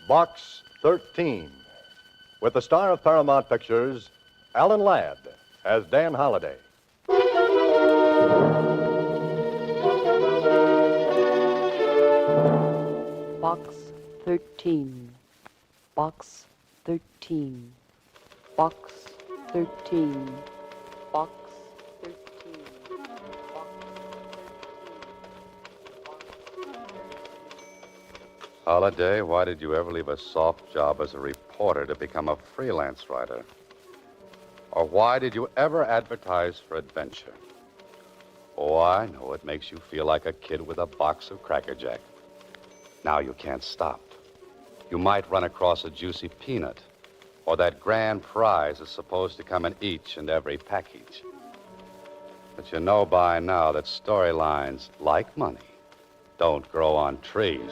Box 13, with the star of Paramount Pictures, Alan Ladd, as Dan Holliday. Box 13. Box 13. Box 13. Box 13. Holliday, why did you ever leave a soft job as a reporter to become a freelance writer? Or why did you ever advertise for adventure? Oh, I know it makes you feel like a kid with a box of Cracker Jack. Now you can't stop. You might run across a juicy peanut, or that grand prize is supposed to come in each and every package. But you know by now that storylines, like money, don't grow on trees.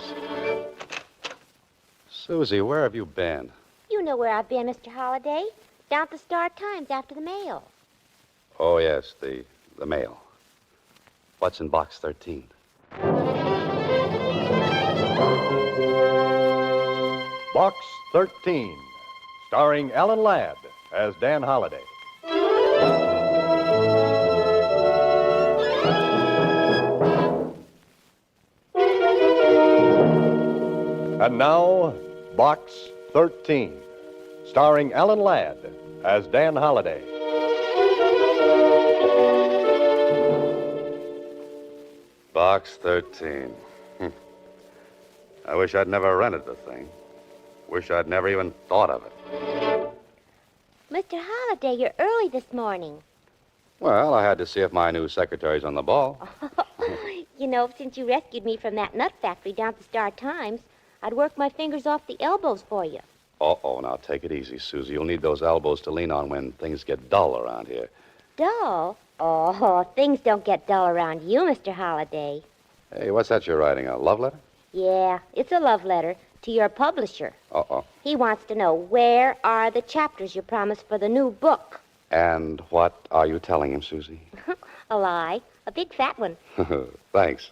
Susie, where have you been? You know where I've been, Mr. Holliday. Down at the Star-Times after the mail. Oh, yes, the mail. What's in box 13? Box 13, starring Alan Ladd as Dan Holliday. And now, Box 13, starring Alan Ladd as Dan Holliday. Box 13. I wish I'd never rented the thing. Wish I'd never even thought of it. Mr. Holliday, you're early this morning. Well, I had to see if my new secretary's on the ball. You know, since you rescued me from that nut factory down at the Star-Times, I'd work my fingers off the elbows for you. Uh-oh, now take it easy, Susie. You'll need those elbows to lean on when things get dull around here. Dull? Oh, things don't get dull around you, Mr. Holliday. Hey, what's that you're writing, a love letter? Yeah, it's a love letter to your publisher. Uh-oh. He wants to know where are the chapters you promised for the new book. And what are you telling him, Susie? A lie. A big fat one. Thanks.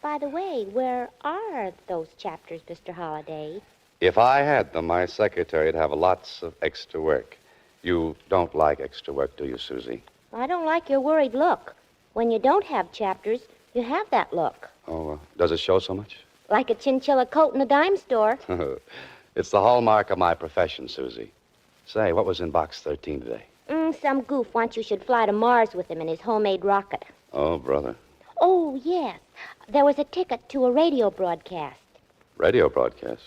By the way, where are those chapters, Mr. Holliday? If I had them, my secretary'd have lots of extra work. You don't like extra work, do you, Susie? I don't like your worried look. When you don't have chapters, you have that look. Oh, does it show so much? Like a chinchilla coat in a dime store. It's the hallmark of my profession, Susie. Say, what was in box 13 today? Some goof wants you should fly to Mars with him in his homemade rocket. Oh, brother. Oh, yes. There was a ticket to a radio broadcast. Radio broadcast?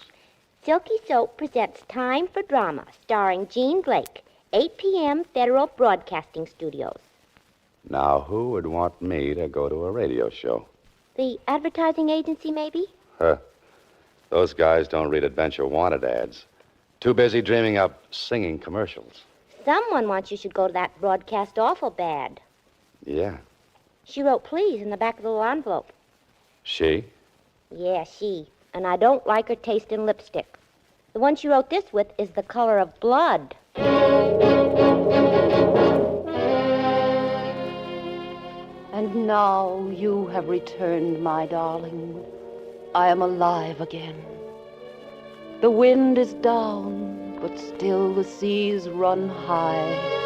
Silky Soap presents Time for Drama, starring Jean Blake, 8 p.m. Federal Broadcasting Studios. Now, who would want me to go to a radio show? The advertising agency, maybe? Those guys don't read adventure wanted ads. Too busy dreaming up singing commercials. Someone wants you should go to that broadcast awful bad. Yeah. She wrote please in the back of the little envelope. She? Yeah, she. And I don't like her taste in lipstick. The one she wrote this with is the color of blood. And now you have returned, my darling. I am alive again. The wind is down, but still the seas run high.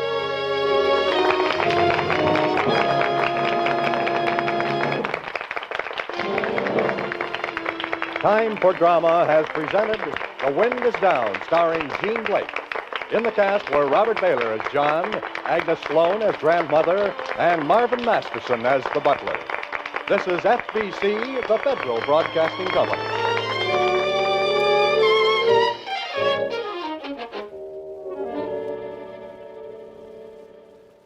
Time for Drama has presented The Wind is Down, starring Jean Blake. In the cast were Robert Baylor as John, Agnes Sloan as grandmother, and Marvin Masterson as the butler. This is FBC, the Federal Broadcasting Company.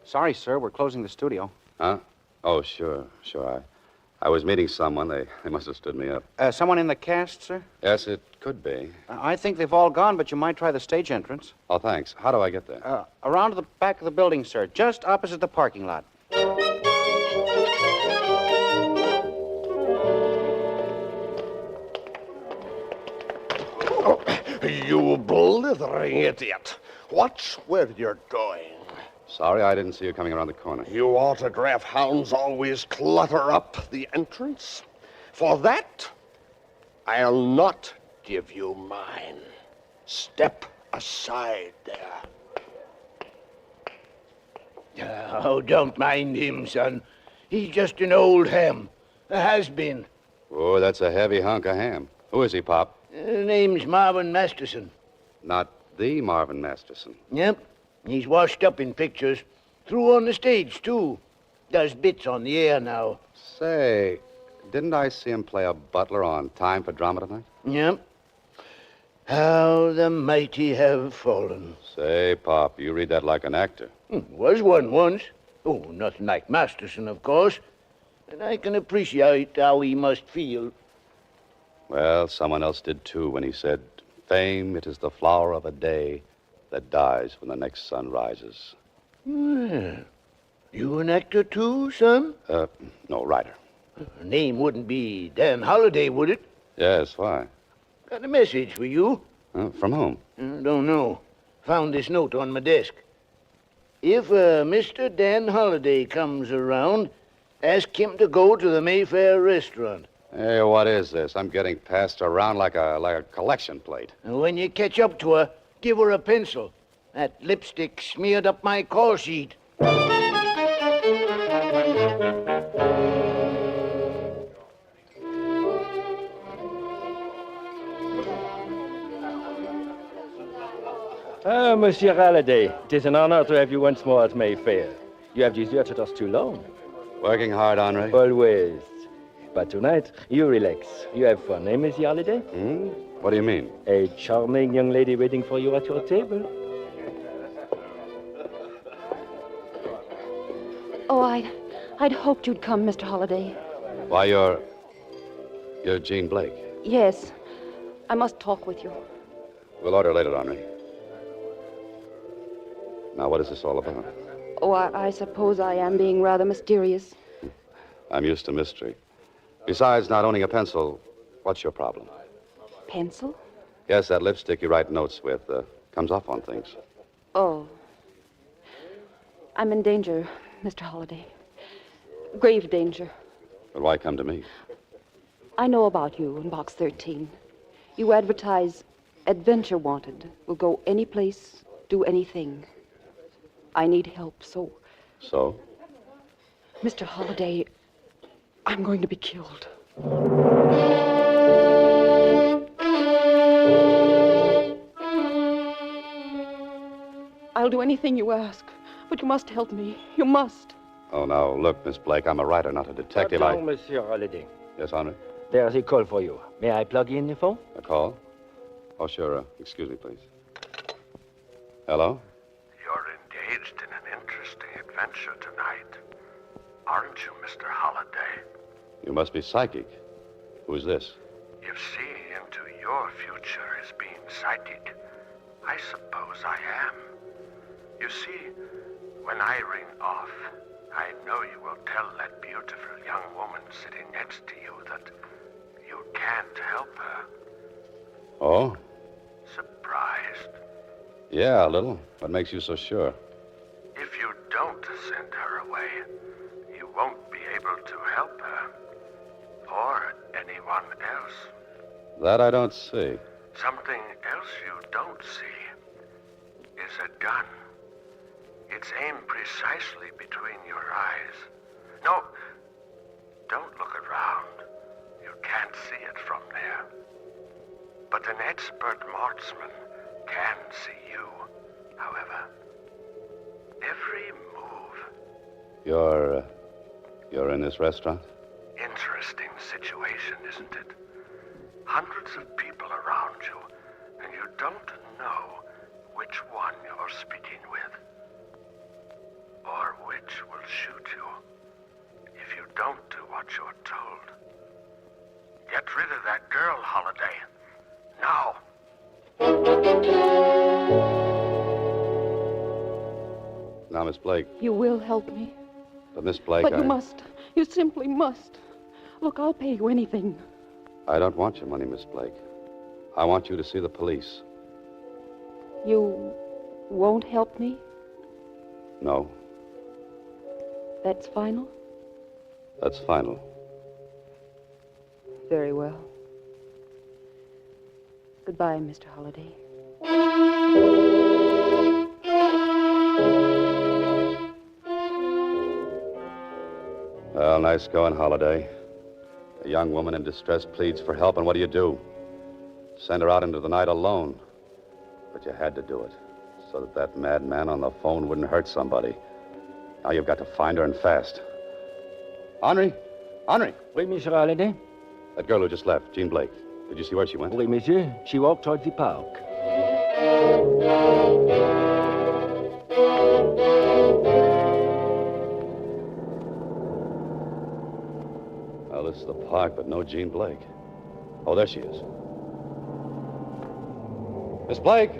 Sorry, sir, we're closing the studio. Huh? Oh, sure. I was meeting someone. They must have stood me up. Someone in the cast, sir? Yes, it could be. I think they've all gone, but you might try the stage entrance. Oh, thanks. How do I get there? Around to the back of the building, sir, just opposite the parking lot. Oh, you blithering idiot. Watch where you're going. Sorry, I didn't see you coming around the corner. You autograph hounds always clutter up the entrance. For that, I'll not give you mine. Step aside there. Oh, don't mind him, son. He's just an old ham. A has-been. Oh, that's a heavy hunk of ham. Who is he, Pop? Name's Marvin Masterson. Not the Marvin Masterson. Yep. He's washed up in pictures. Through on the stage, too. Does bits on the air now. Say, didn't I see him play a butler on Time for Drama tonight? Yep. How the mighty have fallen. Say, Pop, you read that like an actor. Was one once. Oh, nothing like Masterson, of course. And I can appreciate how he must feel. Well, someone else did too when he said, "Fame, it is the flower of a day that dies when the next sun rises." Well, you an actor, too, son? No, writer. Name wouldn't be Dan Holliday, would it? Yes, why? Got a message for you. From whom? Don't know. Found this note on my desk. If Mr. Dan Holliday comes around, ask him to go to the Mayfair restaurant. Hey, what is this? I'm getting passed around like a collection plate. And when you catch up to her, give her a pencil. That lipstick smeared up my call sheet. Ah, Monsieur Halliday, it is an honor to have you once more at Mayfair. You have deserted us too long. Working hard, Henri? Always. But tonight, you relax. You have fun, eh, Monsieur Halliday? What do you mean? A charming young lady waiting for you at your table. Oh, I'd hoped you'd come, Mr. Holliday. Why, you're Jean Blake. Yes, I must talk with you. We'll order later, Henri. Now, what is this all about? Oh, I suppose I am being rather mysterious. I'm used to mystery. Besides not owning a pencil, what's your problem? Pencil? Yes, that lipstick you write notes with comes off on things. Oh. I'm in danger, Mr. Holliday. Grave danger. But why come to me? I know about you in Box 13. You advertise adventure wanted. Will go any place, do anything. I need help, so... So? Mr. Holliday, I'm going to be killed. I'll do anything you ask, but you must help me. You must. Oh, now, look, Miss Blake, I'm a writer, not a detective. Pardon, Monsieur Halliday. Yes, Henri? There's a call for you. May I plug in the phone? A call? Oh, sure. Excuse me, please. Hello? You're engaged in an interesting adventure tonight. Aren't you, Mr. Holliday? You must be psychic. Who's this? If seeing into your future is being psychic, I suppose I am. You see, when I ring off, I know you will tell that beautiful young woman sitting next to you that you can't help her. Oh? Surprised? Yeah, a little. What makes you so sure? If you don't send her away, you won't be able to help her. Or anyone else. That I don't see. Something else you don't see is a gun. It's aimed precisely between your eyes. No, don't look around. You can't see it from there. But an expert marksman can see you, however. Every move. You're in this restaurant? Interesting situation, isn't it? Hundreds of people around you, and you don't know which one you're speaking with. Or which will shoot you if you don't do what you're told. Get rid of that girl, Holliday. Now. Now, Miss Blake. You will help me. But Miss Blake, But you must. You simply must. Look, I'll pay you anything. I don't want your money, Miss Blake. I want you to see the police. You won't help me? No, That's final? that's final. Very well. Goodbye, Mr. Holliday. Well, nice going, Holiday. A young woman in distress pleads for help, and what do? Send her out into the night alone. But you had to do it, so that madman on the phone wouldn't hurt somebody. Now you've got to find her, and fast. Henri! Henri! Oui, Monsieur Holliday? That girl who just left, Jean Blake. Did you see where she went? Oui, monsieur. She walked towards the park. Well, this is the park, but no Jean Blake. Oh, there she is. Miss Blake!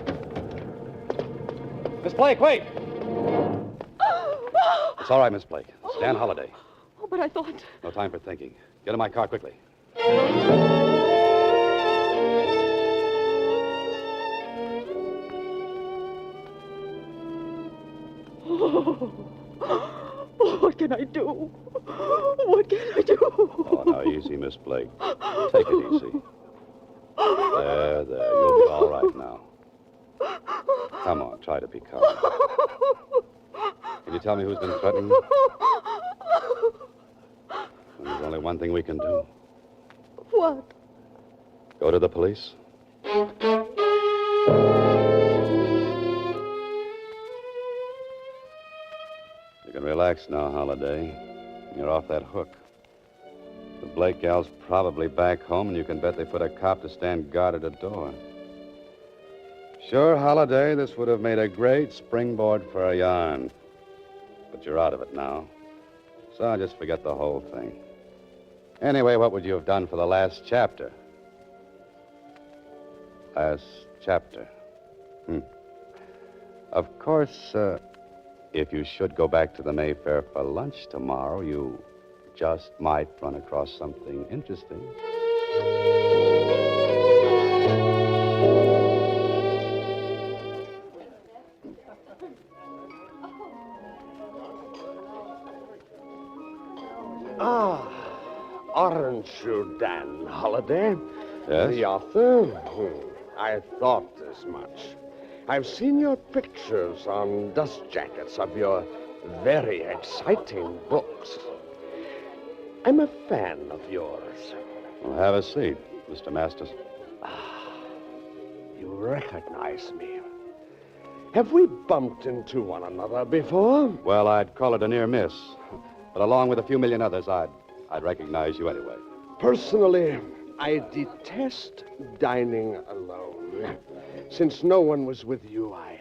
Miss Blake, wait! It's all right, Miss Blake. It's Dan Holliday. Oh, but I thought... No time for thinking. Get in my car quickly. What can I do? What can I do? Oh, now, easy, Miss Blake. Take it easy. There. You'll be all right now. Come on, try to be calm. Can you tell me who's been threatening you? There's only one thing we can do. What? Go to the police. You can relax now, Holiday. You're off that hook. The Blake gal's probably back home, and you can bet they put a cop to stand guard at the door. Sure, Holiday, this would have made a great springboard for a yarn. But you're out of it now. So I'll just forget the whole thing. Anyway, what would you have done for the last chapter? Last chapter. Of course, if you should go back to the Mayfair for lunch tomorrow, you just might run across something interesting. Aren't you Dan Holliday? Yes? The author? I thought as much. I've seen your pictures on dust jackets of your very exciting books. I'm a fan of yours. Well, have a seat, Mr. Masters. You recognize me. Have we bumped into one another before? Well, I'd call it a near miss. But along with a few million others, I'd recognize you anyway. Personally, I detest dining alone. Since no one was with you, I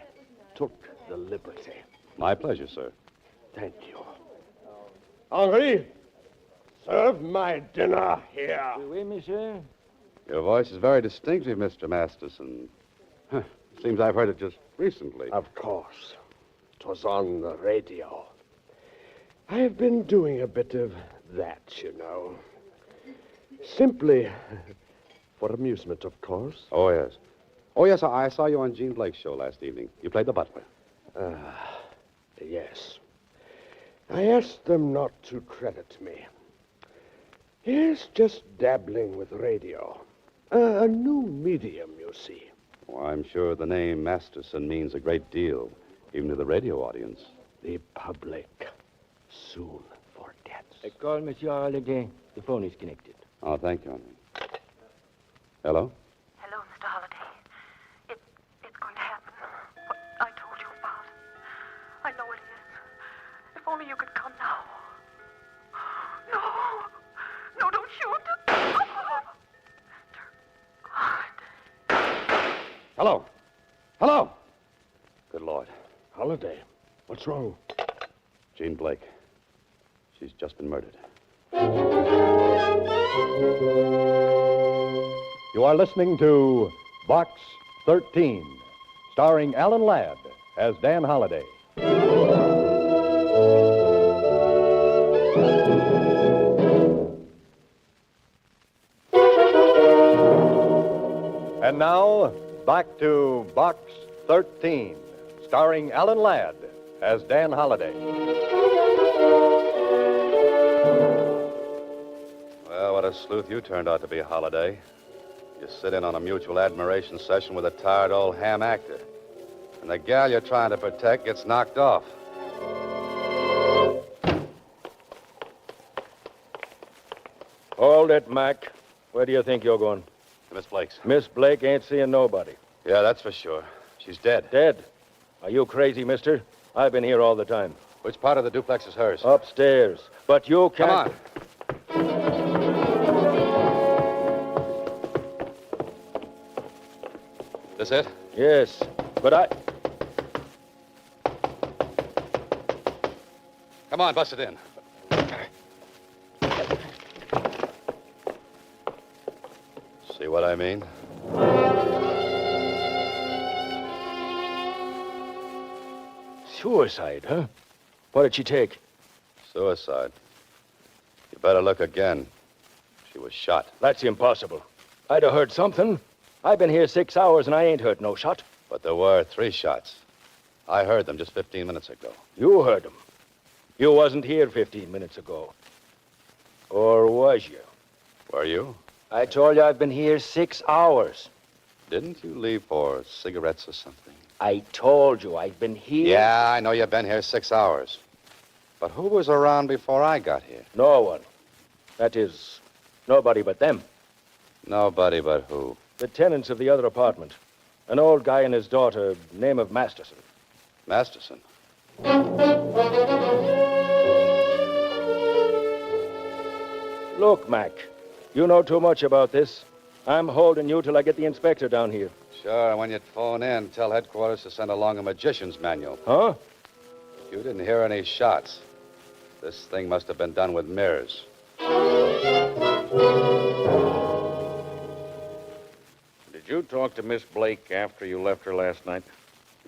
took the liberty. My pleasure, sir. Thank you. Henri, serve my dinner here. Oui, monsieur. Your voice is very distinctive, Mr. Masterson. Seems I've heard it just recently. Of course. It was on the radio. I've been doing a bit of that, you know. Simply for amusement, of course. Oh, yes. Oh, yes, I saw you on Jean Blake's show last evening. You played the butler. Yes. I asked them not to credit me. Yes, just dabbling with radio. A new medium, you see. Well, I'm sure the name Masterson means a great deal, even to the radio audience. The public soon forgets. I call Monsieur Holliday. The phone is connected. Oh, thank you, Henry. Hello? Hello, Mr. Holliday. It's going to happen. What I told you about. I know it is. If only you could come now. No. No, don't shoot. Hello? Hello? Good Lord. Holliday, what's wrong? Jean Blake. She's just been murdered. You are listening to Box 13, starring Alan Ladd as Dan Holliday. And now, back to Box 13, starring Alan Ladd as Dan Holliday. Well, what a sleuth you turned out to be, Holiday. You sit in on a mutual admiration session with a tired old ham actor. And the gal you're trying to protect gets knocked off. Hold it, Mac. Where do you think you're going? Miss Blake's. Miss Blake ain't seeing nobody. Yeah, that's for sure. She's dead. Dead? Are you crazy, mister? I've been here all the time. Which part of the duplex is hers? Upstairs. But you can't... Come on. This it? Yes, but I... Come on, bust it in. See what I mean? Suicide, huh? What did she take? Suicide. You better look again. She was shot. That's impossible. I'd have heard something. I've been here 6 hours and I ain't heard no shot. But there were 3 shots. I heard them just 15 minutes ago. You heard them. You wasn't here 15 minutes ago. Or was you? Were you? I told you I've been here 6 hours. Didn't you leave for cigarettes or something? I told you I've been here. Yeah, I know you've been here 6 hours. But who was around before I got here? No one. That is, nobody but them. Nobody but who? The tenants of the other apartment. An old guy and his daughter, name of Masterson. Masterson? Look, Mac, you know too much about this. I'm holding you till I get the inspector down here. Sure, and when you phone in, tell headquarters to send along a magician's manual. Huh? You didn't hear any shots. This thing must have been done with mirrors. Did you talk to Miss Blake after you left her last night?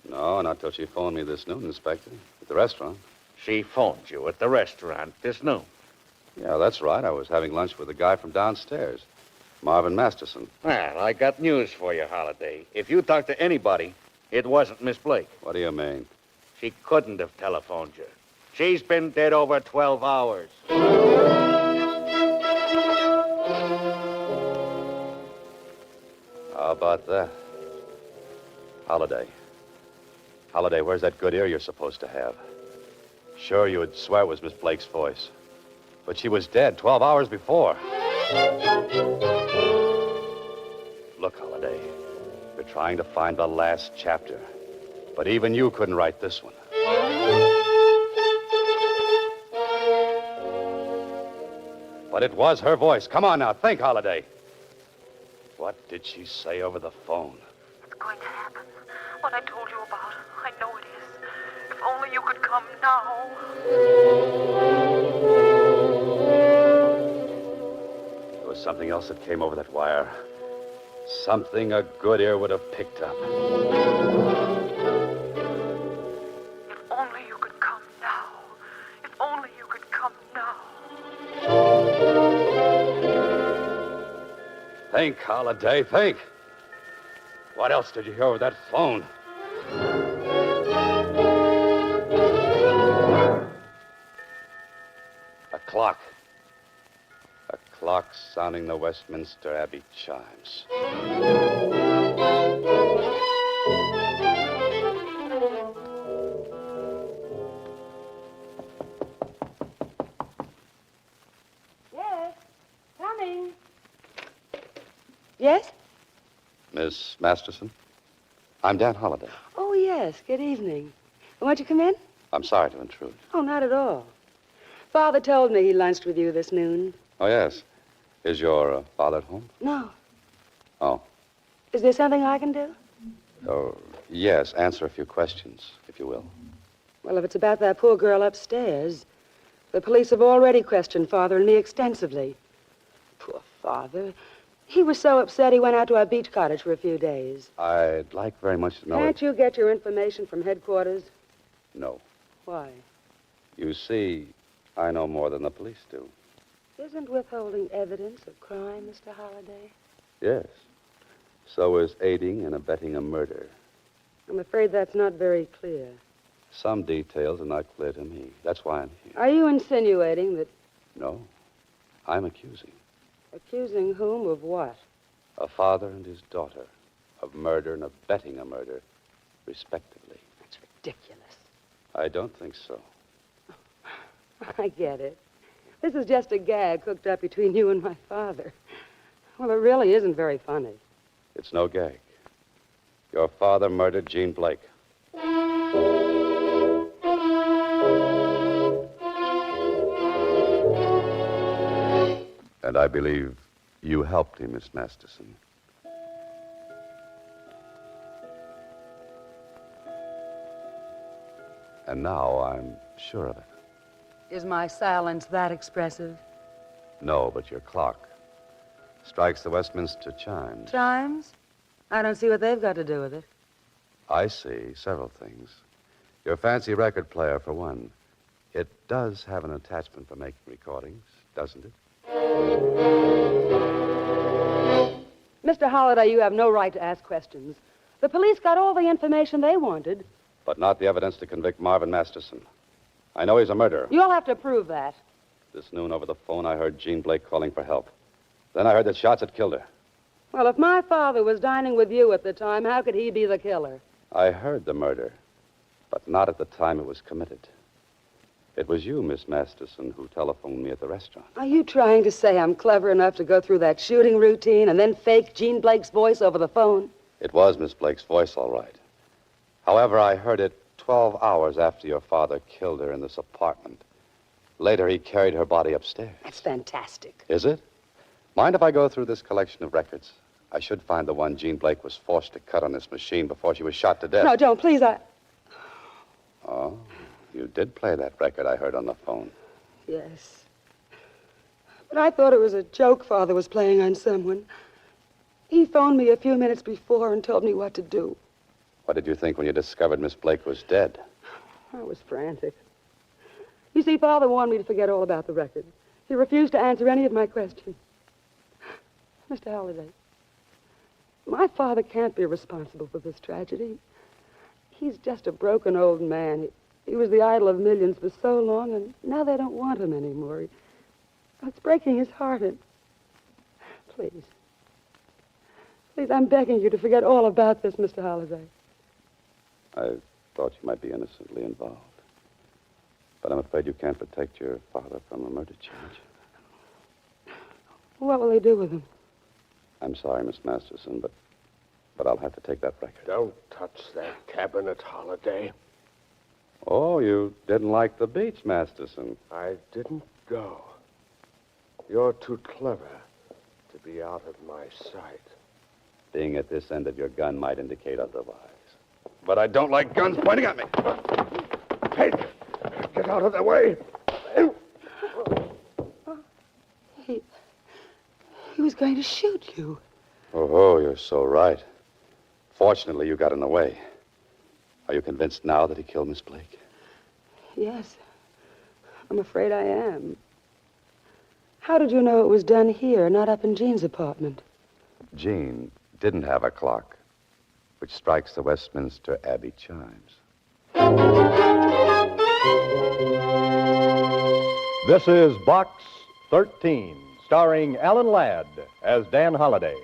No, not till she phoned me this noon, Inspector, at the restaurant. She phoned you at the restaurant this noon. Yeah, that's right. I was having lunch with the guy from downstairs, Marvin Masterson. Well, I got news for you, Holliday. If you talked to anybody, it wasn't Miss Blake. What do you mean? She couldn't have telephoned you. She's been dead over 12 hours. How about that? Holiday. Holiday, where's that good ear you're supposed to have? Sure, you would swear it was Miss Blake's voice. But she was dead 12 hours before. Look, Holiday, you're trying to find the last chapter. But even you couldn't write this one. But it was her voice. Come on now, think, Holiday. What did she say over the phone? It's going to happen. What I told you about. I know it is. If only you could come now. There was something else that came over that wire. Something a good ear would have picked up. If only you could come now. If only you could come now. Think, Holiday, think. What else did you hear over that phone? A clock. A clock sounding the Westminster Abbey chimes. Yes, coming. Yes? Miss Masterson? I'm Dan Holliday. Oh, yes. Good evening. Won't you come in? I'm sorry to intrude. Oh, not at all. Father told me he lunched with you this noon. Oh, yes. Is your father at home? No. Oh. Is there something I can do? Oh, yes. Answer a few questions, if you will. Well, if it's about that poor girl upstairs, the police have already questioned Father and me extensively. Poor Father. He was so upset he went out to our beach cottage for a few days. I'd like very much to know... Can't you get your information from headquarters? No. Why? You see, I know more than the police do. Isn't withholding evidence a crime, Mr. Holliday? Yes. So is aiding and abetting a murder. I'm afraid that's not very clear. Some details are not clear to me. That's why I'm here. Are you insinuating that... No. I'm accusing. Accusing whom of what? A father and his daughter, of murder and abetting a murder, respectively. That's ridiculous. I don't think so. I get it. This is just a gag cooked up between you and my father. Well, it really isn't very funny. It's no gag. Your father murdered Jean Blake. And I believe you helped him, Miss Masterson. And now I'm sure of it. Is my silence that expressive? No, but your clock strikes the Westminster chimes. Chimes? I don't see what they've got to do with it. I see several things. Your fancy record player, for one. It does have an attachment for making recordings, doesn't it? Mr. Holliday, you have no right to ask questions. The police got all the information they wanted. But not the evidence to convict Marvin Masterson. I know he's a murderer. You'll have to prove that. This noon over the phone, I heard Jean Blake calling for help. Then I heard that shots had killed her. Well, if my father was dining with you at the time, how could he be the killer? I heard the murder, but not at the time it was committed. It was you, Miss Masterson, who telephoned me at the restaurant. Are you trying to say I'm clever enough to go through that shooting routine and then fake Jean Blake's voice over the phone? It was Miss Blake's voice, all right. However, I heard it 12 hours after your father killed her in this apartment. Later, he carried her body upstairs. That's fantastic. Is it? Mind if I go through this collection of records? I should find the one Jean Blake was forced to cut on this machine before she was shot to death. No, don't, please, Oh, you did play that record I heard on the phone. Yes. But I thought it was a joke Father was playing on someone. He phoned me a few minutes before and told me what to do. What did you think when you discovered Miss Blake was dead? I was frantic. You see, Father warned me to forget all about the record. He refused to answer any of my questions. Mr. Halliday, my father can't be responsible for this tragedy. He's just a broken old man. He was the idol of millions for so long, and now they don't want him anymore. It's breaking his heart, and please, I'm begging you to forget all about this, Mr. Halliday. I thought you might be innocently involved. But I'm afraid you can't protect your father from a murder charge. What will they do with him? I'm sorry, Miss Masterson, but I'll have to take that record. Don't touch that cabinet, Holliday. Oh, you didn't like the beach, Masterson. I didn't go. You're too clever to be out of my sight. Being at this end of your gun might indicate otherwise. But I don't like guns pointing at me. Hey, get out of the way. He was going to shoot you. Oh, you're so right. Fortunately, you got in the way. Are you convinced now that he killed Miss Blake? Yes. I'm afraid I am. How did you know it was done here, not up in Jean's apartment? Jean didn't have a clock, which strikes the Westminster Abbey chimes. This is Box 13, starring Alan Ladd as Dan Holliday.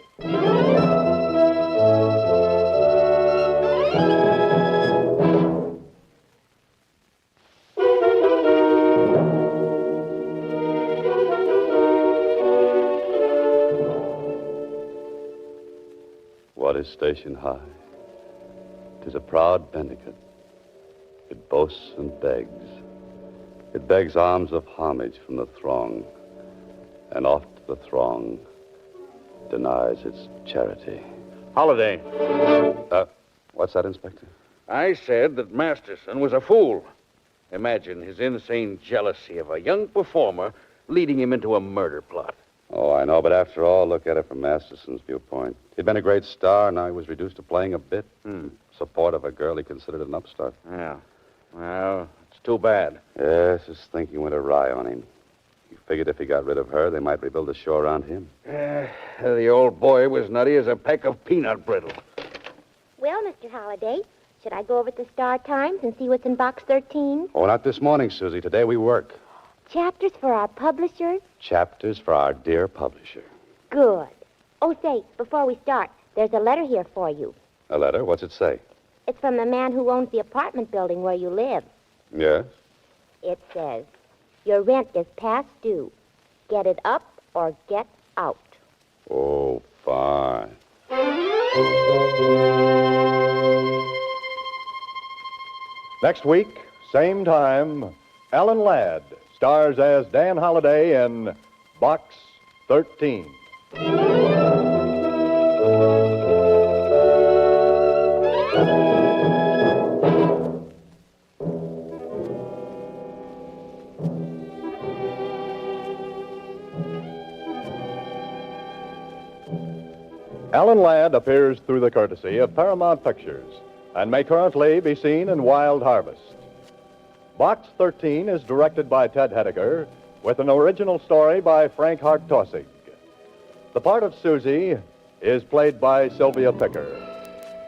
What is station high? 'Tis a proud Bendicut. It boasts and begs. It begs alms of homage from the throng, and oft the throng denies its charity. Holliday, What's that, Inspector? I said that Masterson was a fool. Imagine his insane jealousy of a young performer leading him into a murder plot. Oh, I know, but after all, look at it from Masterson's viewpoint. He'd been a great star, now he was reduced to playing a bit. Support of a girl he considered an upstart. Yeah. Well, it's too bad. Yes, his thinking went awry on him. He figured if he got rid of her, they might rebuild the show around him. The old boy was nutty as a peck of peanut brittle. Well, Mr. Holliday, should I go over to Star Times and see what's in Box 13? Oh, not this morning, Susie. Today we work. Chapters for our publishers? Chapters for our dear publisher. Good. Oh, say, before we start, there's a letter here for you. A letter? What's it say? It's from the man who owns the apartment building where you live. Yes? It says, your rent is past due. Get it up or get out. Oh, fine. Next week, same time, Alan Ladd stars as Dan Holliday in Box 13. Alan Ladd appears through the courtesy of Paramount Pictures and may currently be seen in Wild Harvest. Box 13 is directed by Ted Hediger with an original story by Frank Hart-Tossig. The part of Susie is played by Sylvia Picker.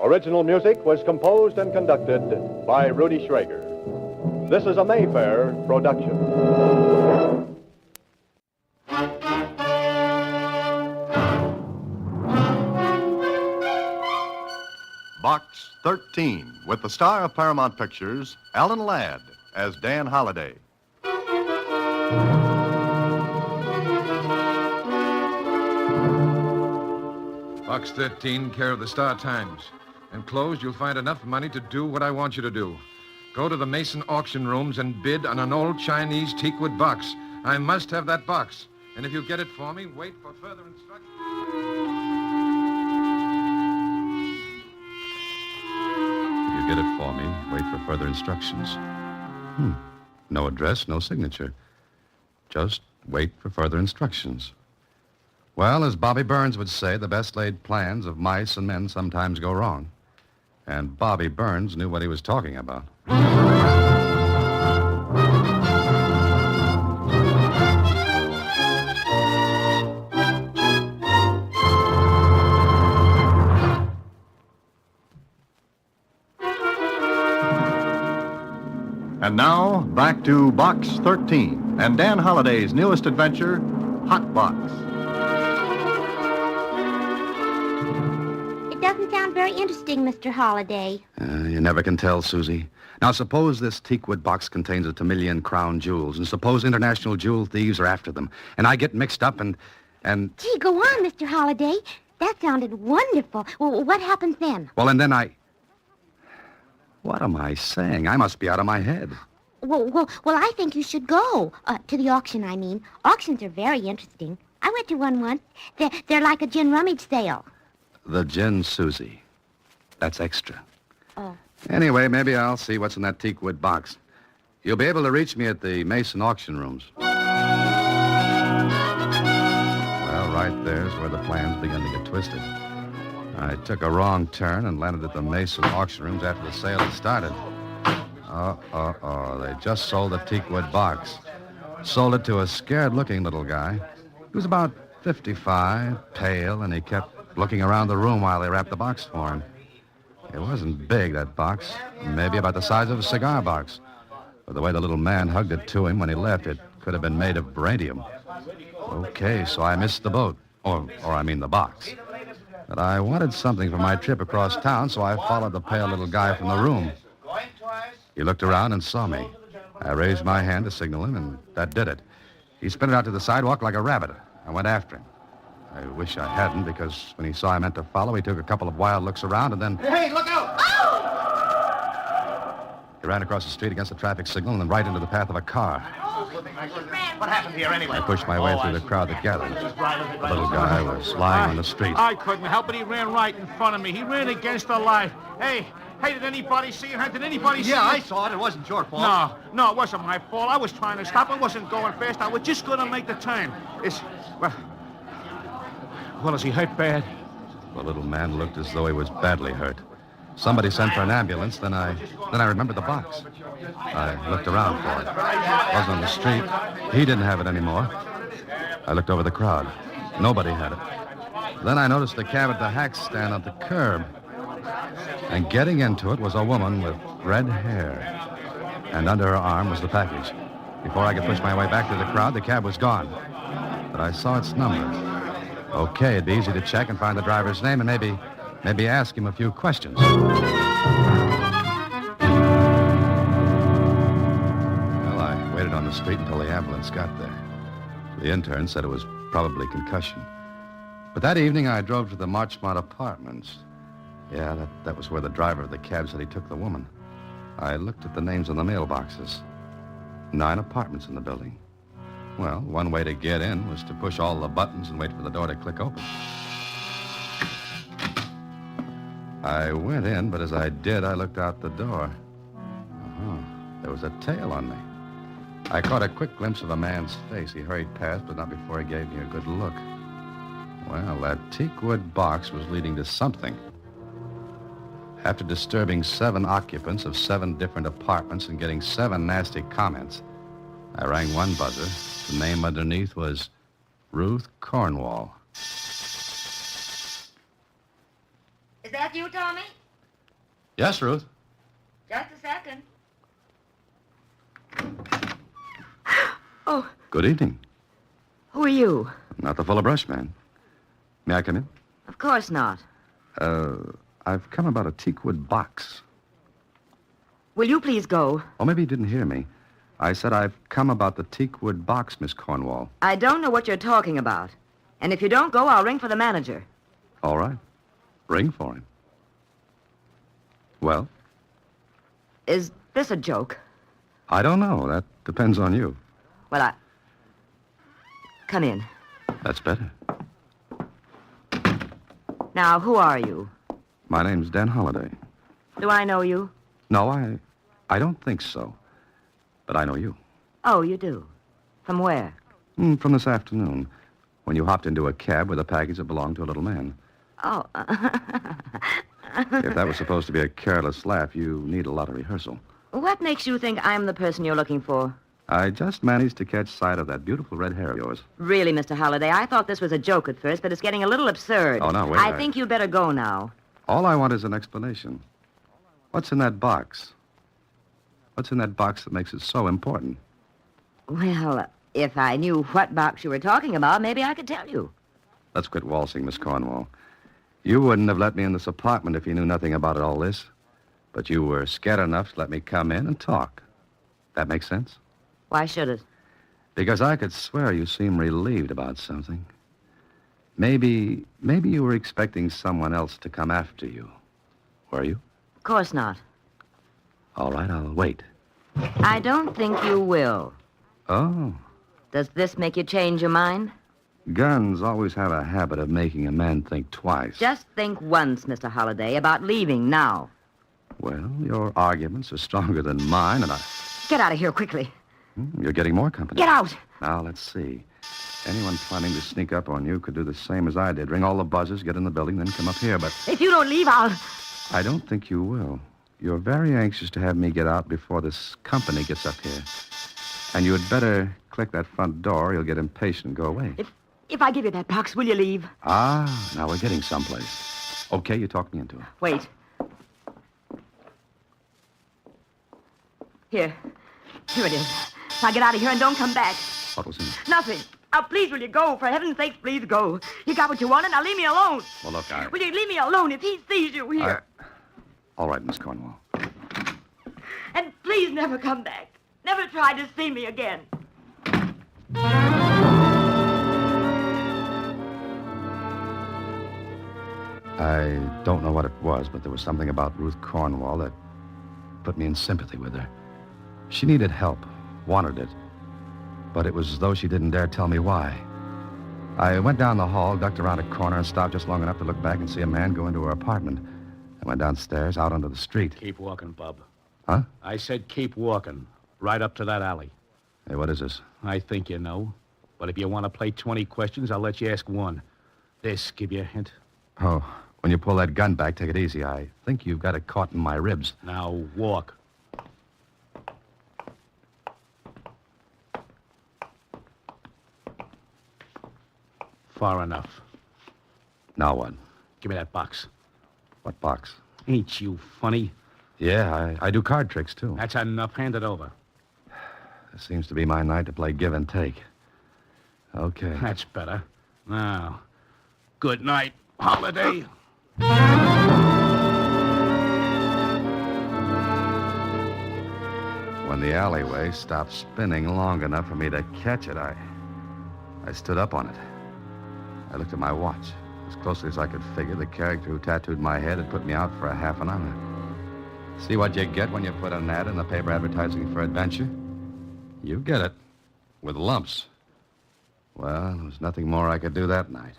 Original music was composed and conducted by Rudy Schrager. This is a Mayfair production. Box 13, with the star of Paramount Pictures, Alan Ladd, as Dan Holliday. Box 13, care of the Star Times. Enclosed, you'll find enough money to do what I want you to do. Go to the Mason auction rooms and bid on an old Chinese teakwood box. I must have that box. And if you get it for me, wait for further instructions. If you get it for me, wait for further instructions. No address, no signature. Just wait for further instructions. Well, as Bobby Burns would say, the best laid plans of mice and men sometimes go wrong. And Bobby Burns knew what he was talking about. And now, back to Box 13 and Dan Holliday's newest adventure, Hot Box. It doesn't sound very interesting, Mr. Holliday. You never can tell, Susie. Now, suppose this teakwood box contains 1 million crown jewels, and suppose international jewel thieves are after them, and I get mixed up and... Gee, go on, Mr. Holliday. That sounded wonderful. Well, what happens then? Well, and then I... What am I saying? I must be out of my head. Well, I think you should go. To the auction, I mean. Auctions are very interesting. I went to one once. They're like a gin rummage sale. The gin, Susie. That's extra. Oh. Anyway, maybe I'll see what's in that teakwood box. You'll be able to reach me at the Mason auction rooms. Well, right there's where the plans begin to get twisted. I took a wrong turn and landed at the Mason auction rooms after the sale had started. They just sold the teakwood box. Sold it to a scared-looking little guy. He was about 55, pale, and he kept looking around the room while they wrapped the box for him. It wasn't big, that box. Maybe about the size of a cigar box. But the way the little man hugged it to him when he left, it could have been made of beryllium. Okay, so I missed the boat. Or I mean the box. But I wanted something for my trip across town, so I followed the pale little guy from the room. He looked around and saw me. I raised my hand to signal him, and that did it. He sprinted out to the sidewalk like a rabbit. I went after him. I wish I hadn't, because when he saw I meant to follow, he took a couple of wild looks around, and then... Hey, look out! He ran across the street against the traffic signal and then right into the path of a car. What happened here anyway? I pushed my way through the crowd that gathered. The little guy was lying on the street. I couldn't help it. He ran right in front of me. He ran against the light. Hey, did anybody see it? Did anybody see it? Yeah, I saw it. It wasn't your fault. No, it wasn't my fault. I was trying to stop. I wasn't going fast. I was just going to make the turn. Well, is he hurt bad? The little man looked as though he was badly hurt. Somebody sent for an ambulance, then I remembered the box. I looked around for it. It wasn't on the street. He didn't have it anymore. I looked over the crowd. Nobody had it. Then I noticed the cab at the hack stand at the curb. And getting into it was a woman with red hair. And under her arm was the package. Before I could push my way back to the crowd, the cab was gone. But I saw its number. Okay, it'd be easy to check and find the driver's name and maybe ask him a few questions. Well, I waited on the street until the ambulance got there. The intern said it was probably concussion. But that evening, I drove to the Marchmont Apartments. Yeah, that was where the driver of the cab said he took the woman. I looked at the names on the mailboxes. 9 apartments in the building. Well, one way to get in was to push all the buttons and wait for the door to click open. I went in, but as I did, I looked out the door. There was a tail on me. I caught a quick glimpse of a man's face. He hurried past, but not before he gave me a good look. Well, that teakwood box was leading to something. After disturbing 7 occupants of 7 different apartments and getting 7 nasty comments, I rang one buzzer. The name underneath was Ruth Cornwall. Is that you, Tommy? Yes, Ruth. Just a second. Oh, Good evening. who are you? Not the Fuller Brush man. May I come in? Of course not. I've come about a teakwood box. Will you please go? Oh, maybe you didn't hear me. I said I've come about the teakwood box, Miss Cornwall. I don't know what you're talking about. And if you don't go, I'll ring for the manager. All right. Ring for him. Well? Is this a joke? I don't know. That depends on you. Well, Come in. That's better. Now, who are you? My name's Dan Holliday. Do I know you? No, I don't think so. But I know you. Oh, you do? From where? From this afternoon, when you hopped into a cab with a package that belonged to a little man. Oh. If that was supposed to be a careless laugh, you need a lot of rehearsal. What makes you think I'm the person you're looking for? I just managed to catch sight of that beautiful red hair of yours. Really, Mr. Holliday, I thought this was a joke at first, but it's getting a little absurd. Oh, no, wait. I think you'd better go now. All I want is an explanation. What's in that box? What's in that box that makes it so important? Well, if I knew what box you were talking about, maybe I could tell you. Let's quit waltzing, Miss Cornwall. You wouldn't have let me in this apartment if you knew nothing about all this. But you were scared enough to let me come in and talk. That makes sense? Why should it? Because I could swear you seem relieved about something. Maybe you were expecting someone else to come after you. Were you? Of course not. All right, I'll wait. I don't think you will. Oh. Does this make you change your mind? Guns always have a habit of making a man think twice. Just think once, Mr. Holliday, about leaving now. Well, your arguments are stronger than mine, and Get out of here quickly. You're getting more company. Get out! Now, let's see. Anyone planning to sneak up on you could do the same as I did. Ring all the buzzers, get in the building, then come up here, but... If you don't leave, I'll... I don't think you will. You're very anxious to have me get out before this company gets up here. And you'd better click that front door or you'll get impatient and go away. If I give you that box, will you leave? Ah, now we're getting someplace. Okay, you talked me into it. Wait. Here it is. Now get out of here and don't come back. What was in it? Nothing. Now, please, will you go? For heaven's sake, please go. You got what you wanted. Now leave me alone. Well, look, Will you leave me alone if he sees you here? All right, Miss Cornwall. And please never come back. Never try to see me again. I don't know what it was, but there was something about Ruth Cornwall that put me in sympathy with her. She needed help, wanted it, but it was as though she didn't dare tell me why. I went down the hall, ducked around a corner, and stopped just long enough to look back and see a man go into her apartment. I went downstairs, out onto the street. Keep walking, Bub. Huh? I said keep walking, right up to that alley. Hey, what is this? I think you know. But if you want to play 20 questions, I'll let you ask one. This give you a hint? Oh, when you pull that gun back, take it easy. I think you've got it caught in my ribs. Now, walk. Far enough. Now what? Give me that box. What box? Ain't you funny? Yeah, I do card tricks, too. That's enough. Hand it over. This seems to be my night to play give and take. Okay. That's better. Now, Good night, Holiday. When the alleyway stopped spinning long enough for me to catch it, I stood up on it. I looked at my watch. As closely as I could figure, the character who tattooed my head had put me out for a half an hour. See what you get when you put an ad in the paper advertising for adventure? You get it. With lumps. Well, there was nothing more I could do that night.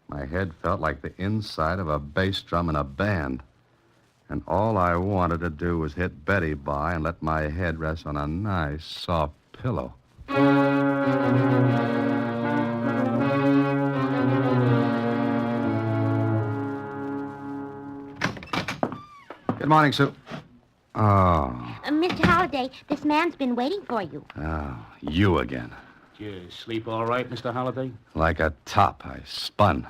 My head felt like the inside of a bass drum in a band. And all I wanted to do was hit Betty by and let my head rest on a nice, soft pillow. Good morning, Sue. Oh. Mr. Holliday, this man's been waiting for you. Oh, you again. Did you sleep all right, Mr. Holliday? Like a top, I spun.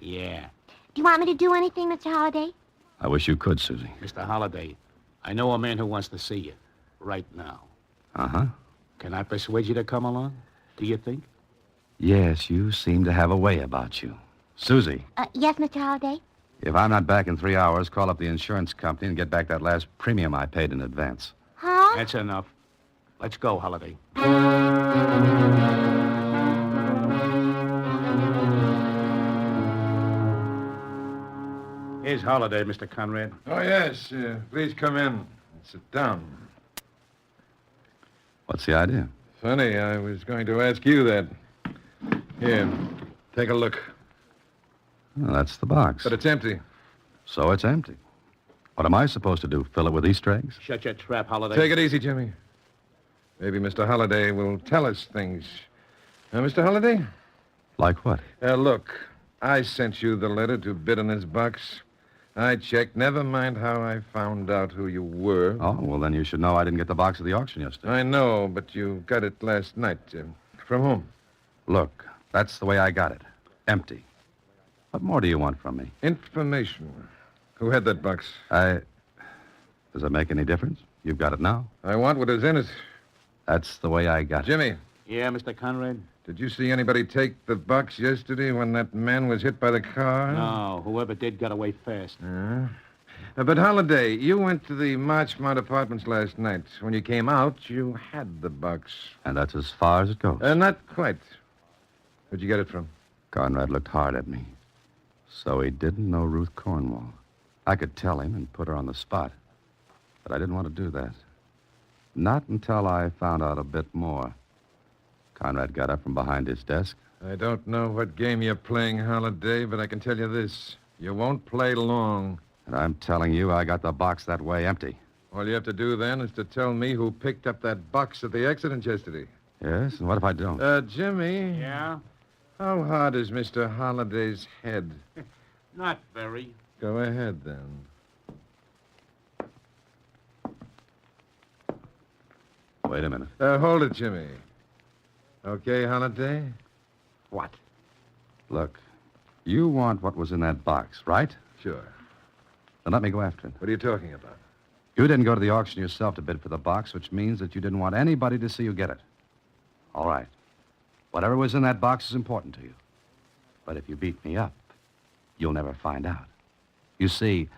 Yeah. Do you want me to do anything, Mr. Holliday? I wish you could, Susie. Mr. Holliday, I know a man who wants to see you right now. Uh-huh. Can I persuade you to come along? Do you think? Yes, you seem to have a way about you. Susie, Yes, Mr. Holliday? if I'm not back in 3 hours, call up the insurance company and get back that last premium I paid in advance. Huh? That's enough. Let's go, Holliday. Here's Holliday, Mr. Conrad. Oh, yes. Please come in and sit down. What's the idea? Funny, I was going to ask you that. Here, take a look. Well, that's the box. But it's empty. So it's empty. What am I supposed to do, fill it with Easter eggs? Shut your trap, Holliday. Take it easy, Jimmy. Maybe Mr. Holliday will tell us things. Mr. Holliday? Like what? Look, I sent you the letter to bid on this box. I checked. Never mind how I found out who you were. Oh, well, then you should know I didn't get the box at the auction yesterday. I know, but you got it last night. From whom? Look, that's the way I got it. Empty. What more do you want from me? Information. Who had that box? Does it make any difference? You've got it now. I want what is in it. That's the way I got it. Jimmy. Yeah, Mr. Conrad? Did you see anybody take the box yesterday when that man was hit by the car? No, whoever did got away fast. But Holliday, you went to the Marchmont Apartments last night. When you came out, you had the box. And that's as far as it goes. Not quite. Where'd you get it from? Conrad looked hard at me. So he didn't know Ruth Cornwall. I could tell him and put her on the spot. But I didn't want to do that. Not until I found out a bit more. Conrad got up from behind his desk. I don't know what game you're playing, Holliday, but I can tell you this. You won't play long. And I'm telling you, I got the box that way empty. All you have to do then is to tell me who picked up that box at the accident yesterday. Yes? And what if I don't? Jimmy. Yeah? How hard is Mr. Holliday's head? Not very. Go ahead, then. Wait a minute. Hold it, Jimmy. Okay, Holliday? What? Look, you want what was in that box, right? Sure. Then let me go after it. What are you talking about? You didn't go to the auction yourself to bid for the box, which means that you didn't want anybody to see you get it. All right. Whatever was in that box is important to you. But if you beat me up, you'll never find out. You see,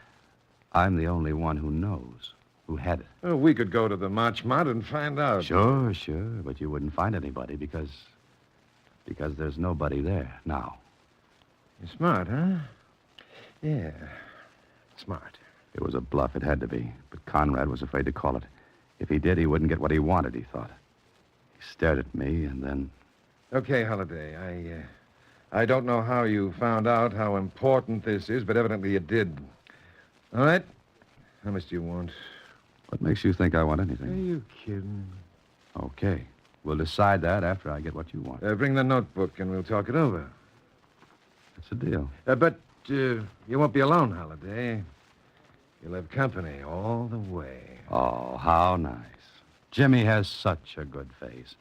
I'm the only one who knows who had it. Oh, we could go to the Marchmont and find out. Sure, but you wouldn't find anybody because there's nobody there now. You're smart, huh? Yeah, smart. It was a bluff, it had to be, but Conrad was afraid to call it. If he did, he wouldn't get what he wanted, he thought. He stared at me, and then... Okay, Holliday, I don't know how you found out how important this is, but evidently you did. All right? How much do you want? What makes you think I want anything? Are you kidding? Okay. We'll decide that after I get what you want. Bring the notebook and we'll talk it over. That's a deal. But you won't be alone, Holliday. You'll have company all the way. Oh, how nice. Jimmy has such a good face.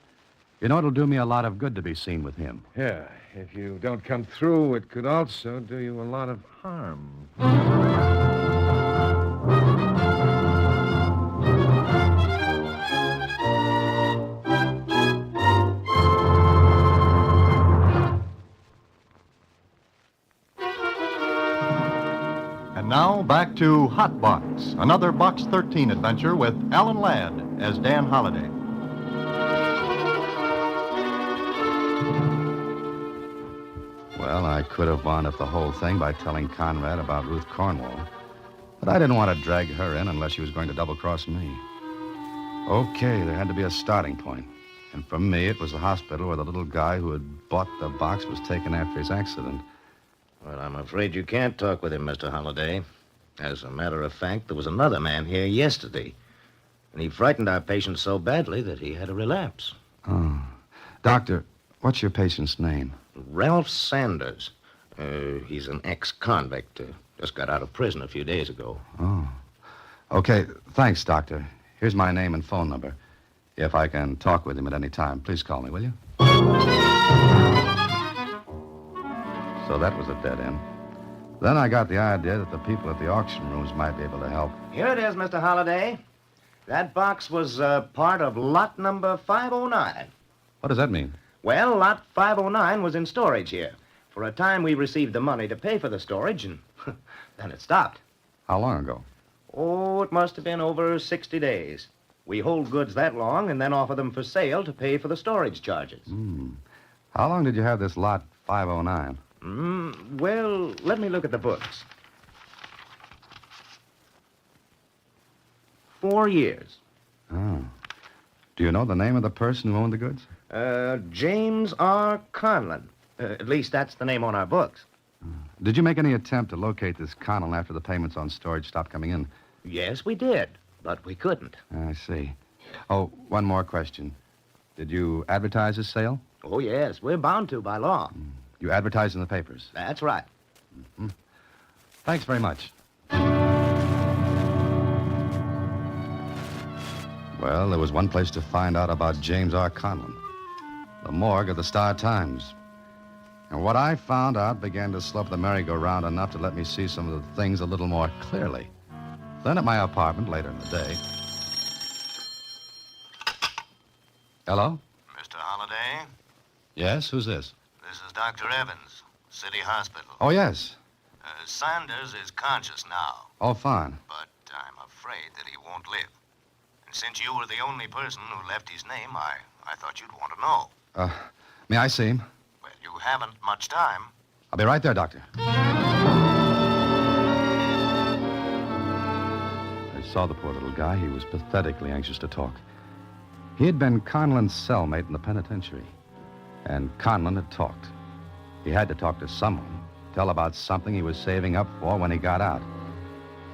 You know, it'll do me a lot of good to be seen with him. Yeah, if you don't come through, it could also do you a lot of harm. And now back to Hot Box, another Box 13 adventure with Alan Ladd as Dan Holliday. Well, I could have wound up the whole thing by telling Conrad about Ruth Cornwall. But I didn't want to drag her in unless she was going to double-cross me. Okay, there had to be a starting point. And for me, it was the hospital where the little guy who had bought the box was taken after his accident. Well, I'm afraid you can't talk with him, Mr. Holliday. As a matter of fact, there was another man here yesterday. And he frightened our patient so badly that he had a relapse. Oh. Doctor, what's your patient's name? Ralph Sanders. He's an ex-convict. Just got out of prison a few days ago. Oh. Okay, thanks, Doctor. Here's my name and phone number. If I can talk with him at any time, please call me, will you? So that was a dead end. Then I got the idea that the people at the auction rooms might be able to help. Here it is, Mr. Holliday. That box was part of lot number 509. What does that mean? Well, lot 509 was in storage here. For a time, we received the money to pay for the storage, and then it stopped. How long ago? Oh, it must have been over 60 days. We hold goods that long and then offer them for sale to pay for the storage charges. How long did you have this lot 509? Well, let me look at the books. 4 years. Oh. Do you know the name of the person who owned the goods? James R. Conlon. At least that's the name on our books. Did you make any attempt to locate this Conlon after the payments on storage stopped coming in? Yes, we did, but we couldn't. I see. Oh, one more question. Did you advertise his sale? Oh, yes, we're bound to by law. You advertised in the papers? That's right. Thanks very much. Well, there was one place to find out about James R. Conlon. The morgue of the Star-Times. And what I found out began to slope the merry-go-round enough to let me see some of the things a little more clearly. Then at my apartment later in the day... Hello? Mr. Holliday? Yes, who's this? This is Dr. Evans, City Hospital. Oh, yes. Sanders is conscious now, Oh, fine. but I'm afraid that he won't live. And since you were the only person who left his name, I thought you'd want to know. May I see him? Well, you haven't much time. I'll be right there, Doctor. I saw the poor little guy. He was pathetically anxious to talk. He had been Conlon's cellmate in the penitentiary. And Conlon had talked. He had to talk to someone, tell about something he was saving up for when he got out.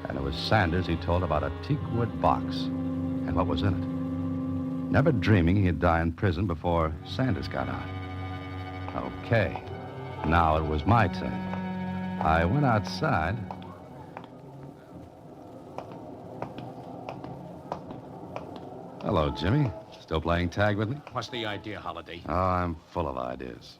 And it was Sanders he told about a teakwood box and what was in it. Never dreaming he'd die in prison before Sanders got out. Okay, now it was my turn. I went outside. Hello, Jimmy. Still playing tag with me? What's the idea, Holliday? Oh, I'm full of ideas.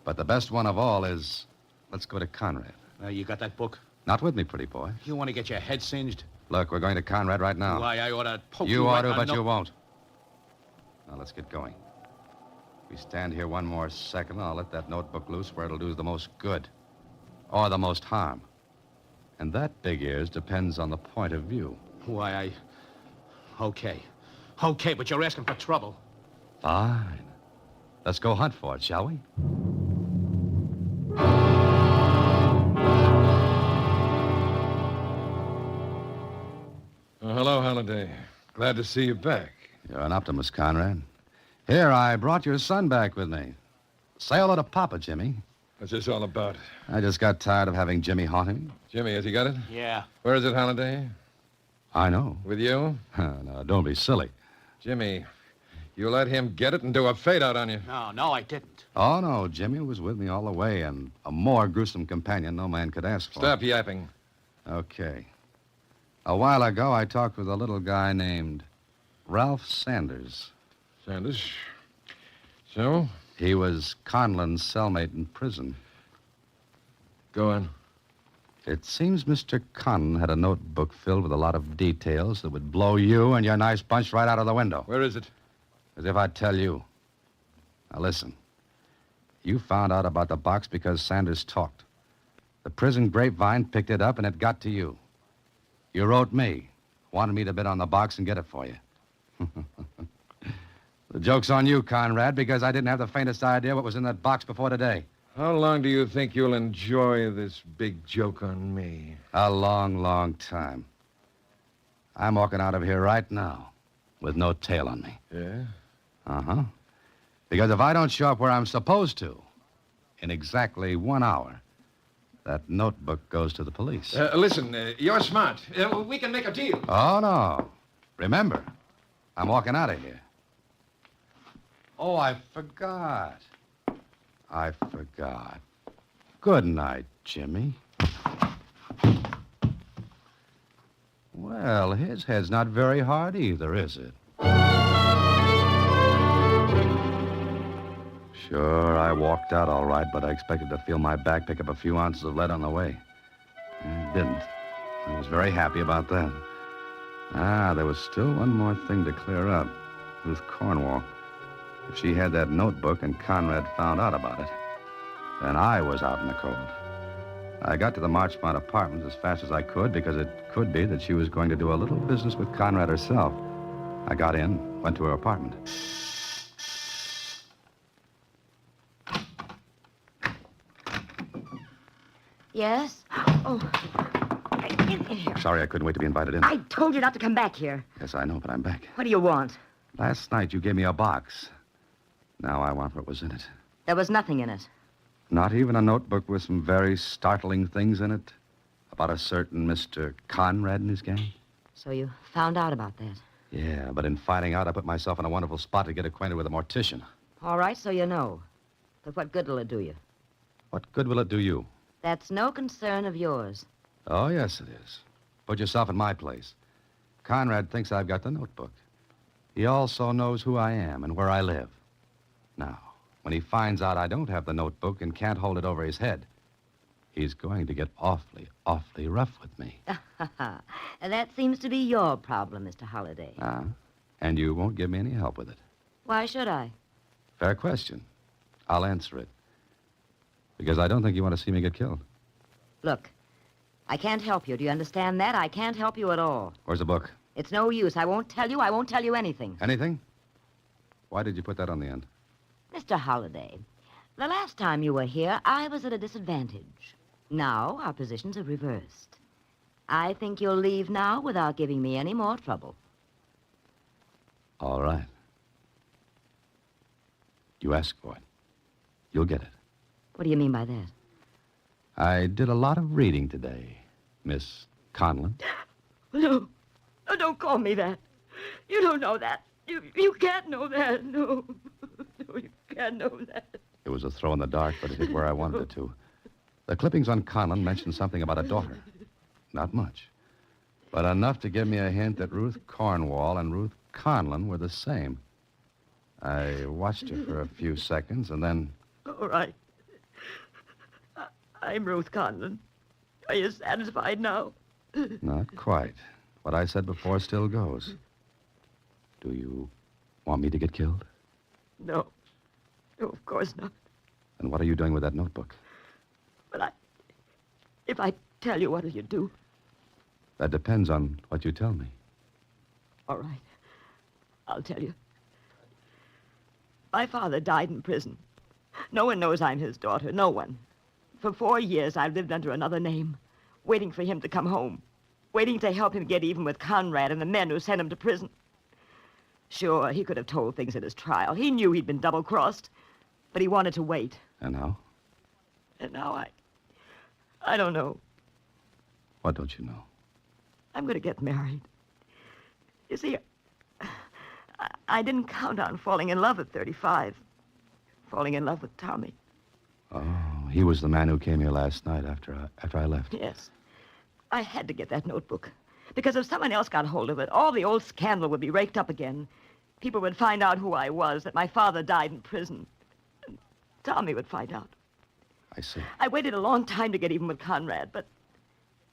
But the best one of all is, let's go to Conrad. You got that book? Not with me, pretty boy. You want to get your head singed? Look, we're going to Conrad right now. Why, I ought to poke You ought to, right but now. you won't. Now, let's get going. If we stand here one more second, I'll let that notebook loose where it'll do the most good. Or the most harm. And that, big ears, depends on the point of view. Why, Okay. Okay, but you're asking for trouble. Fine. Let's go hunt for it, shall we? Hello, Halliday. Glad to see you back. You're an optimist, Conrad. Here, I brought your son back with me. Say hello to Papa, Jimmy. What's this all about? I just got tired of having Jimmy haunt me. Jimmy, has he got it? Yeah. Where is it, Halliday? I know. With you? No, don't be silly. Jimmy, you let him get it and do a fade-out on you. No, I didn't. Oh, no, Jimmy was with me all the way, and a more gruesome companion no man could ask for. Stop yapping. Okay. A while ago, I talked with a little guy named Ralph Sanders. Sanders? So? He was Conlon's cellmate in prison. Go on. It seems Mr. Conlon had a notebook filled with a lot of details that would blow you and your nice bunch right out of the window. Where is it? As if I'd tell you. Now, listen. You found out about the box because Sanders talked. The prison grapevine picked it up, and it got to you. You wrote me, wanted me to bid on the box and get it for you. The joke's on you, Conrad, because I didn't have the faintest idea what was in that box before today. How long do you think you'll enjoy this big joke on me? A long, long time. I'm walking out of here right now with no tail on me. Yeah? Uh-huh. Because if I don't show up where I'm supposed to, in exactly 1 hour, that notebook goes to the police. Listen, you're smart. We can make a deal. Oh, no. Remember, I'm walking out of here. Oh, I forgot. Good night, Jimmy. Well, his head's not very hard either, is it? Sure, I walked out all right, but I expected to feel my back pick up a few ounces of lead on the way. It didn't. I was very happy about that. There was still one more thing to clear up. Ruth Cornwall. If she had that notebook and Conrad found out about it, then I was out in the cold. I got to the Marchmont apartments as fast as I could because it could be that she was going to do a little business with Conrad herself. I got in, went to her apartment. Yes? Oh. Get in here. Sorry I couldn't wait to be invited in. I told you not to come back here. Yes, I know, but I'm back. What do you want? Last night you gave me a box. Now I want what was in it. There was nothing in it. Not even a notebook with some very startling things in it about a certain Mr. Conrad and his gang? So you found out about that? Yeah, but in finding out, I put myself in a wonderful spot to get acquainted with a mortician. All right, so you know. But what good will it do you? What good will it do you? That's no concern of yours. Oh, yes, it is. Put yourself in my place. Conrad thinks I've got the notebook. He also knows who I am and where I live. Now, when he finds out I don't have the notebook and can't hold it over his head, he's going to get awfully, awfully rough with me. That seems to be your problem, Mr. Holliday. And you won't give me any help with it. Why should I? Fair question. I'll answer it. Because I don't think you want to see me get killed. Look, I can't help you. Do you understand that? I can't help you at all. Where's the book? It's no use. I won't tell you. I won't tell you anything. Anything? Why did you put that on the end? Mr. Holliday, the last time you were here, I was at a disadvantage. Now, our positions are reversed. I think you'll leave now without giving me any more trouble. All right. You asked for it. You'll get it. What do you mean by that? I did a lot of reading today, Miss Conlon. No. No, don't call me that. You don't know that. You can't know that. No. No, you can't know that. It was a throw in the dark, but it hit where I wanted it to. The clippings on Conlon mentioned something about a daughter. Not much. But enough to give me a hint that Ruth Cornwall and Ruth Conlon were the same. I watched her for a few seconds, and then... All right. I'm Ruth Conlon. Are you satisfied now? Not quite. What I said before still goes. Do you want me to get killed? No. No, of course not. And what are you doing with that notebook? But if I tell you, what'll you do? That depends on what you tell me. All right. I'll tell you. My father died in prison. No one knows I'm his daughter. No one. For 4 years, I've lived under another name, waiting for him to come home, waiting to help him get even with Conrad and the men who sent him to prison. Sure, he could have told things at his trial. He knew he'd been double-crossed, but he wanted to wait. And how? And now I don't know. What don't you know? I'm going to get married. You see, I didn't count on falling in love at 35. Falling in love with Tommy. Oh, he was the man who came here last night after I left. Yes. I had to get that notebook. Because if someone else got hold of it, all the old scandal would be raked up again. People would find out who I was, that my father died in prison. And Tommy would find out. I see. I waited a long time to get even with Conrad, but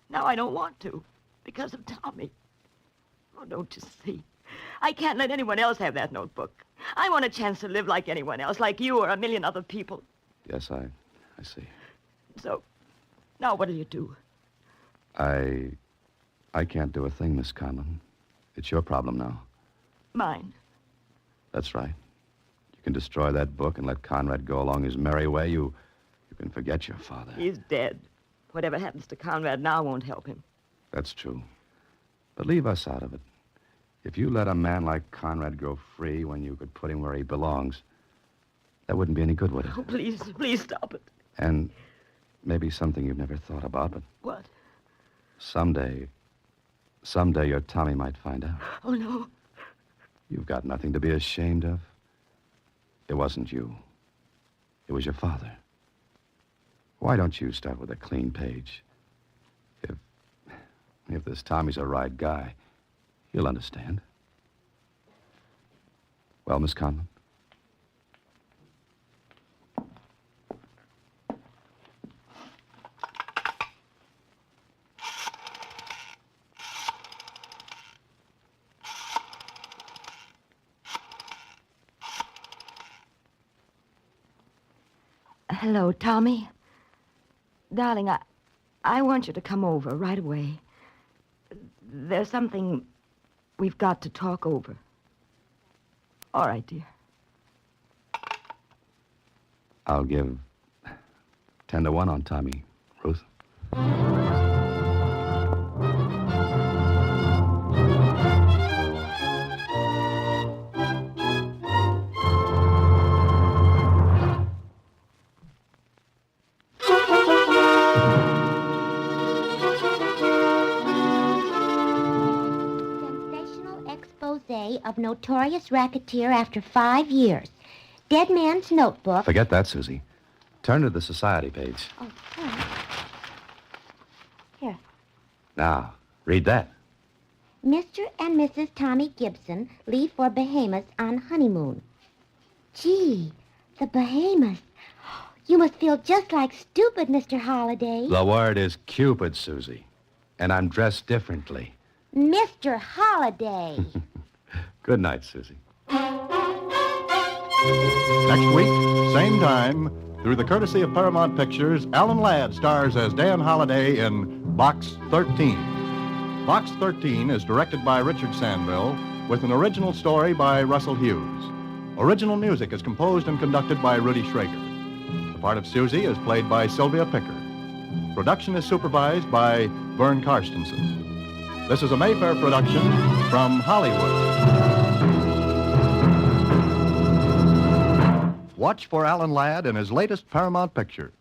now I don't want to because of Tommy. Oh, don't you see? I can't let anyone else have that notebook. I want a chance to live like anyone else, like you or a million other people. Yes, I see. So, Now what'll you do? I can't do a thing, Miss Conlon. It's your problem now. Mine. That's right. You can destroy that book and let Conrad go along his merry way. You can forget your father. He's dead. Whatever happens to Conrad now won't help him. That's true. But leave us out of it. If you let a man like Conrad go free when you could put him where he belongs, that wouldn't be any good, would it? Oh, please, please stop it. And maybe something you've never thought about, but What? someday your Tommy might find out. Oh, no. You've got nothing to be ashamed of. It wasn't you. It was your father. Why don't you start with a clean page? If this Tommy's a right guy, he'll understand. Well, Miss Conlon? Hello, Tommy. Darling, I want you to come over right away. There's something we've got to talk over. All right, dear. I'll give 10-1 on Tommy, Ruth. Of notorious racketeer after 5 years. Dead Man's Notebook. Forget that, Susie. Turn to the society page. Oh, sorry. Here. Now, read that. Mr. and Mrs. Tommy Gibson leave for Bahamas on honeymoon. Gee, the Bahamas. You must feel just like stupid, Mr. Holliday. The word is Cupid, Susie. And I'm dressed differently. Mr. Holliday. Good night, Susie. Next week, same time, through the courtesy of Paramount Pictures, Alan Ladd stars as Dan Holliday in Box 13. Box 13 is directed by Richard Sandville with an original story by Russell Hughes. Original music is composed and conducted by Rudy Schrager. The part of Susie is played by Sylvia Picker. Production is supervised by Vern Karstensen. This is a Mayfair production from Hollywood. Watch for Alan Ladd in his latest Paramount picture.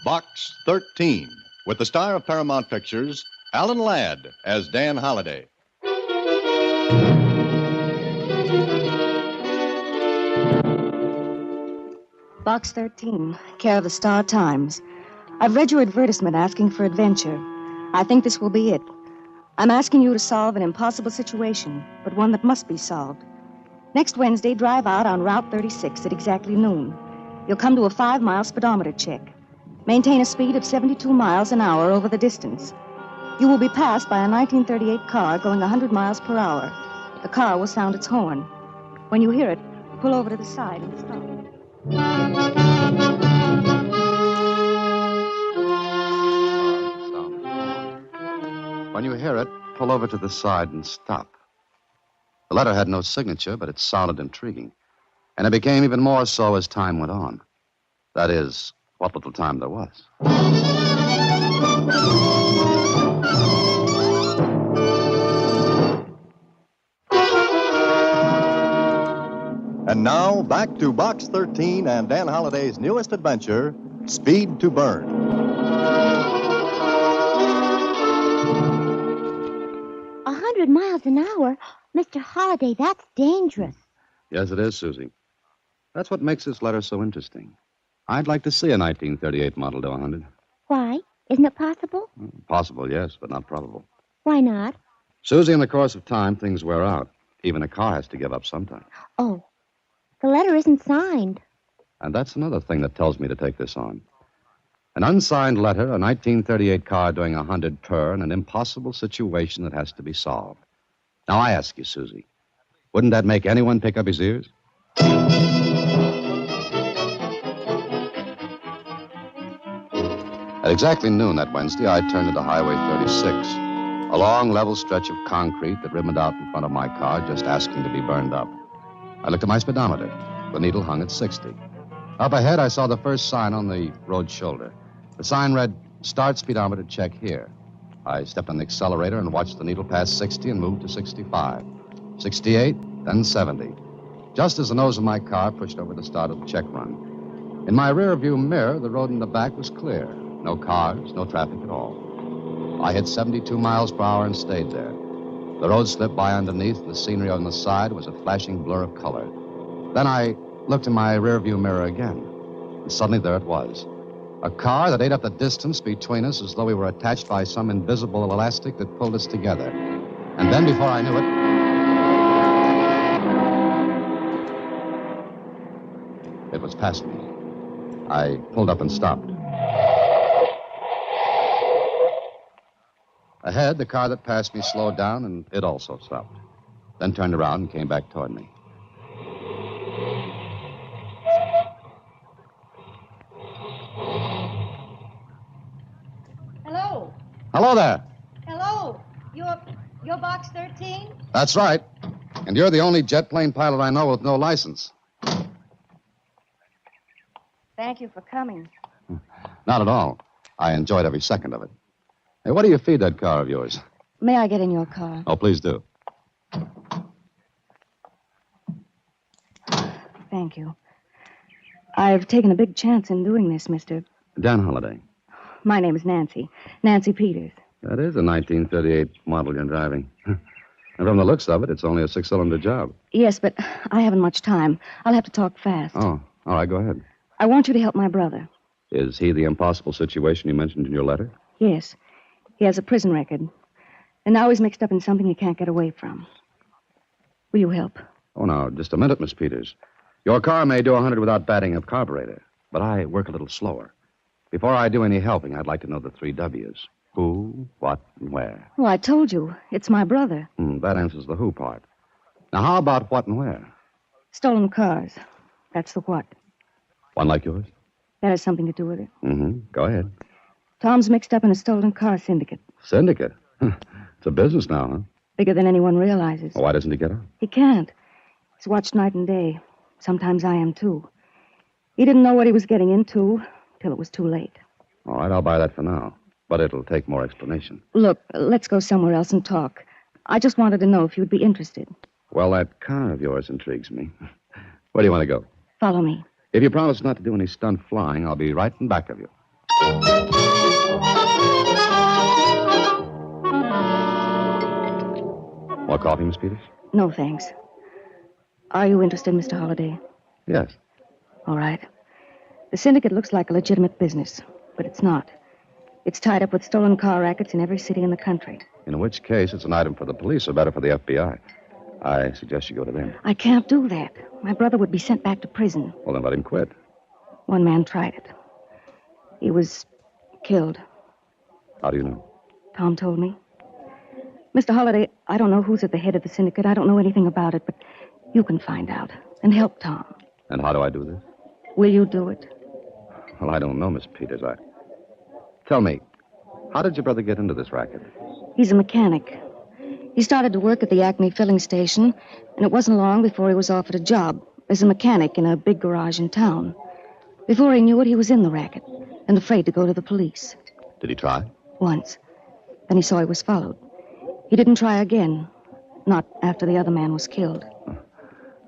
Box 13, with the star of Paramount Pictures, Alan Ladd as Dan Holliday. Box 13, care of the Star Times. I've read your advertisement asking for adventure. I think this will be it. I'm asking you to solve an impossible situation, but one that must be solved. Next Wednesday, drive out on Route 36 at exactly noon. You'll come to a 5-mile speedometer check. Maintain a speed of 72 miles an hour over the distance. You will be passed by a 1938 car going 100 miles per hour. The car will sound its horn. When you hear it, pull over to the side and stop. When you hear it, pull over to the side and stop. The letter had no signature, but it sounded intriguing. And it became even more so as time went on. That is, what little time there was. And now, back to Box 13 and Dan Holliday's newest adventure, Speed to Burn. 100 miles an hour? Mr. Holliday, that's dangerous. Yes, it is, Susie. That's what makes this letter so interesting. I'd like to see a 1938 model do 100. Why? Isn't it possible? Possible, yes, but not probable. Why not? Susie, in the course of time, things wear out. Even a car has to give up sometime. Oh, the letter isn't signed. And that's another thing that tells me to take this on. An unsigned letter, a 1938 car doing 100 per, and an impossible situation that has to be solved. Now, I ask you, Susie, Wouldn't that make anyone pick up his ears? At exactly noon that Wednesday, I turned into Highway 36, a long, level stretch of concrete that ribboned out in front of my car, just asking to be burned up. I looked at my speedometer. The needle hung at 60. Up ahead, I saw the first sign on the road shoulder. The sign read, "Start speedometer check here." I stepped on the accelerator and watched the needle pass 60 and move to 65. 68, then 70. Just as the nose of my car pushed over the start of the check run. In my rear-view mirror, the road in the back was clear. No cars, no traffic at all. I hit 72 miles per hour and stayed there. The road slipped by underneath, and the scenery on the side was a flashing blur of color. Then I looked in my rearview mirror again, and suddenly there it was. A car that ate up the distance between us as though we were attached by some invisible elastic that pulled us together. And then, before I knew it, it was past me. I pulled up and stopped. Ahead, the car that passed me slowed down, and it also stopped. Then turned around and came back toward me. Hello. Hello there. Hello. You're box 13? That's right. And you're the only jet plane pilot I know with no license. Thank you for coming. Not at all. I enjoyed every second of it. Hey, what do you feed that car of yours? May I get in your car? Oh, please do. Thank you. I've taken a big chance in doing this, mister. Dan Holliday. My name is Nancy. Nancy Peters. That is a 1938 model you're driving. And from the looks of it, it's only a 6-cylinder job. Yes, but I haven't much time. I'll have to talk fast. Oh, all right, go ahead. I want you to help my brother. Is he the impossible situation you mentioned in your letter? Yes. He has a prison record. And now he's mixed up in something he can't get away from. Will you help? Oh, now, just a minute, Miss Peters. Your car may do 100 without batting up carburetor, but I work a little slower. Before I do any helping, I'd like to know the 3 W's. Who, what, and where. Well, I told you. It's my brother. That answers the who part. Now, how about what and where? Stolen cars. That's the what. One like yours? That has something to do with it. Go ahead. Tom's mixed up in a stolen car syndicate. Syndicate? It's a business now, huh? Bigger than anyone realizes. Why doesn't he get out? He can't. He's watched night and day. Sometimes I am, too. He didn't know what he was getting into till it was too late. All right, I'll buy that for now. But it'll take more explanation. Look, let's go somewhere else and talk. I just wanted to know if you'd be interested. Well, that car of yours intrigues me. Where do you want to go? Follow me. If you promise not to do any stunt flying, I'll be right in back of you. More coffee, Miss Peters? No, thanks. Are you interested, Mr. Holliday? Yes. All right. The syndicate looks like a legitimate business, but it's not. It's tied up with stolen car rackets in every city in the country. In which case, it's an item for the police, or better for the FBI. I suggest you go to them. I can't do that. My brother would be sent back to prison. Well, then let him quit. One man tried it. He was killed. How do you know? Tom told me. Mr. Holliday, I don't know who's at the head of the syndicate. I don't know anything about it, but you can find out and help Tom. And how do I do this? Will you do it? Well, I don't know, Miss Peters. Tell me, how did your brother get into this racket? He's a mechanic. He started to work at the Acme filling station, and it wasn't long before he was offered a job as a mechanic in a big garage in town. Before he knew it, he was in the racket and afraid to go to the police. Did he try? Once. Then he saw he was followed. He didn't try again, not after the other man was killed.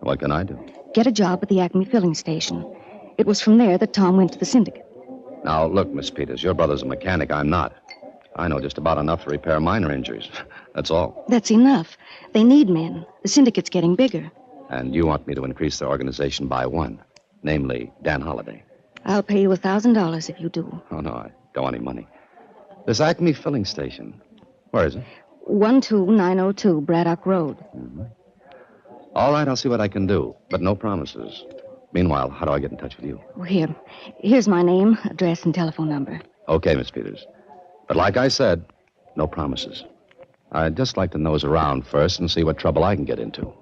What can I do? Get a job at the Acme filling station. It was from there that Tom went to the syndicate. Now, look, Miss Peters, your brother's a mechanic. I'm not. I know just about enough to repair minor injuries. That's all. That's enough. They need men. The syndicate's getting bigger. And you want me to increase their organization by one, namely Dan Holliday. I'll pay you $1,000 if you do. Oh, no, I don't want any money. This Acme filling station, where is it? 12902 Braddock Road. All right, I'll see what I can do, but no promises. Meanwhile, how do I get in touch with you? Well, here's my name, address, and telephone number. Okay, Miss Peters. But like I said, no promises. I'd just like to nose around first and see what trouble I can get into.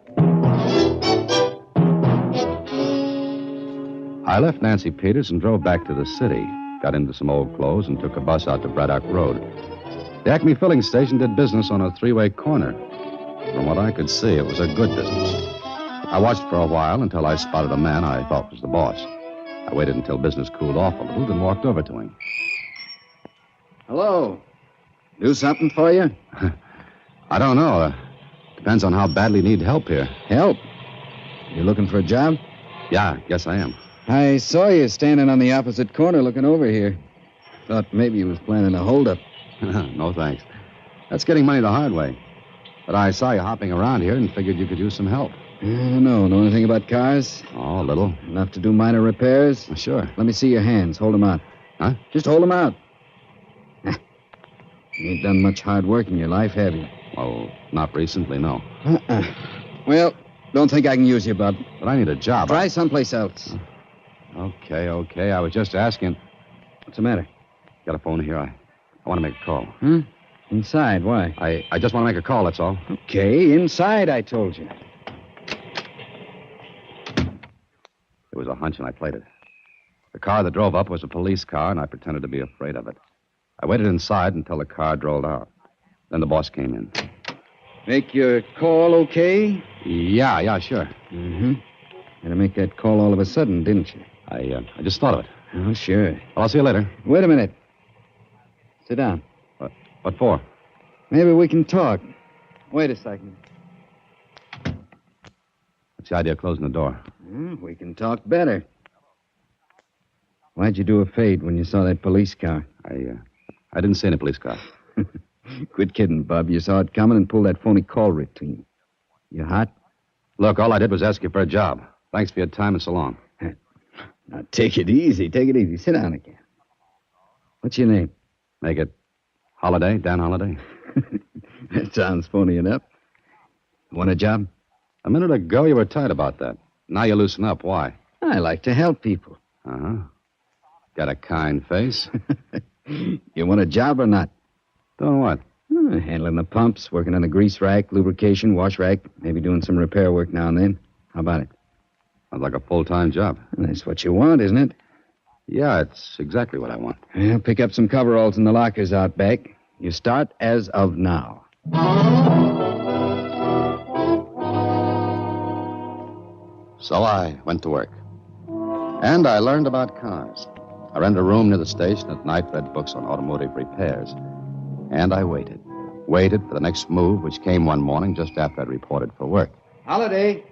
I left Nancy Peters and drove back to the city, got into some old clothes, and took a bus out to Braddock Road. The Acme filling station did business on a three-way corner. From what I could see, it was a good business. I watched for a while until I spotted a man I thought was the boss. I waited until business cooled off a little, then walked over to him. Hello. Do something for you? I don't know. Depends on how badly you need help here. Help? You looking for a job? Yeah, yes I am. I saw you standing on the opposite corner looking over here. Thought maybe you was planning a holdup. No, thanks. That's getting money the hard way. But I saw you hopping around here and figured you could use some help. I don't know. Know anything about cars? Oh, a little. Enough to do minor repairs? Sure. Let me see your hands. Hold them out. Huh? Just hold them out. You ain't done much hard work in your life, have you? Oh, not recently, no. Well, don't think I can use you, bub. But I need a job. Try someplace else. Okay. I was just asking. What's the matter? Got a phone here. I want to make a call. Inside, why? I just want to make a call, that's all. Okay, inside, I told you. It was a hunch, and I played it. The car that drove up was a police car, and I pretended to be afraid of it. I waited inside until the car drove out. Then the boss came in. Make your call okay? Yeah, sure. Mm-hmm. Had to make that call all of a sudden, didn't you? I just thought of it. Oh, sure. Well, I'll see you later. Wait a minute. Sit down. What for? Maybe we can talk. Wait a second. What's the idea of closing the door? We can talk better. Why'd you do a fade when you saw that police car? I didn't see any police car. Quit kidding, Bub. You saw it coming and pulled that phony call routine. You hot? Look, all I did was ask you for a job. Thanks for your time and so long. Now, take it easy. Take it easy. Sit down again. What's your name? Make it Holiday, Dan Holiday. That sounds phony enough. Want a job? A minute ago, you were tight about that. Now you loosen up. Why? I like to help people. Uh-huh. Got a kind face. You want a job or not? Doing what? Handling the pumps, working on the grease rack, lubrication, wash rack, maybe doing some repair work now and then. How about it? Sounds like a full-time job. That's what you want, isn't it? Yeah, it's exactly what I want. Well, pick up some coveralls in the lockers out back. You start as of now. So I went to work. And I learned about cars. I rented a room near the station at night, read books on automotive repairs. And I waited. Waited for the next move, which came one morning just after I'd reported for work. Holiday.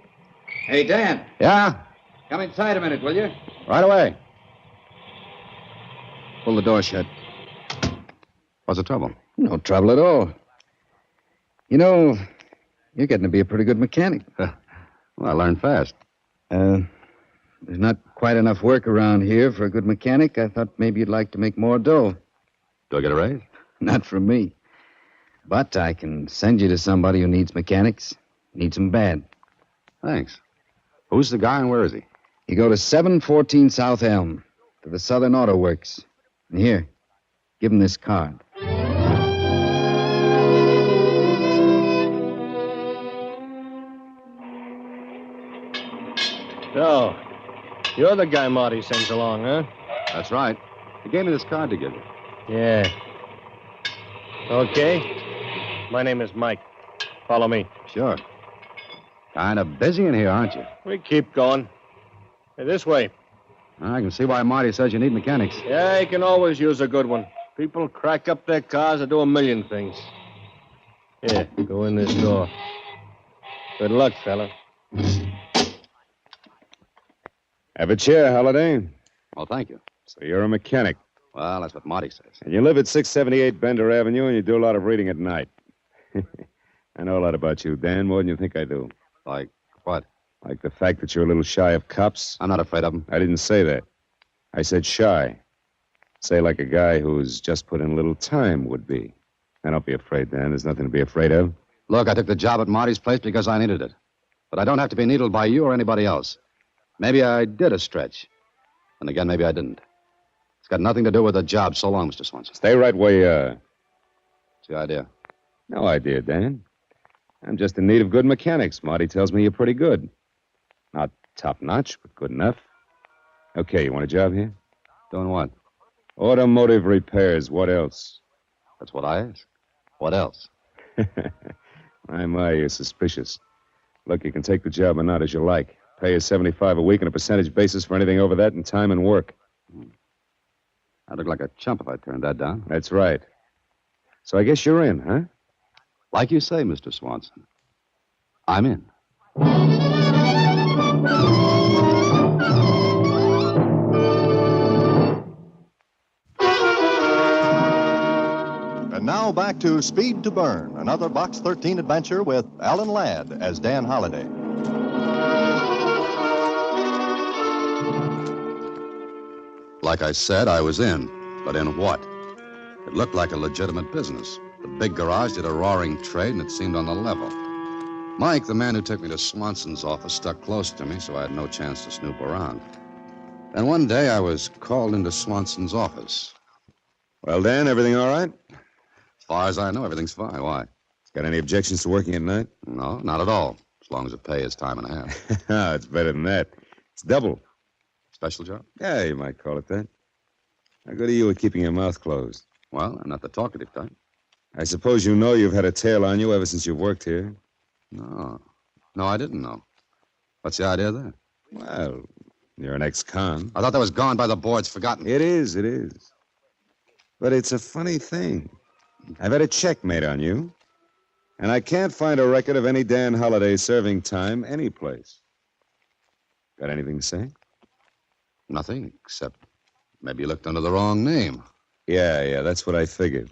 Hey, Dan. Yeah? Come inside a minute, will you? Right away. Pull the door shut. What's the trouble? No trouble at all. You know, you're getting to be a pretty good mechanic. Well, I learned fast. There's not quite enough work around here for a good mechanic. I thought maybe you'd like to make more dough. Do I get a raise? Not from me. But I can send you to somebody who needs mechanics. Needs them bad. Thanks. Who's the guy and where is he? You go to 714 South Elm, to the Southern Auto Works. And here, give him this card. So, you're the guy Marty sends along, huh? That's right. He gave me this card to give you. Yeah. Okay. My name is Mike. Follow me. Sure. Kind of busy in here, aren't you? We keep going. Hey, this way. I can see why Marty says you need mechanics. Yeah, you can always use a good one. People crack up their cars and do a million things. Here, go in this door. Good luck, fella. Have a chair, Holiday. Well, thank you. So you're a mechanic. Well, that's what Marty says. And you live at 678 Bender Avenue, and you do a lot of reading at night. I know a lot about you, Dan, more than you think I do. Like what? Like the fact that you're a little shy of cops. I'm not afraid of them. I didn't say that. I said shy. Say like a guy who's just put in a little time would be. Now, don't be afraid, Dan. There's nothing to be afraid of. Look, I took the job at Marty's place because I needed it. But I don't have to be needled by you or anybody else. Maybe I did a stretch. And again, maybe I didn't. It's got nothing to do with the job. So long, Mr. Swanson. Stay right where you are. What's the idea? No idea, Dan. I'm just in need of good mechanics. Marty tells me you're pretty good. Not top-notch, but good enough. Okay, you want a job here? Doing what? Automotive repairs. What else? That's what I asked. What else? My, you're suspicious. Look, you can take the job or not as you like. Pay is $75 a week on a percentage basis for anything over that in time and work. I'd look like a chump if I turned that down. That's right. So I guess you're in, huh? Like you say, Mr. Swanson. I'm in. And now back to Speed to Burn, another Box 13 adventure with Alan Ladd as Dan Holliday. Like I said, I was in. But in what? It looked like a legitimate business. The big garage did a roaring trade, and it seemed on the level. Mike, the man who took me to Swanson's office, stuck close to me, so I had no chance to snoop around. Then one day I was called into Swanson's office. Well, Dan, everything all right? As far as I know, everything's fine. Why? Got any objections to working at night? No, not at all. As long as the pay is time and a half. It's better than that. It's double. Special job? Yeah, you might call it that. How good are you at keeping your mouth closed? Well, I'm not the talkative type. I suppose you know you've had a tail on you ever since you've worked here. No, I didn't know. What's the idea there? Well, you're an ex-con. I thought that was gone by the boards, forgotten. It is. But it's a funny thing. I've had a check made on you, and I can't find a record of any Dan Holliday serving time anyplace. Got anything to say? Nothing, except maybe you looked under the wrong name. Yeah, that's what I figured.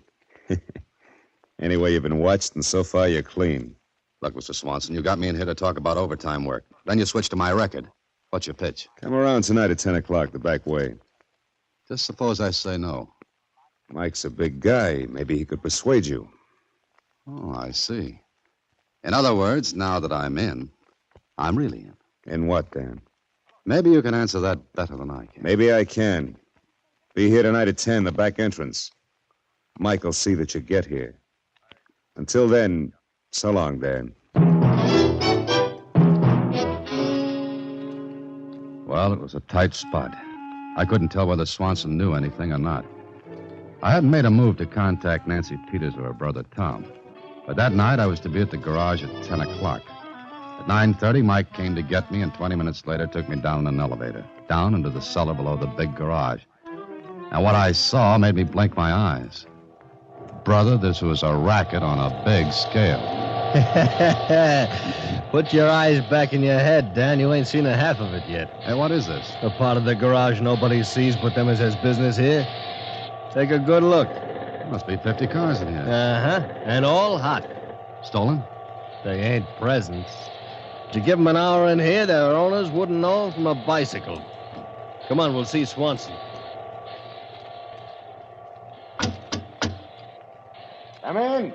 Anyway, you've been watched, and so far you're clean. Look, Mr. Swanson, you got me in here to talk about overtime work. Then you switched to my record. What's your pitch? Come around tonight at 10 o'clock, the back way. Just suppose I say no. Mike's a big guy. Maybe he could persuade you. Oh, I see. In other words, now that I'm in, I'm really in. In what, Dan? Maybe you can answer that better than I can. Maybe I can. Be here tonight at 10, the back entrance. Mike will see that you get here. Until then, so long, Dan. Well, it was a tight spot. I couldn't tell whether Swanson knew anything or not. I hadn't made a move to contact Nancy Peters or her brother Tom. But that night, I was to be at the garage at 10 o'clock. At 9:30, Mike came to get me, and 20 minutes later took me down in an elevator, down into the cellar below the big garage. And what I saw made me blink my eyes. Brother, this was a racket on a big scale. Put your eyes back in your head, Dan. You ain't seen a half of it yet. Hey, what is this? A part of the garage nobody sees but them as has business here. Take a good look. Must be 50 cars in here. Uh-huh. And all hot. Stolen? They ain't presents. If you give them an hour in here, their owners wouldn't know them from a bicycle. Come on, we'll see Swanson. Come in.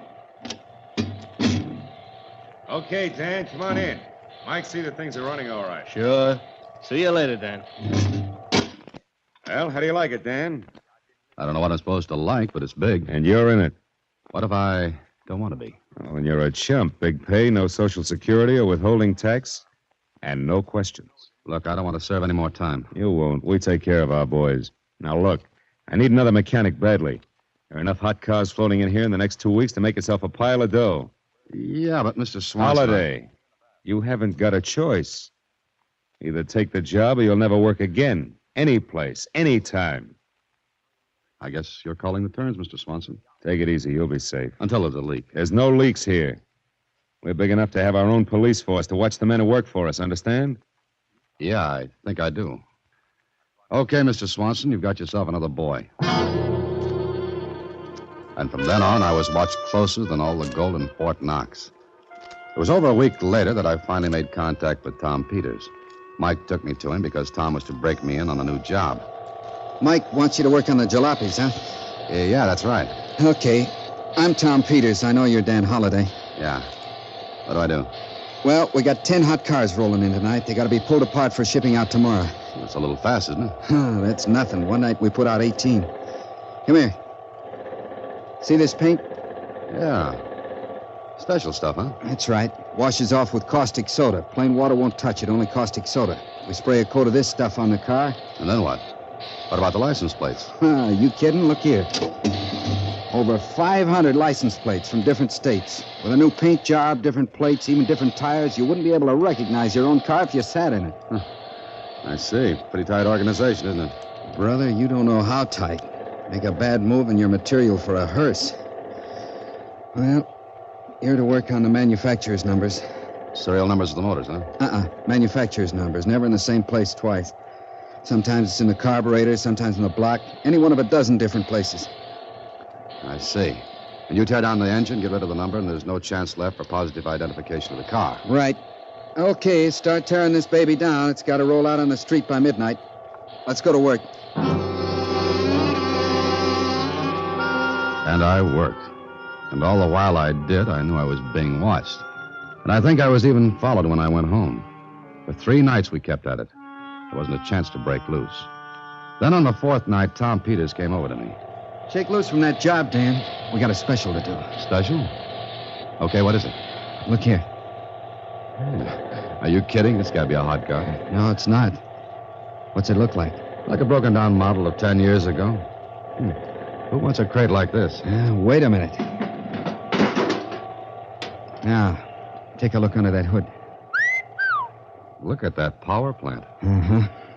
Okay, Dan, come on in. Mike, see that things are running all right. Sure. See you later, Dan. Well, how do you like it, Dan? I don't know what I'm supposed to like, but it's big. And you're in it. What if I don't want to be? Oh, and you're a chump. Big pay, no Social Security or withholding tax, and no questions. Look, I don't want to serve any more time. You won't. We take care of our boys. Now, look, I need another mechanic badly. There are enough hot cars floating in here in the next 2 weeks to make yourself a pile of dough. Yeah, but Mr. Swanson... Holiday, you haven't got a choice. Either take the job or you'll never work again. Any place, any time. I guess you're calling the turns, Mr. Swanson. Take it easy. You'll be safe. Until there's a leak. There's no leaks here. We're big enough to have our own police force to watch the men who work for us, understand? Yeah, I think I do. Okay, Mr. Swanson, you've got yourself another boy. And from then on, I was watched closer than all the gold in Fort Knox. It was over a week later that I finally made contact with Tom Peters. Mike took me to him because Tom was to break me in on a new job. Mike wants you to work on the jalopies, huh? Yeah, that's right. Okay. I'm Tom Peters. I know you're Dan Holliday. Yeah. What do I do? Well, we got 10 hot cars rolling in tonight. They got to be pulled apart for shipping out tomorrow. That's a little fast, isn't it? That's nothing. One night we put out 18. Come here. See this paint? Yeah. Special stuff, huh? That's right. Washes off with caustic soda. Plain water won't touch it, only caustic soda. We spray a coat of this stuff on the car. And then what? What about the license plates? You kidding? Look here. Over 500 license plates from different states. With a new paint job, different plates, even different tires, you wouldn't be able to recognize your own car if you sat in it. I see. Pretty tight organization, isn't it? Brother, you don't know how tight. Make a bad move and you're material for a hearse. Well, you're to work on the manufacturer's numbers. Serial numbers of the motors, huh? Manufacturer's numbers. Never in the same place twice. Sometimes it's in the carburetor, sometimes in the block. Any one of a dozen different places. I see. And you tear down the engine, get rid of the number, and there's no chance left for positive identification of the car. Right. Okay, start tearing this baby down. It's got to roll out on the street by midnight. Let's go to work. And I worked. And all the while I did, I knew I was being watched. And I think I was even followed when I went home. For 3 nights we kept at it. There wasn't a chance to break loose. Then on the 4th night, Tom Peters came over to me. Shake loose from that job, Dan. We got a special to do. Special? Okay, what is it? Look here. Are you kidding? This gotta be a hot car. No, it's not. What's it look like? Like a broken-down model of 10 years ago. Who wants a crate like this? Wait a minute. Now, take a look under that hood. Look at that power plant.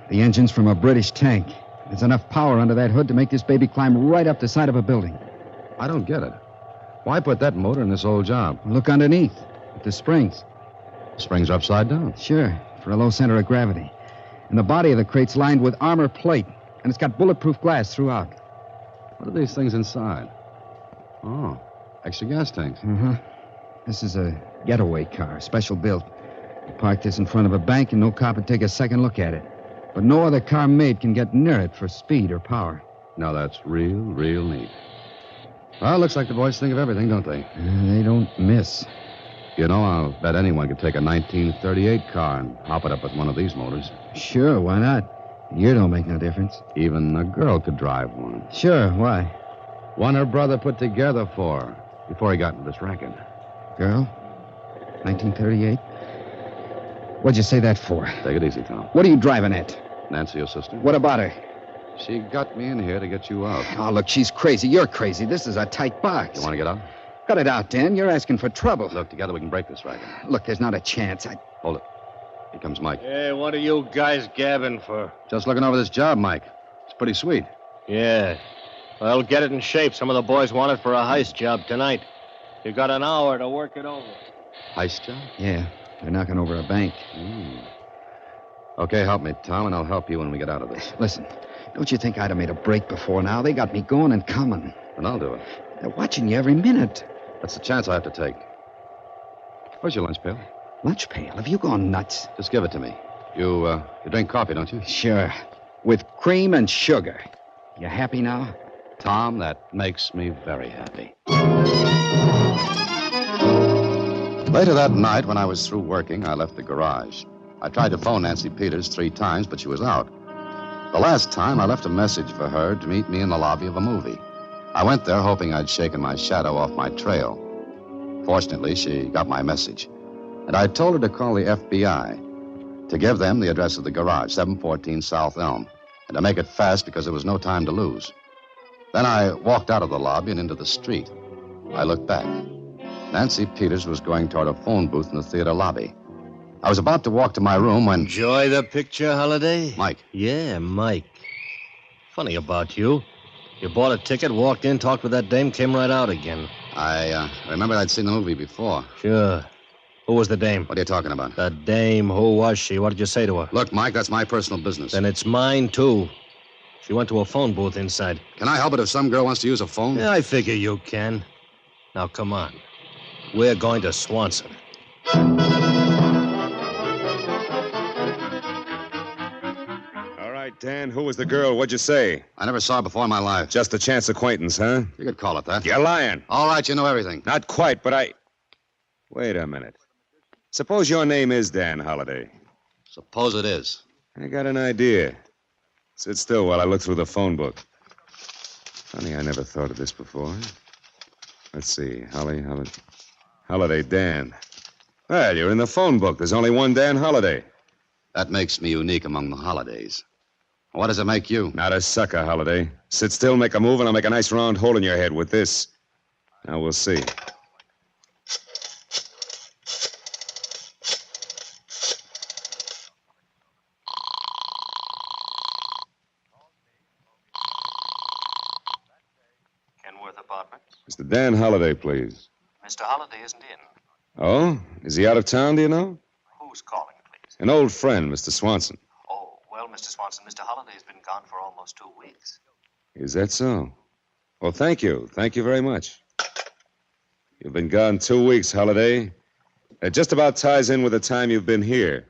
The engine's from a British tank. There's enough power under that hood to make this baby climb right up the side of a building. I don't get it. Why put that motor in this old job? Look underneath at the springs. The springs are upside down. Sure, for a low center of gravity. And the body of the crate's lined with armor plate, and it's got bulletproof glass throughout. What are these things inside? Oh, extra gas tanks. This is a getaway car, special built. We parked this in front of a bank, and no cop would take a second look at it. But no other car made can get near it for speed or power. Now, that's real neat. Well, looks like the boys think of everything, don't they? They don't miss. You know, I'll bet anyone could take a 1938 car and hop it up with one of these motors. Sure, why not? Year don't make no difference. Even a girl could drive one. Sure, why? One her brother put together for her before he got into this racket. Girl? 1938? What'd you say that for? Take it easy, Tom. What are you driving at? Nancy, your sister? What about her? She got me in here to get you out. Oh, look, she's crazy. You're crazy. This is a tight box. You want to get out? Cut it out, Dan. You're asking for trouble. Look, together we can break this racket. Look, there's not a chance. Hold it. Here comes Mike. Hey, what are you guys gabbing for? Just looking over this job, Mike. It's pretty sweet. Yeah. Well, get it in shape. Some of the boys want it for a heist job tonight. You got an hour to work it over. Heist job? Yeah. They're knocking over a bank. Okay, help me, Tom, and I'll help you when we get out of this. Listen, don't you think I'd have made a break before now? They got me going and coming. And I'll do it. They're watching you every minute. That's the chance I have to take. Where's your lunch pail? Lunch pail? Have you gone nuts? Just give it to me. You drink coffee, don't you? Sure. With cream and sugar. You happy now? Tom, that makes me very happy. Later that night, when I was through working, I left the garage. I tried to phone Nancy Peters 3 times, but she was out. The last time, I left a message for her to meet me in the lobby of a movie. I went there hoping I'd shaken my shadow off my trail. Fortunately, she got my message. And I told her to call the FBI, to give them the address of the garage, 714 South Elm, and to make it fast because there was no time to lose. Then I walked out of the lobby and into the street. I looked back. Nancy Peters was going toward a phone booth in the theater lobby. I was about to walk to my room when... Enjoy the picture, Holiday? Mike. Yeah, Mike. Funny about you. You bought a ticket, walked in, talked with that dame, came right out again. I remembered I'd seen the movie before. Sure. Who was the dame? What are you talking about? The dame. Who was she? What did you say to her? Look, Mike, that's my personal business. Then it's mine, too. She went to a phone booth inside. Can I help it if some girl wants to use a phone? Yeah, I figure you can. Now, come on. We're going to Swanson. All right, Dan, who was the girl? What'd you say? I never saw her before in my life. Just a chance acquaintance, huh? You could call it that. You're lying. All right, you know everything. Not quite, but I... Wait a minute. Suppose your name is Dan Holliday. Suppose it is. I got an idea. Sit still while I look through the phone book. Funny, I never thought of this before. Let's see. Holiday Dan. Well, you're in the phone book. There's only one Dan Holliday. That makes me unique among the Holidays. What does it make you? Not a sucker, Holliday. Sit still, make a move, and I'll make a nice round hole in your head with this. Now we'll see. Kenworth Apartments? Mr. Dan Holliday, please. Mr. Holliday isn't in. Oh? Is he out of town, do you know? Who's calling, please? An old friend, Mr. Swanson. Oh, well, Mr. Swanson, Mr. Holliday's been gone for almost 2 weeks. Is that so? Well, thank you. Thank you very much. You've been gone 2 weeks, Holliday. It just about ties in with the time you've been here.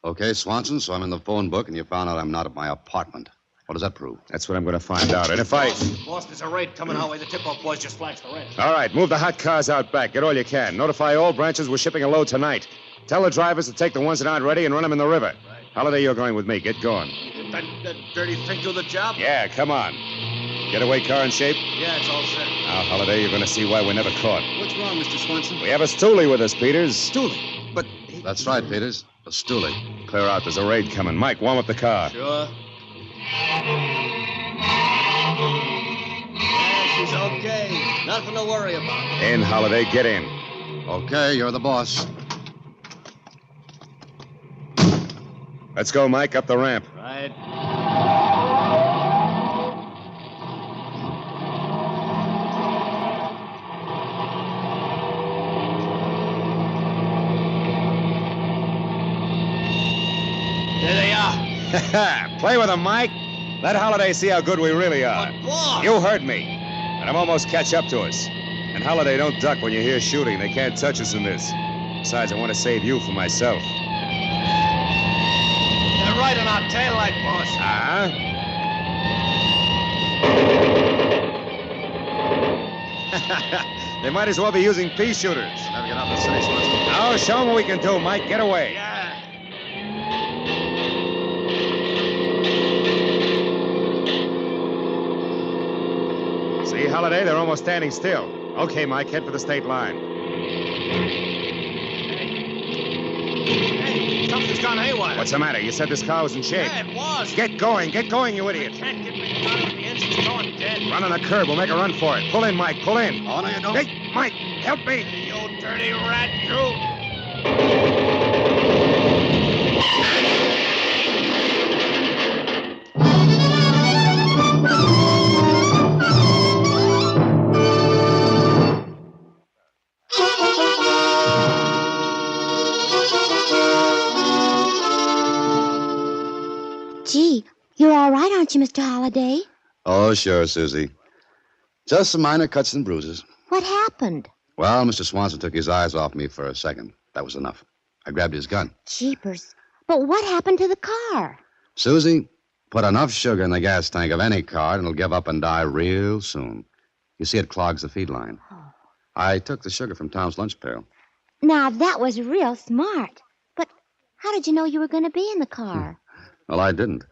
Okay, Swanson, so I'm in the phone book, and you found out I'm not at my apartment. What does that prove? That's what I'm going to find out. And if I... Boss, there's a raid coming our way. The tip-off boys just flashed the ranch. All right, move the hot cars out back. Get all you can. Notify all branches we're shipping a load tonight. Tell the drivers to take the ones that aren't ready and run them in the river. Right. Holliday, you're going with me. Get going. That dirty thing do the job? Yeah, come on. Getaway car in shape? Yeah, it's all set. Now, Holliday, you're going to see why we're never caught. What's wrong, Mr. Swanson? We have a stoolie with us, Peters. Stoolie? But... That's right, Peters. A stoolie. Clear out. There's a raid coming. Mike, warm up the car. Sure. Yeah, she's okay. Nothing to worry about. In, Holliday. Get in. Okay, you're the boss. Let's go, Mike. Up the ramp. Right. There they are. Play with them, Mike. Let Holliday see how good we really are. But, boss! You heard me. And I'm almost catch up to us. And Holliday, don't duck when you hear shooting. They can't touch us in this. Besides, I want to save you for myself. They're right on our taillight, boss. They might as well be using pea shooters. Never get out of the city, Swanson. Now, show them what we can do, Mike. Get away. Yeah. See, Holliday, they're almost standing still. Okay, Mike, head for the state line. Hey, something's gone haywire. What's the matter? You said this car was in shape. Yeah, it was. Get going, you idiot. I can't get me out. The engine's going dead. Run on the curb. We'll make a run for it. Pull in, Mike. Pull in. Oh, no, you don't. Hey, Mike, help me. You dirty rat, you. Gee, you're all right, aren't you, Mr. Holliday? Oh, sure, Susie. Just some minor cuts and bruises. What happened? Well, Mr. Swanson took his eyes off me for a second. That was enough. I grabbed his gun. Jeepers. But what happened to the car? Susie, put enough sugar in the gas tank of any car and it'll give up and die real soon. You see, it clogs the feed line. Oh. I took the sugar from Tom's lunch pail. Now, that was real smart. But how did you know you were going to be in the car? Well, I didn't.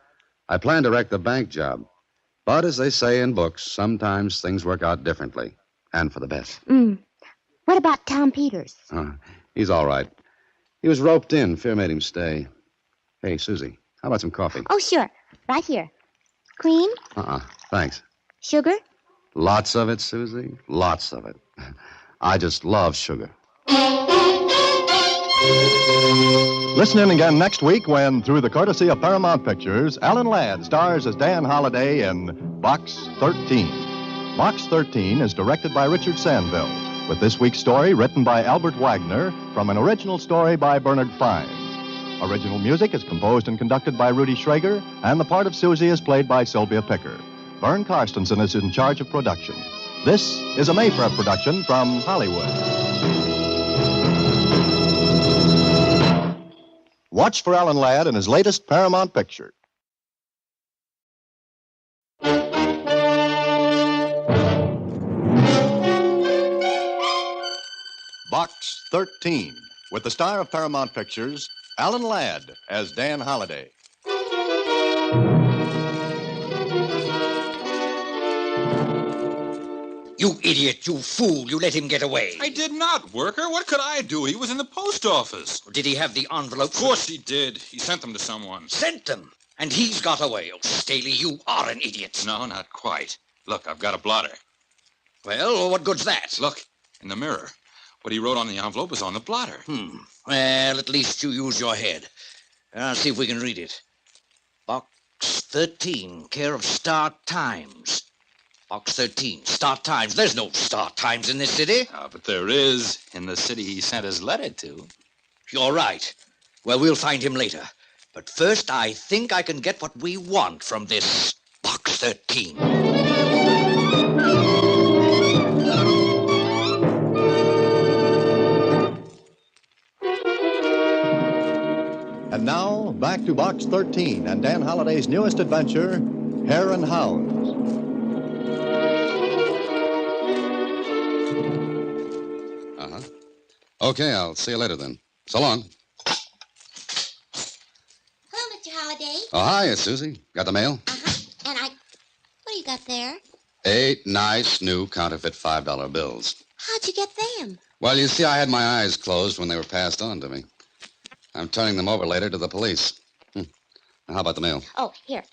I planned to wreck the bank job. But as they say in books, sometimes things work out differently. And for the best. What about Tom Peters? He's all right. He was roped in. Fear made him stay. Hey, Susie, how about some coffee? Oh, sure. Right here. Cream? Thanks. Sugar? Lots of it, Susie. Lots of it. I just love sugar. Listen in again next week when, through the courtesy of Paramount Pictures, Alan Ladd stars as Dan Holliday in Box 13. Box 13 is directed by Richard Sandville, with this week's story written by Albert Wagner from an original story by Bernard Fines. Original music is composed and conducted by Rudy Schrager, and the part of Susie is played by Sylvia Picker. Vern Karstensen is in charge of production. This is a Mayprep production from Hollywood. Watch for Alan Ladd in his latest Paramount picture. Box 13, with the star of Paramount Pictures, Alan Ladd as Dan Holliday. You idiot, you fool. You let him get away. I did not, Worker. What could I do? He was in the post office. Did he have the envelopes? Of course he did. He sent them to someone. Sent them? And he's got away. Oh, Staley, you are an idiot. No, not quite. Look, I've got a blotter. Well, what good's that? Look, in the mirror. What he wrote on the envelope is on the blotter. Well, at least you use your head. I'll see if we can read it. Box 13, care of Star Times. Box 13, Star Times. There's no Star Times in this city. But there is in the city he sent his letter to. You're right. Well, we'll find him later. But first, I think I can get what we want from this Box 13. And now, back to Box 13 and Dan Holliday's newest adventure, Hare and Hounds. Okay, I'll see you later then. So long. Hello, Mr. Holliday. Oh, hi, Susie. Got the mail? And what do you got there? 8 nice new counterfeit $5 bills. How'd you get them? Well, you see, I had my eyes closed when they were passed on to me. I'm turning them over later to the police. Now, how about the mail? Oh, here.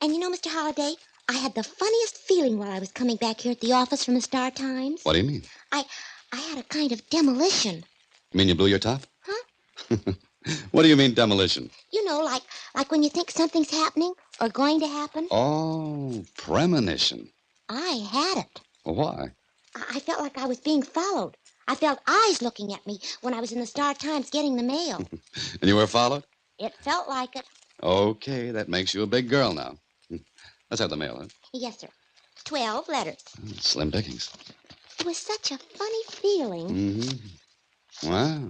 And you know, Mr. Holliday, I had the funniest feeling while I was coming back here at the office from the Star Times. What do you mean? I had a kind of demolition. You mean you blew your top? Huh? What do you mean, demolition? You know, like when you think something's happening or going to happen. Oh, premonition. I had it. Well, why? I felt like I was being followed. I felt eyes looking at me when I was in the Star Times getting the mail. And you were followed? It felt like it. Okay, that makes you a big girl now. Let's have the mail, huh? Yes, sir. 12 letters. Slim pickings. It was such a funny feeling. Mm-hmm. Wow.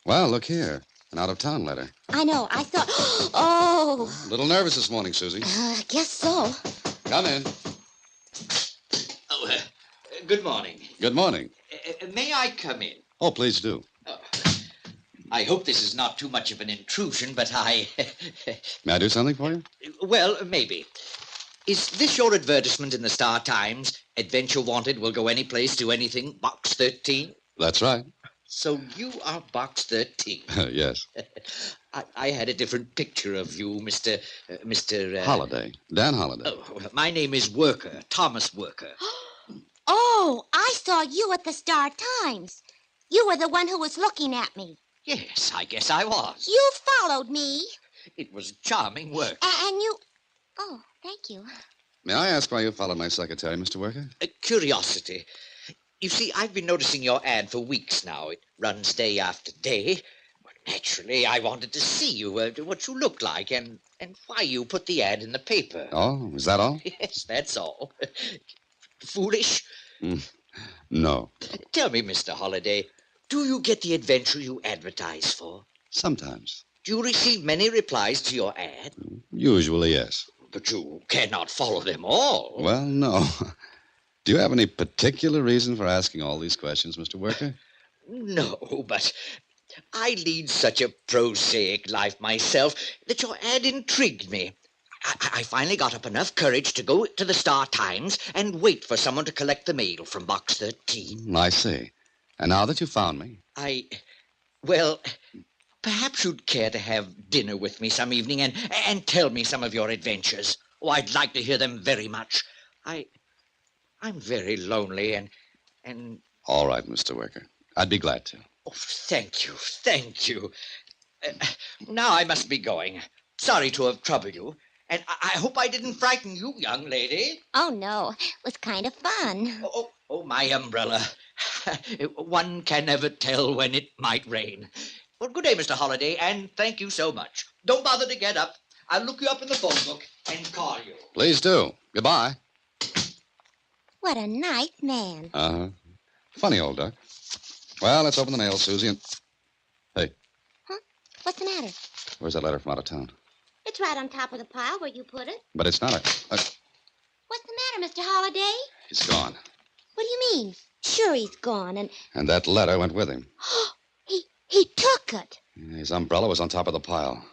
Well, look here. An out-of-town letter. I know. I thought, oh. A little nervous this morning, Susie. I guess so. Come in. Oh, good morning. Good morning. May I come in? Oh, please do. I hope this is not too much of an intrusion, but I... May I do something for you? Well, maybe. Is this your advertisement in the Star Times? Adventure Wanted will go any place, do anything. Box 13? That's right. So you are Box 13. Yes. I had a different picture of you, Mr. Holliday. Dan Holliday. Oh, my name is Worker, Thomas Worker. Oh, I saw you at the Star Times. You were the one who was looking at me. Yes, I guess I was. You followed me. It was charming work. And you... Oh, thank you. May I ask why you followed my secretary, Mr. Worker? Curiosity. You see, I've been noticing your ad for weeks now. It runs day after day. Well, naturally, I wanted to see you, what you look like, and why you put the ad in the paper. Oh, is that all? Yes, that's all. Foolish? No. Tell me, Mr. Holliday, do you get the adventure you advertise for? Sometimes. Do you receive many replies to your ad? Usually, yes. But you cannot follow them all. Well, no. Do you have any particular reason for asking all these questions, Mr. Worker? No, but I lead such a prosaic life myself that your ad intrigued me. I finally got up enough courage to go to the Star Times and wait for someone to collect the mail from Box 13. I see. And now that you found me... Well, perhaps you'd care to have dinner with me some evening and tell me some of your adventures. Oh, I'd like to hear them very much. I'm very lonely and... All right, Mr. Worker. I'd be glad to. Oh, thank you. Now I must be going. Sorry to have troubled you. And I hope I didn't frighten you, young lady. Oh, no. It was kind of fun. Oh, my umbrella. One can never tell when it might rain. Well, good day, Mr. Holliday, and thank you so much. Don't bother to get up. I'll look you up in the phone book and call you. Please do. Goodbye. What a nice man. Uh-huh. Funny old duck. Well, let's open the mail, Susie, and... Hey. Huh? What's the matter? Where's that letter from out of town? It's right on top of the pile where you put it. But it's not a... What's the matter, Mr. Holliday? He's gone. What do you mean? Sure he's gone, And that letter went with him. He took it. His umbrella was on top of the pile.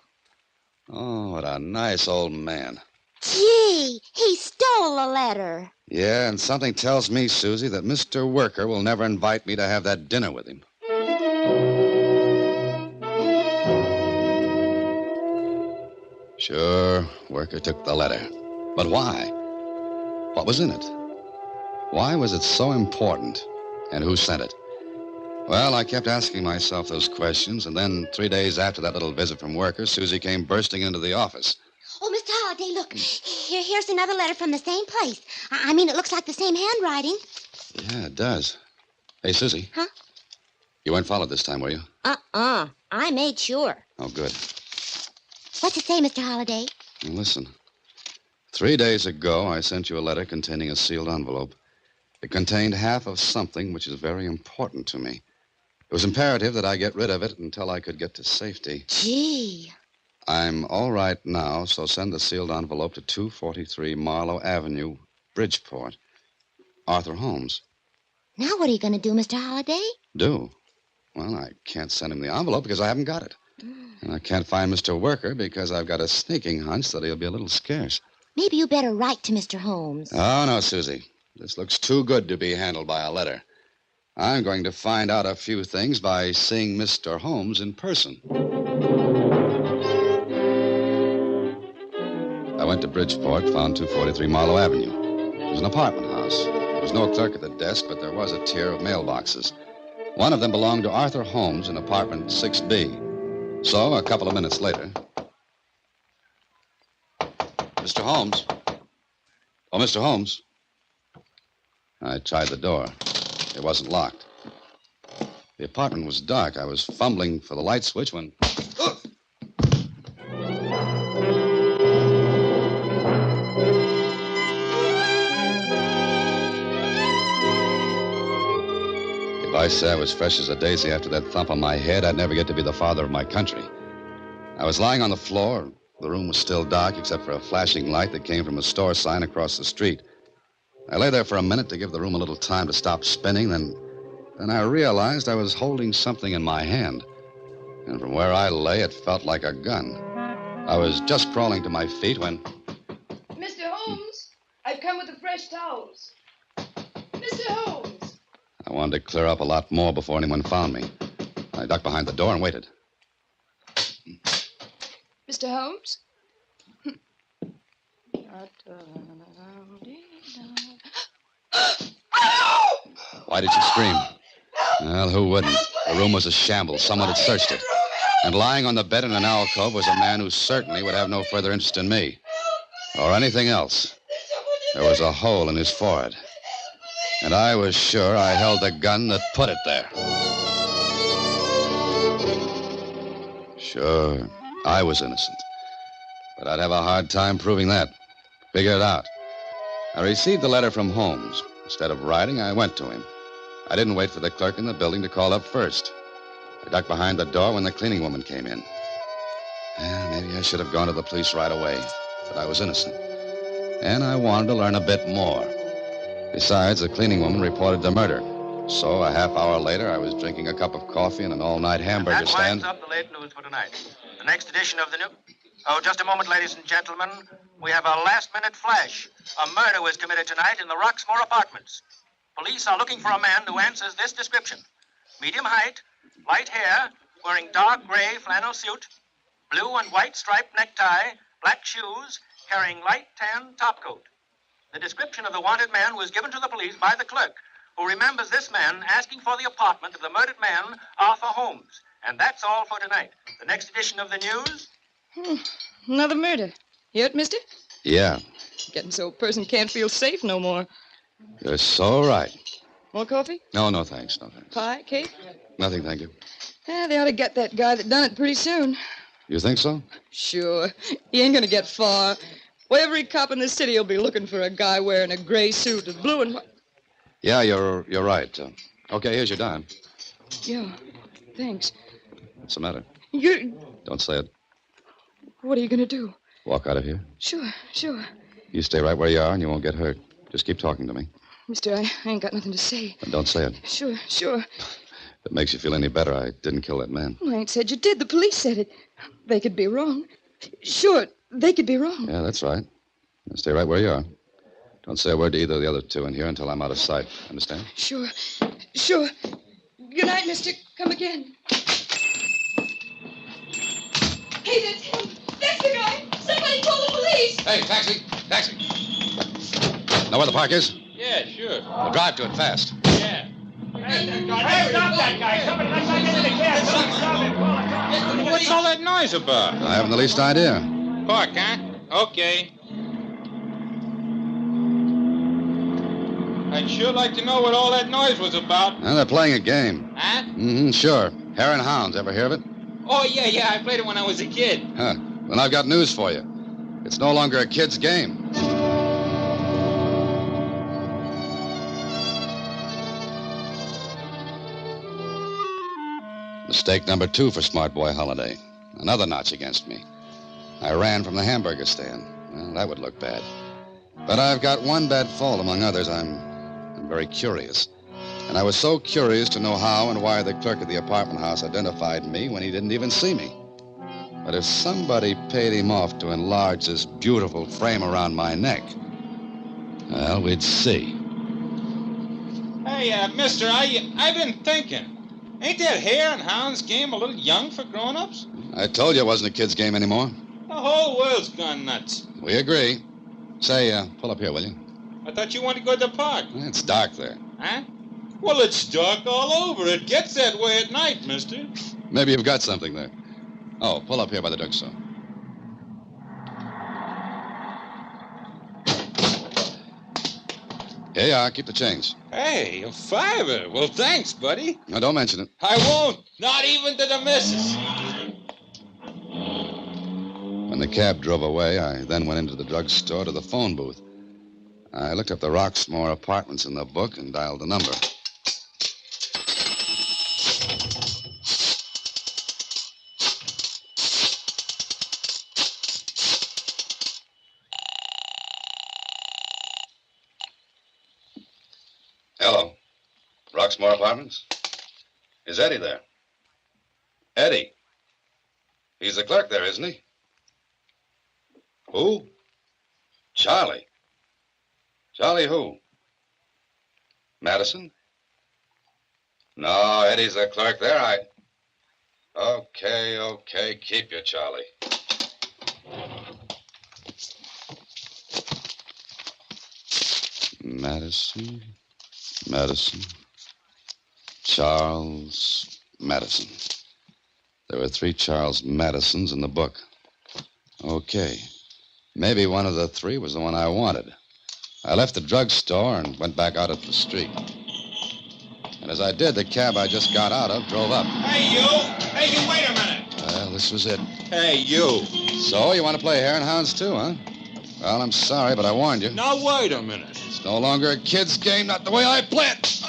Oh, what a nice old man. Gee. Gee, he stole a letter. Yeah, and something tells me, Susie, that Mr. Worker will never invite me to have that dinner with him. Sure, Worker took the letter. But why? What was in it? Why was it so important? And who sent it? Well, I kept asking myself those questions, and then 3 days after that little visit from Worker, Susie came bursting into the office. Oh, Mr. Holliday, look. Here's another letter from the same place. I mean, it looks like the same handwriting. Yeah, it does. Hey, Susie. Huh? You weren't followed this time, were you? I made sure. Oh, good. What's it say, Mr. Holliday? Well, listen. 3 days ago, I sent you a letter containing a sealed envelope. It contained half of something which is very important to me. It was imperative that I get rid of it until I could get to safety. Gee. I'm all right now, so send the sealed envelope to 243 Marlowe Avenue, Bridgeport. Arthur Holmes. Now what are you going to do, Mr. Holliday? Do? Well, I can't send him the envelope because I haven't got it. And I can't find Mr. Worker because I've got a sneaking hunch that he'll be a little scarce. Maybe you better write to Mr. Holmes. Oh, no, Susie. This looks too good to be handled by a letter. I'm going to find out a few things by seeing Mr. Holmes in person. I went to Bridgeport, found 243 Marlowe Avenue. It was an apartment house. There was no clerk at the desk, but there was a tier of mailboxes. One of them belonged to Arthur Holmes in apartment 6B. So, a couple of minutes later... Mr. Holmes? Oh, Mr. Holmes? I tried the door. It wasn't locked. The apartment was dark. I was fumbling for the light switch when... If I say I was fresh as a daisy after that thump on my head, I'd never get to be the father of my country. I was lying on the floor. The room was still dark except for a flashing light that came from a store sign across the street. I lay there for a minute to give the room a little time to stop spinning, then I realized I was holding something in my hand. And from where I lay, it felt like a gun. I was just crawling to my feet when... Mr. Holmes, I've come with the fresh towels. Mr. Holmes! I wanted to clear up a lot more before anyone found me. I ducked behind the door and waited. Mr. Holmes? Why did you scream? Well, who wouldn't? The room was a shambles. Someone had searched it. And lying on the bed in an alcove was a man who certainly would have no further interest in me. Or anything else. There was a hole in his forehead. And I was sure I held the gun that put it there. Sure, I was innocent. But I'd have a hard time proving that. Figure it out. I received the letter from Holmes. Instead of writing, I went to him. I didn't wait for the clerk in the building to call up first. I ducked behind the door when the cleaning woman came in. Maybe I should have gone to the police right away, but I was innocent. And I wanted to learn a bit more. Besides, the cleaning woman reported the murder. So a half hour later, I was drinking a cup of coffee in an all-night hamburger stand. That winds up the late news for tonight. The next edition of the new... Oh, just a moment, ladies and gentlemen. We have a last-minute flash. A murder was committed tonight in the Roxmore Apartments. Police are looking for a man who answers this description. Medium height, light hair, wearing dark gray flannel suit, blue and white striped necktie, black shoes, carrying light tan topcoat. The description of the wanted man was given to the police by the clerk, who remembers this man asking for the apartment of the murdered man, Arthur Holmes. And that's all for tonight. The next edition of the news... Another murder. You hurt, mister? Yeah, Getting so a person can't feel safe no more. you're so right. More coffee? No, thanks. No, thanks. Pie? Cake? Nothing, thank you. They ought to get that guy that done it pretty soon. You think so? Sure. He ain't gonna get far. Well, every cop in the city will be looking for a guy wearing a gray suit with blue and white. Yeah, you're right. Okay, here's your dime. Yeah, thanks. What's the matter? You... Don't say it. What are you gonna do? Walk out of here. Sure. You stay right where you are and you won't get hurt. Just keep talking to me. Mister, I ain't got nothing to say. And don't say it. Sure. If it makes you feel any better, I didn't kill that man. Well, I ain't said you did. The police said it. They could be wrong. Sure, they could be wrong. Yeah, that's right. Stay right where you are. Don't say a word to either of the other two in here until I'm out of sight. Understand? Sure. Sure. Good night, mister. Come again. Hey, that's him. That's the guy. Somebody call the police. Hey, taxi! Taxi! Know where the park is? Yeah, sure. We'll drive to it fast. Yeah. Hey, stop that guy. Somebody, let's not get in the cab. Stop it. What's all that noise about? I haven't the least idea. Park, huh? Okay. I'd sure like to know what all that noise was about. Well, they're playing a game. Huh? Mm-hmm, sure. Hare and Hounds. Ever hear of it? Oh, yeah. I played it when I was a kid. Huh. Then I've got news for you. It's no longer a kid's game. Mistake number 2 for Smart Boy Holiday. Another notch against me. I ran from the hamburger stand. Well, that would look bad. But I've got one bad fault among others. I'm very curious. And I was so curious to know how and why the clerk at the apartment house identified me when he didn't even see me. But if somebody paid him off to enlarge this beautiful frame around my neck, well, we'd see. Hey, mister, I've been thinking. Ain't that Hare and Hounds game a little young for grown-ups? I told you it wasn't a kid's game anymore. The whole world's gone nuts. We agree. Say, pull up here, will you? I thought you wanted to go to the park. It's dark there. Huh? Well, it's dark all over. It gets that way at night, mister. Maybe you've got something there. Oh, pull up here by the drugstore. Here you are. Keep the change. Hey, a $5. Well, thanks, buddy. Now, don't mention it. I won't. Not even to the missus. When the cab drove away, I then went into the drugstore to the phone booth. I looked up the Roxmore Apartments in the book and dialed the number. Hello. Roxmore Apartments? Is Eddie there? Eddie? He's the clerk there, isn't he? Who? Charlie. Charlie who? Madison? No, Eddie's the clerk there. Okay. Keep you, Charlie. Madison. Charles Madison. There were 3 Charles Madisons in the book. Okay. Maybe one of the 3 was the one I wanted. I left the drugstore and went back out at the street. And as I did, the cab I just got out of drove up. Hey, you, wait a minute. Well, this was it. Hey, you. So, you want to play Hare and Hounds too, huh? Well, I'm sorry, but I warned you. Now, wait a minute. It's no longer a kid's game, not the way I play it.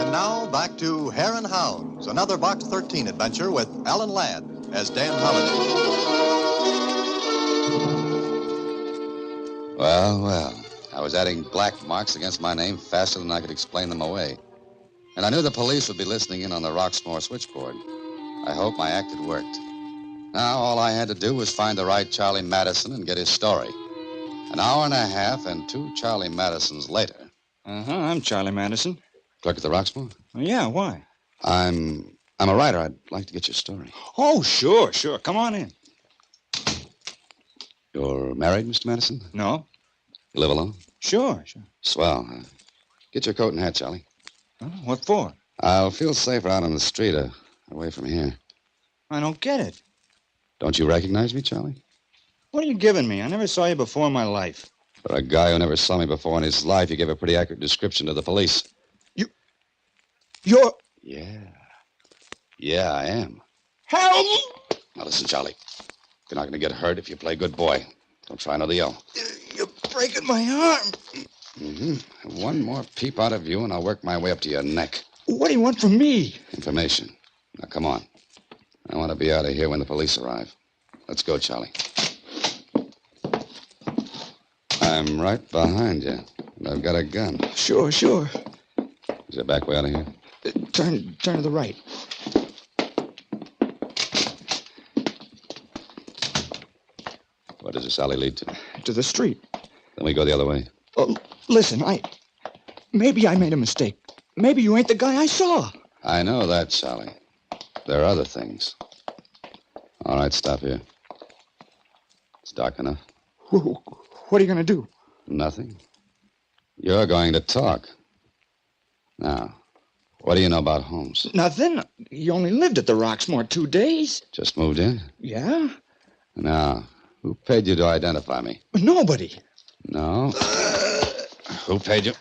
And now, back to Hare and Hounds, another Box 13 adventure with Alan Ladd as Dan Holliday. Well. I was adding black marks against my name faster than I could explain them away. And I knew the police would be listening in on the Roxmore switchboard. I hope my act had worked. Now, all I had to do was find the right Charlie Madison and get his story. An hour and a half and 2 Charlie Madisons later. I'm Charlie Madison. Clerk at the Roxmore? Yeah, why? I'm a writer. I'd like to get your story. Oh, sure. Come on in. You're married, Mr. Madison? No. You live alone? Sure. Swell. Get your coat and hat, Charlie. Oh, what for? I'll feel safer out on the street, away from here. I don't get it. Don't you recognize me, Charlie? What are you giving me? I never saw you before in my life. For a guy who never saw me before in his life, you gave a pretty accurate description to the police. You're... Yeah, I am. Help! Now listen, Charlie. You're not going to get hurt if you play good boy. Don't try another yell. You're breaking my arm. Mm-hmm. One more peep out of you, and I'll work my way up to your neck. What do you want from me? Information. Now, come on. I want to be out of here when the police arrive. Let's go, Charlie. I'm right behind you, and I've got a gun. Sure. Is there a back way out of here? Turn to the right. Where does this alley lead to? To the street. Then we go the other way. Listen, maybe I made a mistake. Maybe you ain't the guy I saw. I know that, Sally. There are other things. All right, stop here. It's dark enough. What are you going to do? Nothing. You're going to talk. Now, what do you know about Holmes? Nothing. You only lived at the Roxmore 2 days. Just moved in? Yeah? Now, who paid you to identify me? Nobody. No? Who paid you?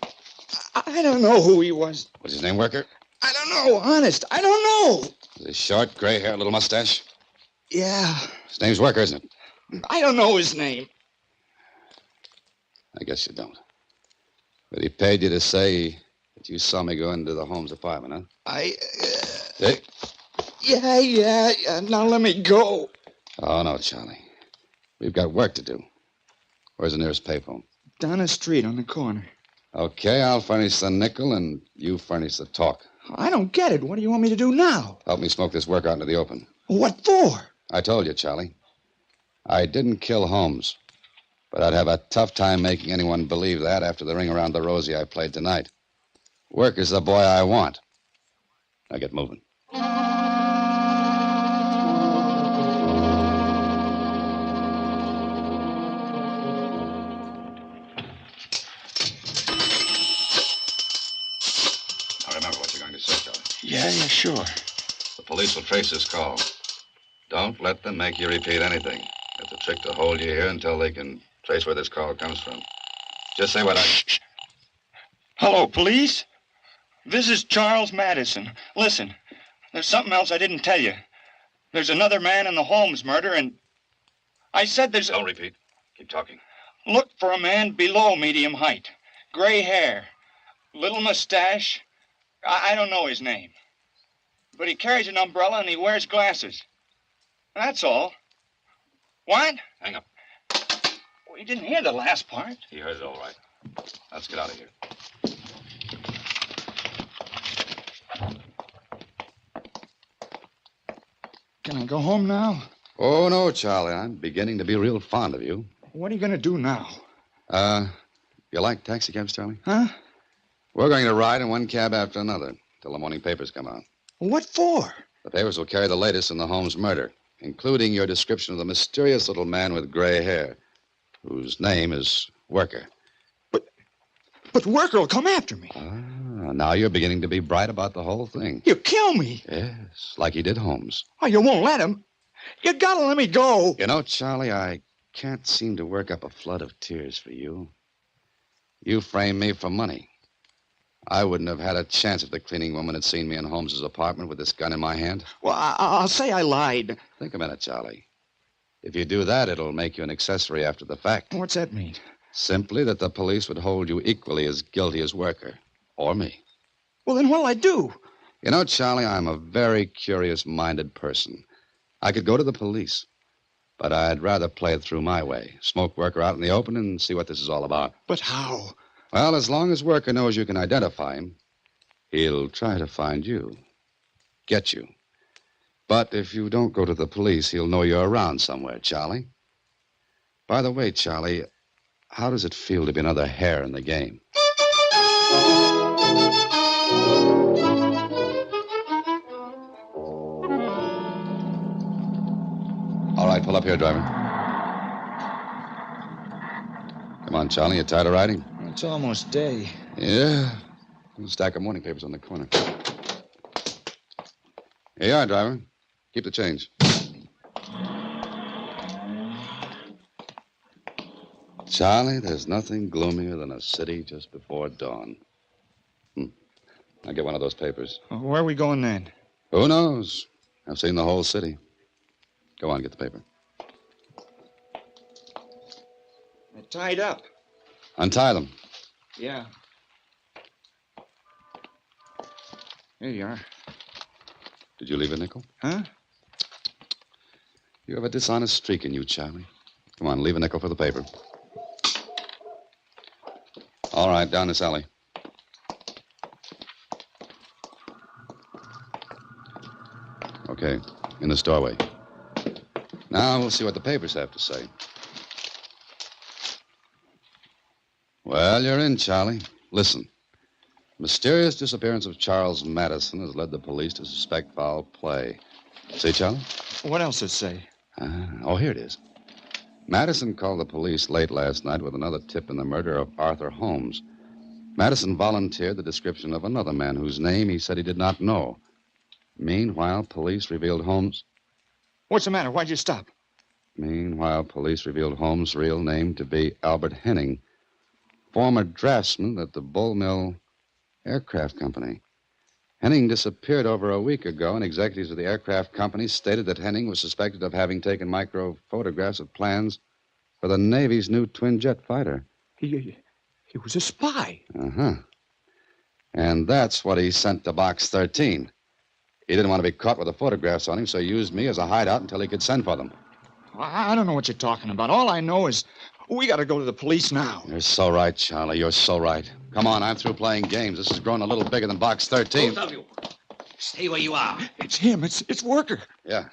I don't know who he was. What's his name, Worker? I don't know, honest. I don't know. Is he short, gray hair, little mustache? Yeah. His name's Worker, isn't it? I don't know his name. I guess you don't. But he paid you to say that you saw me go into the Holmes apartment, huh? Hey? Yeah. Now let me go. Oh, no, Charlie. We've got work to do. Where's the nearest payphone? Down the street on the corner. Okay, I'll furnish the nickel and you furnish the talk. I don't get it. What do you want me to do now? Help me smoke this work out into the open. What for? I told you, Charlie. I didn't kill Holmes. But I'd have a tough time making anyone believe that after the ring around the rosy I played tonight. Work is the boy I want. Now get moving. Now remember what you're going to say, Charlie. Yeah, sure. The police will trace this call. Don't let them make you repeat anything. It's a trick to hold you here until they can trace where this call comes from. Just say what I... Shh. Hello, police? This is Charles Madison. Listen, there's something else I didn't tell you. There's another man in the Holmes murder, and I said there's... Don't repeat. Keep talking. Look for a man below medium height. Gray hair. Little mustache. I don't know his name. But he carries an umbrella and he wears glasses. That's all. What? Hang up. Well, you didn't hear the last part. He heard it all right. Let's get out of here. Can I go home now? Oh, no, Charlie. I'm beginning to be real fond of you. What are you going to do now? You like taxi cabs, Charlie? Huh? We're going to ride in one cab after another till the morning papers come out. What for? The papers will carry the latest in the Holmes murder, including your description of the mysterious little man with gray hair, whose name is Worker. But Worker will come after me. Now you're beginning to be bright about the whole thing. You kill me. Yes, like he did Holmes. Oh, you won't let him. You gotta let me go. You know, Charlie, I can't seem to work up a flood of tears for you. You framed me for money. I wouldn't have had a chance if the cleaning woman had seen me in Holmes's apartment with this gun in my hand. Well, I'll say I lied. Think a minute, Charlie. If you do that, it'll make you an accessory after the fact. What's that mean? Simply that the police would hold you equally as guilty as Worker. Or me. Well, then what'll I do? You know, Charlie, I'm a very curious-minded person. I could go to the police, but I'd rather play it through my way. Smoke Worker out in the open and see what this is all about. But how? Well, as long as Worker knows you can identify him, he'll try to find you. Get you. But if you don't go to the police, he'll know you're around somewhere, Charlie. By the way, Charlie, how does it feel to be another hair in the game? All right, pull up here, driver. Come on, Charlie, you tired of riding? It's almost day. Yeah. We'll stack of morning papers on the corner. Here you are, driver. Keep the change. Charlie, there's nothing gloomier than a city just before dawn. I'll get one of those papers. Where are we going then? Who knows? I've seen the whole city. Go on, get the paper. They're tied up. Untie them. Yeah. Here you are. Did you leave a nickel? Huh? You have a dishonest streak in you, Charlie. Come on, leave a nickel for the paper. All right, down this alley. Okay, in this doorway. Now we'll see what the papers have to say. Well, you're in, Charlie. Listen. Mysterious disappearance of Charles Madison has led the police to suspect foul play. See, Charlie? What else does it say? Oh, here it is. Madison called the police late last night with another tip in the murder of Arthur Holmes. Madison volunteered the description of another man whose name he said he did not know. Meanwhile, police revealed Holmes' What's the matter? Why'd you stop? Holmes' real name to be Albert Henning, former draftsman at the Bull Mill Aircraft Company. Henning disappeared over a week ago, and executives of the aircraft company stated that Henning was suspected of having taken micro photographs of plans for the Navy's new twin-jet fighter. He was a spy. Uh-huh. And that's what he sent to Box 13. He didn't want to be caught with the photographs on him, so he used me as a hideout until he could send for them. I don't know what you're talking about. All I know is we got to go to the police now. You're so right, Charlie. You're so right. Come on, I'm through playing games. This has grown a little bigger than Box 13. Both of you, stay where you are. It's him. It's Worker. Yeah.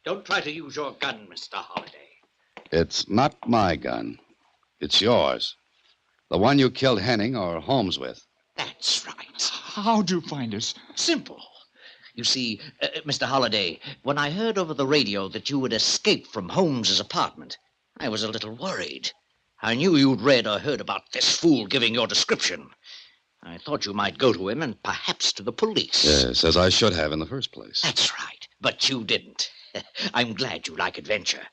Don't try to use your gun, Mr. Holliday. It's not my gun. It's yours. The one you killed Henning or Holmes with. That's right. How'd you find us? Simple. You see, Mr. Holliday, when I heard over the radio that you had escaped from Holmes's apartment, I was a little worried. I knew you'd read or heard about this fool giving your description. I thought you might go to him and perhaps to the police. Yes, as I should have in the first place. That's right, but you didn't. I'm glad you like adventure.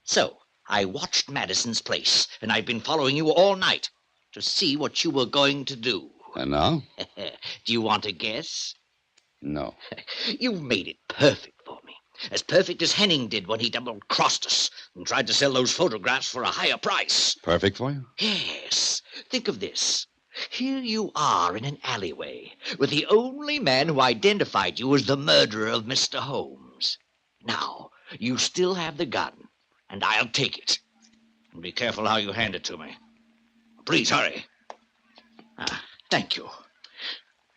So, I watched Madison's place, and I've been following you all night to see what you were going to do. And now? Do you want to guess? No. You've made it perfect for me. As perfect as Henning did when he double-crossed us and tried to sell those photographs for a higher price. Perfect for you? Yes. Think of this. Here you are in an alleyway with the only man who identified you as the murderer of Mr. Holmes. Now, you still have the gun, and I'll take it. And be careful how you hand it to me. Please hurry. Thank you.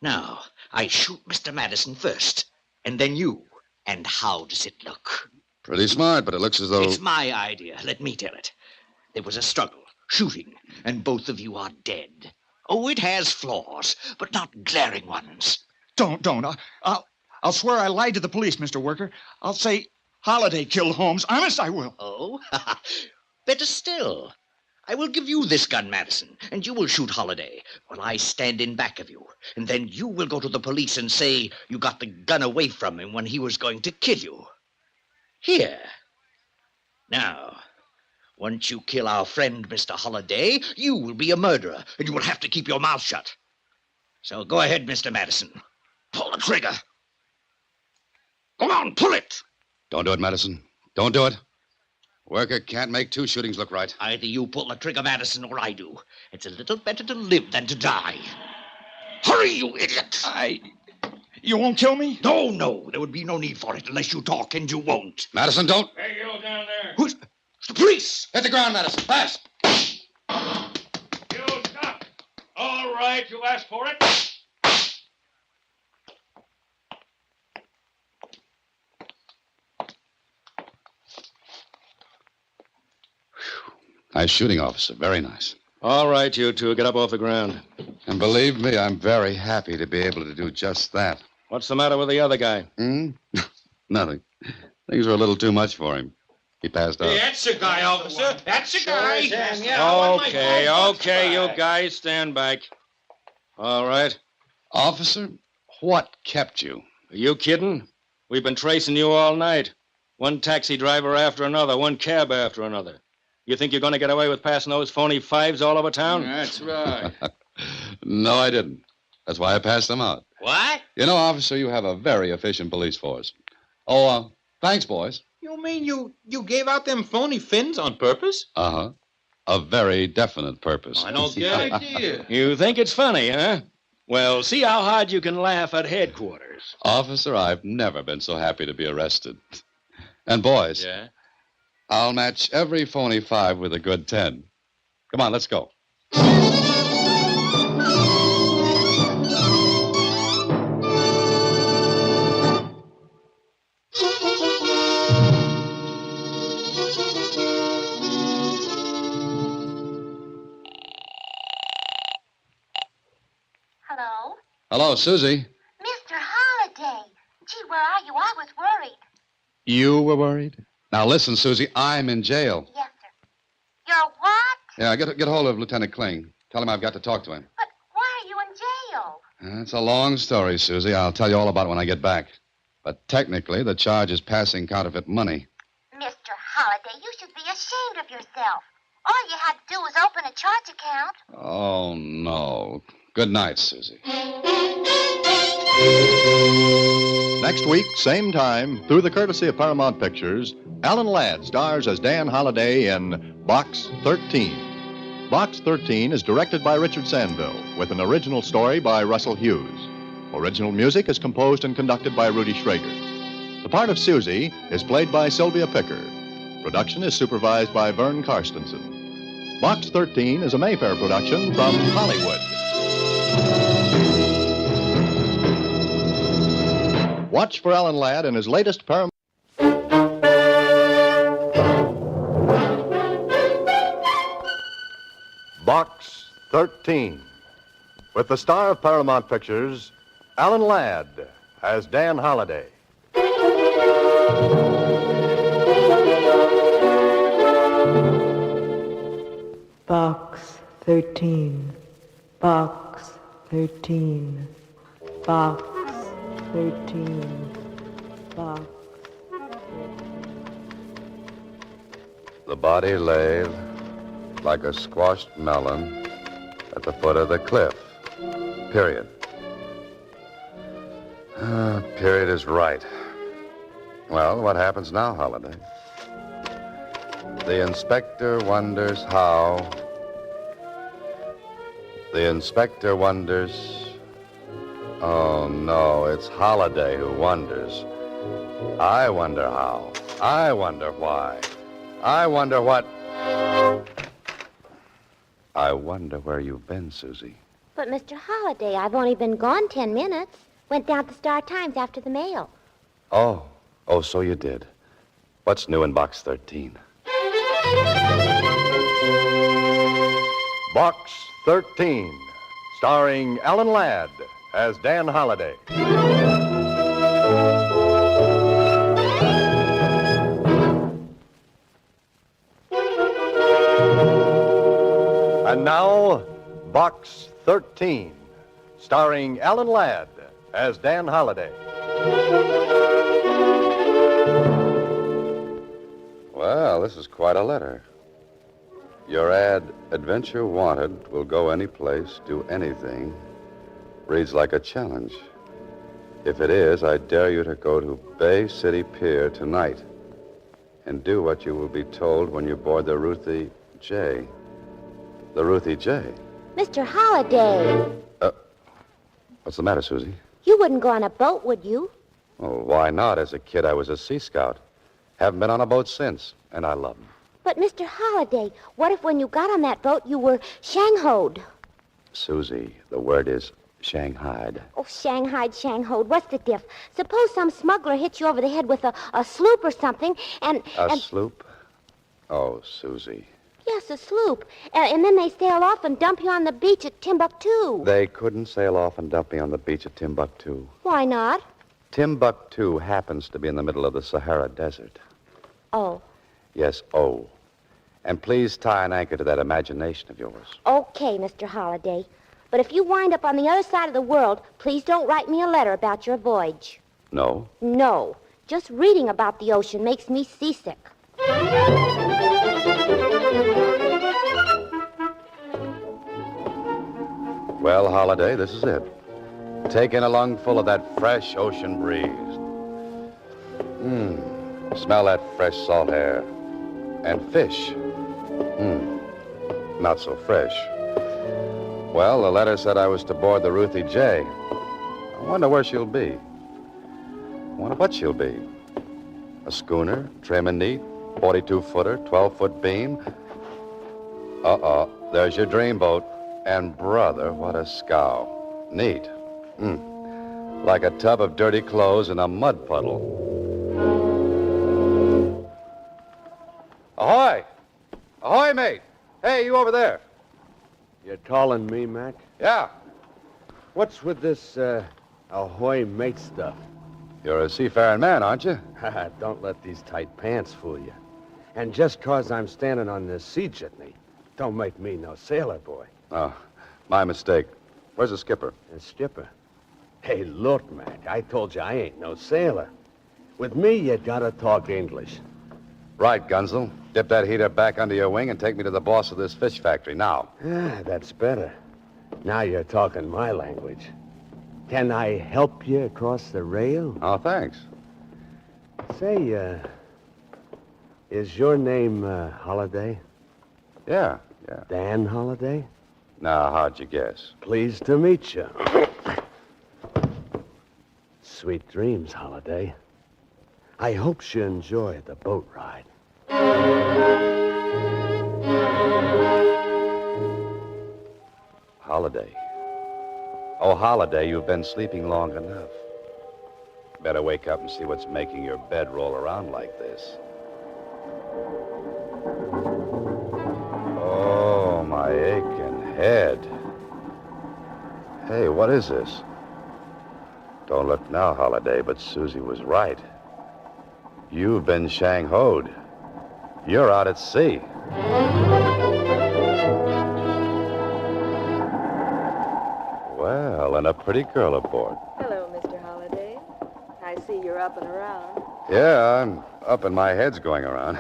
Now, I shoot Mr. Madison first, and then you. And how does it look? Pretty smart, but it looks as though... It's my idea. Let me tell it. There was a struggle, shooting, and both of you are dead. Oh, it has flaws, but not glaring ones. Don't. I'll swear I lied to the police, Mr. Worker. I'll say Holliday killed Holmes. Honest, I will. Oh? Better still. I will give you this gun, Madison, and you will shoot Holliday while I stand in back of you. And then you will go to the police and say you got the gun away from him when he was going to kill you. Here. Now, once you kill our friend, Mr. Holliday, you will be a murderer, and you will have to keep your mouth shut. So go ahead, Mr. Madison. Pull the trigger. Go on, pull it. Don't do it, Madison. Don't do it. Worker can't make two shootings look right. Either you pull the trigger, Madison, or I do. It's a little better to live than to die. Hurry, you idiot! You won't kill me? No. There would be no need for it unless you talk, and you won't. Madison, don't. Hey, you down there. Who's the police? Hit the ground, Madison. Fast. You stop. All right, you asked for it. Nice shooting, officer. Very nice. All right, you two, get up off the ground. And believe me, I'm very happy to be able to do just that. What's the matter with the other guy? Nothing. Things were a little too much for him. He passed out. Hey, that's the guy, officer. That's the guy. Okay, you guys stand back. All right. Officer, what kept you? Are you kidding? We've been tracing you all night. One taxi driver after another, one cab after another. You think you're going to get away with passing those phony fives all over town? That's right. No, I didn't. That's why I passed them out. What? You know, officer, you have a very efficient police force. Oh, thanks, boys. You mean you gave out them phony fins on purpose? Uh-huh. A very definite purpose. I don't get idea. You think it's funny, huh? Well, see how hard you can laugh at headquarters. Officer, I've never been so happy to be arrested. And boys, Yeah? I'll match every phony 5 with a good 10. Come on, let's go. Hello, Susie. Mr. Holliday. Gee, where are you? I was worried. You were worried? Now listen, Susie, I'm in jail. Yes, sir. You're what? Yeah, get hold of Lieutenant Kling. Tell him I've got to talk to him. But why are you in jail? It's a long story, Susie. I'll tell you all about it when I get back. But technically, the charge is passing counterfeit money. Mr. Holliday, you should be ashamed of yourself. All you had to do was open a charge account. Oh, no. Good night, Susie. Next week, same time, through the courtesy of Paramount Pictures, Alan Ladd stars as Dan Holliday in Box 13. Box 13 is directed by Richard Sandville, with an original story by Russell Hughes. Original music is composed and conducted by Rudy Schrager. The part of Susie is played by Sylvia Picker. Production is supervised by Vern Karstensen. Box 13 is a Mayfair production from Hollywood. Watch for Alan Ladd in his latest Paramount. Box 13. With the star of Paramount Pictures, Alan Ladd as Dan Holliday. Box 13. Box 13. Box 13. Box. The body lay like a squashed melon at the foot of the cliff. Period. Period is right. Well, what happens now, Holliday? The inspector wonders how. The inspector wonders. Oh, no, it's Holliday who wonders. I wonder how. I wonder why. I wonder what. I wonder where you've been, Susie. But, Mr. Holliday, I've only been gone 10 minutes. Went down to the Star-Times after the mail. Oh, so you did. What's new in Box 13? Box 13, starring Alan Ladd as Dan Holliday. And now, Box 13, starring Alan Ladd as Dan Holliday. Well, this is quite a letter. Your ad, Adventure Wanted, will go any place, do anything, reads like a challenge. If it is, I dare you to go to Bay City Pier tonight and do what you will be told when you board the Ruthie J. The Ruthie J. Mr. Holliday. What's the matter, Susie? You wouldn't go on a boat, would you? Oh, why not? As a kid, I was a Sea Scout. Haven't been on a boat since, and I love them. But, Mr. Holliday, what if when you got on that boat you were shanghaied? Susie, the word is shanghaied. Oh, shanghaied, shanghaied. What's the diff? Suppose some smuggler hits you over the head with a sloop or something, and... A sloop? Oh, Susie. Yes, a sloop. And then they sail off and dump you on the beach at Timbuktu. They couldn't sail off and dump me on the beach at Timbuktu. Why not? Timbuktu happens to be in the middle of the Sahara Desert. Oh. Yes, oh. And please tie an anchor to that imagination of yours. Okay, Mr. Holliday. But if you wind up on the other side of the world, please don't write me a letter about your voyage. No? No. Just reading about the ocean makes me seasick. Well, Holliday, this is it. Take in a lungful of that fresh ocean breeze. Smell that fresh salt air. And fish. Not so fresh. Well, the letter said I was to board the Ruthie J. I wonder where she'll be. I wonder what she'll be. A schooner, trim and neat, 42-footer, 12-foot beam. There's your dreamboat. And, brother, what a scow. Neat. Like a tub of dirty clothes in a mud puddle. Ahoy! Ahoy, mate! Hey, you over there. You're calling me, Mac? Yeah. What's with this, ahoy mate stuff? You're a seafaring man, aren't you? Don't let these tight pants fool you. And just 'cause I'm standing on this sea jitney, don't make me no sailor boy. Oh, my mistake. Where's the skipper? The skipper? Hey, look, Mac, I told you I ain't no sailor. With me, you gotta talk English. Right, Gunzel. Dip that heater back under your wing and take me to the boss of this fish factory now. That's better. Now you're talking my language. Can I help you across the rail? Oh, thanks. Say, is your name Holiday? Yeah. Dan Holiday? Now, how'd you guess? Pleased to meet you. Sweet dreams, Holiday. I hope you enjoy the boat ride. Holiday. Oh, Holiday, you've been sleeping long enough. Better wake up and see what's making your bed roll around like this. Oh, my aching head. Hey, what is this? Don't look now, Holiday, but Susie was right. You've been shang-hoed. You're out at sea. Well, and a pretty girl aboard. Hello, Mr. Holliday. I see you're up and around. Yeah, I'm up and my head's going around.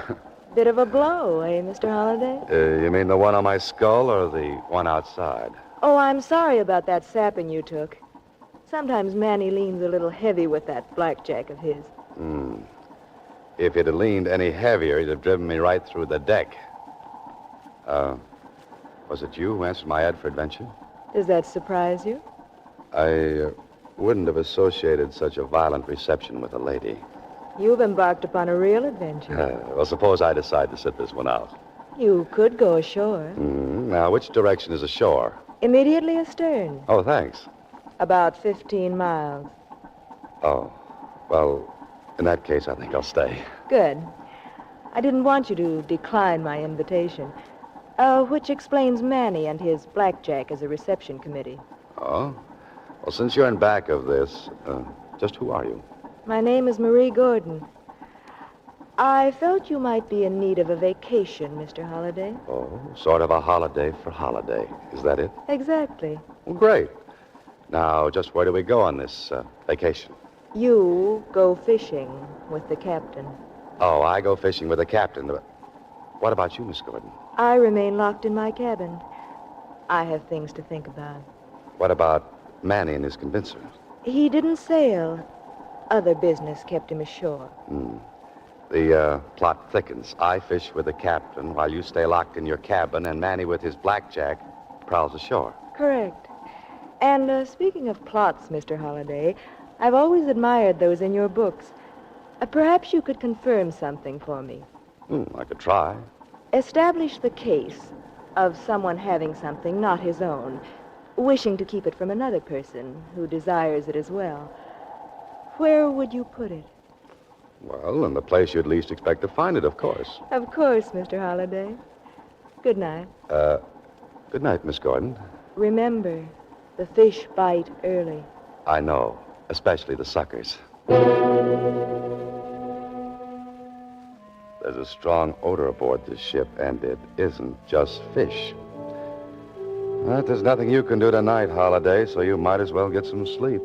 Bit of a blow, eh, Mr. Holliday? You mean the one on my skull or the one outside? Oh, I'm sorry about that sapping you took. Sometimes Manny leans a little heavy with that blackjack of his. If he'd have leaned any heavier, he'd have driven me right through the deck. Was it you who answered my ad for adventure? Does that surprise you? I wouldn't have associated such a violent reception with a lady. You've embarked upon a real adventure. Well, suppose I decide to sit this one out. You could go ashore. Now, which direction is ashore? Immediately astern. Oh, thanks. About 15 miles. Oh, well, in that case, I think I'll stay. Good. I didn't want you to decline my invitation, which explains Manny and his blackjack as a reception committee. Oh? Well, since you're in back of this, just who are you? My name is Marie Gordon. I felt you might be in need of a vacation, Mr. Holliday. Oh, sort of a holiday for Holiday. Is that it? Exactly. Well, great. Now, just where do we go on this vacation? You go fishing with the captain. Oh, I go fishing with the captain. What about you, Miss Gordon? I remain locked in my cabin. I have things to think about. What about Manny and his convincer? He didn't sail. Other business kept him ashore. The plot thickens. I fish with the captain while you stay locked in your cabin, and Manny with his blackjack prowls ashore. Correct. And speaking of plots, Mr. Holliday, I've always admired those in your books. Perhaps you could confirm something for me. I could try. Establish the case of someone having something not his own, wishing to keep it from another person who desires it as well. Where would you put it? Well, in the place you'd least expect to find it, of course. Of course, Mr. Holliday. Good night. Good night, Miss Gordon. Remember, the fish bite early. I know, especially the suckers. There's a strong odor aboard this ship, and it isn't just fish. But there's nothing you can do tonight, Holiday, so you might as well get some sleep.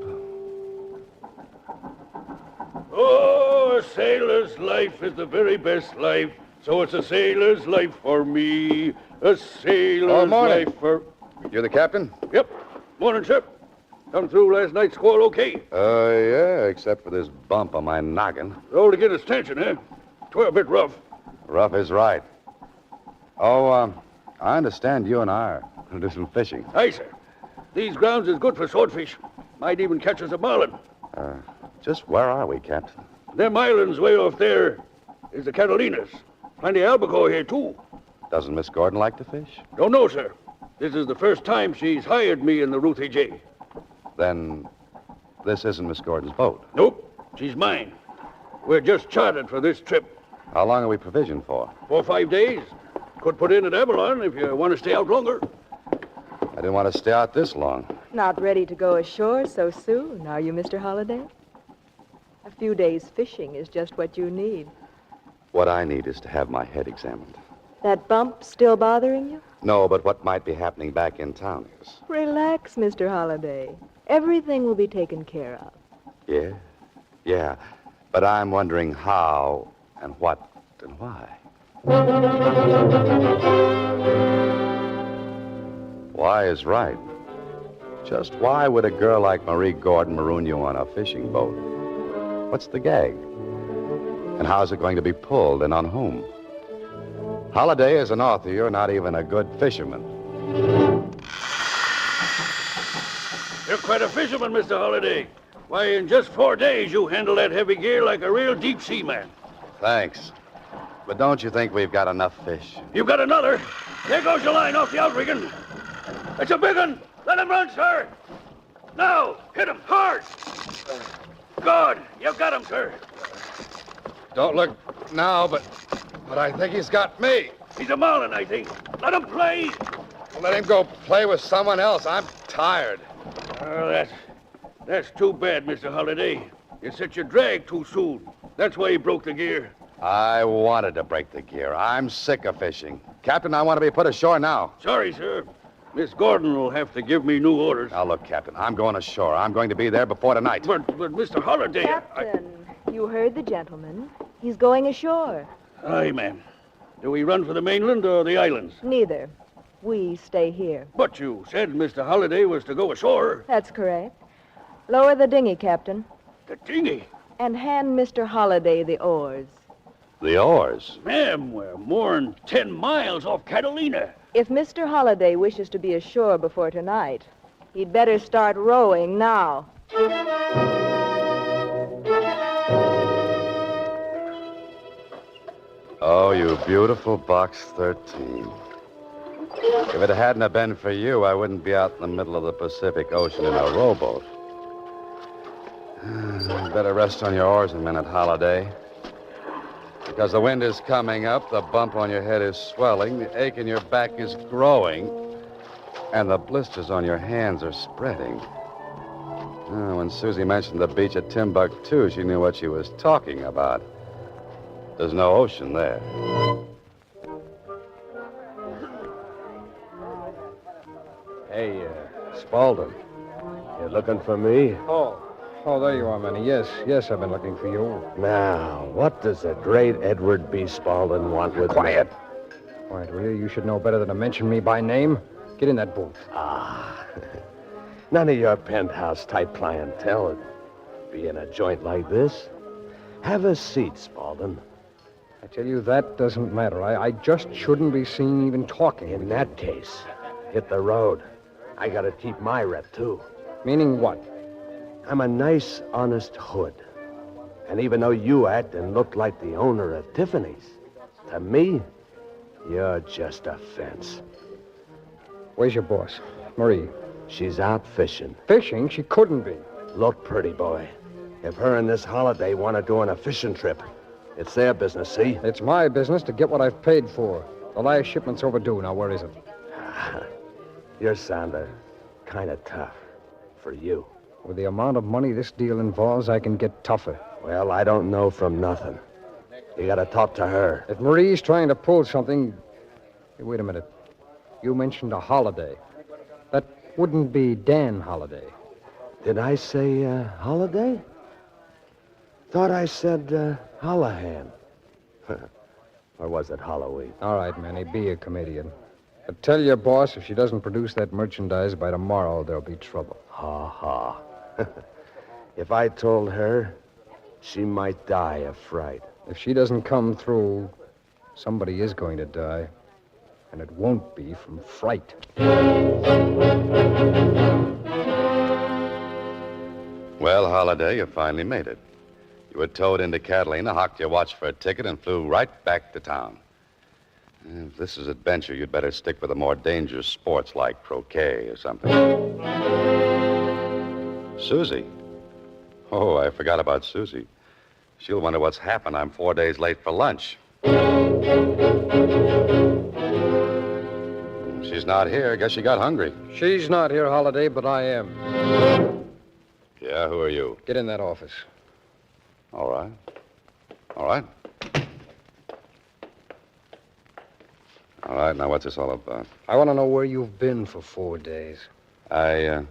Oh, a sailor's life is the very best life, so it's a sailor's life for me. A sailor's morning. life for... You're the captain? Yep. Morning, sir. Come through last night's squall okay? Yeah, except for this bump on my noggin. Rolled against his tension, eh? 'Twere a bit rough. Rough is right. Oh, I understand you and I are going to do some fishing. Aye, sir. These grounds is good for swordfish. Might even catch us a marlin. Just where are we, Captain? Them islands way off there is the Catalinas. Plenty of albacore here, too. Doesn't Miss Gordon like to fish? Don't know, sir. This is the first time she's hired me in the Ruthie J. Then this isn't Miss Gordon's boat. Nope. She's mine. We're just chartered for this trip. How long are we provisioned for? 4 or 5 days. Could put in at Avalon if you want to stay out longer. I didn't want to stay out this long. Not ready to go ashore so soon, are you, Mr. Holliday? A few days fishing is just what you need. What I need is to have my head examined. That bump still bothering you? No, but what might be happening back in town is. Relax, Mr. Holliday. Everything will be taken care of. Yeah. But I'm wondering how and what and why. Why is right. Just why would a girl like Marie Gordon maroon you on a fishing boat? What's the gag? And how's it going to be pulled and on whom? Holliday, as an author, you're not even a good fisherman. You're quite a fisherman, Mr. Holliday. Why, in just 4 days, you handle that heavy gear like a real deep-sea man. Thanks. But don't you think we've got enough fish? You've got another. There goes your line off the outrigging. It's a big one. Let him run, sir. Now, hit him hard. Good. You've got him, sir. Don't look now, but I think he's got me. He's a marlin, I think. Let him play. Let him go play with someone else. I'm tired. Oh, that's too bad, Mr. Holliday. You set your drag too soon. That's why he broke the gear. I wanted to break the gear. I'm sick of fishing. Captain, I want to be put ashore now. Sorry, sir. Miss Gordon will have to give me new orders. Now, look, Captain, I'm going ashore. I'm going to be there before tonight. But Mr. Holliday... Captain, you heard the gentleman. He's going ashore. Aye, ma'am. Do we run for the mainland or the islands? Neither. We stay here. But you said Mr. Holliday was to go ashore. That's correct. Lower the dinghy, Captain. The dinghy? And hand Mr. Holliday the oars. The oars? Ma'am, we're more'n 10 miles off Catalina. If Mr. Holliday wishes to be ashore before tonight, he'd better start rowing now. Oh, you beautiful Box 13. If it hadn't have been for you, I wouldn't be out in the middle of the Pacific Ocean in a rowboat. Better rest on your oars a minute, Holliday. Because the wind is coming up, the bump on your head is swelling, the ache in your back is growing, and the blisters on your hands are spreading. When Susie mentioned the beach at Timbuktu, she knew what she was talking about. There's no ocean there. Hey, Spaulding. You looking for me? Oh, there you are, Manny. Yes, I've been looking for you. Now, what does the great Edward B. Spaulding want with Quiet. me? Quiet, will you? You should know better than to mention me by name. Get in that booth. None of your penthouse-type clientele would be in a joint like this. Have a seat, Spaulding. I tell you, that doesn't matter. I just shouldn't be seen even talking. In that case, hit the road. I gotta keep my rep, too. Meaning what? I'm a nice, honest hood. And even though you act and look like the owner of Tiffany's, to me, you're just a fence. Where's your boss? Marie. She's out fishing. Fishing? She couldn't be. Look, pretty boy. If her and this Holiday want to go on a fishing trip, it's their business, see? It's my business to get what I've paid for. The last shipment's overdue. Now, where is it? You're sounding kind of tough for you. With the amount of money this deal involves, I can get tougher. Well, I don't know from nothing. You gotta talk to her. If Marie's trying to pull something... Hey, wait a minute. You mentioned a Holiday. That wouldn't be Dan Holiday. Did I say, Holiday? Thought I said, Holohan. Or was it Halloween? All right, Manny, be a comedian. But tell your boss if she doesn't produce that merchandise by tomorrow, there'll be trouble. Ha. If I told her, she might die of fright. If she doesn't come through, somebody is going to die. And it won't be from fright. Well, Holiday, you finally made it. You were towed into Catalina, hocked your watch for a ticket, and flew right back to town. If this is adventure, you'd better stick with the more dangerous sports like croquet or something. Susie. Oh, I forgot about Susie. She'll wonder what's happened. I'm 4 days late for lunch. She's she's not here. Guess she got hungry. She's not here, Holiday, but I am. Yeah, who are you? Get in that office. All right. All right. All right, now what's this all about? I want to know where you've been for 4 days. I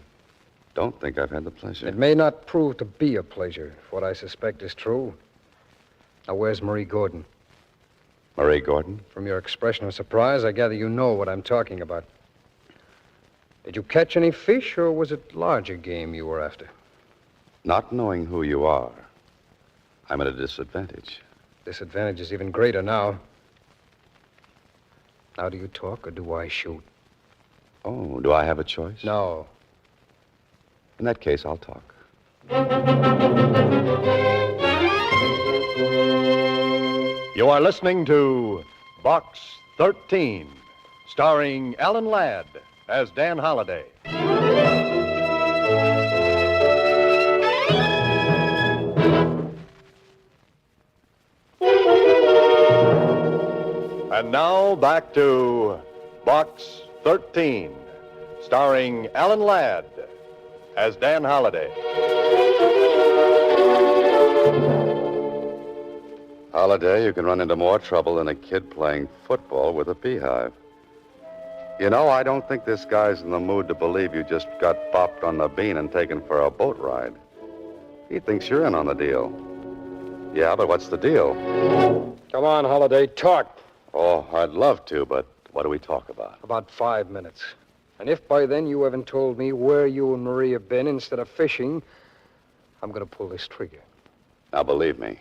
don't think I've had the pleasure. It may not prove to be a pleasure if what I suspect is true. Now, where's Marie Gordon? Marie Gordon? From your expression of surprise, I gather you know what I'm talking about. Did you catch any fish, or was it larger game you were after? Not knowing who you are, I'm at a disadvantage. Disadvantage is even greater now. Now, do you talk, or do I shoot? Oh, do I have a choice? No. In that case, I'll talk. You are listening to Box 13, starring Alan Ladd as Dan Holliday. And now back to Box 13, starring Alan Ladd as Dan Holliday. Holliday, you can run into more trouble than a kid playing football with a beehive. You know, I don't think this guy's in the mood to believe you just got bopped on the bean and taken for a boat ride. He thinks you're in on the deal. Yeah, but what's the deal? Come on, Holiday, talk. Oh, I'd love to, but what do we talk about? About 5 minutes. And if by then you haven't told me where you and Marie have been instead of fishing, I'm going to pull this trigger. Now, believe me,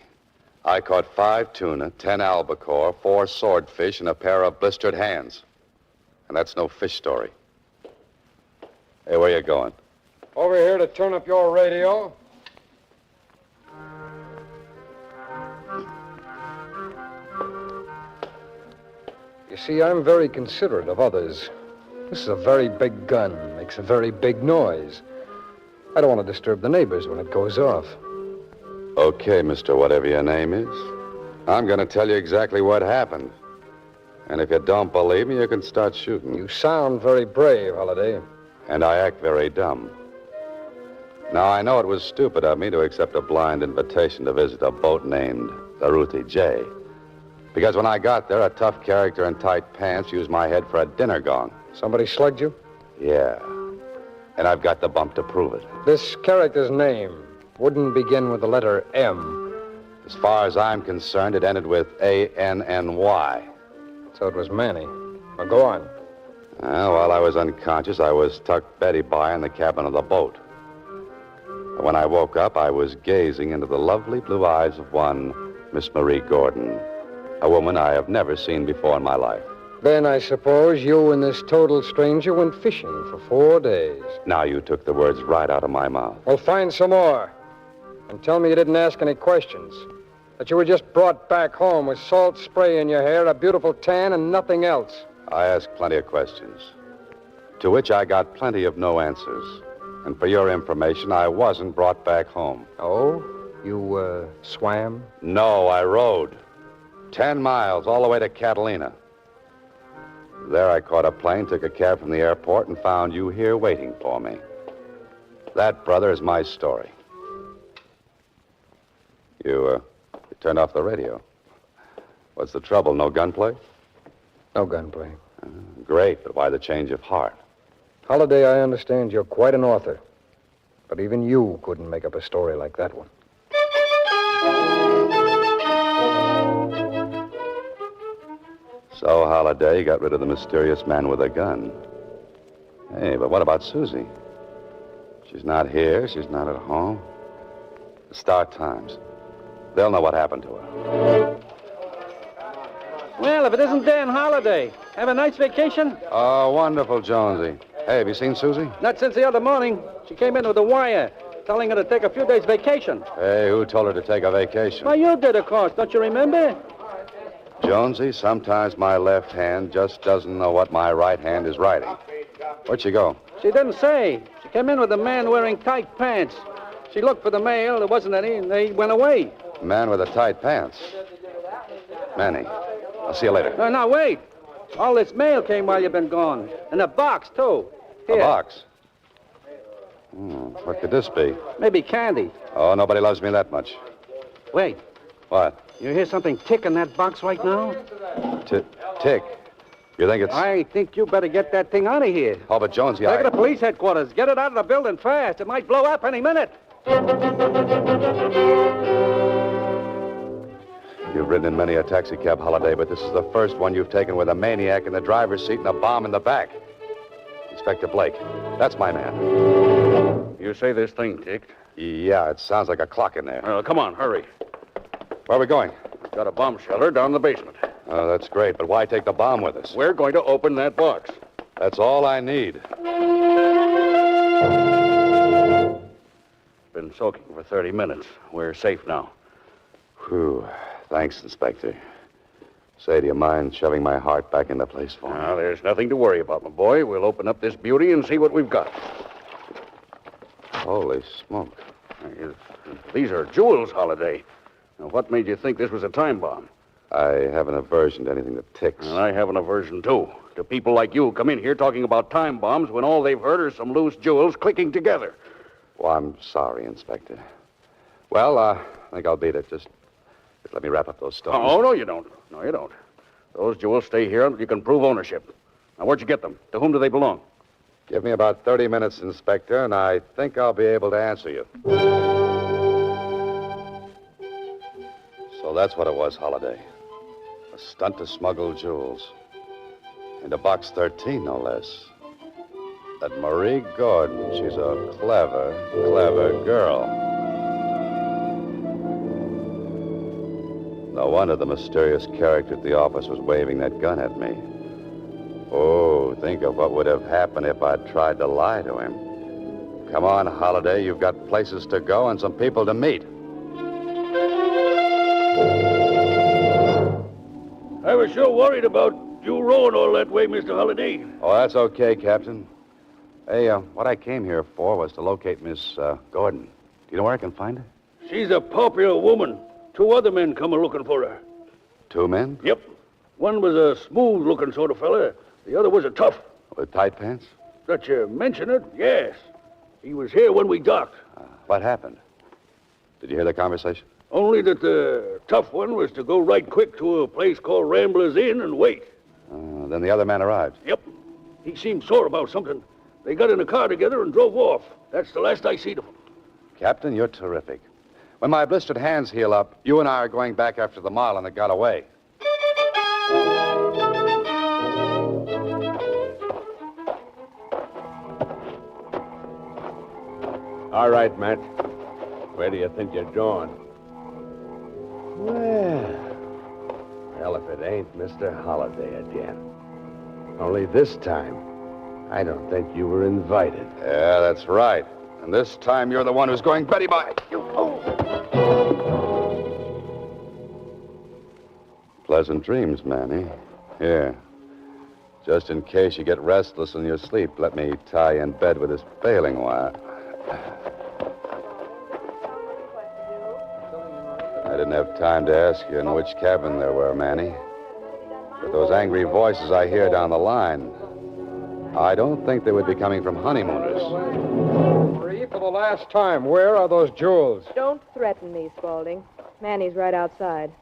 I caught 5 tuna, 10 albacore, 4 swordfish, and a pair of blistered hands. And that's no fish story. Hey, where you going? Over here to turn up your radio. You see, I'm very considerate of others. This is a very big gun, makes a very big noise. I don't want to disturb the neighbors when it goes off. Okay, mister, whatever your name is. I'm going to tell you exactly what happened. And if you don't believe me, you can start shooting. You sound very brave, Holiday. And I act very dumb. Now, I know it was stupid of me to accept a blind invitation to visit a boat named the Ruthie J. Because when I got there, a tough character in tight pants used my head for a dinner gong. Somebody slugged you? Yeah. And I've got the bump to prove it. This character's name wouldn't begin with the letter M. As far as I'm concerned, it ended with A-N-N-Y. So it was Manny. Well, go on. While I was unconscious, I was tucked Betty by in the cabin of the boat. When I woke up, I was gazing into the lovely blue eyes of one Miss Marie Gordon, a woman I have never seen before in my life. Then I suppose you and this total stranger went fishing for 4 days. Now you took the words right out of my mouth. Well, find some more. And tell me you didn't ask any questions. That you were just brought back home with salt spray in your hair, a beautiful tan, and nothing else. I asked plenty of questions, to which I got plenty of no answers. And for your information, I wasn't brought back home. Oh? You, swam? No, I rode. 10 miles all the way to Catalina. There I caught a plane, took a cab from the airport, and found you here waiting for me. That, brother, is my story. You turned off the radio. What's the trouble? No gunplay? No gunplay. Great, but why the change of heart? Holiday, I understand you're quite an author. But even you couldn't make up a story like that one. So, Holiday got rid of the mysterious man with a gun. Hey, but what about Susie? She's not here. She's not at home. The Star Times. They'll know what happened to her. Well, if it isn't Dan Holliday. Have a nice vacation? Oh, wonderful, Jonesy. Hey, have you seen Susie? Not since the other morning. She came in with a wire telling her to take a few days vacation. Hey, who told her to take a vacation? Well, you did, of course. Don't you remember? Jonesy, sometimes my left hand just doesn't know what my right hand is writing. Where'd she go? She didn't say. She came in with a man wearing tight pants. She looked for the mail. There wasn't any, and they went away. Man with the tight pants. Manny. I'll see you later. Now, wait. All this mail came while you've been gone. And a box, too. Here. A box? What could this be? Maybe candy. Oh, nobody loves me that much. Wait. What? You hear something tick in that box right now? Tick. You think it's... I think you better get that thing out of here. Oh, but Jonesy, Take it to police headquarters. Get it out of the building fast. It might blow up any minute. You've ridden in many a taxicab holiday, but this is the first one you've taken with a maniac in the driver's seat and a bomb in the back. Inspector Blake. That's my man. You say this thing ticked? Yeah, it sounds like a clock in there. Come on, hurry. Where are we going? We've got a bomb shelter down in the basement. Oh, that's great, but why take the bomb with us? We're going to open that box. That's all I need. Been soaking for 30 minutes. We're safe now. Whew. Thanks, Inspector. Say, do you mind shoving my heart back into place for me? Now, there's nothing to worry about, my boy. We'll open up this beauty and see what we've got. Holy smoke. These are jewels, Holiday. Now, what made you think this was a time bomb? I have an aversion to anything that ticks. And I have an aversion, too. To people like you come in here talking about time bombs when all they've heard are some loose jewels clicking together. Well, I'm sorry, Inspector. Well, I think I'll beat it. Just let me wrap up those stones. Oh, no, you don't. No, you don't. Those jewels stay here until you can prove ownership. Now, where'd you get them? To whom do they belong? Give me about 30 minutes, Inspector, and I think I'll be able to answer you. So that's what it was, Holiday. A stunt to smuggle jewels. Into box 13, no less. That Marie Gordon, she's a clever, clever girl. No wonder the mysterious character at the office was waving that gun at me. Oh, think of what would have happened if I'd tried to lie to him. Come on, Holiday. You've got places to go and some people to meet. I was sure worried about you rowing all that way, Mr. Holliday. Oh, that's okay, Captain. Hey, what I came here for was to locate Miss Gordon. Do you know where I can find her? She's a popular woman. 2 other men come a-looking for her. 2 men? Yep. One was a smooth-looking sort of fella. The other was a tough. With tight pants? That you mention it, yes. He was here when we docked. What happened? Did you hear the conversation? Only that the tough one was to go right quick to a place called Rambler's Inn and wait. Then the other man arrived. Yep. He seemed sore about something. They got in a car together and drove off. That's the last I seen of them. Captain, you're terrific. When my blistered hands heal up, you and I are going back after the Marlin that got away. All right, Matt. Where do you think you're going? Well, if it ain't Mr. Holliday again. Only this time, I don't think you were invited. Yeah, that's right. And this time you're the one who's going Betty by. Pleasant dreams, Manny. Here. Just in case you get restless in your sleep, let me tie you in bed with this bailing wire. I didn't have time to ask you in which cabin there were, Manny. With those angry voices I hear down the line, I don't think they would be coming from honeymooners. Marie, for the last time, where are those jewels? Don't threaten me, Spaulding. Manny's right outside.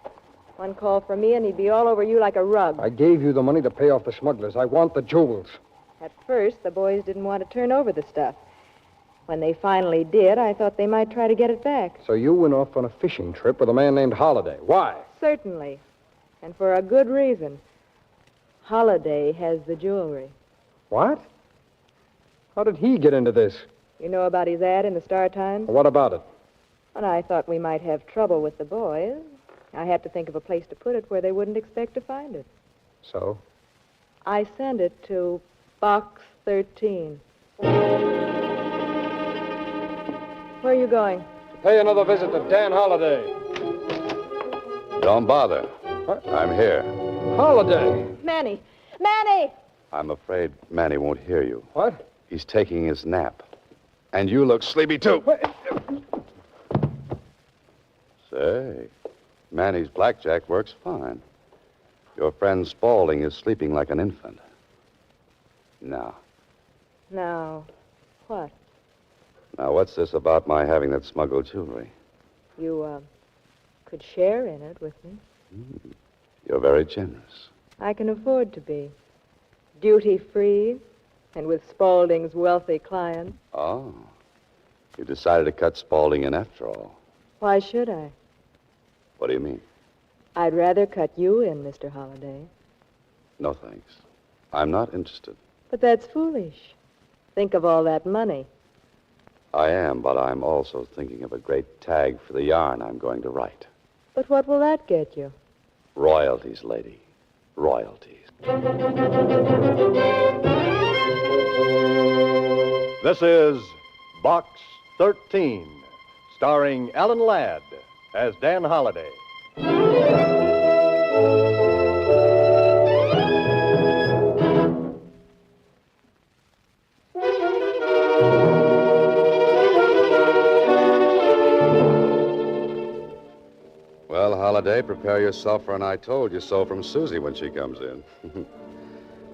One call from me and he'd be all over you like a rug. I gave you the money to pay off the smugglers. I want the jewels. At first, the boys didn't want to turn over the stuff. When they finally did, I thought they might try to get it back. So you went off on a fishing trip with a man named Holliday. Why? Certainly. And for a good reason. Holliday has the jewelry. What? How did he get into this? You know about his ad in the Star-Times? What about it? And I thought we might have trouble with the boys. I had to think of a place to put it where they wouldn't expect to find it. So? I sent it to Box 13. Where are you going? Pay another visit to Dan Holliday. Don't bother. What? I'm here. Holliday! Manny! Manny! I'm afraid Manny won't hear you. What? He's taking his nap. And you look sleepy, too. Say, Manny's blackjack works fine. Your friend Spaulding is sleeping like an infant. Now, What? now, what's this about my having that smuggled jewelry? You, could share in it with me. You're very generous. I can afford to be. Duty-free, and with Spaulding's wealthy clients. Oh. You decided to cut Spaulding in after all. Why should I? What do you mean? I'd rather cut you in, Mr. Holliday. No, thanks. I'm not interested. But that's foolish. Think of all that money. I am, but I'm also thinking of a great tag for the yarn I'm going to write. But what will that get you? Royalties, lady. Royalties. This is Box 13, starring Alan Ladd as Dan Holliday. Well, Holliday, prepare yourself for an I told you so from Susie when she comes in.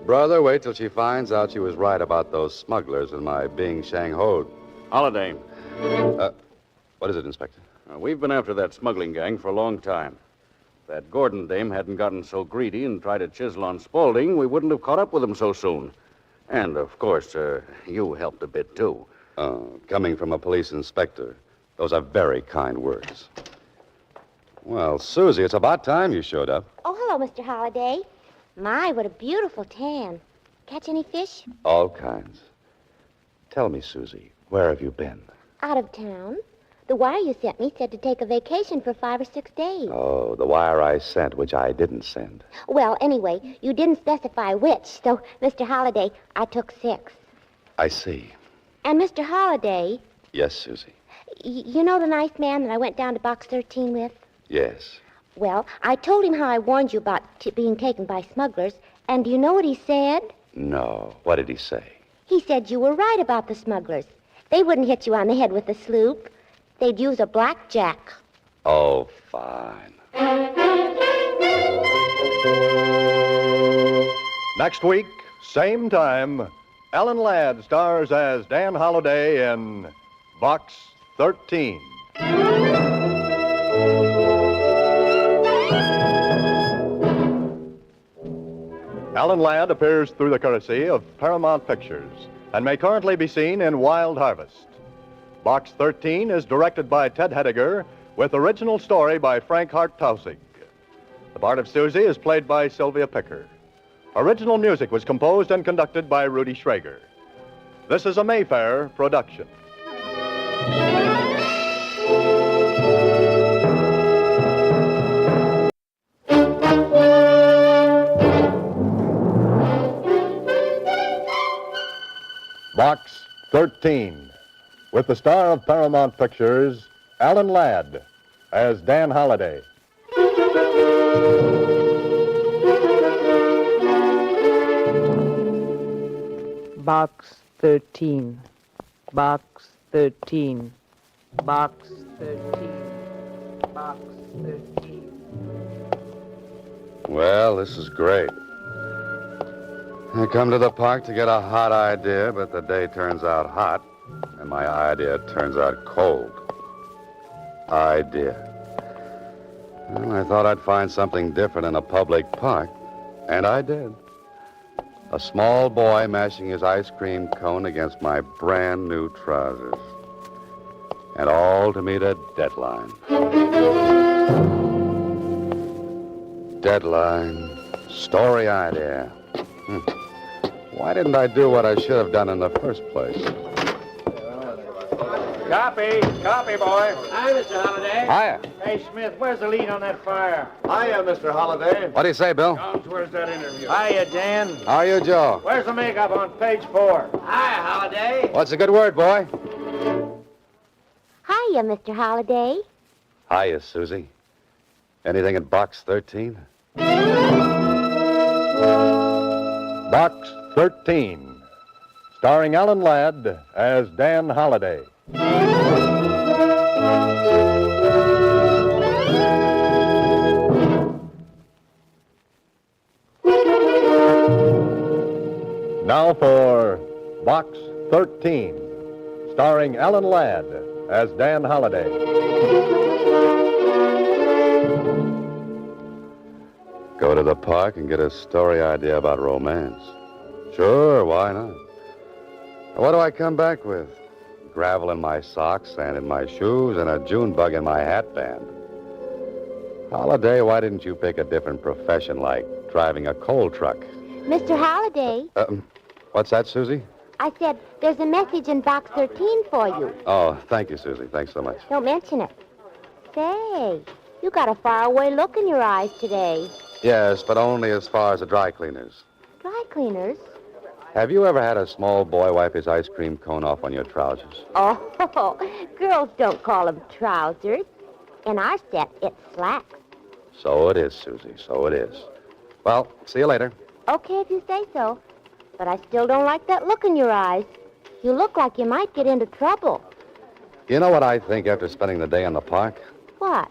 Brother, wait till she finds out she was right about those smugglers and my being Shang-Hoed. Holiday. What is it, Inspector? We've been after that smuggling gang for a long time. If that Gordon dame hadn't gotten so greedy and tried to chisel on Spaulding, we wouldn't have caught up with him so soon. And, of course, you helped a bit, too. Coming from a police inspector, those are very kind words. Well, Susie, it's about time you showed up. Oh, hello, Mr. Holliday. My, what a beautiful tan. Catch any fish? All kinds. Tell me, Susie, where have you been? Out of town. The wire you sent me said to take a vacation for 5 or 6 days. Oh, the wire I sent, which I didn't send. Well, anyway, you didn't specify which, so, Mr. Holliday, I took 6. I see. And, Mr. Holliday... Yes, Susie. You know the nice man that I went down to Box 13 with? Yes. Well, I told him how I warned you about being taken by smugglers, and do you know what he said? No. What did he say? He said you were right about the smugglers. They wouldn't hit you on the head with a sloop. They'd use a blackjack. Oh, fine. Next week, same time, Alan Ladd stars as Dan Holliday in Box 13. Alan Ladd appears through the courtesy of Paramount Pictures and may currently be seen in Wild Harvest. Box 13 is directed by Ted Hediger with original story by Frank Hart Tausig. The part of Susie is played by Sylvia Picker. Original music was composed and conducted by Rudy Schrager. This is a Mayfair production. Box 13, with the star of Paramount Pictures, Alan Ladd, as Dan Holliday. Box 13. Box 13. Box 13. Box 13. Well, this is great. I come to the park to get a hot idea, but the day turns out hot, and my idea turns out cold. Idea. Well, I thought I'd find something different in a public park, and I did. A small boy mashing his ice cream cone against my brand new trousers. And all to meet a deadline. Deadline. Story idea. Why didn't I do what I should have done in the first place? Copy, boy. Hi, Mr. Holliday. Hiya. Hey, Smith, where's the lead on that fire? Hiya, Mr. Holliday. What do you say, Bill? Jones, where's that interview? Hiya, Dan. How are you, Joe? Where's the makeup on page 4? Hiya, Holliday. What's a good word, boy? Hiya, Mr. Holliday. Hiya, Susie. Anything in Box 13? Box 13, starring Alan Ladd as Dan Holliday. starring Alan Ladd as Dan Holliday. Go to the park and get a story idea about romance. Sure, why not? What do I come back with? Gravel in my socks, sand in my shoes, and a June bug in my hat band. Holliday, why didn't you pick a different profession like driving a coal truck? Mr. Holliday, What's that, Susie? I said there's a message in box 13 for you. Oh, thank you, Susie. Thanks so much. Don't mention it. Say, you got a faraway look in your eyes today. Yes, but only as far as the dry cleaners. Dry cleaners? Have you ever had a small boy wipe his ice cream cone off on your trousers? Oh, girls don't call them trousers. In our set, it's slacks. So it is, Susie. So it is. Well, see you later. Okay, if you say so. But I still don't like that look in your eyes. You look like you might get into trouble. You know what I think after spending the day in the park? What?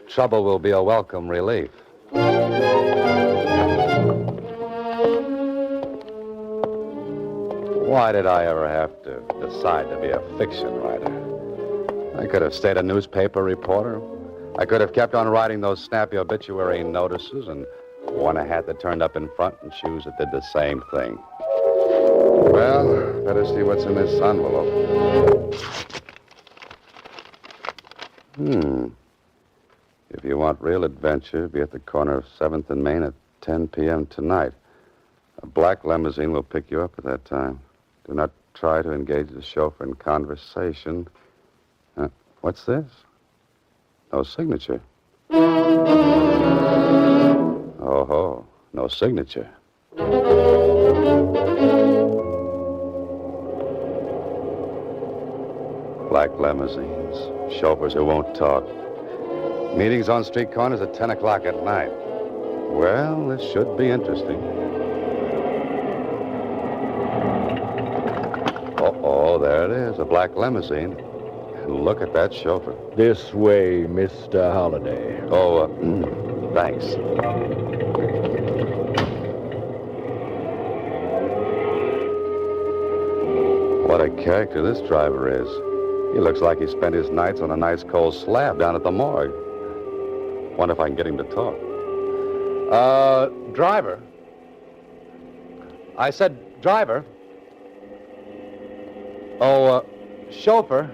Trouble will be a welcome relief. Why did I ever have to decide to be a fiction writer? I could have stayed a newspaper reporter. I could have kept on writing those snappy obituary notices and worn a hat that turned up in front and shoes that did the same thing. Well, better see what's in this envelope. If you want real adventure, be at the corner of 7th and Main at 10 p.m. tonight. A black limousine will pick you up at that time. Do not try to engage the chauffeur in conversation. What's this? No signature. Oh, no signature. Black limousines, chauffeurs who won't talk. Meetings on street corners at 10 o'clock at night. Well, this should be interesting. Oh, there it is, a black limousine. And look at that chauffeur. This way, Mr. Holliday. Oh, thanks. What a character this driver is. He looks like he spent his nights on a nice cold slab down at the morgue. Wonder if I can get him to talk. Driver. I said driver. Oh, chauffeur.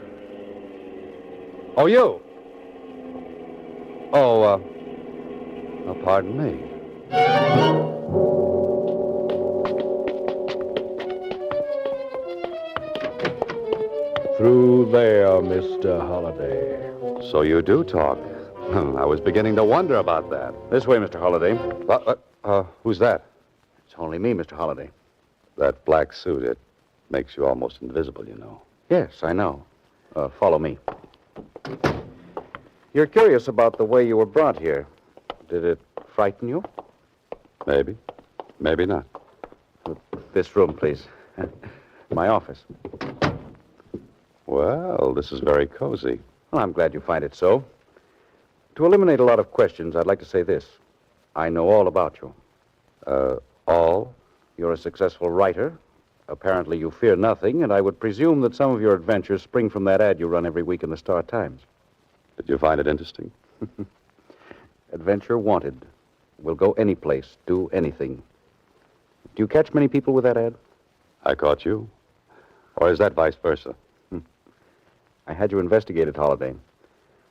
Oh, you. Oh, pardon me. Through there, Mr. Holliday. So you do talk. I was beginning to wonder about that. This way, Mr. Holliday. Who's that? It's only me, Mr. Holliday. That black suit, it makes you almost invisible, you know. Yes, I know. Follow me. You're curious about the way you were brought here. Did it frighten you? Maybe. Maybe not. This room, please. My office. Well, this is very cozy. Well, I'm glad you find it so. To eliminate a lot of questions, I'd like to say this. I know all about you. All? You're a successful writer. Apparently you fear nothing, and I would presume that some of your adventures spring from that ad you run every week in the Star-Times. Did you find it interesting? Adventure wanted. Will go any place, do anything. Do you catch many people with that ad? I caught you. Or is that vice versa? I had you investigated, Holliday.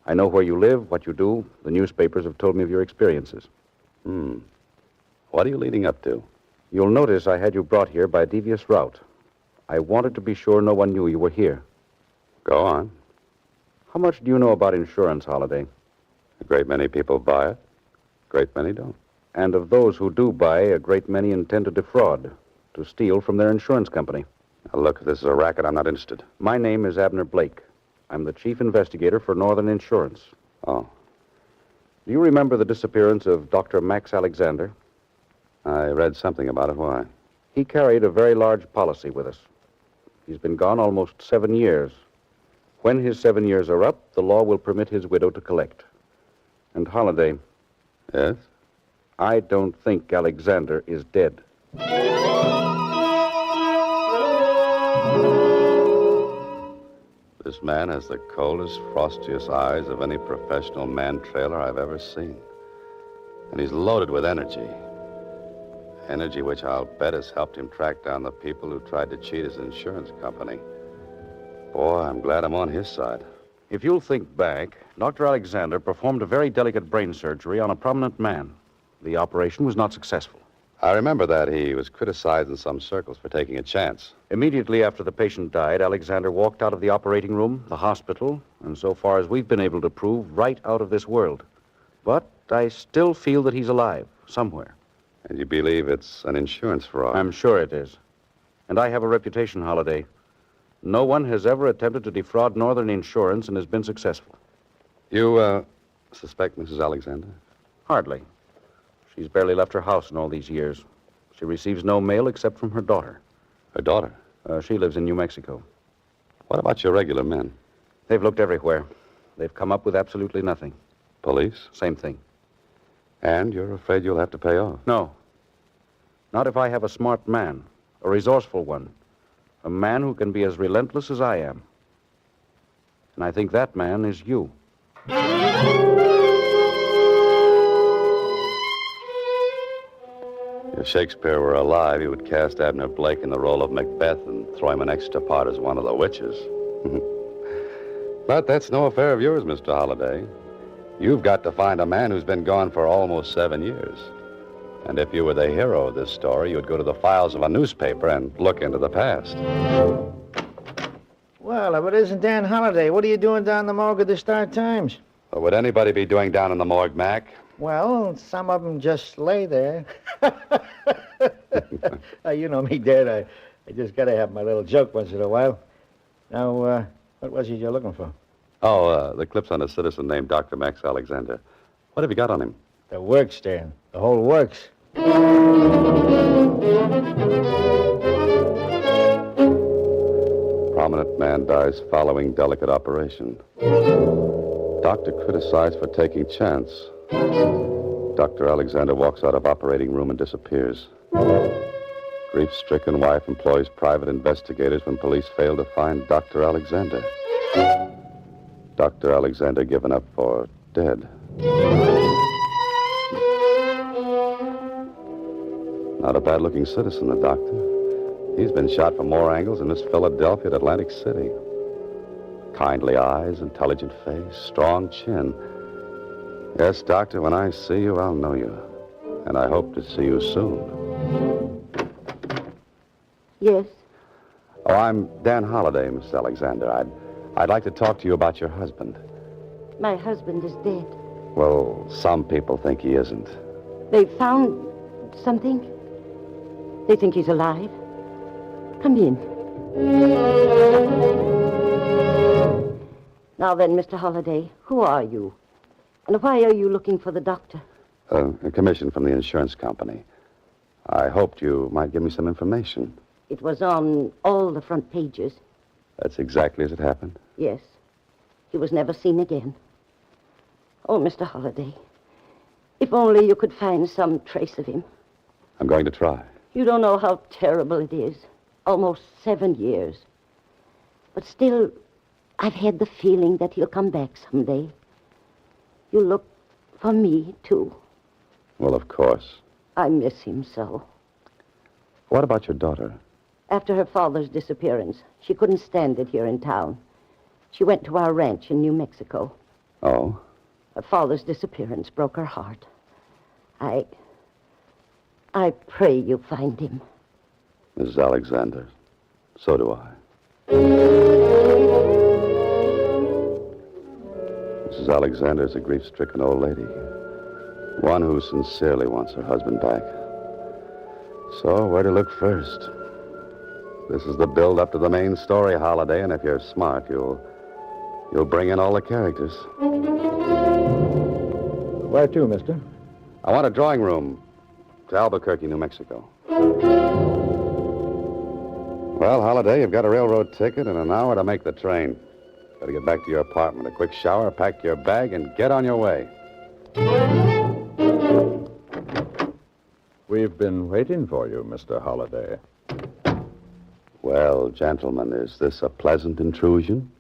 I know where you live, what you do. The newspapers have told me of your experiences. What are you leading up to? You'll notice I had you brought here by a devious route. I wanted to be sure no one knew you were here. Go on. How much do you know about insurance, Holliday? A great many people buy it. A great many don't. And of those who do buy, a great many intend to defraud, to steal from their insurance company. Now, look, if this is a racket, I'm not interested. My name is Abner Blake. I'm the chief investigator for Northern Insurance. Oh. Do you remember the disappearance of Dr. Max Alexander? I read something about it. Why? He carried a very large policy with us. He's been gone almost 7 years. When his 7 years are up, the law will permit his widow to collect. And Holliday. Yes? I don't think Alexander is dead. This man has the coldest, frostiest eyes of any professional man trailer I've ever seen. And he's loaded with energy. Energy which I'll bet has helped him track down the people who tried to cheat his insurance company. Boy, I'm glad I'm on his side. If you'll think back, Dr. Alexander performed a very delicate brain surgery on a prominent man. The operation was not successful. I remember that. He was criticized in some circles for taking a chance. Immediately after the patient died, Alexander walked out of the operating room, the hospital, and so far as we've been able to prove, right out of this world. But I still feel that he's alive, somewhere. And you believe it's an insurance fraud? I'm sure it is. And I have a reputation, Holliday. No one has ever attempted to defraud Northern Insurance and has been successful. You, suspect Mrs. Alexander? Hardly. She's barely left her house in all these years. She receives no mail except from her daughter. Her daughter? She lives in New Mexico. What about your regular men? They've looked everywhere. They've come up with absolutely nothing. Police? Same thing. And you're afraid you'll have to pay off? No. Not if I have a smart man, a resourceful one, a man who can be as relentless as I am. And I think that man is you. If Shakespeare were alive, he would cast Abner Blake in the role of Macbeth and throw him an extra part as one of the witches. But that's no affair of yours, Mr. Holliday. You've got to find a man who's been gone for almost 7 years. And if you were the hero of this story, you'd go to the files of a newspaper and look into the past. Well, if it isn't Dan Holliday, what are you doing down the morgue of the Star-Times? What would anybody be doing down in the morgue, Mac? Well, some of them just lay there. You know me, Dad. I just got to have my little joke once in a while. Now, what was it you're looking for? Oh, the clips on a citizen named Dr. Max Alexander. What have you got on him? The works, Dan. The whole works. Prominent man dies following delicate operation. Doctor criticized for taking chance. Dr. Alexander walks out of operating room and disappears. Grief-stricken wife employs private investigators when police fail to find Dr. Alexander. Dr. Alexander given up for dead. Not a bad-looking citizen, the doctor. He's been shot from more angles than Miss Philadelphia at Atlantic City. Kindly eyes, intelligent face, strong chin. Yes, Doctor, when I see you, I'll know you. And I hope to see you soon. Yes? Oh, I'm Dan Holliday, Miss Alexander. I'd like to talk to you about your husband. My husband is dead. Well, some people think he isn't. They found something? They think he's alive? Come in. Now then, Mr. Holliday, who are you? And why are you looking for the doctor? A commission from the insurance company. I hoped you might give me some information. It was on all the front pages. That's exactly as it happened? Yes. He was never seen again. Oh, Mr. Holliday, if only you could find some trace of him. I'm going to try. You don't know how terrible it is. Almost 7 years. But still, I've had the feeling that he'll come back someday. You look for me, too. Well, of course. I miss him so. What about your daughter? After her father's disappearance, she couldn't stand it here in town. She went to our ranch in New Mexico. Oh? Her father's disappearance broke her heart. I pray you find him. Mrs. Alexander, so do I. Mrs. Alexander is a grief-stricken old lady. One who sincerely wants her husband back. So, where to look first? This is the build-up to the main story, Holliday, and if you're smart, you'll bring in all the characters. Where to, mister? I want a drawing room to Albuquerque, New Mexico. Well, Holliday, you've got a railroad ticket and an hour to make the train. Better get back to your apartment, a quick shower, pack your bag, and get on your way. We've been waiting for you, Mr. Holliday. Well, gentlemen, is this a pleasant intrusion?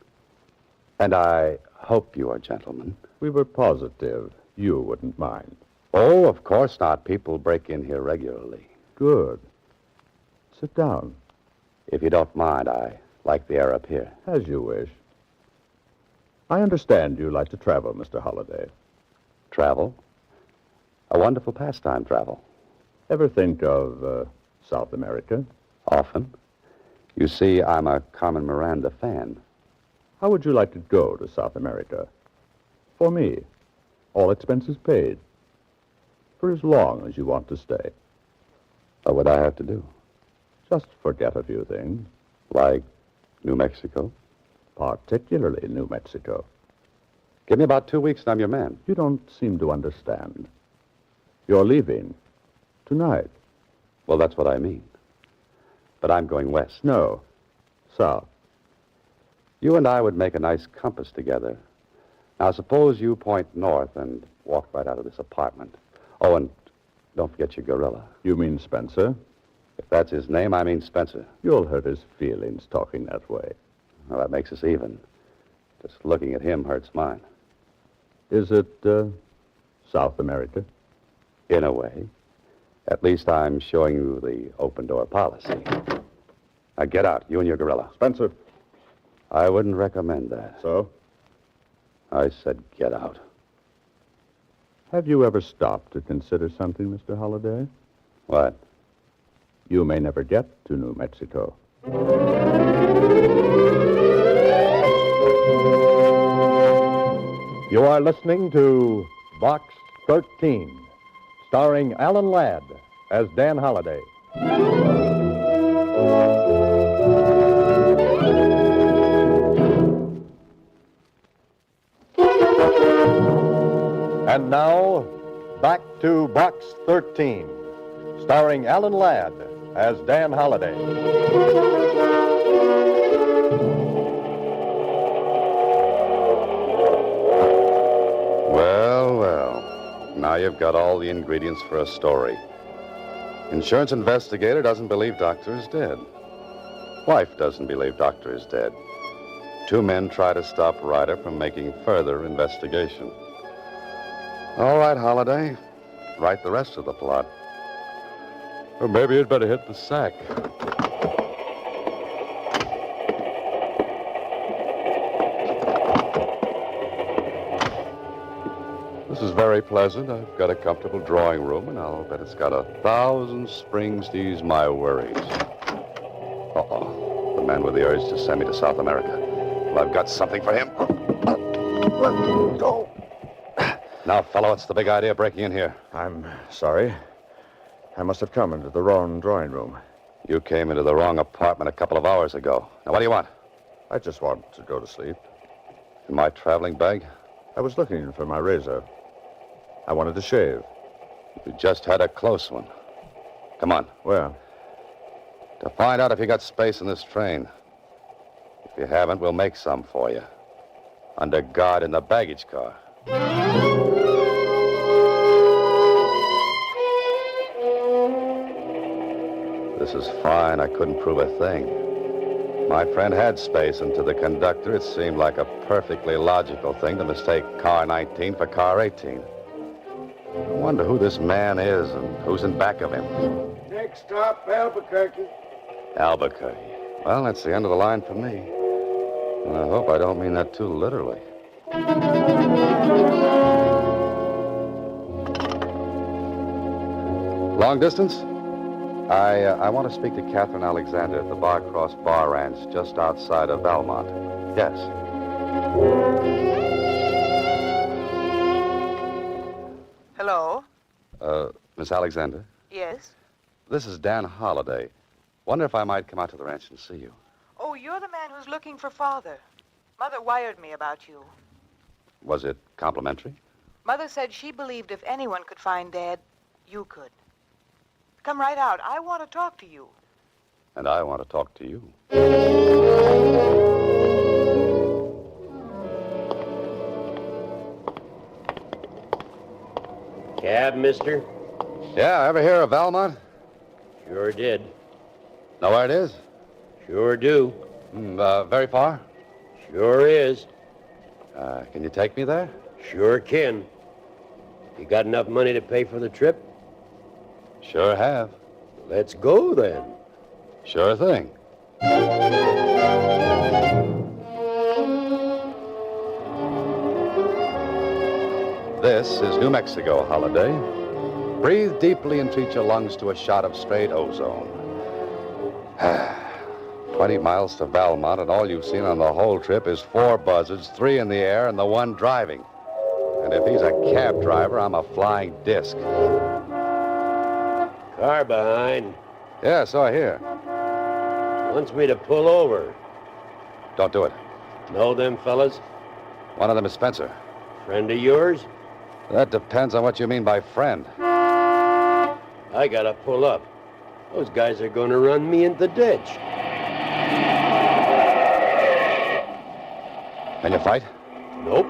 And I hope you are gentlemen. We were positive you wouldn't mind. Oh, of course not. People break in here regularly. Good. Sit down. If you don't mind, I like the air up here. As you wish. I understand you like to travel, Mr. Holliday. Travel? A wonderful pastime, travel. Ever think of South America? Often. You see, I'm a Carmen Miranda fan. How would you like to go to South America? For me. All expenses paid. For as long as you want to stay. What would I have to do? Just forget a few things. Like New Mexico? Particularly New Mexico. Give me about 2 weeks and I'm your man. You don't seem to understand. You're leaving. Tonight. Well, that's what I mean. But I'm going west. No. South. You and I would make a nice compass together. Now, suppose you point north and walk right out of this apartment. Oh, and don't forget your gorilla. You mean Spencer? If that's his name, I mean Spencer. You'll hurt his feelings talking that way. Well, that makes us even. Just looking at him hurts mine. Is it, South America? In a way. At least I'm showing you the open-door policy. Now, get out, you and your gorilla. Spencer. I wouldn't recommend that. So? I said get out. Have you ever stopped to consider something, Mr. Holliday? What? You may never get to New Mexico. You are listening to Box 13, starring Alan Ladd as Dan Holliday. And now, back to Box 13, starring Alan Ladd as Dan Holliday. Well. Now you've got all the ingredients for a story. Insurance investigator doesn't believe doctor is dead. Wife doesn't believe doctor is dead. Two men try to stop Ryder from making further investigation. All right, Holliday. Write the rest of the plot. Or maybe you'd better hit the sack. This is very pleasant. I've got a comfortable drawing room, and I'll bet it's got 1,000 springs to ease my worries. Uh-oh. The man with the urge to send me to South America. Well, I've got something for him. Let go. Now, fellow, what's the big idea breaking in here? I'm sorry. I must have come into the wrong drawing room. You came into the wrong apartment a couple of hours ago. Now, what do you want? I just want to go to sleep. In my traveling bag? I was looking for my razor. I wanted to shave. You just had a close one. Come on. Where? To find out if you got space in this train. If you haven't, we'll make some for you. Under guard in the baggage car. This is fine. I couldn't prove a thing. My friend had space, and to the conductor, it seemed like a perfectly logical thing to mistake car 19 for car 18. I wonder who this man is and who's in back of him. Next stop, Albuquerque. Albuquerque. Well, that's the end of the line for me. And I hope I don't mean that too literally. Long distance? I want to speak to Catherine Alexander at the Bar Cross Bar Ranch just outside of Valmont. Yes. Hello? Miss Alexander? Yes? This is Dan Holliday. Wonder if I might come out to the ranch and see you. Oh, you're the man who's looking for Father. Mother wired me about you. Was it complimentary? Mother said she believed if anyone could find Dad, you could. Come right out. I want to talk to you. And I want to talk to you. Cab, mister? Yeah, ever hear of Valmont? Sure did. Know where it is? Sure do. Very far? Sure is. Can you take me there? Sure can. You got enough money to pay for the trip? Sure have. Let's go, then. Sure thing. This is New Mexico, Holiday. Breathe deeply and treat your lungs to a shot of straight ozone. 20 miles to Valmont, and all you've seen on the whole trip is 4 buzzards, 3 in the air, and the 1 driving. And if he's a cab driver, I'm a flying disc. Car behind. Yeah, so I hear. Wants me to pull over. Don't do it. Know them fellas? One of them is Spencer. Friend of yours? That depends on what you mean by friend. I gotta pull up. Those guys are gonna run me in the ditch. Can you fight? Nope.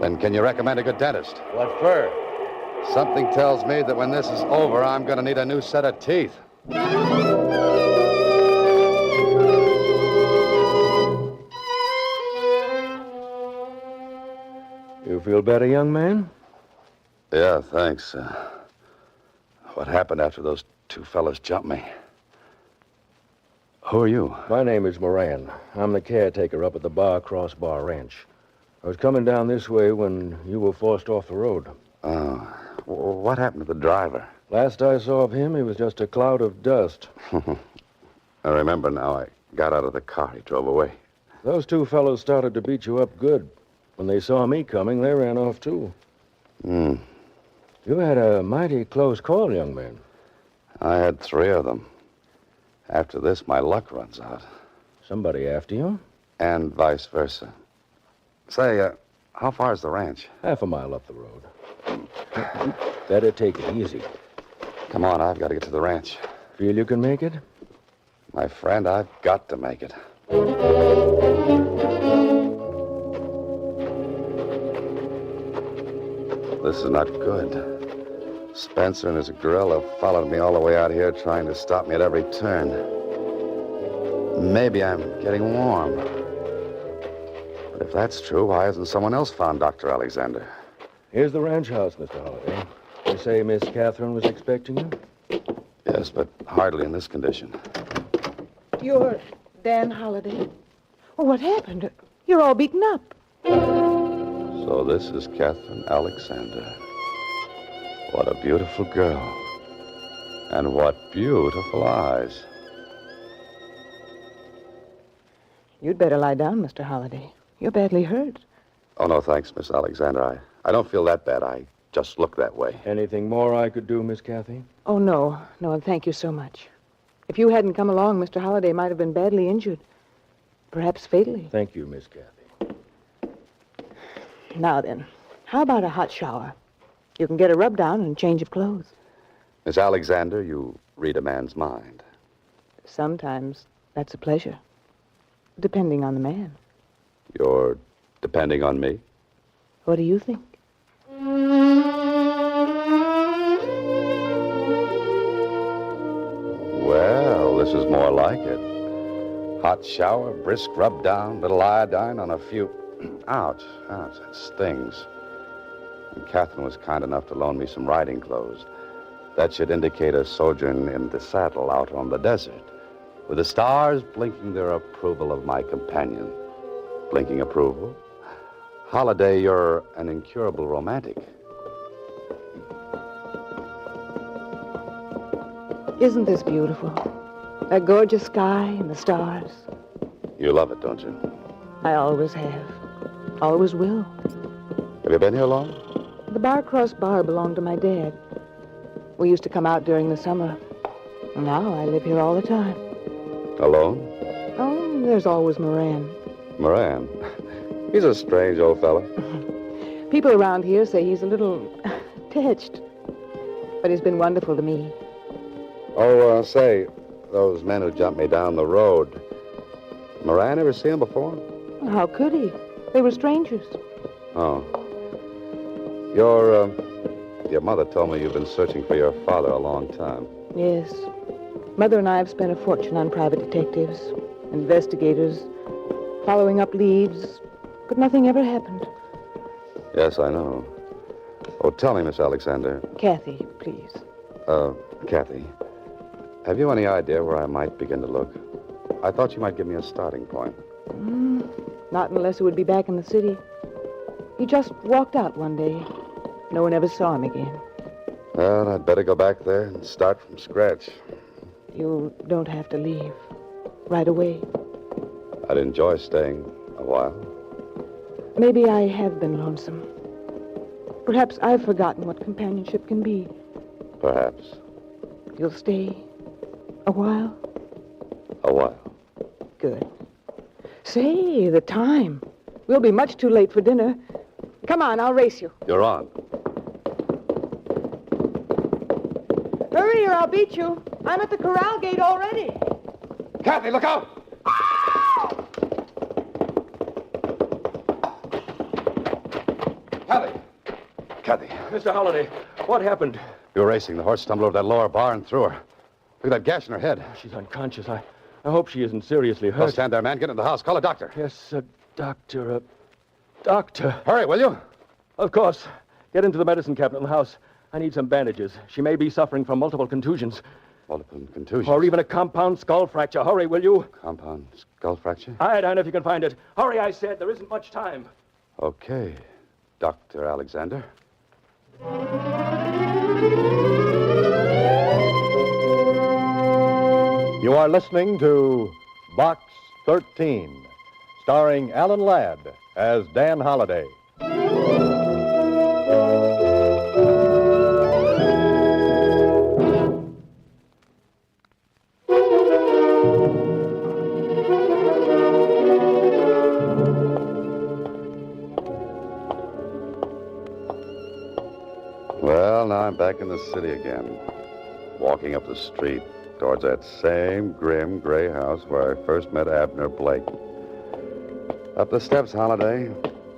Then can you recommend a good dentist? What for? Something tells me that when this is over, I'm going to need a new set of teeth. You feel better, young man? Yeah, thanks. What happened after those 2 fellas jumped me? Who are you? My name is Moran. I'm the caretaker up at the Bar Crossbar Ranch. I was coming down this way when you were forced off the road. Oh. What happened to the driver? Last I saw of him, he was just a cloud of dust. I remember now. I got out of the car. He drove away. Those 2 fellows started to beat you up good. When they saw me coming, they ran off, too. You had a mighty close call, young man. I had 3 of them. After this, my luck runs out. Somebody after you? And vice versa. Say, how far is the ranch? Half a mile up the road. Better take it easy. Come on, I've got to get to the ranch. Feel you can make it? My friend, I've got to make it. This is not good. Spencer and his gorilla followed me all the way out here, trying to stop me at every turn. Maybe I'm getting warm. But if that's true, why hasn't someone else found Dr. Alexander? Here's the ranch house, Mr. Holliday. They say Miss Catherine was expecting you? Yes, but hardly in this condition. You're Dan Holliday? Oh, what happened? You're all beaten up. So this is Catherine Alexander. What a beautiful girl. And what beautiful eyes. You'd better lie down, Mr. Holliday. You're badly hurt. Oh, no, thanks, Miss Alexander. I don't feel that bad. I just look that way. Anything more I could do, Miss Kathy? Oh, no. No, thank you so much. If you hadn't come along, Mr. Holliday might have been badly injured. Perhaps fatally. Thank you, Miss Kathy. Now then, how about a hot shower? You can get a rub down and change of clothes. Miss Alexander, you read a man's mind. Sometimes that's a pleasure. Depending on the man. You're depending on me? What do you think? Well, this is more like it. Hot shower, brisk rub down, little iodine on a few... Ouch, that stings. And Catherine was kind enough to loan me some riding clothes. That should indicate a sojourn in the saddle out on the desert, with the stars blinking their approval of my companion. Blinking approval? Holliday, you're an incurable romantic. Isn't this beautiful? That gorgeous sky and the stars. You love it, don't you? I always have. Always will. Have you been here long? The Bar Crossbar belonged to my dad. We used to come out during the summer. Now I live here all the time. Alone? Oh, there's always Moran. Moran? He's a strange old fellow. People around here say he's a little touched. But he's been wonderful to me. Oh, say, those men who jumped me down the road. Moran, ever see him before? Well, how could he? They were strangers. Oh. Your mother told me you've been searching for your father a long time. Yes. Mother and I have spent a fortune on private detectives, investigators, following up leads, But nothing ever happened. Yes, I know. Oh, tell me, Miss Alexander. Kathy, please. Kathy, have you any idea where I might begin to look? I thought you might give me a starting point. Not unless he would be back in the city. He just walked out one day. No one ever saw him again. Well, I'd better go back there and start from scratch. You don't have to leave. Right away. I'd enjoy staying a while. Maybe I have been lonesome. Perhaps I've forgotten what companionship can be. Perhaps. You'll stay a while? A while. Good. Say, the time. We'll be much too late for dinner. Come on, I'll race you. You're on. Hurry or I'll beat you. I'm at the corral gate already. Kathy, look out! Kathy. Mr. Holliday, what happened? You were racing. The horse stumbled over that lower bar and threw her. Look at that gash in her head. She's unconscious. I hope she isn't seriously hurt. Don't stand there, man. Get into the house. Call a doctor. Yes, a doctor. Doctor. Hurry, will you? Of course. Get into the medicine cabinet in the house. I need some bandages. She may be suffering from multiple contusions. Multiple contusions? Or even a compound skull fracture. Hurry, will you? Compound skull fracture? Iodine, if you can find it. Hurry, I said. There isn't much time. Okay. Dr. Alexander. You are listening to Box 13, starring Alan Ladd as Dan Holliday. Well, now I'm back in the city again, walking up the street towards that same grim gray house where I first met Abner Blake. Up the steps, Holliday,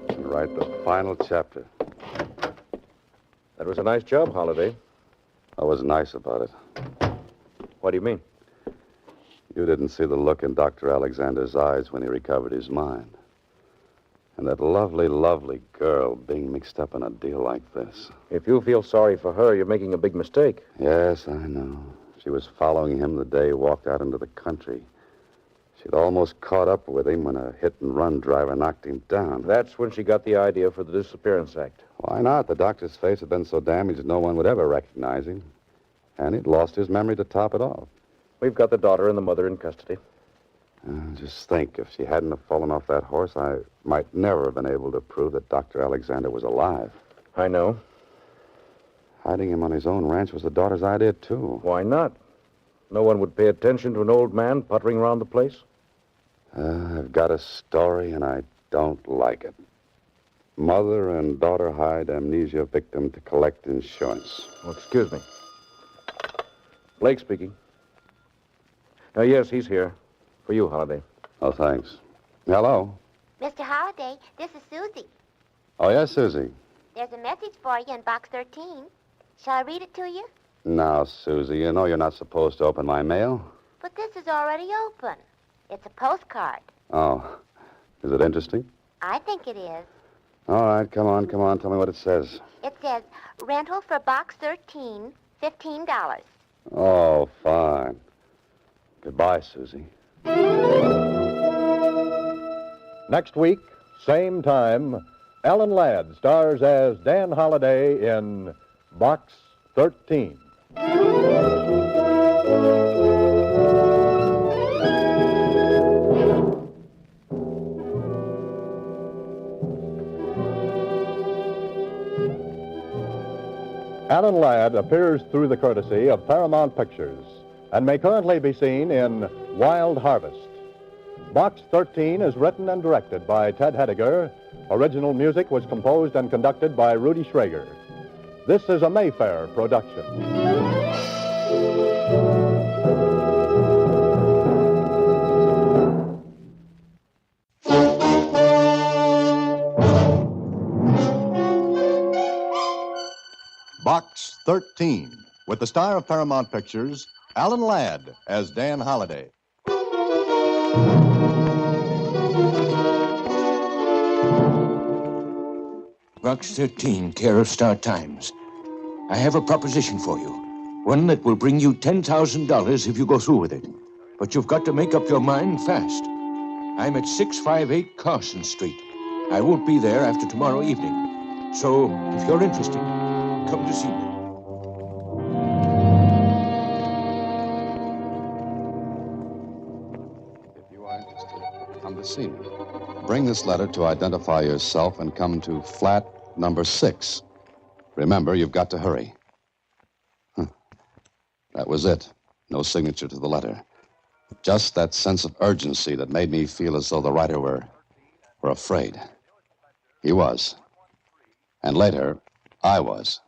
and write the final chapter. That was a nice job, Holliday. I was nice about it. What do you mean? You didn't see the look in Dr. Alexander's eyes when he recovered his mind. And that lovely, lovely girl being mixed up in a deal like this. If you feel sorry for her, you're making a big mistake. Yes, I know. She was following him the day he walked out into the country. She'd almost caught up with him when a hit-and-run driver knocked him down. That's when she got the idea for the Disappearance Act. Why not? The doctor's face had been so damaged that no one would ever recognize him. And he'd lost his memory to top it off. We've got the daughter and the mother in custody. Just think, if she hadn't have fallen off that horse, I might never have been able to prove that Dr. Alexander was alive. I know. Hiding him on his own ranch was the daughter's idea, too. Why not? No one would pay attention to an old man puttering around the place. I've got a story, and I don't like it. Mother and daughter hide amnesia victim to collect insurance. Oh, excuse me. Blake speaking. Yes, he's here. For you, Holliday. Oh, thanks. Hello. Mr. Holliday, this is Susie. Oh, yes, Susie. There's a message for you in box 13. Shall I read it to you? Now, Susie, you know you're not supposed to open my mail. But this is already open. It's a postcard. Oh. Is it interesting? I think it is. All right, come on. Tell me what it says. It says, rental for box 13, $15. Oh, fine. Goodbye, Susie. Next week, same time, Alan Ladd stars as Dan Holliday in Box 13. Alan Ladd appears through the courtesy of Paramount Pictures and may currently be seen in Wild Harvest. Box 13 is written and directed by Ted Hediger. Original music was composed and conducted by Rudy Schrager. This is a Mayfair production. Box 13, with the star of Paramount Pictures, Alan Ladd as Dan Holliday. Box 13, care of Star Times. I have a proposition for you. One that will bring you $10,000 if you go through with it. But you've got to make up your mind fast. I'm at 658 Carson Street. I won't be there after tomorrow evening. So, if you're interested, come to see me. If you are interested, come to see me. Bring this letter to identify yourself and come to flat number 6. Remember, you've got to hurry. That was it. No signature to the letter. Just that sense of urgency that made me feel as though the writer were afraid. He was. And later, I was.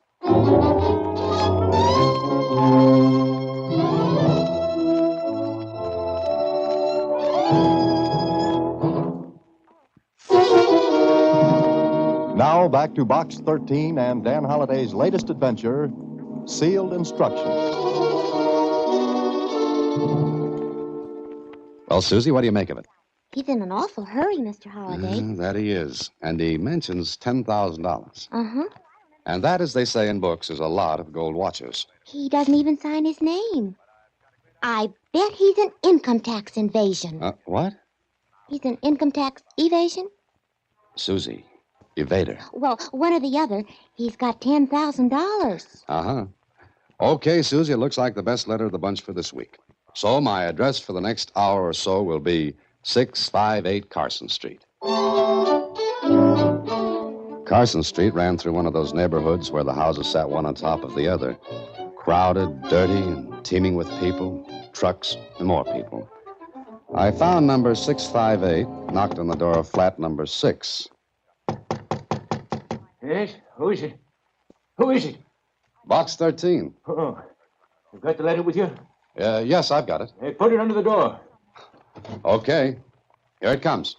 Now back to Box 13 and Dan Holliday's latest adventure, Sealed Instructions. Well, Susie, what do you make of it? He's in an awful hurry, Mr. Holliday. That he is. And he mentions $10,000. Uh-huh. And that, as they say in books, is a lot of gold watches. He doesn't even sign his name. I bet he's an income tax invasion. What? He's an income tax evasion? Susie, evader. Well, one or the other. He's got $10,000. Uh-huh. Okay, Susie, it looks like the best letter of the bunch for this week. So my address for the next hour or so will be 658 Carson Street. Carson Street ran through one of those neighborhoods where the houses sat one on top of the other. Crowded, dirty, and teeming with people, trucks, and more people. I found number 658, knocked on the door of flat number 6. Yes? Who is it? Who is it? Box 13. Oh, you got the letter with you? Yes, I've got it. Hey, put it under the door. Okay. Here it comes.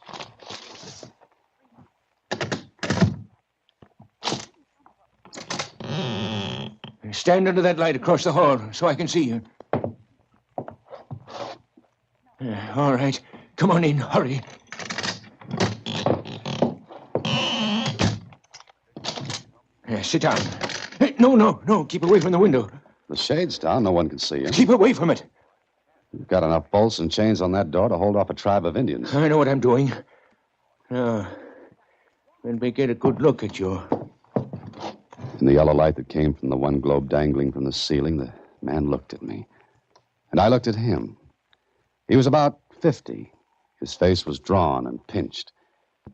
Stand under that light across the hall so I can see you. All right. Come on in. Hurry. Sit down. Hey, no. Keep away from the window. The shade's down. No one can see you. Keep away from it. You've got enough bolts and chains on that door to hold off a tribe of Indians. I know what I'm doing. Now, let me get a good look at you. In the yellow light that came from the one globe dangling from the ceiling, the man looked at me. And I looked at him. He was about 50. His face was drawn and pinched.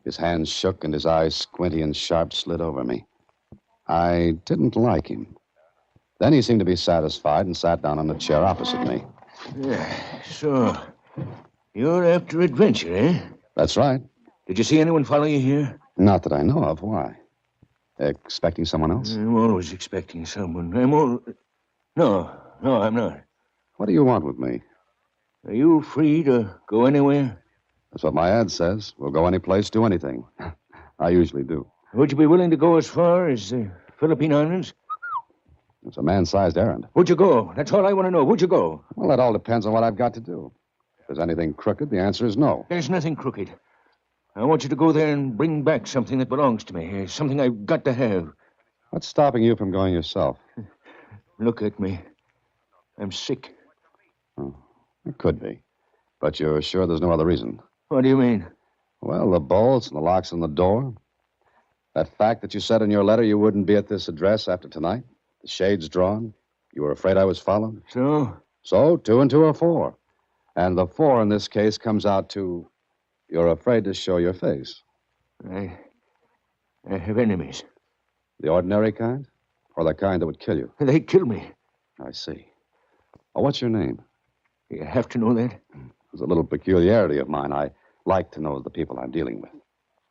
His hands shook and his eyes, squinty and sharp, slid over me. I didn't like him. Then he seemed to be satisfied and sat down on a chair opposite me. So, you're after adventure, eh? That's right. Did you see anyone follow you here? Not that I know of. Why? Expecting someone else? I'm always expecting someone. No, I'm not. What do you want with me? Are you free to go anywhere? That's what my ad says. We'll go any place, do anything. I usually do. Would you be willing to go as far as the Philippine Islands? It's a man-sized errand. Would you go? That's all I want to know. Would you go? Well, that all depends on what I've got to do. If there's anything crooked, the answer is no. There's nothing crooked. I want you to go there and bring back something that belongs to me. Something I've got to have. What's stopping you from going yourself? Look at me. I'm sick. Oh, it could be. But you're sure there's no other reason? What do you mean? Well, the bolts and the locks on the door. That fact that you said in your letter you wouldn't be at this address after tonight. The shades drawn. You were afraid I was followed. So? So 2 and 2 are 4. And the 4 in this case comes out to you're afraid to show your face. I have enemies. The ordinary kind? Or the kind that would kill you? They'd kill me. I see. Oh, what's your name? You have to know that? It's a little peculiarity of mine. I like to know the people I'm dealing with.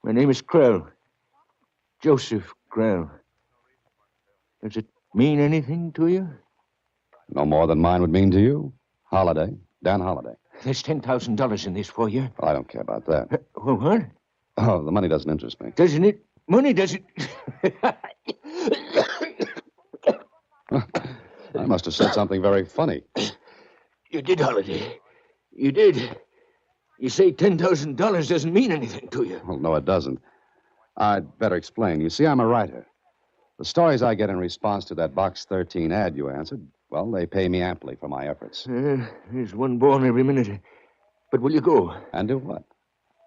My name is Krell. Joseph Krell. Does it mean anything to you? No more than mine would mean to you. Holiday. Dan Holiday. There's $10,000 in this for you. Well, I don't care about that. Well, what? Oh, the money doesn't interest me. Doesn't it? Money doesn't... I must have said something very funny. You did, Holiday. You did. You say $10,000 doesn't mean anything to you. Well, no, it doesn't. I'd better explain. You see, I'm a writer. The stories I get in response to that Box 13 ad you answered, well, they pay me amply for my efforts. There's one born every minute. But will you go? And do what?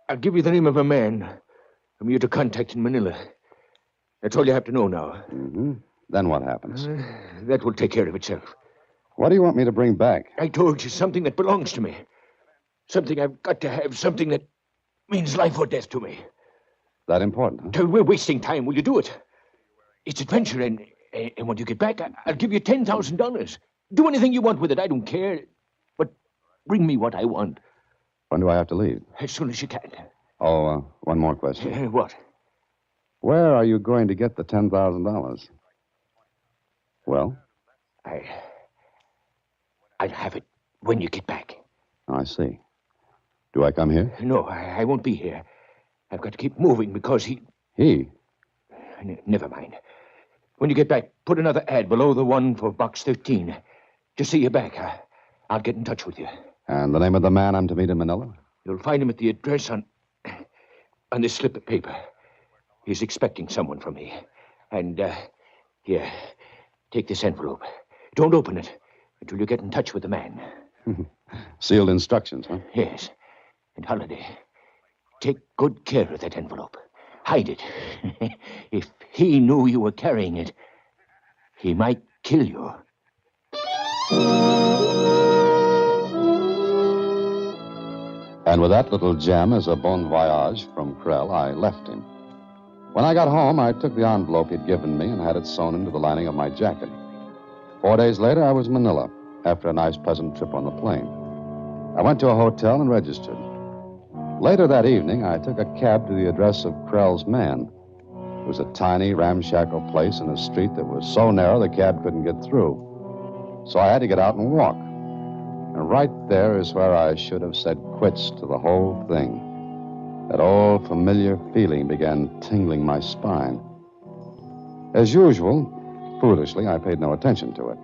I'll give you the name of a man whom you're to contact in Manila. That's all you have to know now. Mm-hmm. Then what happens? That will take care of itself. What do you want me to bring back? I told you something that belongs to me. Something I've got to have. Something that means life or death to me. That important, huh? We're wasting time. Will you do it? It's adventure, and when you get back, I'll give you $10,000. Do anything you want with it. I don't care. But bring me what I want. When do I have to leave? As soon as you can. Oh, one more question. What? Where are you going to get the $10,000? Well? I'll have it when you get back. Oh, I see. Do I come here? No, I won't be here. I've got to keep moving because he... He? Never mind. When you get back, put another ad below the one for Box 13. To see you back, I'll get in touch with you. And the name of the man I'm to meet in Manila? You'll find him at the address on this slip of paper. He's expecting someone from me. And, here, take this envelope. Don't open it until you get in touch with the man. Sealed instructions, huh? Yes. And Holiday, take good care of that envelope. Hide it. If he knew you were carrying it, he might kill you. And with that little gem as a bon voyage from Krell, I left him. When I got home, I took the envelope he'd given me and had it sewn into the lining of my jacket. 4 days later, I was in Manila, after a nice, pleasant trip on the plane. I went to a hotel and registered. Later that evening, I took a cab to the address of Krell's man. It was a tiny, ramshackle place in a street that was so narrow the cab couldn't get through. So I had to get out and walk. And right there is where I should have said quits to the whole thing. That old familiar feeling began tingling my spine. As usual, foolishly, I paid no attention to it.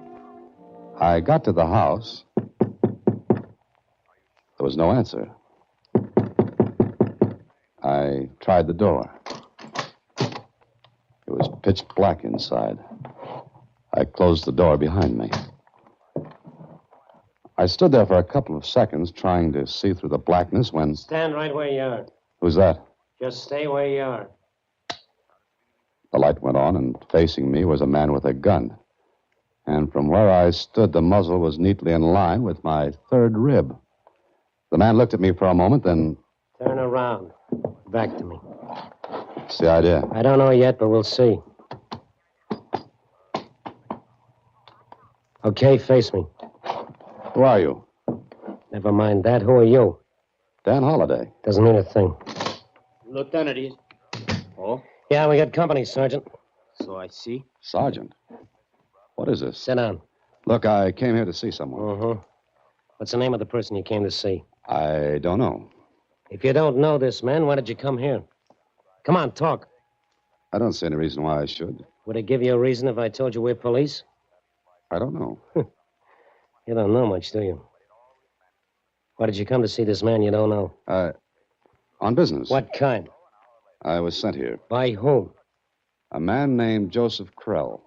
I got to the house. There was no answer. I tried the door. It was pitch black inside. I closed the door behind me. I stood there for a couple of seconds trying to see through the blackness when... Stand right where you are. Who's that? Just stay where you are. The light went on, and facing me was a man with a gun. And from where I stood, the muzzle was neatly in line with my third rib. The man looked at me for a moment, then... Turn around. Back to me. What's the idea? I don't know yet, but we'll see. Okay, face me. Who are you? Never mind that. Who are you? Dan Holliday. Doesn't mean a thing. Lieutenant, is... Oh? Yeah, we got company, Sergeant. So I see. Sergeant? What is this? Sit down. Look, I came here to see someone. Uh-huh. What's the name of the person you came to see? I don't know. If you don't know this man, why did you come here? Come on, talk. I don't see any reason why I should. Would it give you a reason if I told you we're police? I don't know. You don't know much, do you? Why did you come to see this man you don't know? On business. What kind? I was sent here. By whom? A man named Joseph Krell.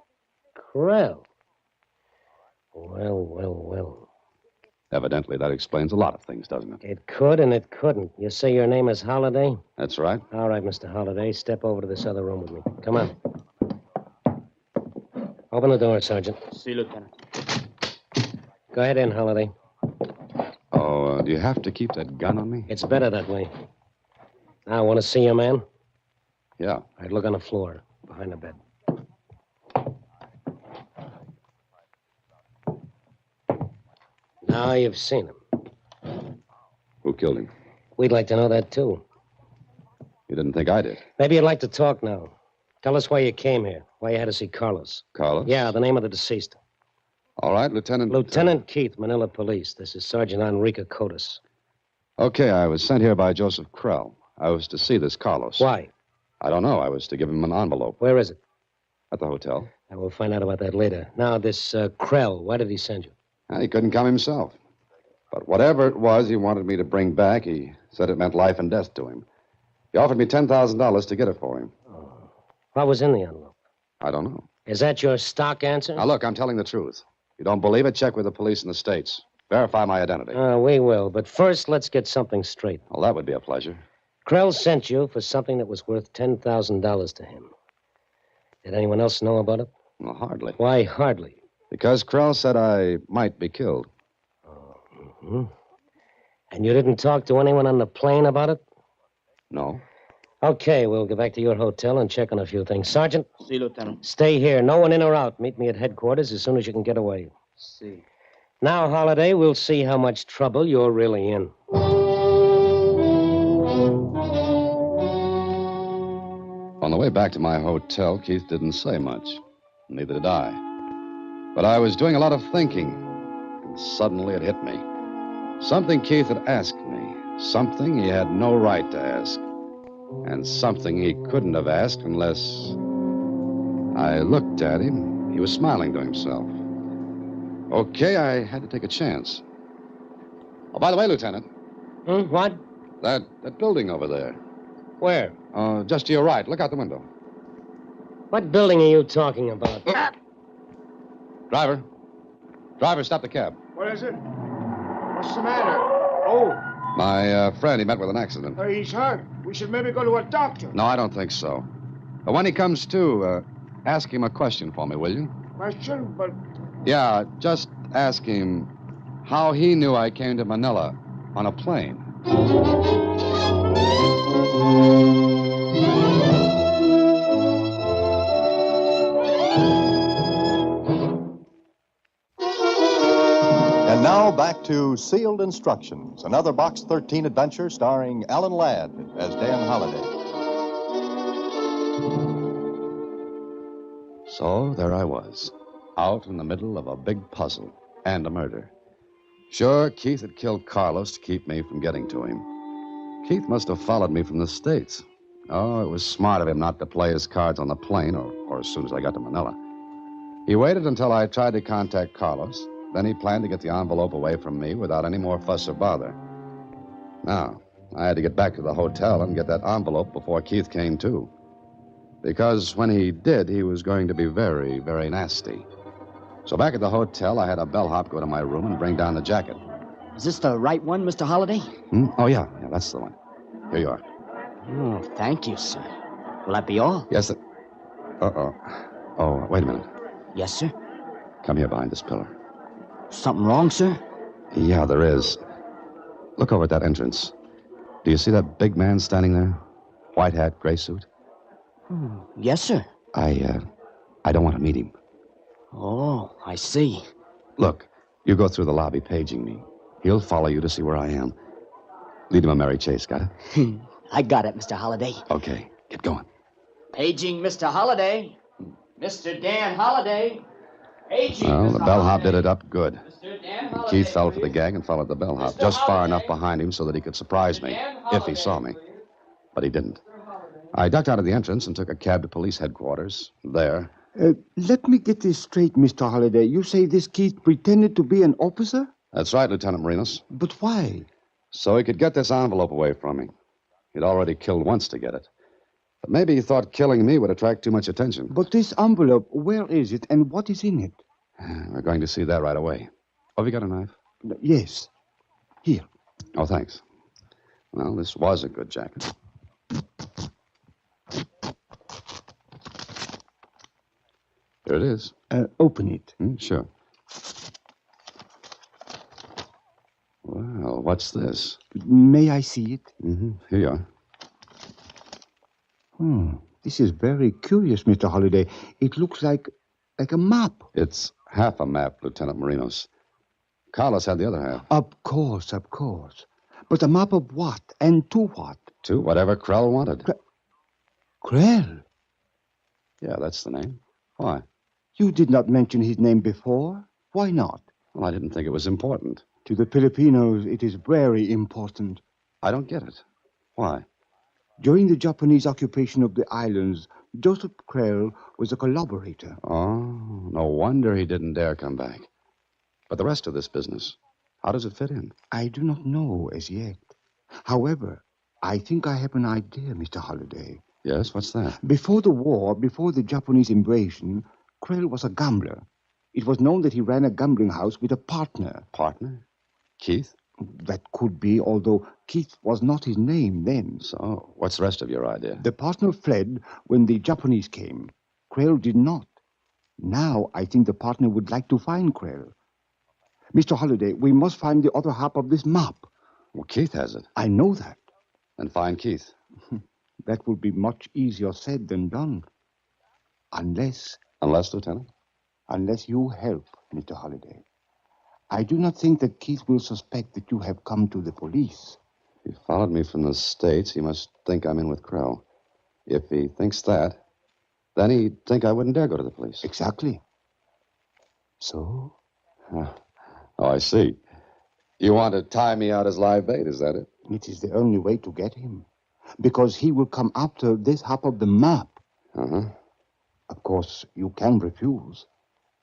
Krell? Well. Evidently, that explains a lot of things, doesn't it? It could and it couldn't. You say your name is Holliday? That's right. All right, Mr. Holliday. Step over to this other room with me. Come on. Open the door, Sergeant. See, Lieutenant. Go ahead in, Holliday. Oh, do you have to keep that gun on me? It's better that way. Now, want to see your man? Yeah. I'd look on the floor, behind the bed. Now you've seen him. Who killed him? We'd like to know that, too. You didn't think I did? Maybe you'd like to talk now. Tell us why you came here, why you had to see Carlos. Carlos? Yeah, the name of the deceased. All right, Lieutenant... Lieutenant Keith, Manila Police. This is Sergeant Enrique Cotis. Okay, I was sent here by Joseph Krell. I was to see this Carlos. Why? I don't know. I was to give him an envelope. Where is it? At the hotel. And we'll find out about that later. Now, this Krell, why did he send you? He couldn't come himself. But whatever it was he wanted me to bring back, he said it meant life and death to him. He offered me $10,000 to get it for him. What was in the envelope? I don't know. Is that your stock answer? Now, look, I'm telling the truth. If you don't believe it, check with the police in the States. Verify my identity. We will. But first, let's get something straight. Well, that would be a pleasure. Krell sent you for something that was worth $10,000 to him. Did anyone else know about it? Well, hardly. Why hardly? Because Krell said I might be killed. Mm-hmm. And you didn't talk to anyone on the plane about it? No. Okay, we'll go back to your hotel and check on a few things. Sergeant? See, Lieutenant. Stay here. No one in or out. Meet me at headquarters as soon as you can get away. See. Now, Holiday, we'll see how much trouble you're really in. On the way back to my hotel, Keith didn't say much. Neither did I. But I was doing a lot of thinking, and suddenly it hit me. Something Keith had asked me. Something he had no right to ask. And something he couldn't have asked unless... I looked at him. He was smiling to himself. Okay, I had to take a chance. Oh, by the way, Lieutenant. What? That building over there. Where? Just to your right. Look out the window. What building are you talking about? Driver. Driver, stop the cab. What is it? What's the matter? Oh, My friend, he met with an accident. he's hurt. We should maybe go to a doctor. No, I don't think so. But when he comes to, ask him a question for me, will you? Question, but Yeah, just ask him how he knew I came to Manila on a plane. And now back to Sealed Instructions, another Box 13 adventure starring Alan Ladd as Dan Holliday. So there I was, out in the middle of a big puzzle and a murder. Sure, Keith had killed Carlos to keep me from getting to him. Keith must have followed me from the States. Oh, it was smart of him not to play his cards on the plane or as soon as I got to Manila. He waited until I tried to contact Carlos. Then he planned to get the envelope away from me without any more fuss or bother. Now, I had to get back to the hotel and get that envelope before Keith came to. Because when he did, he was going to be very, very nasty. So back at the hotel, I had a bellhop go to my room and bring down the jacket. Is this the right one, Mr. Holliday? Oh, yeah, that's the one. Here you are. Oh, thank you, sir. Will that be all? Yes, sir. Uh-oh. Oh, wait a minute. Yes, sir. Come here behind this pillar. Something wrong, sir? Yeah, there is. Look over at that entrance. Do you see that big man standing there? White hat, gray suit? Yes, sir. I don't want to meet him. Oh, I see. Look, you go through the lobby paging me. He'll follow you to see where I am. Lead him a merry chase, got it? I got it, Mr. Holliday. Okay, get going. Paging Mr. Holliday. Mr. Dan Holliday. Paging Well, Mr. the bellhop Holliday. did it up good. Mr. Dan And Holliday, Keith fell for please. the gag and followed the bellhop, Mr. just far Holliday. enough behind him so that he could surprise me, Dan if he Holliday, saw me. But he didn't. I ducked out of the entrance and took a cab to police headquarters. There. Let me get this straight, Mr. Holliday. You say this Keith pretended to be an officer? That's right, Lieutenant Marinos. But why? So he could get this envelope away from me. He'd already killed once to get it. But maybe he thought killing me would attract too much attention. But this envelope, where is it and what is in it? We're going to see that right away. Oh, have you got a knife? Yes. Here. Oh, thanks. Well, this was a good jacket. Here it is. Open it. Sure. Well, what's this? May I see it? Here you are. This is very curious, Mr. Holliday. It looks like a map. It's half a map, Lieutenant Marinos. Carlos had the other half. Of course. But a map of what and to what? To whatever Krell wanted. Krell? Yeah, that's the name. Why? You did not mention his name before. Why not? Well, I didn't think it was important. To the Filipinos, it is very important. I don't get it. Why? During the Japanese occupation of the islands, Joseph Krell was a collaborator. Oh, no wonder he didn't dare come back. But the rest of this business, how does it fit in? I do not know as yet. However, I think I have an idea, Mr. Holliday. Yes, what's that? Before the war, before the Japanese invasion, Krell was a gambler. It was known that he ran a gambling house with a partner. Partner? Keith? That could be, although Keith was not his name then. So, what's the rest of your idea? The partner fled when the Japanese came. Krell did not. Now, I think the partner would like to find Krell. Mr. Holliday, we must find the other half of this map. Well, Keith has it. I know that. Then find Keith. That would be much easier said than done. Unless... Unless, Lieutenant? Unless you help, Mr. Holliday. I do not think that Keith will suspect that you have come to the police. He followed me from the States. He must think I'm in with Krell. If he thinks that, then he'd think I wouldn't dare go to the police. Exactly. So? Oh, I see. You want to tie me out as live bait, is that it? It is the only way to get him. Because he will come after this half of the map. Uh-huh. Of course, you can refuse.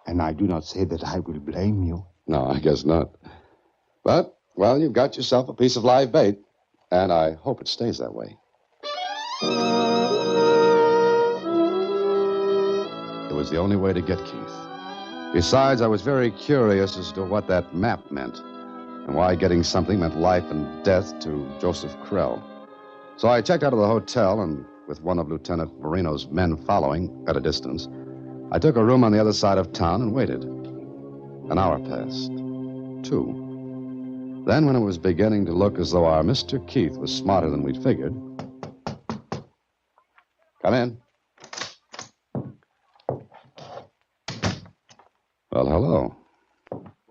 And I do not say that I will blame you. No, I guess not. But, well, you've got yourself a piece of live bait. And I hope it stays that way. It was the only way to get Keith. Besides, I was very curious as to what that map meant and why getting something meant life and death to Joseph Krell. So I checked out of the hotel, and with one of Lieutenant Marino's men following at a distance, I took a room on the other side of town and waited. An hour passed. 2. Then, when it was beginning to look as though our Mr. Keith was smarter than we'd figured... Come in. Well, hello.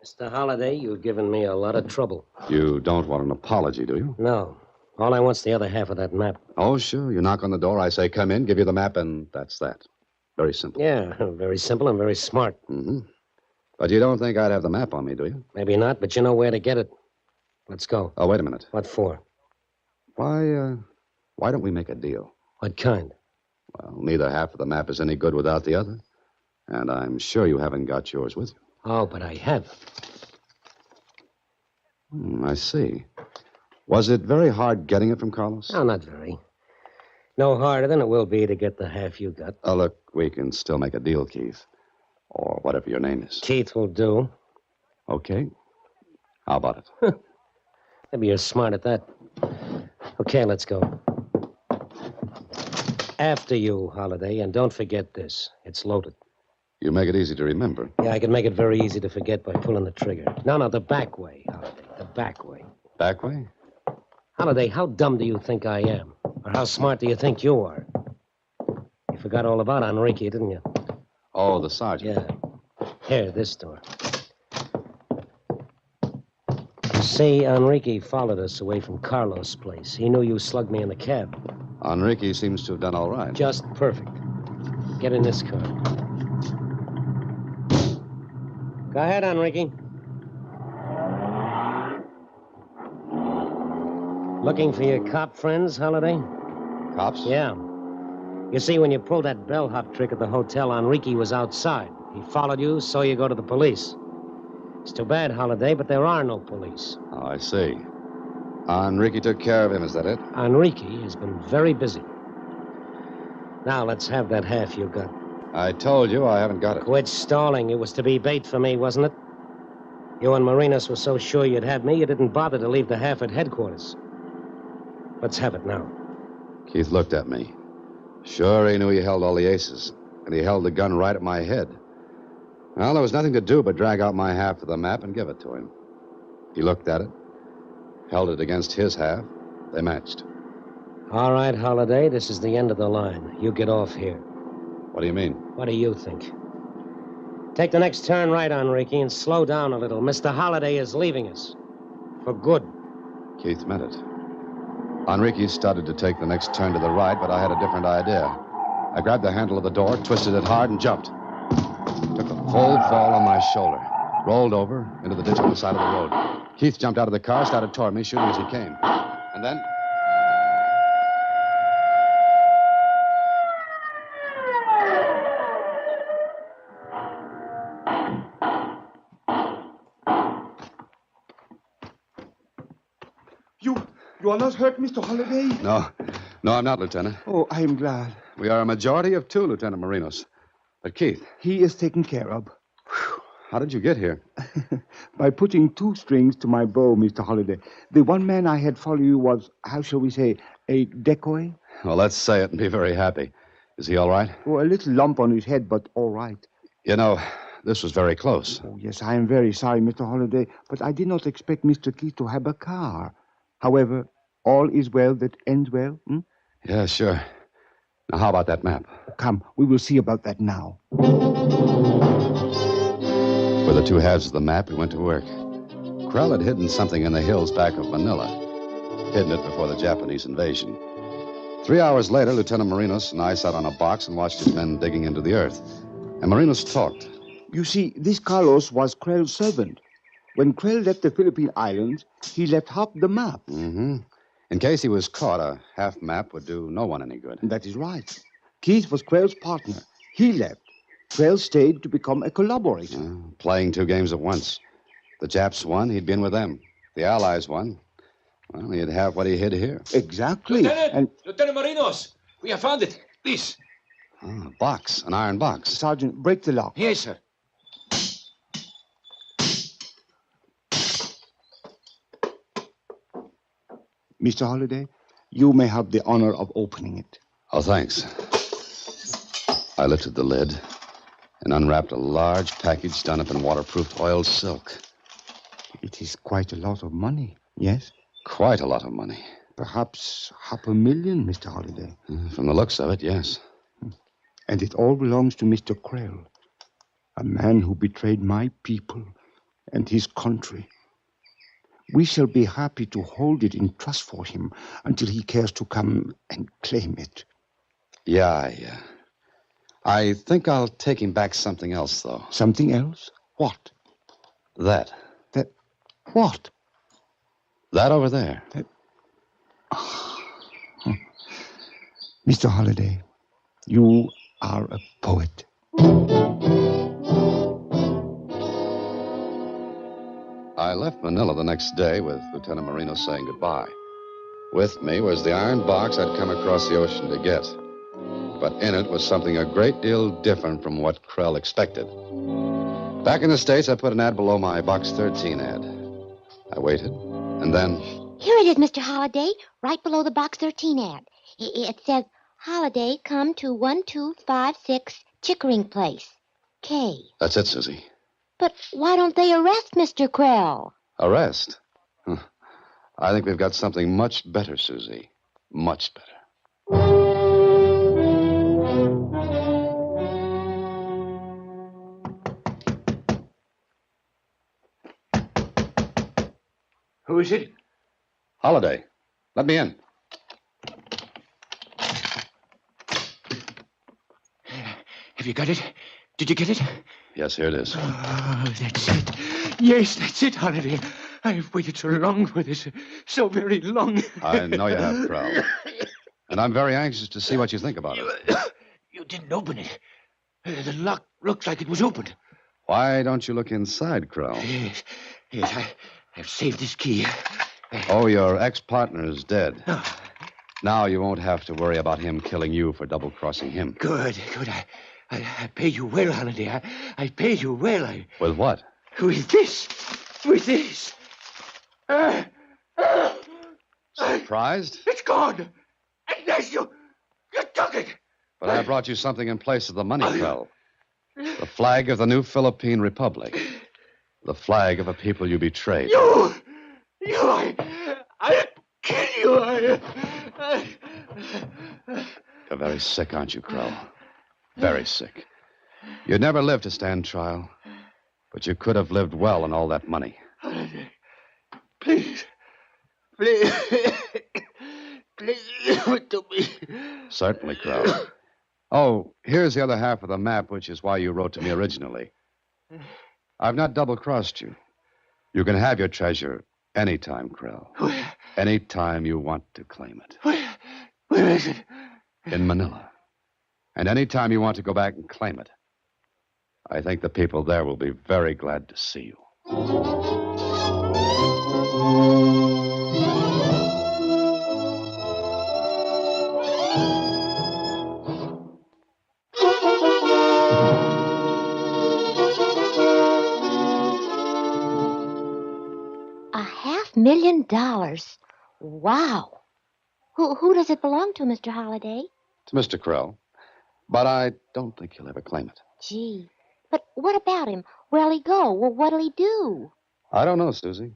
Mr. Holliday, you've given me a lot of trouble. You don't want an apology, do you? No. All I want's the other half of that map. Oh, sure. You knock on the door, I say, come in, give you the map, and that's that. Very simple. Yeah, very simple and very smart. Mm-hmm. But you don't think I'd have the map on me, do you? Maybe not, but you know where to get it. Let's go. Oh, wait a minute. What for? Why don't we make a deal? What kind? Well, neither half of the map is any good without the other. And I'm sure you haven't got yours with you. Oh, but I have. I see. Was it very hard getting it from Carlos? No, not very. No harder than it will be to get the half you got. Oh, look, we can still make a deal, Keith. Or whatever your name is. Keith will do. Okay. How about it? Maybe you're smart at that. Okay, let's go. After you, Holliday, and don't forget this. It's loaded. You make it easy to remember. Yeah, I can make it very easy to forget by pulling the trigger. No, the back way, Holliday. The back way. Back way? Holliday, how dumb do you think I am? Or how smart do you think you are? You forgot all about Enrique, didn't you? Oh, the sergeant. Yeah. Here, this door. You see, Enrique followed us away from Carlos' place. He knew you slugged me in the cab. Enrique seems to have done all right. Just perfect. Get in this car. Go ahead, Enrique. Looking for your cop friends, Holliday? Cops? Yeah. You see, when you pulled that bellhop trick at the hotel, Enrique was outside. He followed you, so you go to the police. It's too bad, Holliday, but there are no police. Oh, I see. Enrique took care of him, is that it? Enrique has been very busy. Now, let's have that half you got. I told you I haven't got it. Quit stalling. It was to be bait for me, wasn't it? You and Marinas were so sure you'd have me, you didn't bother to leave the half at headquarters. Let's have it now. Keith looked at me. Sure, he knew he held all the aces, and he held the gun right at my head. Well, there was nothing to do but drag out my half of the map and give it to him. He looked at it, held it against his half. They matched. All right, Holliday, this is the end of the line. You get off here. What do you mean? What do you think? Take the next turn right, Enrique, and slow down a little. Mr. Holliday is leaving us. For good. Keith meant it. Enrique started to take the next turn to the right, but I had a different idea. I grabbed the handle of the door, twisted it hard, and jumped. Took a full fall on my shoulder. Rolled over into the ditch on the side of the road. Keith jumped out of the car, started toward me, shooting as he came. And then... You are not hurt, Mr. Holliday? No. No, I'm not, Lieutenant. Oh, I am glad. We are a majority of 2, Lieutenant Marinos. But Keith. He is taken care of. How did you get here? By putting 2 strings to my bow, Mr. Holliday. The one man I had follow you was, how shall we say, a decoy? Well, let's say it and be very happy. Is he all right? Oh, a little lump on his head, but all right. You know, this was very close. Oh, yes, I am very sorry, Mr. Holliday, but I did not expect Mr. Keith to have a car. However, all is well that ends well. Yeah, sure. Now, how about that map? Come, we will see about that now. With the 2 halves of the map, we went to work. Krell had hidden something in the hills back of Manila. Hidden it before the Japanese invasion. 3 hours later, Lieutenant Marinos and I sat on a box and watched his men digging into the earth. And Marinos talked. You see, this Carlos was Krell's servant. When Krell left the Philippine Islands, he left half the map. Mm-hmm. In case he was caught, a half map would do no one any good. That is right. Keith was Krell's partner. He left. Krell stayed to become a collaborator. Playing 2 games at once. The Japs won, he'd been with them. The Allies won. Well, he'd have what he hid here. Exactly. Lieutenant! Lieutenant Marinos! We have found it. Please. A box, an iron box. Sergeant, break the lock. Yes, sir. Mr. Holliday, you may have the honor of opening it. Oh, thanks. I lifted the lid and unwrapped a large package done up in waterproofed oiled silk. It is quite a lot of money, yes? Quite a lot of money. Perhaps $500,000, Mr. Holliday. From the looks of it, yes. And it all belongs to Mr. Krell, a man who betrayed my people and his country. We shall be happy to hold it in trust for him until he cares to come and claim it. Yeah, I think I'll take him back something else, though. Something else? What? That. That what? That over there. Mr. Holliday, you are a poet. I left Manila the next day with Lieutenant Marinos saying goodbye. With me was the iron box I'd come across the ocean to get. But in it was something a great deal different from what Krell expected. Back in the States, I put an ad below my Box 13 ad. I waited, and then... Here it is, Mr. Holliday, right below the Box 13 ad. It says, Holliday, come to 1256 Chickering Place, K. That's it, Susie. But why don't they arrest Mr. Krell? Arrest? I think we've got something much better, Susie. Much better. Who is it? Holliday. Let me in. Have you got it? Did you get it? Yes, here it is. Oh, that's it. Yes, that's it, Holliday. I've waited so long for this. So very long. I know you have, Krell. And I'm very anxious to see what you think about it. You didn't open it. The lock looks like it was opened. Why don't you look inside, Krell? Yes, I've saved this key. Oh, your ex-partner is dead. Now you won't have to worry about him killing you for double-crossing him. Good. I pay you well, Holliday. I pay you well. With what? With this. Surprised? It's gone. Yes, you took it. But I brought you something in place of the money, Krell. The flag of the new Philippine Republic. The flag of a people you betrayed. I'll kill you. You're very sick, aren't you, Krell? Very sick. You'd never live to stand trial, but you could have lived well on all that money. Please, give it to me. Certainly, Krell. Oh, here's the other half of the map, which is why you wrote to me originally. I've not double-crossed you. You can have your treasure anytime, Krell. Where? Anytime you want to claim it. Where is it? In Manila. And anytime you want to go back and claim it. I think the people there will be very glad to see you. million. Wow. Who does it belong to, Mr. Holliday? It's Mr. Krell. But I don't think he'll ever claim it. Gee. But what about him? Where'll he go? Well, what'll he do? I don't know, Susie.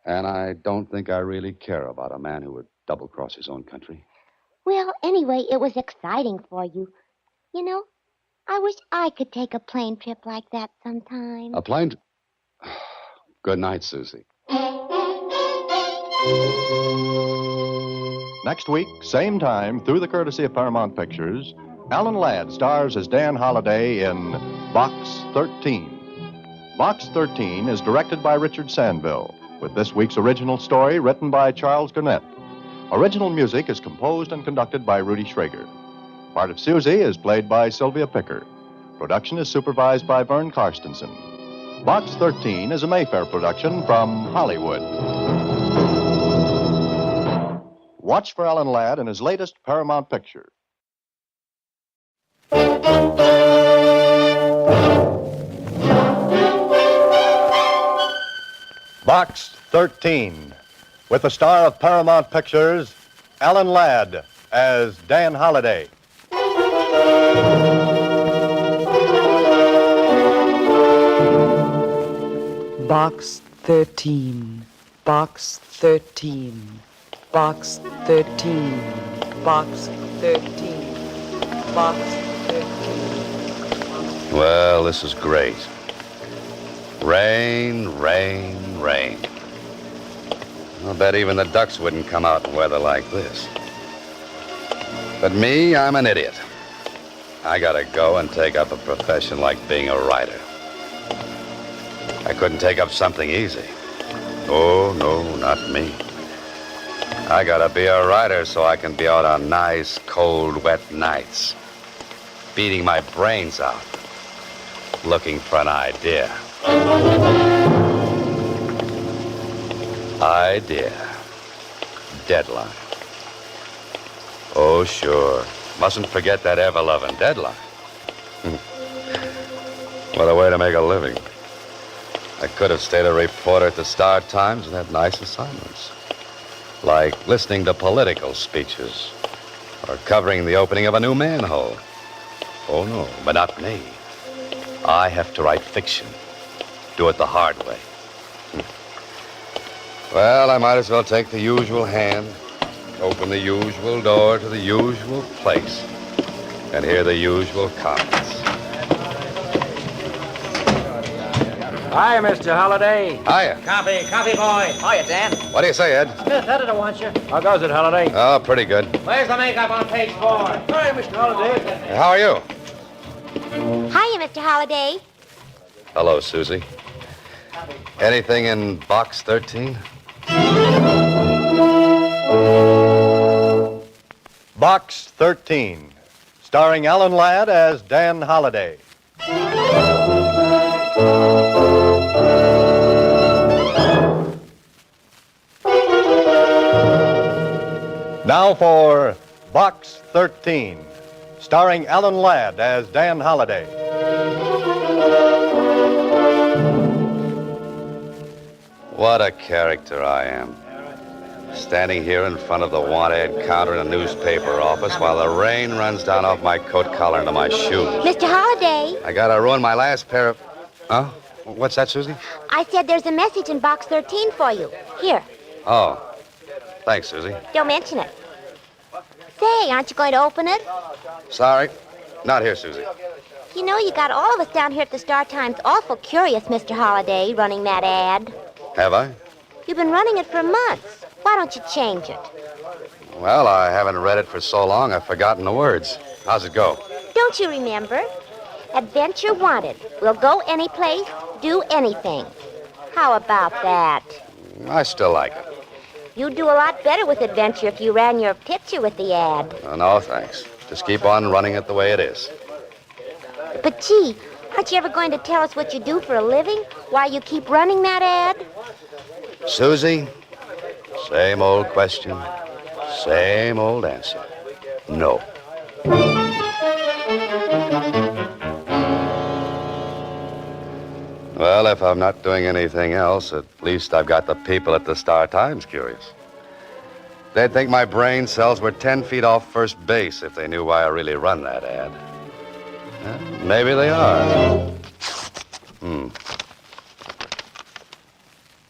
And I don't think I really care about a man who would double-cross his own country. Well, anyway, it was exciting for you. You know, I wish I could take a plane trip like that sometime. A plane... Good night, Susie. Next week, same time, through the courtesy of Paramount Pictures, Alan Ladd stars as Dan Holliday in Box 13. Box 13 is directed by Richard Sandville, with this week's original story written by Charles Gurnett. Original music is composed and conducted by Rudy Schrager. Part of Susie is played by Sylvia Picker. Production is supervised by Vern Karstensen. Box 13 is a Mayfair production from Hollywood. Watch for Alan Ladd in his latest Paramount picture. Box 13, with the star of Paramount Pictures, Alan Ladd, as Dan Holliday. Box 13. Box 13. Box 13. Box 13. Box 13. Well, this is great. Rain, rain, rain. I'll bet even the ducks wouldn't come out in weather like this. But me, I'm an idiot. I gotta go and take up a profession like being a writer. I couldn't take up something easy. Oh, no, not me. I gotta be a writer so I can be out on nice, cold, wet nights, beating my brains out, looking for an idea. Idea. Deadline. Oh, sure. Mustn't forget that ever-loving deadline. What a way to make a living. I could have stayed a reporter at the Star Times and had nice assignments, like listening to political speeches or covering the opening of a new manhole. Oh, no, but not me. I have to write fiction. Do it the hard way. Well, I might as well take the usual hand, open the usual door to the usual place, and hear the usual comments. Hiya, Mr. Holliday. Hiya. Coffee boy. Hiya, Dan. What do you say, Ed? Smith, editor wants you. How goes it, Holliday? Oh, pretty good. Where's the makeup on page 4? Hi, Mr. Holliday. How are you? Hiya, Mr. Holliday. Hello, Susie. Anything in Box 13? Box 13, starring Alan Ladd as Dan Holliday. Now for Box 13, starring Alan Ladd as Dan Holliday. What a character I am. Standing here in front of the want-ad counter in a newspaper office while the rain runs down off my coat collar into my shoes. Mr. Holliday, I gotta ruin my last pair of... Huh? What's that, Susie? I said there's a message in Box 13 for you. Here, Oh. Thanks, Susie. don't mention it. Say, aren't you going to open it? Sorry. Not here, Susie. You know, you got all of us down here at the Star Times awful curious, Mr. Holliday, running that ad. Have I? You've been running it for months. Why don't you change it? Well, I haven't read it for so long I've forgotten the words. How's it go? Don't you remember? Adventure wanted. We'll go any place, do anything. How about that? I still like it. You'd do a lot better with adventure if you ran your picture with the ad. Oh, no, thanks. Just keep on running it the way it is. But gee, aren't you ever going to tell us what you do for a living? Why you keep running that ad? Susie, same old question, same old answer. No. Well, if I'm not doing anything else, at least I've got the people at the Star-Times curious. They'd think my brain cells were 10 feet off first base if they knew why I really run that ad. Maybe they are.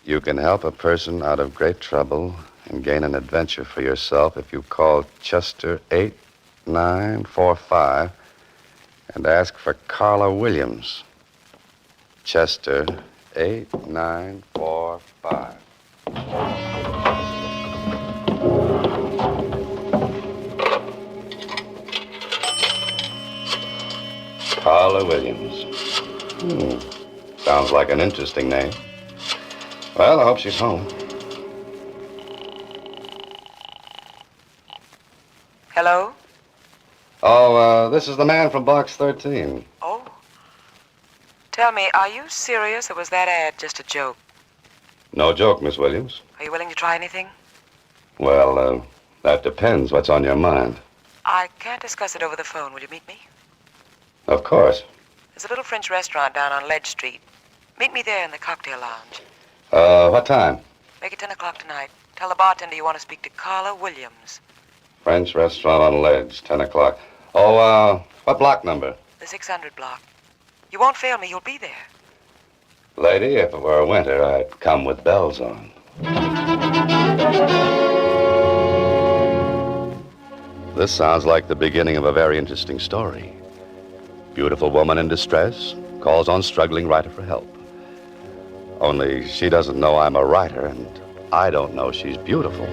You can help a person out of great trouble and gain an adventure for yourself if you call Chester 8945 and ask for Carla Williams. Chester 8945. Carla Williams. Sounds like an interesting name. Well, I hope she's home. Hello? Oh, this is the man from Box 13. Oh. Tell me, are you serious, or was that ad just a joke? No joke, Miss Williams. Are you willing to try anything? Well, that depends. What's on your mind? I can't discuss it over the phone. Will you meet me? Of course. There's a little French restaurant down on Ledge Street. Meet me there in the cocktail lounge. What time? Make it 10 o'clock tonight. Tell the bartender you want to speak to Carla Williams. French restaurant on Ledge, 10 o'clock. Oh, what block number? The 600 block. You won't fail me. You'll be there. Lady, if it were winter, I'd come with bells on. This sounds like the beginning of a very interesting story. Beautiful woman in distress calls on struggling writer for help. Only she doesn't know I'm a writer, and I don't know she's beautiful.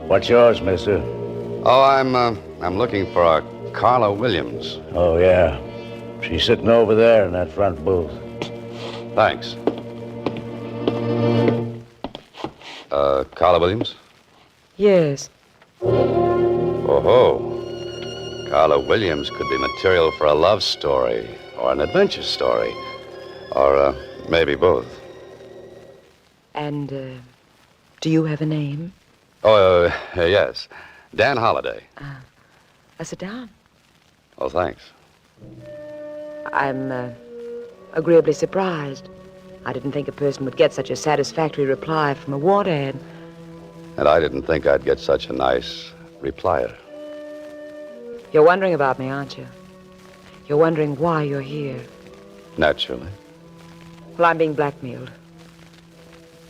What's yours, mister? Oh, I'm looking for a Carla Williams. Oh, yeah. She's sitting over there in that front booth. Thanks. Carla Williams? Yes. Oh-ho. Carla Williams could be material for a love story or an adventure story. Or maybe both. And, do you have a name? Oh, yes. Dan Holliday. Sit down. Oh, thanks. I'm, agreeably surprised. I didn't think a person would get such a satisfactory reply from a want ad. And I didn't think I'd get such a nice replier. You're wondering about me, aren't you? You're wondering why you're here. Naturally. Well, I'm being blackmailed.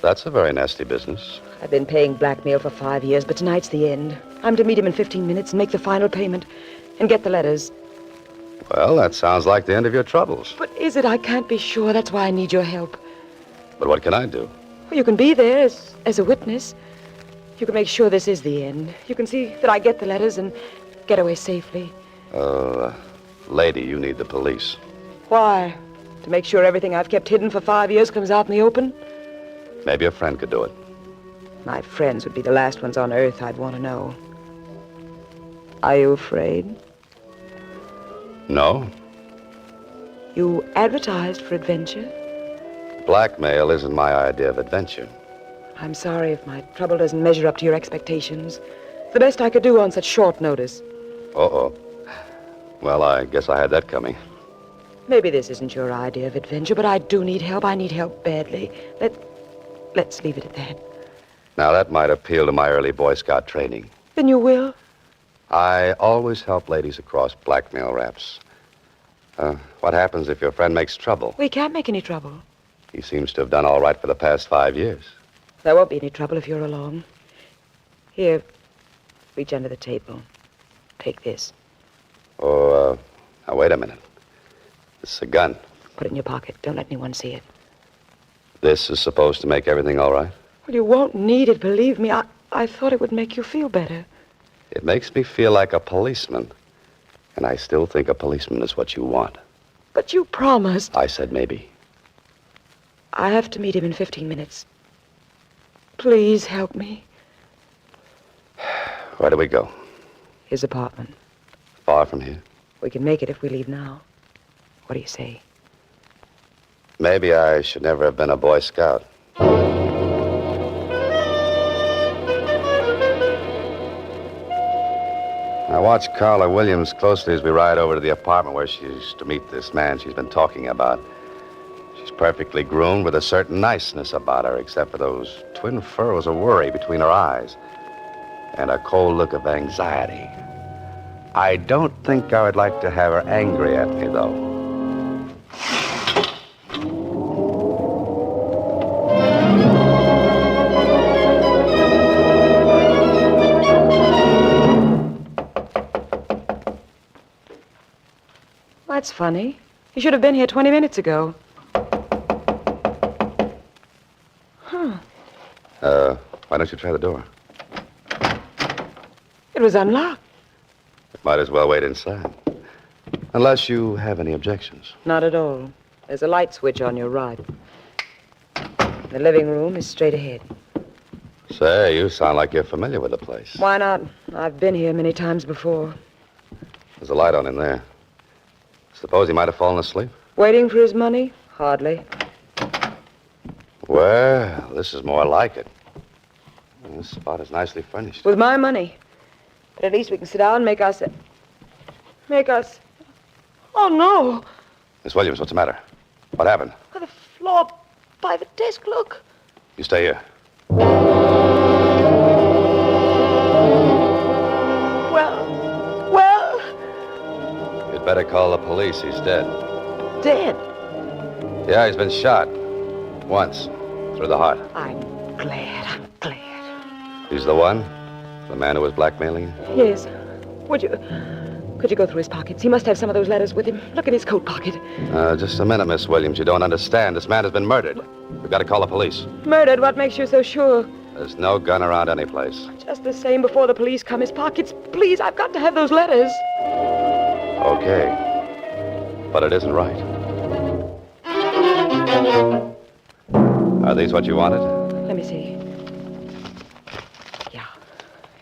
That's a very nasty business. I've been paying blackmail for 5 years, but tonight's the end. I'm to meet him in 15 minutes and make the final payment and get the letters. Well, that sounds like the end of your troubles. But is it? I can't be sure. That's why I need your help. But what can I do? Well, you can be there as a witness. You can make sure this is the end. You can see that I get the letters and get away safely. Lady, you need the police. Why? To make sure everything I've kept hidden for 5 years comes out in the open? Maybe a friend could do it. My friends would be the last ones on earth I'd want to know. Are you afraid? No. You advertised for adventure? Blackmail isn't my idea of adventure. I'm sorry if my trouble doesn't measure up to your expectations. It's the best I could do on such short notice. Uh-oh. Well, I guess I had that coming. Maybe this isn't your idea of adventure, but I do need help. I need help badly. Let's leave it at that. Now, that might appeal to my early Boy Scout training. Then you will? I always help ladies across blackmail raps. What happens if your friend makes trouble? We can't make any trouble. He seems to have done all right for the past 5 years. There won't be any trouble if you're along. Here, reach under the table. Take this. Oh, now, wait a minute. This is a gun. Put it in your pocket. Don't let anyone see it. This is supposed to make everything all right? Well, you won't need it, believe me. I thought it would make you feel better. It makes me feel like a policeman. And I still think a policeman is what you want. But you promised. I said maybe. I have to meet him in 15 minutes. Please help me. Where do we go? His apartment. Far from here? We can make it if we leave now. What do you say? Maybe I should never have been a Boy Scout. I watched Carla Williams closely as we ride over to the apartment where she's to meet this man she's been talking about. She's perfectly groomed with a certain niceness about her, except for those twin furrows of worry between her eyes and a cold look of anxiety. I don't think I would like to have her angry at me, though. That's funny. You should have been here 20 minutes ago. Huh. Why don't you try the door? It was unlocked. Might as well wait inside. Unless you have any objections. Not at all. There's a light switch on your right. The living room is straight ahead. Say, you sound like you're familiar with the place. Why not? I've been here many times before. There's a light on in there. Suppose he might have fallen asleep? Waiting for his money? Hardly. Well, this is more like it. This spot is nicely furnished. With my money. But at least we can sit down and make us... Oh, no. Miss Williams, what's the matter? What happened? By the floor, by the desk, look. You stay here. Well... You'd better call the police. He's dead. Dead? Yeah, he's been shot. Once. Through the heart. I'm glad. He's the one? The man who was blackmailing you? Yes. Could you go through his pockets? He must have some of those letters with him. Look in his coat pocket. Just a minute, Miss Williams. You don't understand. This man has been murdered. We've got to call the police. Murdered? What makes you so sure? There's no gun around any place. Just the same before the police come. His pockets. Please, I've got to have those letters. Okay. But it isn't right. Are these what you wanted? Let me see.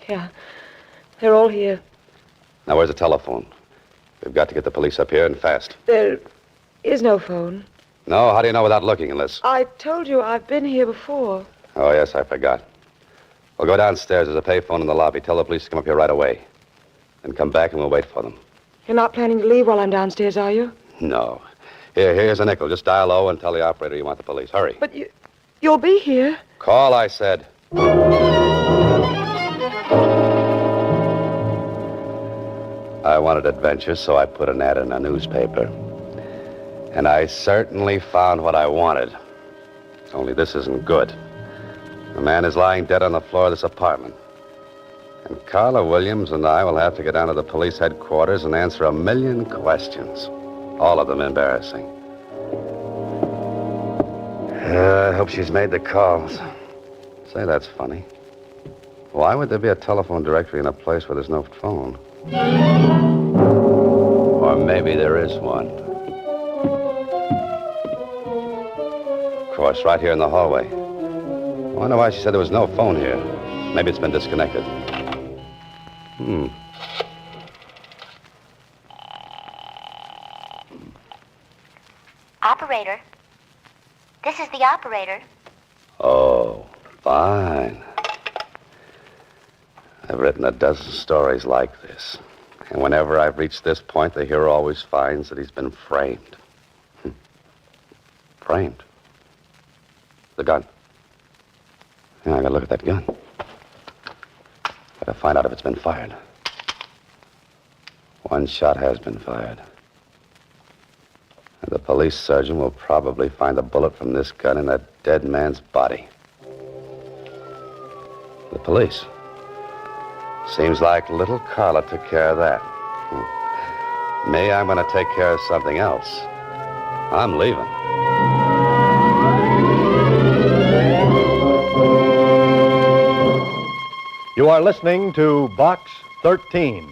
Yeah. They're all here. Now, where's the telephone? We've got to get the police up here and fast. There is no phone. No? How do you know without looking, unless... I told you I've been here before. Oh, yes, I forgot. We'll go downstairs. There's a payphone in the lobby. Tell the police to come up here right away. Then come back and we'll wait for them. You're not planning to leave while I'm downstairs, are you? No. Here's a nickel. Just dial low and tell the operator you want the police. Hurry. But you'll be here. Call, I said. I wanted adventure, so I put an ad in a newspaper. And I certainly found what I wanted. Only this isn't good. The man is lying dead on the floor of this apartment. And Carla Williams and I will have to get down to the police headquarters and answer 1,000,000 questions. All of them embarrassing. I hope she's made the calls. Say, that's funny. Why would there be a telephone directory in a place where there's no phone? Or maybe there is one. Of course, right here in the hallway. I wonder why she said there was no phone here. Maybe it's been disconnected. Operator. This is the operator. Oh, fine. I've written a dozen stories like this. And whenever I've reached this point, the hero always finds that he's been framed. Framed? The gun. Yeah, I gotta look at that gun. Gotta find out if it's been fired. One shot has been fired. And the police surgeon will probably find a bullet from this gun in that dead man's body. The police. Seems like little Carla took care of that. Me, I'm gonna take care of something else. I'm leaving. You are listening to Box 13,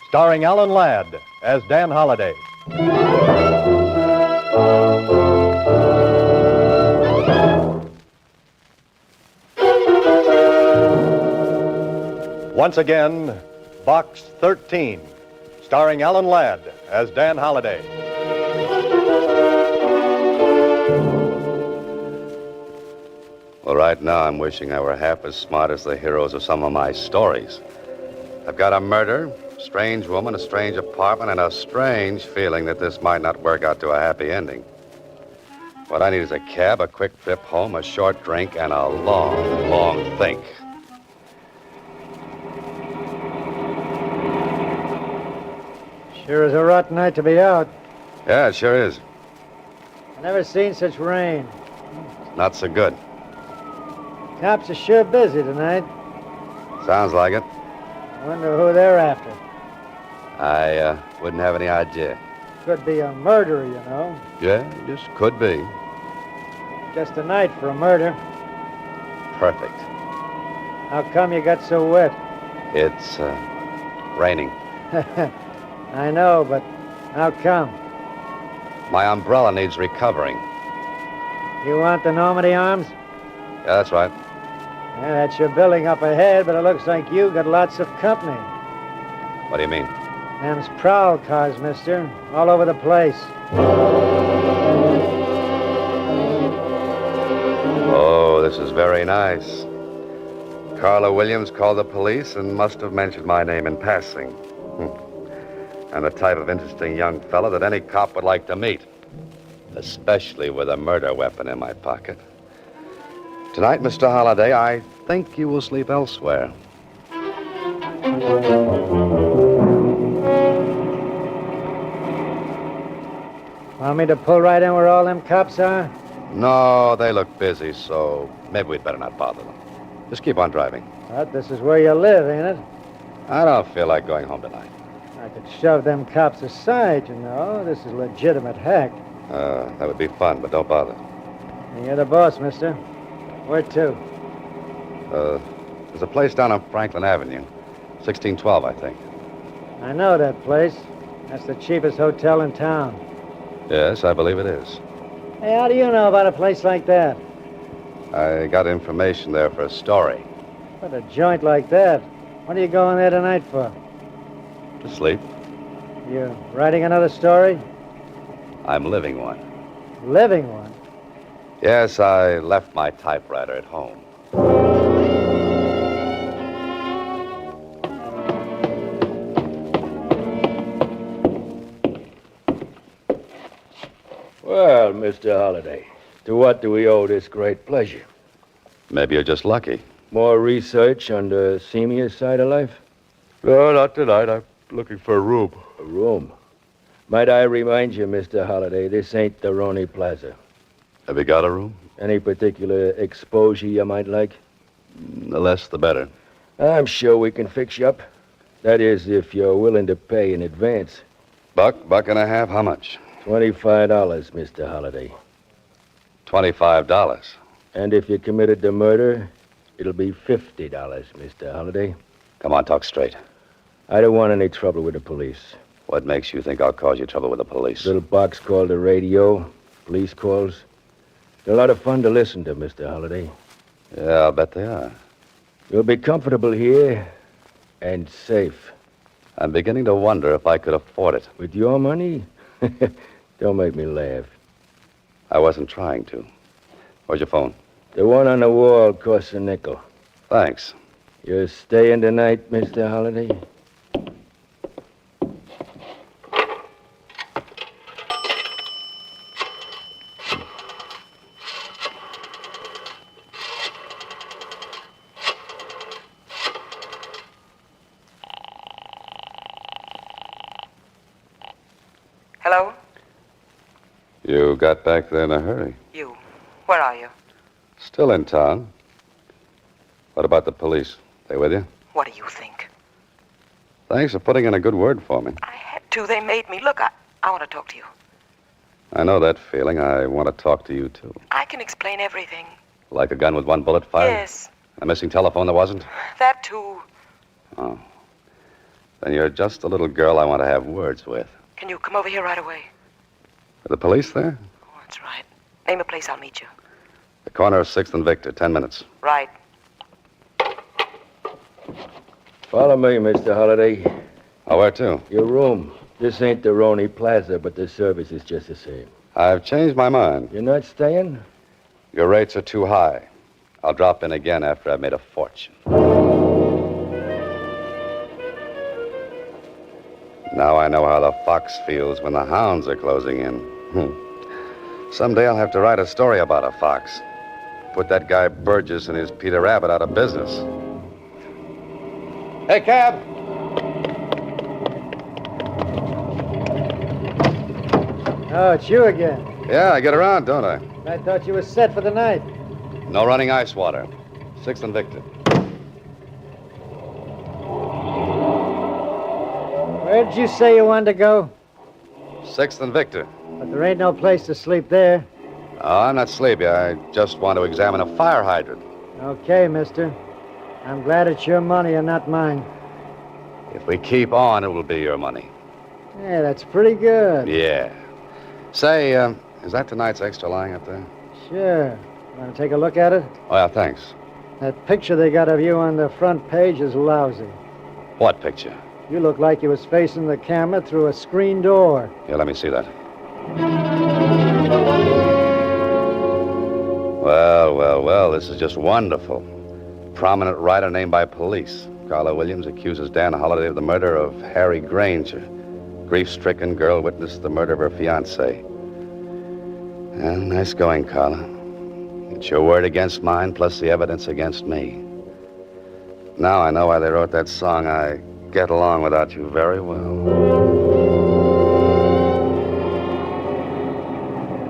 starring Alan Ladd as Dan Holliday. Once again, Box 13, starring Alan Ladd as Dan Holliday. Well, right now I'm wishing I were half as smart as the heroes of some of my stories. I've got a murder, strange woman, a strange apartment, and a strange feeling that this might not work out to a happy ending. What I need is a cab, a quick trip home, a short drink, and a long, long think. Sure is a rotten night to be out. Yeah, it sure is. I never seen such rain. Not so good. Cops are sure busy tonight. Sounds like it. Wonder who they're after. I wouldn't have any idea. Could be a murderer, you know. Yeah, just could be. Just a night for a murder. Perfect. How come you got so wet? It's raining. I know, but how come? My umbrella needs recovering. You want the Normandy arms? Yeah, that's right. Yeah, that's your building up ahead, but it looks like you got lots of company. What do you mean? Them's prowl cars, mister. All over the place. Oh, this is very nice. Carla Williams called the police and must have mentioned my name in passing. I'm the type of interesting young fellow that any cop would like to meet, especially with a murder weapon in my pocket. Tonight, Mr. Holliday, I think you will sleep elsewhere. Want me to pull right in where all them cops are? No, they look busy, so maybe we'd better not bother them. Just keep on driving. But this is where you live, ain't it? I don't feel like going home tonight. I could shove them cops aside, you know. This is legitimate hack. That would be fun, but don't bother. You're the boss, mister. Where to? There's a place down on Franklin Avenue. 1612, I think. I know that place. That's the cheapest hotel in town. Yes, I believe it is. Hey, how do you know about a place like that? I got information there for a story. But a joint like that, what are you going there tonight for? To sleep. You writing another story? I'm living one. Living one? Yes, I left my typewriter at home. Well, Mr. Holliday, to what do we owe this great pleasure? Maybe you're just lucky. More research on the seamier side of life? No, not tonight. I'm looking for a room. A room? Might I remind you, Mr. Holliday, this ain't the Roney Plaza. Have you got a room? Any particular exposure you might like? The less, the better. I'm sure we can fix you up. That is, if you're willing to pay in advance. Buck and a half, how much? $25, Mr. Holliday. $25. And if you committed the murder, it'll be $50, Mr. Holliday. Come on, talk straight. I don't want any trouble with the police. What makes you think I'll cause you trouble with the police? Little box called the radio, police calls. They're a lot of fun to listen to, Mr. Holliday. Yeah, I'll bet they are. You'll be comfortable here and safe. I'm beginning to wonder if I could afford it. With your money? Don't make me laugh. I wasn't trying to. Where's your phone? The one on the wall costs a nickel. Thanks. You're staying tonight, Mr. Holliday? Hello? You got back there in a hurry. You. Where are you? Still in town. What about the police? They with you? What do you think? Thanks for putting in a good word for me. I had to. They made me. Look, I want to talk to you. I know that feeling. I want to talk to you, too. I can explain everything. Like a gun with one bullet fired? Yes. And a missing telephone that wasn't? That, too. Oh. Then you're just the little girl I want to have words with. Can you come over here right away? Are the police there? Oh, that's right. Name a place, I'll meet you. The corner of 6th and Victor. 10 minutes. Right. Follow me, Mr. Holliday. Oh, where to? Your room. This ain't the Roney Plaza, but the service is just the same. I've changed my mind. You're not staying? Your rates are too high. I'll drop in again after I've made a fortune. Now I know how the fox feels when the hounds are closing in. Someday I'll have to write a story about a fox. Put that guy Burgess and his Peter Rabbit out of business. Hey, cab! Oh, it's you again. Yeah, I get around, don't I? I thought you were set for the night. No running ice water. 6th and Victor. Where did you say you wanted to go? 6th and Victor. But there ain't no place to sleep there. Oh, I'm not sleepy. I just want to examine a fire hydrant. Okay, mister. I'm glad it's your money and not mine. If we keep on, it will be your money. Yeah, that's pretty good. Yeah. Say, is that tonight's extra lying up there? Sure. Want to take a look at it? Oh, yeah, thanks. That picture they got of you on the front page is lousy. What picture? You look like you was facing the camera through a screen door. Yeah, let me see that. Well, this is just wonderful. Prominent writer named by police. Carla Williams accuses Dan Holliday of the murder of Harry Granger. Grief-stricken girl witnessed the murder of her fiancé. Well, nice going, Carla. It's your word against mine, plus the evidence against me. Now I know why they wrote that song, I Get Along Without You Very Well.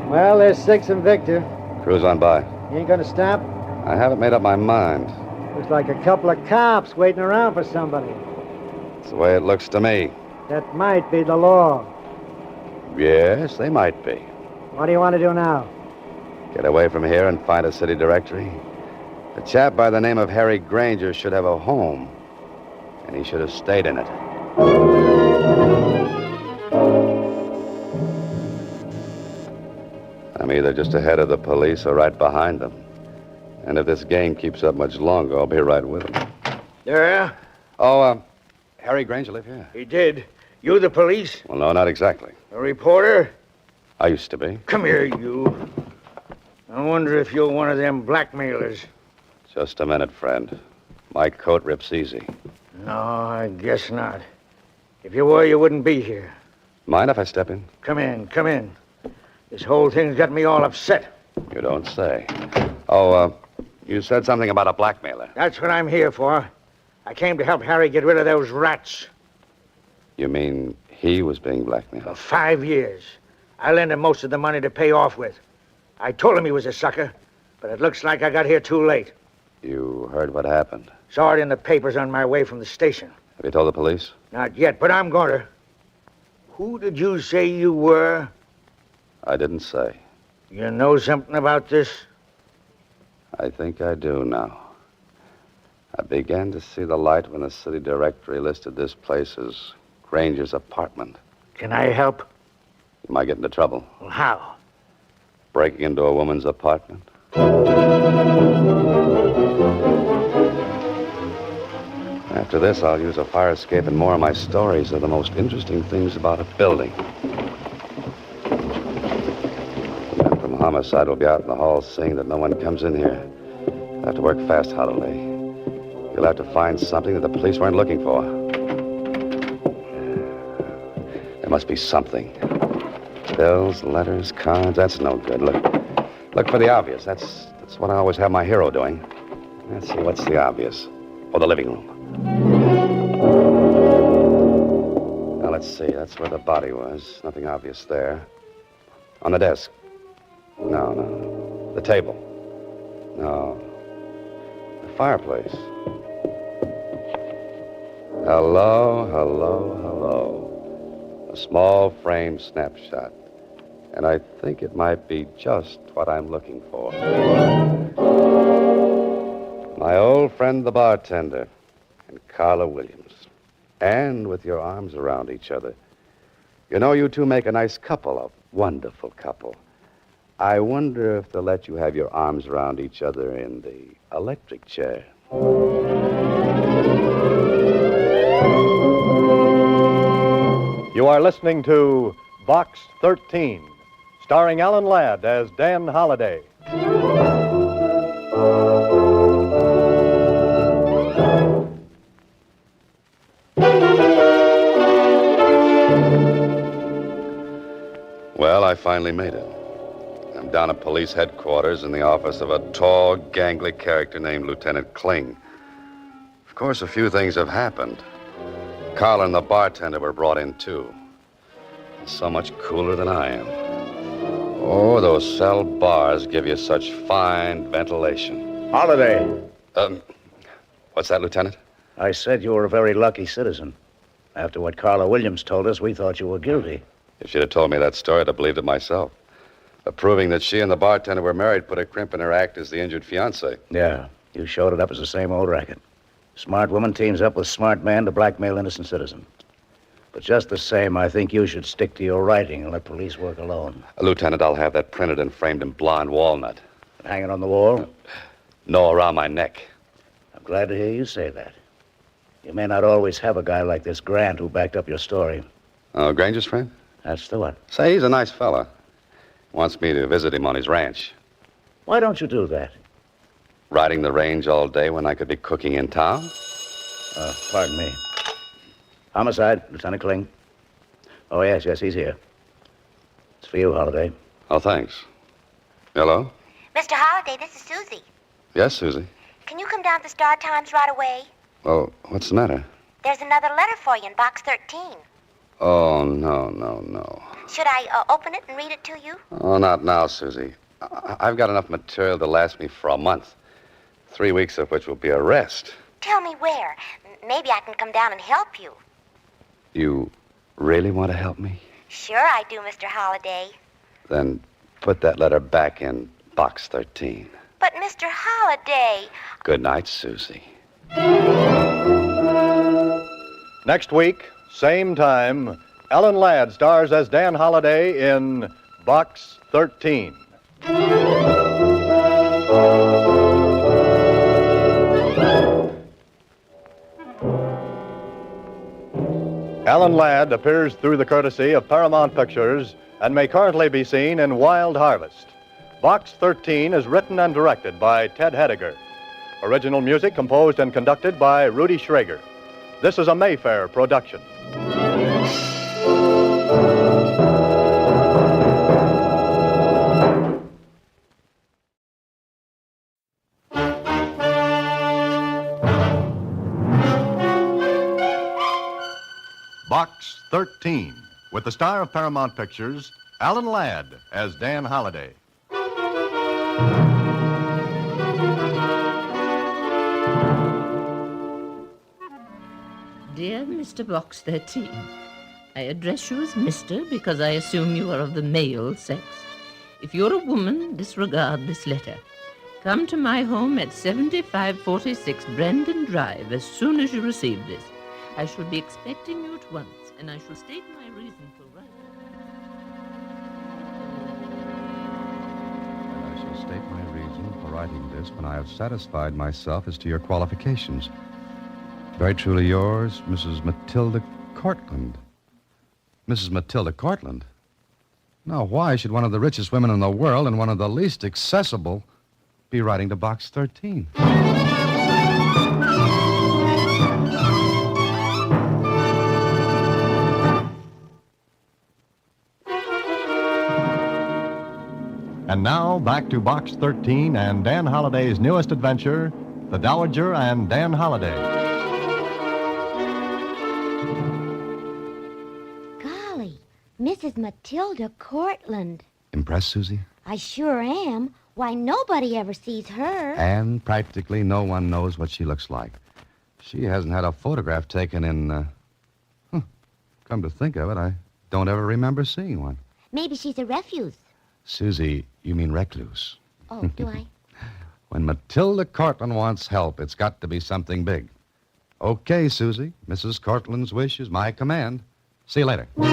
Well, there's 6 and Victor. Cruise on by. You ain't gonna stop? I haven't made up my mind. Looks like a couple of cops waiting around for somebody. It's the way it looks to me. That might be the law. Yes, they might be. What do you want to do now? Get away from here and find a city directory. A chap by the name of Harry Granger should have a home, and he should have stayed in it. I'm either just ahead of the police or right behind them. And if this game keeps up much longer, I'll be right with them. Yeah? Oh, Harry Granger live here? He did. You the police? Well, no, not exactly. A reporter? I used to be. Come here, you. I wonder if you're one of them blackmailers. Just a minute, friend. My coat rips easy. No, I guess not. If you were, you wouldn't be here. Mind if I step in? Come in, come in. This whole thing's got me all upset. You don't say. Oh, you said something about a blackmailer. That's what I'm here for. I came to help Harry get rid of those rats. You mean he was being blackmailed? For 5 years. I lent him most of the money to pay off with. I told him he was a sucker, but it looks like I got here too late. You heard what happened? Saw it in the papers on my way from the station. Have you told the police? Not yet, but I'm going to. Who did you say you were? I didn't say. You know something about this? I think I do now. I began to see the light when the city directory listed this place as Granger's apartment. Can I help? You might get into trouble. Well, how? Breaking into a woman's apartment. After this, I'll use a fire escape, and more of my stories are the most interesting things about a building. The men from homicide will be out in the hall seeing that no one comes in here. You'll have to work fast, Holloway. You'll have to find something that the police weren't looking for. There must be something. Bills, letters, cards, that's no good. Look for the obvious. That's what I always have my hero doing. Let's see, what's the obvious? Oh, the living room. Now, let's see. That's where the body was. Nothing obvious there. On the desk. No. The table. No. The fireplace. Hello. A small frame snapshot. And I think it might be just what I'm looking for. My old friend, the bartender, and Carla Williams. And with your arms around each other. You know, you two make a nice couple, a wonderful couple. I wonder if they'll let you have your arms around each other in the electric chair. You are listening to Box 13, starring Alan Ladd as Dan Holliday. I finally made it. I'm down at police headquarters in the office of a tall, gangly character named Lieutenant Kling. Of course, a few things have happened. Carl and the bartender were brought in, too. So much cooler than I am. Oh, those cell bars give you such fine ventilation. Holiday. What's that, Lieutenant? I said you were a very lucky citizen. After what Carla Williams told us, we thought you were guilty. If she'd have told me that story, I'd have believed it myself. But proving that she and the bartender were married put a crimp in her act as the injured fiancé. Yeah, you showed it up as the same old racket. Smart woman teams up with smart man to blackmail innocent citizen. But just the same, I think you should stick to your writing and let police work alone. Lieutenant, I'll have that printed and framed in blonde walnut. Hang it on the wall? No, around my neck. I'm glad to hear you say that. You may not always have a guy like this Grant who backed up your story. Oh, Granger's friend? That's the one. Say, he's a nice fella. Wants me to visit him on his ranch. Why don't you do that? Riding the range all day when I could be cooking in town? Pardon me. Homicide, Lieutenant Kling. Oh, yes, he's here. It's for you, Holiday. Oh, thanks. Hello? Mr. Holliday, this is Susie. Yes, Susie. Can you come down to the Star Times right away? Well, what's the matter? There's another letter for you in box 13. Oh, no. Should I open it and read it to you? Oh, not now, Susie. I've got enough material to last me for a month. 3 weeks of which will be a rest. Tell me where. Maybe I can come down and help you. You really want to help me? Sure I do, Mr. Holliday. Then put that letter back in box 13. But, Mr. Holliday... Good night, Susie. Next week, same time, Alan Ladd stars as Dan Holliday in Box 13. Alan Ladd appears through the courtesy of Paramount Pictures and may currently be seen in Wild Harvest. Box 13 is written and directed by Ted Hediger. Original music composed and conducted by Rudy Schrager. This is a Mayfair production. Box 13, with the star of Paramount Pictures, Alan Ladd as Dan Holliday. Dear Mr. Box 13, I address you as Mr. because I assume you are of the male sex. If you're a woman, disregard this letter. Come to my home at 7546 Brandon Drive as soon as you receive this. I shall be expecting you at once, and I shall state my reason for writing. And I shall state my reason for writing this when I have satisfied myself as to your qualifications. Very truly yours, Mrs. Matilda Cortland. Mrs. Matilda Cortland? Now, why should one of the richest women in the world and one of the least accessible be writing to Box 13? And now, back to Box 13 and Dan Holliday's newest adventure, The Dowager and Dan Holliday. Golly, Mrs. Matilda Cortland. Impressed, Susie? I sure am. Why, nobody ever sees her. And practically no one knows what she looks like. She hasn't had a photograph taken in, come to think of it, I don't ever remember seeing one. Maybe she's a refuse. Susie, you mean recluse. Oh, do I? When Matilda Cortland wants help, it's got to be something big. Okay, Susie. Mrs. Cortland's wish is my command. See you later. The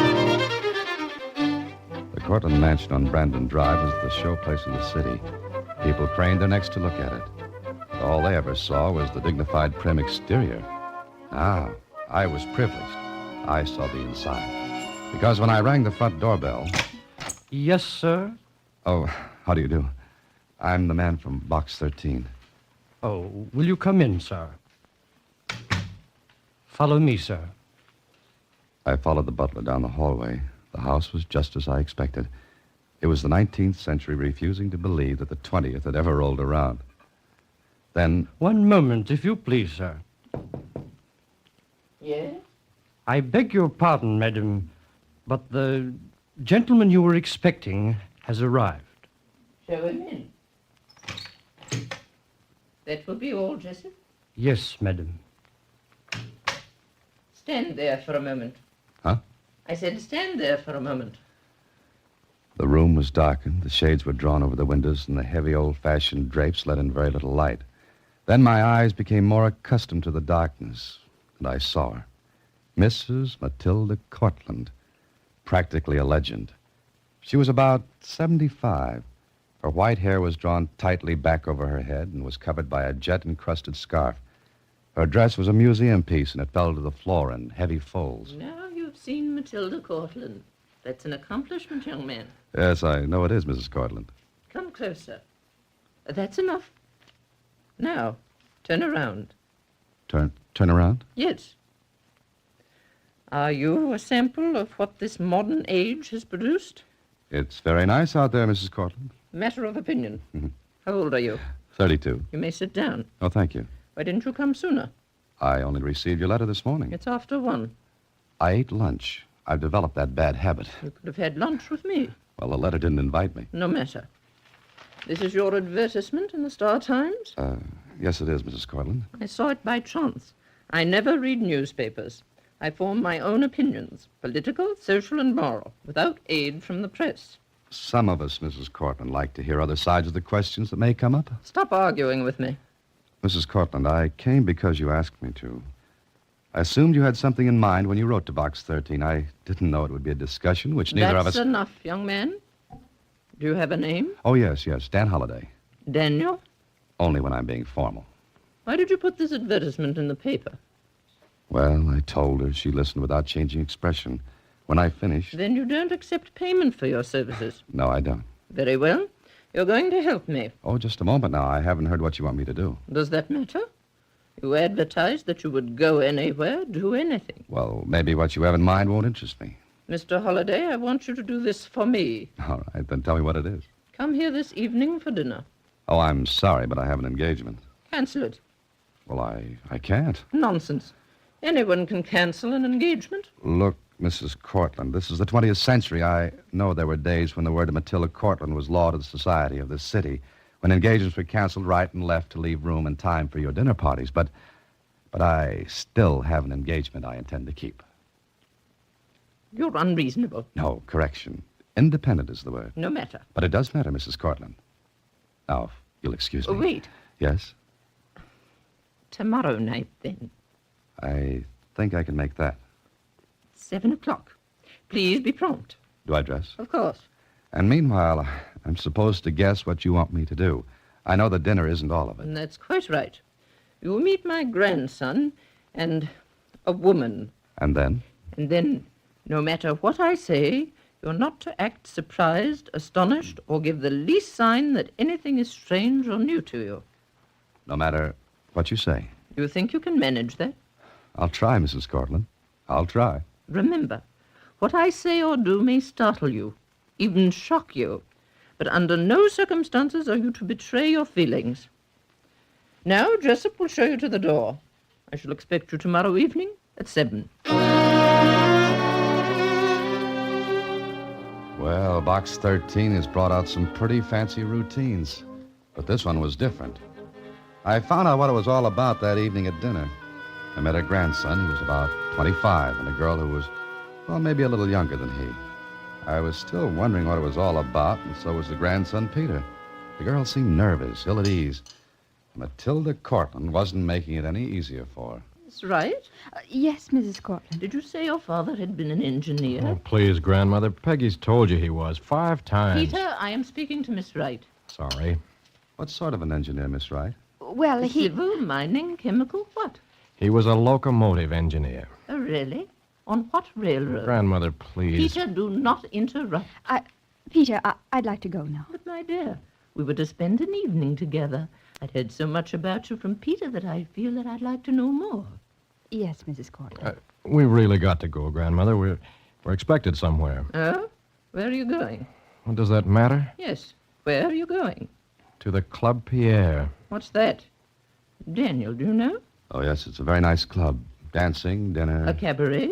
Cortland Mansion on Brandon Drive was the showplace of the city. People craned their necks to look at it. But all they ever saw was the dignified, prim exterior. Now, I was privileged. I saw the inside. Because when I rang the front doorbell... Yes, sir? Oh, how do you do? I'm the man from Box 13. Oh, will you come in, sir? Follow me, sir. I followed the butler down the hallway. The house was just as I expected. It was the 19th century refusing to believe that the 20th had ever rolled around. Then... One moment, if you please, sir. Yes? I beg your pardon, madam, but the gentleman you were expecting has arrived. Show him in. That will be all, Jessup. Yes, madam. Stand there for a moment. Huh? I said stand there for a moment. The room was darkened, the shades were drawn over the windows, and the heavy old-fashioned drapes let in very little light. Then my eyes became more accustomed to the darkness, and I saw her. Mrs. Matilda Cortland, practically a legend. She was about 75. Her white hair was drawn tightly back over her head and was covered by a jet-encrusted scarf. Her dress was a museum piece, and it fell to the floor in heavy folds. Now you've seen Matilda Cortland. That's an accomplishment, young man. Yes, I know it is, Mrs. Cortland. Come closer. That's enough. Now, turn around. Turn around? Yes. Are you a sample of what this modern age has produced? It's very nice out there, Mrs. Cortland. Matter of opinion. Mhm. How old are you? 32. You may sit down. Oh, thank you. Why didn't you come sooner? I only received your letter this morning. It's after 1. I ate lunch. I've developed that bad habit. You could have had lunch with me. Well, the letter didn't invite me. No matter. This is your advertisement in the Star Times? Yes, it is, Mrs. Cortland. I saw it by chance. I never read newspapers. I form my own opinions, political, social, and moral, without aid from the press. Some of us, Mrs. Cortland, like to hear other sides of the questions that may come up. Stop arguing with me. Mrs. Cortland, I came because you asked me to. I assumed you had something in mind when you wrote to Box 13. I didn't know it would be a discussion, which neither of us... That's enough, young man. Do you have a name? Oh, yes, Dan Holliday. Daniel? Only when I'm being formal. Why did you put this advertisement in the paper? Well, I told her. She listened without changing expression. When I finished... Then you don't accept payment for your services. No, I don't. Very well. You're going to help me. Oh, just a moment now. I haven't heard what you want me to do. Does that matter? You advertised that you would go anywhere, do anything. Well, maybe what you have in mind won't interest me. Mr. Holliday, I want you to do this for me. All right, then tell me what it is. Come here this evening for dinner. Oh, I'm sorry, but I have an engagement. Cancel it. Well, I can't. Nonsense. Anyone can cancel an engagement. Look, Mrs. Cortland, this is the 20th century. I know there were days when the word of Matilda Cortland was law to the society of this city, when engagements were canceled right and left to leave room and time for your dinner parties. But I still have an engagement I intend to keep. You're unreasonable. No, correction. Independent is the word. No matter. But it does matter, Mrs. Cortland. Now, if you'll excuse me. Wait. Yes? Tomorrow night, then. I think I can make that. 7 o'clock. Please be prompt. Do I dress? Of course. And meanwhile, I'm supposed to guess what you want me to do. I know the dinner isn't all of it. And that's quite right. You will meet my grandson and a woman. And then? And then, no matter what I say, you're not to act surprised, astonished, or give the least sign that anything is strange or new to you. No matter what you say. You think you can manage that? I'll try, Mrs. Cortland. I'll try. Remember, what I say or do may startle you, even shock you, but under no circumstances are you to betray your feelings. Now, Jessup will show you to the door. I shall expect you tomorrow evening at 7. Well, Box 13 has brought out some pretty fancy routines, but this one was different. I found out what it was all about that evening at dinner. I met her grandson. He was about 25, and a girl who was, well, maybe a little younger than he. I was still wondering what it was all about, and so was the grandson, Peter. The girl seemed nervous, ill at ease. Matilda Cortland wasn't making it any easier for her. That's right. Yes, Mrs. Cortland. Did you say your father had been an engineer? Oh, please, Grandmother. Peggy's told you he was 5 times. Peter, I am speaking to Miss Wright. Sorry. What sort of an engineer, Miss Wright? Well, he... Civil, mining, chemical, what? He was a locomotive engineer. Oh, really? On what railroad? Grandmother, please. Peter, do not interrupt. Peter, I'd like to go now. But, my dear, we were to spend an evening together. I'd heard so much about you from Peter that I feel that I'd like to know more. Yes, Mrs. Cortland. We really got to go, Grandmother. We're expected somewhere. Oh? Where are you going? What does that matter? Yes. Where are you going? To the Club Pierre. What's that? Daniel, do you know? Oh, yes, it's a very nice club. Dancing, dinner. A cabaret?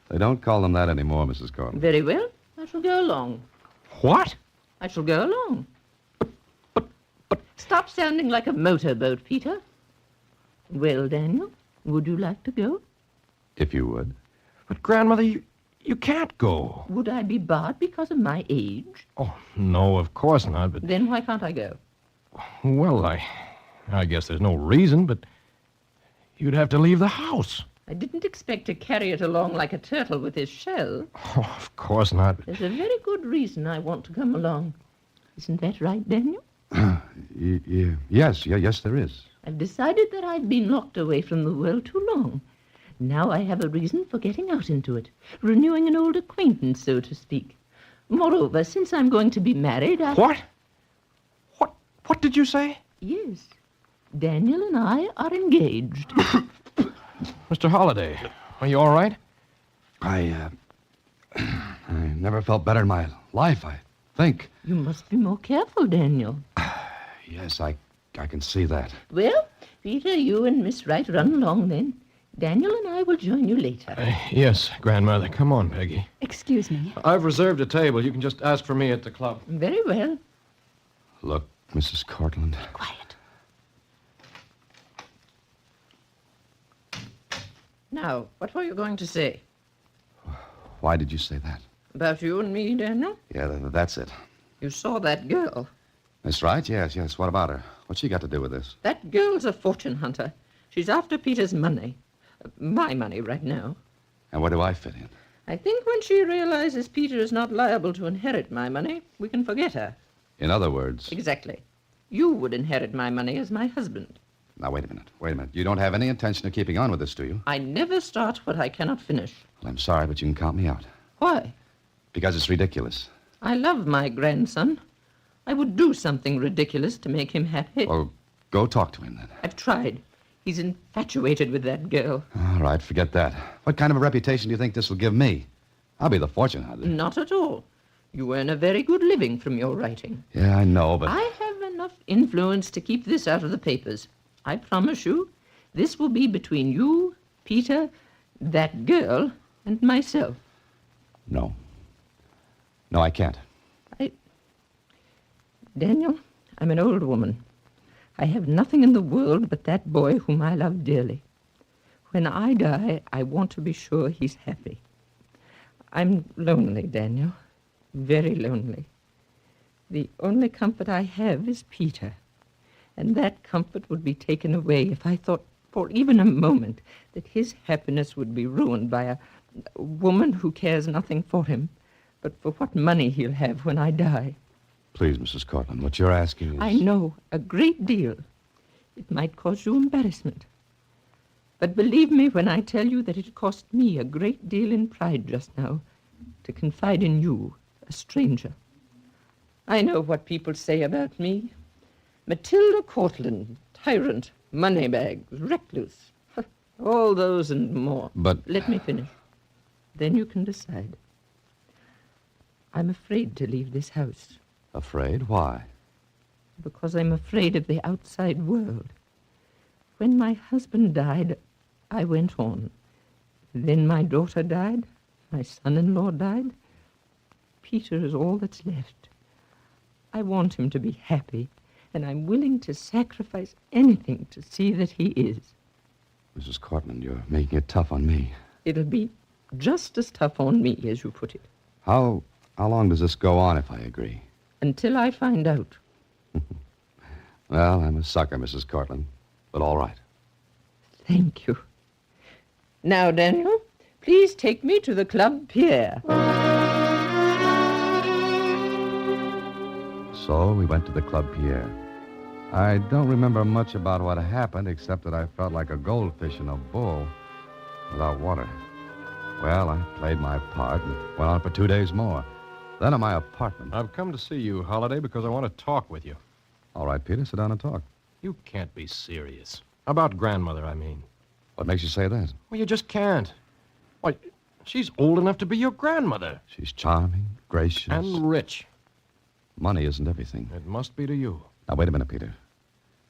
They don't call them that anymore, Mrs. Cortland. Very well. I shall go along. What? I shall go along. But... Stop sounding like a motorboat, Peter. Well, Daniel, would you like to go? If you would. But, Grandmother, you can't go. Would I be barred because of my age? Oh, no, of course not, but... Then why can't I go? Well, I guess there's no reason, but you'd have to leave the house. I didn't expect to carry it along like a turtle with his shell. Oh, of course not. There's a very good reason I want to come along. Isn't that right, Daniel? Yes, there is. I've decided that I've been locked away from the world too long. Now I have a reason for getting out into it, renewing an old acquaintance, so to speak. Moreover, since I'm going to be married, What? What did you say? Yes. Daniel and I are engaged. Mr. Holliday, are you all right? I never felt better in my life, I think. You must be more careful, Daniel. Yes, I can see that. Well, Peter, you and Miss Wright run along then. Daniel and I will join you later. Yes, Grandmother. Come on, Peggy. Excuse me. I've reserved a table. You can just ask for me at the club. Very well. Look, Mrs. Cortland. Quiet. Now, what were you going to say? Why did you say that? About you and me, Daniel? Yeah, that's it. You saw that girl. Miss Wright? Yes. What about her? What's she got to do with this? That girl's a fortune hunter. She's after Peter's money. My money right now. And where do I fit in? I think when she realizes Peter is not liable to inherit my money, we can forget her. In other words... Exactly. You would inherit my money as my husband. Now, wait a minute. You don't have any intention of keeping on with this, do you? I never start what I cannot finish. Well, I'm sorry, but you can count me out. Why? Because it's ridiculous. I love my grandson. I would do something ridiculous to make him happy. Well, go talk to him, then. I've tried. He's infatuated with that girl. All right, forget that. What kind of a reputation do you think this will give me? I'll be the fortune hunter. Not at all. You earn a very good living from your writing. Yeah, I know, but... I have enough influence to keep this out of the papers. I promise you, this will be between you, Peter, that girl, and myself. No. No, I can't. Daniel, I'm an old woman. I have nothing in the world but that boy whom I love dearly. When I die, I want to be sure he's happy. I'm lonely, Daniel. Very lonely. The only comfort I have is Peter. And that comfort would be taken away if I thought for even a moment that his happiness would be ruined by a woman who cares nothing for him, but for what money he'll have when I die. Please, Mrs. Cortland, what you're asking is... I know, a great deal. It might cause you embarrassment. But believe me when I tell you that it cost me a great deal in pride just now to confide in you, a stranger. I know what people say about me. Matilda Cortland, tyrant, moneybags, recluse. All those and more. But... Let me finish. Then you can decide. I'm afraid to leave this house. Afraid? Why? Because I'm afraid of the outside world. When my husband died, I went on. Then my daughter died. My son-in-law died. Peter is all that's left. I want him to be happy, and I'm willing to sacrifice anything to see that he is. Mrs. Cortland, you're making it tough on me. It'll be just as tough on me, as you put it. How long does this go on if I agree? Until I find out. Well, I'm a sucker, Mrs. Cortland, but all right. Thank you. Now, Daniel, please take me to the Club Pierre. So we went to the Club Pierre. I don't remember much about what happened, except that I felt like a goldfish in a bowl without water. Well, I played my part and went on for 2 days more. Then at my apartment. I've come to see you, Holliday, because I want to talk with you. All right, Peter, sit down and talk. You can't be serious. About grandmother, I mean. What makes you say that? Well, you just can't. Why, she's old enough to be your grandmother. She's charming, gracious. And rich. Money isn't everything. It must be to you. Now, wait a minute, Peter.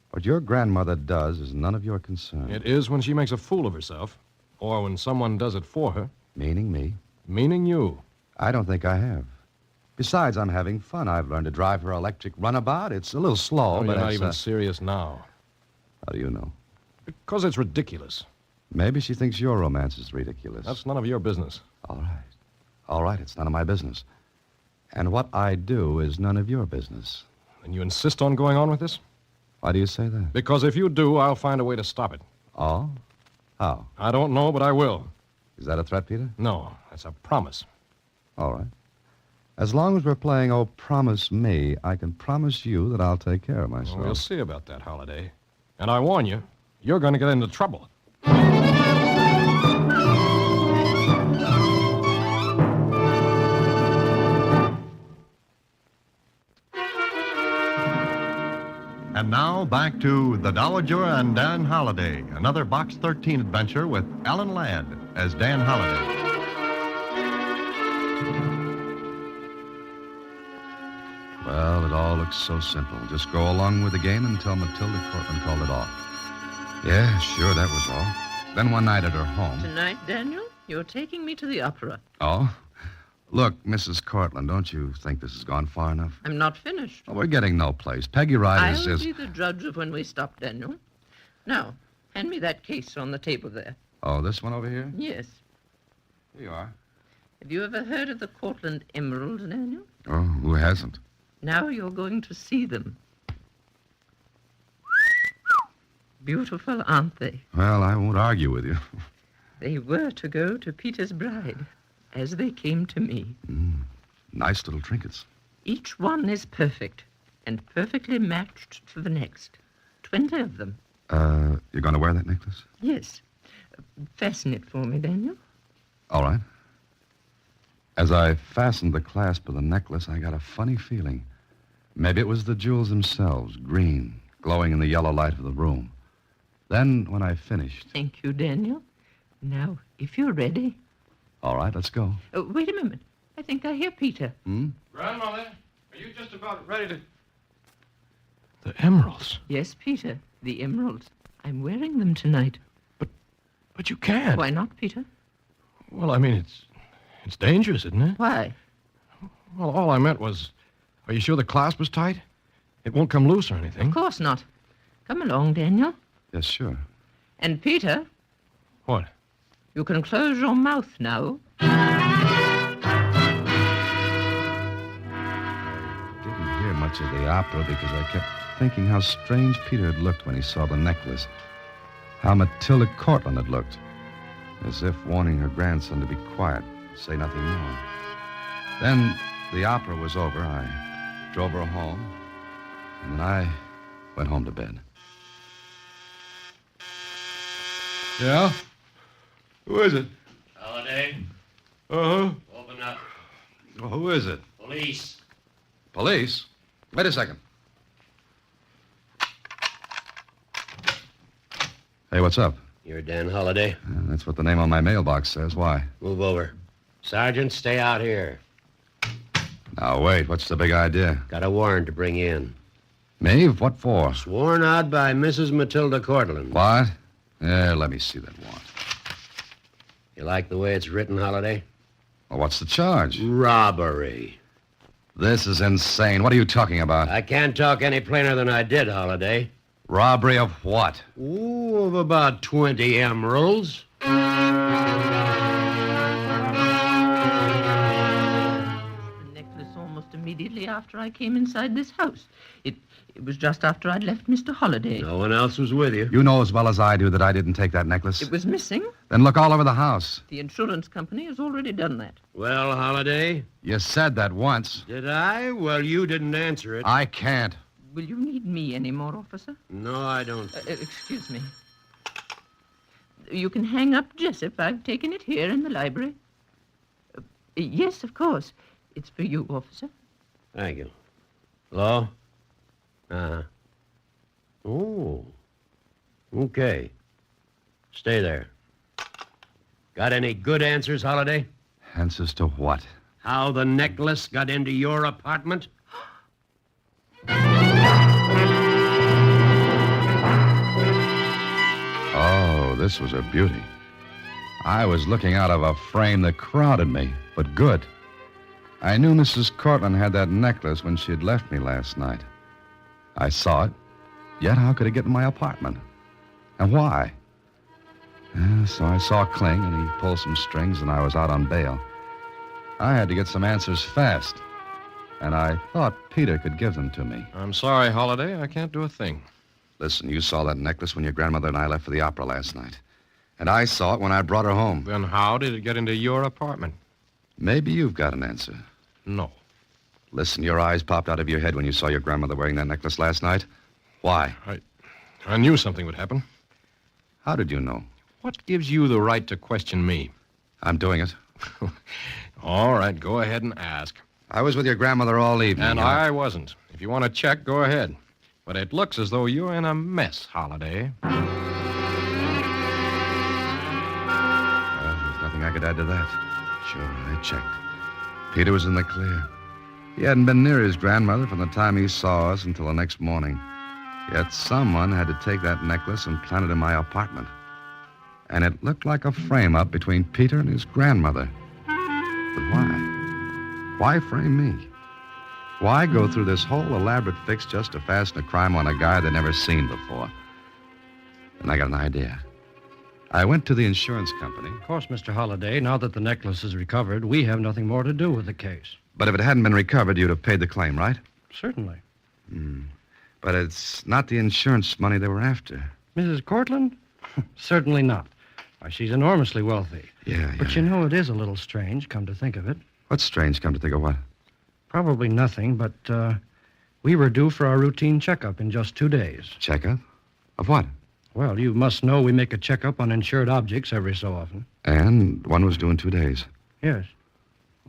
What your grandmother does is none of your concern. It is when she makes a fool of herself, or when someone does it for her. Meaning me? Meaning you. I don't think I have. Besides, I'm having fun. I've learned to drive her electric runabout. It's a little slow, Oh, but you're not it's, even serious now. How do you know? Because it's ridiculous. Maybe she thinks your romance is ridiculous. That's none of your business. All right. All right, it's none of my business. And what I do is none of your business. And you insist on going on with this? Why do you say that? Because if you do, I'll find a way to stop it. Oh? How? I don't know, but I will. Is that a threat, Peter? No, that's a promise. All right. As long as we're playing Oh Promise Me, I can promise you that I'll take care of myself. Well, we'll see about that, Holiday. And I warn you, you're going to get into trouble. And now back to The Dowager and Dan Holliday, another Box 13 adventure with Alan Ladd as Dan Holliday. Well, it all looks so simple. Just go along with the game until Matilda Cortland called it off. Yeah, sure, that was all. Then one night at her home. Tonight, Daniel, you're taking me to the opera. Oh? Look, Mrs. Cortland, don't you think this has gone far enough? I'm not finished. Well, we're getting no place. Peggy Riders I'll is... be the judge of when we stop, Daniel. Now, hand me that case on the table there. Oh, this one over here? Yes. Here you are. Have you ever heard of the Cortland emeralds, Daniel? Oh, who hasn't? Now you're going to see them. Beautiful, aren't they? Well, I won't argue with you. They were to go to Peter's bride, as they came to me. Nice little trinkets. Each one is perfect, and perfectly matched to the next. 20 of them. You're going to wear that necklace? Yes. Fasten it for me, Daniel. All right. As I fastened the clasp of the necklace, I got a funny feeling. Maybe it was the jewels themselves, green, glowing in the yellow light of the room. Then, when I finished... Thank you, Daniel. Now, if you're ready... All right, let's go. Wait a moment. I think I hear Peter. Grandmother, are you just about ready to... The emeralds? Yes, Peter, the emeralds. I'm wearing them tonight. But you can't. Why not, Peter? Well, I mean, it's dangerous, isn't it? Why? Well, all I meant was, are you sure the clasp was tight? It won't come loose or anything. Of course not. Come along, Daniel. Yes, sure. And Peter... What? You can close your mouth now. Didn't hear much of the opera because I kept thinking how strange Peter had looked when he saw the necklace. How Matilda Cortland had looked. As if warning her grandson to be quiet, say nothing more. Then the opera was over. I drove her home, and then I went home to bed. Yeah? Who is it? Holiday, Uh-huh. open up. Well, who is it? Police. Police? Wait a second. Hey, what's up? You're Dan Holiday. That's what the name on my mailbox says. Why? Move over. Sergeant, stay out here. Now, wait. What's the big idea? Got a warrant to bring in. Me? What for? Sworn out by Mrs. Matilda Cortland. What? Yeah, let me see that warrant. You like the way it's written, Holiday? Well, what's the charge? Robbery. This is insane. What are you talking about? I can't talk any plainer than I did, Holiday. Robbery of what? Ooh, of about 20 emeralds. The necklace almost immediately after I came inside this house. It was just after I'd left Mr. Holliday. No one else was with you. You know as well as I do that I didn't take that necklace. It was missing. Then look all over the house. The insurance company has already done that. Well, Holiday? You said that once. Did I? Well, you didn't answer it. I can't. Will you need me anymore, officer? No, I don't. Excuse me. You can hang up Jessup. I've taken it here in the library. Yes, of course. It's for you, officer. Thank you. Hello? Uh-huh. Oh. Okay. Stay there. Got any good answers, Holiday? Answers to what? How the necklace got into your apartment? Oh, this was a beauty. I was looking out of a frame that crowded me, but good. I knew Mrs. Cortland had that necklace when she had left me last night. I saw it, yet how could it get in my apartment? And why? So I saw Kling, and he pulled some strings, and I was out on bail. I had to get some answers fast, and I thought Peter could give them to me. I'm sorry, Holiday. I can't do a thing. Listen, you saw that necklace when your grandmother and I left for the opera last night. And I saw it when I brought her home. Then how did it get into your apartment? Maybe you've got an answer. No. Listen, your eyes popped out of your head when you saw your grandmother wearing that necklace last night. Why? I knew something would happen. How did you know? What gives you the right to question me? I'm doing it. All right, go ahead and ask. I was with your grandmother all evening. And I wasn't. If you want to check, go ahead. But it looks as though you're in a mess, Holiday. Well, there's nothing I could add to that. Sure, I checked. Peter was in the clear. He hadn't been near his grandmother from the time he saw us until the next morning. Yet someone had to take that necklace and plant it in my apartment. And it looked like a frame-up between Peter and his grandmother. But why? Why frame me? Why go through this whole elaborate fix just to fasten a crime on a guy they'd never seen before? And I got an idea. I went to the insurance company. Of course, Mr. Holliday, now that the necklace is recovered, we have nothing more to do with the case. But if it hadn't been recovered, you'd have paid the claim, right? Certainly. But it's not the insurance money they were after. Mrs. Cortland? Certainly not. Why, she's enormously wealthy. Yeah. But you know, it is a little strange, come to think of it. What's strange, come to think of what? Probably nothing, but we were due for our routine checkup in just 2 days. Checkup? Of what? Well, you must know we make a checkup on insured objects every so often. And one was due in 2 days. Yes.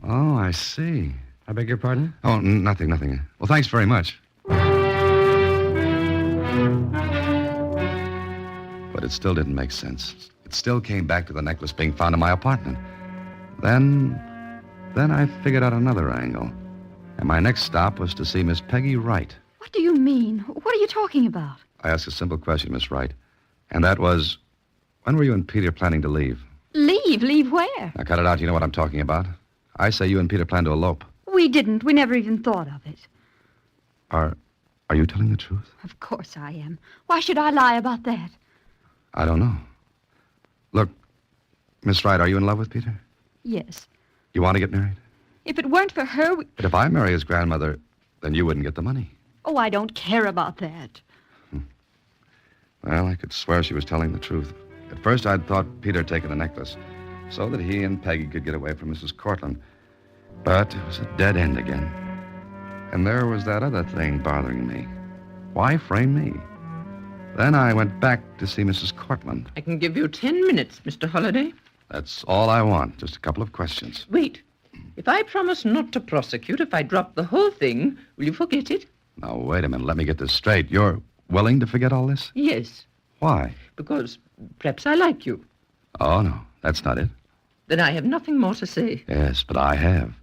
Oh, I see. I beg your pardon? Oh, nothing. Well, thanks very much. But it still didn't make sense. It still came back to the necklace being found in my apartment. Then I figured out another angle. And my next stop was to see Miss Peggy Wright. What do you mean? What are you talking about? I asked a simple question, Miss Wright. And that was, when were you and Peter planning to leave? Leave? Leave where? Now, cut it out. You know what I'm talking about. I say you and Peter plan to elope. We didn't. We never even thought of it. Are you telling the truth? Of course I am. Why should I lie about that? I don't know. Look, Miss Wright, are you in love with Peter? Yes. You want to get married? If it weren't for her, But if I marry his grandmother, then you wouldn't get the money. Oh, I don't care about that. Well, I could swear she was telling the truth. At first, I'd thought Peter had taken the necklace so that he and Peggy could get away from Mrs. Cortland. But it was a dead end again. And there was that other thing bothering me. Why frame me? Then I went back to see Mrs. Cortland. I can give you 10 minutes, Mr. Holliday. That's all I want, just a couple of questions. Wait. If I promise not to prosecute, if I drop the whole thing, will you forget it? Now, wait a minute. Let me get this straight. You're willing to forget all this? Yes, Why? because perhaps I like you. Oh, no. That's not it. Then I have nothing more to say. Yes, but I have.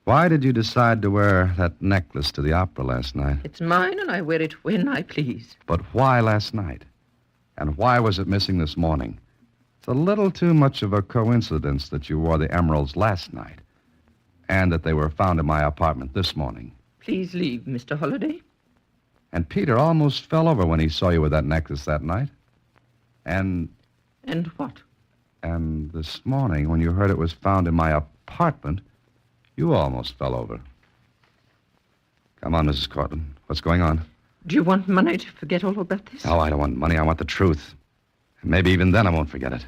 Why did you decide to wear that necklace to the opera last night? It's mine, and I wear it when I please. But why last night? And why was it missing this morning? It's a little too much of a coincidence that you wore the emeralds last night and that they were found in my apartment this morning. Please leave, Mr. Holliday. And Peter almost fell over when he saw you with that necklace that night. And what? And this morning, when you heard it was found in my apartment, you almost fell over. Come on, Mrs. Cortland. What's going on? Do you want money to forget all about this? Oh, I don't want money. I want the truth. And maybe even then I won't forget it.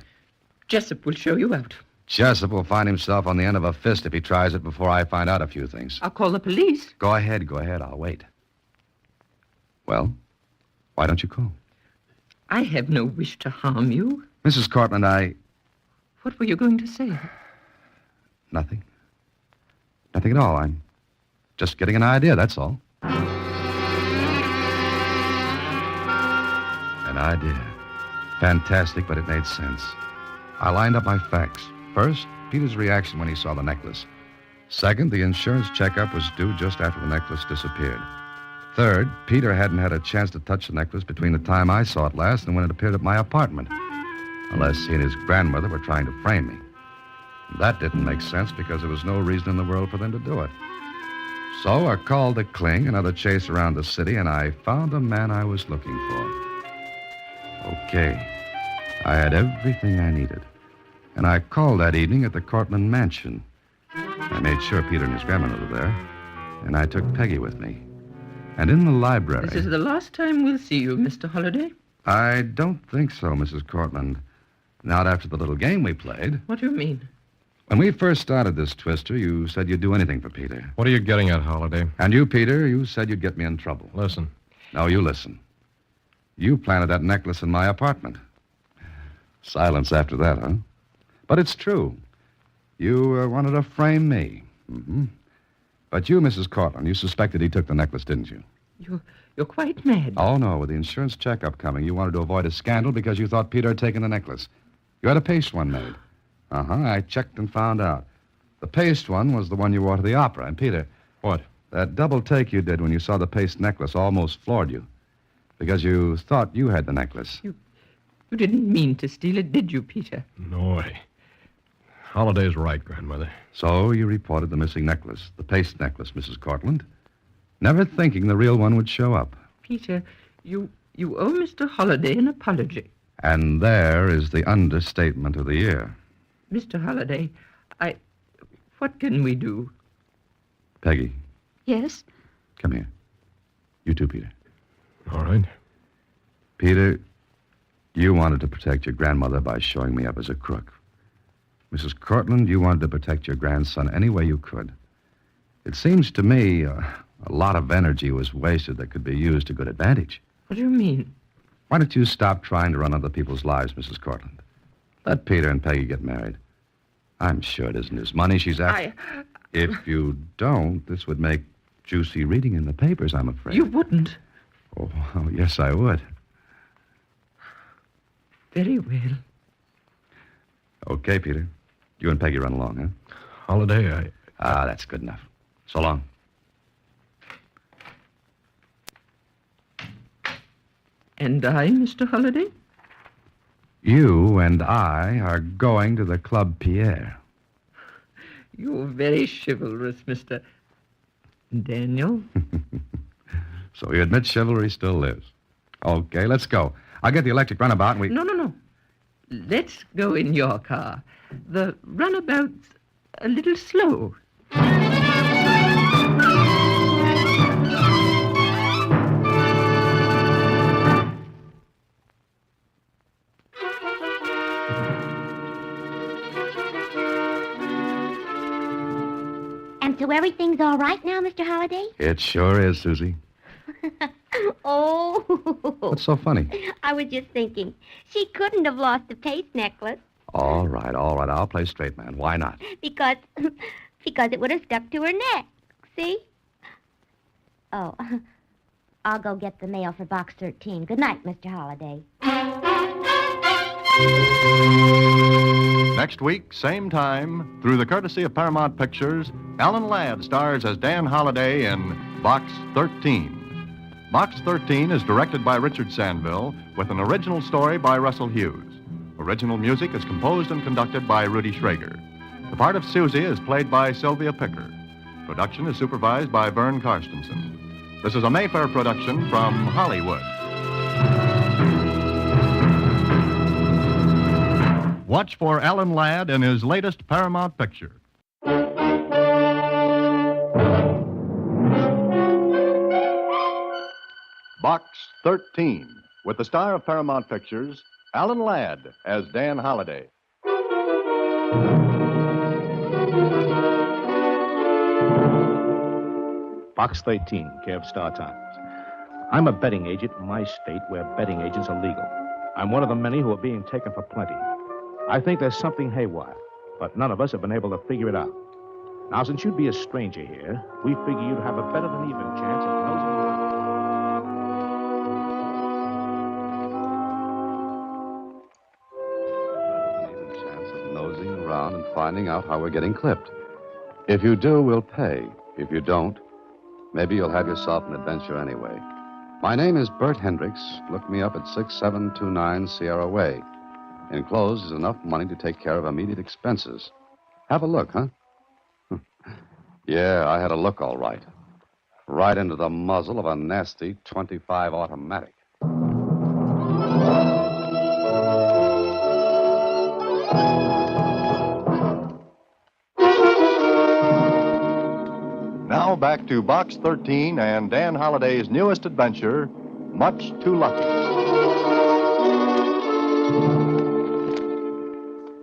Jessup will show you out. Jessup will find himself on the end of a fist if he tries it before I find out a few things. I'll call the police. Go ahead. I'll wait. Well, why don't you call? I have no wish to harm you. Mrs. Cortland, What were you going to say? Nothing. Nothing at all. I'm just getting an idea, that's all. An idea. Fantastic, but it made sense. I lined up my facts. First, Peter's reaction when he saw the necklace. Second, the insurance checkup was due just after the necklace disappeared. Third, Peter hadn't had a chance to touch the necklace between the time I saw it last and when it appeared at my apartment. Unless he and his grandmother were trying to frame me. That didn't make sense because there was no reason in the world for them to do it. So I called the Kling, another chase around the city, and I found the man I was looking for. Okay. I had everything I needed. And I called that evening at the Cortland Mansion. I made sure Peter and his grandmother were there, and I took Peggy with me. And in the library... This is the last time we'll see you, Mr. Holliday. I don't think so, Mrs. Cortland. Not after the little game we played. What do you mean? When we first started this, Twister, you said you'd do anything for Peter. What are you getting at, Holliday? And you, Peter, you said you'd get me in trouble. Listen. No, you listen. You planted that necklace in my apartment. Silence after that, huh? But it's true. You wanted to frame me. Mm-hmm. But you, Mrs. Cortland, you suspected he took the necklace, didn't you? You're quite mad. Oh, no. With the insurance checkup coming, you wanted to avoid a scandal because you thought Peter had taken the necklace. You had a paste one made. Uh-huh. I checked and found out. The paste one was the one you wore to the opera. And, Peter... What? That double take you did when you saw the paste necklace almost floored you. Because you thought you had the necklace. You didn't mean to steal it, did you, Peter? No way. Holliday's right, Grandmother. So you reported the missing necklace, the paste necklace, Mrs. Cortland, never thinking the real one would show up. Peter, you owe Mr. Holliday an apology. And there is the understatement of the year. Mr. Holliday, what can we do? Peggy, Yes? come here. You too, Peter. All right. Peter, you wanted to protect your grandmother by showing me up as a crook. Mrs. Cortland, you wanted to protect your grandson any way you could. It seems to me a lot of energy was wasted that could be used to good advantage. What do you mean? Why don't you stop trying to run other people's lives, Mrs. Cortland? Let Peter and Peggy get married. I'm sure it isn't his money she's after. If you don't, this would make juicy reading in the papers, I'm afraid. You wouldn't. Oh, yes, I would. Very well. Okay, Peter. You and Peggy run along, huh? Holliday, that's good enough. So long. And I, Mr. Holliday? You and I are going to the Club Pierre. You're very chivalrous, Mr. Daniel. So you admit chivalry still lives. Okay, let's go. I'll get the electric runabout and we... No. Let's go in your car. The runabout's a little slow. And so everything's all right now, Mr. Holliday? It sure is, Susie. Oh. What's so funny? I was just thinking, she couldn't have lost the paste necklace. All right. I'll play straight man. Why not? Because it would have stuck to her neck. See? Oh, I'll go get the mail for Box 13. Good night, Mr. Holliday. Next week, same time, through the courtesy of Paramount Pictures, Alan Ladd stars as Dan Holliday in Box 13. Box 13 is directed by Richard Sandville with an original story by Russell Hughes. Original music is composed and conducted by Rudy Schrager. The part of Susie is played by Sylvia Picker. Production is supervised by Vern Karstensen. This is a Mayfair production from Hollywood. Watch for Alan Ladd in his latest Paramount picture. Box 13, with the star of Paramount Pictures, Alan Ladd as Dan Holliday. Box 13, care of Star Times. I'm a betting agent in my state where betting agents are legal. I'm one of the many who are being taken for plenty. I think there's something haywire, but none of us have been able to figure it out. Now, since you'd be a stranger here, we figure you'd have a better than even chance of nosing around. Chance of nosing around and finding out how we're getting clipped. If you do, we'll pay. If you don't, maybe you'll have yourself an adventure anyway. My name is Bert Hendricks. Look me up at 6729 Sierra Way. Enclosed is enough money to take care of immediate expenses. Have a look, huh? Yeah, I had a look, all right. Right into the muzzle of a nasty 25 automatic. Now back to Box 13 and Dan Holliday's newest adventure, Much Too Lucky.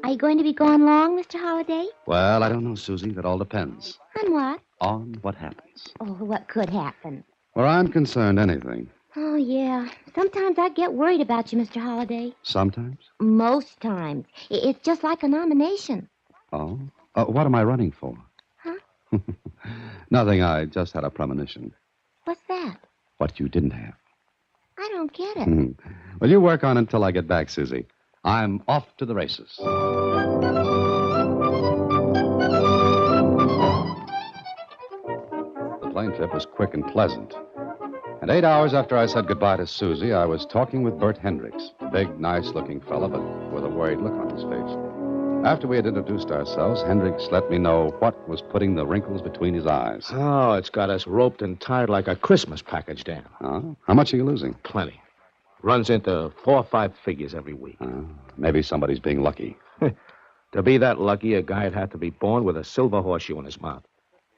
Are you going to be gone long, Mr. Holliday? Well, I don't know, Susie. That all depends On what? on what happens. Oh, what could happen? Where I'm concerned, anything. Oh, yeah. Sometimes I get worried about you, Mr. Holliday. Sometimes? Most times. It's just like a nomination. Oh? What am I running for? Huh? Nothing. I just had a premonition. What's that? What you didn't have. I don't get it. Well, you work on it until I get back, Susie. I'm off to the races. The plane trip was quick and pleasant. And 8 hours after I said goodbye to Susie, I was talking with Bert Hendricks, a big, nice-looking fella, but with a worried look on his face. After we had introduced ourselves, Hendricks let me know what was putting the wrinkles between his eyes. Oh, it's got us roped and tied like a Christmas package, Dan. Oh? How much are you losing? Plenty. Runs into 4 or 5 figures every week. Maybe somebody's being lucky. To be that lucky, a guy'd have to be born with a silver horseshoe in his mouth.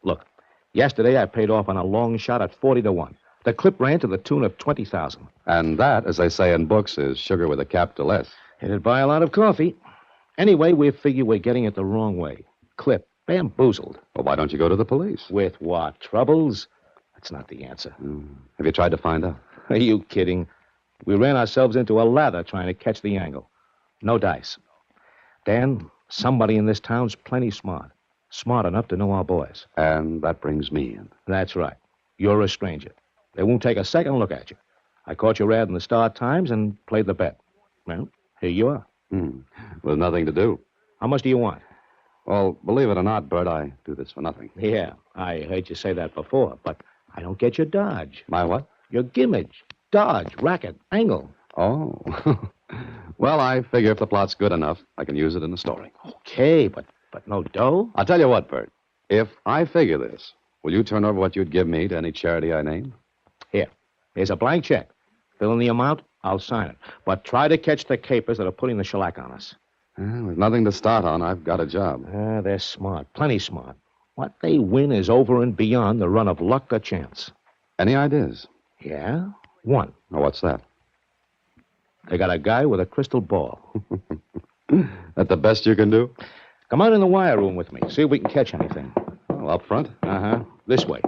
Look, yesterday I paid off on a long shot at 40 to 1. The clip ran to the tune of 20,000. And that, as they say in books, is sugar with a capital S. It'd buy a lot of coffee. Anyway, we figure we're getting it the wrong way. Clip, bamboozled. Well, why don't you go to the police? With what? Troubles? That's not the answer. Have you tried to find out? Are you kidding? We ran ourselves into a lather trying to catch the angle. No dice. Dan, somebody in this town's plenty smart. Smart enough to know our boys. And that brings me in. That's right. You're a stranger. They won't take a second look at you. I caught your ad in the Star-Times and played the bet. Well, here you are. With nothing to do. How much do you want? Well, believe it or not, Bert, I do this for nothing. Yeah, I heard you say that before, but I don't get your dodge. My what? Your gimmage. Dodge, racket, angle. Oh. Well, I figure if the plot's good enough, I can use it in the story. Okay, but no dough? I'll tell you what, Bert. If I figure this, will you turn over what you'd give me to any charity I name? Here's a blank check. Fill in the amount, I'll sign it. But try to catch the capers that are putting the shellac on us. With nothing to start on, I've got a job. They're smart, plenty smart. What they win is over and beyond the run of luck or chance. Any ideas? Yeah? One. Oh, what's that? They got a guy with a crystal ball. That the best you can do? Come out in the wire room with me. See if we can catch anything. Well, up front? This way.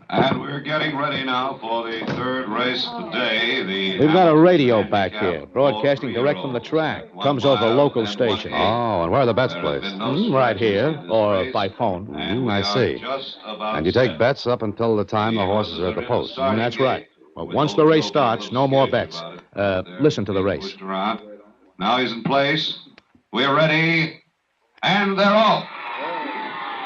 And we're getting ready now for the third race of the day. We've got a radio back here, broadcasting direct from the track. Comes over a local station. Oh, and where are the bets placed? Right here, or by phone. I see. And you take bets up until the time the horses are at the post. That's right. But once the race starts, no more bets. Listen to the race. Now he's in place. We're ready. And they're off.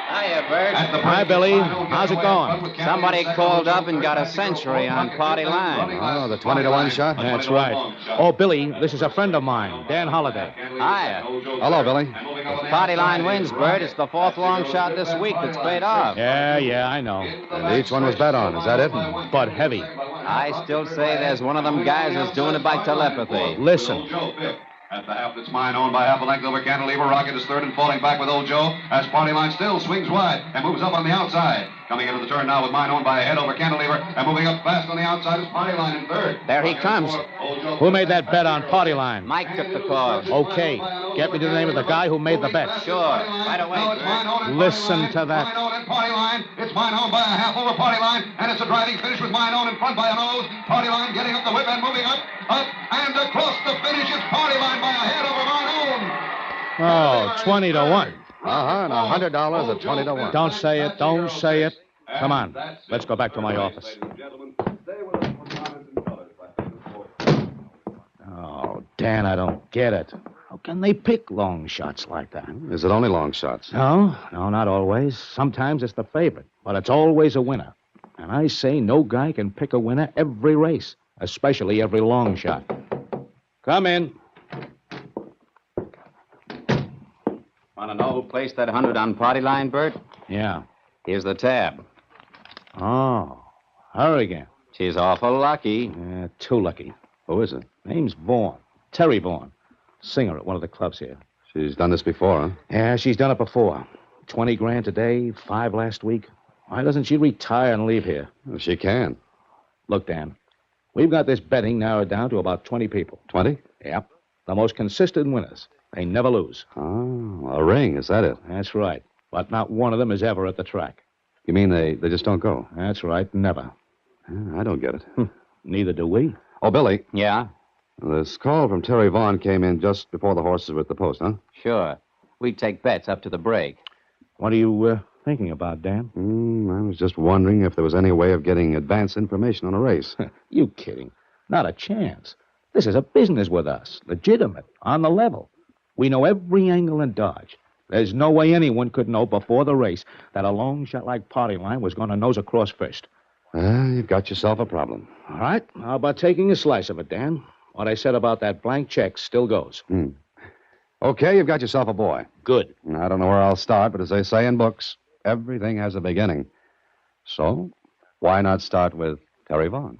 Hiya, Bert. Hi, Billy. How's it going? Somebody called up and got a century on Party Line. Oh, the 20 to 1 shot? That's right. Oh, Billy, this is a friend of mine, Dan Holladay. Hiya. Hello, Billy. If Party Line wins, Bert, it's the fourth long shot this week that's paid off. Yeah, I know. And each one was bet on. Is that it? But heavy. I still say there's one of them guys that's doing it by telepathy. Listen. At the half, it's mine owned by half a length over Cantilever. Rocket is third and falling back with Old Joe as Party Line still swings wide and moves up on the outside. Coming into the turn now with mine owned by a head over Cantilever and moving up fast on the outside is Party Line in third. There he comes. Who made that bet on Party Line? Mike took the call. Okay. Get me to the name of the guy who made the bet. Sure. Right away. Listen to that. Mine owned and Party Line. It's mine owned by a half over Party Line, and it's a driving finish with mine owned in front by a nose. Party Line getting up the whip and moving up, and across the finish is Party Line by a head over mine owned. Oh, 20 to 1. And $100 at 20 to 1. Don't say it. Don't say it. Come on. Let's go back to my office. Oh, Dan, I don't get it. How can they pick long shots like that? Is it only long shots? No, not always. Sometimes it's the favorite, but it's always a winner. And I say no guy can pick a winner every race, especially every long shot. Come in. Want to know who placed that 100 on party line, Bert? Yeah. Here's the tab. Oh, her again. She's awful lucky. Yeah, too lucky. Who is it? Name's Vaughn. Terry Vaughn. Singer at one of the clubs here. She's done this before, huh? Yeah, she's done it before. 20 grand today, 5 last week. Why doesn't she retire and leave here? Well, she can. Look, Dan, we've got this betting narrowed down to about 20 people. 20? Yep. The most consistent winners. They never lose. Oh, a ring, is that it? That's right. But not one of them is ever at the track. You mean they just don't go? That's right, never. I don't get it. Neither do we. Oh, Billy. Yeah? This call from Terry Vaughn came in just before the horses were at the post, huh? Sure. We take bets up to the break. What are you thinking about, Dan? I was just wondering if there was any way of getting advance information on a race. You kidding. Not a chance. This is a business with us. Legitimate. On the level. We know every angle and dodge. There's no way anyone could know before the race that a long shot like Party Line was going to nose across first. Well, you've got yourself a problem. All right. How about taking a slice of it, Dan? What I said about that blank check still goes. Okay, you've got yourself a boy. Good. I don't know where I'll start, but as they say in books, everything has a beginning. So, why not start with Terry Vaughn?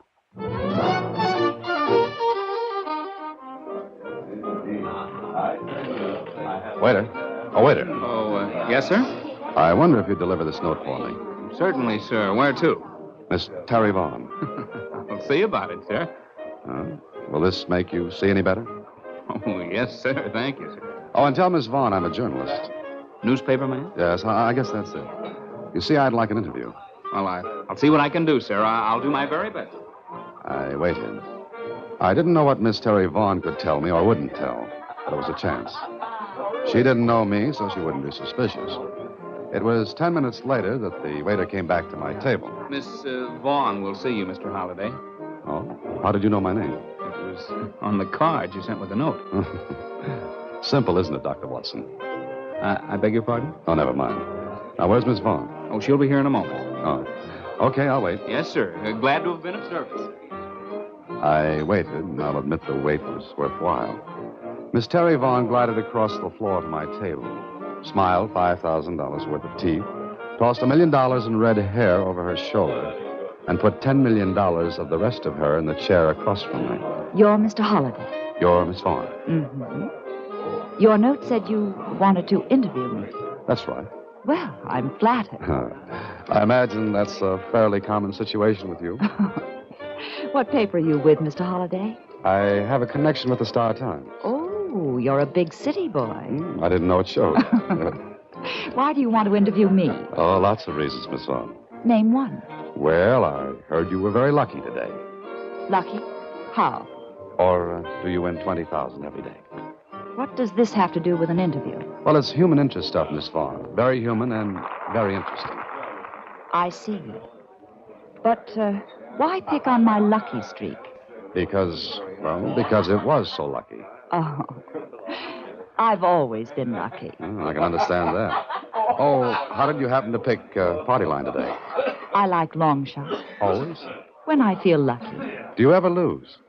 Waiter. Oh, waiter. Oh, yes, sir? I wonder if you'd deliver this note for me. Certainly, sir. Where to? Miss Terry Vaughn. I'll see about it, sir. Will this make you see any better? Oh, yes, sir. Thank you, sir. Oh, and tell Miss Vaughn I'm a journalist. Newspaper man? Yes, I guess that's it. You see, I'd like an interview. Well, I'll see what I can do, sir. I'll do my very best. I waited. I didn't know what Miss Terry Vaughn could tell me or wouldn't tell, but it was a chance. She didn't know me, so she wouldn't be suspicious. It was 10 minutes later that the waiter came back to my table. Miss Vaughn will see you, Mr. Holliday. Oh? How did you know my name? It was on the card you sent with the note. Simple, isn't it, Dr. Watson? I beg your pardon? Oh, never mind. Now, where's Miss Vaughn? Oh, she'll be here in a moment. Oh. Okay, I'll wait. Yes, sir. Glad to have been of service. I waited, and I'll admit the wait was worthwhile. Miss Terry Vaughn glided across the floor to my table, smiled $5,000 worth of teeth, tossed $1 million in red hair over her shoulder, and put $10 million of the rest of her in the chair across from me. You're Mr. Holliday. You're Miss Vaughn. Mm-hmm. Your note said you wanted to interview me. That's right. Well, I'm flattered. I imagine that's a fairly common situation with you. What paper are you with, Mr. Holliday? I have a connection with the Star-Times. Oh, you're a big city boy. I didn't know it showed. Why do you want to interview me? Oh, lots of reasons, Miss Vaughn. Name one. Well, I heard you were very lucky today. Lucky? How? Or do you win $20,000 every day? What does this have to do with an interview? Well, it's human interest stuff, Miss Vaughn. Very human and very interesting. I see. But why pick on my lucky streak? Because it was so lucky. Oh, I've always been lucky. Oh, I can understand that. Oh, how did you happen to pick Party Line today? I like long shots. Always? When I feel lucky. Do you ever lose?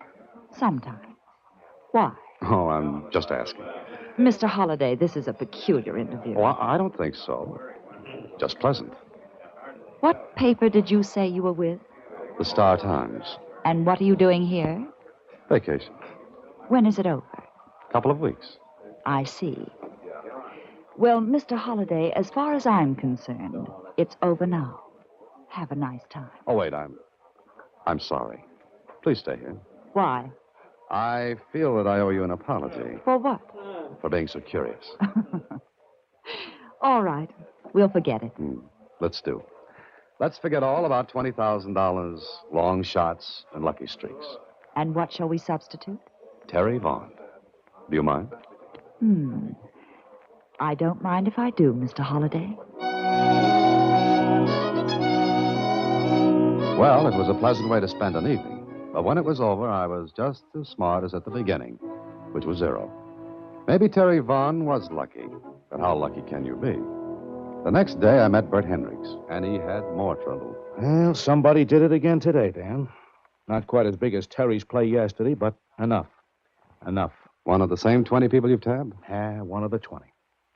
Sometimes. Why? Oh, I'm just asking. Mr. Holliday, this is a peculiar interview. Oh, I don't think so. Just pleasant. What paper did you say you were with? The Star-Times. And what are you doing here? Vacation. When is it over? Couple of weeks. I see. Well, Mr. Holliday, as far as I'm concerned, it's over now. Have a nice time. Oh, wait, I'm sorry. Please stay here. Why? I feel that I owe you an apology. For what? For being so curious. All right. We'll forget it. Let's do. Let's forget all about $20,000, long shots, and lucky streaks. And what shall we substitute? Terry Vaughn. Do you mind? I don't mind if I do, Mr. Holliday. Well, it was a pleasant way to spend an evening. But when it was over, I was just as smart as at the beginning, which was 0. Maybe Terry Vaughn was lucky, but how lucky can you be? The next day, I met Bert Hendricks, and he had more trouble. Well, somebody did it again today, Dan. Not quite as big as Terry's play yesterday, but enough. Enough. One of the same 20 people you've tabbed? Yeah, one of the 20.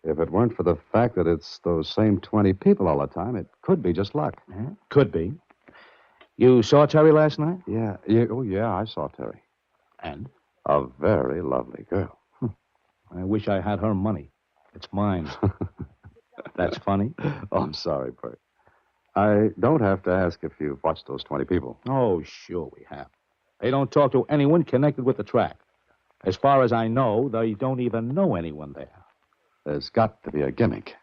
If it weren't for the fact that it's those same 20 people all the time, it could be just luck. Yeah, could be. You saw Terry last night? Yeah. Oh, yeah, I saw Terry. And? A very lovely girl. I wish I had her money. It's mine. That's funny. Oh, I'm sorry, Bert. I don't have to ask if you've watched those 20 people. Oh, sure we have. They don't talk to anyone connected with the track. As far as I know, they don't even know anyone there. There's got to be a gimmick.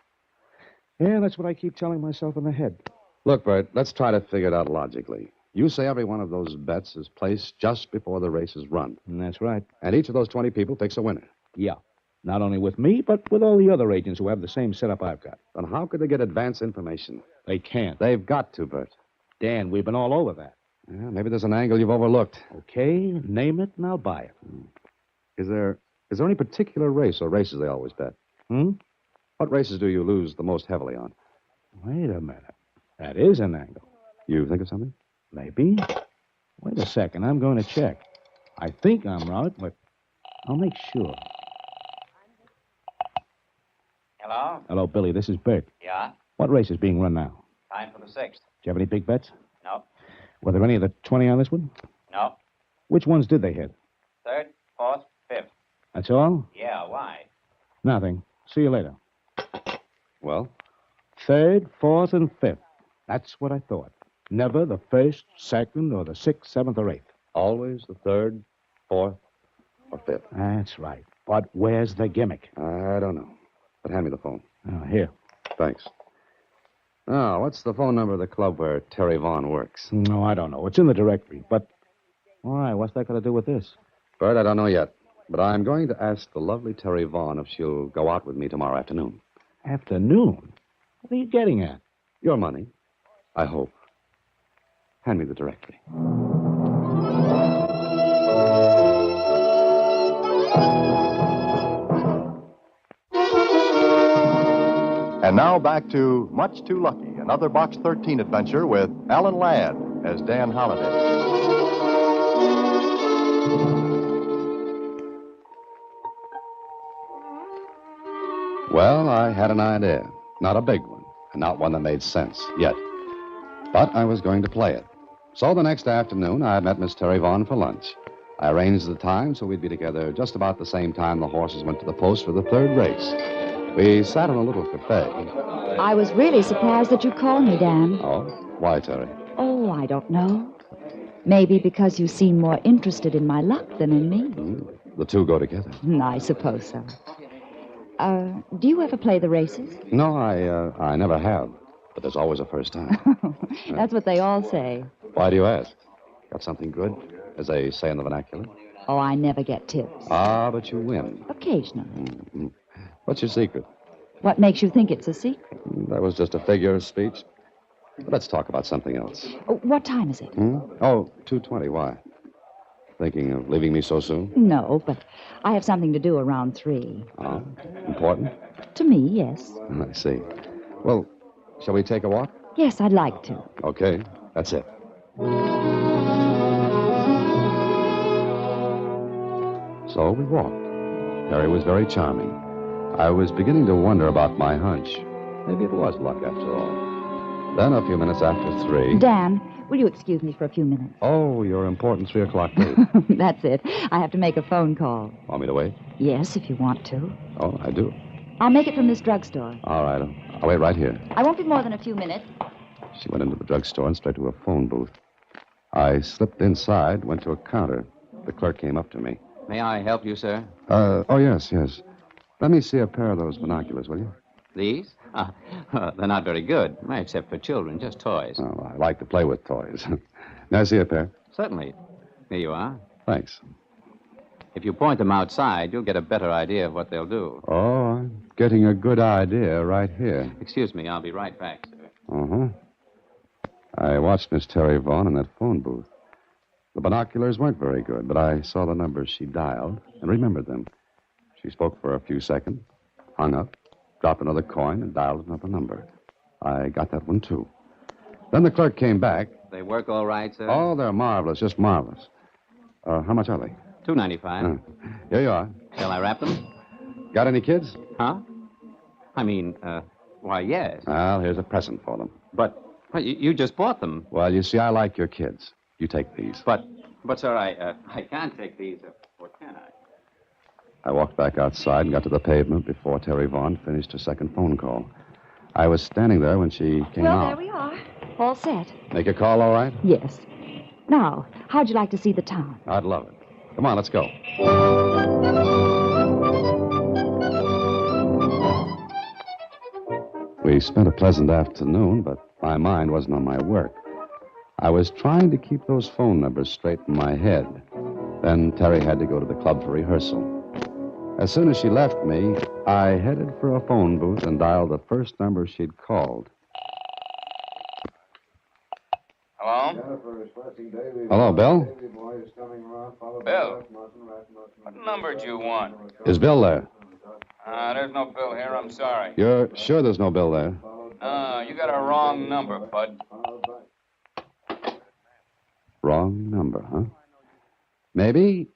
Yeah, that's what I keep telling myself in the head. Look, Bert, let's try to figure it out logically. You say every one of those bets is placed just before the race is run. And that's right. And each of those 20 people picks a winner. Yeah. Not only with me, but with all the other agents who have the same setup I've got. Then how could they get advance information? They can't. They've got to, Bert. Dan, we've been all over that. Yeah, maybe there's an angle you've overlooked. Okay, name it and I'll buy it. Is there any particular race or races they always bet? What races do you lose the most heavily on? Wait a minute. That is an angle. You think of something? Maybe. Wait a second. I'm going to check. I think I'm right, but I'll make sure. Hello? Hello, Billy. This is Bert. Yeah? What race is being run now? Time for the 6th. Do you have any big bets? No. Were there any of the 20 on this one? No. Which ones did they hit? 3rd, 4th, 5th. That's all? Yeah, why? Nothing. See you later. Well? 3rd, 4th, and 5th. That's what I thought. Never the 1st, 2nd, or the 6th, 7th, or 8th. Always the 3rd, 4th, or 5th. That's right. But where's the gimmick? I don't know. But hand me the phone. Oh, here. Thanks. Now, what's the phone number of the club where Terry Vaughn works? No, I don't know. It's in the directory, but... All right, what's that got to do with this? Bert, I don't know yet. But I'm going to ask the lovely Terry Vaughn if she'll go out with me tomorrow afternoon. Afternoon? What are you getting at? Your money. I hope. Hand me the directory. And now back to Much Too Lucky, another Box 13 adventure with Alan Ladd as Dan Holliday. Well, I had an idea. Not a big one, and not one that made sense yet. But I was going to play it. So the next afternoon, I met Miss Terry Vaughn for lunch. I arranged the time so we'd be together just about the same time the horses went to the post for the 3rd race. We sat in a little cafe. I was really surprised that you called me, Dan. Oh, why, Terry? Oh, I don't know. Maybe because you seem more interested in my luck than in me. The two go together. I suppose so. Do you ever play the races? No, I never have. But there's always a first time. That's what they all say. Why do you ask? Got something good, as they say in the vernacular? Oh, I never get tips. Ah, but you win. Occasionally. Mm-hmm. What's your secret? What makes you think it's a secret? That was just a figure of speech. But let's talk about something else. Oh, what time is it? Oh, 2:20. Why? Thinking of leaving me so soon? No, but I have something to do around 3. Oh, important? To me, yes. I see. Well, shall we take a walk? Yes, I'd like to. Okay, that's it. So we walked. Terry was very charming. I was beginning to wonder about my hunch. Maybe it was luck after all. Then, a few minutes after 3... Dan, will you excuse me for a few minutes? Oh, your important 3 o'clock date. That's it. I have to make a phone call. Want me to wait? Yes, if you want to. Oh, I do. I'll make it from this drugstore. All right. I'll wait right here. I won't be more than a few minutes. She went into the drugstore and straight to a phone booth. I slipped inside, went to a counter. The clerk came up to me. May I help you, sir? Oh, yes. Let me see a pair of those binoculars, will you? These? They're not very good, except for children, just toys. Oh, I like to play with toys. May I see a pair? Certainly. Here you are. Thanks. If you point them outside, you'll get a better idea of what they'll do. Oh, I'm getting a good idea right here. Excuse me, I'll be right back, sir. Uh-huh. I watched Miss Terry Vaughn in that phone booth. The binoculars weren't very good, but I saw the numbers she dialed and remembered them. She spoke for a few seconds, hung up, dropped another coin, and dialed another number. I got that one, too. Then the clerk came back. They work all right, sir? Oh, they're marvelous, just marvelous. How much are they? $2.95. Here you are. Shall I wrap them? Got any kids? Huh? I mean, why, yes. Well, here's a present for them. But you just bought them. Well, you see, I like your kids. You take these. But sir, I can't take these, or can I? I walked back outside and got to the pavement before Terry Vaughn finished her second phone call. I was standing there when she came Well, out. there we are. All set. Make a call, all right? Yes. Now, how'd you like to see the town? I'd love it. Come on, let's go. We spent a pleasant afternoon, but my mind wasn't on my work. I was trying to keep those phone numbers straight in my head. Then Terry had to go to the club for rehearsal. As soon as she left me, I headed for a phone booth and dialed the first number she'd called. Hello? Hello, Bill? Bill? What number do you want? Is Bill there? There's no Bill here. I'm sorry. You're sure there's no Bill there? You got a wrong number, bud. Wrong number, huh? Maybe,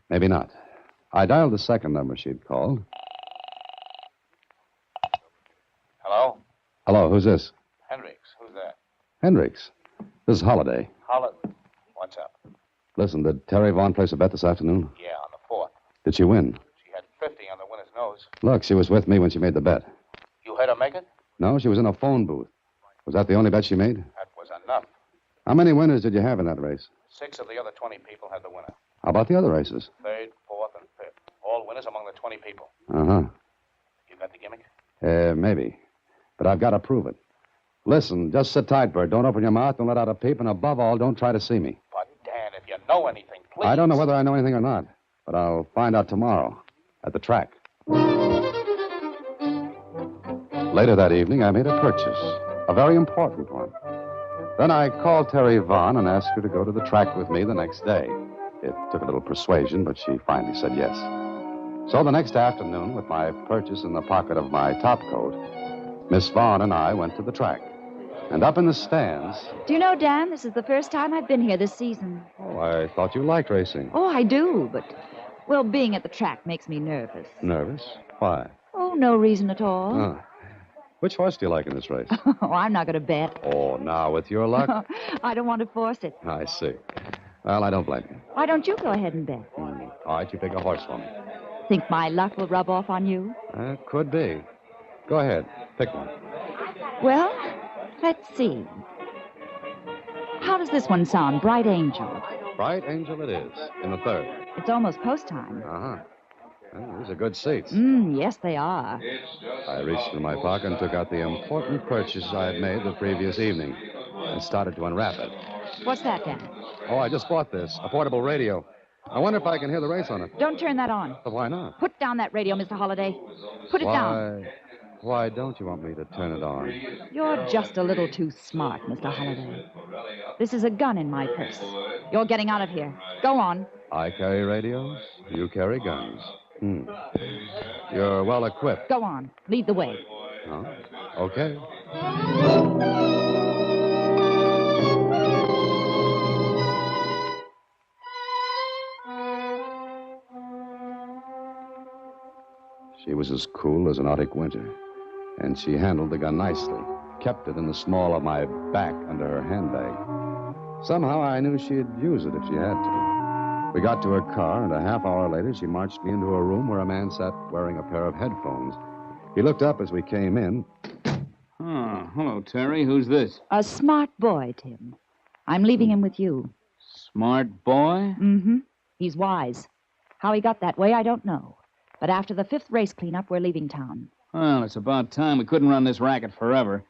maybe not. I dialed the second number she'd called. Hello? Hello, who's this? Hendricks. Who's that? Hendricks. This is Holiday. What's up? Listen, did Terry Vaughn place a bet this afternoon? Yeah, on the 4th. Did she win? She had 50 on the winner's nose. Look, she was with me when she made the bet. You had her make it? No, she was in a phone booth. Was that the only bet she made? That was enough. How many winners did you have in that race? 6 of the other 20 people had the winner. How about the other races? 3rd, 4th, and 5th. All winners among the 20 people. Uh-huh. You got the gimmick? Maybe. But I've got to prove it. Listen, just sit tight, Bert. Don't open your mouth. Don't let out a peep. And above all, don't try to see me. But, Dan, if you know anything, please. I don't know whether I know anything or not. But I'll find out tomorrow at the track. Later that evening, I made a purchase. A very important one. Then I called Terry Vaughn and asked her to go to the track with me the next day. It took a little persuasion, but she finally said yes. So the next afternoon, with my purchase in the pocket of my topcoat, Miss Vaughn and I went to the track. And up in the stands... Do you know, Dan, this is the first time I've been here this season. Oh, I thought you liked racing. Oh, I do, but, well, being at the track makes me nervous. Nervous? Why? Oh, no reason at all. Oh. Which horse do you like in this race? Oh, I'm not going to bet. Oh, now, with your luck? I don't want to force it. I see. Well, I don't blame you. Why don't you go ahead and bet? All right, you pick a horse for me. Think my luck will rub off on you? Could be. Go ahead. Pick one. Well, let's see. How does this one sound? Bright Angel. Bright Angel it is, in the 3rd. It's almost post time. Uh-huh. Well, these are good seats. Yes, they are. I reached in my pocket and took out the important purchase I had made the previous evening and started to unwrap it. What's that, Dan? Oh, I just bought this, a portable radio. I wonder if I can hear the race on it. Don't turn that on. But why not? Put down that radio, Mr. Holliday. Put it down. Why don't you want me to turn it on? You're just a little too smart, Mr. Holliday. This is a gun in my purse. You're getting out of here. Go on. I carry radios. You carry guns. You're well equipped. Go on. Lead the way. Oh, okay. She was as cool as an Arctic winter, and she handled the gun nicely, kept it in the small of my back under her handbag. Somehow I knew she'd use it if she had to. We got to her car, and a half hour later, she marched me into a room where a man sat wearing a pair of headphones. He looked up as we came in. Oh, hello, Terry. Who's this? A smart boy, Tim. I'm leaving him with you. Smart boy? Mm-hmm. He's wise. How he got that way, I don't know. But after the 5th race cleanup, we're leaving town. Well, it's about time. We couldn't run this racket forever.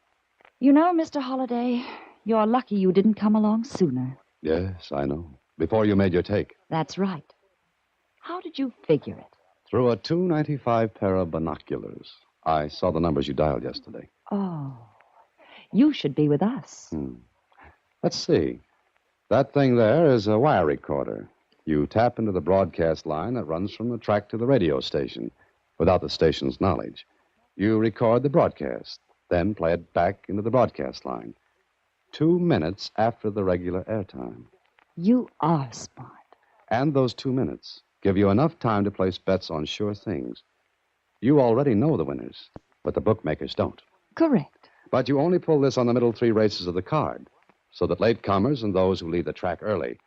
You know, Mr. Holliday, you're lucky you didn't come along sooner. Yes, I know. Before you made your take. That's right. How did you figure it? Through a .295 pair of binoculars. I saw the numbers you dialed yesterday. Oh, you should be with us. Let's see. That thing there is a wire recorder. You tap into the broadcast line that runs from the track to the radio station without the station's knowledge. You record the broadcast, then play it back into the broadcast line 2 minutes after the regular airtime. You are smart. And those 2 minutes give you enough time to place bets on sure things. You already know the winners, but the bookmakers don't. Correct. But you only pull this on the middle 3 races of the card, so that latecomers and those who leave the track early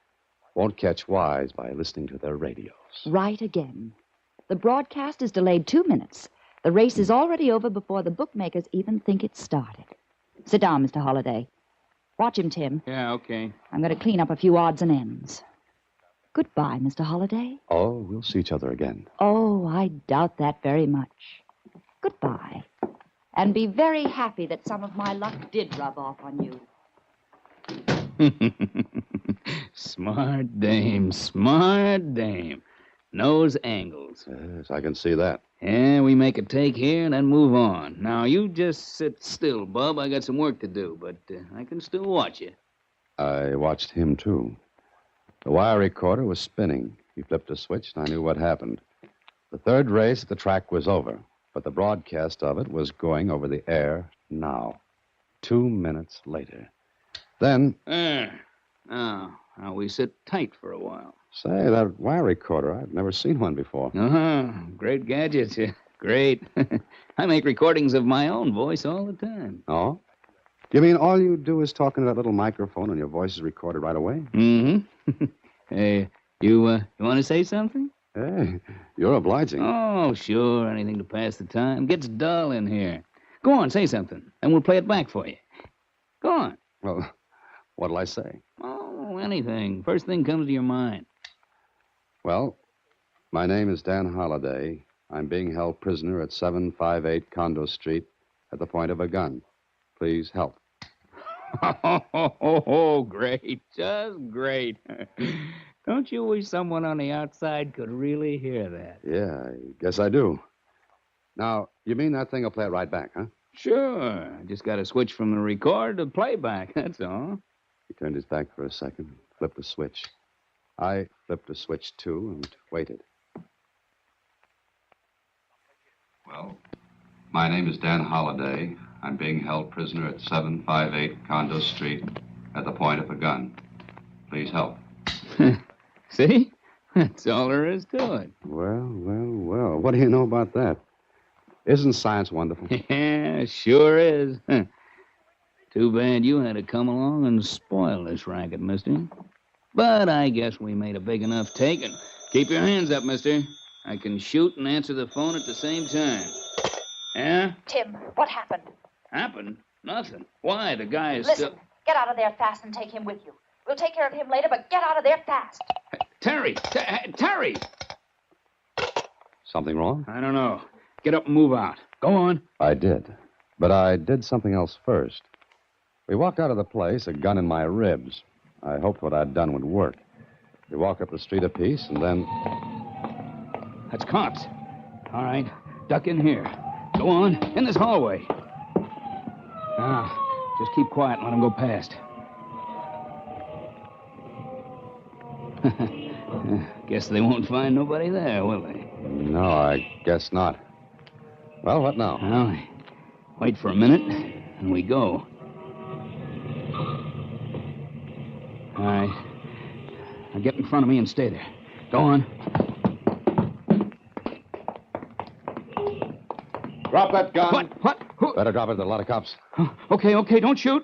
won't catch wise by listening to their radios. Right again. The broadcast is delayed 2 minutes. The race is already over before the bookmakers even think it started. Sit down, Mr. Holliday. Watch him, Tim. Yeah, okay. I'm going to clean up a few odds and ends. Goodbye, Mr. Holliday. Oh, we'll see each other again. Oh, I doubt that very much. Goodbye. And be very happy that some of my luck did rub off on you. Smart dame, smart dame. Knows angles. Yes, I can see that. Yeah, we make a take here and then move on. Now, you just sit still, Bub. I got some work to do, but I can still watch you. I watched him, too. The wire recorder was spinning. He flipped a switch, and I knew what happened. The third race at the track was over, but the broadcast of it was going over the air now, 2 minutes later. Then... Now we sit tight for a while. Say, that wire recorder, I've never seen one before. Uh-huh. Great gadgets. Great. I make recordings of my own voice all the time. Oh? You mean all you do is talk into that little microphone and your voice is recorded right away? Mm-hmm. Hey, you want to say something? Hey, you're obliging. Oh, sure. Anything to pass the time. Gets dull in here. Go on, say something, and we'll play it back for you. Go on. Well, what'll I say? Oh, anything. First thing comes to your mind. Well, my name is Dan Holliday. I'm being held prisoner at 758 Condo Street at the point of a gun. Please help. Oh, great. Just great. Don't you wish someone on the outside could really hear that? Yeah, I guess I do. Now, you mean that thing will play it right back, huh? Sure. Just got to switch from the record to playback, that's all. He turned his back for a second, flipped a switch. I flipped a switch, too, and waited. Well, my name is Dan Holliday. I'm being held prisoner at 758 Condo Street at the point of a gun. Please help. See? That's all there is to it. Well. What do you know about that? Isn't science wonderful? Yeah, sure is. Too bad you had to come along and spoil this racket, mister. But I guess we made a big enough take, and keep your hands up, mister. I can shoot and answer the phone at the same time. Yeah? Tim, what happened? Happened? Nothing. Why? The guy is Listen, still... get out of there fast and take him with you. We'll take care of him later, but get out of there fast. Terry! Terry! Something wrong? I don't know. Get up and move out. Go on. I did. But I did something else first. We walked out of the place, a gun in my ribs. I hoped what I'd done would work. We walked up the street a piece, and then... That's cops. All right. Duck in here. Go on. In this hallway. Now, just keep quiet and let them go past. Guess they won't find nobody there, will they? No, I guess not. Well, what now? Well, wait for a minute, and we go. All right. Now get in front of me and stay there. Go on. Drop that gun. What? Who? Better drop it. There's a lot of cops. Okay, don't shoot.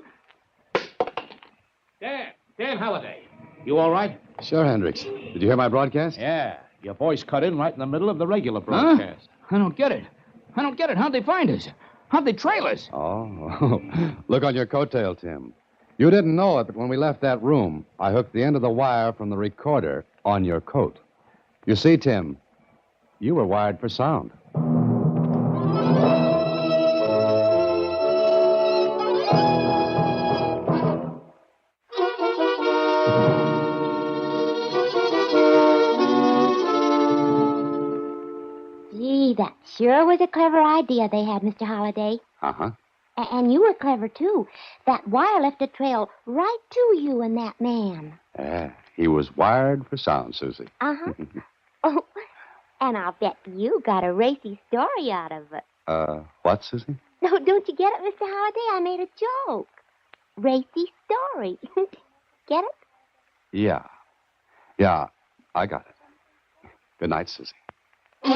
Dan Halliday. You all right? Sure, Hendricks. Did you hear my broadcast? Yeah. Your voice cut in right in the middle of the regular broadcast. Huh? I don't get it. How'd they find us? How'd they trail us? Oh, look on your coattail, Tim. You didn't know it, but when we left that room, I hooked the end of the wire from the recorder on your coat. You see, Tim, you were wired for sound. Gee, that sure was a clever idea they had, Mr. Holliday. Uh-huh. And you were clever, too. That wire left a trail right to you and that man. He was wired for sound, Susie. Uh-huh. Oh, and I'll bet you got a racy story out of it. What, Susie? No, don't you get it, Mr. Holliday? I made a joke. Racy story. Get it? Yeah. Yeah, I got it. Good night, Susie. Next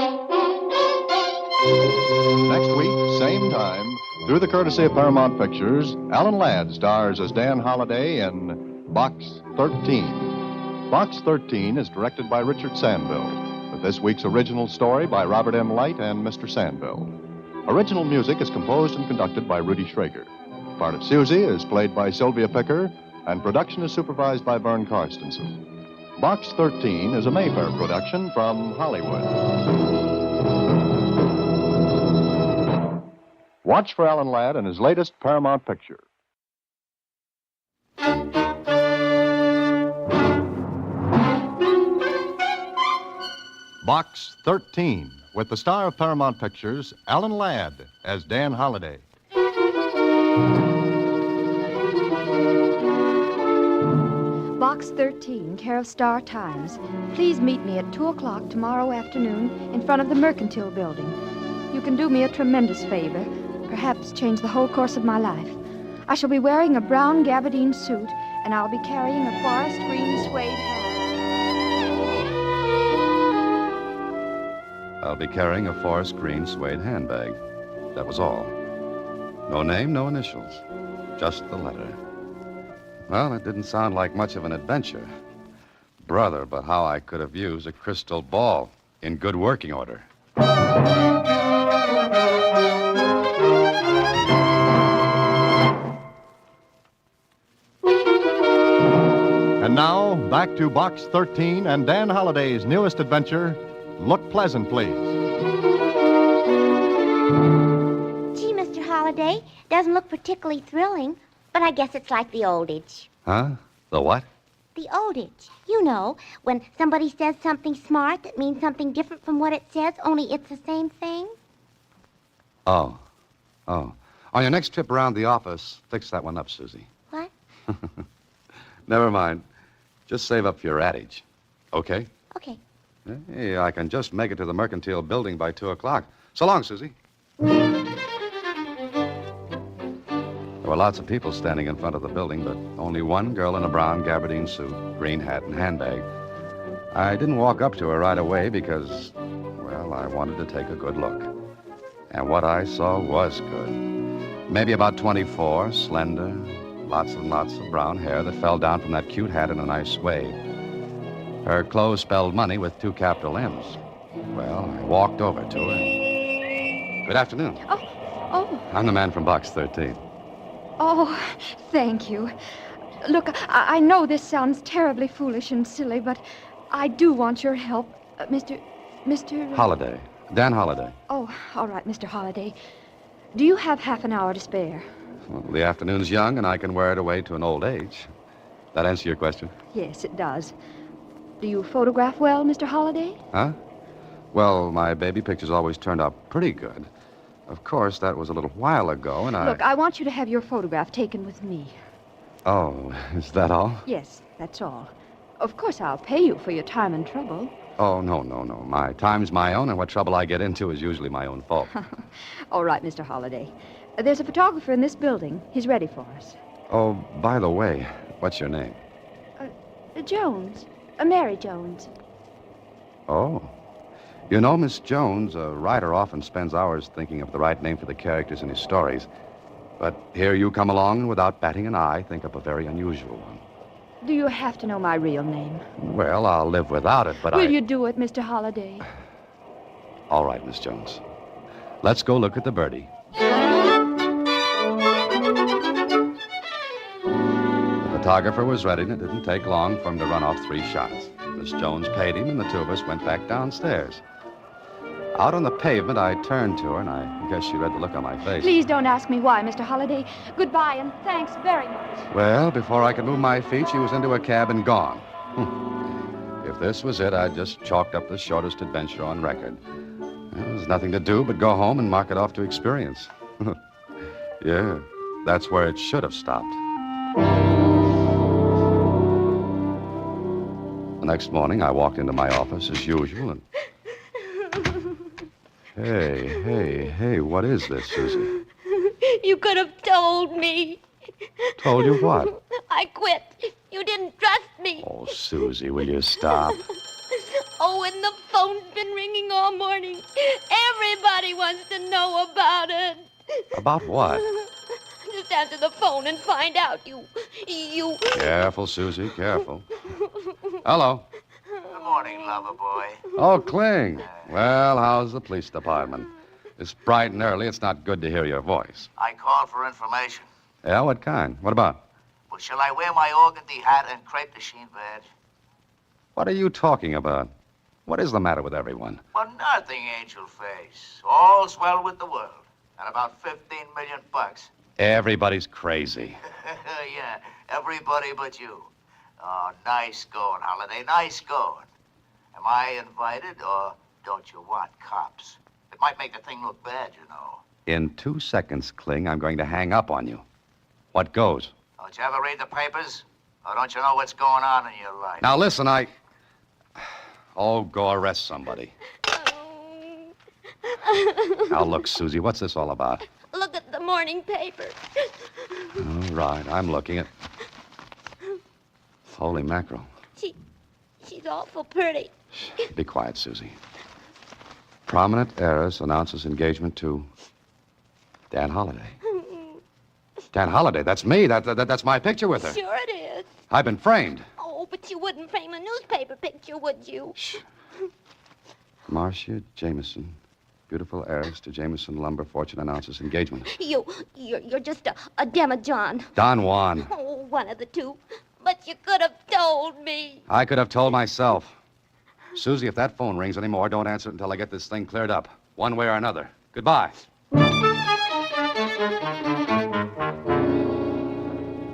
week, same time, through the courtesy of Paramount Pictures, Alan Ladd stars as Dan Holliday in Box 13. Box 13 is directed by Richard Sandville, with this week's original story by Robert M. Light and Mr. Sandville. Original music is composed and conducted by Rudy Schrager. Part of Susie is played by Sylvia Picker, and production is supervised by Vern Karstensen. Box 13 is a Mayfair production from Hollywood. Watch for Alan Ladd in his latest Paramount picture. Box 13, with the star of Paramount Pictures, Alan Ladd, as Dan Holliday. Box 13, care of Star Times. Please meet me at 2 o'clock tomorrow afternoon in front of the Mercantile Building. You can do me a tremendous favor, perhaps change the whole course of my life. I shall be wearing a brown gabardine suit, and I'll be carrying a forest green suede hat. I'll be carrying a forest green suede handbag. That was all. No name, no initials. Just the letter. Well, it didn't sound like much of an adventure. Brother, but how I could have used a crystal ball in good working order. And now, back to Box 13 and Dan Holliday's newest adventure, Look Pleasant, Please. Gee, Mr. Holliday, doesn't look particularly thrilling, but I guess it's like the oldage. Huh? The what? The oldage. You know, when somebody says something smart that means something different from what it says, only it's the same thing. Oh. On your next trip around the office, fix that one up, Susie. What? Never mind. Just save up for your adage. Okay? Okay. Hey, I can just make it to the Mercantile Building by 2 o'clock. So long, Susie. There were lots of people standing in front of the building, but only one girl in a brown gabardine suit, green hat, and handbag. I didn't walk up to her right away because, well, I wanted to take a good look. And what I saw was good. Maybe about 24, slender, lots and lots of brown hair that fell down from that cute hat in a nice wave. Her clothes spelled money with 2 capital M's. Well, I walked over to her. Good afternoon. Oh, I'm the man from Box 13. oh, thank you. Look, I know this sounds terribly foolish and silly, but I do want your help. Mr. Holliday. Dan Holliday. Oh, all right, Mr. Holliday. Do you have half an hour to spare? Well, the afternoon's young, and I can wear it away to an old age. That answer your question? Yes, it does. Do you photograph well, Mr. Holliday? Huh? Well, my baby pictures always turned out pretty good. Of course, that was a little while ago, and Look, I want you to have your photograph taken with me. Oh, is that all? Yes, that's all. Of course, I'll pay you for your time and trouble. Oh, no. My time's my own, and what trouble I get into is usually my own fault. All right, Mr. Holliday. There's a photographer in this building. He's ready for us. Oh, by the way, what's your name? Jones. Mary Jones. Oh. You know, Miss Jones, a writer often spends hours thinking of the right name for the characters in his stories. But here you come along and without batting an eye, think up a very unusual one. Do you have to know my real name? Well, I'll live without it, but Will you do it, Mr. Holliday? All right, Miss Jones. Let's go look at the birdie. The photographer was ready, and it didn't take long for him to run off 3 shots. Miss Jones paid him, and the 2 of us went back downstairs. Out on the pavement, I turned to her, and I guess she read the look on my face. Please don't ask me why, Mr. Holliday. Goodbye, and thanks very much. Well, before I could move my feet, she was into a cab and gone. If this was it, I'd just chalked up the shortest adventure on record. Well, there's nothing to do but go home and mark it off to experience. Yeah, that's where it should have stopped. The next morning, I walked into my office as usual and... Hey, what is this, Susie? You could have told me. Told you what? I quit. You didn't trust me. Oh, Susie, will you stop? Oh, and the phone's been ringing all morning. Everybody wants to know about it. About what? Just answer the phone and find out. You... Careful, Susie, careful. Hello. Good morning, lover boy. Oh, Kling. Well, how's the police department? It's bright and early. It's not good to hear your voice. I called for information. Yeah, what kind? What about? Well, shall I wear my organdy hat and crepe de chine badge? What are you talking about? What is the matter with everyone? Well, nothing, angel face. All's well with the world. And about 15 million bucks. Everybody's crazy. Yeah, everybody but you. Oh, nice going, Holiday, nice going. Am I invited, or don't you want cops? It might make the thing look bad, you know. In 2 seconds, Kling, I'm going to hang up on you. What goes? Don't you ever read the papers? Or don't you know what's going on in your life? Now, listen, Oh, go arrest somebody. Now, look, Susie, what's this all about? Look at the morning paper. All right, I'm looking at... Holy mackerel. She's awful pretty. Be quiet, Susie. Prominent heiress announces engagement to Dan Holliday. Dan Holliday, that's me. That's my picture with her. Sure it is. I've been framed. Oh, but you wouldn't frame a newspaper picture, would you? Shh. Marcia Jameson, beautiful heiress to Jameson Lumber Fortune announces engagement. You're just a demijohn. Don Juan. Oh, one of the two. But you could have told me. I could have told myself. Susie, if that phone rings anymore, don't answer it until I get this thing cleared up, one way or another. Goodbye.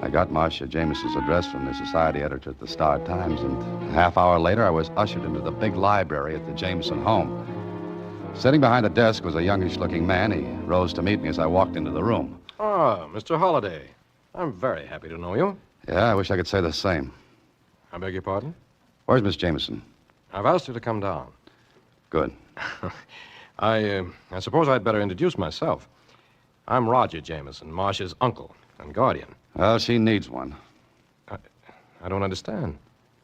I got Marcia Jameson's address from the society editor at the Star Times, and a half hour later, I was ushered into the big library at the Jameson home. Sitting behind the desk was a youngish-looking man. He rose to meet me as I walked into the room. Ah, Mr. Holliday. I'm very happy to know you. Yeah, I wish I could say the same. I beg your pardon? Where's Miss Jameson? I've asked her to come down. Good. I suppose I'd better introduce myself. I'm Roger Jameson, Marcia's uncle and guardian. Well, she needs one. I don't understand.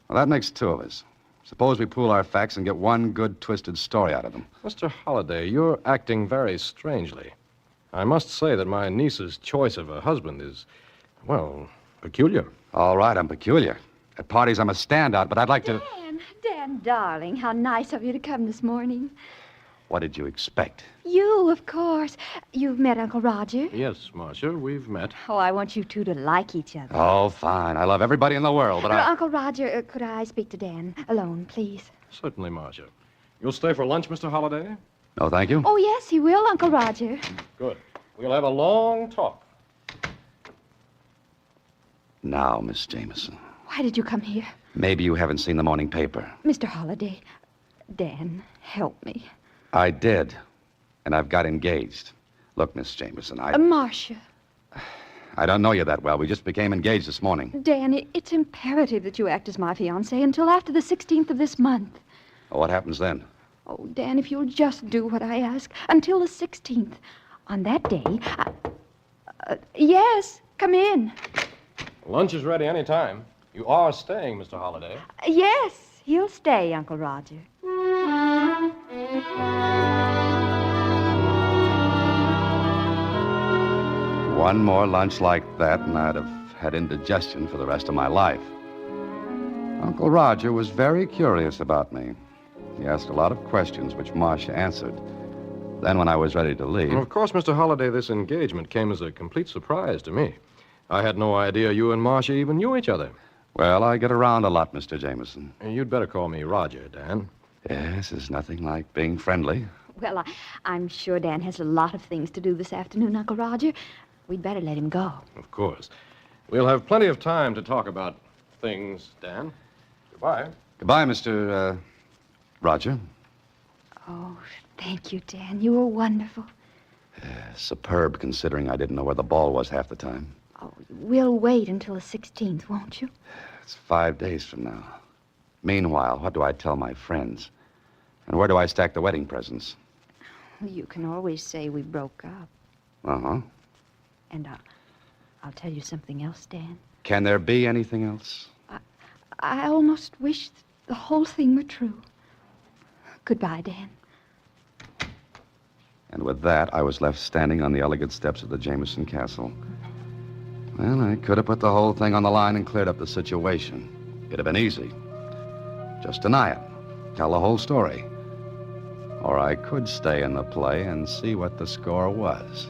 Well, that makes two of us. Suppose we pool our facts and get one good, twisted story out of them. Mr. Holliday, you're acting very strangely. I must say that my niece's choice of a husband is, well, peculiar. All right, I'm peculiar. At parties, I'm a standout, but I'd like to... Dan, darling, how nice of you to come this morning. What did you expect? You, of course. You've met Uncle Roger? Yes, Marcia, we've met. Oh, I want you two to like each other. Oh, fine. I love everybody in the world, but Uncle Roger, could I speak to Dan alone, please? Certainly, Marcia. You'll stay for lunch, Mr. Holliday? No, thank you. Oh, yes, he will, Uncle Roger. Good. We'll have a long talk. Now, Miss Jameson. Why did you come here? Maybe you haven't seen the morning paper. Mr. Holliday, Dan, help me. I did, and I've got engaged. Look, Miss Jameson, Marcia. I don't know you that well. We just became engaged this morning. Dan, it's imperative that you act as my fiancé until after the 16th of this month. Well, what happens then? Oh, Dan, if you'll just do what I ask until the 16th. On that day, yes, come in. Lunch is ready any time. You are staying, Mr. Holliday. Yes, he'll stay, Uncle Roger. One more lunch like that, and I'd have had indigestion for the rest of my life. Uncle Roger was very curious about me. He asked a lot of questions, which Marcia answered. Then, when I was ready to leave... Of course, Mr. Holliday, this engagement came as a complete surprise to me. I had no idea you and Marcia even knew each other. Well, I get around a lot, Mr. Jameson. You'd better call me Roger, Dan. Yes, there's nothing like being friendly. Well, I'm sure Dan has a lot of things to do this afternoon, Uncle Roger. We'd better let him go. Of course. We'll have plenty of time to talk about things, Dan. Goodbye. Goodbye, Mr. Roger. Oh, thank you, Dan. You were wonderful. Superb, considering I didn't know where the ball was half the time. Oh, we'll wait until the 16th, won't you? It's 5 days from now. Meanwhile, what do I tell my friends? And where do I stack the wedding presents? You can always say we broke up. Uh-huh. And I'll tell you something else, Dan. Can there be anything else? I almost wish the whole thing were true. Goodbye, Dan. And with that, I was left standing on the elegant steps of the Jameson Castle. Well, I could have put the whole thing on the line and cleared up the situation. It'd have been easy. Just deny it. Tell the whole story. Or I could stay in the play and see what the score was.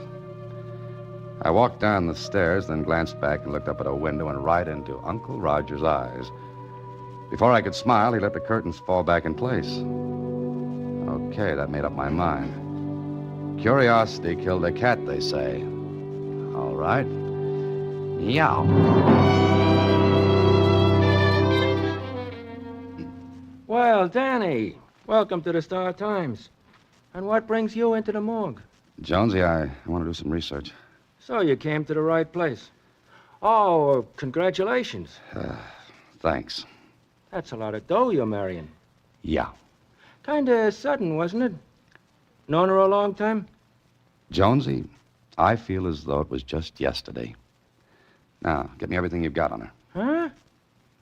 I walked down the stairs, then glanced back and looked up at a window and right into Uncle Roger's eyes. Before I could smile, he let the curtains fall back in place. Okay, that made up my mind. Curiosity killed a cat, they say. All right. Meow. Well, Danny, welcome to the Star Times. And what brings you into the morgue? Jonesy, I want to do some research. So you came to the right place. Oh, congratulations. Thanks. That's a lot of dough you're marrying. Yeah. Kinda sudden, wasn't it? Known her a long time? Jonesy, I feel as though it was just yesterday. Now, get me everything you've got on her. Huh?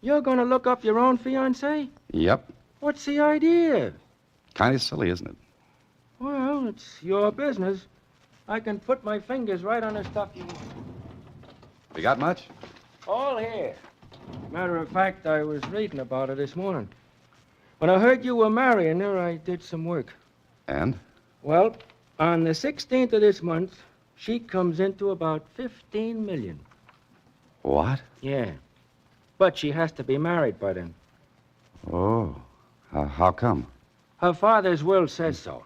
You're gonna look up your own fiancée? Yep. What's the idea? Kind of silly, isn't it? Well, it's your business. I can put my fingers right on the stuff you... You got much? All here. Matter of fact, I was reading about her this morning. When I heard you were marrying her, I did some work. And? Well, on the 16th of this month, she comes into about 15 million. What? Yeah. But she has to be married by then. Oh. How come? Her father's will says so.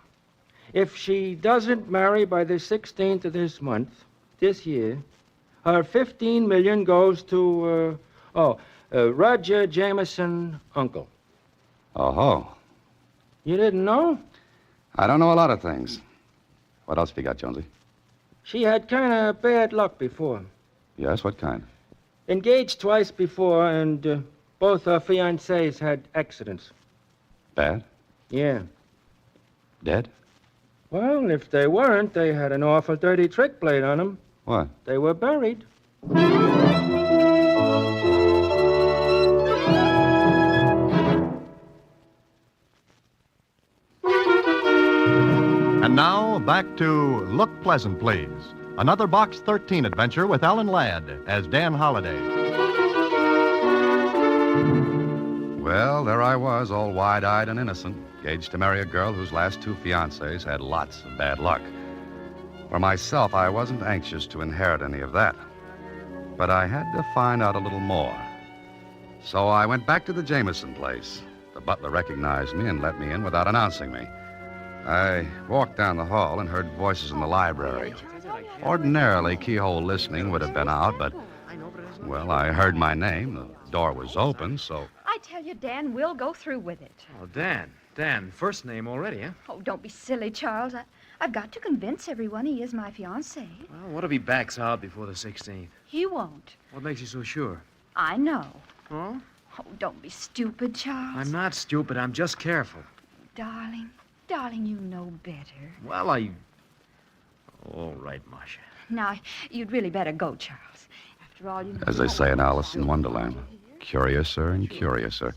If she doesn't marry by the 16th of this month, this year, her 15 million goes to, Roger Jameson, uncle. Oh-ho. You didn't know? I don't know a lot of things. What else have you got, Jonesy? She had kind of bad luck before. Yes, what kind? Engaged twice before, and both her fiancés had accidents. Bad? Yeah. Dead? Well, if they weren't, they had an awful dirty trick played on them. What? They were buried. And now, back to Look Pleasant, Please. Another Box 13 adventure with Alan Ladd as Dan Holliday. Well, there I was, all wide-eyed and innocent, engaged to marry a girl whose last two fiancés had lots of bad luck. For myself, I wasn't anxious to inherit any of that. But I had to find out a little more. So I went back to the Jameson place. The butler recognized me and let me in without announcing me. I walked down the hall and heard voices in the library. Ordinarily, keyhole listening would have been out, but, well, I heard my name. The door was open, so... I tell you, Dan, we'll go through with it. Oh, Dan, first name already, huh? Oh, don't be silly, Charles. I've got to convince everyone he is my fiancé. Well, what if he backs out before the 16th? He won't. What makes you so sure? I know. Huh? Oh, don't be stupid, Charles. I'm not stupid. I'm just careful. Darling, you know better. Well, all right, Marcia. Now, you'd really better go, Charles. After all, you know... As they say in Alice in Wonderland, curiouser and curiouser.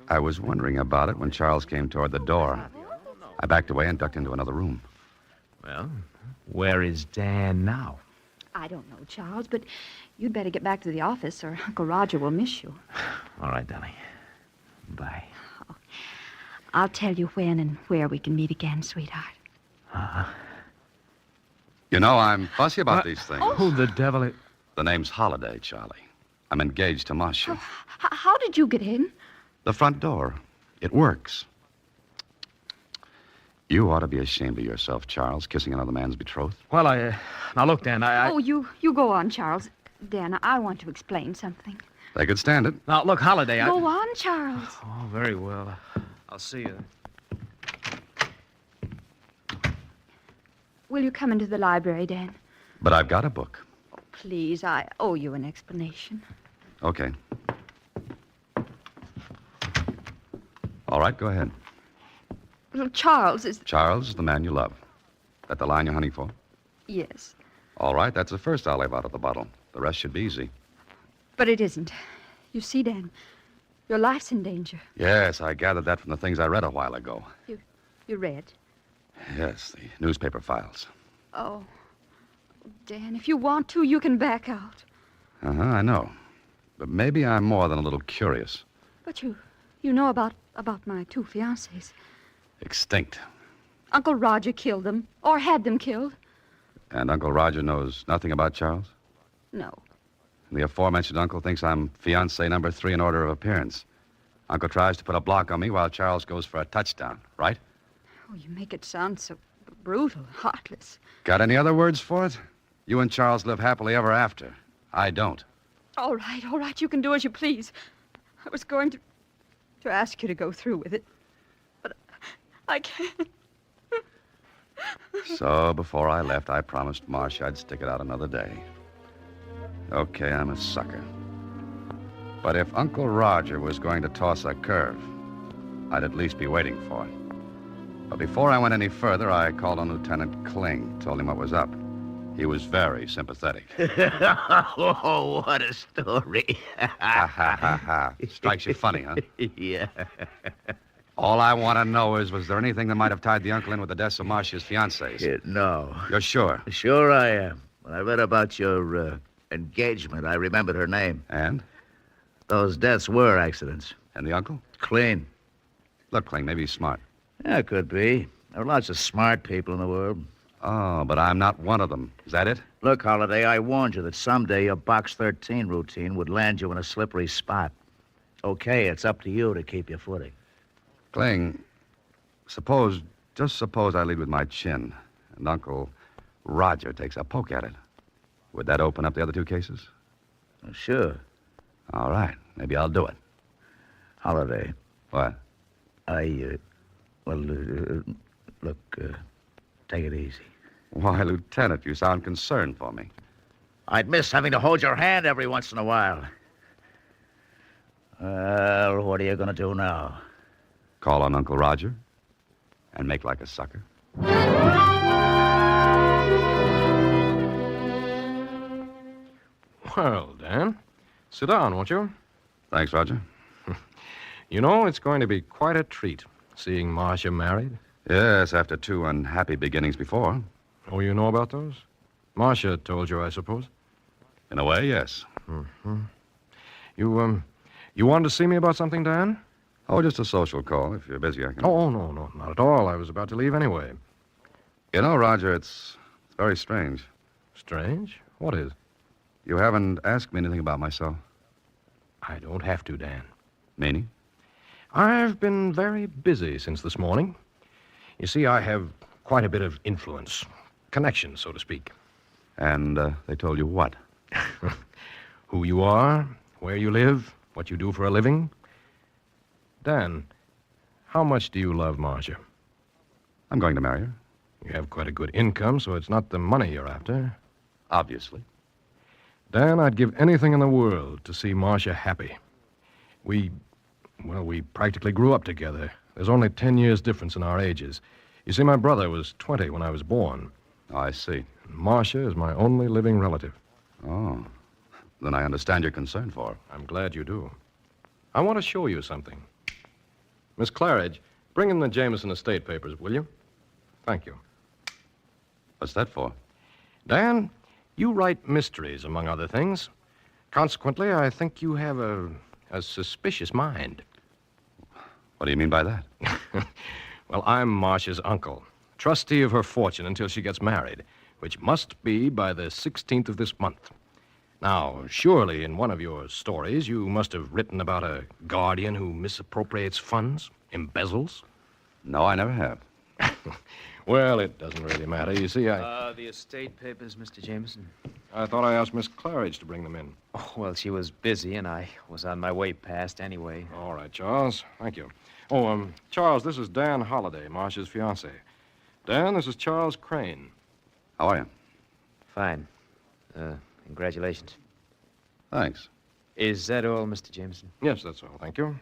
I was wondering about it when Charles came toward the door. I backed away and ducked into another room. Well, where is Dan now? I don't know, Charles, but you'd better get back to the office or Uncle Roger will miss you. All right, darling. Bye. Oh, I'll tell you when and where we can meet again, sweetheart. You know, I'm fussy about these things. Who the devil is... The name's Holiday, Charlie. I'm engaged to Marcia. How did you get in? The front door. It works. You ought to be ashamed of yourself, Charles, kissing another man's betrothed. Well, now, look, Dan, Oh, you go on, Charles. Dan, I want to explain something. They could stand it. Now, look, Holiday, Go on, Charles. Oh, very well. I'll see you. Will you come into the library, Dan? But I've got a book. Oh, please, I owe you an explanation. Okay. All right, go ahead. Well, Charles is... Charles is the man you love. That the line you're hunting for? Yes, All right, that's the first I'll leave out of the bottle. The rest should be easy. but it isn't. You see, Dan, your life's in danger. Yes, I gathered that from the things I read a while ago. You read? Yes, the newspaper files. Oh, Dan, if you want to, you can back out. Uh-huh, I know. But maybe I'm more than a little curious. But you know about my 2 fiancés. Extinct. Uncle Roger killed them, or had them killed. And Uncle Roger knows nothing about Charles? No. The aforementioned uncle thinks I'm fiancé number 3 in order of appearance. Uncle tries to put a block on me while Charles goes for a touchdown, right? Oh, you make it sound so brutal, heartless. Got any other words for it? You and Charles live happily ever after. I don't. All right, you can do as you please. I was going to ask you to go through with it, but I can't. So before I left, I promised Marcia I'd stick it out another day. Okay, I'm a sucker. But if Uncle Roger was going to toss a curve, I'd at least be waiting for it. But before I went any further, I called on Lieutenant Kling, told him what was up. He was very sympathetic. Oh, what a story. Ha, ha, ha, ha. Strikes you funny, huh? Yeah. All I want to know is, was there anything that might have tied the uncle in with the deaths of Marcia's fiancés? No. You're sure? Sure I am. When I read about your engagement, I remembered her name. And? Those deaths were accidents. And the uncle? Clean. Look, Kling, maybe he's smart. Yeah, could be. There are lots of smart people in the world. Oh, but I'm not one of them. Is that it? Look, Holliday, I warned you that someday your Box 13 routine would land you in a slippery spot. Okay, it's up to you to keep your footing. Kling, just suppose I lead with my chin, and Uncle Roger takes a poke at it. Would that open up the other 2 cases? Sure. All right, maybe I'll do it. Holliday. What? Look, take it easy. Why, Lieutenant, you sound concerned for me. I'd miss having to hold your hand every once in a while. Well, what are you going to do now? Call on Uncle Roger and make like a sucker. Well, Dan, sit down, won't you? Thanks, Roger. You know, it's going to be quite a treat seeing Marcia married. Yes, after 2 unhappy beginnings before. Oh, you know about those? Marcia told you, I suppose. In a way, yes. Mm-hmm. You wanted to see me about something, Dan? Oh, just a social call. If you're busy, I can... Oh, no, not at all. I was about to leave anyway. You know, Roger, it's very strange. Strange? What is? You haven't asked me anything about myself. I don't have to, Dan. Meaning? I've been very busy since this morning. You see, I have quite a bit of influence. Connection, so to speak. And they told you what? Who you are, where you live, what you do for a living. Dan, how much do you love Marcia? I'm going to marry her. You have quite a good income, so it's not the money you're after. Obviously. Dan, I'd give anything in the world to see Marcia happy. We practically grew up together. There's only 10 years difference in our ages. You see, my brother was 20 when I was born. Oh, I see. Marcia is my only living relative. Oh. Then I understand your concern for her. I'm glad you do. I want to show you something. Miss Claridge, bring in the Jameson estate papers, will you? Thank you. What's that for? Dan, you write mysteries, among other things. Consequently, I think you have a suspicious mind. What do you mean by that? Well, I'm Marcia's uncle, trustee of her fortune until she gets married, which must be by the 16th of this month. Now, surely in one of your stories you must have written about a guardian who misappropriates funds, embezzles. No, I never have. Well, it doesn't really matter. You see, The estate papers, Mr. Jameson. I thought I asked Miss Claridge to bring them in. Oh, well, she was busy, and I was on my way past anyway. All right, Charles. Thank you. Oh, Charles, this is Dan Holliday, Marcia's fiancé. Dan, this is Charles Crane. How are you? Fine. Congratulations. Thanks. Is that all, Mr. Jameson? Yes, that's all. Thank you.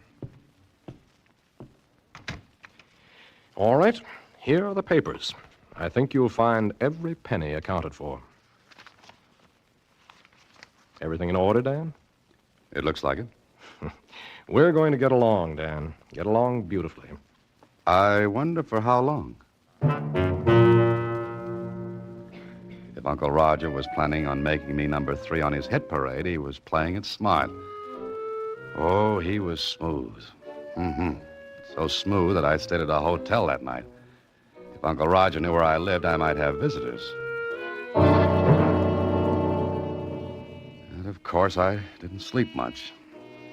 All right. Here are the papers. I think you'll find every penny accounted for. Everything in order, Dan? It looks like it. We're going to get along, Dan. Get along beautifully. I wonder for how long. If Uncle Roger was planning on making me number 3 on his hit parade, he was playing it smart. Oh, he was smooth. Mm-hmm. So smooth that I stayed at a hotel that night. If Uncle Roger knew where I lived, I might have visitors. And of course, I didn't sleep much.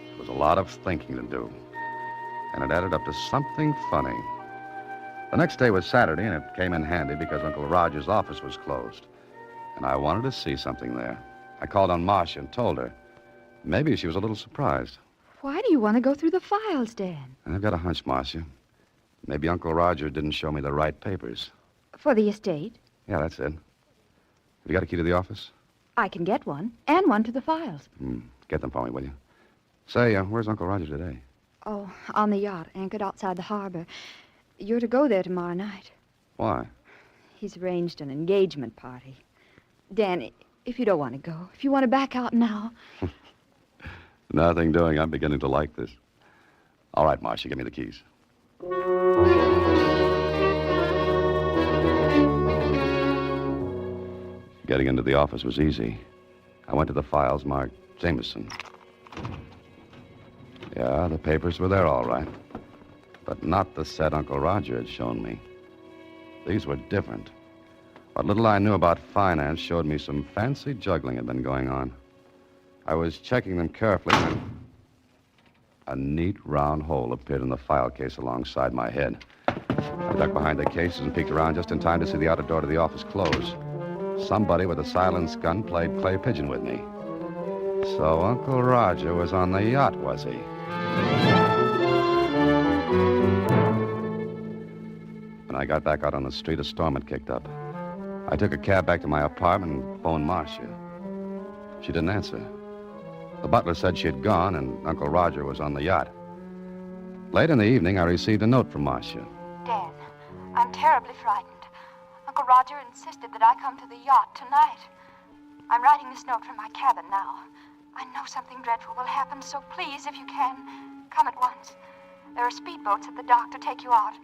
There was a lot of thinking to do. And it added up to something funny. The next day was Saturday, and it came in handy because Uncle Roger's office was closed. And I wanted to see something there. I called on Marcia and told her. Maybe she was a little surprised. Why do you want to go through the files, Dan? I've got a hunch, Marcia. Maybe Uncle Roger didn't show me the right papers. For the estate? Yeah, that's it. Have you got a key to the office? I can get one, and one to the files. Get them for me, will you? Say, where's Uncle Roger today? Oh, on the yacht, anchored outside the harbor. You're to go there tomorrow night. Why? He's arranged an engagement party. Dan, if you don't want to go, if you want to back out now. Nothing doing. I'm beginning to like this. All right, Marcia, give me the keys. Getting into the office was easy. I went to the files marked Jameson. Yeah, the papers were there all right. But not the set Uncle Roger had shown me. These were different. What little I knew about finance showed me some fancy juggling had been going on. I was checking them carefully when a neat round hole appeared in the file case alongside my head. I ducked behind the cases and peeked around just in time to see the outer door to the office close. Somebody with a silenced gun played clay pigeon with me. So Uncle Roger was on the yacht, was he? When I got back out on the street, a storm had kicked up. I took a cab back to my apartment and phoned Marcia. She didn't answer. The butler said she had gone and Uncle Roger was on the yacht. Late in the evening, I received a note from Marcia. Dan, I'm terribly frightened. Uncle Roger insisted that I come to the yacht tonight. I'm writing this note from my cabin now. I know something dreadful will happen, so please, if you can, come at once. There are speedboats at the dock to take you out.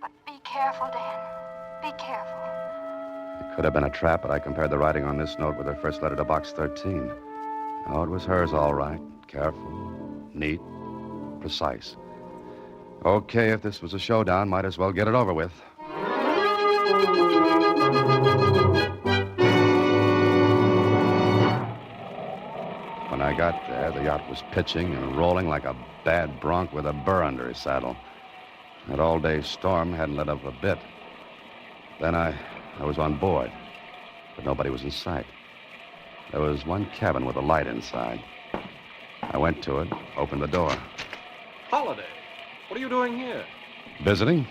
But be careful, Dan. Be careful. It could have been a trap, but I compared the writing on this note with her first letter to Box 13. Oh, it was hers, all right. Careful, neat, precise. Okay, if this was a showdown, might as well get it over with. When I got there, the yacht was pitching and rolling like a bad bronc with a burr under his saddle. That all-day storm hadn't let up a bit. Then I was on board, but nobody was in sight. There was one cabin with a light inside. I went to it, opened the door. Holiday, what are you doing here? Visiting?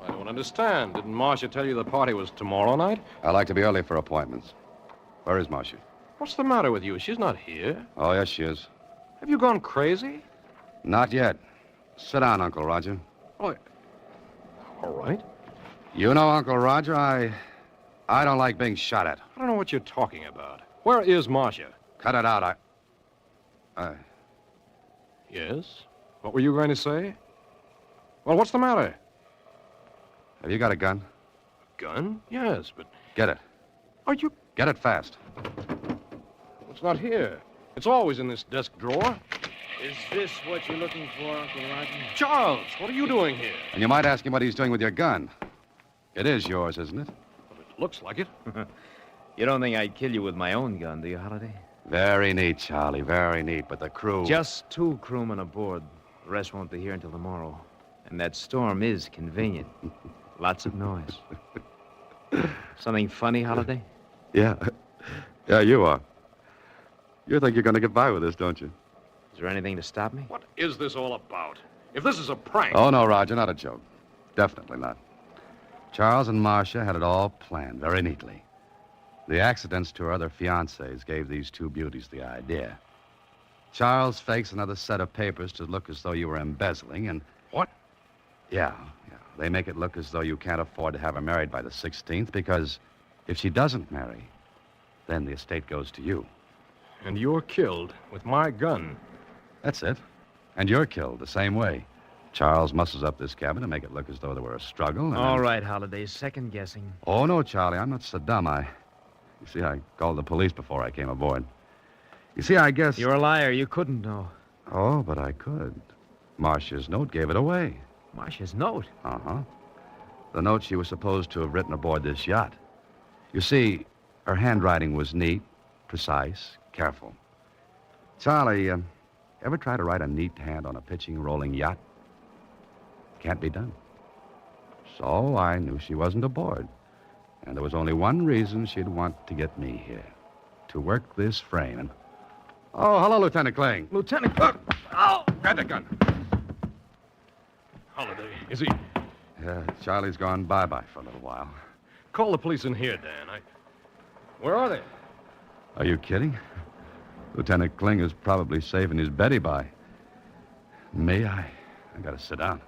I don't understand. Didn't Marcia tell you the party was tomorrow night? I like to be early for appointments. Where is Marcia? What's the matter with you? She's not here. Oh, yes, she is. Have you gone crazy? Not yet. Sit down, Uncle Roger. Oh, all right. You know, Uncle Roger, I don't like being shot at. I don't know what you're talking about. Where is Marcia? Cut it out. Yes? What were you going to say? Well, what's the matter? Have you got a gun? A gun? Yes, but... Get it. Are you... Get it fast. It's not here. It's always in this desk drawer. Is this what you're looking for, Uncle Roger? Charles, what are you doing here? And you might ask him what he's doing with your gun. It is yours, isn't it? Well, it looks like it. You don't think I'd kill you with my own gun, do you, Holiday? Very neat, Charlie, very neat. But the crew... Just 2 crewmen aboard. The rest won't be here until tomorrow. And that storm is convenient. Lots of noise. Something funny, Holiday? Yeah. Yeah, you are. You think you're going to get by with this, don't you? Is there anything to stop me? What is this all about? If this is a prank... Oh, no, Roger, not a joke. Definitely not. Charles and Marcia had it all planned very neatly. The accidents to her other fiancés gave these 2 beauties the idea. Charles fakes another set of papers to look as though you were embezzling, and... What? Yeah. They make it look as though you can't afford to have her married by the 16th because if she doesn't marry, then the estate goes to you. And you're killed with my gun. That's it. And you're killed the same way. Charles muscles up this cabin to make it look as though there were a struggle. And All right, Holiday, second guessing. Oh, no, Charlie, I'm not so dumb. You see, I called the police before I came aboard. You see, I guess... You're a liar. You couldn't know. Oh, but I could. Marcia's note gave it away. Marcia's note? Uh-huh. The note she was supposed to have written aboard this yacht. You see, her handwriting was neat, precise, careful. Charlie, ever try to write a neat hand on a pitching, rolling yacht? Can't be done. So I knew she wasn't aboard. And there was only one reason she'd want to get me here. To work this frame. And... Oh, hello, Lieutenant Kling. Lieutenant... Oh! Grab that gun. Holiday, is he... Yeah, Charlie's gone bye-bye for a little while. Call the police in here, Dan. Where are they? Are you kidding? Lieutenant Kling is probably saving his Betty by. Me, I gotta sit down.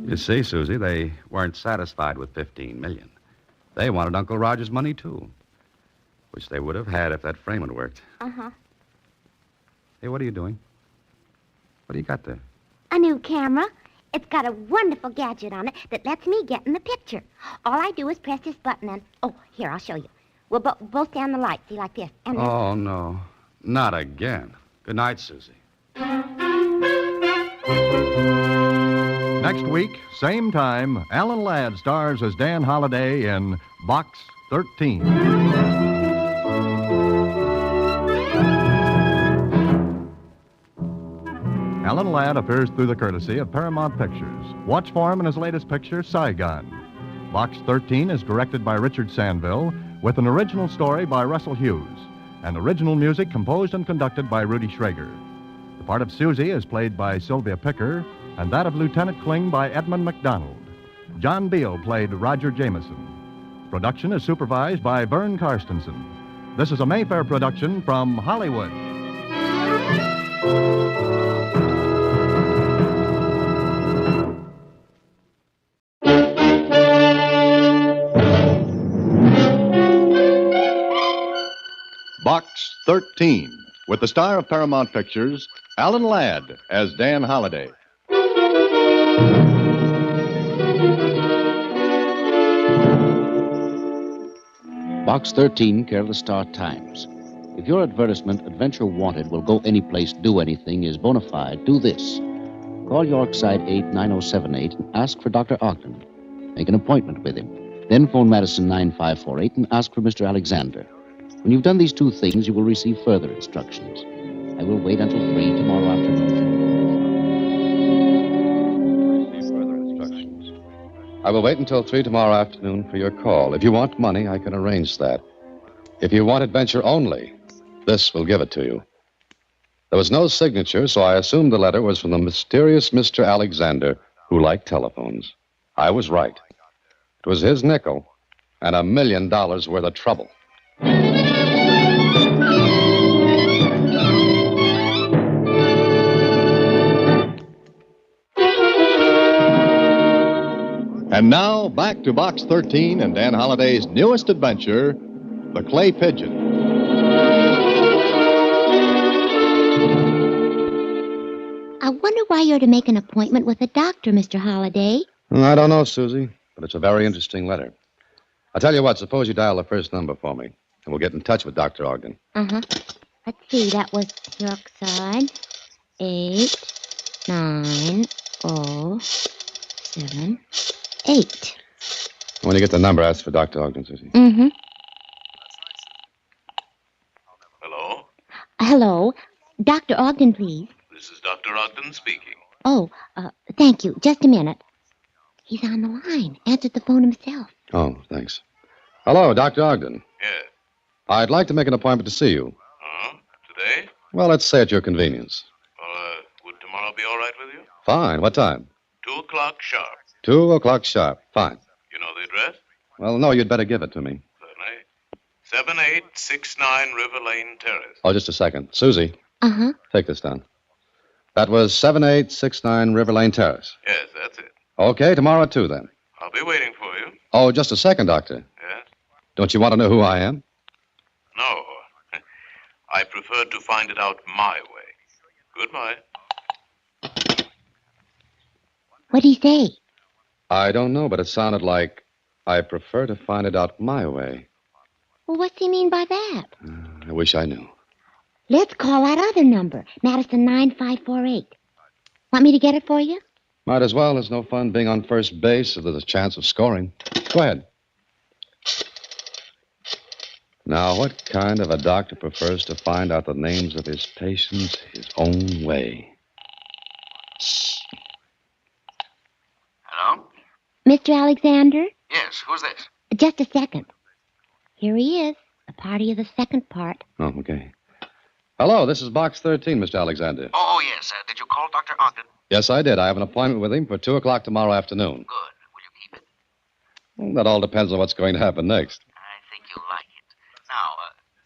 You see, Susie, they weren't satisfied with $15 million. They wanted Uncle Roger's money, too. Which they would have had if that frame had worked. Uh-huh. Hey, what are you doing? What do you got there? A new camera. It's got a wonderful gadget on it that lets me get in the picture. All I do is press this button and... Oh, here, I'll show you. We'll both stand the light, see, like this. And then... Oh, no. Not again. Good night, Susie. Next week, same time, Alan Ladd stars as Dan Holliday in Box 13. Alan Ladd appears through the courtesy of Paramount Pictures. Watch for him in his latest picture, Saigon. Box 13 is directed by Richard Sandville, with an original story by Russell Hughes, and original music composed and conducted by Rudy Schrager. The part of Susie is played by Sylvia Picker, and that of Lieutenant Kling by Edmund McDonald. John Beale played Roger Jameson. Production is supervised by Vern Karstensen. This is a Mayfair production from Hollywood. Box 13, with the star of Paramount Pictures, Alan Ladd as Dan Holliday. Box 13, care of the Star-Times. If your advertisement, Adventure Wanted, will go any place, do anything, is bona fide, do this. Call Yorkside 89078 and ask for Dr. Ogden. Make an appointment with him. Then phone Madison 9548 and ask for Mr. Alexander. When you've done these two things, you will receive further instructions. I will wait until 3 tomorrow afternoon. I will wait until 3 tomorrow afternoon for your call. If you want money, I can arrange that. If you want adventure only, this will give it to you. There was no signature, so I assumed the letter was from the mysterious Mr. Alexander, who liked telephones. I was right. It was his nickel and $1 million worth of trouble. And now, back to Box 13 and Dan Holliday's newest adventure, The Clay Pigeon. I wonder why you're to make an appointment with a doctor, Mr. Holliday. I don't know, Susie, but it's a very interesting letter. I'll tell you what, suppose you dial the first number for me, and we'll get in touch with Dr. Ogden. Uh-huh. Let's see, that was Yorkside 89078. When you get the number, ask for Dr. Ogden, Susie. Mm-hmm. Hello? Hello. Dr. Ogden, please. This is Dr. Ogden speaking. Oh, thank you. Just a minute. He's on the line. Answered the phone himself. Oh, thanks. Hello, Dr. Ogden. Yes. I'd like to make an appointment to see you. Today? Well, let's say at your convenience. Well, would tomorrow be all right with you? Fine. What time? 2 o'clock sharp. 2 o'clock sharp. Fine. You know the address? Well, no, you'd better give it to me. Certainly. 7869 River Lane Terrace. Oh, just a second. Susie, Uh-huh. take this down. That was 7869 River Lane Terrace. Yes, that's it. Okay, tomorrow at 2 then. I'll be waiting for you. Oh, just a second, Doctor. Yes? Don't you want to know who I am? No. I prefer to find it out my way. Goodbye. What'd he say? I don't know, but it sounded like I prefer to find it out my way. Well, what's he mean by that? I wish I knew. Let's call that other number, Madison 9548. Want me to get it for you? Might as well. There's no fun being on first base if there's a chance of scoring. Go ahead. Now, what kind of a doctor prefers to find out the names of his patients his own way? Hello? Mr. Alexander? Yes, who's this? Just a second. Here he is, a party of the second part. Oh, okay. Hello, this is Box 13, Mr. Alexander. Oh, yes. Did you call Dr. Ogden? Yes, I did. I have an appointment with him for 2 o'clock tomorrow afternoon. Good. Will you keep it? Well, that all depends on what's going to happen next. I think you'll like it. Now,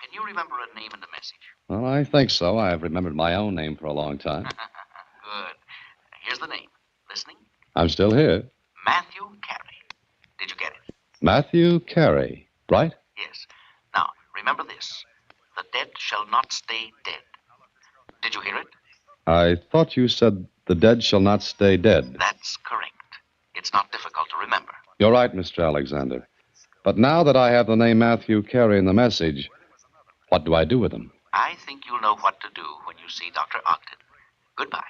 can you remember a name and a message? Well, I think so. I've remembered my own name for a long time. Good. Here's the name. Listening? I'm still here. Matthew Carey. Did you get it? Matthew Carey, right? Yes. Now, remember this. The dead shall not stay dead. Did you hear it? I thought you said the dead shall not stay dead. That's correct. It's not difficult to remember. You're right, Mr. Alexander. But now that I have the name Matthew Carey in the message, what do I do with him? I think you'll know what to do when you see Dr. Ogden. Goodbye.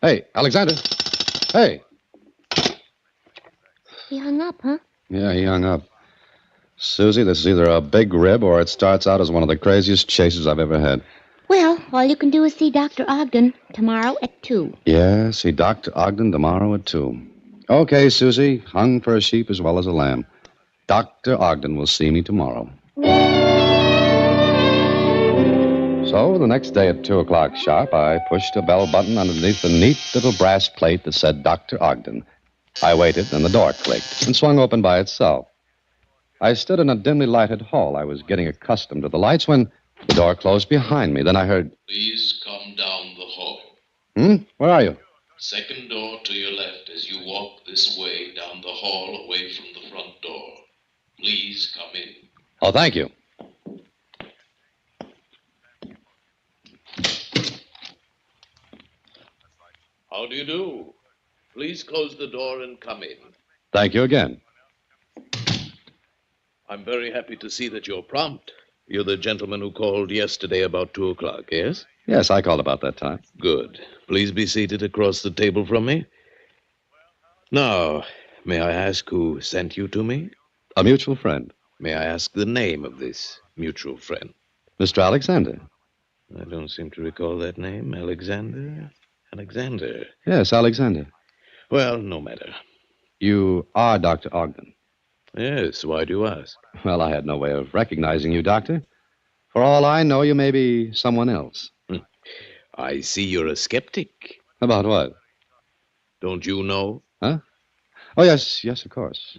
Hey, Alexander. Hey. He hung up, huh? Yeah, he hung up. Susie, this is either a big rib or it starts out as one of the craziest chases I've ever had. Well, all you can do is see Dr. Ogden tomorrow at 2. Yeah, see Dr. Ogden tomorrow at 2. Okay, Susie, hung for a sheep as well as a lamb. Dr. Ogden will see me tomorrow. So, the next day at 2 o'clock sharp, I pushed a bell button underneath the neat little brass plate that said Dr. Ogden. I waited, and the door clicked and swung open by itself. I stood in a dimly lighted hall. I was getting accustomed to the lights when the door closed behind me. Then I heard, Please come down the hall. Where are you? Second door to your left as you walk this way down the hall away from the front door. Please come in. Oh, thank you. How do you do? Please close the door and come in. Thank you again. I'm very happy to see that you're prompt. You're the gentleman who called yesterday about 2 o'clock, yes? Yes, I called about that time. Good. Please be seated across the table from me. Now, may I ask who sent you to me? A mutual friend. May I ask the name of this mutual friend? Mr. Alexander. I don't seem to recall that name. Alexander? Alexander. Yes, Alexander. Well, no matter. You are Dr. Ogden. Yes, why do you ask? Well, I had no way of recognizing you, Doctor. For all I know, you may be someone else. I see you're a skeptic. About what? Don't you know? Huh? Oh, yes, of course.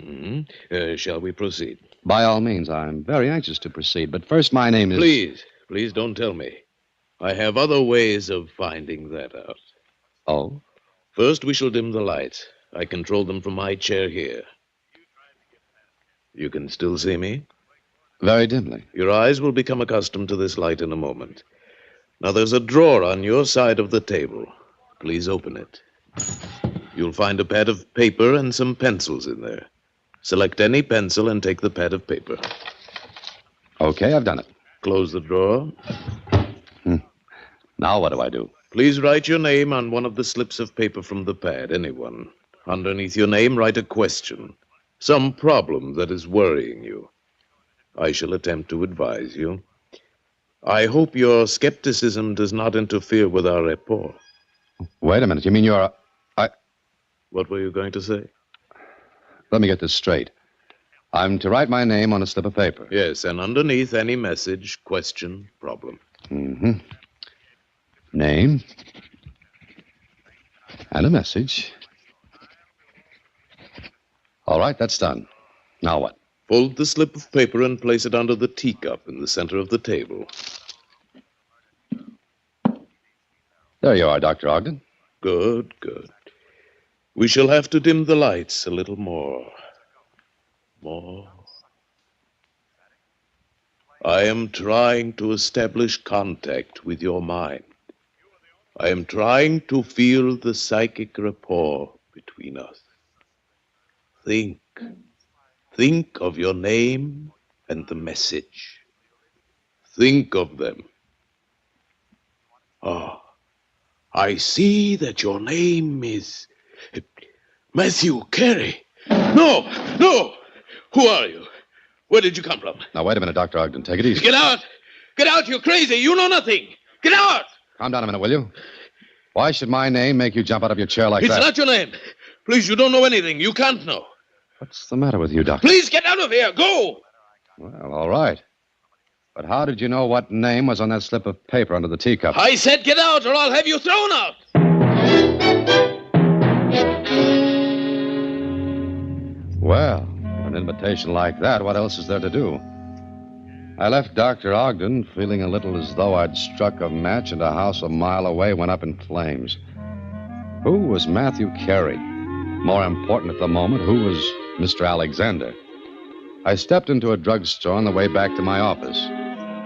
Shall we proceed? By all means, I'm very anxious to proceed. But first, my name is... Please don't tell me. I have other ways of finding that out. Oh? First, we shall dim the lights. I control them from my chair here. You can still see me? Very dimly. Your eyes will become accustomed to this light in a moment. Now, there's a drawer on your side of the table. Please open it. You'll find a pad of paper and some pencils in there. Select any pencil and take the pad of paper. Okay, I've done it. Close the drawer. Now what do I do? Please write your name on one of the slips of paper from the pad, anyone. Underneath your name, write a question. Some problem that is worrying you. I shall attempt to advise you. I hope your skepticism does not interfere with our rapport. Wait a minute. You mean you're... What were you going to say? Let me get this straight. I'm to write my name on a slip of paper. Yes, and underneath any message, question, problem. Name. And a message. All right, that's done. Now what? Fold the slip of paper and place it under the teacup in the center of the table. There you are, Dr. Ogden. Good, good. We shall have to dim the lights a little more. More. I am trying to establish contact with your mind. I am trying to feel the psychic rapport between us. Think. Think of your name and the message. Think of them. Ah, I see that your name is Matthew Carey. No, no! Who are you? Where did you come from? Now, wait a minute, Dr. Ogden. Take it easy. Get out! Get out, you're crazy! You know nothing! Get out! Calm down a minute, will you? Why should my name make you jump out of your chair like that? It's not your name. Please, you don't know anything. You can't know. What's the matter with you, Doctor? Please get out of here. Go! Well, all right. But how did you know what name was on that slip of paper under the teacup? I said get out or I'll have you thrown out! Well, an invitation like that, what else is there to do? I left Dr. Ogden feeling a little as though I'd struck a match and a house a mile away went up in flames. Who was Matthew Carey? More important at the moment, who was Mr. Alexander? I stepped into a drugstore on the way back to my office.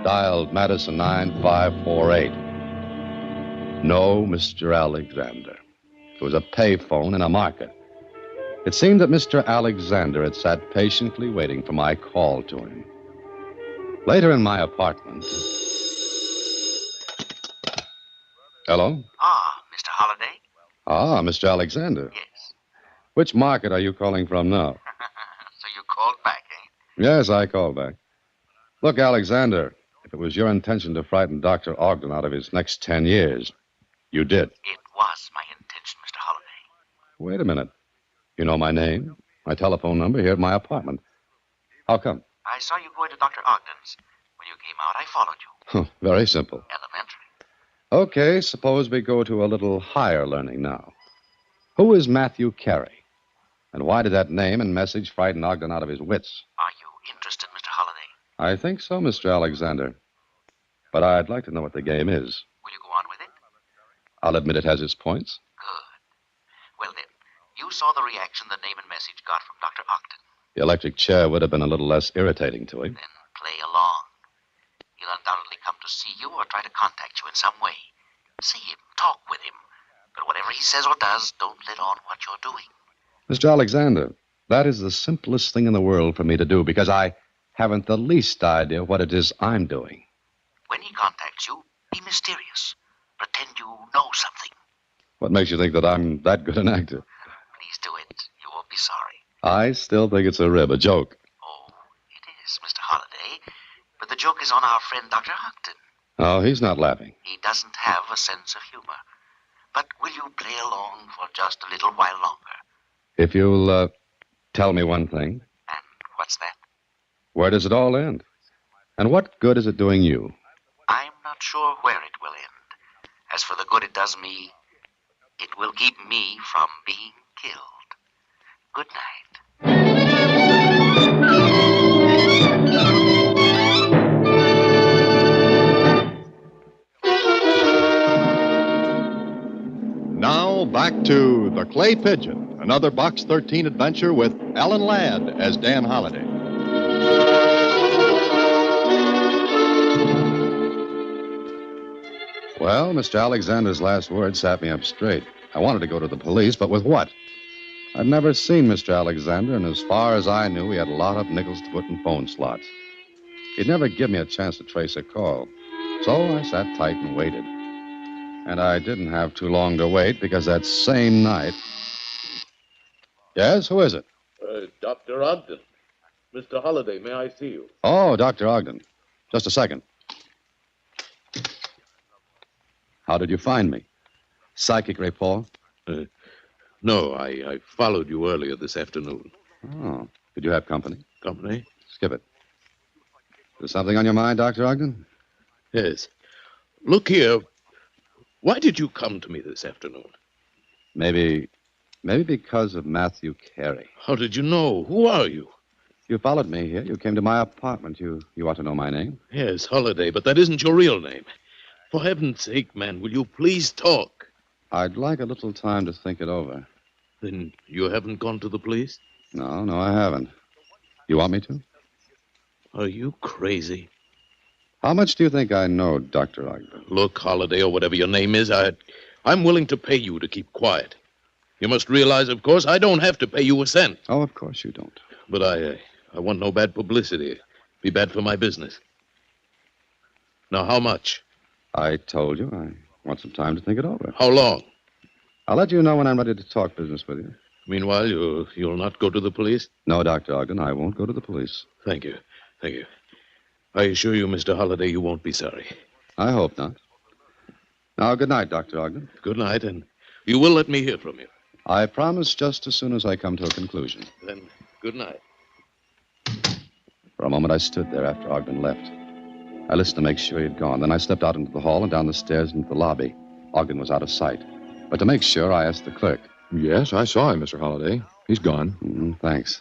Dialed Madison 9548. No Mr. Alexander. It was a payphone in a market. It seemed that Mr. Alexander had sat patiently waiting for my call to him. Later in my apartment. Hello? Ah, Mr. Holliday? Ah, Mr. Alexander. Yes. Which market are you calling from now? So you called back, eh? Yes, I called back. Look, Alexander, if it was your intention to frighten Dr. Ogden out of his next 10 years, you did. It was my intention, Mr. Holliday. Wait a minute. You know my name, my telephone number here at my apartment. How come? I saw you go into Dr. Ogden's. When you came out, I followed you. Very simple. Elementary. Okay, suppose we go to a little higher learning now. Who is Matthew Carey? And why did that name and message frighten Ogden out of his wits? Are you interested, Mr. Holliday? I think so, Mr. Alexander. But I'd like to know what the game is. Will you go on with it? I'll admit it has its points. Good. Well, then, you saw the reaction the name and message got from Dr. Ogden. The electric chair would have been a little less irritating to him. Then play along. He'll undoubtedly come to see you or try to contact you in some way. See him, talk with him. But whatever he says or does, don't let on what you're doing. Mr. Alexander, that is the simplest thing in the world for me to do because I haven't the least idea what it is I'm doing. When he contacts you, be mysterious. Pretend you know something. What makes you think that I'm that good an actor? Please do it. You won't be sorry. I still think it's a rib, a joke. Oh, it is, Mr. Holliday. But the joke is on our friend Dr. Ogden. Oh, he's not laughing. He doesn't have a sense of humor. But will you play along for just a little while longer? If you'll tell me one thing. And what's that? Where does it all end? And what good is it doing you? I'm not sure where it will end. As for the good it does me, it will keep me from being killed. Good night. Now back to The Clay Pigeon, another Box 13 adventure with Alan Ladd as Dan Holliday. Well, Mr. Alexander's last words sat me up straight. I wanted to go to the police, but with what? I'd never seen Mr. Alexander, and as far as I knew, he had a lot of nickels to put in phone slots. He'd never give me a chance to trace a call. So I sat tight and waited. And I didn't have too long to wait because that same night... Yes, who is it? Dr. Ogden. Mr. Holliday, may I see you? Oh, Dr. Ogden. Just a second. How did you find me? Psychic rapport? No, I followed you earlier this afternoon. Oh. Did you have company? Company? Skip it. Is there something on your mind, Dr. Ogden? Yes. Look here. Why did you come to me this afternoon? Maybe because of Matthew Carey. How did you know? Who are you? You followed me here. You came to my apartment. You want to know my name? Yes, Holiday, but that isn't your real name. For heaven's sake, man, will you please talk? I'd like a little time to think it over. Then you haven't gone to the police? No, I haven't. You want me to? Are you crazy? How much do you think I know, Dr. Ogden? Look, Holiday, or whatever your name is, I'm willing to pay you to keep quiet. You must realize, of course, I don't have to pay you a cent. Oh, of course you don't. But I want no bad publicity. Be bad for my business. Now, how much? I told you I want some time to think it over. How long? I'll let you know when I'm ready to talk business with you. Meanwhile, you'll not go to the police? No, Dr. Ogden, I won't go to the police. Thank you. Thank you. I assure you, Mr. Holliday, you won't be sorry. I hope not. Now, good night, Dr. Ogden. Good night, and you will let me hear from you. I promise just as soon as I come to a conclusion. Then, good night. For a moment, I stood there after Ogden left. I listened to make sure he'd gone. Then I stepped out into the hall and down the stairs into the lobby. Ogden was out of sight. But to make sure, I asked the clerk. Yes, I saw him, Mr. Holliday. He's gone. Thanks.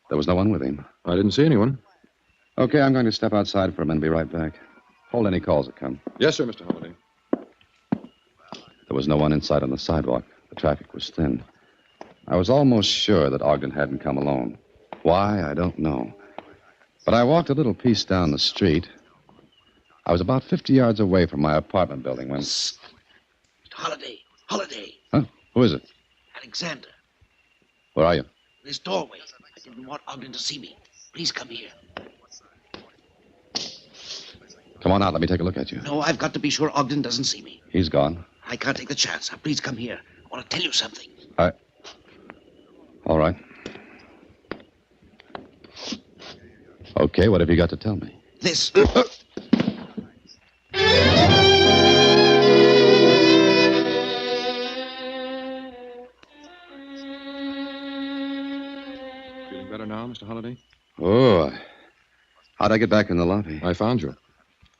There was no one with him. I didn't see anyone. Okay, I'm going to step outside for a minute and be right back. Hold any calls that come. Yes, sir, Mr. Holliday. There was no one inside on the sidewalk. The traffic was thin. I was almost sure that Ogden hadn't come alone. Why, I don't know. But I walked a little piece down the street. I was about 50 yards away from my apartment building when... Mr. Holliday. Holliday. Huh? Who is it? Alexander. Where are you? This doorway. I didn't want Ogden to see me. Please come here. Come on out. Let me take a look at you. No, I've got to be sure Ogden doesn't see me. He's gone. I can't take the chance. Now, please come here. I want to tell you something. All right. Okay, what have you got to tell me? This. Feeling better now, Mr. Holliday? Oh, how'd I get back in the lobby? I found you.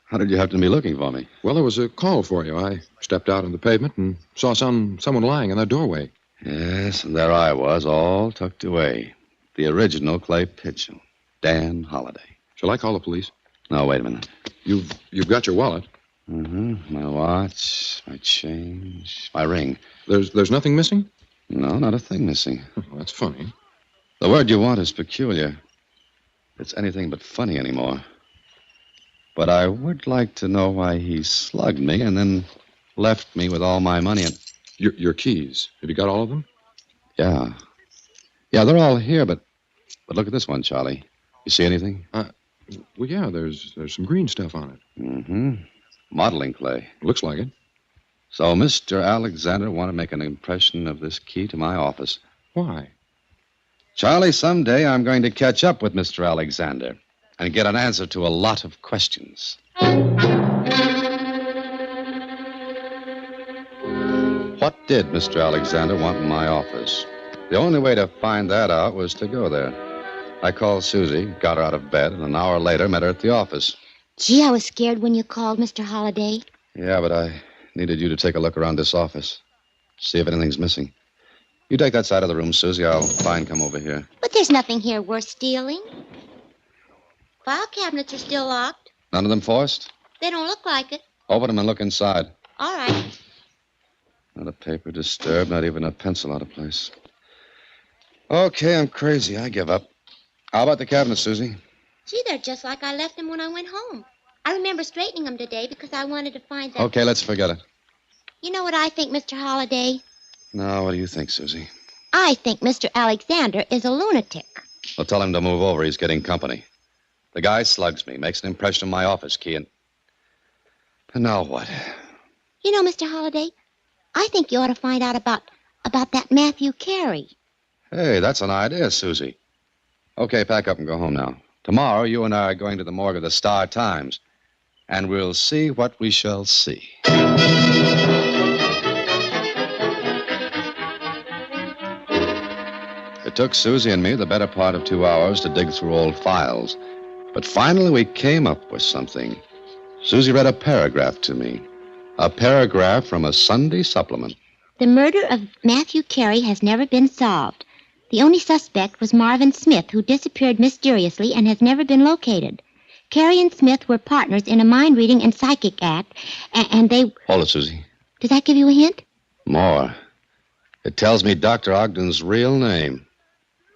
How did you happen to be looking for me? Well, there was a call for you. I stepped out on the pavement and saw someone lying in that doorway. Yes, and there I was, all tucked away. The original Clay Pigeon, Dan Holliday. Shall I call the police? No, wait a minute. You've got your wallet. Mm-hmm. My watch, my change, my ring. There's nothing missing? No, not a thing missing. Well, that's funny. The word you want is peculiar. It's anything but funny anymore. But I would like to know why he slugged me and then left me with all my money and... Your keys. Have you got all of them? Yeah. Yeah, they're all here, but look at this one, Charlie. You see anything? Well, yeah, there's some green stuff on it. Mm-hmm. Modeling clay. Looks like it. So Mr. Alexander wanted to make an impression of this key to my office. Why? Charlie, someday I'm going to catch up with Mr. Alexander and get an answer to a lot of questions. What did Mr. Alexander want in my office? The only way to find that out was to go there. I called Susie, got her out of bed, and an hour later met her at the office. Gee, I was scared when you called, Mr. Holliday. Yeah, but I needed you to take a look around this office. See if anything's missing. You take that side of the room, Susie. I'll try and come over here. But there's nothing here worth stealing. File cabinets are still locked. None of them forced? They don't look like it. Open them and look inside. All right. Not a paper disturbed, not even a pencil out of place. Okay, I'm crazy. I give up. How about the cabinet, Susie? Gee, they're just like I left them when I went home. I remember straightening them today because I wanted to find that... Okay, let's forget it. You know what I think, Mr. Holliday? Now, what do you think, Susie? I think Mr. Alexander is a lunatic. Well, tell him to move over. He's getting company. The guy slugs me, makes an impression in my office key, and now what? You know, Mr. Holliday, I think you ought to find out about that Matthew Carey. Hey, that's an idea, Susie. Okay, pack up and go home now. Tomorrow, you and I are going to the morgue of the Star-Times, and we'll see what we shall see. It took Susie and me the better part of 2 hours to dig through old files. But finally, we came up with something. Susie read a paragraph to me. A paragraph from a Sunday supplement. The murder of Matthew Carey has never been solved. The only suspect was Marvin Smith, who disappeared mysteriously and has never been located. Carrie and Smith were partners in a mind-reading and psychic act, and they... Hold it, Susie. Does that give you a hint? More. It tells me Dr. Ogden's real name.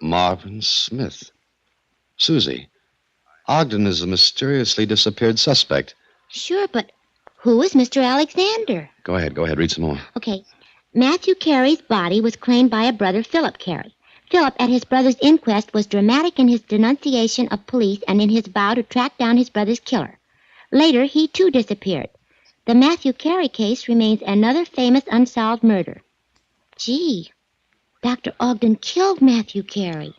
Marvin Smith. Susie, Ogden is a mysteriously disappeared suspect. Sure, but who is Mr. Alexander? Go ahead, read some more. Okay. Matthew Carey's body was claimed by a brother, Philip Carey. Philip, at his brother's inquest, was dramatic in his denunciation of police and in his vow to track down his brother's killer. Later, he too disappeared. The Matthew Carey case remains another famous unsolved murder. Gee, Dr. Ogden killed Matthew Carey.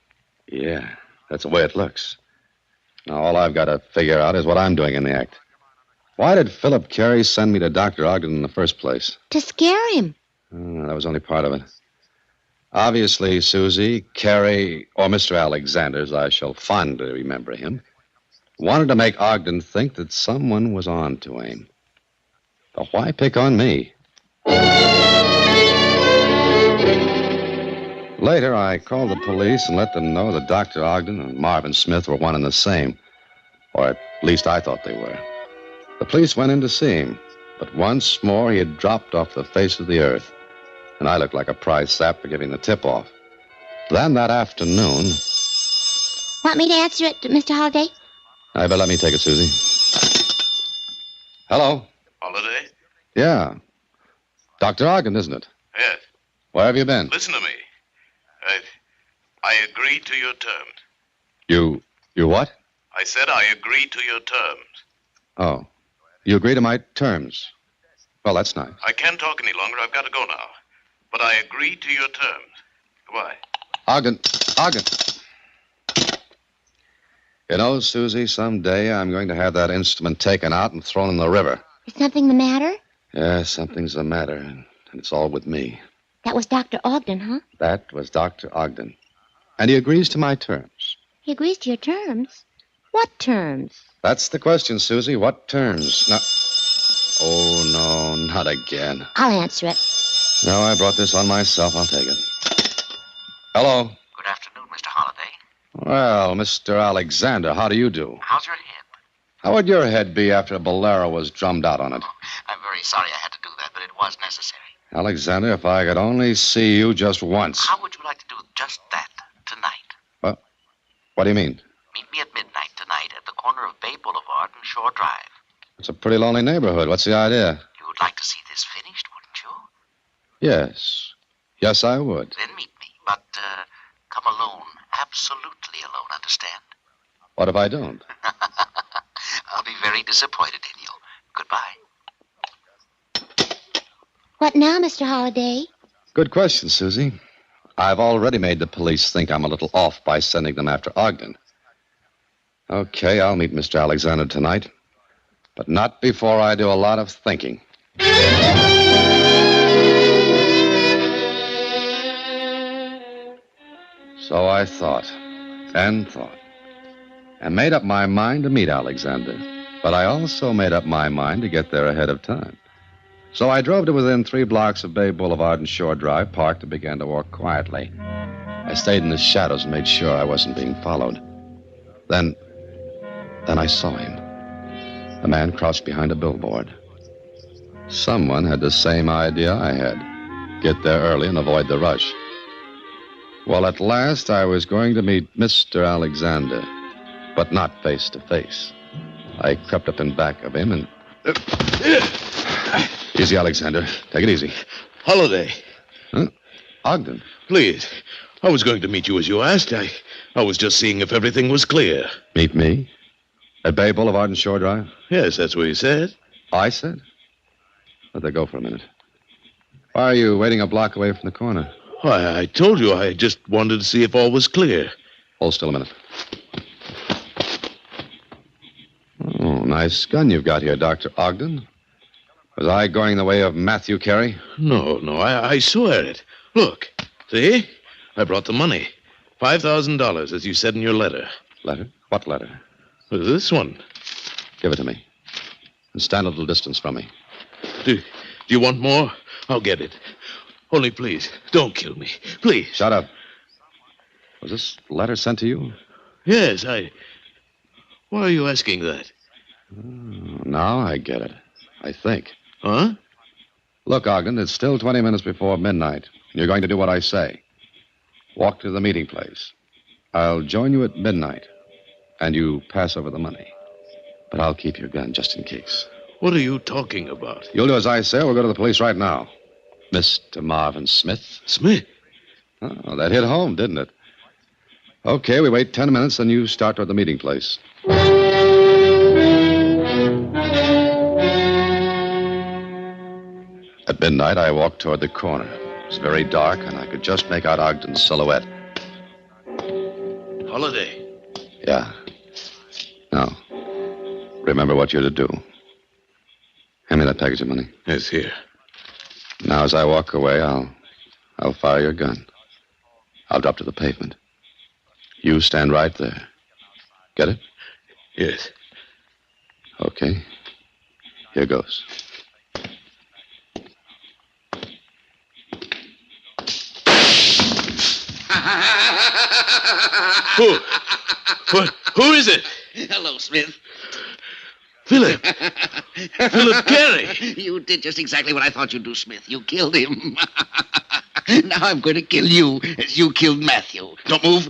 Yeah, that's the way it looks. Now, all I've got to figure out is what I'm doing in the act. Why did Philip Carey send me to Dr. Ogden in the first place? To scare him. That was only part of it. Obviously, Susie, Carey, or Mr. Alexander, as I shall fondly remember him, wanted to make Ogden think that someone was on to him. But why pick on me? Later, I called the police and let them know that Dr. Ogden and Marvin Smith were one and the same. Or at least I thought they were. The police went in to see him, but once more he had dropped off the face of the earth, and I looked like a prize sap for giving the tip-off. Then that afternoon... Want me to answer it, Mr. Holliday? I bet let me take it, Susie. Hello? Holiday? Yeah. Dr. Ogden, isn't it? Yes. Where have you been? Listen to me. I agree to your terms. You what? I said I agree to your terms. Oh. You agree to my terms? Well, that's nice. I can't talk any longer. I've got to go now. But I agree to your terms. Goodbye. Ogden. You know, Susie, someday I'm going to have that instrument taken out and thrown in the river. Is something the matter? Yeah, something's the matter, and it's all with me. That was Dr. Ogden, huh? That was Dr. Ogden. And he agrees to my terms. He agrees to your terms? What terms? That's the question, Susie. What terms? Now... Oh, no, not again. I'll answer it. No, I brought this on myself. I'll take it. Hello. Good afternoon, Mr. Holliday. Well, Mr. Alexander, how do you do? How's your head? How would your head be after a bolero was drummed out on it? I'm very sorry I had to do that, but it was necessary. Alexander, if I could only see you just once. How would you like to do just that tonight? What do you mean? Meet me at midnight tonight at the corner of Bay Boulevard and Shore Drive. It's a pretty lonely neighborhood. What's the idea? You would like to see this finished, wouldn't you? Yes. Yes, I would. Then meet me, but come alone. Absolutely alone, understand? What if I don't? I'll be very disappointed in you. Goodbye. What now, Mr. Holliday? Good question, Susie. I've already made the police think I'm a little off by sending them after Ogden. Okay, I'll meet Mr. Alexander tonight, but not before I do a lot of thinking. So I thought, and made up my mind to meet Alexander. But I also made up my mind to get there ahead of time. So I drove to within 3 blocks of Bay Boulevard and Shore Drive, parked, and began to walk quietly. I stayed in the shadows and made sure I wasn't being followed. Then I saw him. A man crouched behind a billboard. Someone had the same idea I had. Get there early and avoid the rush. Well, at last I was going to meet Mr. Alexander, but not face to face. I crept up in back of him and... Easy, Alexander. Take it easy. Holiday. Huh? Ogden. Please. I was going to meet you as you asked. I was just seeing if everything was clear. Meet me? At Bay Boulevard and Shore Drive? Yes, that's what you said. I said? Let that go for a minute. Why are you waiting a block away from the corner? Why, I told you I just wanted to see if all was clear. Hold still a minute. Oh, nice gun you've got here, Dr. Ogden. Was I going the way of Matthew Carey? No, I swear it. Look, see? I brought the money. $5,000, as you said in your letter. Letter? What letter? This one. Give it to me. And stand a little distance from me. Do you want more? I'll get it. Only please, don't kill me. Please. Shut up. Was this letter sent to you? Yes, Why are you asking that? Now I get it. I think. Huh? Look, Ogden, it's still 20 minutes before midnight. You're going to do what I say. Walk to the meeting place. I'll join you at midnight, and you pass over the money. But I'll keep your gun just in case. What are you talking about? You'll do as I say. We'll go to the police right now. Mr. Marvin Smith. Smith? Oh, that hit home, didn't it? Okay, we wait 10 minutes, then you start toward the meeting place. At midnight, I walked toward the corner. It was very dark, and I could just make out Ogden's silhouette. Holiday. Yeah. Now, remember what you're to do. Hand me that package of money. Yes, here. Now, as I walk away, I'll fire your gun. I'll drop to the pavement. You stand right there. Get it? Yes. Okay. Here goes. Who is it? Hello, Smith. Philip. Philip Carey. You did just exactly what I thought you'd do, Smith. You killed him. Now I'm going to kill you as you killed Matthew. Don't move.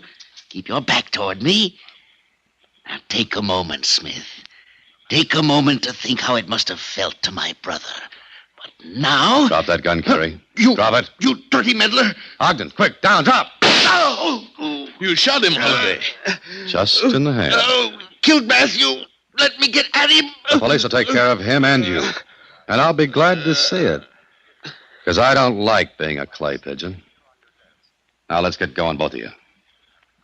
Keep your back toward me. Now take a moment, Smith. Take a moment to think how it must have felt to my brother. But now... Drop that gun, Carey. Drop it. You dirty meddler. Ogden, quick, down, drop. Oh! You shot him, Holiday. Just in the hand. Oh, killed Matthew. Let me get at him. The police will take care of him and you. And I'll be glad to see it. Because I don't like being a clay pigeon. Now, let's get going, both of you.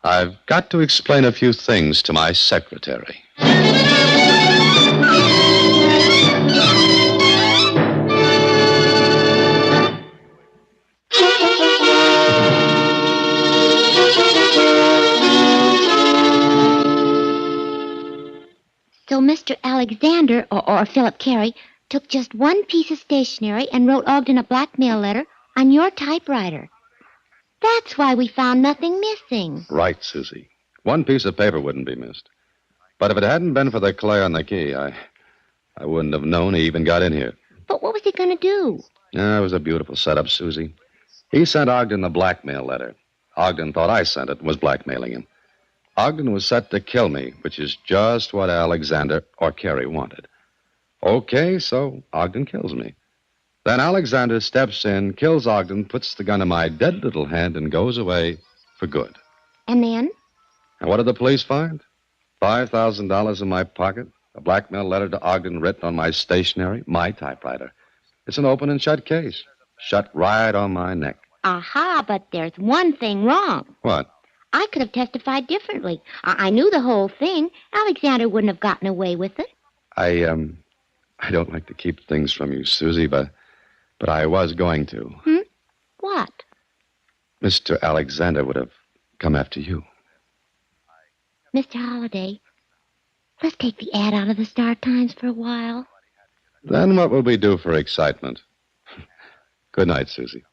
I've got to explain a few things to my secretary. So Mr. Alexander, or Philip Carey, took just one piece of stationery and wrote Ogden a blackmail letter on your typewriter. That's why we found nothing missing. Right, Susie. One piece of paper wouldn't be missed. But if it hadn't been for the clay on the key, I wouldn't have known he even got in here. But what was he going to do? Yeah, it was a beautiful setup, Susie. He sent Ogden the blackmail letter. Ogden thought I sent it and was blackmailing him. Ogden was set to kill me, which is just what Alexander or Carey wanted. Okay, so Ogden kills me. Then Alexander steps in, kills Ogden, puts the gun in my dead little hand, and goes away for good. And then? And what did the police find? $5,000 in my pocket, a blackmail letter to Ogden written on my stationery, my typewriter. It's an open and shut case, shut right on my neck. Aha, but there's one thing wrong. What? I could have testified differently. I knew the whole thing. Alexander wouldn't have gotten away with it. I don't like to keep things from you, Susie, but I was going to. What? Mr. Alexander would have come after you. Mr. Holliday, let's take the ad out of the Star Times for a while. Then what will we do for excitement? Good night, Susie.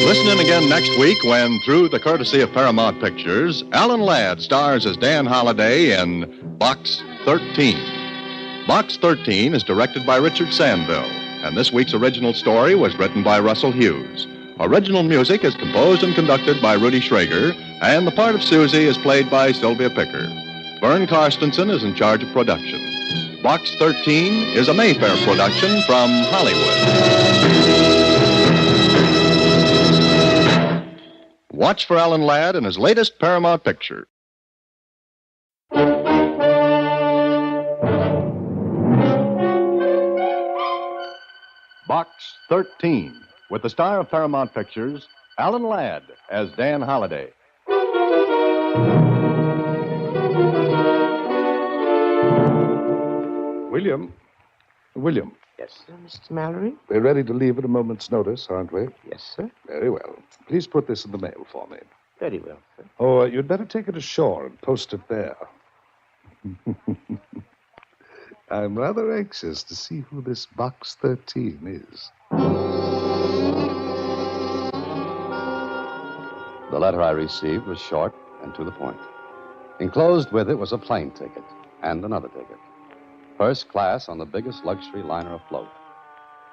Listen in again next week when, through the courtesy of Paramount Pictures, Alan Ladd stars as Dan Holliday in Box 13. Box 13 is directed by Richard Sandville, and this week's original story was written by Russell Hughes. Original music is composed and conducted by Rudy Schrager, and the part of Susie is played by Sylvia Picker. Vern Karstensen is in charge of production. Box 13 is a Mayfair production from Hollywood. Watch for Alan Ladd in his latest Paramount picture. Box 13, with the star of Paramount Pictures, Alan Ladd as Dan Holliday. William. Yes, sir, Mr. Mallory? We're ready to leave at a moment's notice, aren't we? Yes, sir. Very well. Please put this in the mail for me. Very well, sir. Oh, you'd better take it ashore and post it there. I'm rather anxious to see who this Box 13 is. The letter I received was short and to the point. Enclosed with it was a plane ticket and another ticket. First class on the biggest luxury liner afloat.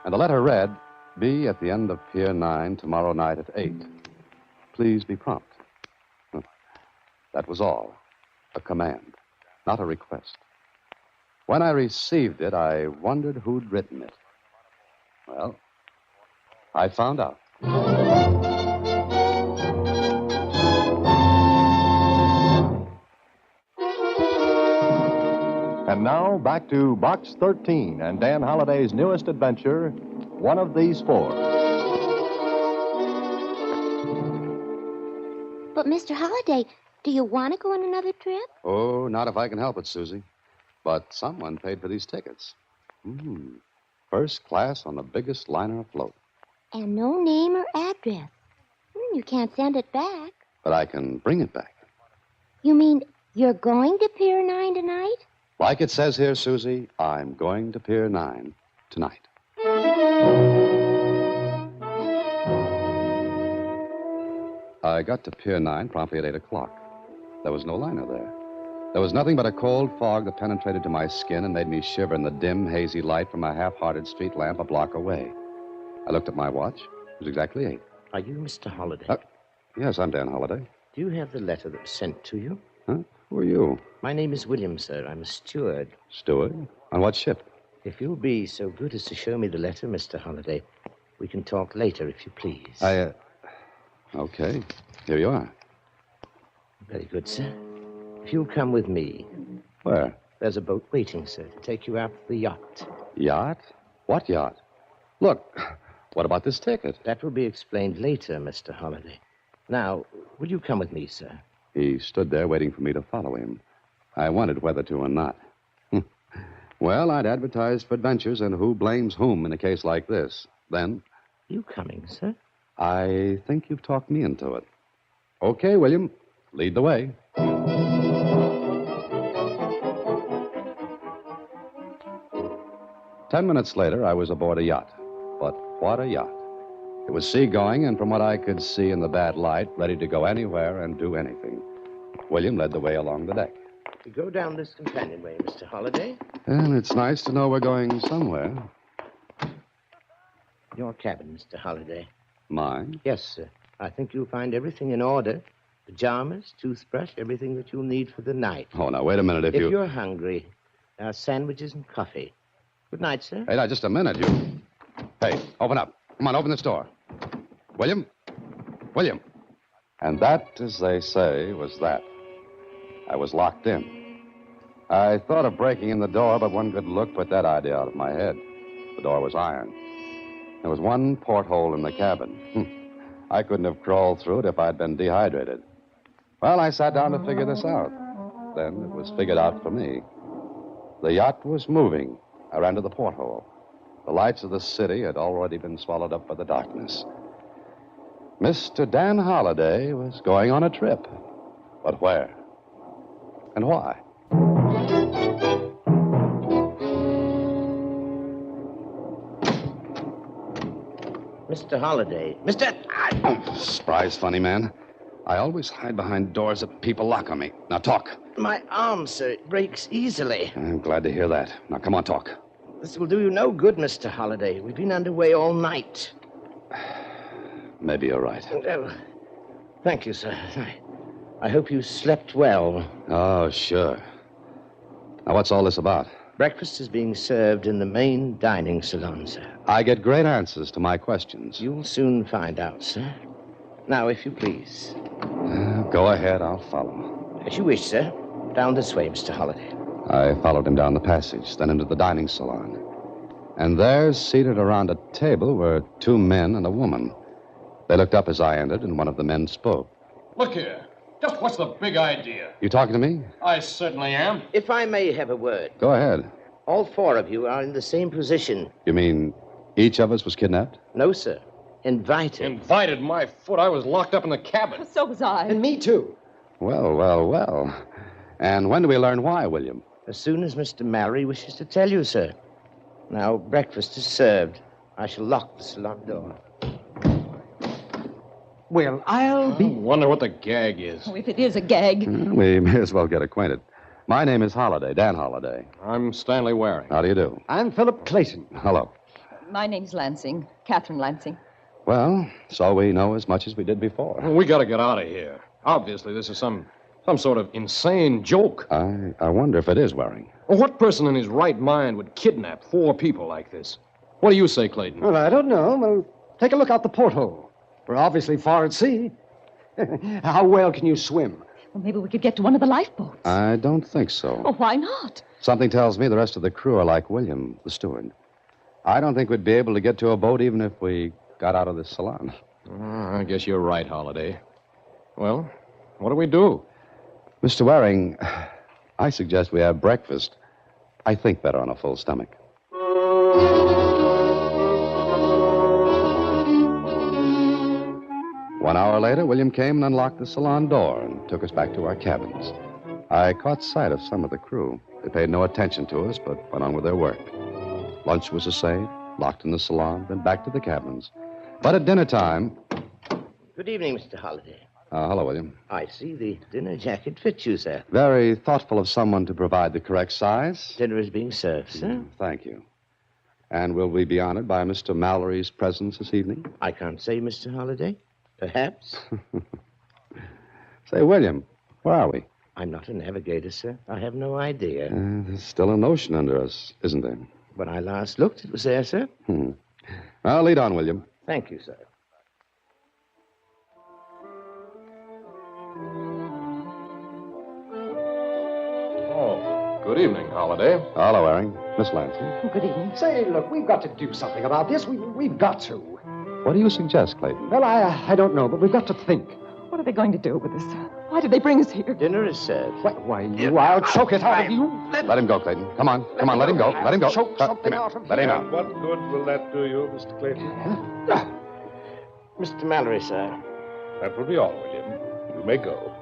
And the letter read, "Be at the end of Pier 9 tomorrow night at 8. Please be prompt." That was all. A command, not a request. When I received it, I wondered who'd written it. Well, I found out. And now, back to Box 13 and Dan Holliday's newest adventure, One of These Four. But, Mr. Holliday, do you want to go on another trip? Oh, not if I can help it, Susie. But someone paid for these tickets. First class on the biggest liner afloat. And no name or address. You can't send it back. But I can bring it back. You mean you're going to Pier 9 tonight? Like it says here, Susie, I'm going to Pier 9 tonight. I got to Pier 9 promptly at 8 o'clock. There was no liner there. There was nothing but a cold fog that penetrated to my skin and made me shiver in the dim, hazy light from a half-hearted street lamp a block away. I looked at my watch. It was exactly 8. Are you Mr. Holliday? Yes, I'm Dan Holliday. Do you have the letter that was sent to you? Huh? Who are you? My name is William, sir. I'm a steward. Steward? On what ship? If you'll be so good as to show me the letter, Mr. Holliday, we can talk later, if you please. Okay. Here you are. Very good, sir. If you'll come with me. Where? There's a boat waiting, sir, to take you out to the yacht. Yacht? What yacht? Look, what about this ticket? That will be explained later, Mr. Holliday. Now, will you come with me, sir? He stood there waiting for me to follow him. I wondered whether to or not. Well, I'd advertised for adventures, and who blames whom in a case like this? Then... You coming, sir? I think you've talked me into it. Okay, William, lead the way. 10 minutes later, I was aboard a yacht. But what a yacht. It was seagoing, and from what I could see in the bad light, ready to go anywhere and do anything. William led the way along the deck. We go down this companionway, Mr. Holliday. And it's nice to know we're going somewhere. Your cabin, Mr. Holliday. Mine? Yes, sir. I think you'll find everything in order. Pajamas, toothbrush, everything that you'll need for the night. Oh, now, wait a minute. If you're hungry, there are sandwiches and coffee. Good night, sir. Hey, now, just a minute. Hey, open up. Come on, open this door. William? William? And that, as they say, was that. I was locked in. I thought of breaking in the door, but one good look put that idea out of my head. The door was iron. There was one porthole in the cabin. I couldn't have crawled through it if I'd been dehydrated. Well, I sat down to figure this out. Then it was figured out for me. The yacht was moving. I ran to the porthole. The lights of the city had already been swallowed up by the darkness. Mr. Dan Holliday was going on a trip. But where? And why? Mr. Holliday. Surprise, funny man. I always hide behind doors that people lock on me. Now, talk. My arm, sir, it breaks easily. I'm glad to hear that. Now, come on, talk. This will do you no good, Mr. Holliday. We've been underway all night. Maybe you're right. Well, thank you, sir. I hope you slept well. Oh, sure. Now, what's all this about? Breakfast is being served in the main dining salon, sir. I get great answers to my questions. You'll soon find out, sir. Now, if you please. Go ahead, I'll follow. As you wish, sir. Down this way, Mr. Holliday. I followed him down the passage, then into the dining salon. And there, seated around a table, were two men and a woman. They looked up as I entered, and one of the men spoke. Look here. Just what's the big idea? You talking to me? I certainly am. If I may have a word. Go ahead. All four of you are in the same position. You mean each of us was kidnapped? No, sir. Invited. Invited my foot. I was locked up in the cabin. So was I. And me, too. Well, well, well. And when do we learn why, William? As soon as Mr. Mallory wishes to tell you, sir. Now, breakfast is served. I shall lock the salon door. Well, I'll I be... wonder what the gag is. Oh, if it is a gag. We may as well get acquainted. My name is Holliday, Dan Holliday. I'm Stanley Waring. How do you do? I'm Philip Clayton. Hello. My name's Lansing, Catherine Lansing. Well, so we know as much as we did before. We got to get out of here. Obviously, this is some sort of insane joke. I wonder if it is Waring. Well, what person in his right mind would kidnap 4 people like this? What do you say, Clayton? Well, I don't know. Well, take a look out the porthole. We're obviously far at sea. How well can you swim? Well, maybe we could get to one of the lifeboats. I don't think so. Oh, why not? Something tells me the rest of the crew are like William, the steward. I don't think we'd be able to get to a boat even if we got out of this salon. I guess you're right, Holliday. Well, what do we do? Mr. Waring, I suggest we have breakfast. I think better on a full stomach. 1 hour later, William came and unlocked the salon door and took us back to our cabins. I caught sight of some of the crew. They paid no attention to us, but went on with their work. Lunch was essayed, locked in the salon, then back to the cabins. But at dinner time... Good evening, Mr. Holliday. Hello, William. I see the dinner jacket fits you, sir. Very thoughtful of someone to provide the correct size. Dinner is being served, sir. Thank you. And will we be honored by Mr. Mallory's presence this evening? I can't say, Mr. Holliday. Perhaps. Say, William, where are we? I'm not a navigator, sir. I have no idea. There's still an ocean under us, isn't there? When I last looked, it was there, sir. Well, lead on, William. Thank you, sir. Oh, good evening, Holliday. Hello, Waring. Miss Lansing. Oh, good evening. Say, look, we've got to do something about this. We've got to. What do you suggest, Clayton? Well, I don't know, but we've got to think. What are they going to do with us? Why did they bring us here? Dinner is served. Why, I'll choke it out of you. Let him go, Clayton. Come on, let him go. Let him go. Choke something Come out here. of Let him you. out. What good will that do you, Mr. Clayton? Mr. Mallory, sir. That will be all, William. You may go.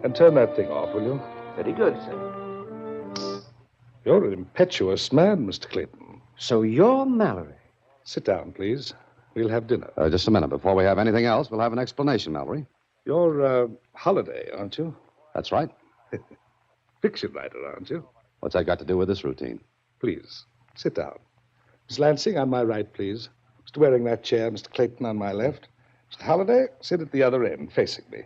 And turn that thing off, will you? Very good, sir. You're an impetuous man, Mr. Clayton. So you're Mallory. Sit down, please. We'll have dinner. Just a minute. Before we have anything else, we'll have an explanation, Mallory. You're Holliday, aren't you? That's right. Fiction writer, aren't you? What's that got to do with this routine? Please, sit down. Miss Lansing, on my right, please. Mr. Waring, that chair. Mr. Clayton on my left. Mr. Holliday, sit at the other end, facing me.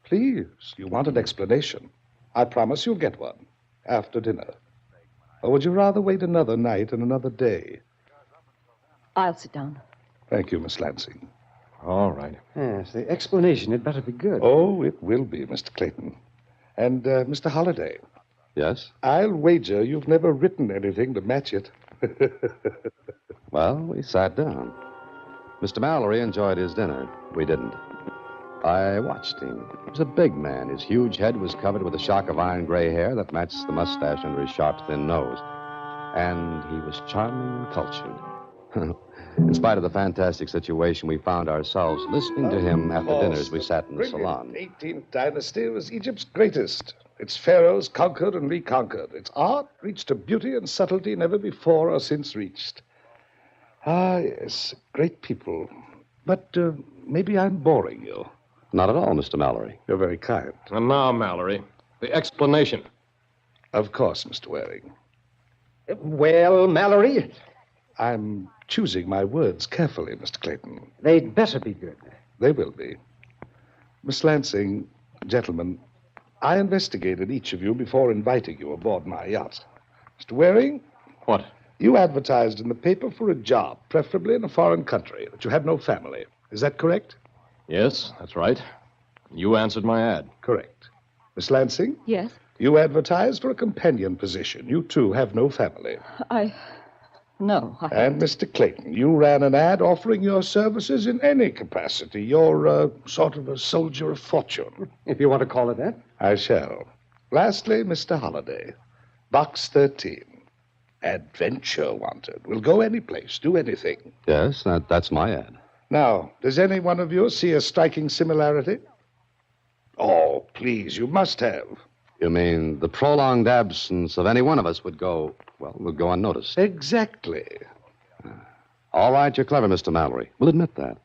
Please, you want an explanation. I promise you'll get one. After dinner. Or would you rather wait another night and another day? I'll sit down. Thank you, Miss Lansing. All right. Yes, the explanation had better be good. Oh, it will be, Mr. Clayton. And, Mr. Holliday. Yes? I'll wager you've never written anything to match it. Well, we sat down. Mr. Mallory enjoyed his dinner. We didn't. I watched him. He was a big man. His huge head was covered with a shock of iron gray hair that matched the mustache under his sharp, thin nose. And he was charming and cultured. In spite of the fantastic situation we found ourselves listening to him at the dinners we sat in the salon. 18th dynasty was Egypt's greatest. Its pharaohs conquered and reconquered. Its art reached a beauty and subtlety never before or since reached. Ah, yes, great people. But maybe I'm boring you. Not at all, Mr. Mallory. You're very kind. And now, Mallory, the explanation. Of course, Mr. Waring. Well, Mallory, I'm choosing my words carefully, Mr. Clayton. they'd better be good. They will be. Miss Lansing, gentlemen, I investigated each of you before inviting you aboard my yacht. Mr. Waring? What? You advertised in the paper for a job, preferably in a foreign country, that you had no family. Is that correct? Yes, that's right. You answered my ad. Correct. Miss Lansing? Yes? You advertised for a companion position. You, too, have no family. No. And Mr. Clayton, you ran an ad offering your services in any capacity. You're sort of a soldier of fortune. If you want to call it that. I shall. Lastly, Mr. Holliday. Box 13. Adventure wanted. We'll go any place, do anything. Yes, that's my ad. Now, does any one of you see a striking similarity? Oh, please, you must have. You mean the prolonged absence of any one of us would go unnoticed? Exactly. All right, you're clever, Mr. Mallory. We'll admit that.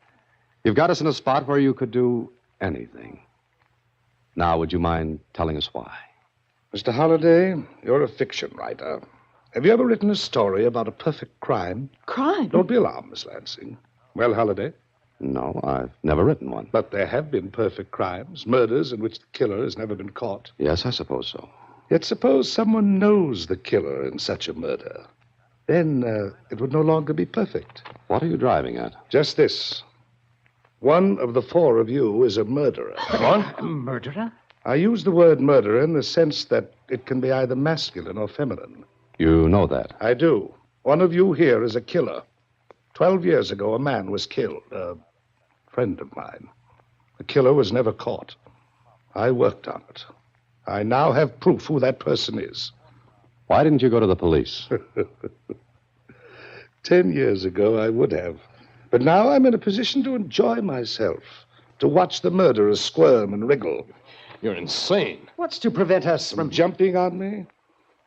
You've got us in a spot where you could do anything. Now, would you mind telling us why? Mr. Holliday, you're a fiction writer. Have you ever written a story about a perfect crime? Crime? Don't be alarmed, Miss Lansing. Well, Holliday? No, I've never written one. But there have been perfect crimes, murders in which the killer has never been caught. Yes, I suppose so. Yet suppose someone knows the killer in such a murder. Then it would no longer be perfect. What are you driving at? Just this. One of the four of you is a murderer. What? A murderer? I use the word murderer in the sense that it can be either masculine or feminine. You know that? I do. One of you here is a killer. 12 years ago, a man was killed. A friend of mine. The killer was never caught. I worked on it. I now have proof who that person is. Why didn't you go to the police? 10 years ago, I would have. But now I'm in a position to enjoy myself, to watch the murderers squirm and wriggle. You're insane. What's to prevent us from jumping on me?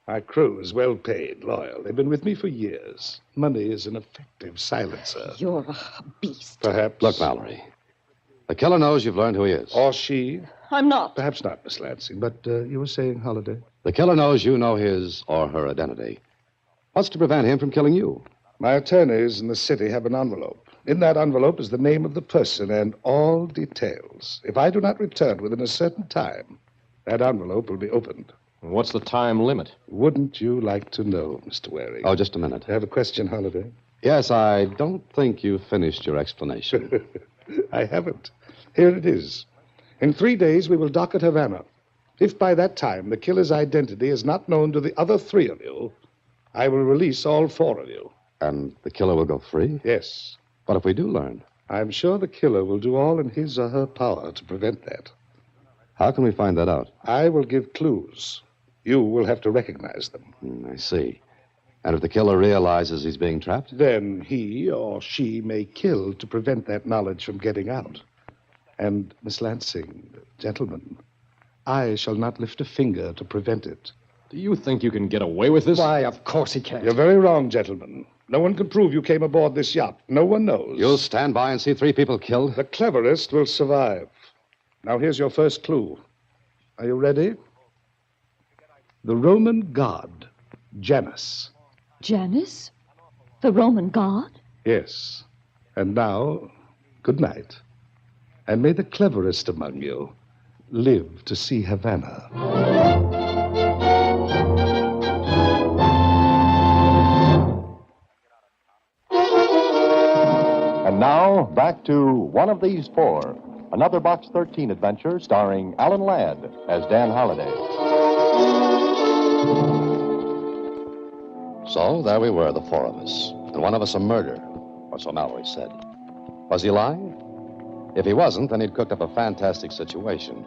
My crew is well paid, loyal. They've been with me for years. Money is an effective silencer. You're a beast. Perhaps. Look, Mallory. The killer knows you've learned who he is. Or she. I'm not. Perhaps not, Miss Lansing, but you were saying, Holliday? The killer knows you know his or her identity. What's to prevent him from killing you? My attorneys in the city have an envelope. In that envelope is the name of the person and all details. If I do not return within a certain time, that envelope will be opened. What's the time limit? Wouldn't you like to know, Mr. Waring? Oh, just a minute. I have a question, Holliday. Yes, I don't think you finished your explanation. I haven't. Here it is. In 3 days, we will dock at Havana. If by that time the killer's identity is not known to the other 3 of you, I will release all 4 of you. And the killer will go free? Yes. What if we do learn? I'm sure the killer will do all in his or her power to prevent that. How can we find that out? I will give clues. You will have to recognize them. I see. And if the killer realizes he's being trapped? Then he or she may kill to prevent that knowledge from getting out. And, Miss Lansing, gentlemen, I shall not lift a finger to prevent it. Do you think you can get away with this? Why, of course he can't. You're very wrong, gentlemen. No one can prove you came aboard this yacht. No one knows. You'll stand by and see 3 people killed? The cleverest will survive. Now, here's your first clue. Are you ready? The Roman god, Janus. Janus? The Roman god? Yes. And now, good night. And may the cleverest among you live to see Havana. And now, back to One of These Four, another Box 13 adventure starring Alan Ladd as Dan Holliday. So there we were, the 4 of us. And one of us a murderer, or so Mallory said. Was he lying? If he wasn't, then he'd cooked up a fantastic situation.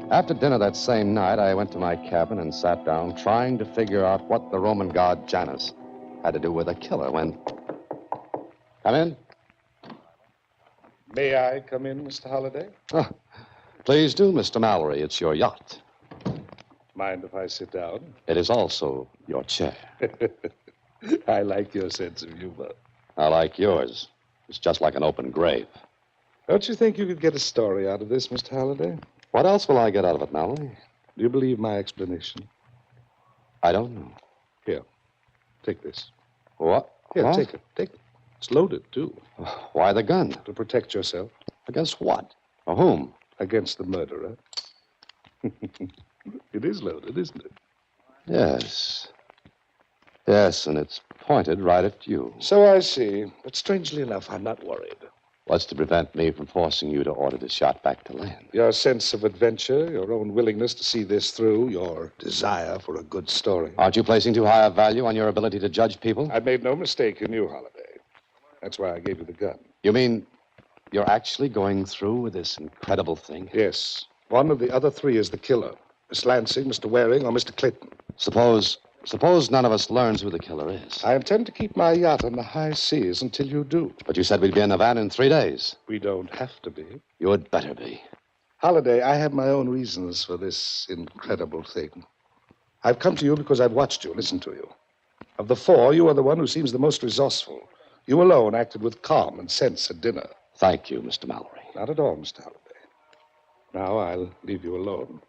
After dinner that same night, I went to my cabin and sat down trying to figure out what the Roman god Janus had to do with a killer when... Come in. May I come in, Mr. Holliday? Oh, please do, Mr. Mallory. It's your yacht. Mind if I sit down? It is also your chair. I like your sense of humor. I like yours. It's just like an open grave. Don't you think you could get a story out of this, Mr. Holliday? What else will I get out of it, Mallory? Do you believe my explanation? I don't know. Here, take this. What? Here, What? take it. Take it. It's loaded, too. Why the gun? To protect yourself. Against what? Or whom? Against the murderer. It is loaded, isn't it? Yes. Yes, and it's pointed right at you. So I see. But strangely enough, I'm not worried. What's to prevent me from forcing you to order this yacht back to land? Your sense of adventure, your own willingness to see this through, your desire for a good story. Aren't you placing too high a value on your ability to judge people? I made no mistake in you, Holliday. That's why I gave you the gun. You mean you're actually going through with this incredible thing? Yes. One of the other 3 is the killer. Miss Lansing, Mr. Waring, or Mr. Clayton. Suppose none of us learns who the killer is. I intend to keep my yacht on the high seas until you do. But you said we'd be in Havana in 3 days. We don't have to be. You had better be. Holliday, I have my own reasons for this incredible thing. I've come to you because I've watched you, listened to you. Of the 4, you are the one who seems the most resourceful. You alone acted with calm and sense at dinner. Thank you, Mr. Mallory. Not at all, Mr. Halliday. Now I'll leave you alone.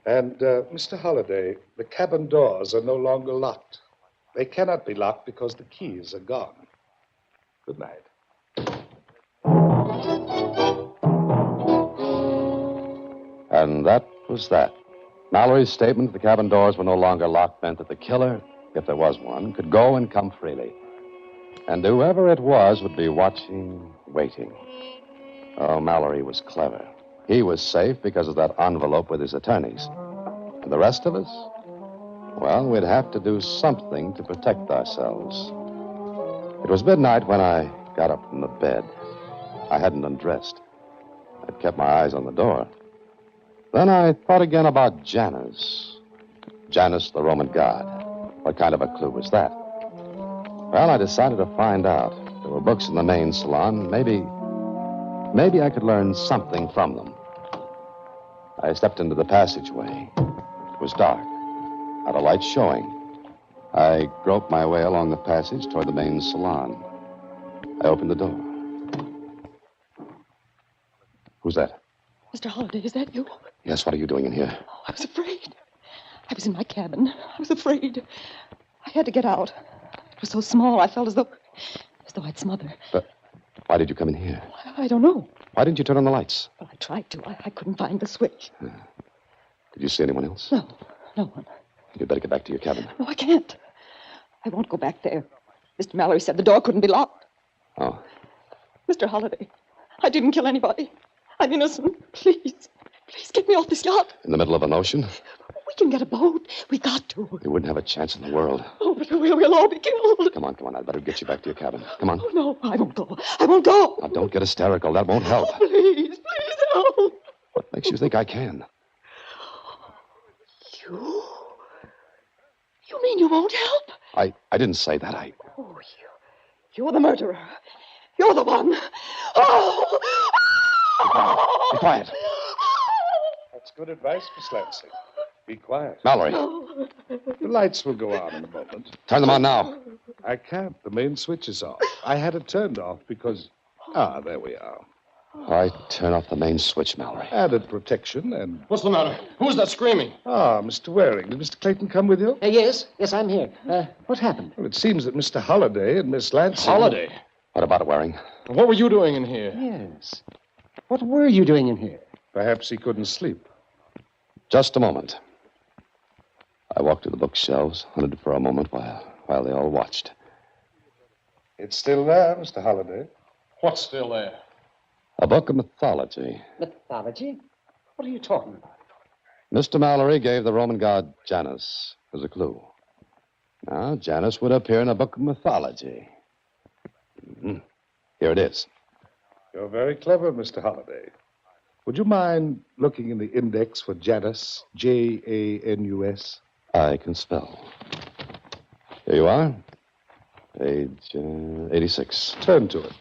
And, Mr. Halliday, the cabin doors are no longer locked. They cannot be locked because the keys are gone. Good night. And that was that. Mallory's statement that the cabin doors were no longer locked meant that the killer, if there was one, could go and come freely. And whoever it was would be watching, waiting. Oh, Mallory was clever. He was safe because of that envelope with his attorneys. And the rest of us? Well, we'd have to do something to protect ourselves. It was midnight when I got up from the bed. I hadn't undressed. I'd kept my eyes on the door. Then I thought again about Janus. Janus, the Roman god. What kind of a clue was that? Well, I decided to find out. There were books in the main salon. Maybe I could learn something from them. I stepped into the passageway. It was dark. Not a light showing. I groped my way along the passage toward the main salon. I opened the door. Who's that? Mr. Holliday, is that you? Yes, what are you doing in here? Oh, I was afraid. I was in my cabin. I was afraid. I had to get out. It was so small, I felt as though I'd smother. But why did you come in here? I don't know. Why didn't you turn on the lights? Well, I tried to. I couldn't find the switch. Did you see anyone else? No, no one. You'd better get back to your cabin. No, I can't. I won't go back there. Mr. Mallory said the door couldn't be locked. Oh. Mr. Holliday, I didn't kill anybody. I'm innocent. Please get me off this yacht. In the middle of an ocean? We can get a boat. We got to. You wouldn't have a chance in the world. Oh, but we'll all be killed. Come on. I'd better get you back to your cabin. Come on. Oh, no, I won't go. I won't go. Now, don't get hysterical. That won't help. Oh, please help. What makes you think I can? You mean you won't help? I didn't say that. Oh, you're the murderer. You're the one. Oh! Be quiet. That's good advice, Miss Lansing. Be quiet. Mallory. The lights will go on in a moment. Turn them on now. I can't. The main switch is off. I had it turned off because... Ah, there we are. I turn off the main switch, Mallory. Added protection and... What's the matter? Who's that screaming? Ah, Mr. Waring. Did Mr. Clayton come with you? Yes, I'm here. What happened? Well, it seems that Mr. Holliday and Miss Lansing... Holliday? What about it, Waring? What were you doing in here? Yes. What were you doing in here? Perhaps he couldn't sleep. Just a moment. I walked to the bookshelves, hunted for a moment while they all watched. It's still there, Mr. Holliday. What's still there? A book of mythology. Mythology? What are you talking about? Mr. Mallory gave the Roman god Janus as a clue. Now, Janus would appear in a book of mythology. Mm-hmm. Here it is. You're very clever, Mr. Holliday. Would you mind looking in the index for Janus, Janus? I can spell. Here you are. Page 86. Turn to it.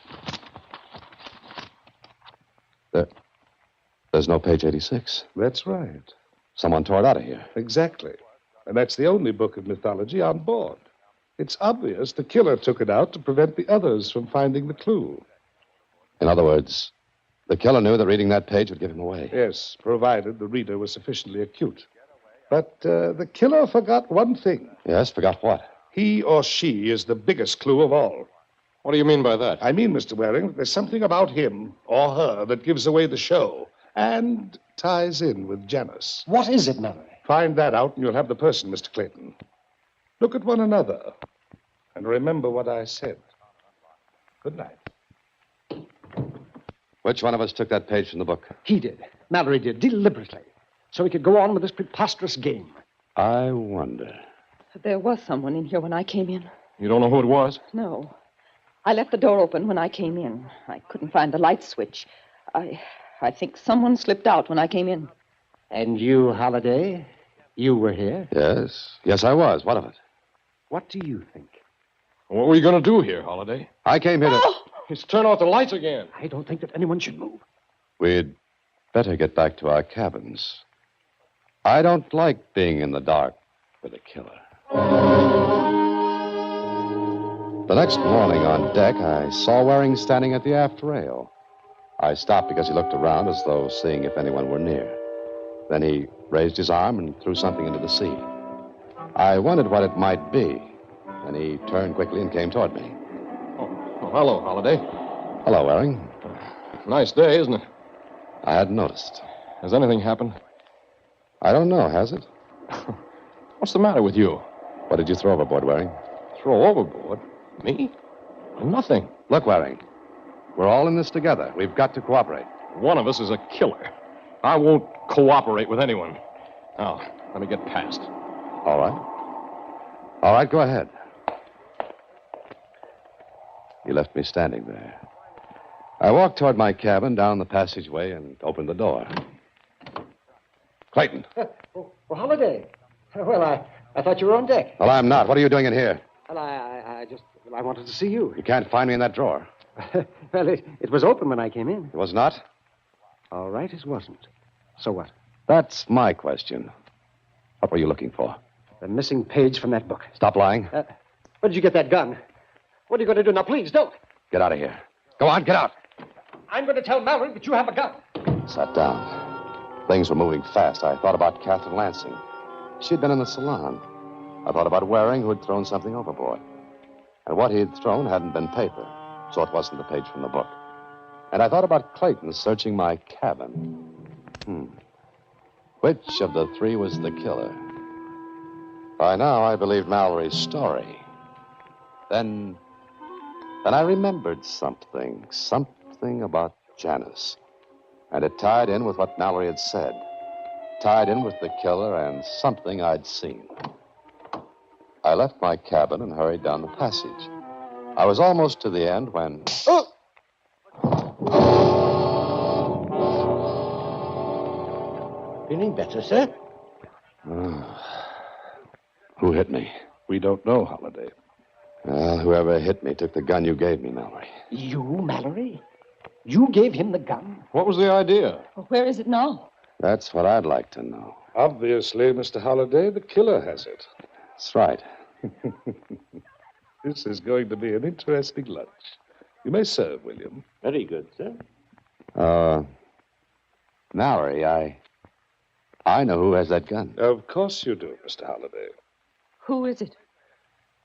There's no page 86. That's right. Someone tore it out of here. Exactly. And that's the only book of mythology on board. It's obvious the killer took it out to prevent the others from finding the clue. In other words, the killer knew that reading that page would give him away. Yes, provided the reader was sufficiently acute. But the killer forgot one thing. Yes, forgot what? He or she is the biggest clue of all. What do you mean by that? I mean, Mr. Waring, there's something about him or her that gives away the show and ties in with Janus. What is it, Mallory? Find that out and you'll have the person, Mr. Clayton. Look at one another and remember what I said. Good night. Which one of us took that page from the book? He did. Mallory did, deliberately. So he could go on with this preposterous game. I wonder. There was someone in here when I came in. You don't know who it was? No. I left the door open when I came in. I couldn't find the light switch. I think someone slipped out when I came in. And you, Holliday, you were here? Yes, I was. What of it? What do you think? What were you going to do here, Holliday? I came here to... He's turned off the lights again. I don't think that anyone should move. We'd better get back to our cabins. I don't like being in the dark with a killer. The next morning on deck, I saw Waring standing at the aft rail. I stopped because he looked around as though seeing if anyone were near. Then he raised his arm and threw something into the sea. I wondered what it might be. Then he turned quickly and came toward me. Oh, hello, Holiday. Hello, Waring. Nice day, isn't it? I hadn't noticed. Has anything happened? I don't know, has it? What's the matter with you? What did you throw overboard, Waring? Throw overboard? Me? Nothing. Look, Waring. We're all in this together. We've got to cooperate. One of us is a killer. I won't cooperate with anyone. Now, let me get past. All right. All right, go ahead. You left me standing there. I walked toward my cabin down the passageway and opened the door. Clayton. Oh, Holiday. Well, I thought you were on deck. Well, I'm not. What are you doing in here? Well, I wanted to see you. You can't find me in that drawer. Well, it was open when I came in. It was not? All right, it wasn't. So what? That's my question. What were you looking for? The missing page from that book. Stop lying. Where did you get that gun? What are you going to do now? Please, don't. Get out of here. Go on, get out. I'm going to tell Mallory that you have a gun. Sat down. Things were moving fast. I thought about Catherine Lansing. She'd been in the salon. I thought about Waring, who had thrown something overboard. And what he had thrown hadn't been paper, so it wasn't the page from the book. And I thought about Clayton searching my cabin. Which of the three was the killer? By now, I believed Mallory's story. Then I remembered something about Janice. And it tied in with what Mallory had said. Tied in with the killer and something I'd seen. I left my cabin and hurried down the passage. I was almost to the end when... Oh! Feeling better, sir? Who hit me? We don't know, Holiday. Well, whoever hit me took the gun you gave me, Mallory. You, Mallory? You gave him the gun? What was the idea? Well, where is it now? That's what I'd like to know. Obviously, Mr. Holiday, the killer has it. That's right. This is going to be an interesting lunch. You may serve, William. Very good, sir. Mallory, I know who has that gun. Of course you do, Mr. Holiday. Who is it?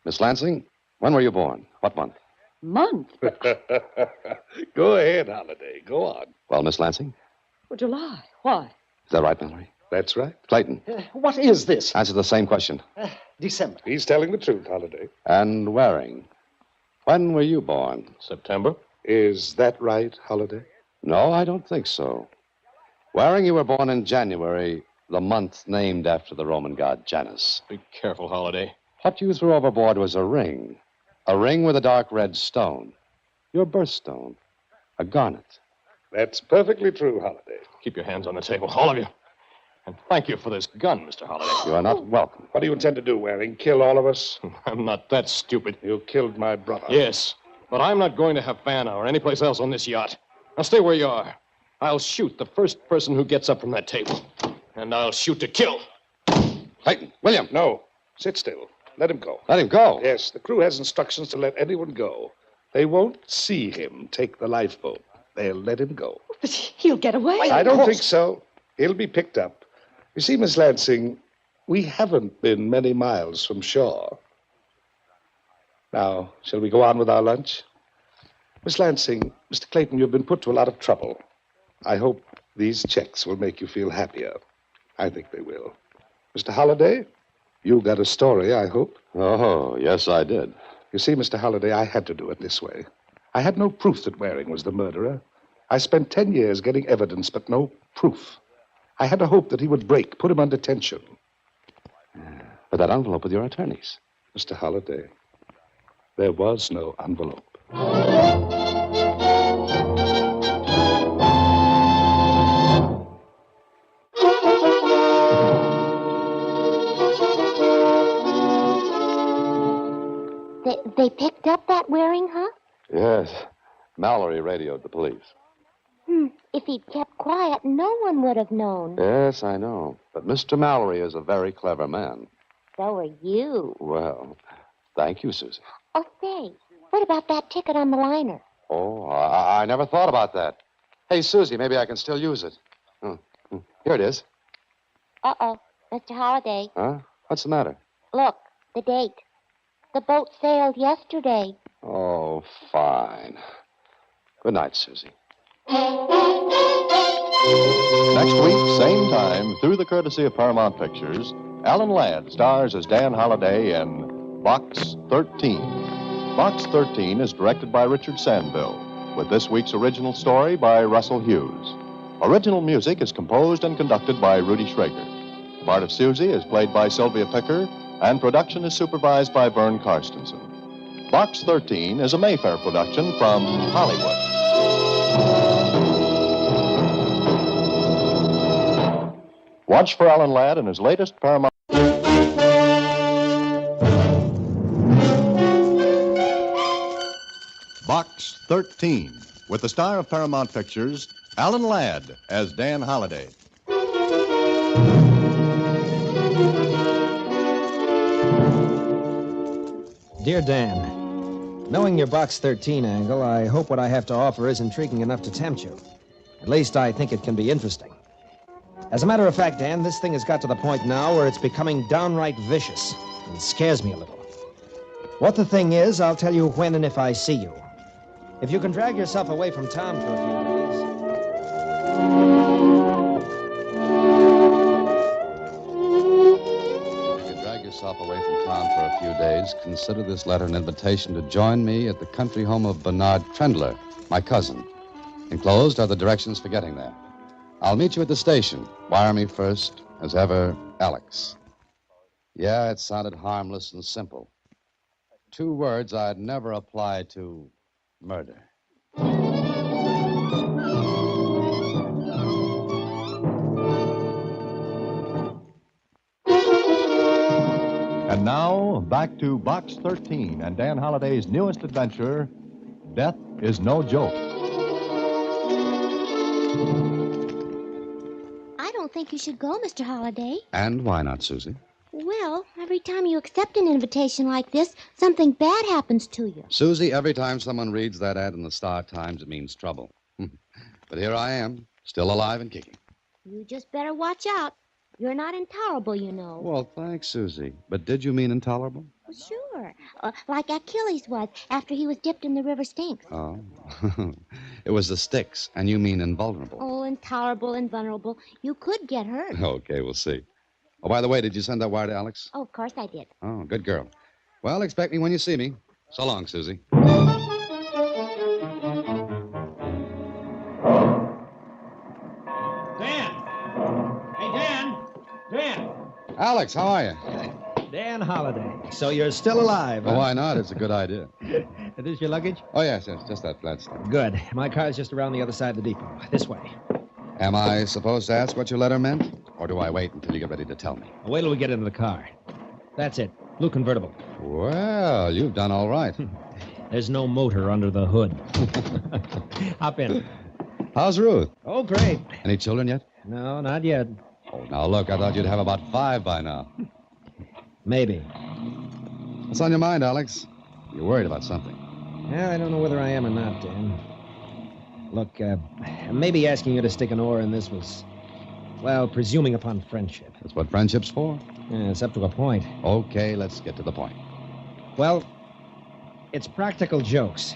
Miss Lansing, when were you born? What month? Month? Go ahead, Holiday. Go on. Well, Miss Lansing? Well, July. Why? Is that right, Mallory? That's right. Clayton. What is this? Answer the same question. December. He's telling the truth, Holiday. And Waring. When were you born? September. Is that right, Holiday? No, I don't think so. Waring, you were born in January, the month named after the Roman god Janus. Be careful, Holiday. What you threw overboard was a ring. A ring with a dark red stone. Your birthstone. A garnet. That's perfectly true, Holiday. Keep your hands on the table, all of you. And thank you for this gun, Mr. Holiday. You are not welcome. What do you intend to do, Waring? Kill all of us? I'm not that stupid. You killed my brother. Yes, but I'm not going to Havana or anyplace else on this yacht. Now stay where you are. I'll shoot the first person who gets up from that table. And I'll shoot to kill. Clayton, William. No. Sit still. Let him go. Let him go? Yes, the crew has instructions to let anyone go. They won't see him take the lifeboat. They'll let him go. But he'll get away. I don't think so. He'll be picked up. You see, Miss Lansing, we haven't been many miles from shore. Now, shall we go on with our lunch? Miss Lansing, Mr. Clayton, you've been put to a lot of trouble. I hope these checks will make you feel happier. I think they will. Mr. Holliday, you got a story, I hope. Oh, yes, I did. You see, Mr. Holliday, I had to do it this way. I had no proof that Waring was the murderer. I spent 10 years getting evidence, but no proof. I had a hope that he would break, put him under tension. But that envelope with your attorneys. Mr. Holliday, there was no envelope. They picked up that Waring, huh? Yes. Mallory radioed the police. If he'd kept quiet, no one would have known. Yes, I know. But Mr. Mallory is a very clever man. So are you. Well, thank you, Susie. Oh, say, What about that ticket on the liner? Oh, I never thought about that. Hey, Susie, maybe I can still use it. Here it is. Uh-oh, Mr. Holliday. Huh? What's the matter? Look, the date. The boat sailed yesterday. Oh, fine. Good night, Susie. Next week, same time, through the courtesy of Paramount Pictures, Alan Ladd stars as Dan Holliday in Box 13. Box 13 is directed by Richard Sandville, with this week's original story by Russell Hughes. Original music is composed and conducted by Rudy Schrager. The part of Susie is played by Sylvia Picker, and production is supervised by Vern Karstensen. Box 13 is a Mayfair production from Hollywood. Watch for Alan Ladd in his latest Paramount. Box 13, with the star of Paramount Pictures, Alan Ladd as Dan Holliday. Dear Dan, knowing your Box 13 angle, I hope what I have to offer is intriguing enough to tempt you. At least I think it can be interesting. As a matter of fact, Dan, this thing has got to the point now where it's becoming downright vicious, and it scares me a little. What the thing is, I'll tell you when and if I see you. If you can drag yourself away from town for a few days... Yourself away from town for a few days, consider this letter an invitation to join me at the country home of Bernard Trendler, my cousin. Enclosed are the directions for getting there. I'll meet you at the station. Wire me first, as ever, Alex. Yeah, it sounded harmless and simple. 2 words I'd never apply to murder. And now, back to Box 13 and Dan Holliday's newest adventure, Death is No Joke. I don't think you should go, Mr. Holliday. And why not, Susie? Well, every time you accept an invitation like this, something bad happens to you. Susie, every time someone reads that ad in the Star Times, it means trouble. But here I am, still alive and kicking. You just better watch out. You're not intolerable, you know. Well, thanks, Susie. But did you mean intolerable? Well, sure. Like Achilles was after he was dipped in the river Styx. Oh. It was the Styx, and you mean invulnerable. Oh, intolerable, invulnerable. You could get hurt. Okay, we'll see. Oh, by the way, did you send that wire to Alex? Oh, of course I did. Oh, good girl. Well, expect me when you see me. So long, Susie. Dan! Alex, how are you? Dan Holliday. So you're still alive, Oh, huh? why not? It's a good idea. Is this your luggage? Oh, yes, just that flat stuff. Good. My car's just around the other side of the depot. This way. Am I supposed to ask what your letter meant? Or do I wait until you get ready to tell me? Wait till we get into the car. That's it. Blue convertible. Well, you've done all right. There's no motor under the hood. Hop in. How's Ruth? Oh, great. Any children yet? No, not yet. Oh, now look, I thought you'd have about 5 by now. Maybe. What's on your mind, Alex? You're worried about something. Yeah, I don't know whether I am or not, Dan. Look, maybe asking you to stick an oar in this was, well, presuming upon friendship. That's what friendship's for? Yeah, it's up to a point. Okay, let's get to the point. Well, it's practical jokes.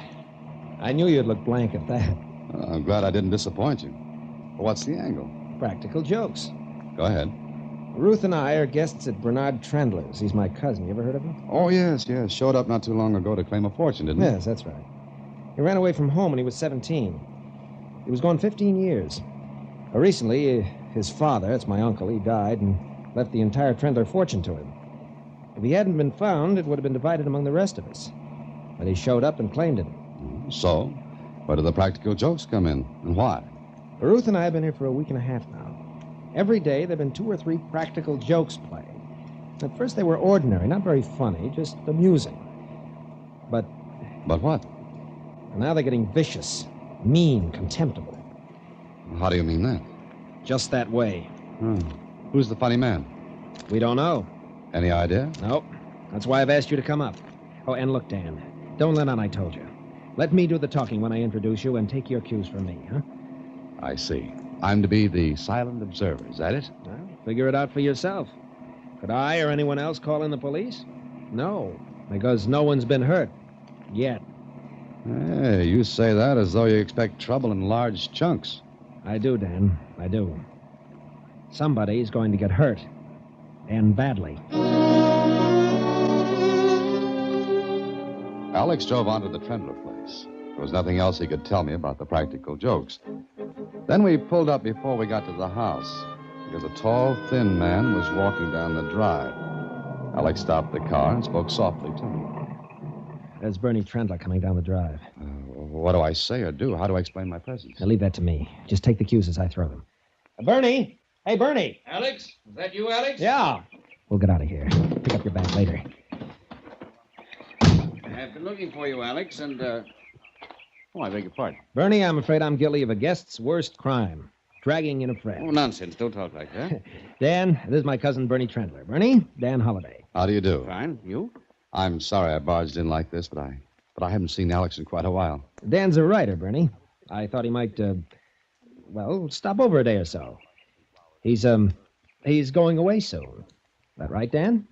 I knew you'd look blank at that. I'm glad I didn't disappoint you. What's the angle? Practical jokes. Go ahead. Ruth and I are guests at Bernard Trendler's. He's my cousin. You ever heard of him? Oh, yes. Showed up not too long ago to claim a fortune, didn't he? Yes, that's right. He ran away from home when he was 17. He was gone 15 years. Recently, his father, that's my uncle, he died and left the entire Trendler fortune to him. If he hadn't been found, it would have been divided among the rest of us. But he showed up and claimed it. So, where do the practical jokes come in, and why? Ruth and I have been here for a week and a half now. Every day, there have been 2 or 3 practical jokes played. At first, they were ordinary, not very funny, just amusing. But what? Now they're getting vicious, mean, contemptible. How do you mean that? Just that way. Who's the funny man? We don't know. Any idea? Nope. That's why I've asked you to come up. Oh, and look, Dan, Don't let on I told you. Let me do the talking when I introduce you and take your cues from me, huh? I see. I'm to be the silent observer, is that it? Well, figure it out for yourself. Could I or anyone else call in the police? No, because no one's been hurt. Yet. Hey, you say that as though you expect trouble in large chunks. I do, Dan. I do. Somebody's going to get hurt. And badly. Alex drove on to the Trendler place. There was nothing else he could tell me about the practical jokes. Then we pulled up before we got to the house, because a tall, thin man was walking down the drive. Alex stopped the car and spoke softly to me. There's Bernie Trendler coming down the drive. What do I say or do? How do I explain my presence? Now leave that to me. Just take the cues as I throw them. Bernie! Hey, Bernie! Alex? Is that you, Alex? Yeah. We'll get out of here. Pick up your bag later. I've been looking for you, Alex, and, Oh, I beg your pardon. Bernie, I'm afraid I'm guilty of a guest's worst crime. Dragging in a friend. Oh, nonsense. Don't talk like that. Dan, this is my cousin Bernie Trendler. Bernie, Dan Holliday. How do you do? Fine. You? I'm sorry I barged in like this, but I haven't seen Alex in quite a while. Dan's a writer, Bernie. I thought he might, stop over a day or so. He's going away soon. That right, Dan?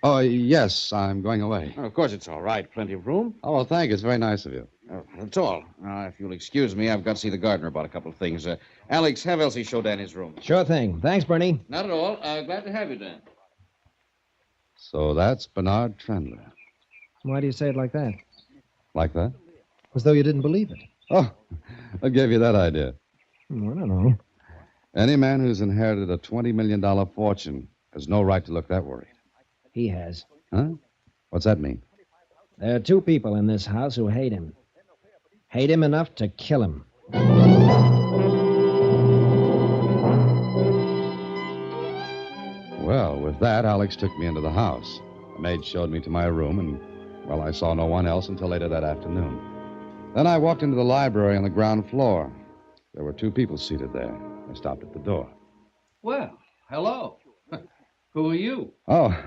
Oh, yes, I'm going away. Oh, of course it's all right. Plenty of room. Oh, well, thank you. It's very nice of you. That's all. Now, if you'll excuse me, I've got to see the gardener about a couple of things. Alex, have Elsie show Dan his room. Sure thing. Thanks, Bernie. Not at all. Glad to have you, Dan. So that's Bernard Trendler. Why do you say it like that? Like that? As though you didn't believe it. Oh, what gave you that idea? I don't know. Any man who's inherited a $20 million fortune has no right to look that worried. He has. Huh? What's that mean? There are two people in this house who hate him. Hate him enough to kill him. Well, with that, Alex took me into the house. The maid showed me to my room, and, well, I saw no one else until later that afternoon. Then I walked into the library on the ground floor. There were two people seated there. I stopped at the door. Well, hello. Who are you? Oh,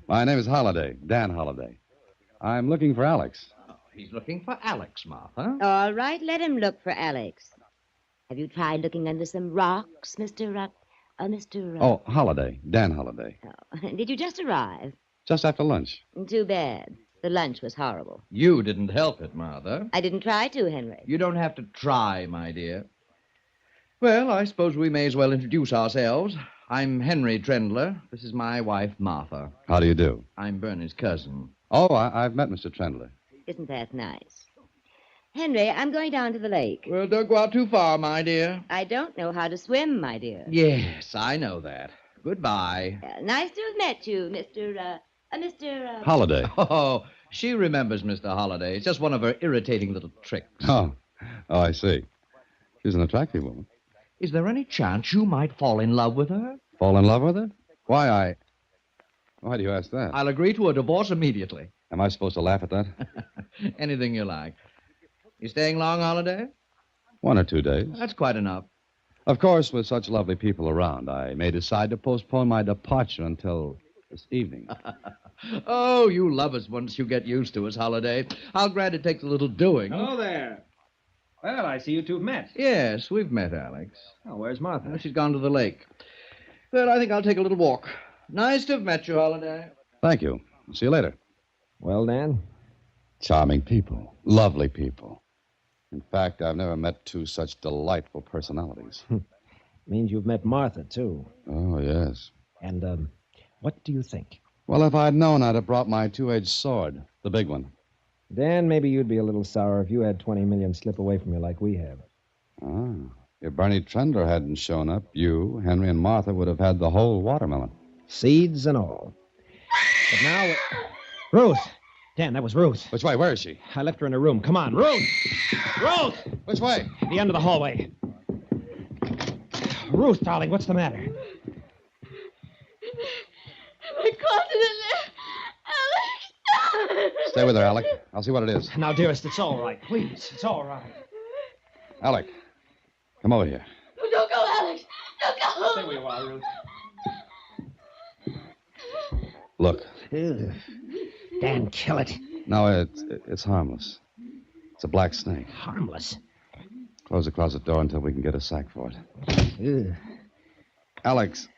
my name is Holliday, Dan Holliday. I'm looking for Alex. Oh, he's looking for Alex, Martha. All right, let him look for Alex. Have you tried looking under some rocks, Mr. Oh, Holliday, Dan Holliday. Oh, did you just arrive? Just after lunch. Too bad. The lunch was horrible. You didn't help it, Martha. I didn't try to, Henry. You don't have to try, my dear. Well, I suppose we may as well introduce ourselves. I'm Henry Trendler. This is my wife, Martha. How do you do? I'm Bernie's cousin. Oh, I've met Mr. Trendler. Isn't that nice? Henry, I'm going down to the lake. Well, don't go out too far, my dear. I don't know how to swim, my dear. Yes, I know that. Goodbye. Nice to have met you, Mr. Holliday. Oh, she remembers Mr. Holliday. It's just one of her irritating little tricks. Oh, I see. She's an attractive woman. Is there any chance you might fall in love with her? Fall in love with her? Why do you ask that? I'll agree to a divorce immediately. Am I supposed to laugh at that? Anything you like. You staying long, Holiday? 1 or 2 days. That's quite enough. Of course, with such lovely people around, I may decide to postpone my departure until this evening. Oh, you love us once you get used to us, Holiday. I'll grant it takes a little doing. Hello there. Well, I see you two have met. Yes, we've met, Alex. Oh, where's Martha? She's gone to the lake. Well, I think I'll take a little walk. Nice to have met you, Holiday. Thank you. See you later. Well, Dan? Charming people. Lovely people. In fact, I've never met two such delightful personalities. Means you've met Martha, too. Oh, yes. And, what do you think? Well, if I'd known, I'd have brought my two-edged sword. The big one. Dan, maybe you'd be a little sour if you had 20 million slip away from you like we have. Ah. If Bernie Trendler hadn't shown up, you, Henry, and Martha would have had the whole watermelon. Seeds and all. But now... Ruth! Dan, that was Ruth. Which way? Where is she? I left her in her room. Come on, Ruth! Ruth! Which way? The end of the hallway. Ruth, darling, what's the matter? My closet in there. Alex! Stay with her, Alec. I'll see what it is. Now, dearest, it's all right. Please, it's all right. Alec, come over here. Don't go, Alex! Don't go! Stay where you are, Ruth. Look. Dan, kill it. No, it's harmless. It's a black snake. Harmless? Close the closet door until we can get a sack for it. Ugh. Alex,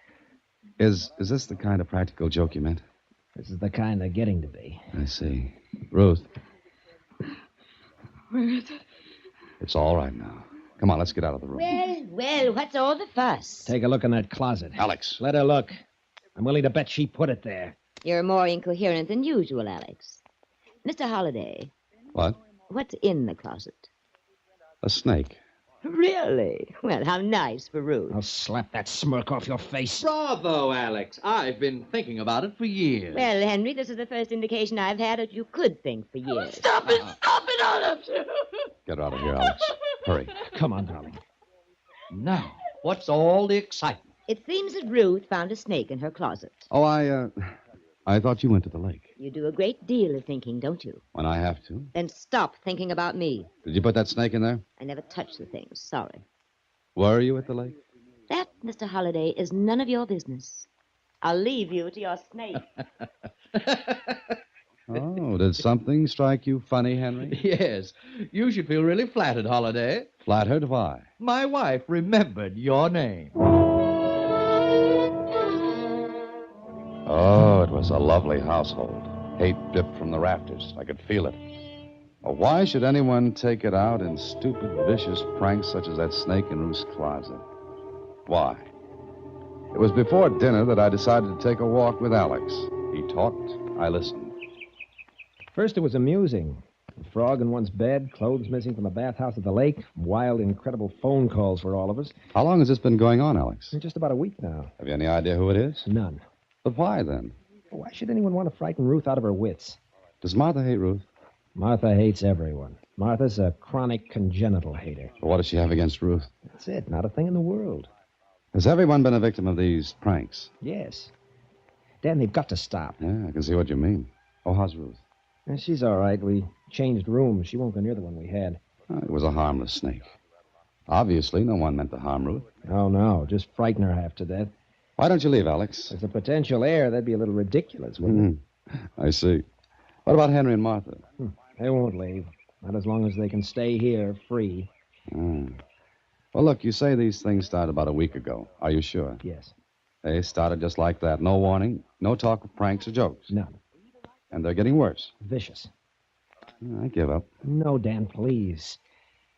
is this the kind of practical joke you meant? This is the kind they're getting to be. I see. Ruth, Where is it? it's all right now. Come on, let's get out of the room. Well, what's all the fuss? Take a look in that closet. Alex. Let her look. I'm willing to bet she put it there. You're more incoherent than usual, Alex. Mr. Holliday, What? what's in the closet? A snake. Really? Well, how nice for Ruth. I'll slap that smirk off your face. Bravo, Alex. I've been thinking about it for years. Well, Henry, this is the first indication I've had that you could think for years. Stop it, all of you. Get her out of here, Alex. Hurry. Come on, darling. Now, what's all the excitement? It seems that Ruth found a snake in her closet. Oh, I thought you went to the lake. You do a great deal of thinking, don't you? When I have to. Then stop thinking about me. Did you put that snake in there? I never touch the things. Sorry. Were you at the lake? That, Mr. Holliday, is none of your business. I'll leave you to your snake. Oh, did something strike you funny, Henry? Yes. You should feel really flattered, Holiday. Flattered? Why? My wife remembered your name. Oh, it was a lovely household. Hate dripped from the rafters. I could feel it. Oh, why should anyone take it out in stupid, vicious pranks such as that snake in Ruth's closet? Why? It was before dinner that I decided to take a walk with Alex. He talked, I listened. First, it was amusing. A frog in one's bed, clothes missing from the bathhouse at the lake, wild, incredible phone calls for all of us. How long has this been going on, Alex? Just about a week now. Have you any idea who it is? None. But why, then? Why should anyone want to frighten Ruth out of her wits? Does Martha hate Ruth? Martha hates everyone. Martha's a chronic congenital hater. What does she have against Ruth? That's it. Not a thing in the world. Has everyone been a victim of these pranks? Yes. Dan, they've got to stop. Yeah, I can see what you mean. Oh, how's Ruth? She's all right. We changed rooms. She won't go near the one we had. It was a harmless snake. Obviously, no one meant to harm Ruth. Oh, no. Just frighten her half to death. Why don't you leave, Alex? As a potential heir, that'd be a little ridiculous, wouldn't I see. What about Henry and Martha? it? They won't leave. Not as long as they can stay here free. Well, look, you say these things started about a week ago. Are you sure? Yes. They started just like that. No warning, no talk of pranks or jokes. None. And they're getting worse. Vicious. I give up. No, Dan, please.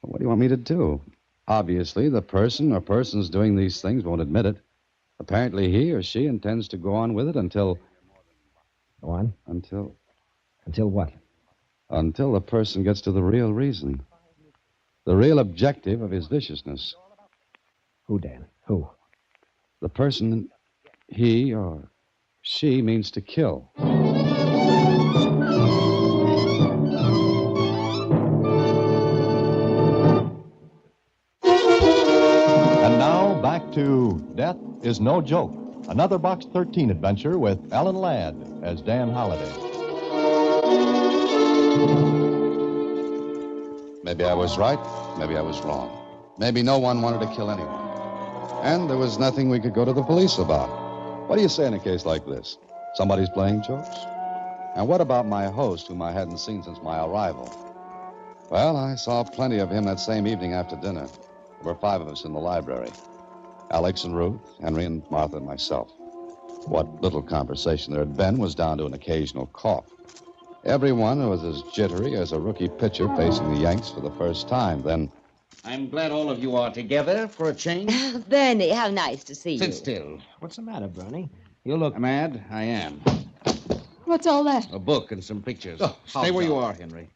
Well, what do you want me to do? Obviously, the person or persons doing these things won't admit it. Apparently, he or she intends to go on with it until... Go on? Until what? Until the person gets to the real reason. The real objective of his viciousness. Who, Dan? Who? The person he or she means to kill. And now, back to Death is No Joke, another Box 13 adventure with Alan Ladd as Dan Holliday. Maybe I was right, maybe I was wrong. Maybe no one wanted to kill anyone. And there was nothing we could go to the police about. What do you say in a case like this? Somebody's playing jokes? And what about my host, whom I hadn't seen since my arrival? Well, I saw plenty of him that same evening after dinner. There were 5 of us in the library. Alex and Ruth, Henry and Martha and myself. What little conversation there had been was down to an occasional cough. Everyone was as jittery as a rookie pitcher facing the Yanks for the first time. Then... I'm glad all of you are together for a change. Bernie, how nice to see you. Sit still. What's the matter, Bernie? You look... Mad? I am. What's all that? A book and some pictures. Oh, Stay where you are, Henry.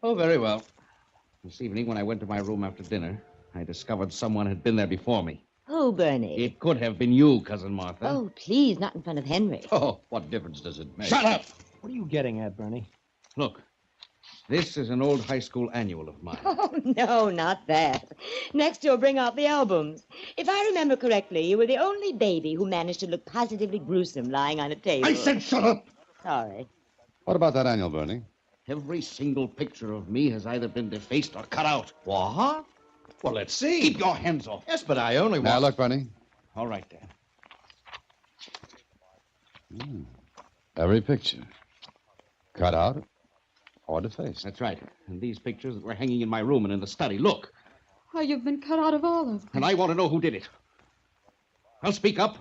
Oh, very well. This evening, when I went to my room after dinner, I discovered someone had been there before me. Who, Bernie? It could have been you, Cousin Martha. Oh, please, not in front of Henry. Oh, what difference does it make? Shut up! What are you getting at, Bernie? Look, this is an old high school annual of mine. Oh, no, not that. Next, you'll bring out the albums. If I remember correctly, you were the only baby who managed to look positively gruesome lying on a table. I said shut up! Sorry. What about that annual, Bernie? Every single picture of me has either been defaced or cut out. What? Well, let's see. Keep your hands off. Yes, but I only want... Now, look, Bernie. All right, Dan. Every picture. Cut out Or defaced. That's right. And these pictures that were hanging in my room and in the study. Look. Why, you've been cut out of all of them. And I want to know who did it. I'll speak up.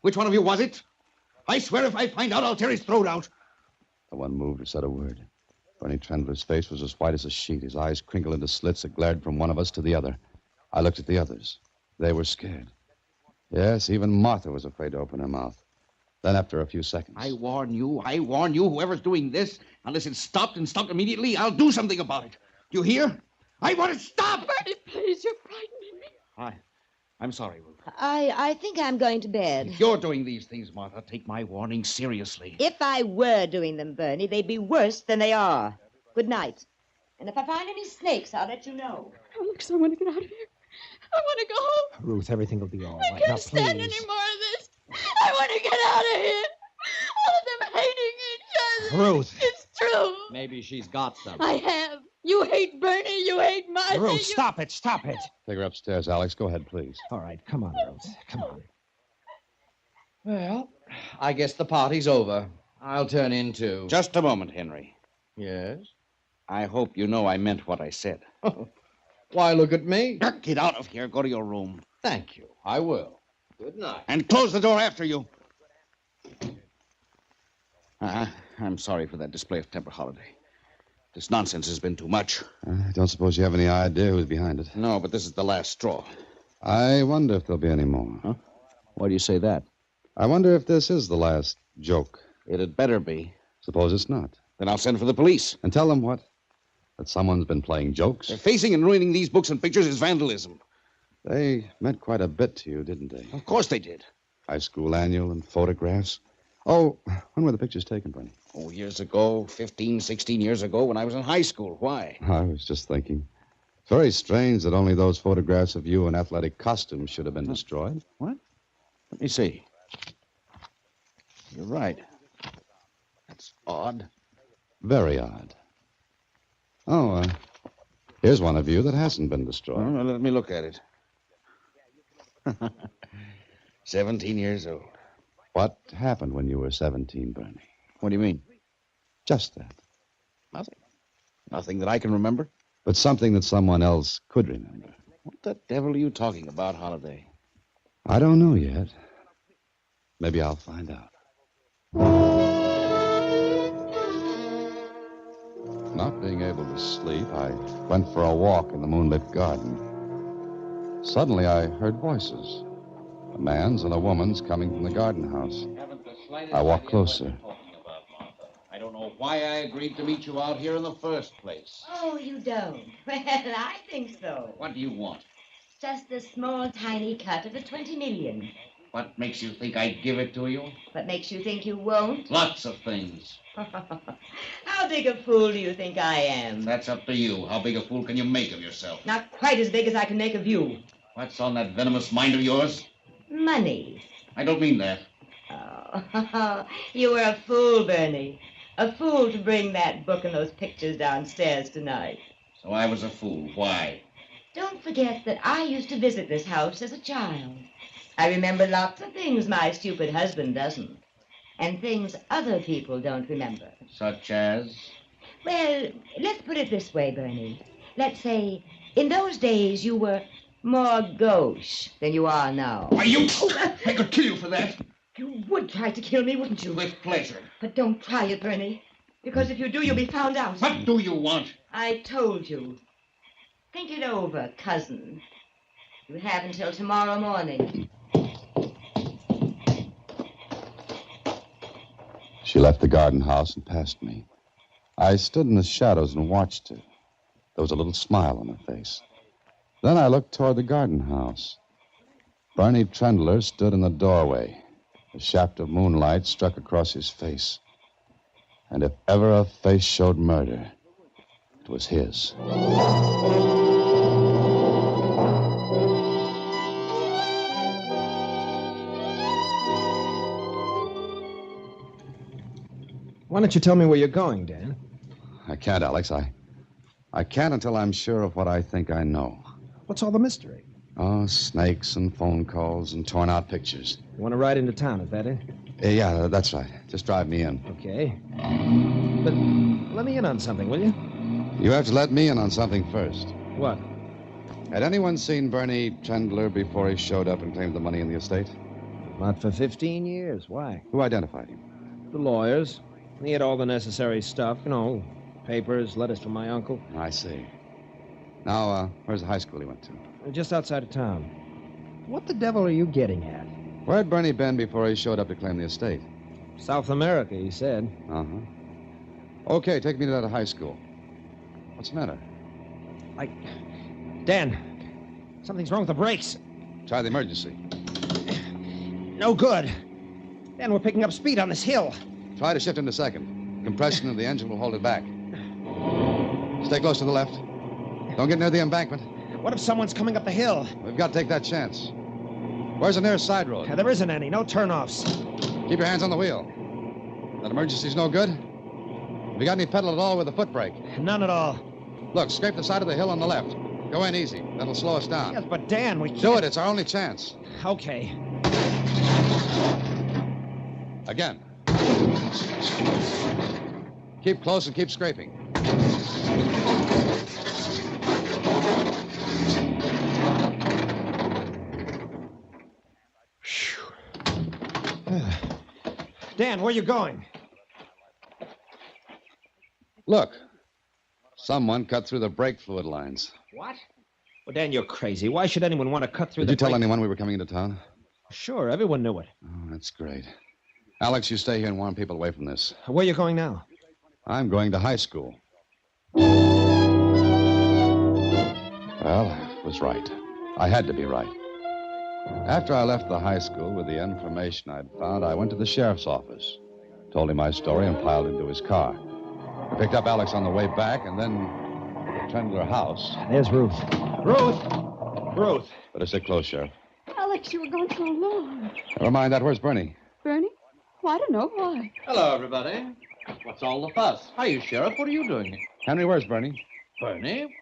Which one of you was it? I swear if I find out, I'll tear his throat out. No one moved or said a word. Bernie Trendler's face was as white as a sheet, his eyes crinkled into slits that glared from one of us to the other. I looked at the others. They were scared. Yes, even Martha was afraid to open her mouth. Then, after a few seconds... I warn you, whoever's doing this, unless it's stopped and stopped immediately, I'll do something about it. Do you hear? I want it stopped! Bernie, please, you're frightening me. I'm sorry, Ruth. I think I'm going to bed. If you're doing these things, Martha, take my warning seriously. If I were doing them, Bernie, they'd be worse than they are. Good night. And if I find any snakes, I'll let you know. Oh, look, I want to get out of here. I want to go home. Ruth, everything will be all I right. can't Now, stand please. any more of this. I want to get out of here. All of them hating each other. Ruth. It's true. Maybe she's got some. I have. You hate Bernie. You hate Martha. Ruth, stop it. Stop it. Take her upstairs, Alex. Go ahead, please. All right, come on, Ruth. Come on. Well, I guess the party's over. I'll turn in, too. Just a moment, Henry. Yes? I hope you know I meant what I said. Why, look at me. Get out of here. Go to your room. Thank you. I will. Good night. And close the door after you. I'm sorry for that display of temper, Holiday. This nonsense has been too much. I don't suppose you have any idea who's behind it. No, but this is the last straw. I wonder if there'll be any more. Huh? Why do you say that? I wonder if this is the last joke. It had better be. Suppose it's not. Then I'll send for the police. And tell them what? That someone's been playing jokes? Defacing and ruining these books and pictures is vandalism. They meant quite a bit to you, didn't they? Of course they did. High school annual and photographs. Oh, when were the pictures taken, Bernie? Oh, years ago, 15, 16 years ago, when I was in high school. Why? I was just thinking. It's very strange that only those photographs of you in athletic costumes should have been destroyed. What? Let me see. You're right. That's odd. Very odd. Oh, here's one of you that hasn't been destroyed. Well, let me look at it. 17 years old. What happened when you were 17, Bernie? What do you mean? Just that. Nothing. Nothing that I can remember. But something that someone else could remember. What the devil are you talking about, Holiday? I don't know yet. Maybe I'll find out. Not being able to sleep, I went for a walk in the moonlit garden. Suddenly, I heard voices. A man's and a woman's coming from the garden house. I walked closer. I don't know why I agreed to meet you out here in the first place. Oh, you don't? Well, I think so. What do you want? Just a small, tiny cut of the 20 million. What makes you think I'd give it to you? What makes you think you won't? Lots of things. How big a fool do you think I am? That's up to you. How big a fool can you make of yourself? Not quite as big as I can make of you. What's on that venomous mind of yours? Money. I don't mean that. Oh, you were a fool, Bernie. A fool to bring that book and those pictures downstairs tonight. So I was a fool. Why? Don't forget that I used to visit this house as a child. I remember lots of things my stupid husband doesn't. And things other people don't remember. Such as? Well, let's put it this way, Bernie. Let's say, in those days you were more gauche than you are now. Why, you... I could kill you for that. You would try to kill me, wouldn't you? With pleasure. But don't try it, Bernie. Because if you do, you'll be found out. What do you want? I told you. Think it over, cousin. You have until tomorrow morning. She left the garden house and passed me. I stood in the shadows and watched her. There was a little smile on her face. Then I looked toward the garden house. Bernie Trendler stood in the doorway. A shaft of moonlight struck across his face. And if ever a face showed murder, it was his. Why don't you tell me where you're going, Dan? I can't, Alex. I can't until I'm sure of what I think I know. What's all the mystery? Oh, snakes and phone calls and torn-out pictures. You want to ride into town, is that it? Yeah, that's right. Just drive me in. Okay. But let me in on something, will you? You have to let me in on something first. What? Had anyone seen Bernie Trendler before he showed up and claimed the money in the estate? Not for 15 years. Why? Who identified him? The lawyers. He had all the necessary stuff, papers, letters from my uncle. I see. Now, where's the high school he went to? Just outside of town. What the devil are you getting at? Where'd Bernie been before he showed up to claim the estate? South America, he said. Uh-huh. Okay, take me to that high school. What's the matter? Dan, something's wrong with the brakes. Try the emergency. No good. Dan, we're picking up speed on this hill. Try to shift into second. Compression of the engine will hold it back. Stay close to the left. Don't get near the embankment. What if someone's coming up the hill? We've got to take that chance. Where's the nearest side road? There isn't any. No turnoffs. Keep your hands on the wheel. That emergency's no good? Have you got any pedal at all with a foot brake? None at all. Look, scrape the side of the hill on the left. Go in easy. That'll slow us down. Yes, but Dan, we can't... Do it. It's our only chance. Okay. Again. Keep close and keep scraping. Dan, where are you going? Look. Someone cut through the brake fluid lines. What? Well, Dan, you're crazy. Why should anyone want to cut through Did you tell anyone we were coming into town? Sure, everyone knew it. Oh, that's great. Alex, you stay here and warn people away from this. Where are you going now? I'm going to high school. Well, I was right. I had to be right. After I left the high school with the information I'd found, I went to the sheriff's office, told him my story, and piled into his car. I picked up Alex on the way back, and then to the Trendler house. There's Ruth. Ruth! Ruth! Better sit close, Sheriff. Alex, you were gone so long. Never mind that. Where's Bernie? Bernie? Well, I don't know why. Hello, everybody. What's all the fuss? Hiya, Sheriff. What are you doing here? Henry, where's Bernie? Bernie?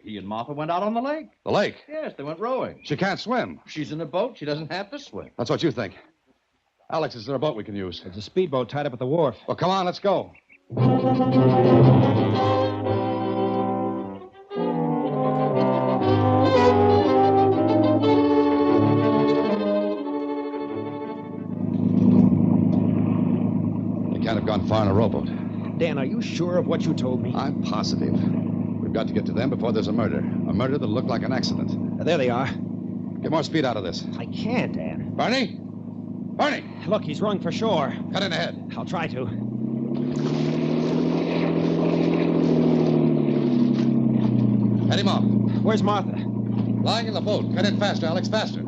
He and Martha went out on the lake. The lake? Yes, they went rowing. She can't swim. She's in a boat. She doesn't have to swim. That's what you think. Alex, is there a boat we can use? There's a speedboat tied up at the wharf. Well, come on, let's go. They can't have gone far in a rowboat. Dan, are you sure of what you told me? I'm positive. We've got to get to them before there's a murder. A murder that'll look like an accident. There they are. Get more speed out of this. I can't, Dan. Bernie? Bernie! Look, he's rowing for shore. Cut in ahead. I'll try to. Head him off. Where's Martha? Lying in the boat. Cut in faster, Alex, faster.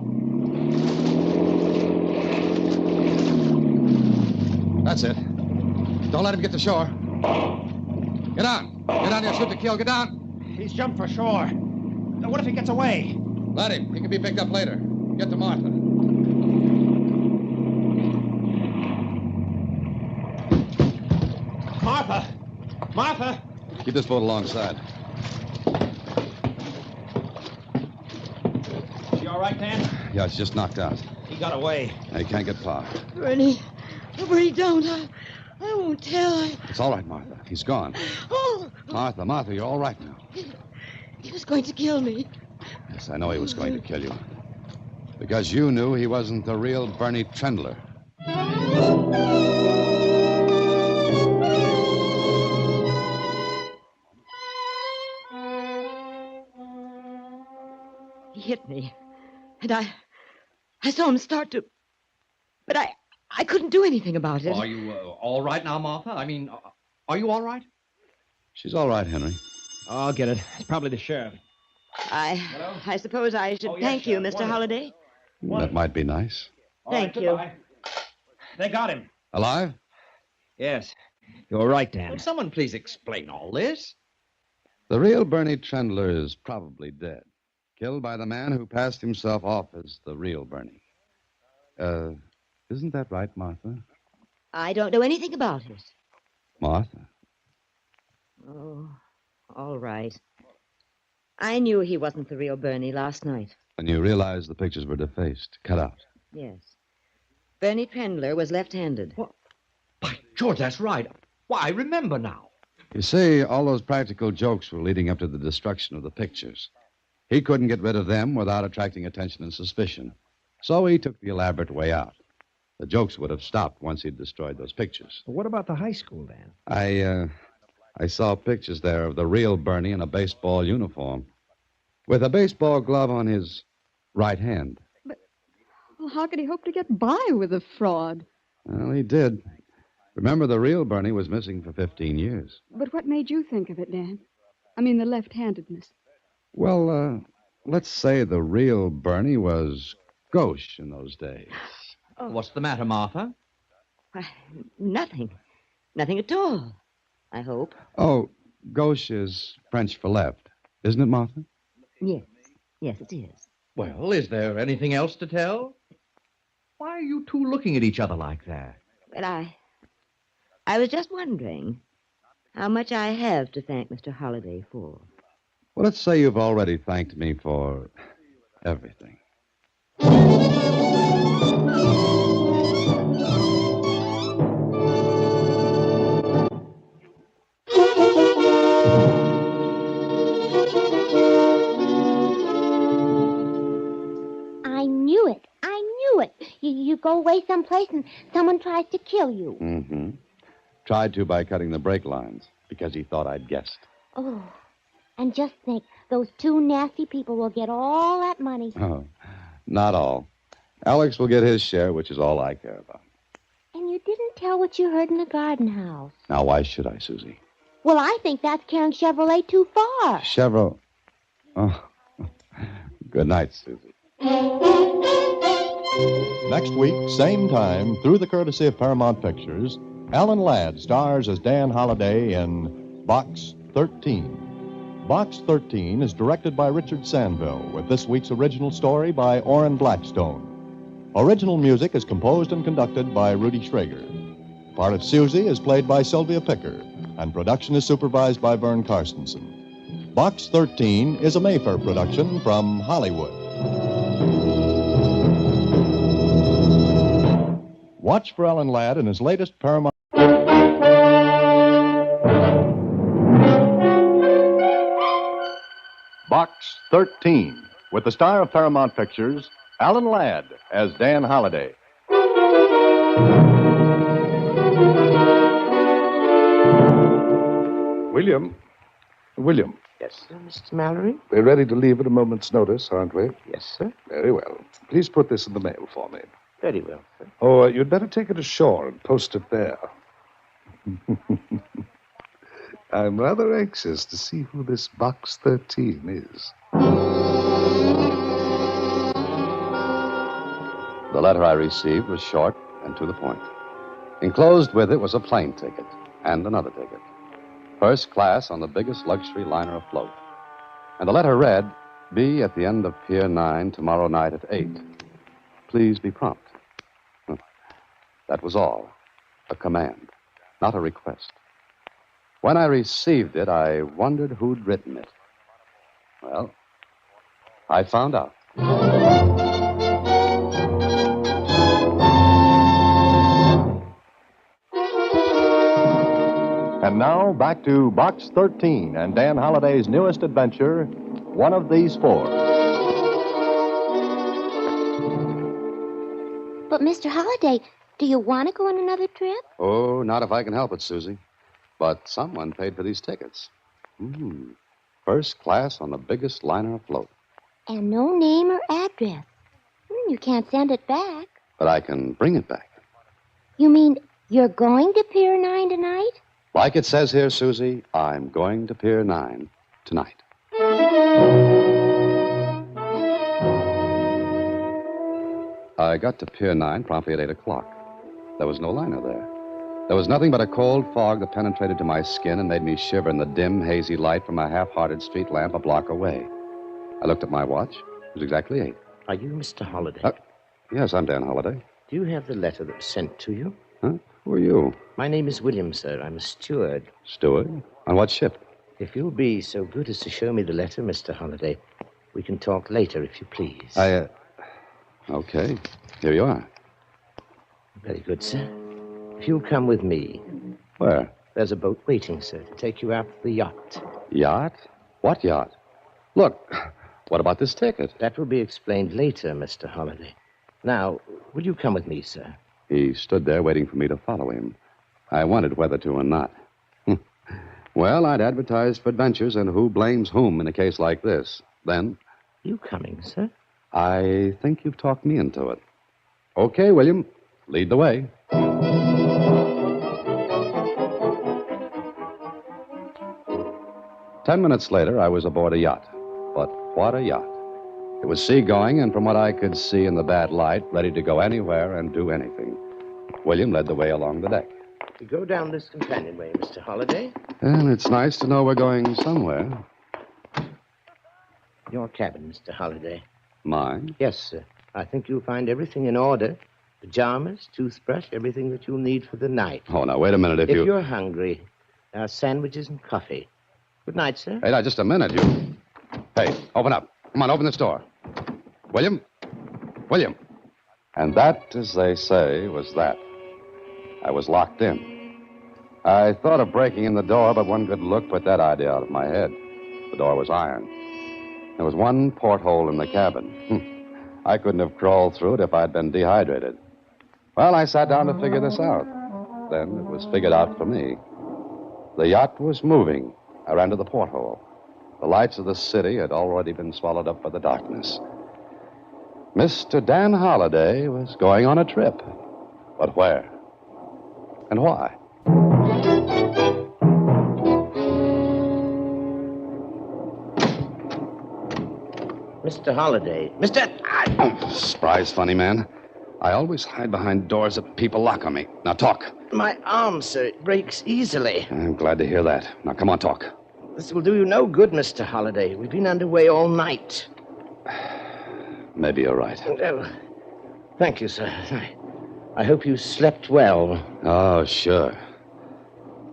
That's it. Don't let him get to shore. Get on. Get on, you'll shoot to kill. Get on. He's jumped for shore. Now, what if he gets away? Let him. He can be picked up later. Get to Martha. Martha! Martha! Keep this boat alongside. Is she all right, Dan? Yeah, it's just knocked out. He got away. Now, you can't get far. Bernie. Oh, Bernie, don't. I won't tell. It's all right, Martha. He's gone. Oh, Martha, you're all right now. he was going to kill me. Yes, I know he was going to kill you. Because you knew he wasn't the real Bernie Trendler. He hit me. And I saw him start to... But I couldn't do anything about it. Are you all right now, Martha? I mean, are you all right? She's all right, Henry. Oh, I'll get it. It's probably the sheriff. I suppose I should thank you, Mr. Holliday. That might be nice. Thank you. They got him. Alive? Yes. You're right, Dan. Will someone please explain all this? The real Bernie Trendler is probably dead. Killed by the man who passed himself off as the real Bernie. Isn't that right, Martha? I don't know anything about it. Martha? Oh, all right. I knew he wasn't the real Bernie last night. When you realized the pictures were defaced, cut out. Yes. Bernie Trendler was left-handed. George, that's right. Why, I remember now. You see, all those practical jokes were leading up to the destruction of the pictures. He couldn't get rid of them without attracting attention and suspicion. So he took the elaborate way out. The jokes would have stopped once he'd destroyed those pictures. What about the high school, Dan? I saw pictures there of the real Bernie in a baseball uniform, with a baseball glove on his right hand. Well, how could he hope to get by with a fraud? Well, he did. Remember, the real Bernie was missing for 15 years. But what made you think of it, Dan? I mean, the left-handedness. Well, let's say the real Bernie was gauche in those days. What's the matter, Martha? Why, nothing. Nothing at all, I hope. Oh, gauche is French for left, isn't it, Martha? Yes. Yes, it is. Well, is there anything else to tell? Why are you two looking at each other like that? Well, I was just wondering how much I have to thank Mr. Holliday for. Well, let's say you've already thanked me for everything. I knew it. I knew it. You go away someplace and someone tries to kill you. Mm-hmm. Tried to by cutting the brake lines, because he thought I'd guessed. Oh, and just think, those two nasty people will get all that money. Oh, not all. Alex will get his share, which is all I care about. And you didn't tell what you heard in the garden house. Now, why should I, Susie? Well, I think that's carrying Chevrolet too far. Chevrolet. Oh, good night, Susie. Next week, same time, through the courtesy of Paramount Pictures, Alan Ladd stars as Dan Holliday in Box 13. Box 13 is directed by Richard Sandville, with this week's original story by Orrin Blackstone. Original music is composed and conducted by Rudy Schrager. The part of Susie is played by Sylvia Picker, and production is supervised by Vern Karstensen. Box 13 is a Mayfair production from Hollywood. Watch for Alan Ladd in his latest Paramount. Box 13, with the star of Paramount Pictures, Alan Ladd as Dan Holliday. William. Yes, sir, Mr. Mallory? We're ready to leave at a moment's notice, aren't we? Yes, sir. Very well. Please put this in the mail for me. Very well, sir. Oh, you'd better take it ashore and post it there. I'm rather anxious to see who this Box 13 is. The letter I received was short and to the point. Enclosed with it was a plane ticket and another ticket. First class on the biggest luxury liner afloat. And the letter read, "Be at the end of Pier 9 tomorrow night at 8. Please be prompt." That was all. A command, not a request. When I received it, I wondered who'd written it. Well, I found out. And now, back to Box 13 and Dan Holliday's newest adventure, One of These Four. But, Mr. Holliday, do you want to go on another trip? Oh, not if I can help it, Susie. But someone paid for these tickets. First class on the biggest liner afloat. And no name or address. You can't send it back. But I can bring it back. You mean you're going to Pier 9 tonight? Like it says here, Susie, I'm going to Pier 9 tonight. I got to Pier 9 promptly at 8 o'clock. There was no liner there. There was nothing but a cold fog that penetrated to my skin and made me shiver in the dim, hazy light from a half-hearted street lamp a block away. I looked at my watch. It was exactly 8. Are you Mr. Holliday? Yes, I'm Dan Holliday. Do you have the letter that was sent to you? Huh? Who are you? My name is William, sir. I'm a steward. Steward? On what ship? If you'll be so good as to show me the letter, Mr. Holliday, we can talk later, if you please. Okay. Here you are. Very good, sir. If you'll come with me. Where? There's a boat waiting, sir, to take you out to the yacht. Yacht? What yacht? Look, what about this ticket? That will be explained later, Mr. Holliday. Now, will you come with me, sir? He stood there waiting for me to follow him. I wondered whether to or not. Well, I'd advertised for adventures, and who blames whom in a case like this? Then... You coming, sir? I think you've talked me into it. Okay, William. Lead the way. 10 minutes later, I was aboard a yacht. But what a yacht. It was seagoing, and from what I could see in the bad light, ready to go anywhere and do anything. William led the way along the deck. We go down this companionway, Mr. Holliday. And it's nice to know we're going somewhere. Your cabin, Mr. Holliday. Mine? Yes, sir. I think you'll find everything in order. Pajamas, toothbrush, everything that you'll need for the night. Oh, now, wait a minute. If you're hungry, there are sandwiches and coffee. Good night, sir. Hey, now, just a minute, you... Hey, open up. Come on, open this door. William? William? And that, as they say, was that. I was locked in. I thought of breaking in the door, but one good look put that idea out of my head. The door was iron. There was one porthole in the cabin. I couldn't have crawled through it if I'd been dehydrated. Well, I sat down to figure this out. Then it was figured out for me. The yacht was moving. I ran to the porthole. The lights of the city had already been swallowed up by the darkness. Mr. Dan Holliday was going on a trip. But where? And why? Mr. Holliday. Mr. Surprise, funny man. I always hide behind doors that people lock on me. Now talk. My arm, sir. It breaks easily. I'm glad to hear that. Now come on, talk. This will do you no good, Mr. Holliday. We've been underway all night. Maybe you're right. Oh, thank you, sir. I hope you slept well. Oh, sure.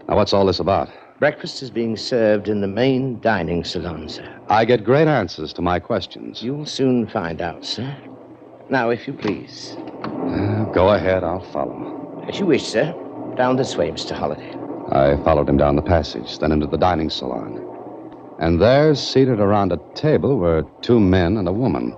Now, what's all this about? Breakfast is being served in the main dining salon, sir. I get great answers to my questions. You'll soon find out, sir. Now, if you please. Go ahead, I'll follow. As you wish, sir. Down this way, Mr. Holliday. I followed him down the passage, then into the dining salon. And there, seated around a table, were two men and a woman.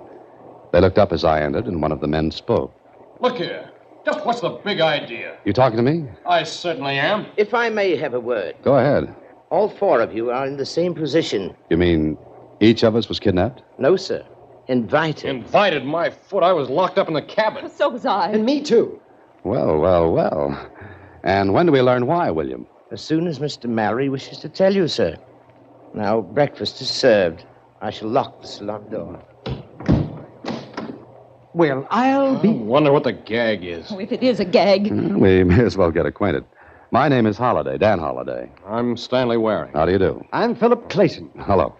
They looked up as I entered, and one of the men spoke. Look here. Just what's the big idea? You talking to me? I certainly am. If I may have a word. Go ahead. All four of you are in the same position. You mean each of us was kidnapped? No, sir. Invited. Invited? My foot. I was locked up in the cabin. So was I. And me, too. Well, well, well. And when do we learn why, William? As soon as Mr. Mallory wishes to tell you, sir. Now, breakfast is served. I shall lock the salon door. Well, I'll be... I wonder what the gag is. Oh, if it is a gag. We may as well get acquainted. My name is Holliday, Dan Holliday. I'm Stanley Waring. How do you do? I'm Philip Clayton. Hello.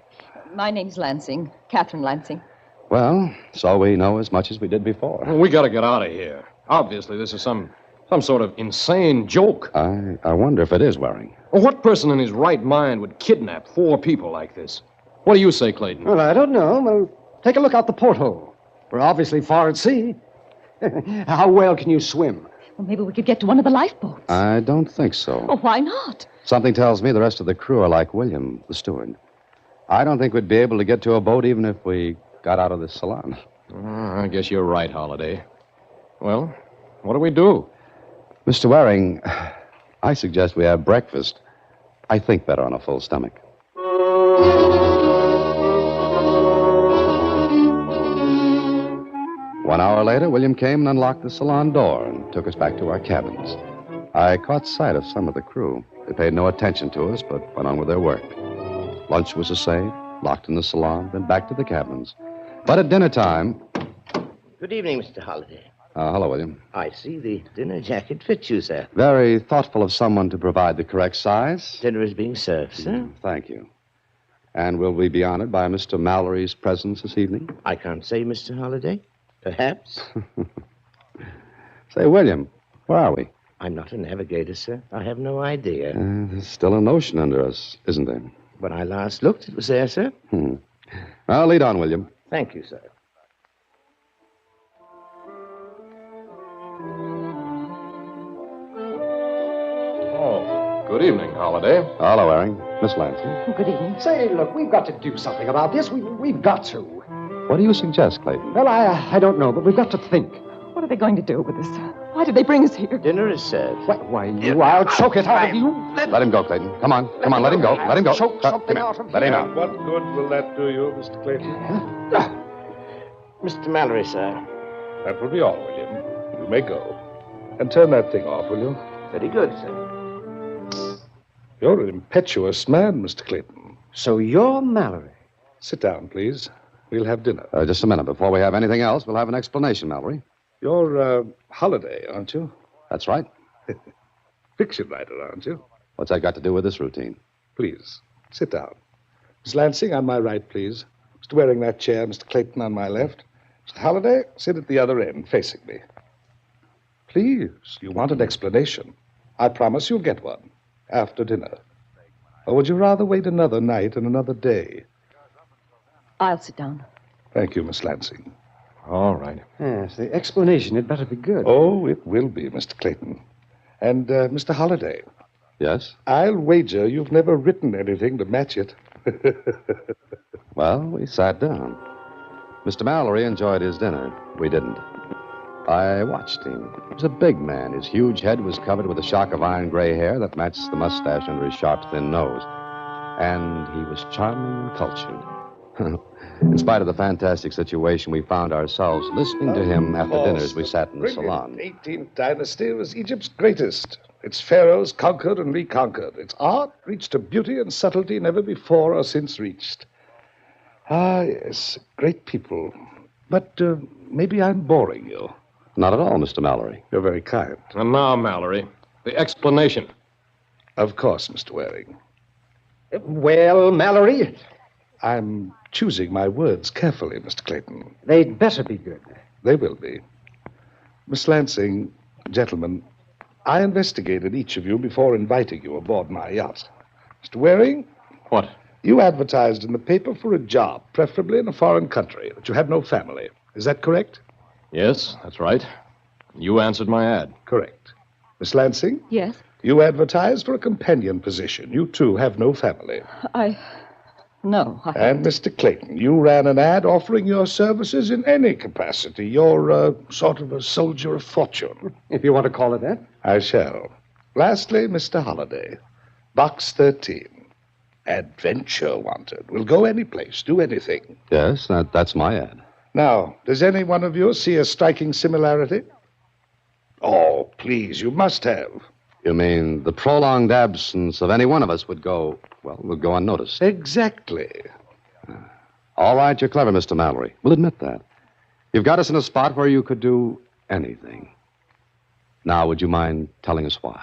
My name's Lansing. Catherine Lansing. Well, so we know as much as we did before. Well, we gotta get out of here. Obviously, this is some sort of insane joke. I wonder if it is Waring. Well, what person in his right mind would kidnap four people like this? What do you say, Clayton? Well, I don't know. Well, take a look out the porthole. We're obviously far at sea. How well can you swim? Well, maybe we could get to one of the lifeboats. I don't think so. Oh, why not? Something tells me the rest of the crew are like William, the steward. I don't think we'd be able to get to a boat even if we got out of this salon. I guess you're right, Holliday. Well, what do we do? Mr. Waring, I suggest we have breakfast. I think better on a full stomach. 1 hour later, William came and unlocked the salon door and took us back to our cabins. I caught sight of some of the crew. They paid no attention to us, but went on with their work. Lunch was essayed, locked in the salon, then back to the cabins. But at dinner time... Good evening, Mr. Holliday. Hello, William. I see the dinner jacket fits you, sir. Very thoughtful of someone to provide the correct size. Dinner is being served, sir. Thank you. And will we be honored by Mr. Mallory's presence this evening? I can't say, Mr. Holliday. Perhaps. Say, William, where are we? I'm not a navigator, sir. I have no idea. There's still an ocean under us, isn't there? When I last looked, it was there, sir. Well, lead on, William. Thank you, sir. Good evening, Holiday. Hello, Waring. Miss Lansing. Good evening. Say, look, we've got to do something about this. We've got to. What do you suggest, Clayton? Well, I don't know, but we've got to think. What are they going to do with us? Why did they bring us here? Dinner is served. I'll choke it out of you. Let him go, Clayton. Come on, let him go. Let him go. Choke Come something here. out of Let him you. out. What good will that do you, Mr. Clayton? Mr. Mallory, sir. That will be all, William. You may go. And turn that thing off, will you? Very good, sir. You're an impetuous man, Mr. Clayton. So you're Mallory. Sit down, please. We'll have dinner. Just a minute. Before we have anything else, we'll have an explanation, Mallory. You're Holiday, aren't you? That's right. Fiction writer, aren't you? What's that got to do with this routine? Please, sit down. Miss Lansing, on my right, please. Mr. Waring, that chair. Mr. Clayton on my left. Mr. Holiday, sit at the other end, facing me. Please, you want an explanation. I promise you'll get one. After dinner. Or would you rather wait another night and another day? I'll sit down. Thank you, Miss Lansing. All right. Yes, the explanation had better be good. Oh, it will be, Mr. Clayton. And, Mr. Holiday. Yes? I'll wager you've never written anything to match it. Well, we sat down. Mr. Mallory enjoyed his dinner. We didn't. I watched him. He was a big man. His huge head was covered with a shock of iron gray hair that matched the mustache under his sharp, thin nose. And he was charming and cultured. In spite of the fantastic situation, we found ourselves listening to him after dinner as we sat in the salon. The 18th dynasty was Egypt's greatest. Its pharaohs conquered and reconquered. Its art reached a beauty and subtlety never before or since reached. Ah, yes, great people. But maybe I'm boring you. Not at all, Mr. Mallory. You're very kind. And now, Mallory, the explanation. Of course, Mr. Waring. Well, Mallory, I'm choosing my words carefully, Mr. Clayton. they'd better be good. They will be. Miss Lansing, gentlemen, I investigated each of you before inviting you aboard my yacht. Mr. Waring? What? You advertised in the paper for a job, preferably in a foreign country, that you had no family. Is that correct? Yes, that's right. You answered my ad. Correct. Miss Lansing? Yes? You advertised for a companion position. You, too, have no family. No. And Mr. Clayton, you ran an ad offering your services in any capacity. You're sort of a soldier of fortune. If you want to call it that. I shall. Lastly, Mr. Holiday. Box 13. Adventure wanted. We'll go any place, do anything. Yes, that's my ad. Now, does any one of you see a striking similarity? Oh, please, you must have. You mean the prolonged absence of any one of us would go unnoticed? Exactly. All right, you're clever, Mr. Mallory. We'll admit that. You've got us in a spot where you could do anything. Now, would you mind telling us why?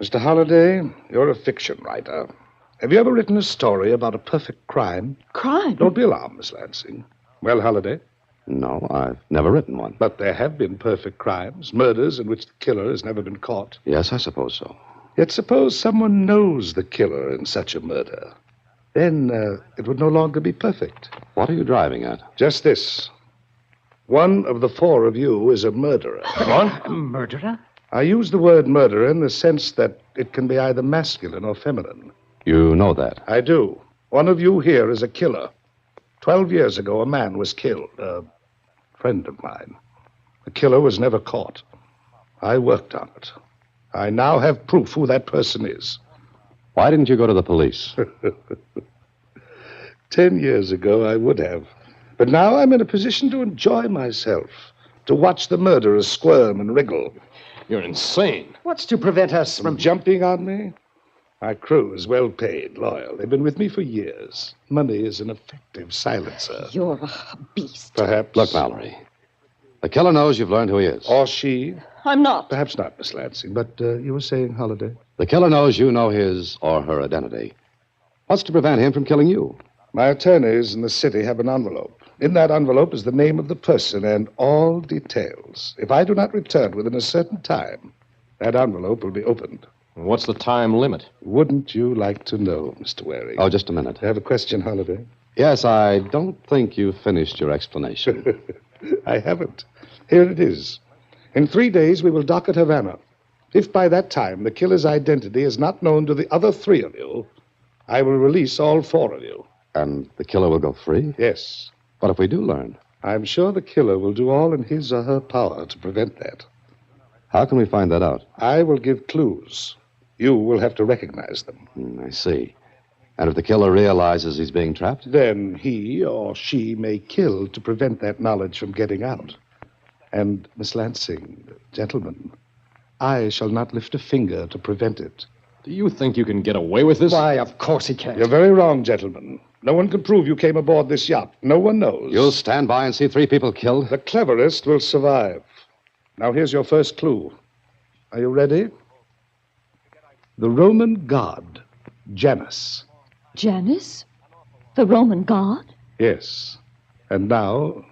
Mr. Holiday, you're a fiction writer. Have you ever written a story about a perfect crime? Crime? Don't be alarmed, Miss Lansing. Well, Holiday? No, I've never written one. But there have been perfect crimes, murders in which the killer has never been caught. Yes, I suppose so. Yet suppose someone knows the killer in such a murder. Then it would no longer be perfect. What are you driving at? Just this. One of the four of you is a murderer. What? A murderer? I use the word murderer in the sense that it can be either masculine or feminine. You know that? I do. One of you here is a killer. 12 years ago, a man was killed. A friend of mine. The killer was never caught. I worked on it. I now have proof who that person is. Why didn't you go to the police? 10 years ago, I would have. But now I'm in a position to enjoy myself, to watch the murderers squirm and wriggle. You're insane. What's to prevent us from jumping on me? My crew is well paid, loyal. They've been with me for years. Money is an effective silencer. You're a beast. Perhaps. Look, Mallory. The killer knows you've learned who he is. Or she. I'm not. Perhaps not, Miss Lansing, but you were saying, Holiday? The killer knows you know his or her identity. What's to prevent him from killing you? My attorneys in the city have an envelope. In that envelope is the name of the person and all details. If I do not return within a certain time, that envelope will be opened. What's the time limit? Wouldn't you like to know, Mr. Waring? Oh, just a minute. I have a question, Holiday. Yes, I don't think you've finished your explanation. I haven't. Here it is. In 3 days, we will dock at Havana. If by that time the killer's identity is not known to the other three of you, I will release all four of you. And the killer will go free? Yes. What if we do learn? I'm sure the killer will do all in his or her power to prevent that. How can we find that out? I will give clues. You will have to recognize them. I see. And if the killer realizes he's being trapped? Then he or she may kill to prevent that knowledge from getting out. And, Miss Lansing, gentlemen, I shall not lift a finger to prevent it. Do you think you can get away with this? Why, of course he can't. You're very wrong, gentlemen. No one can prove you came aboard this yacht. No one knows. You'll stand by and see 3 people killed? The cleverest will survive. Now, here's your first clue. Are you ready? The Roman god, Janus. Janus? The Roman god? Yes. And now,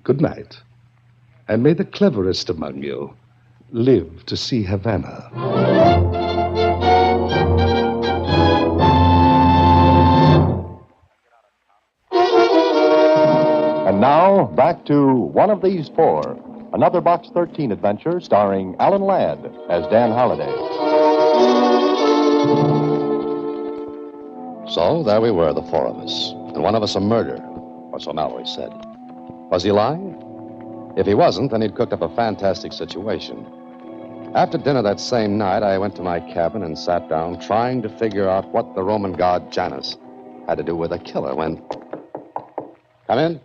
good night. And may the cleverest among you live to see Havana. And now, back to One of These Four, another Box 13 adventure starring Alan Ladd as Dan Holliday. So there we were, the 4 of us. And one of us a murderer, or so Mallory said. Was he lying? If he wasn't, then he'd cooked up a fantastic situation. After dinner that same night, I went to my cabin and sat down trying to figure out what the Roman god Janus had to do with a killer when... Come in.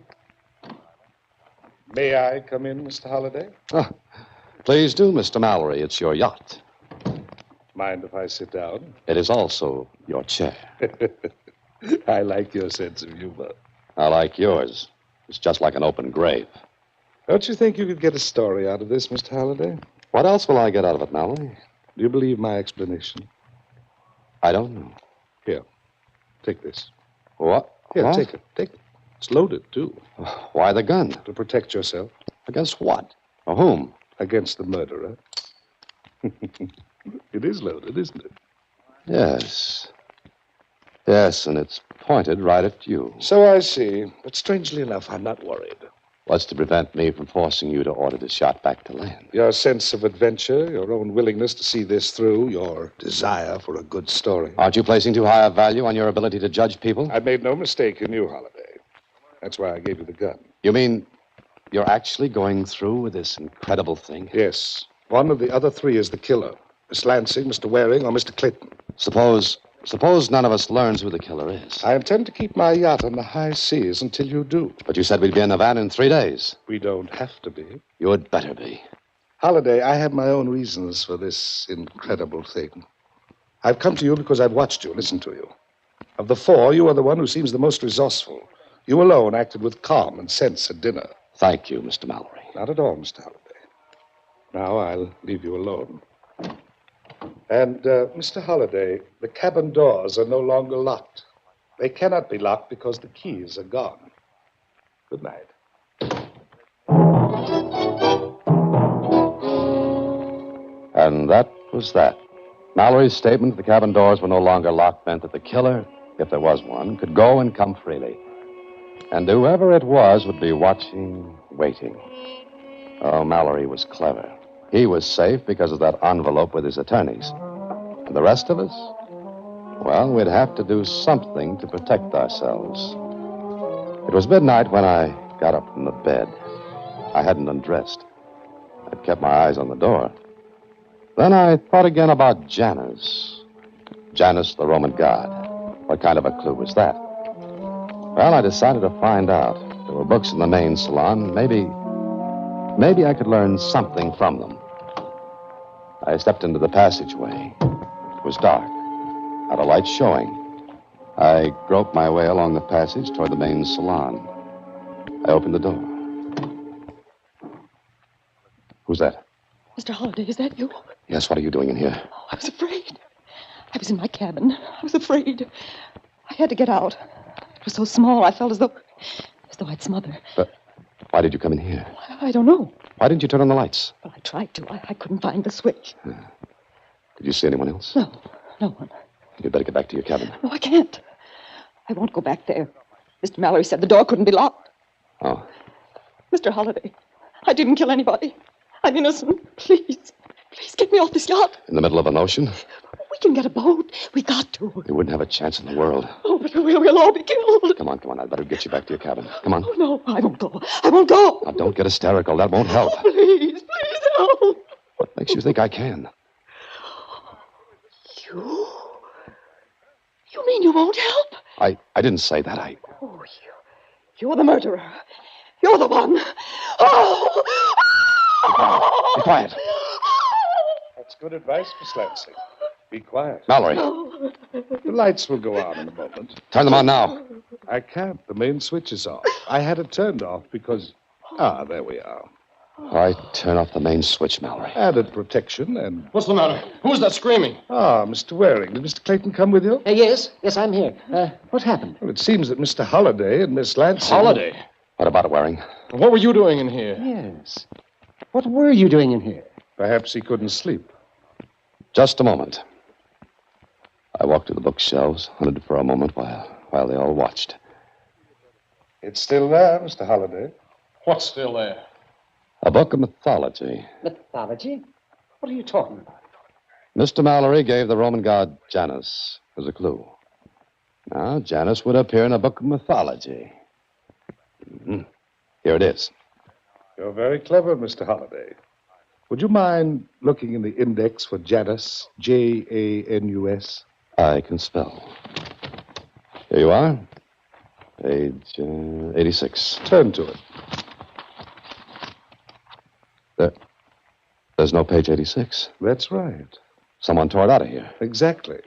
May I come in, Mr. Holliday? Oh, please do, Mr. Mallory. It's your yacht. Mind if I sit down? It is also your chair. I like your sense of humor. I like yours. It's just like an open grave. Don't you think you could get a story out of this, Mr. Holliday? What else will I get out of it, Mallory? Do you believe my explanation? I don't know. Here, take this. What? Here, What? take it. Take it. It's loaded, too. Why the gun? To protect yourself. Against what? Or whom? Against the murderer. It is loaded, isn't it? Yes. Yes, and it's pointed right at you. So I see. But strangely enough, I'm not worried. What's to prevent me from forcing you to order this yacht back to land? Your sense of adventure, your own willingness to see this through, your desire for a good story. Aren't you placing too high a value on your ability to judge people? I made no mistake in you, Holliday. That's why I gave you the gun. You mean you're actually going through with this incredible thing? Yes. One of the other three is the killer. Miss Lansing, Mr. Waring, or Mr. Clayton. Suppose none of us learns who the killer is. I intend to keep my yacht on the high seas until you do. But you said we'd be in Havana in 3 days. We don't have to be. You had better be. Holliday, I have my own reasons for this incredible thing. I've come to you because I've watched you, listened to you. Of the 4, you are the one who seems the most resourceful. You alone acted with calm and sense at dinner. Thank you, Mr. Mallory. Not at all, Mr. Holliday. Now I'll leave you alone. And, Mr. Holliday, the cabin doors are no longer locked. They cannot be locked because the keys are gone. Good night. And that was that. Mallory's statement that the cabin doors were no longer locked meant that the killer, if there was one, could go and come freely. And whoever it was would be watching, waiting. Oh, Mallory was clever. He was safe because of that envelope with his attorneys. And the rest of us? Well, we'd have to do something to protect ourselves. It was midnight when I got up from the bed. I hadn't undressed. I'd kept my eyes on the door. Then I thought again about Janus. Janus, the Roman god. What kind of a clue was that? Well, I decided to find out. There were books in the main salon. Maybe I could learn something from them. I stepped into the passageway. It was dark. Not a light showing. I groped my way along the passage toward the main salon. I opened the door. Who's that? Mr. Holliday, is that you? Yes, what are you doing in here? Oh, I was afraid. I was in my cabin. I was afraid. I had to get out. It was so small, I felt as though I'd smother. But why did you come in here? I don't know. Why didn't you turn on the lights? Well, I tried to. I couldn't find the switch. Did you see anyone else? No one. You'd better get back to your cabin. No, I can't. I won't go back there. Mr. Mallory said the door couldn't be locked. Oh. Mr. Holliday, I didn't kill anybody. I'm innocent. Please. Please get me off this yacht. In the middle of an ocean? We can get a boat. We got to. You wouldn't have a chance in the world. Oh, but we'll all be killed. Come on. I'd better get you back to your cabin. Come on. Oh, no, I won't go. I won't go. Now, don't get hysterical. That won't help. Oh, please help. What makes you think I can? You mean you won't help? I didn't say that. Oh, you're the murderer. You're the one. Oh! Be quiet. That's good advice, Miss Lansing. Be quiet. Mallory. The lights will go on in a moment. Turn them on now. I can't. The main switch is off. I had it turned off because... Ah, there we are. All right, turn off the main switch, Mallory. Added protection and... What's the matter? Who's that screaming? Ah, Mr. Waring. Did Mr. Clayton come with you? Yes, I'm here. What happened? Well, it seems that Mr. Holliday and Miss Lansing... Holiday? What about it, Waring? What were you doing in here? Yes. What were you doing in here? Perhaps he couldn't sleep. Just a moment. I walked to the bookshelves, hunted for a moment while they all watched. It's still there, Mr. Holliday. What's still there? A book of mythology. Mythology? What are you talking about? Mr. Mallory gave the Roman god Janus as a clue. Now, Janus would appear in a book of mythology. Here it is. You're very clever, Mr. Holliday. Would you mind looking in the index for Janus, Janus? I can spell. Here you are. Page 86. Turn to it. There's no page 86. That's right. Someone tore it out of here. Exactly.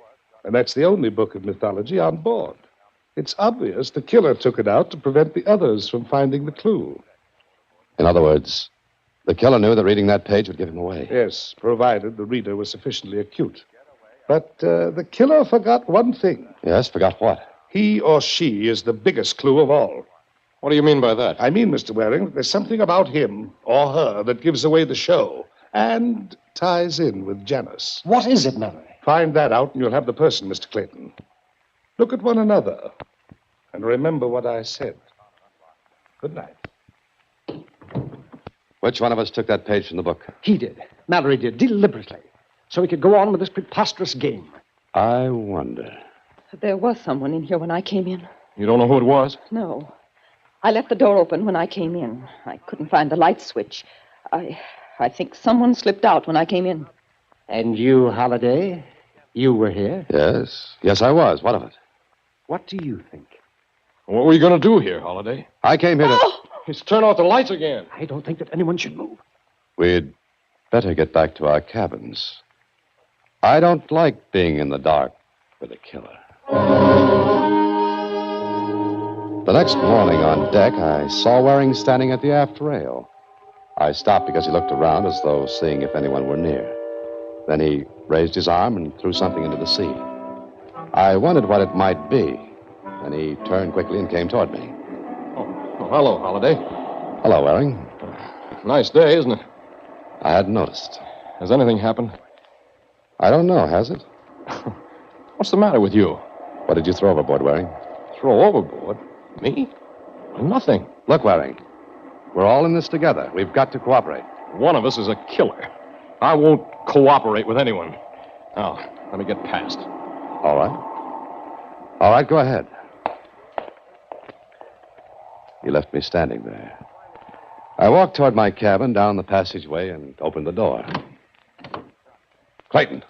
And that's the only book of mythology on board. It's obvious the killer took it out to prevent the others from finding the clue. In other words, the killer knew that reading that page would give him away. Yes, provided the reader was sufficiently acute. But the killer forgot one thing. Yes, forgot what? He or she is the biggest clue of all. What do you mean by that? I mean, Mr. Waring, there's something about him or her that gives away the show and ties in with Janus. What is it, Mallory? Find that out and you'll have the person, Mr. Clayton. Look at one another and remember what I said. Good night. Which one of us took that page from the book? He did. Mallory did, deliberately. So he could go on with this preposterous game. I wonder. There was someone in here when I came in. You don't know who it was? No. I left the door open when I came in. I couldn't find the light switch. I think someone slipped out when I came in. And you, Holliday, you were here? Yes, I was. What of it? What do you think? What were you going to do here, Holiday? I came here to... He's turned off the lights again. I don't think that anyone should move. We'd better get back to our cabins. I don't like being in the dark with a killer. The next morning on deck, I saw Waring standing at the aft rail. I stopped because he looked around as though seeing if anyone were near. Then he raised his arm and threw something into the sea. I wondered what it might be. Then he turned quickly and came toward me. Oh, hello, Holiday. Hello, Waring. Nice day, isn't it? I hadn't noticed. Has anything happened? I don't know, has it? What's the matter with you? What did you throw overboard, Waring? Throw overboard? Me? Nothing. Look, Waring, we're all in this together. We've got to cooperate. One of us is a killer. I won't cooperate with anyone. Now, let me get past. All right. All right, go ahead. You left me standing there. I walked toward my cabin down the passageway and opened the door. Clayton.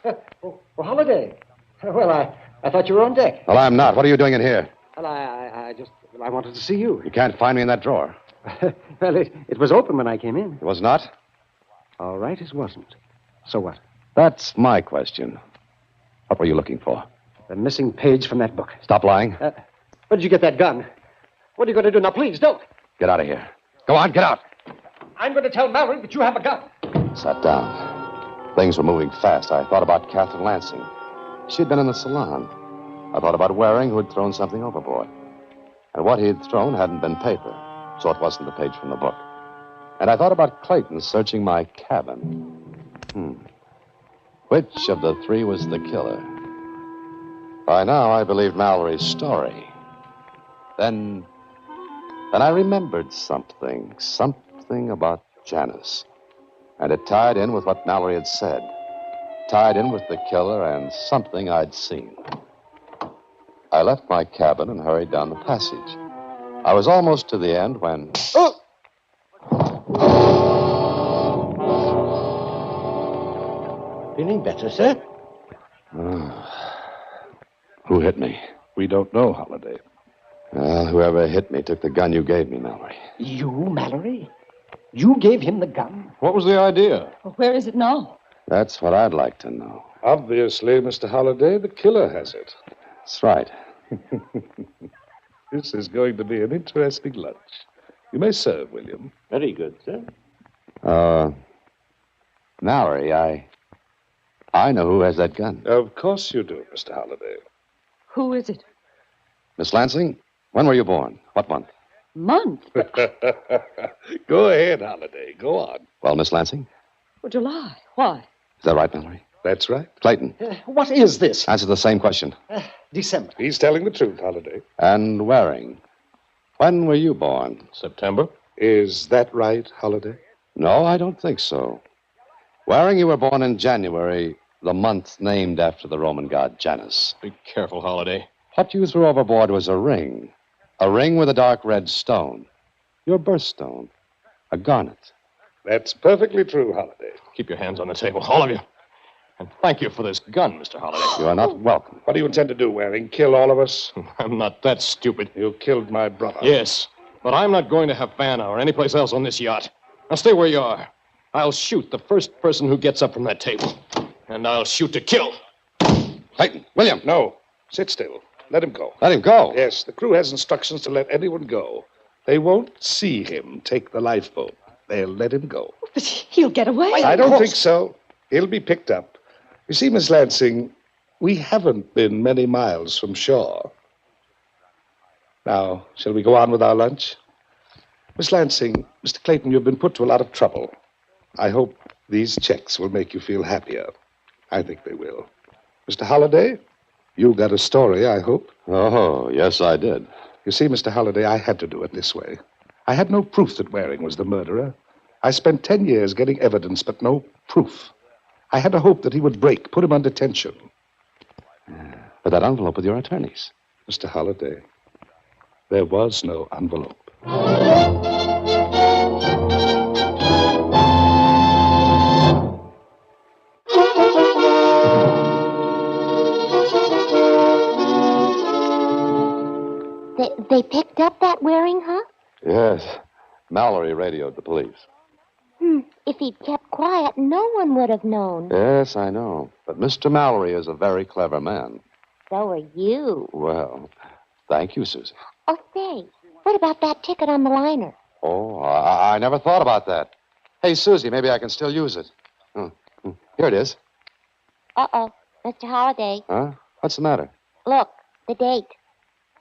Oh, Holliday. Well, I thought you were on deck. Well, I'm not. What are you doing in here? Well, I wanted to see you. You can't find me in that drawer. Well, it was open when I came in. It was not? All right, it wasn't. So what? That's my question. What were you looking for? The missing page from that book. Stop lying. Where did you get that gun? What are you going to do? Now, please, don't. Get out of here. Go on, get out. I'm going to tell Mallory that you have a gun. Sat down. Things were moving fast. I thought about Catherine Lansing. She'd been in the salon. I thought about Waring, who'd thrown something overboard. And what he'd thrown hadn't been paper, so it wasn't the page from the book. And I thought about Clayton searching my cabin. Which of the three was the killer? By now, I believed Mallory's story. Then I remembered something about Janus. And it tied in with what Mallory had said. Tied in with the killer and something I'd seen. I left my cabin and hurried down the passage. I was almost to the end when... Oh! Feeling better, sir? Who hit me? We don't know, Holliday. Well, whoever hit me took the gun you gave me, Mallory. You, Mallory? You gave him the gun? What was the idea? Well, where is it now? That's what I'd like to know. Obviously, Mr. Holliday, the killer has it. That's right. This is going to be an interesting lunch. You may serve, William. Very good, sir. Mallory, I know who has that gun. Of course you do, Mr. Holliday. Who is it? Miss Lansing, when were you born? What month? Month? Go ahead, Holliday. Go on. Well, Miss Lansing, Well, July. Why? is that right, Mallory? That's right. Clayton, What is this? answer the same question. December. He's telling the truth, Holliday. And Waring, when were you born? September? Is that right, Holliday? No, I don't think so. Waring, you were born in January, the month named after the Roman god Janus. Be careful, Holliday. What you threw overboard was a ring with a dark red stone. Your birthstone, a garnet. That's perfectly true, Holliday. Keep your hands on the table, all of you. And thank you for this gun, Mr. Holliday. You are not welcome. What do you intend to do, Waring? Kill all of us? I'm not that stupid. You killed my brother. Yes, but I'm not going to Havana or anyplace else on this yacht. Now stay where you are. I'll shoot the first person who gets up from that table. And I'll shoot to kill. Clayton, William. No. Sit still. Let him go. Let him go? Yes, the crew has instructions to let anyone go. They won't see him take the lifeboat. They'll let him go. But he'll get away. I don't think so. He'll be picked up. You see, Miss Lansing, we haven't been many miles from shore. Now, shall we go on with our lunch? Miss Lansing, Mr. Clayton, you've been put to a lot of trouble. I hope these checks will make you feel happier. I think they will. Mr. Holliday, you got a story, I hope. Oh, yes, I did. You see, Mr. Holliday, I had to do it this way. I had no proof that Waring was the murderer. I spent 10 years getting evidence, but no proof. I had a hope that he would break, put him under tension. But that envelope with your attorneys. Mr. Holliday, there was no envelope. They picked up that Waring, huh? Yes. Mallory radioed the police. If he'd kept quiet, no one would have known. Yes, I know. But Mr. Mallory is a very clever man. So are you. Well, thank you, Susie. Oh, say, what about that ticket on the liner? Oh, I never thought about that. Hey, Susie, maybe I can still use it. Here it is. Uh-oh, Mr. Holliday. Huh? What's the matter? Look, the date.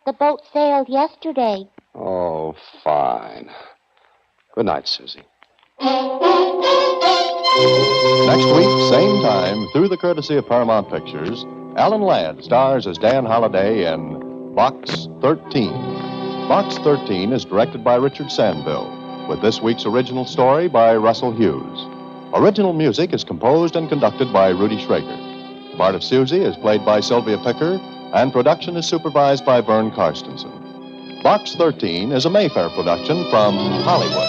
The boat sailed yesterday. Oh, fine. Good night, Susie. Next week, same time, through the courtesy of Paramount Pictures, Alan Ladd stars as Dan Holliday in Box 13. Box 13 is directed by Richard Sandville, with this week's original story by Russell Hughes. Original music is composed and conducted by Rudy Schrager. The part of Susie is played by Sylvia Picker, and production is supervised by Vern Karstensen. Box 13 is a Mayfair production from Hollywood.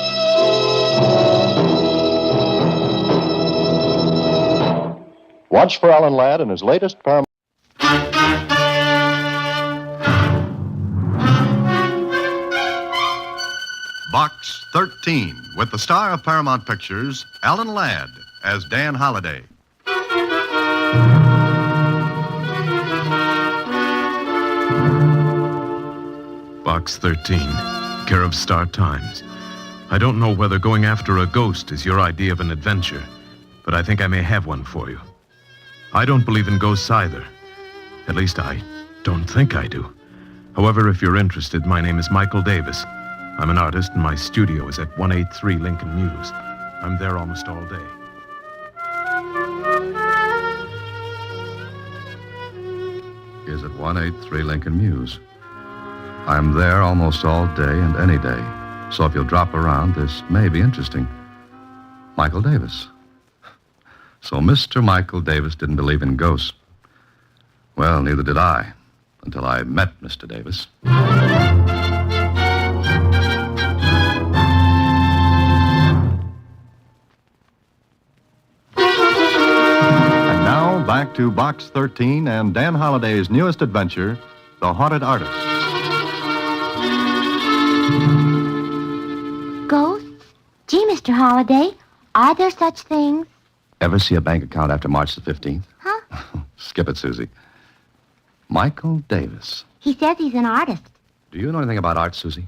Watch for Alan Ladd in his latest Paramount. Box 13, with the star of Paramount Pictures, Alan Ladd, as Dan Holliday. Box 13, care of Star Times. I don't know whether going after a ghost is your idea of an adventure, but I think I may have one for you. I don't believe in ghosts either. At least I don't think I do. However, if you're interested, my name is Michael Davis. I'm an artist, and my studio is at 183 Lincoln Mews. I'm there almost all day. Is at 183 Lincoln Mews. I'm there almost all day and any day. So if you'll drop around, this may be interesting. Michael Davis. So Mr. Michael Davis didn't believe in ghosts. Well, neither did I, until I met Mr. Davis. And now, back to Box 13 and Dan Holliday's newest adventure, The Haunted Artist. Ghosts? Gee, Mr. Holliday, are there such things? Ever see a bank account after March the 15th? Huh? Skip it, Susie. Michael Davis. He says he's an artist. Do you know anything about art, Susie?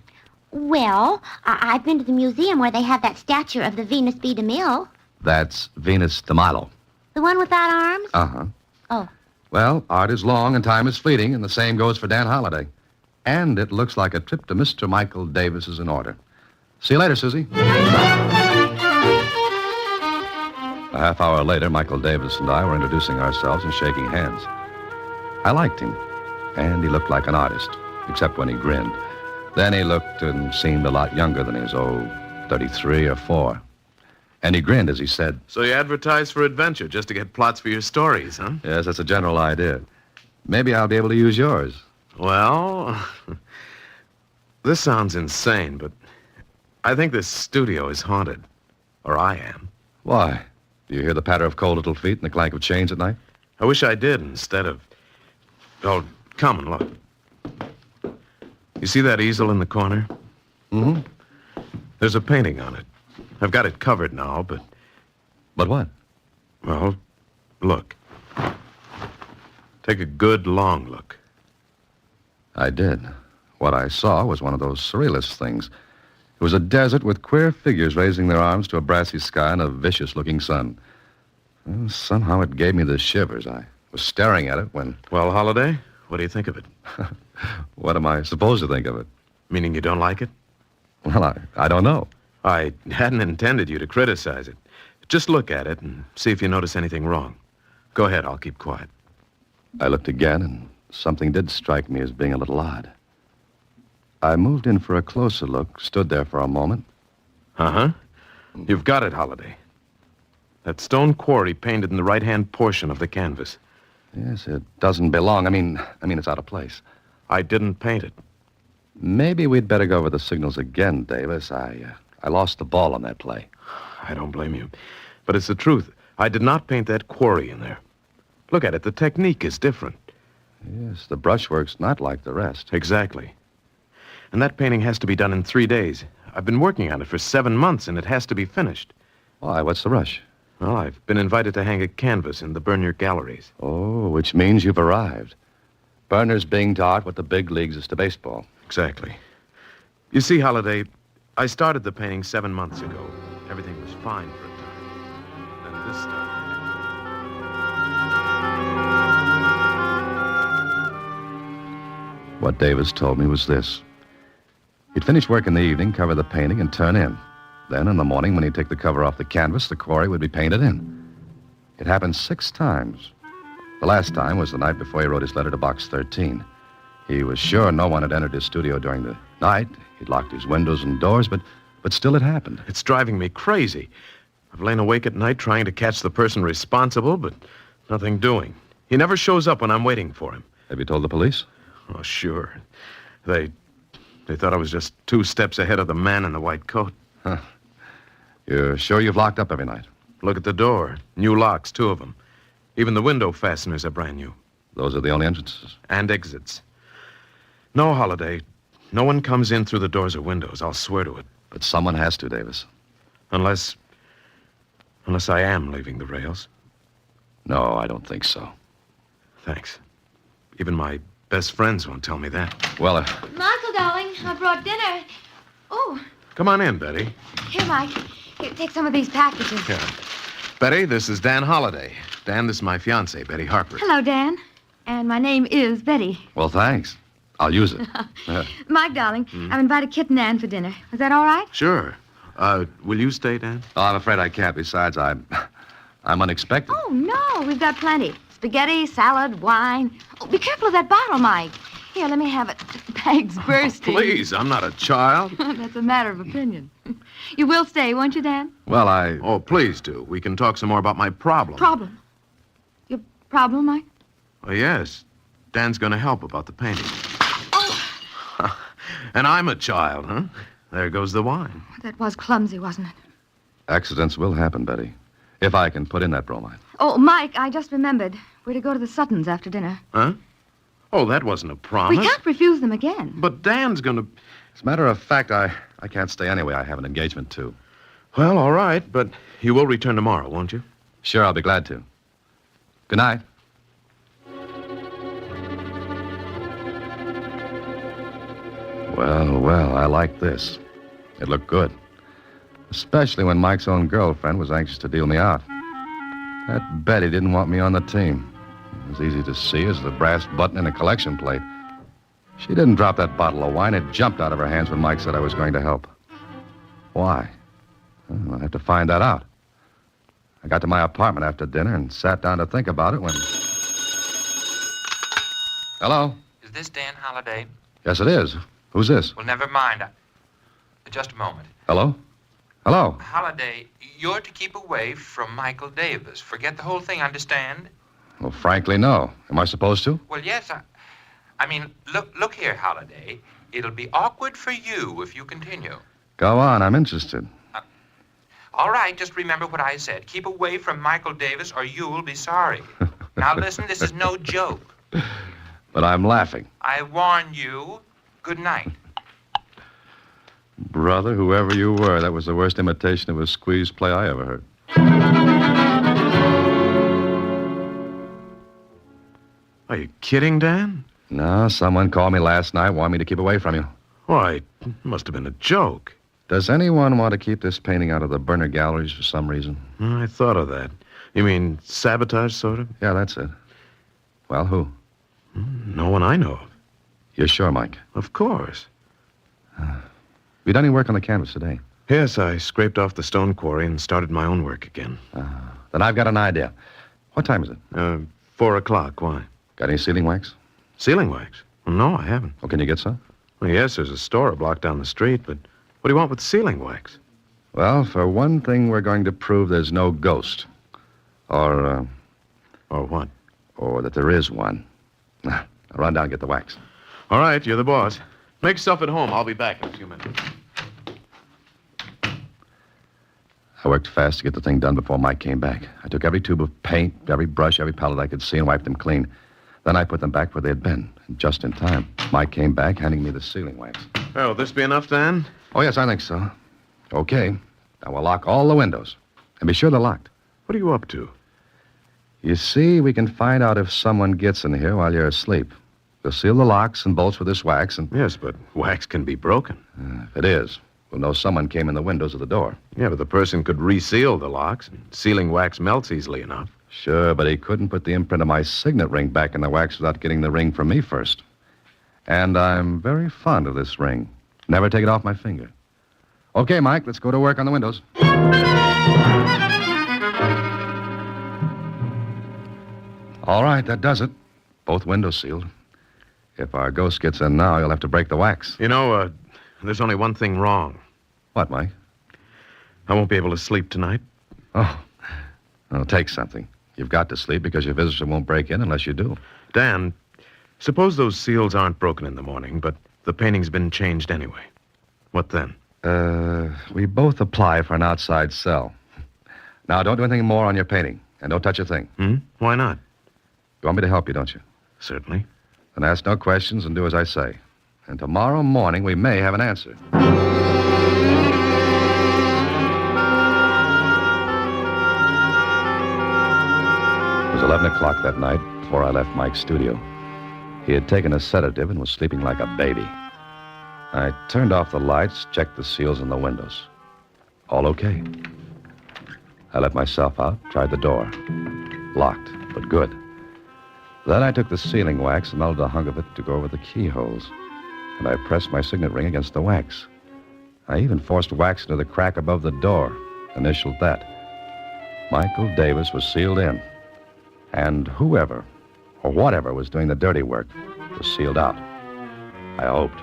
Well, I've been to the museum where they have that statue of the Venus de Milo. That's Venus de Milo. The one without arms? Uh-huh. Oh. Well, art is long and time is fleeting, and the same goes for Dan Holliday. And it looks like a trip to Mr. Michael Davis is in order. See you later, Susie. A half hour later, Michael Davis and I were introducing ourselves and shaking hands. I liked him, and he looked like an artist, except when he grinned. Then he looked and seemed a lot younger than he was, 33 or 4. And he grinned as he said, So you advertise for adventure just to get plots for your stories, huh? Yes, that's a general idea. Maybe I'll be able to use yours. Well, this sounds insane, but I think this studio is haunted. Or I am. Why? Do you hear the patter of cold little feet and the clank of chains at night? I wish I did instead of... Oh, come and look. You see that easel in the corner? Mm-hmm. There's a painting on it. I've got it covered now, but... But what? Well, look. Take a good, long look. I did. What I saw was one of those surrealist things. It was a desert with queer figures raising their arms to a brassy sky and a vicious-looking sun. Well, somehow it gave me the shivers. I was staring at it when... Well, Holliday, what do you think of it? What am I supposed to think of it? Meaning you don't like it? Well, I don't know. I hadn't intended you to criticize it. Just look at it and see if you notice anything wrong. Go ahead, I'll keep quiet. I looked again, and something did strike me as being a little odd. I moved in for a closer look, stood there for a moment. Uh-huh. You've got it, Holliday. That stone quarry painted in the right-hand portion of the canvas. Yes, it doesn't belong. I mean, it's out of place. I didn't paint it. Maybe we'd better go over the signals again, Davis. I lost the ball on that play. I don't blame you. But it's the truth. I did not paint that quarry in there. Look at it. The technique is different. Yes, the brushwork's not like the rest. Exactly. And that painting has to be done in 3 days. I've been working on it for 7 months, and it has to be finished. Why? What's the rush? Well, I've been invited to hang a canvas in the Bernier galleries. Oh, which means you've arrived. Berner's being to art what the big leagues is to baseball. Exactly. You see, Holliday, I started the painting 7 months ago. Everything was fine for a time. Then this started. What Davis told me was this. He'd finish work in the evening, cover the painting, and turn in. Then, in the morning, when he'd take the cover off the canvas, the quarry would be painted in. It happened 6 times. The last time was the night before he wrote his letter to Box 13. He was sure no one had entered his studio during the night. He'd locked his windows and doors, but still it happened. It's driving me crazy. I've lain awake at night trying to catch the person responsible, but nothing doing. He never shows up when I'm waiting for him. Have you told the police? Oh, sure. They thought I was just 2 steps ahead of the man in the white coat. Huh. You're sure you've locked up every night? Look at the door. New locks, 2 of them. Even the window fasteners are brand new. Those are the only entrances? And exits. No, Holliday. No one comes in through the doors or windows. I'll swear to it. But someone has to, Davis. Unless I am leaving the rails. No, I don't think so. Thanks. Even my best friends won't tell me that. Well, Michael, darling, I brought dinner. Oh, Come on in, Betty. here, Mike. Here, take some of these packages. Here. Betty, this is Dan Holliday. Dan, this is my fiancée, Betty Harper. Hello, Dan. And my name is Betty. well, thanks. I'll use it. Mike, darling, I've invited Kit and Ann for dinner. Is that all right? Sure. Will you stay, Dan? Oh, I'm afraid I can't. Besides, I'm unexpected. Oh, no, we've got plenty. Spaghetti, salad, wine. Oh, be careful of that bottle, Mike. Here, let me have it. The bag's bursting. Please, I'm not a child. That's a matter of opinion. You will stay, won't you, Dan? Well, Oh, please do. We can talk some more about my problem. Problem? Your problem, Mike? Oh, yes. Dan's going to help about the painting. And I'm a child, huh? There goes the wine. That was clumsy, wasn't it? Accidents will happen, Betty. If I can put in that bromide. Oh, Mike, I just remembered. We're to go to the Suttons after dinner. Huh? Oh, that wasn't a promise. We can't refuse them again. But Dan's going to... As a matter of fact, I can't stay anyway. I have an engagement, too. Well, all right, but you will return tomorrow, won't you? Sure, I'll be glad to. Good night. Well, I like this. It looked good. Especially when Mike's own girlfriend was anxious to deal me out. That Betty didn't want me on the team. It was easy to see as the brass button in a collection plate. She didn't drop that bottle of wine. It jumped out of her hands when Mike said I was going to help. Why? Well, I'll have to find that out. I got to my apartment after dinner and sat down to think about it when... Hello? Is this Dan Holliday? Yes, it is. Who's this? Well, never mind. Just a moment. Hello? Hello? Holliday, you're to keep away from Michael Davis. Forget the whole thing, understand? Well, frankly, no. Am I supposed to? Well, yes, I mean, look here, Holliday. It'll be awkward for you if you continue. Go on. I'm interested. All right, just remember what I said. Keep away from Michael Davis or you'll be sorry. Now, listen, this is no joke. But I'm laughing. I warn you. Good night. Brother, whoever you were, that was the worst imitation of a squeeze play I ever heard. Are you kidding, Dan? No, someone called me last night, wanted me to keep away from you. Why, it must have been a joke. Does anyone want to keep this painting out of the burner galleries for some reason? I thought of that. You mean sabotage, sort of? Yeah, that's it. Well, who? No one I know of. You're sure, Mike? Of course. You done any work on the canvas today? Yes, I scraped off the stone quarry and started my own work again. Then I've got an idea. What time is it? 4 o'clock. Why? Got any sealing wax? Sealing wax? Well, no, I haven't. Oh, can you get some? Well, yes, there's a store a block down the street, but what do you want with sealing wax? Well, for one thing, we're going to prove there's no ghost. Or what? Or that there is one. I'll run down and get the wax. All right, you're the boss. Make yourself at home. I'll be back in a few minutes. I worked fast to get the thing done before Mike came back. I took every tube of paint, every brush, every palette I could see and wiped them clean. Then I put them back where they had been. And just in time, Mike came back, handing me the sealing wax. Oh, will this be enough, Dan? Oh, yes, I think so. Okay. Now we'll lock all the windows. And be sure they're locked. What are you up to? You see, we can find out if someone gets in here while you're asleep. We'll seal the locks and bolts with this wax and... Yes, but wax can be broken. If it is, we'll know someone came in the windows of the door. Yeah, but the person could reseal the locks. And sealing wax melts easily enough. Sure, but he couldn't put the imprint of my signet ring back in the wax without getting the ring from me first. And I'm very fond of this ring. Never take it off my finger. Okay, Mike, let's go to work on the windows. All right, that does it. Both windows sealed. If our ghost gets in now, you'll have to break the wax. You know, there's only one thing wrong. What, Mike? I won't be able to sleep tonight. Oh, it'll take something. You've got to sleep because your visitor won't break in unless you do. Dan, suppose those seals aren't broken in the morning, but the painting's been changed anyway. What then? We both apply for an outside cell. Now, don't do anything more on your painting, and don't touch a thing. Why not? You want me to help you, don't you? Certainly. Then ask no questions and do as I say. And tomorrow morning, we may have an answer. It was 11 o'clock that night before I left Mike's studio. He had taken a sedative and was sleeping like a baby. I turned off the lights, checked the seals in the windows. All okay. I let myself out, tried the door. Locked, but good. Then I took the sealing wax and melted a hunk of it to go over the keyholes. And I pressed my signet ring against the wax. I even forced wax into the crack above the door, initialed that. Michael Davis was sealed in. And whoever, or whatever was doing the dirty work, was sealed out. I hoped.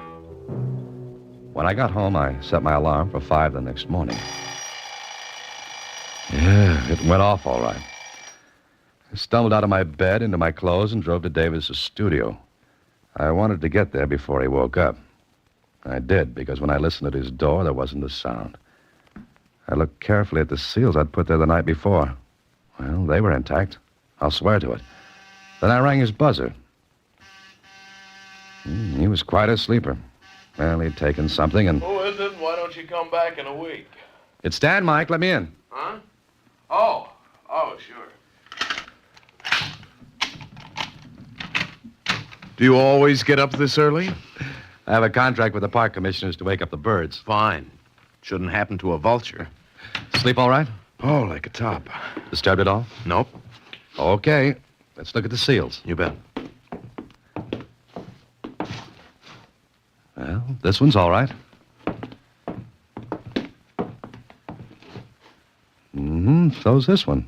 When I got home, I set my alarm for 5 the next morning. Yeah, it went off all right. I stumbled out of my bed into my clothes and drove to Davis's studio. I wanted to get there before he woke up. I did, because when I listened at his door, there wasn't a sound. I looked carefully at the seals I'd put there the night before. Well, they were intact. I'll swear to it. Then I rang his buzzer. He was quite a sleeper. Well, he'd taken something and... Who is it? Why don't you come back in a week? It's Dad, Mike. Let me in. Huh? Oh, sure. Do you always get up this early? I have a contract with the park commissioners to wake up the birds. Fine. Shouldn't happen to a vulture. Sleep all right? Oh, like a top. Disturbed at all? Nope. Okay. Let's look at the seals. You bet. Well, this one's all right. So's this one.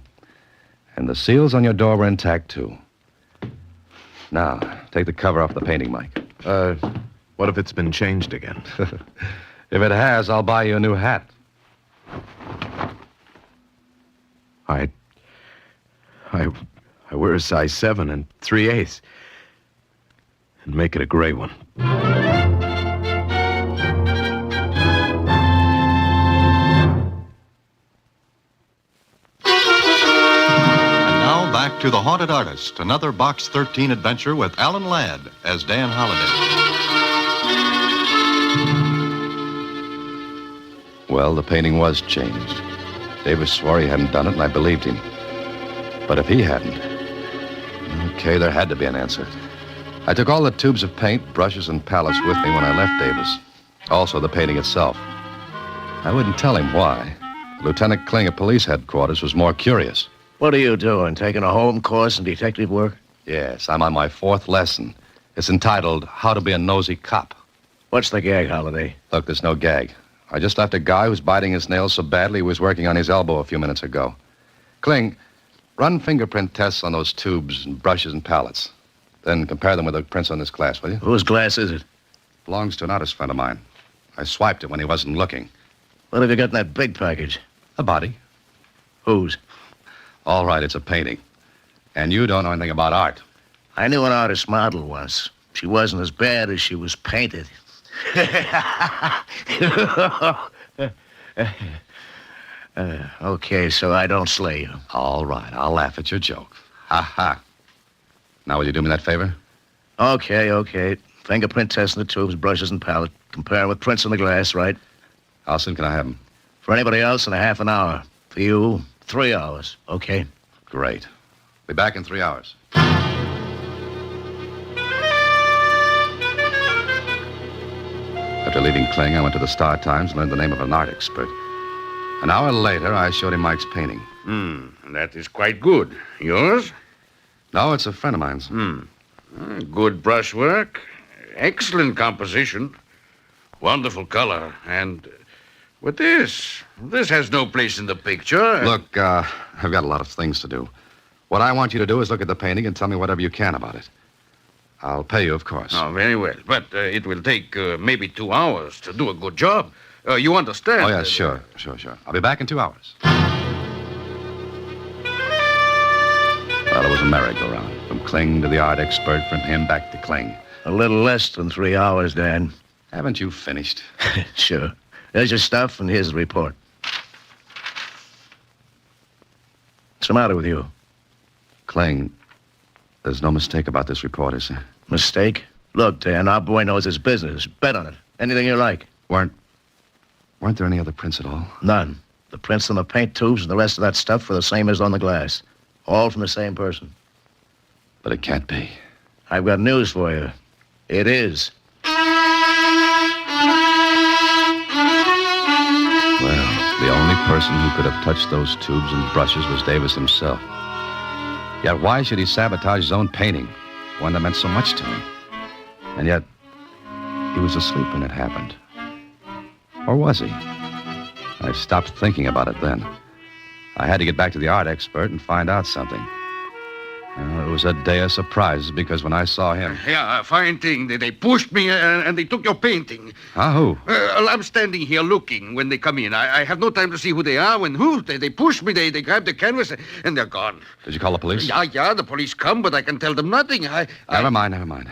And the seals on your door were intact, too. Now, take the cover off the painting, Mike. What if it's been changed again? If it has, I'll buy you a new hat. I wear a size 7 and 3/8. And make it a gray one. Now back to The Haunted Artist, another Box 13 adventure with Alan Ladd as Dan Holliday. Well, the painting was changed. Davis swore he hadn't done it, and I believed him. But if he hadn't... Okay, there had to be an answer. I took all the tubes of paint, brushes, and palettes with me when I left Davis. Also the painting itself. I wouldn't tell him why. Lieutenant Kling at police headquarters was more curious. What are you doing, taking a home course in detective work? Yes, I'm on my 4th lesson. It's entitled, How to Be a Nosy Cop. What's the gag, Holiday? Look, there's no gag. I just left a guy who's biting his nails so badly he was working on his elbow a few minutes ago. Kling, run fingerprint tests on those tubes and brushes and palettes. Then compare them with the prints on this glass, will you? Whose glass is it? Belongs to an artist friend of mine. I swiped it when he wasn't looking. What have you got in that big package? A body. Whose? All right, it's a painting. And you don't know anything about art. I knew an artist model once. She wasn't as bad as she was painted. Okay, so I don't slay you. All right, I'll laugh at your joke. Ha ha. Now, will you do me that favor? Okay. Fingerprint test in the tubes, brushes, and palette. Compare with prints on the glass, right? How soon can I have them? For anybody else, in a half an hour. For you, 3 hours, okay? Great. Be back in 3 hours. After leaving Kling, I went to the Star-Times and learned the name of an art expert. An hour later, I showed him Mike's painting. That is quite good. Yours? No, it's a friend of mine's. Good brushwork. Excellent composition. Wonderful color. And with this has no place in the picture. Look, I've got a lot of things to do. What I want you to do is look at the painting and tell me whatever you can about it. I'll pay you, of course. Oh, very well. But it will take maybe 2 hours to do a good job. You understand? Oh, yeah, sure. I'll be back in 2 hours. Well, it was a merry-go-round. From Kling to the art expert, from him back to Kling. A little less than 3 hours, Dan. Haven't you finished? Sure. There's your stuff, and here's the report. What's the matter with you? Kling, there's no mistake about this report, is there? Mistake? Look, Dan, our boy knows his business. Bet on it. Anything you like. Weren't there any other prints at all? None. The prints on the paint tubes and the rest of that stuff were the same as on the glass. All from the same person. But it can't be. I've got news for you. It is. Well, the only person who could have touched those tubes and brushes was Davis himself. Yet why should he sabotage his own painting? One that meant so much to me. And yet, he was asleep when it happened. Or was he? I stopped thinking about it then. I had to get back to the art expert and find out something. Well, it was a day of surprises because when I saw him... Yeah, a fine thing. They pushed me and they took your painting. Who? I'm standing here looking when they come in. I have no time to see who they are. They push me, they grab the canvas, and they're gone. Did you call the police? Yeah, the police come, but I can tell them nothing. Never mind.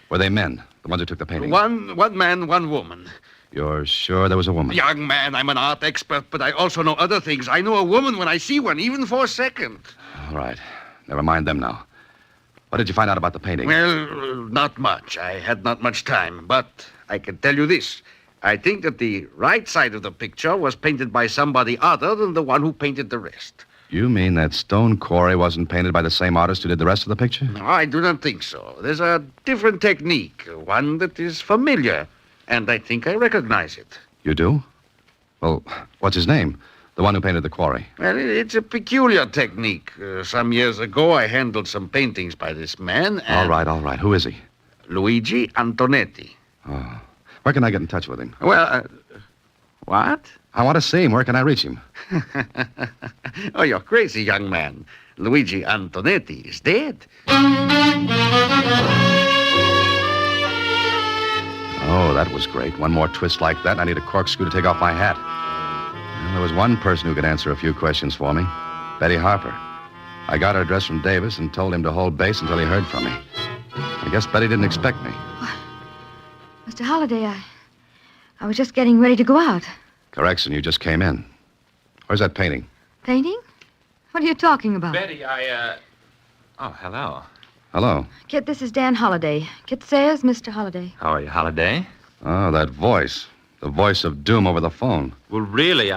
Were they men, the ones who took the painting? One man, one woman. You're sure there was a woman? Young man, I'm an art expert, but I also know other things. I know a woman when I see one, even for a second. All right. Never mind them now. What did you find out about the painting? Well, not much. I had not much time, but I can tell you this. I think that the right side of the picture was painted by somebody other than the one who painted the rest. You mean that stone quarry wasn't painted by the same artist who did the rest of the picture? No, I do not think so. There's a different technique, one that is familiar, and I think I recognize it. You do? Well, what's his name? The one who painted the quarry. Well, it's a peculiar technique. Some years ago, I handled some paintings by this man. And All right. Who is he? Luigi Antonetti. Oh. Where can I get in touch with him? Well, what? I want to see him. Where can I reach him? Oh, you're crazy, young man. Luigi Antonetti is dead. Oh, that was great. One more twist like that, and I need a corkscrew to take off my hat. Well, there was one person who could answer a few questions for me. Betty Harper. I got her address from Davis and told him to hold base until he heard from me. I guess Betty didn't expect me. Mr. Holliday, I was just getting ready to go out. Correction, you just came in. Where's that painting? Painting? What are you talking about? Betty, Oh, hello. Hello. Kit, this is Dan Holliday. Kit says Mr. Holliday. How are you, Holliday? Oh, that voice. The voice of doom over the phone. Well, really,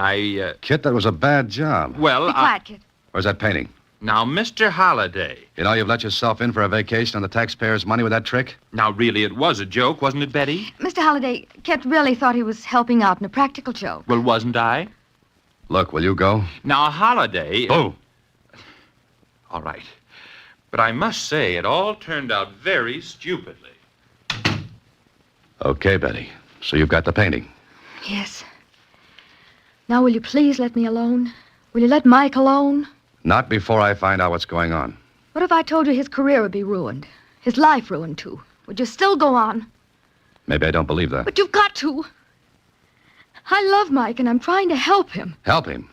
Kit, that was a bad job. Well, Be quiet, Kit. Where's that painting? Now, Mr. Holliday. You know you've let yourself in for a vacation on the taxpayers' money with that trick? Now, really, it was a joke, wasn't it, Betty? Mr. Holliday, Kit really thought he was helping out in a practical joke. Well, wasn't I? Look, will you go? Now, Holliday... Oh. All right. But I must say, it all turned out very stupidly. Okay, Betty. So you've got the painting. Yes. Now, will you please let me alone? Will you let Mike alone? Not before I find out what's going on. What if I told you his career would be ruined? His life ruined, too? Would you still go on? Maybe I don't believe that. But you've got to. I love Mike, and I'm trying to help him. Help him?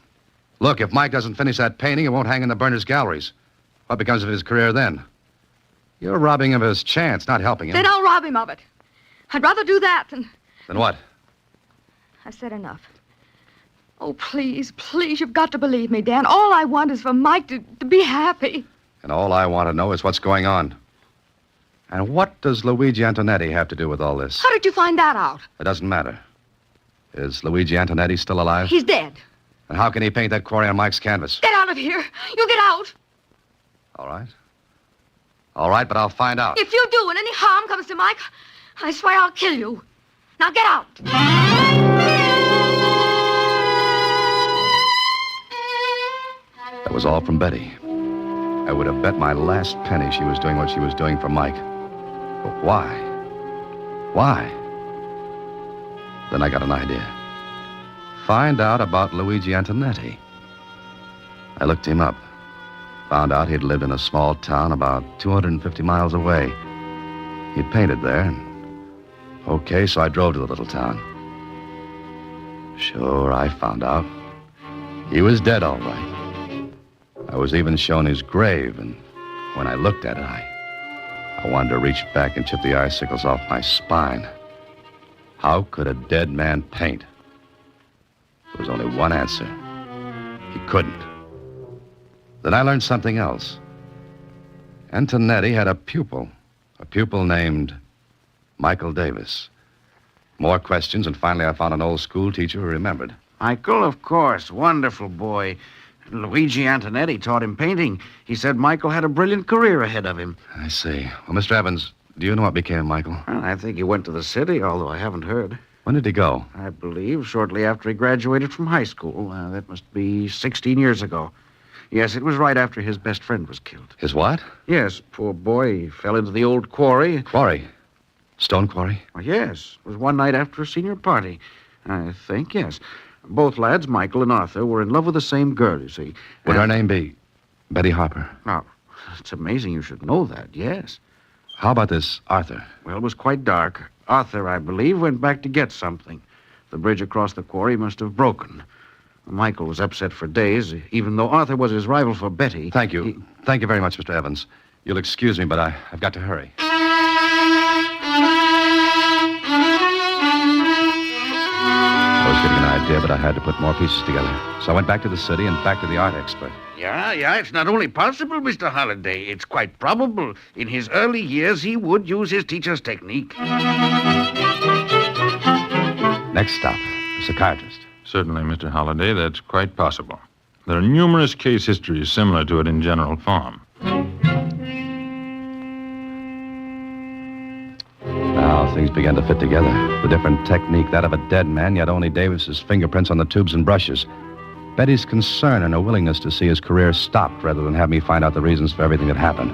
Look, if Mike doesn't finish that painting, it won't hang in the Burners' galleries. What becomes of his career then? You're robbing him of his chance, not helping him. Then I'll rob him of it. I'd rather do that than... Then what? I've said enough. Oh, please, you've got to believe me, Dan. All I want is for Mike to be happy. And all I want to know is what's going on. And what does Luigi Antonetti have to do with all this? How did you find that out? It doesn't matter. Is Luigi Antonetti still alive? He's dead. And how can he paint that quarry on Mike's canvas? Get out of here. You get out. All right. All right, but I'll find out. If you do and any harm comes to Mike, I swear I'll kill you. Now get out. That was all from Betty. I would have bet my last penny she was doing what she was doing for Mike. But why? Why? Then I got an idea. Find out about Luigi Antonetti. I looked him up. Found out he'd lived in a small town about 250 miles away. He'd painted there. Okay, so I drove to the little town. Sure, I found out. He was dead, all right. I was even shown his grave, and when I looked at it, I wanted to reach back and chip the icicles off my spine. How could a dead man paint? There was only one answer. He couldn't. Then I learned something else. Antonetti had a pupil named Michael Davis. More questions, and finally I found an old school teacher who remembered. Michael, of course. Wonderful boy. Luigi Antonetti taught him painting. He said Michael had a brilliant career ahead of him. I see. Well, Mr. Evans, do you know what became of Michael? Well, I think he went to the city, although I haven't heard. When did he go? I believe shortly after he graduated from high school. That must be 16 years ago. Yes, it was right after his best friend was killed. His what? Yes, poor boy. He fell into the old quarry. Quarry? Stone quarry? Well, yes. It was one night after a senior party. I think, yes. Both lads, Michael and Arthur, were in love with the same girl, you see. Would her name be Betty Harper? Oh, It's amazing you should know that, yes. How about this Arthur? Well, it was quite dark. Arthur, I believe, went back to get something. The bridge across the quarry must have broken. Michael was upset for days, even though Arthur was his rival for Betty. Thank you. Thank you very much, Mr. Evans. You'll excuse me, but I've got to hurry. I was getting an idea, but I had to put more pieces together. So I went back to the city and back to the art expert. Yeah, it's not only possible, Mr. Holliday. It's quite probable. In his early years, he would use his teacher's technique. Next stop, the psychiatrist. Certainly, Mr. Holliday, that's quite possible. There are numerous case histories similar to it in general form. Now things began to fit together. The different technique, that of a dead man, yet only Davis's fingerprints on the tubes and brushes. Betty's concern and her willingness to see his career stopped rather than have me find out the reasons for everything that happened.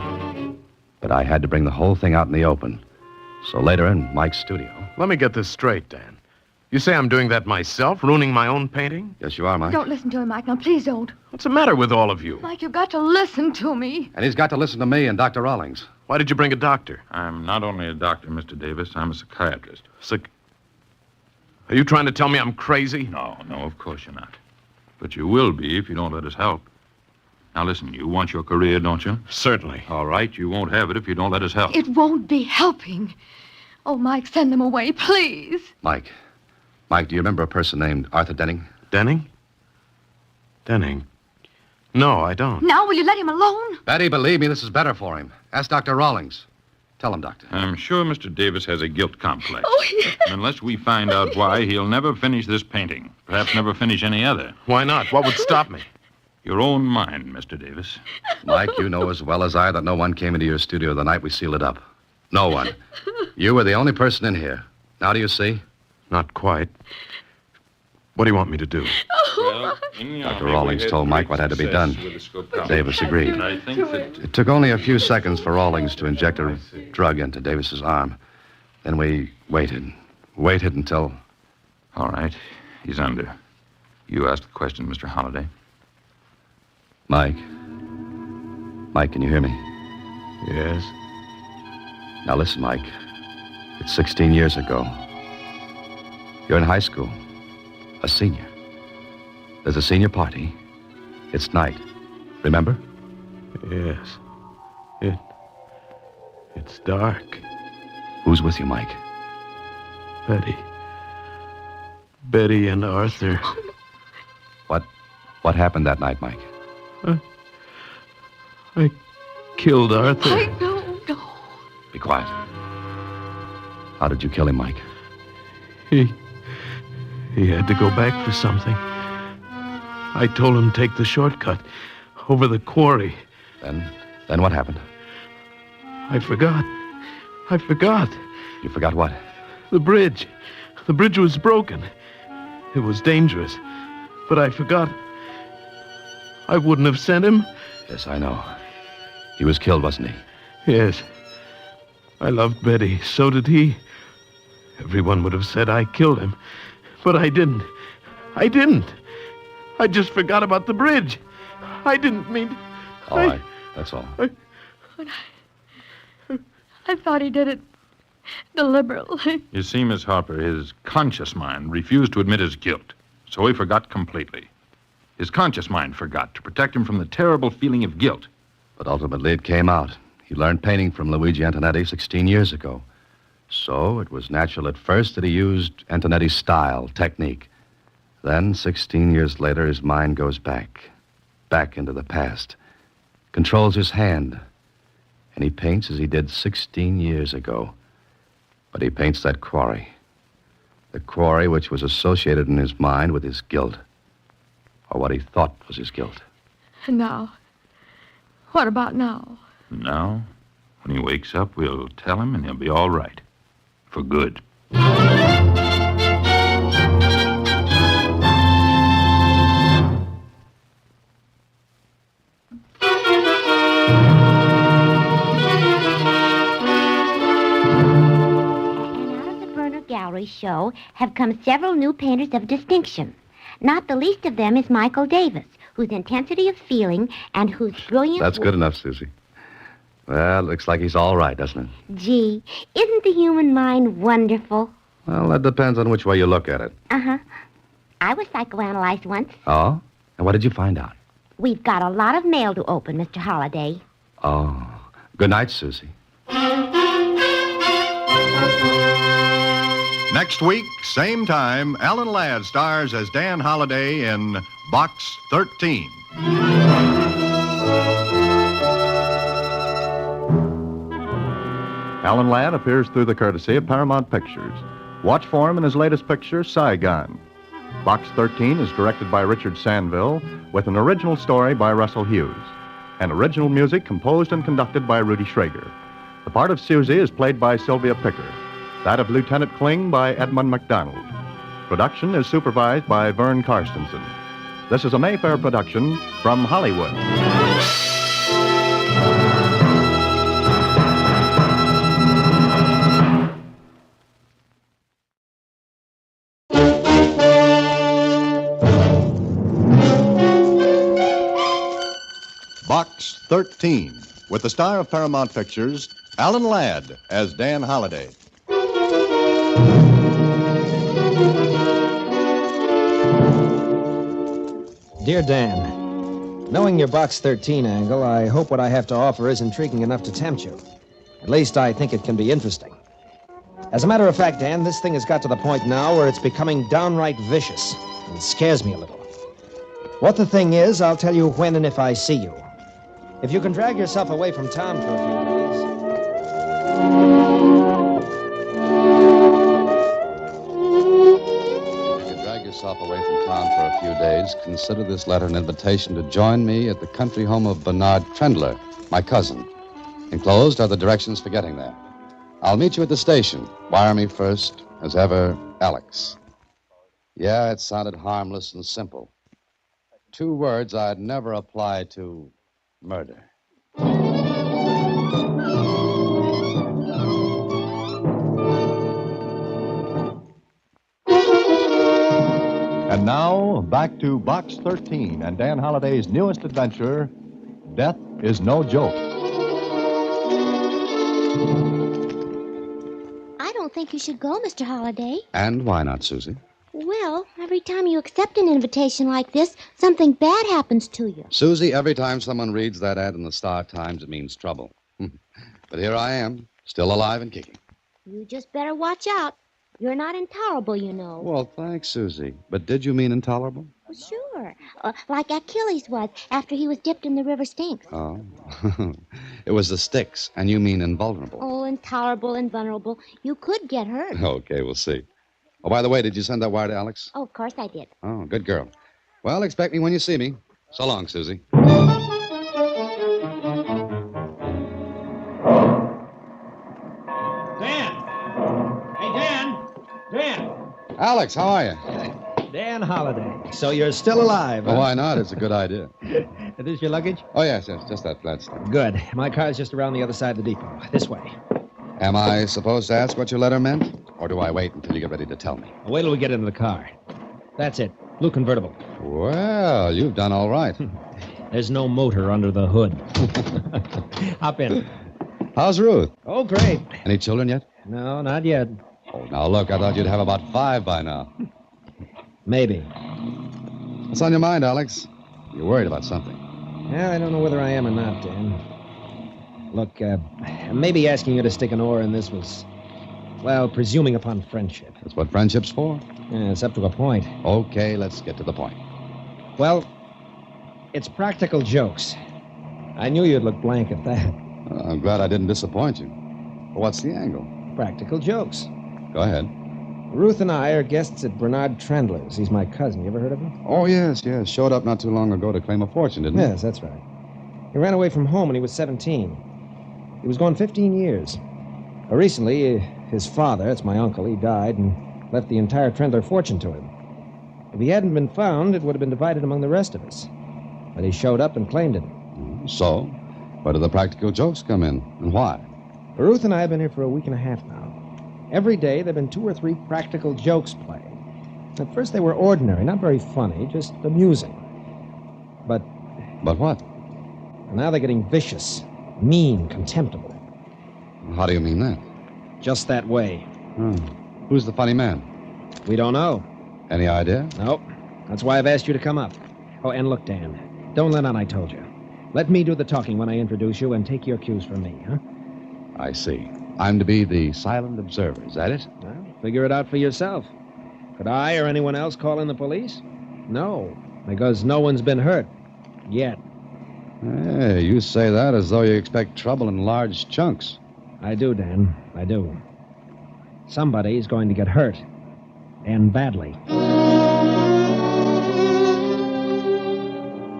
But I had to bring the whole thing out in the open. So later in Mike's studio. Let me get this straight, Dan. You say I'm doing that myself, ruining my own painting? Yes, you are, Mike. Don't listen to him, Mike. Now, please don't. What's the matter with all of you? Mike, you've got to listen to me. And he's got to listen to me and Dr. Rawlings. Why did you bring a doctor? I'm not only a doctor, Mr. Davis, I'm a psychiatrist. Are you trying to tell me I'm crazy? No, of course you're not. But you will be if you don't let us help. Now listen, you want your career, don't you? Certainly. All right, you won't have it if you don't let us help. It won't be helping. Oh, Mike, send them away, please. Mike, do you remember a person named Arthur Denning? Denning? No, I don't. Now, will you let him alone? Betty, believe me, this is better for him. Ask Dr. Rawlings. Tell him, Doctor. I'm sure Mr. Davis has a guilt complex. Oh, yes. And unless we find out why, he'll never finish this painting. Perhaps never finish any other. Why not? What would stop me? Your own mind, Mr. Davis. Mike, you know as well as I that no one came into your studio the night we sealed it up. No one. You were the only person in here. Now do you see? Not quite. What do you want me to do? Well, Dr. Rawlings told Mike what had to be done. Davis agreed. And I think that... It took only a few seconds for Rawlings to inject a drug into Davis's arm. Then we waited until... All right. He's under. You asked the question, Mr. Holliday. Mike, can you hear me? Yes. Now listen, Mike. It's 16 years ago. You're in high school. A senior. There's a senior party. It's night. Remember? Yes. It's dark. Who's with you, Mike? Betty and Arthur. What happened that night, Mike? I killed Arthur. Mike, no. Be quiet. How did you kill him, Mike? He had to go back for something. I told him take the shortcut over the quarry. Then what happened? I forgot. You forgot what? The bridge. The bridge was broken. It was dangerous. But I forgot. I wouldn't have sent him. Yes, I know. He was killed, wasn't he? Yes. I loved Betty. So did he. Everyone would have said I killed him. But I didn't. I just forgot about the bridge. I didn't mean... All right. That's all. I thought he did it deliberately. You see, Miss Harper, his conscious mind refused to admit his guilt, so he forgot completely. His conscious mind forgot to protect him from the terrible feeling of guilt. But ultimately it came out. He learned painting from Luigi Antonetti 16 years ago. So it was natural at first that he used Antonetti's style, technique. Then, 16 years later, his mind goes back into the past, controls his hand, and he paints as he did 16 years ago. But he paints that quarry. The quarry which was associated in his mind with his guilt, or what he thought was his guilt. And now? What about now? Now, when he wakes up, we'll tell him and he'll be all right. For good. Gallery show have come several new painters of distinction. Not the least of them is Michael Davis, whose intensity of feeling and whose brilliant... That's good enough, Susie. Well, looks like he's all right, doesn't it? Gee, isn't the human mind wonderful? Well, that depends on which way you look at it. Uh-huh. I was psychoanalyzed once. Oh? And what did you find out? We've got a lot of mail to open, Mr. Holliday. Oh. Good night, Susie. Next week, same time, Alan Ladd stars as Dan Holliday in Box 13. Alan Ladd appears through the courtesy of Paramount Pictures. Watch for him in his latest picture, Saigon. Box 13 is directed by Richard Sanville with an original story by Russell Hughes and original music composed and conducted by Rudy Schrager. The part of Susie is played by Sylvia Picker, that of Lieutenant Kling by Edmund MacDonald. Production is supervised by Vern Karstensen. This is a Mayfair production from Hollywood. Box 13, with the star of Paramount Pictures, Alan Ladd as Dan Holliday. Dear Dan, knowing your Box 13 angle, I hope what I have to offer is intriguing enough to tempt you. At least I think it can be interesting. As a matter of fact, Dan, this thing has got to the point now where it's becoming downright vicious, and it scares me a little. What the thing is, I'll tell you when and if I see you. If you can drag yourself away from town for a few days. If you can drag yourself away from town for a few days, consider this letter an invitation to join me at the country home of Bernard Trendler, my cousin. Enclosed are the directions for getting there. I'll meet you at the station. Wire me first, as ever, Alex. Yeah, it sounded harmless and simple. 2 words I'd never apply to murder. And now, back to Box 13 and Dan Holliday's newest adventure, Death is No Joke. I don't think you should go, Mr. Holliday. And why not, Susie? Well, every time you accept an invitation like this, something bad happens to you. Susie, every time someone reads that ad in the Star Times, it means trouble. But here I am, still alive and kicking. You just better watch out. You're not intolerable, you know. Well, thanks, Susie. But did you mean intolerable? Well, sure. Like Achilles was after he was dipped in the river Styx. Oh. It was the Styx, and you mean invulnerable. Oh, intolerable and vulnerable. You could get hurt. Okay, we'll see. Oh, by the way, did you send that wire to Alex? Oh, of course I did. Oh, good girl. Well, expect me when you see me. So long, Susie. Dan! Hey, Dan! Dan! Alex, how are you? Dan Holliday. So you're still alive, Well, huh? why not? It's a good idea. Is this your luggage? Oh, yes, just that flat stuff. Good. My car's just around the other side of the depot. This way. Am I supposed to ask what your letter meant? Or do I wait until you get ready to tell me? Wait till we get into the car. That's it. Blue convertible. Well, you've done all right. There's no motor under the hood. Hop in. How's Ruth? Oh, great. Any children yet? No, not yet. Oh, now look, I thought you'd have about 5 by now. Maybe. What's on your mind, Alex? You're worried about something. Yeah, I don't know whether I am or not, Dan. Look, maybe asking you to stick an oar in this was, well, presuming upon friendship. That's what friendship's for. Yeah, it's up to a point. Okay, let's get to the point. Well, it's practical jokes. I knew you'd look blank at that. I'm glad I didn't disappoint you. Well, what's the angle? Practical jokes. Go ahead. Ruth and I are guests at Bernard Trendler's. He's my cousin. You ever heard of him? Oh, yes. Showed up not too long ago to claim a fortune, didn't he? Yes, that's right. He ran away from home when he was 17. He was gone 15 years. Recently, his father, that's my uncle, he died and left the entire Trendler fortune to him. If he hadn't been found, it would have been divided among the rest of us. But he showed up and claimed it. So, where do the practical jokes come in, and why? Ruth and I have been here for a week and a half now. Every day, there have been 2 or 3 practical jokes played. At first, they were ordinary, not very funny, just amusing. But what? now they're getting vicious. Mean, contemptible. How do you mean that? Just that way. Who's the funny man? We don't know. Any idea? Nope. That's why I've asked you to come up. Oh, and look, Dan, don't let on I told you. Let me do the talking when I introduce you and take your cues from me, huh? I see. I'm to be the silent observer, is that it? Well, figure it out for yourself. Could I or anyone else call in the police? No, because no one's been hurt. Yet. Hey, you say that as though you expect trouble in large chunks. I do, Dan. I do. Somebody's going to get hurt. And badly.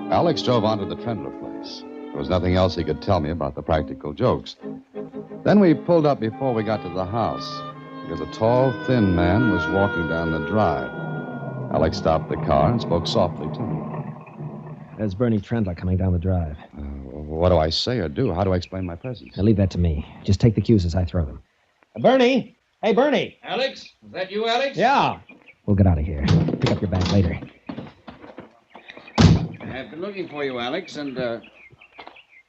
Alex drove on to the Trendler place. There was nothing else he could tell me about the practical jokes. Then we pulled up before we got to the house, because a tall, thin man was walking down the drive. Alex stopped the car and spoke softly to me. There's Bernie Trendler coming down the drive. What do I say or do? How do I explain my presence? Now, leave that to me. Just take the cues as I throw them. Bernie! Hey, Bernie! Alex? Is that you, Alex? Yeah. We'll get out of here. Pick up your bag later. I've been looking for you, Alex, and,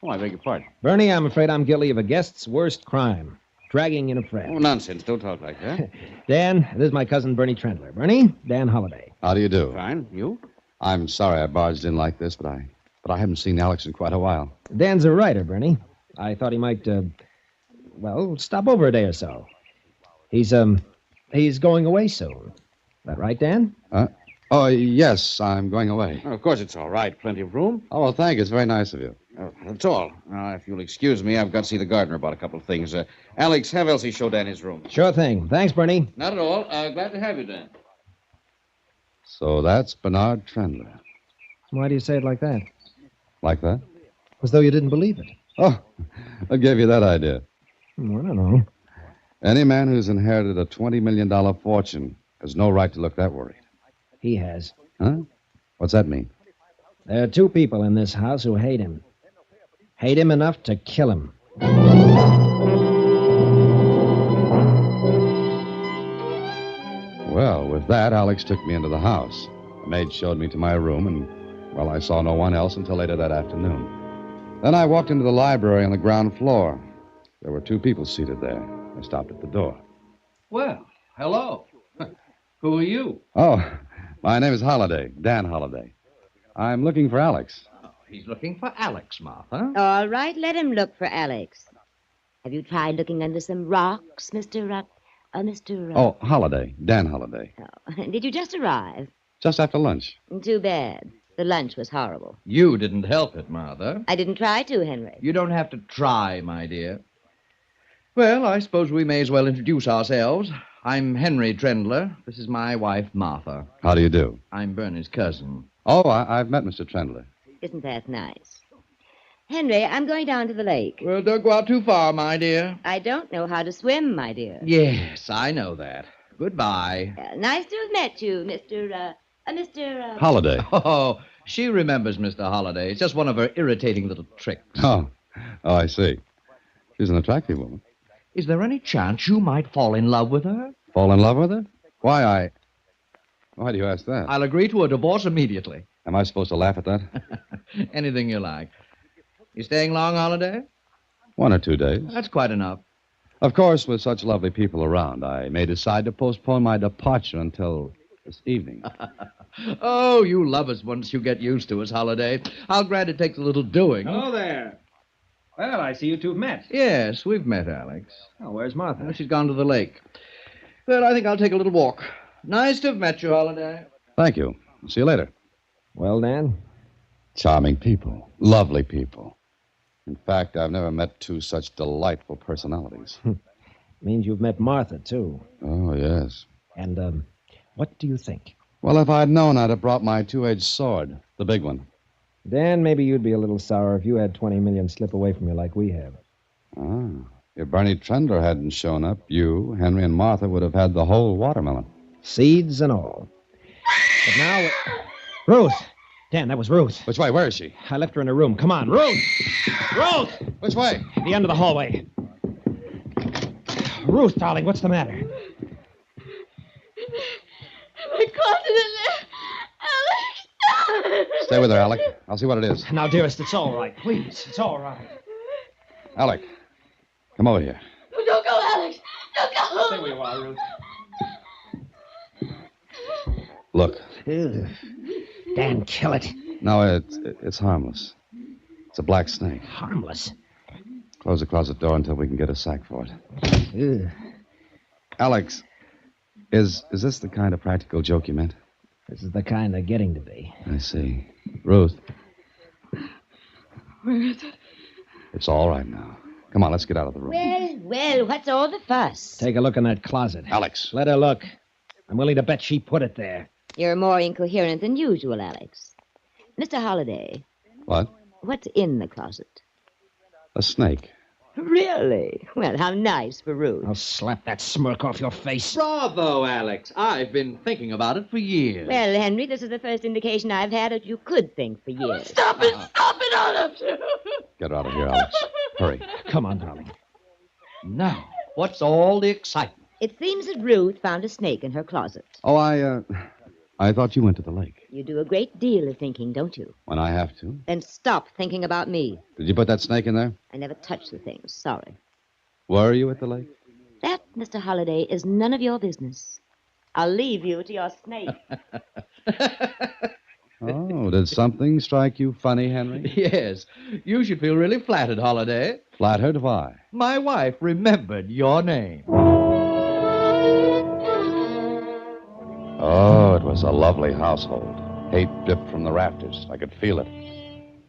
Oh, I beg your pardon. Bernie, I'm afraid I'm guilty of a guest's worst crime. Dragging in a friend. Oh, nonsense. Don't talk like that. Dan, this is my cousin Bernie Trendler. Bernie, Dan Holliday. How do you do? Fine. You? I'm sorry I barged in like this, but I haven't seen Alex in quite a while. Dan's a writer, Bernie. I thought he might, stop over a day or so. He's going away soon. That right, Dan? Oh, yes, I'm going away. Oh, of course it's all right. Plenty of room. Oh, well, thank you. It's very nice of you. That's all. Now, if you'll excuse me, I've got to see the gardener about a couple of things. Alex, have Elsie show Dan his room. Sure thing. Thanks, Bernie. Not at all. Glad to have you, Dan. So that's Bernard Trendler. Why do you say it like that? Like that? As though you didn't believe it. Oh, I gave you that idea. I don't know. Any man who's inherited a $20 million fortune has no right to look that worried. He has. Huh? What's that mean? There are two people in this house who hate him. Hate him enough to kill him. Well, with that, Alex took me into the house. The maid showed me to my room, and, well, I saw no one else until later that afternoon. Then I walked into the library on the ground floor. There were two people seated there. I stopped at the door. Well, hello. Who are you? Oh, my name is Holliday, Dan Holliday. I'm looking for Alex. Oh, he's looking for Alex, Martha. All right, let him look for Alex. Have you tried looking under some rocks, Mr. Oh, Holliday, Dan Holliday. Oh, did you just arrive? Just after lunch. Too bad. The lunch was horrible. You didn't help it, Martha. I didn't try to, Henry. You don't have to try, my dear. Well, I suppose we may as well introduce ourselves. I'm Henry Trendler. This is my wife, Martha. How do you do? I'm Bernie's cousin. Oh, I've met Mr. Trendler. Isn't that nice? Henry, I'm going down to the lake. Well, don't go out too far, my dear. I don't know how to swim, my dear. Yes, I know that. Goodbye. Nice to have met you, Mr. Holliday. Oh, she remembers Mr. Holliday. It's just one of her irritating little tricks. Oh, I see. She's an attractive woman. Is there any chance you might fall in love with her? Fall in love with her? Why do you ask that? I'll agree to a divorce immediately. Am I supposed to laugh at that? Anything you like. You staying long, Holiday? 1 or 2 days. That's quite enough. Of course, with such lovely people around, I may decide to postpone my departure until this evening. Oh, you love us once you get used to us, Holiday. I'll grant it takes a little doing. Hello there. Well, I see you two have met. Yes, we've met, Alex. Oh, where's Martha? Oh, she's gone to the lake. Well, I think I'll take a little walk. Nice to have met you, Holiday. Thank you. See you later. Well, Dan? Charming people. Lovely people. In fact, I've never met two such delightful personalities. Means you've met Martha, too. Oh, yes. And, what do you think? Well, if I'd known, I'd have brought my two-edged sword, the big one. Dan, maybe you'd be a little sour if you had 20 million slip away from you like we have. Ah. If Bernie Trendler hadn't shown up, you, Henry, and Martha would have had the whole watermelon. Seeds and all. But now... Ruth! Dan, that was Ruth. Which way? Where is she? I left her in her room. Come on, Ruth! Ruth! Which way? The end of the hallway. Ruth, darling, what's the matter? My closet Alex! Stay with her, Alec. I'll see what it is. Now, dearest, it's all right. Please, it's all right. Alec, come over here. Oh, don't go, Alex. Don't go. Stay where you are, Ruth. Look. Dan, kill it. No, it's harmless. It's a black snake. Harmless. Close the closet door until we can get a sack for it. Ugh. Alex, is this the kind of practical joke you meant? This is the kind they're getting to be. I see. Ruth, Where is it? it's all right now. Come on, let's get out of the room. Well, what's all the fuss? Take a look in that closet. Alex. Let her look. I'm willing to bet she put it there. You're more incoherent than usual, Alex. Mr. Holliday, What? what's in the closet? A snake. Really? Well, how nice for Ruth. I'll slap that smirk off your face. Bravo, Alex. I've been thinking about it for years. Well, Henry, this is the first indication I've had that you could think for years. Stop it, all of you. Get her out of here, Alex. Hurry. Come on, darling. Now, what's all the excitement? It seems that Ruth found a snake in her closet. Oh, I thought you went to the lake. You do a great deal of thinking, don't you? When I have to. Then stop thinking about me. Did you put that snake in there? I never touched the thing. Sorry. Were you at the lake? That, Mr. Holliday, is none of your business. I'll leave you to your snake. Oh, did something strike you funny, Henry? Yes. You should feel really flattered, Holliday. Flattered? Why? My wife remembered your name. Oh, it was a lovely household. Hate dripped from the rafters. I could feel it.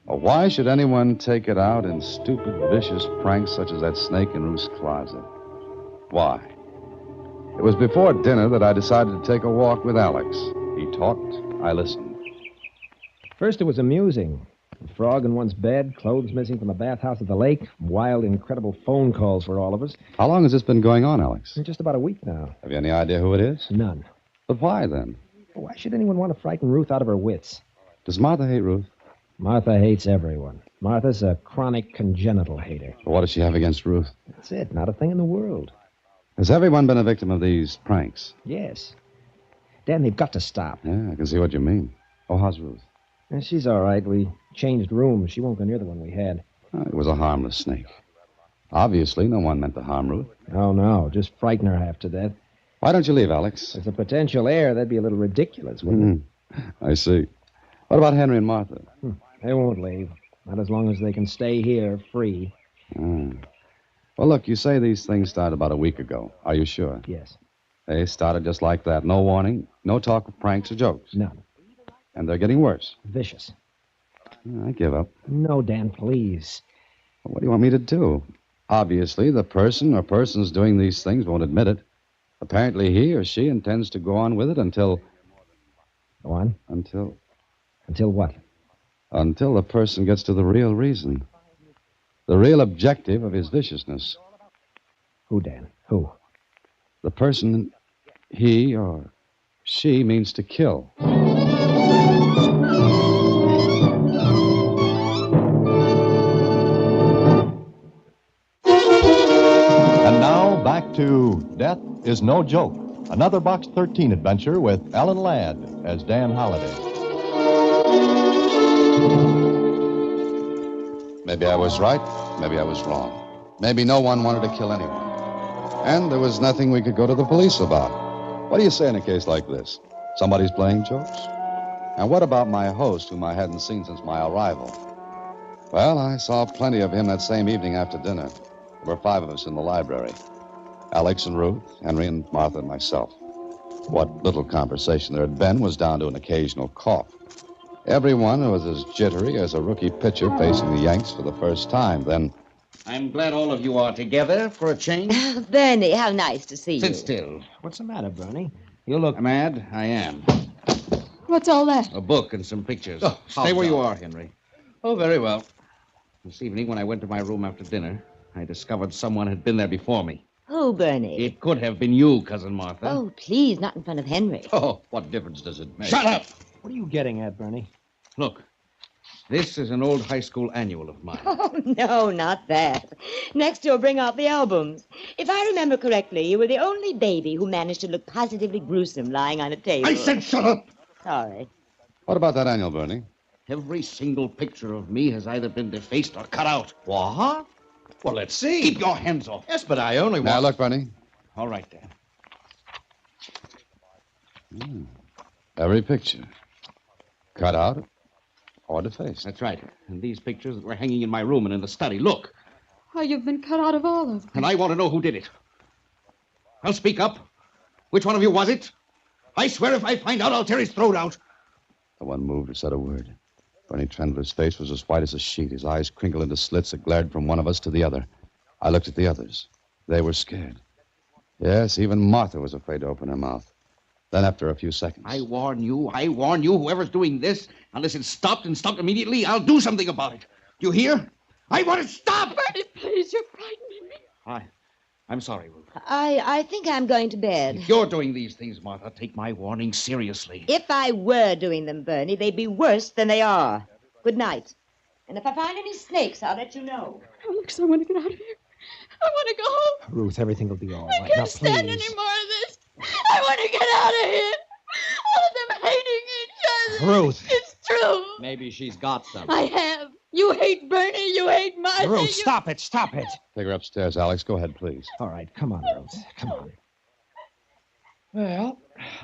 Well, why should anyone take it out in stupid, vicious pranks such as that snake in Ruth's closet? Why? It was before dinner that I decided to take a walk with Alex. He talked, I listened. First, it was amusing. A frog in one's bed, clothes missing from the bathhouse at the lake, wild, incredible phone calls for all of us. How long has this been going on, Alex? Just about a week now. Have you any idea who it is? None. But why, then? Why should anyone want to frighten Ruth out of her wits? Does Martha hate Ruth? Martha hates everyone. Martha's a chronic congenital hater. Well, what does she have against Ruth? That's it. Not a thing in the world. Has everyone been a victim of these pranks? Yes. Dan, they've got to stop. Yeah, I can see what you mean. Oh, how's Ruth? She's all right. We changed rooms. She won't go near the one we had. It was a harmless snake. Obviously, no one meant to harm Ruth. Oh, no. Just frighten her half to death. Why don't you leave, Alex? As a potential heir, that'd be a little ridiculous, wouldn't it? I see. What about Henry and Martha? They won't leave. Not as long as they can stay here free. Well, look, you say these things started about a week ago. Are you sure? Yes. They started just like that. No warning, no talk of pranks or jokes. None. And they're getting worse. Vicious. I give up. No, Dan, please. Well, what do you want me to do? Obviously, the person or persons doing these things won't admit it. Apparently, he or she intends to go on with it until... Go on? Until what? Until the person gets to the real reason. The real objective of his viciousness. Who, Dan? Who? The person he or she means to kill. And now, back to Death is No Joke, another Box 13 adventure with Alan Ladd as Dan Holliday. Maybe I was right, maybe I was wrong. Maybe no one wanted to kill anyone. And there was nothing we could go to the police about. What do you say in a case like this? Somebody's playing jokes? And what about my host, whom I hadn't seen since my arrival? Well, I saw plenty of him that same evening after dinner. There were 5 of us in the library. Alex and Ruth, Henry and Martha and myself. What little conversation there had been was down to an occasional cough. Everyone was as jittery as a rookie pitcher facing the Yanks for the first time. Then... I'm glad all of you are together for a change. Bernie, how nice to see you. Sit still. What's the matter, Bernie? You look... Mad? I am. What's all that? A book and some pictures. Oh, Stay where so? you are, Henry. Oh, very well. This evening, when I went to my room after dinner, I discovered someone had been there before me. Who, Bernie? It could have been you, Cousin Martha. Oh, please, not in front of Henry. Oh, what difference does it make? Shut up! What are you getting at, Bernie? Look, this is an old high school annual of mine. Oh, no, not that. Next, you'll bring out the albums. If I remember correctly, you were the only baby who managed to look positively gruesome lying on a table. I said shut up! Sorry. What about that annual, Bernie? Every single picture of me has either been defaced or cut out. What? Well, let's see. Keep your hands off. Yes, but I only want... Now, look, Bernie. All right, Dan. Every picture. Cut out or defaced. That's right. And these pictures that were hanging in my room and in the study. Look. Why, you've been cut out of all of them. And I want to know who did it. I'll speak up. Which one of you was it? I swear if I find out, I'll tear his throat out. No one moved or said a word. Bernie Trendler's face was as white as a sheet. His eyes crinkled into slits that glared from one of us to the other. I looked at the others. They were scared. Yes, even Martha was afraid to open her mouth. Then, after a few seconds... I warn you, whoever's doing this, unless it's stopped and stopped immediately, I'll do something about it. Do you hear? I want it stopped! Bernie, please, you're frightening me. I'm sorry, Ruth. I think I'm going to bed. If you're doing these things, Martha, take my warning seriously. If I were doing them, Bernie, they'd be worse than they are. Good night. And if I find any snakes, I'll let you know. Alex, I want to get out of here. I want to go home. Ruth, everything will be all I right. can't Now, stand please. any more of this. I want to get out of here. All of them hating each other. Ruth. It's true. Maybe she's got something. I have. You hate Bernie. You hate Martha. Ruth, stop it. Stop it. Take her upstairs, Alex. Go ahead, please. All right, come on, Ruth. Come on. Well,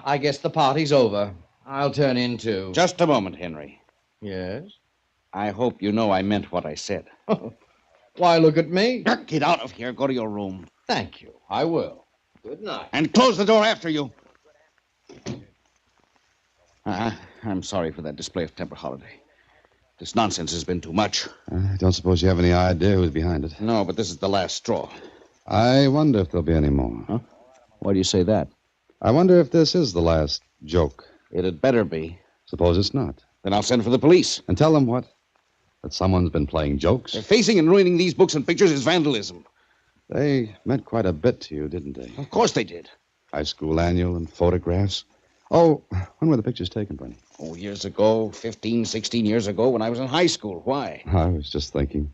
I guess the party's over. I'll turn in, too. Just a moment, Henry. Yes? I hope you know I meant what I said. Why, look at me. Get out of here. Go to your room. Thank you. I will. Good night. And close the door after you. I'm sorry for that display of temper, Holiday. This nonsense has been too much. I don't suppose you have any idea who's behind it. No, but this is the last straw. I wonder if there'll be any more. Huh? Why do you say that? I wonder if this is the last joke. It had better be. Suppose it's not. Then I'll send for the police. And tell them what? That someone's been playing jokes? Defacing and ruining these books and pictures is vandalism. They meant quite a bit to you, didn't they? Of course they did. High school annual and photographs. Oh, when were the pictures taken, Bernie? Oh, years ago, 15, 16 years ago, when I was in high school. Why? I was just thinking.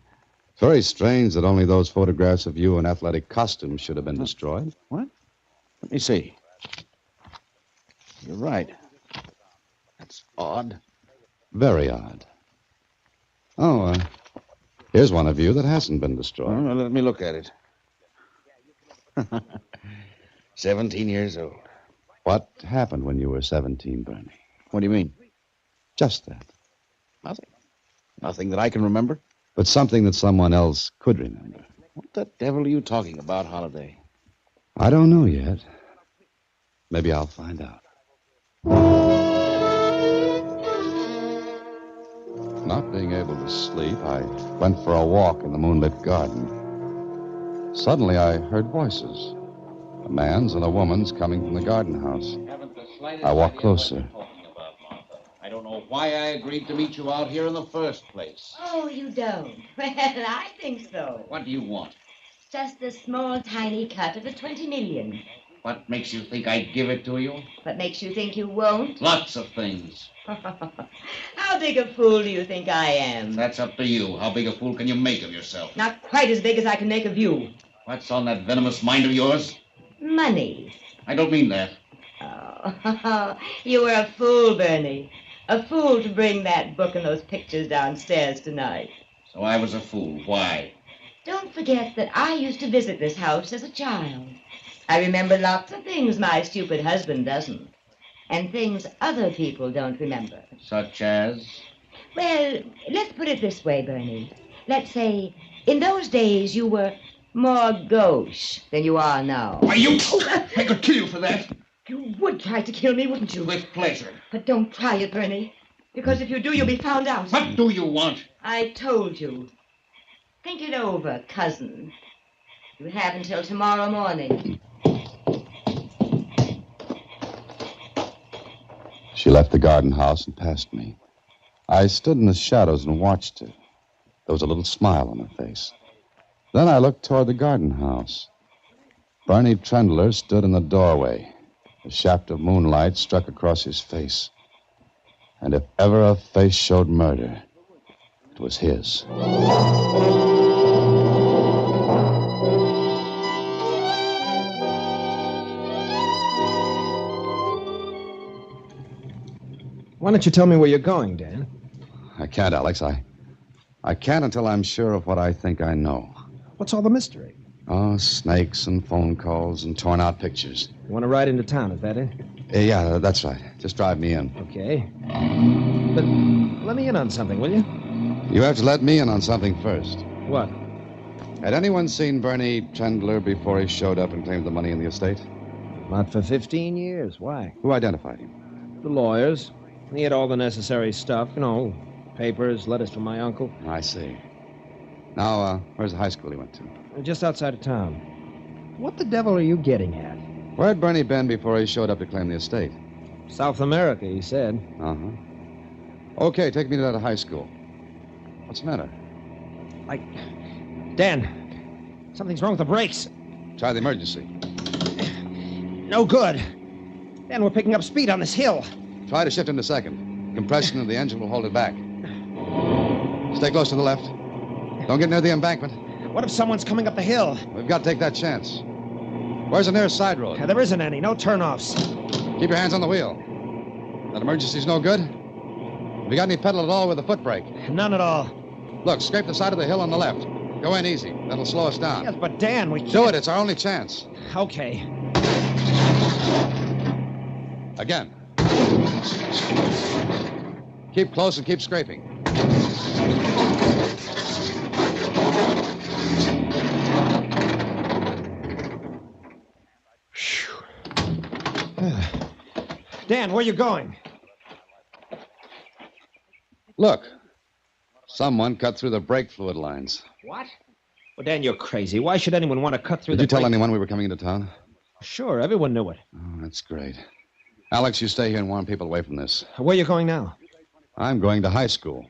It's very strange that only those photographs of you in athletic costumes should have been destroyed. What? Let me see. You're right. That's odd. Very odd. Oh, here's one of you that hasn't been destroyed. Well, let me look at it. 17 years old. What happened when you were 17, Bernie? What do you mean? Just that. Nothing. Nothing that I can remember. But something that someone else could remember. What the devil are you talking about, Holiday? I don't know yet. Maybe I'll find out. Not being able to sleep, I went for a walk in the moonlit garden. Suddenly, I heard voices. A man's and a woman's coming from the garden house. I walked closer. I don't know why I agreed to meet you out here in the first place. Oh, you don't? Well, I think so. What do you want? Just a small, tiny cut of the 20 million. What makes you think I'd give it to you? What makes you think you won't? Lots of things. How big a fool do you think I am? That's up to you. How big a fool can you make of yourself? Not quite as big as I can make of you. What's on that venomous mind of yours? Money. I don't mean that. Oh, you were a fool, Bernie. A fool to bring that book and those pictures downstairs tonight. So I was a fool. Why? Don't forget that I used to visit this house as a child. I remember lots of things my stupid husband doesn't. And things other people don't remember. Such as? Well, let's put it this way, Bernie. Let's say, in those days you were more gauche than you are now. Why, you... I could kill you for that. You would try to kill me, wouldn't you? With pleasure. But don't try it, Bernie. Because if you do, you'll be found out. What do you want? I told you. Think it over, cousin. You have until tomorrow morning. She left the garden house and passed me. I stood in the shadows and watched her. There was a little smile on her face. Then I looked toward the garden house. Bernie Trendler stood in the doorway. A shaft of moonlight struck across his face. And if ever a face showed murder, it was his. Why don't you tell me where you're going, Dan? I can't, Alex. I can't until I'm sure of what I think I know. What's all the mystery? Oh, snakes and phone calls and torn out pictures. You want to ride into town, is that it? Yeah, that's right. Just drive me in. Okay. But let me in on something, will you? You have to let me in on something first. What? Had anyone seen Bernie Trendler before he showed up and claimed the money in the estate? Not for 15 years. Why? Who identified him? The lawyers. He had all the necessary stuff, papers, letters from my uncle. I see. Now, where's the high school he went to? Just outside of town. What the devil are you getting at? Where had Bernie been before he showed up to claim the estate? South America, he said. Uh-huh. Okay, take me to that high school. What's the matter? Dan, something's wrong with the brakes. Try the emergency. No good. Dan, we're picking up speed on this hill. Try to shift into second. Compression of the engine will hold it back. Stay close to the left. Don't get near the embankment. What if someone's coming up the hill? We've got to take that chance. Where's the nearest side road? There isn't any. No turnoffs. Keep your hands on the wheel. That emergency's no good? Have you got any pedal at all with a foot brake? None at all. Look, scrape the side of the hill on the left. Go in easy. That'll slow us down. Yes, but Dan, we can't... Do it. It's our only chance. Okay. Again. Keep close and keep scraping. Dan, where are you going? Look. Someone cut through the brake fluid lines. What? Well, Dan, you're crazy. Why should anyone want to cut through Did you tell anyone we were coming into town? Sure, everyone knew it. Oh, that's great. Alex, you stay here and warn people away from this. Where are you going now? I'm going to high school.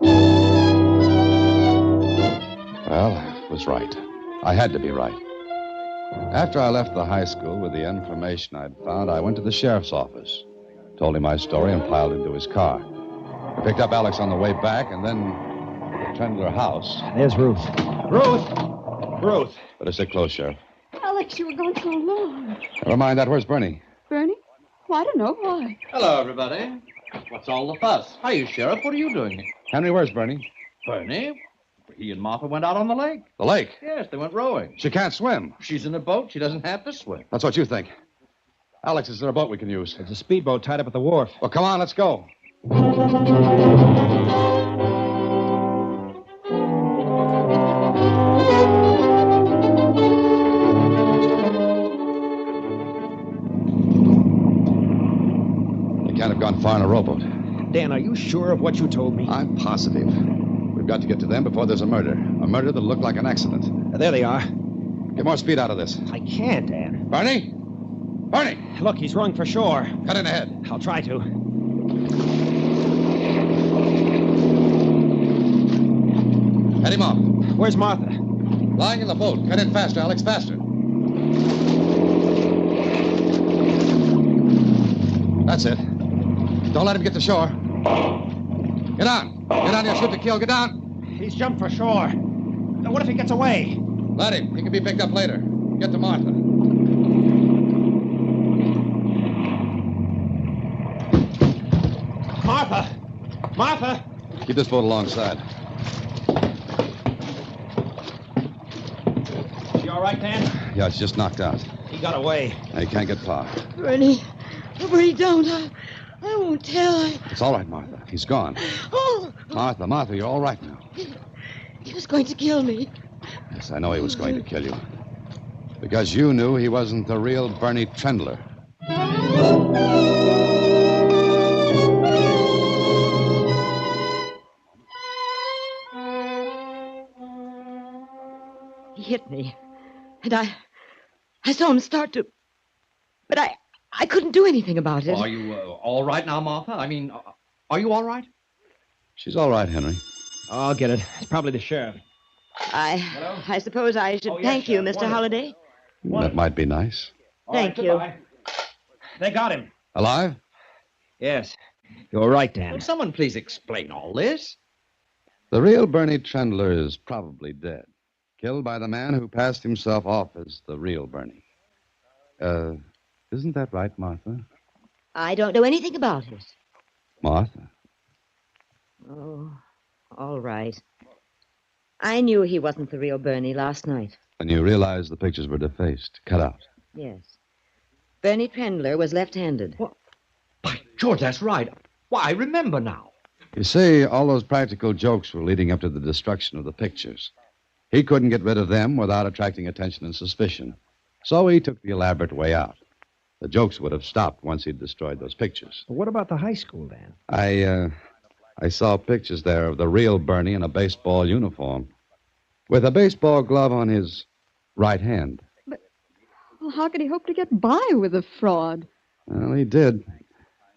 Well, I was right. I had to be right. After I left the high school with the information I'd found, I went to the sheriff's office, told him my story, and piled into his car. I picked up Alex on the way back, and then the Trendler house. There's Ruth. Ruth! Ruth! Better stay close, Sheriff. Alex, you were gone so long. Never mind that. Where's Bernie? Bernie? Well, I don't know why. Hello, everybody. What's all the fuss? Hiya, Sheriff. What are you doing here? Henry, where's Bernie? Bernie? He and Martha went out on the lake. The lake? Yes, they went rowing. She can't swim. She's in a boat. She doesn't have to swim. That's what you think. Alex, is there a boat we can use? There's a speedboat tied up at the wharf. Well, come on, let's go. They can't have gone far in a rowboat. Dan, are you sure of what you told me? I'm positive. We've got to get to them before there's a murder. A murder that'll look like an accident. There they are. Get more speed out of this. I can't, Dan. Bernie? Bernie! Look, he's rowing for shore. Cut in ahead. I'll try to. Head him off. Where's Martha? Lying in the boat. Cut in faster, Alex, faster. That's it. Don't let him get to shore. Get on. Get on here, shoot to kill. Get down. He's jumped for shore. Now, what if he gets away? Let him. He can be picked up later. Get to Martha. Martha! Martha! Keep this boat alongside. She all right, Dan? Yeah, it's just knocked out. He got away. Now, he can't get far. Bernie. Oh, Bernie, don't. I won't tell. It's all right, Martha. He's gone. Oh! Martha, you're all right now. He was going to kill me. Yes, I know he was going to kill you. Because you knew he wasn't the real Bernie Trendler. He hit me. And I saw him start to... But I couldn't do anything about it. Are you all right now, Martha? I mean, are you all right? She's all right, Henry. Oh, I'll get it. It's probably the sheriff. I suppose I should thank you, Mr. Holliday. That might be nice. Thank you. They got him. Alive? Yes. You're right, Dan. Will someone please explain all this? The real Bernie Trendler is probably dead. Killed by the man who passed himself off as the real Bernie. Isn't that right, Martha? I don't know anything about it. Martha? Oh, all right. I knew he wasn't the real Bernie last night. When you realized the pictures were defaced, cut out. Yes. Bernie Trendler was left-handed. George, that's right. Why, I remember now. You see, all those practical jokes were leading up to the destruction of the pictures. He couldn't get rid of them without attracting attention and suspicion. So he took the elaborate way out. The jokes would have stopped once he'd destroyed those pictures. Well, what about the high school, Dan? I saw pictures there of the real Bernie in a baseball uniform, with a baseball glove on his right hand. Well, how could he hope to get by with a fraud? Well, he did.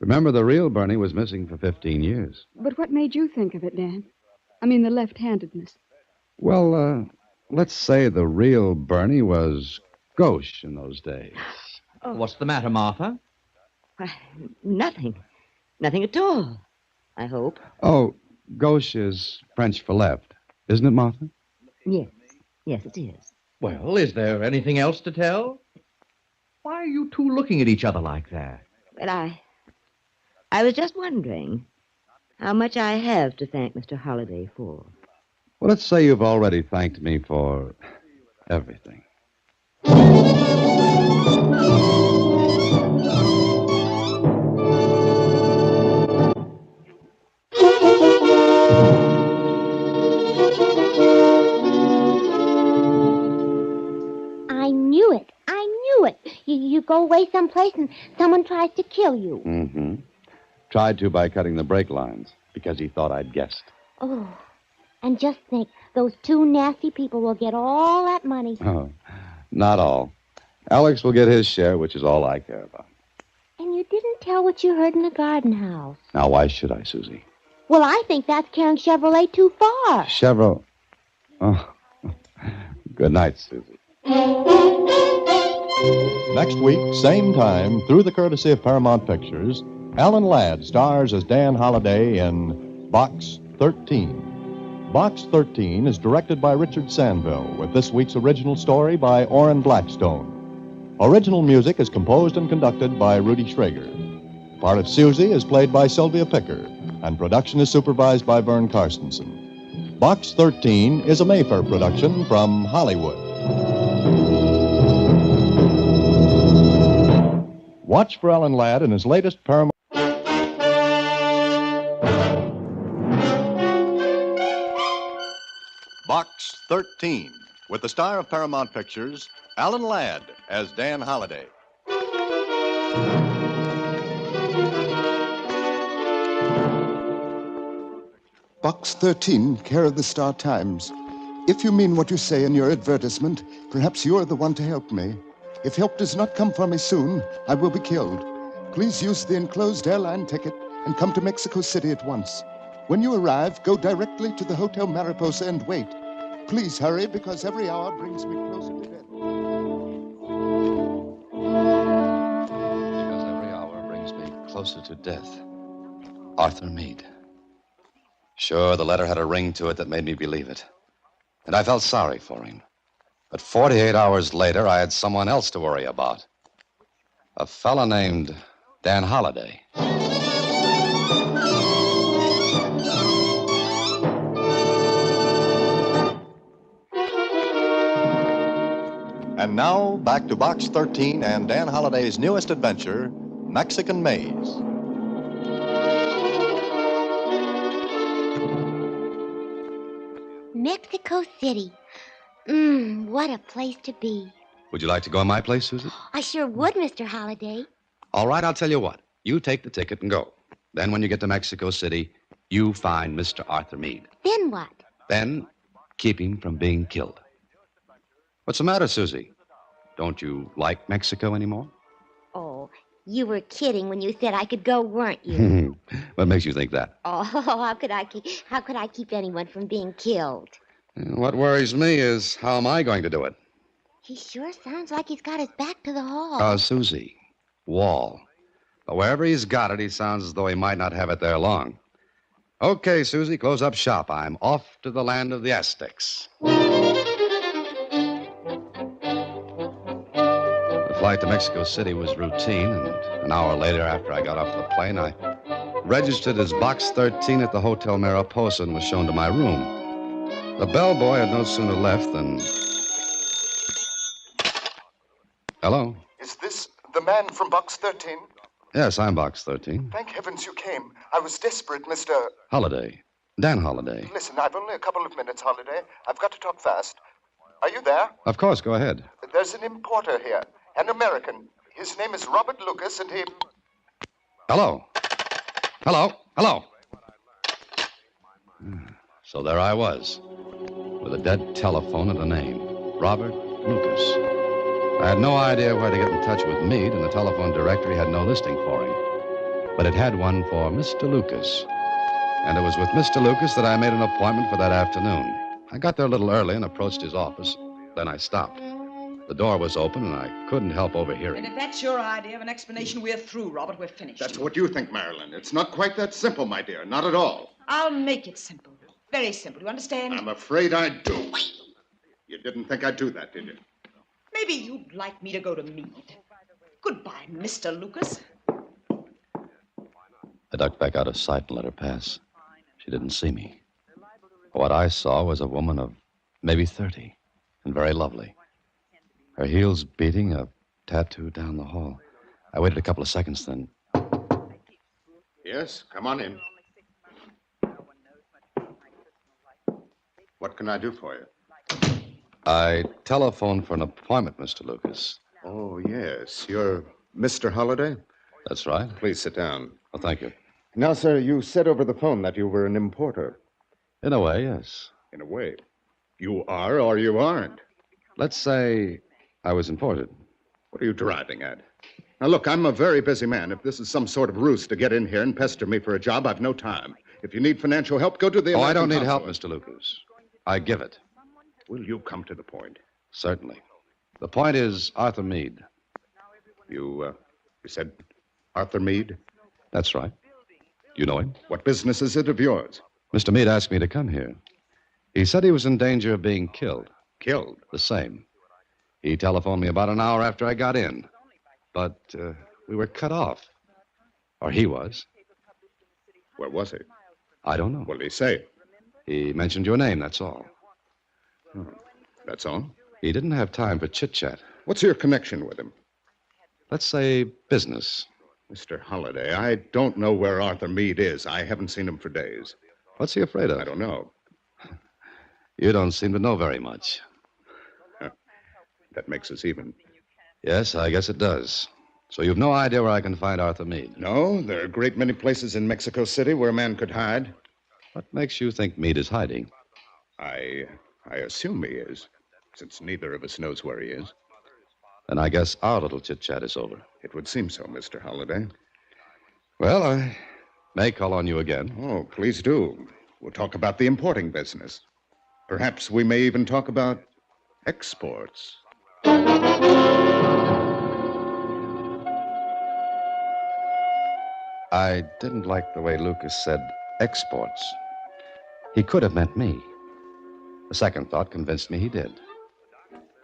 Remember, the real Bernie was missing for 15 years. But what made you think of it, Dan? I mean, the left-handedness. Well, let's say the real Bernie was gauche in those days. Oh. What's the matter, Martha? Nothing. Nothing at all, I hope. Oh, gauche is French for left, isn't it, Martha? Yes. Yes, it is. Well, is there anything else to tell? Why are you two looking at each other like that? Well, I was just wondering how much I have to thank Mr. Holliday for. Well, let's say you've already thanked me for everything. I knew it. I knew it. You go away someplace and someone tries to kill you. Mm-hmm. Tried to by cutting the brake lines, because he thought I'd guessed. Oh, and just think, those two nasty people will get all that money. Oh, not all. Alex will get his share, which is all I care about. And you didn't tell what you heard in the garden house. Now, why should I, Susie? Well, I think that's carrying Chevrolet too far. Chevrolet. Oh, good night, Susie. Next week, same time, through the courtesy of Paramount Pictures, Alan Ladd stars as Dan Holliday in Box 13. Box 13 is directed by Richard Sanville, with this week's original story by Orrin Blackstone. Original music is composed and conducted by Rudy Schrager. Part of Susie is played by Sylvia Picker, and production is supervised by Vern Karstensen. Box 13 is a Mayfair production from Hollywood. Watch for Alan Ladd in his latest Paramount. Box 13, with the star of Paramount Pictures, Alan Ladd, as Dan Holliday. Box 13, care of the Star Times. If you mean what you say in your advertisement, perhaps you're the one to help me. If help does not come for me soon, I will be killed. Please use the enclosed airline ticket and come to Mexico City at once. When you arrive, go directly to the Hotel Mariposa and wait. Please hurry, because every hour brings me closer to death. Because every hour brings me closer to death. Arthur Meade. Sure, the letter had a ring to it that made me believe it. And I felt sorry for him. But 48 hours later, I had someone else to worry about. A fella named Dan Holliday. And now, back to Box 13 and Dan Holliday's newest adventure, Mexican Maze. Mexico City. What a place to be. Would you like to go in my place, Susan? I sure would, Mr. Holliday. All right, I'll tell you what. You take the ticket and go. Then when you get to Mexico City, you find Mr. Arthur Meade. Then what? Then keep him from being killed. What's the matter, Susie? Don't you like Mexico anymore? Oh, you were kidding when you said I could go, weren't you? What makes you think that? Oh, how could I keep anyone from being killed? What worries me is how am I going to do it? He sure sounds like he's got his back to the hall. Susie. Wall. But wherever he's got it, he sounds as though he might not have it there long. Okay, Susie, close up shop. I'm off to the land of the Aztecs. The flight to Mexico City was routine, and an hour later, after I got off the plane, I registered as Box 13 at the Hotel Mariposa and was shown to my room. The bellboy had no sooner left than... Hello? Is this the man from Box 13? Yes, I'm Box 13. Thank heavens you came. I was desperate, Mr. Holiday. Dan Holiday. Listen, I've only a couple of minutes, Holiday. I've got to talk fast. Are you there? Of course, go ahead. There's an importer here, an American. His name is Robert Lucas, and he... Hello? Hello? Hello? So there I was, with a dead telephone and a name, Robert Lucas. I had no idea where to get in touch with Meade, and the telephone directory had no listing for him. But it had one for Mr. Lucas. And it was with Mr. Lucas that I made an appointment for that afternoon. I got there a little early and approached his office. Then I stopped. The door was open, and I couldn't help overhearing. And if that's your idea of an explanation, we're through, Robert. We're finished. That's what you think, Marilyn. It's not quite that simple, my dear. Not at all. I'll make it simple. Very simple. You understand? I'm afraid I do. You didn't think I'd do that, did you? Maybe you'd like me to go to Meade. Goodbye, Mr. Lucas. I ducked back out of sight and let her pass. She didn't see me. What I saw was a woman of maybe 30, and very lovely. Her heels beating, a tattoo down the hall. I waited a couple of seconds, then... Yes, come on in. What can I do for you? I telephoned for an appointment, Mr. Lucas. Oh, yes. You're Mr. Holliday? That's right. Please sit down. Oh, thank you. Now, sir, you said over the phone that you were an importer. In a way, yes. In a way. You are or you aren't. Let's say I was imported. What are you driving at? Now, look, I'm a very busy man. If this is some sort of ruse to get in here and pester me for a job, I've no time. If you need financial help, go to the... Oh, I don't American need help, consulate. Mr. Lucas. I give it. Will you come to the point? Certainly. The point is Arthur Meade. You said Arthur Meade? That's right. You know him? What business is it of yours? Mr. Meade asked me to come here. He said he was in danger of being killed. Killed? The same. He telephoned me about an hour after I got in. But we were cut off. Or he was. Where was he? I don't know. What did he say? He mentioned your name, that's all. Oh, that's all? He didn't have time for chit-chat. What's your connection with him? Let's say business. Mr. Holliday, I don't know where Arthur Meade is. I haven't seen him for days. What's he afraid of? I don't know. You don't seem to know very much. That makes us even. Yes, I guess it does. So you've no idea where I can find Arthur Meade? No, there are a great many places in Mexico City where a man could hide. What makes you think Meade is hiding? I assume he is, since neither of us knows where he is. Then I guess our little chit-chat is over. It would seem so, Mr. Holliday. Well, I may call on you again. Oh, please do. We'll talk about the importing business. Perhaps we may even talk about exports. I didn't like the way Lucas said exports. He could have meant me. A second thought convinced me he did.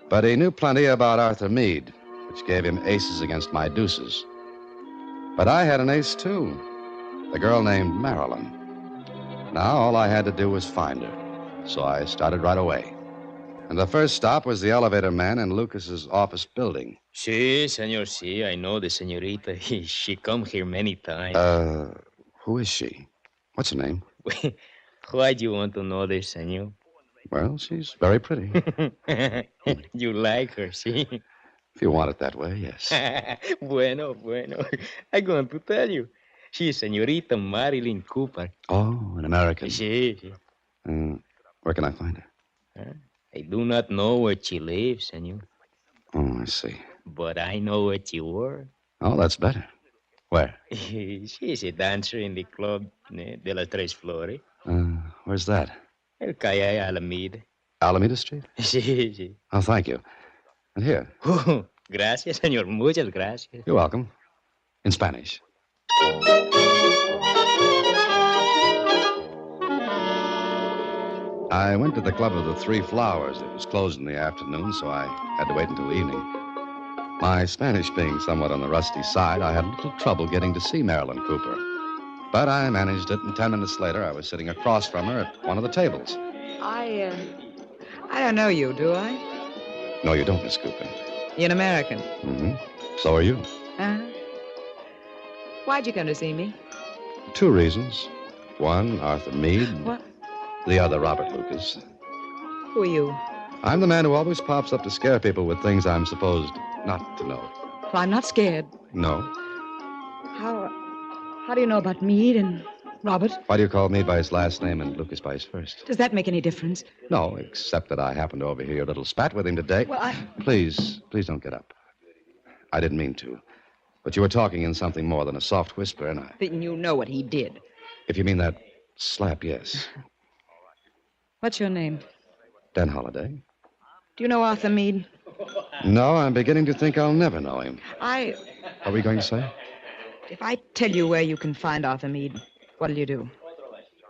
But he knew plenty about Arthur Meade, which gave him aces against my deuces. But I had an ace, too. A girl named Marilyn. Now all I had to do was find her. So I started right away. And the first stop was the elevator man in Lucas's office building. Si, senor, si. I know the senorita. She come here many times. Who is she? What's her name? Why do you want to know this, senor? Well, she's very pretty. You like her, see? If you want it that way, yes. Bueno. I'm going to tell you. She's Senorita Marilyn Cooper. Oh, an American. Si. Where can I find her? I do not know where she lives, senor. Oh, I see. But I know where she works. Oh, that's better. Where? She's a dancer in the club de las Tres Flores. Where's that? El Calle Alameda. Alameda Street? Sí. Oh, thank you. And here. Gracias, senor. Muchas gracias. You're welcome. In Spanish. I went to the Club of the Three Flowers. It was closed in the afternoon, so I had to wait until evening. My Spanish being somewhat on the rusty side, I had a little trouble getting to see Marilyn Cooper. But I managed it, and 10 minutes later, I was sitting across from her at one of the tables. I don't know you, do I? No, you don't, Miss Cooper. You're an American. Mm-hmm. So are you. Uh-huh. Why'd you come to see me? 2 reasons. One, Arthur Meade. What? The other, Robert Lucas. Who are you? I'm the man who always pops up to scare people with things I'm supposed not to know. Well, I'm not scared. No. How do you know about Meade and Robert? Why do you call Meade by his last name and Lucas by his first? Does that make any difference? No, except that I happened to overhear your little spat with him today. Well, Please don't get up. I didn't mean to. But you were talking in something more than a soft whisper, and Then you know what he did. if you mean that slap, yes. What's your name? Dan Holliday. Do you know Arthur Meade? No, I'm beginning to think I'll never know him. What are we going to say? If I tell you where you can find Arthur Meade, what'll you do?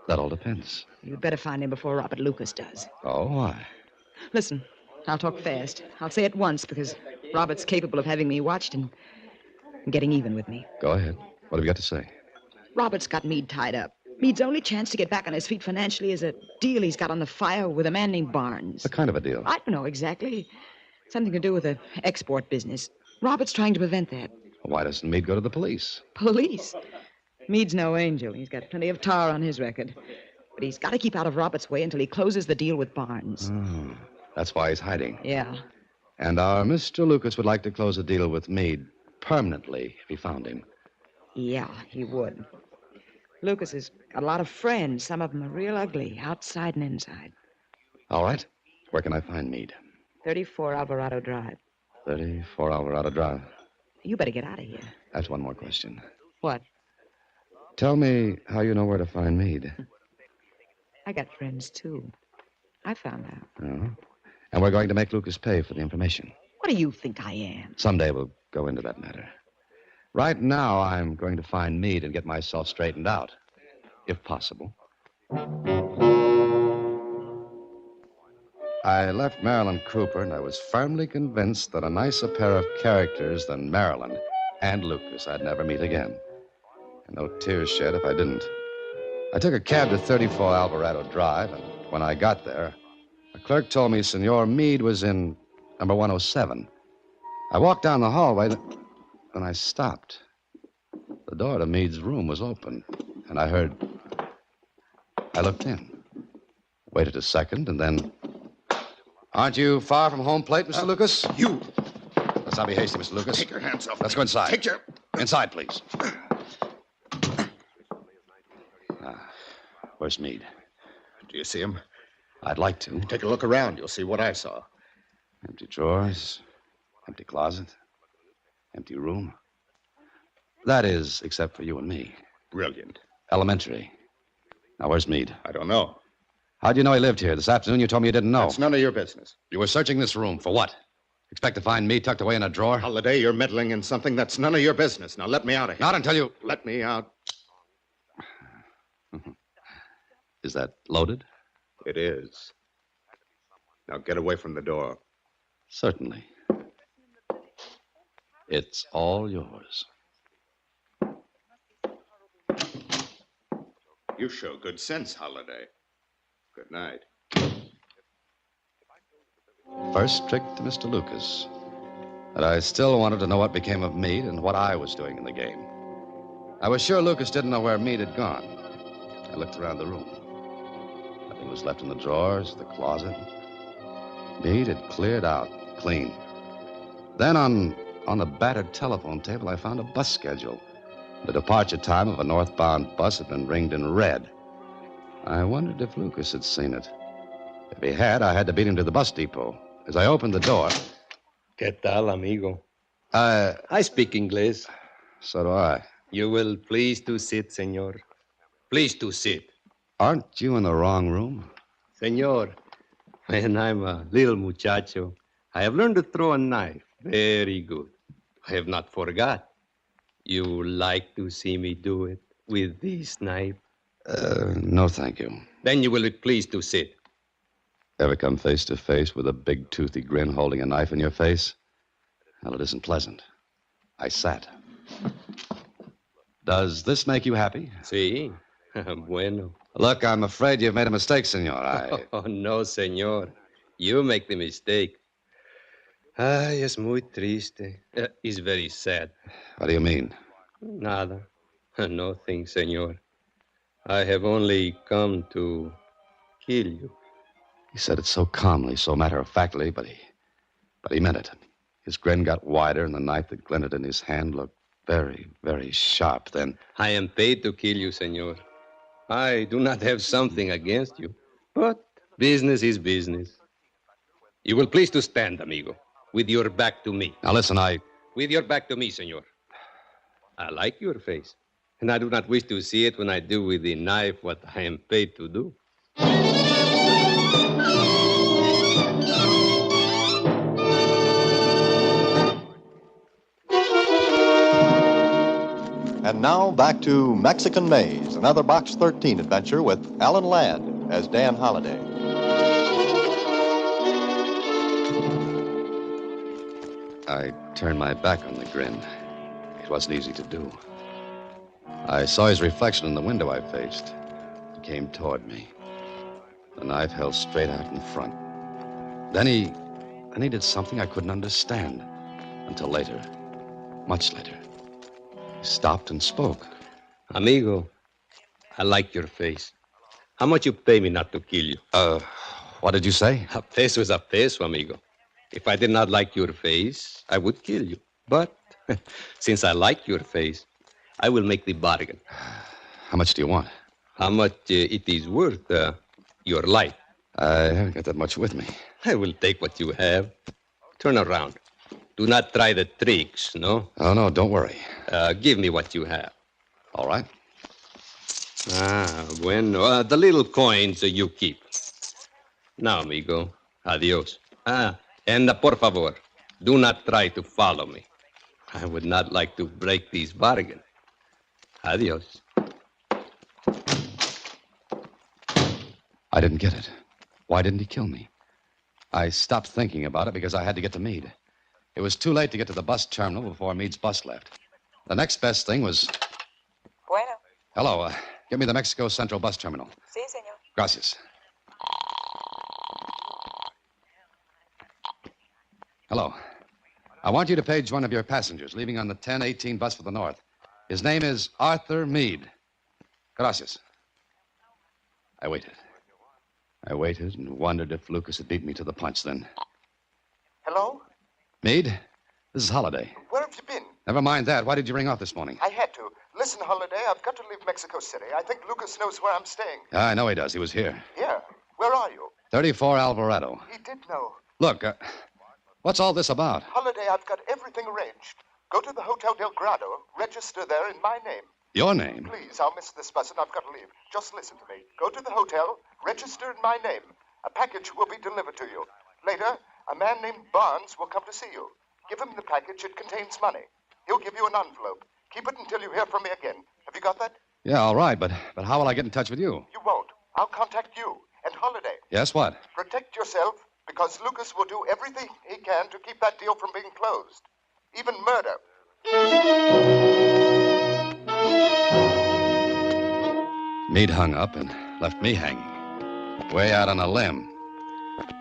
That all depends. You'd better find him before Robert Lucas does. Oh, why? Listen, I'll talk fast. I'll say it once because Robert's capable of having me watched and getting even with me. Go ahead. What have you got to say? Robert's got Meade tied up. Meade's only chance to get back on his feet financially is a deal he's got on the fire with a man named Barnes. What kind of a deal? I don't know exactly. Something to do with the export business. Robert's trying to prevent that. Why doesn't Meade go to the police? Police? Meade's no angel. He's got plenty of tar on his record. But he's got to keep out of Robert's way until he closes the deal with Barnes. Oh, that's why he's hiding. Yeah. And our Mr. Lucas would like to close a deal with Meade permanently if he found him. Yeah, he would. Lucas has got a lot of friends. Some of them are real ugly, outside and inside. All right. Where can I find Meade? 34 Alvarado Drive. 34 Alvarado Drive. You better get out of here. That's one more question. What? Tell me how you know where to find Meade. I got friends, too. I found out. Oh. And we're going to make Lucas pay for the information. What do you think I am? Someday we'll go into that matter. Right now, I'm going to find Meade and get myself straightened out, if possible. I left Marilyn Cooper, and I was firmly convinced that a nicer pair of characters than Marilyn and Lucas I'd never meet again. And no tears shed if I didn't. I took a cab to 34 Alvarado Drive, and when I got there, a clerk told me Senor Meade was in number 107. I walked down the hallway, then I stopped. The door to Meade's room was open, and I looked in. Waited a second, and then... Aren't you far from home plate, Mr. Lucas? You! Let's not be hasty, Mr. Lucas. Take your hands off. Let's go inside. Take your... Inside, please. Where's Meade? Do you see him? I'd like to. Take a look around. You'll see what I saw. Empty drawers, empty closet, empty room. That is, except for you and me. Brilliant. Elementary. Now, where's Meade? I don't know. How'd you know he lived here? This afternoon you told me you didn't know. That's none of your business. You were searching this room. For what? Expect to find Meade tucked away in a drawer? Holiday, you're meddling in something that's none of your business. Now let me out of here. Not until you... Let me out. Is that loaded? It is. Now get away from the door. Certainly. It's all yours. You show good sense, Holiday. Good night. First trick to Mr. Lucas. But I still wanted to know what became of Meade and what I was doing in the game. I was sure Lucas didn't know where Meade had gone. I looked around the room. Nothing was left in the drawers, the closet. Meade had cleared out, clean. Then on the battered telephone table, I found a bus schedule. The departure time of a northbound bus had been ringed in red. I wondered if Lucas had seen it. If he had, I had to beat him to the bus depot. As I opened the door... ¿Qué tal, amigo? I speak English. So do I. You will please to sit, senor. Please to sit. Aren't you in the wrong room? Senor, when I'm a little muchacho, I have learned to throw a knife. Very good. I have not forgot. You like to see me do it with this knife? No, thank you. Then you will be pleased to sit. Ever come face to face with a big toothy grin holding a knife in your face? Well, it isn't pleasant. I sat. Does this make you happy? Sí. Bueno. Look, I'm afraid you've made a mistake, senor. Oh, no, senor. You make the mistake. Ay, es muy triste. It's very sad. What do you mean? Nada. Nothing, senor. I have only come to kill you. He said it so calmly, so matter-of-factly, but he meant it. His grin got wider, and the knife that glinted in his hand looked very, very sharp. Then I am paid to kill you, senor. I do not have something against you, but business is business. You will please to stand, amigo, with your back to me. Now listen, With your back to me, senor. I like your face, and I do not wish to see it when I do with the knife what I am paid to do. And now back to Mexican Maze, another Box 13 adventure with Alan Ladd as Dan Holliday. I turned my back on the grin. It wasn't easy to do. I saw his reflection in the window I faced. He came toward me. The knife held straight out in front. Then he did something I couldn't understand. Until later. Much later. He stopped and spoke. Amigo, I like your face. How much you pay me not to kill you? What did you say? A peso is a peso, amigo. If I did not like your face, I would kill you. But since I like your face, I will make the bargain. How much do you want? How much it is worth, your life. I haven't got that much with me. I will take what you have. Turn around. Do not try the tricks, no? Oh, no, don't worry. Give me what you have. All right. Bueno. The little coins you keep. Now, amigo. Adios. And por favor, do not try to follow me. I would not like to break this bargain. Adios. I didn't get it. Why didn't he kill me? I stopped thinking about it because I had to get to Meade. It was too late to get to the bus terminal before Meade's bus left. The next best thing was... Bueno. Hello, give me the Mexico Central bus terminal. Sí, señor. Gracias. Hello. I want you to page one of your passengers leaving on the 10:18 bus for the north. His name is Arthur Meade. Gracias. I waited. I waited and wondered if Lucas had beat me to the punch then. Hello? Meade, this is Holliday. Where have you been? Never mind that. Why did you ring off this morning? I had to. Listen, Holiday, I've got to leave Mexico City. I think Lucas knows where I'm staying. I know he does. He was here. Here? Where are you? 34 Alvarado. He did know. Look, what's all this about? Holiday, I've got everything arranged. Go to the Hotel Del Grado, register there in my name. Your name? Please, I'll miss this bus and I've got to leave. Just listen to me. Go to the hotel, register in my name. A package will be delivered to you. Later, a man named Barnes will come to see you. Give him the package. It contains money. He'll give you an envelope. Keep it until you hear from me again. Have you got that? Yeah, all right, but how will I get in touch with you? You won't. I'll contact you. And Holiday. Yes, what? Protect yourself, because Lucas will do everything he can to keep that deal from being closed. Even murder. Meade hung up and left me hanging. Way out on a limb.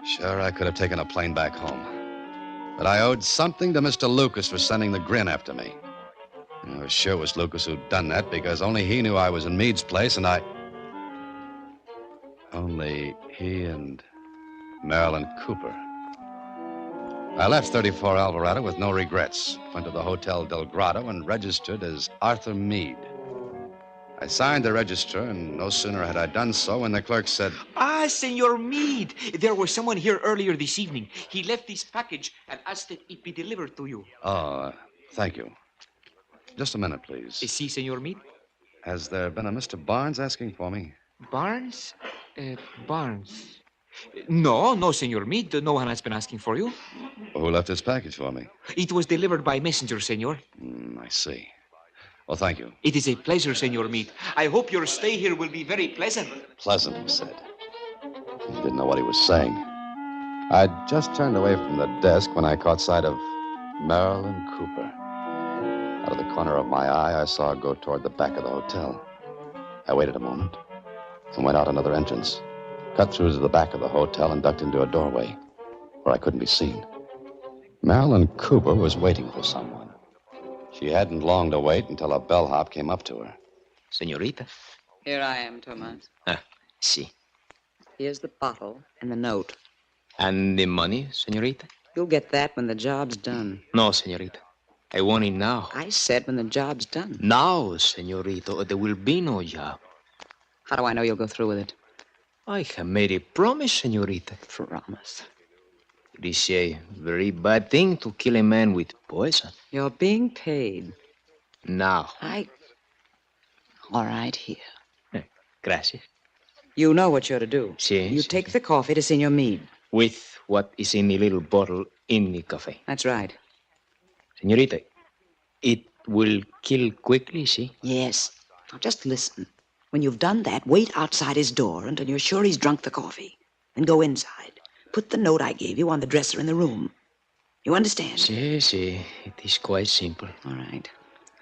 Sure, I could have taken a plane back home. But I owed something to Mr. Lucas for sending the grin after me. I was sure it was Lucas who'd done that because only he knew I was in Meade's place and only he and Marilyn Cooper. I left 34 Alvarado with no regrets. Went to the Hotel Del Grado and registered as Arthur Meade. I signed the register, and no sooner had I done so when the clerk said... Senor Meade. There was someone here earlier this evening. He left this package and asked that it be delivered to you. Oh, thank you. Just a minute, please. Si, Senor Meade. Has there been a Mr. Barnes asking for me? Barnes? Barnes. No, Senor Meade. No one has been asking for you. Who left this package for me? It was delivered by messenger, Senor. I see. Well, thank you. It is a pleasure, Senor Meade. I hope your stay here will be very pleasant. Pleasant, he said. He didn't know what he was saying. I'd just turned away from the desk when I caught sight of Marilyn Cooper. Out of the corner of my eye, I saw her go toward the back of the hotel. I waited a moment. and went out another entrance, cut through to the back of the hotel and ducked into a doorway where I couldn't be seen. Marilyn Cooper was waiting for someone. She hadn't long to wait until a bellhop came up to her. Senorita. Here I am, Tomas. See. Here's the bottle and the note. And the money, senorita? You'll get that when the job's done. No, senorita. I want it now. I said when the job's done. Now, senorita, or there will be no job. How do I know you'll go through with it? I have made a promise, senorita. Promise? It is a very bad thing to kill a man with poison. You're being paid. Now. All right, here. Gracias. You know what you're to do. Si. You take the coffee to Senor Meade. With what is in the little bottle in the cafe. That's right. Senorita, it will kill quickly, see? Yes. Now just listen. When you've done that, wait outside his door until you're sure he's drunk the coffee. Then go inside. Put the note I gave you on the dresser in the room. You understand? Si. It is quite simple. All right.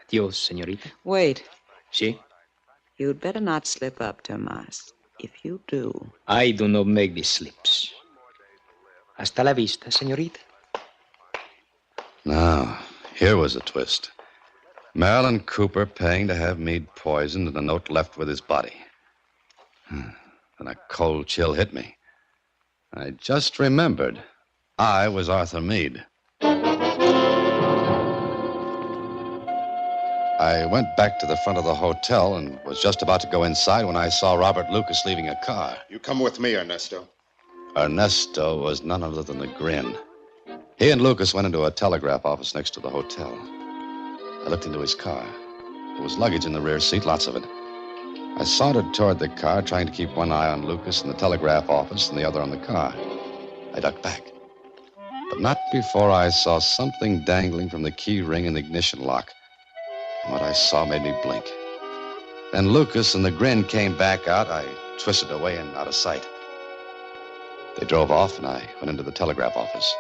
Adios, senorita. Wait. Si? You'd better not slip up, Tomas. If you do... I do not make the slips. Hasta la vista, senorita. Now, here was a twist. Marilyn Cooper paying to have Meade poisoned and a note left with his body. Then a cold chill hit me. I just remembered I was Arthur Meade. I went back to the front of the hotel and was just about to go inside when I saw Robert Lucas leaving a car. You come with me, Ernesto. Ernesto was none other than the Grin. He and Lucas went into a telegraph office next to the hotel. I looked into his car. There was luggage in the rear seat, lots of it. I sauntered toward the car, trying to keep one eye on Lucas in the telegraph office and the other on the car. I ducked back. But not before I saw something dangling from the key ring in the ignition lock. And what I saw made me blink. Then Lucas and the Grin came back out. I twisted away and out of sight. They drove off, and I went into the telegraph office.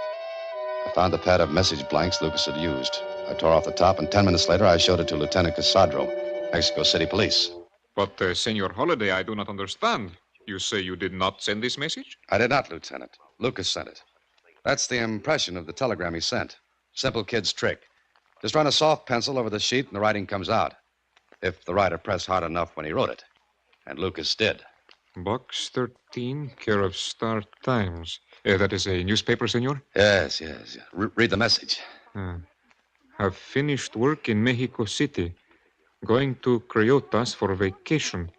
I found the pad of message blanks Lucas had used. I tore off the top, and 10 minutes later, I showed it to Lieutenant Casadro, Mexico City Police. But, Senor Holiday, I do not understand. You say you did not send this message? I did not, Lieutenant. Lucas sent it. That's the impression of the telegram he sent. Simple kid's trick. Just run a soft pencil over the sheet, and the writing comes out. If the writer pressed hard enough when he wrote it. And Lucas did. Box 13, care of Star Times. That is a newspaper, senor? Yes. Read the message. Have finished work in Mexico City. Going to Criotas for vacation.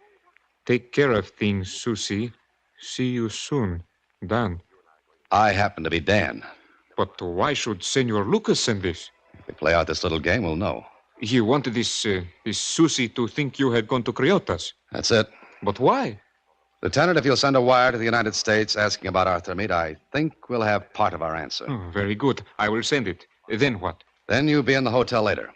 Take care of things, Susie. See you soon. Dan. I happen to be Dan. But why should Senor Lucas send this? If we play out this little game, we'll know. He wanted this Susie to think you had gone to Criotas. That's it. But why? Lieutenant, if you'll send a wire to the United States asking about Arthur Meade, I think we'll have part of our answer. Oh, very good. I will send it. Then what? Then you'll be in the hotel later.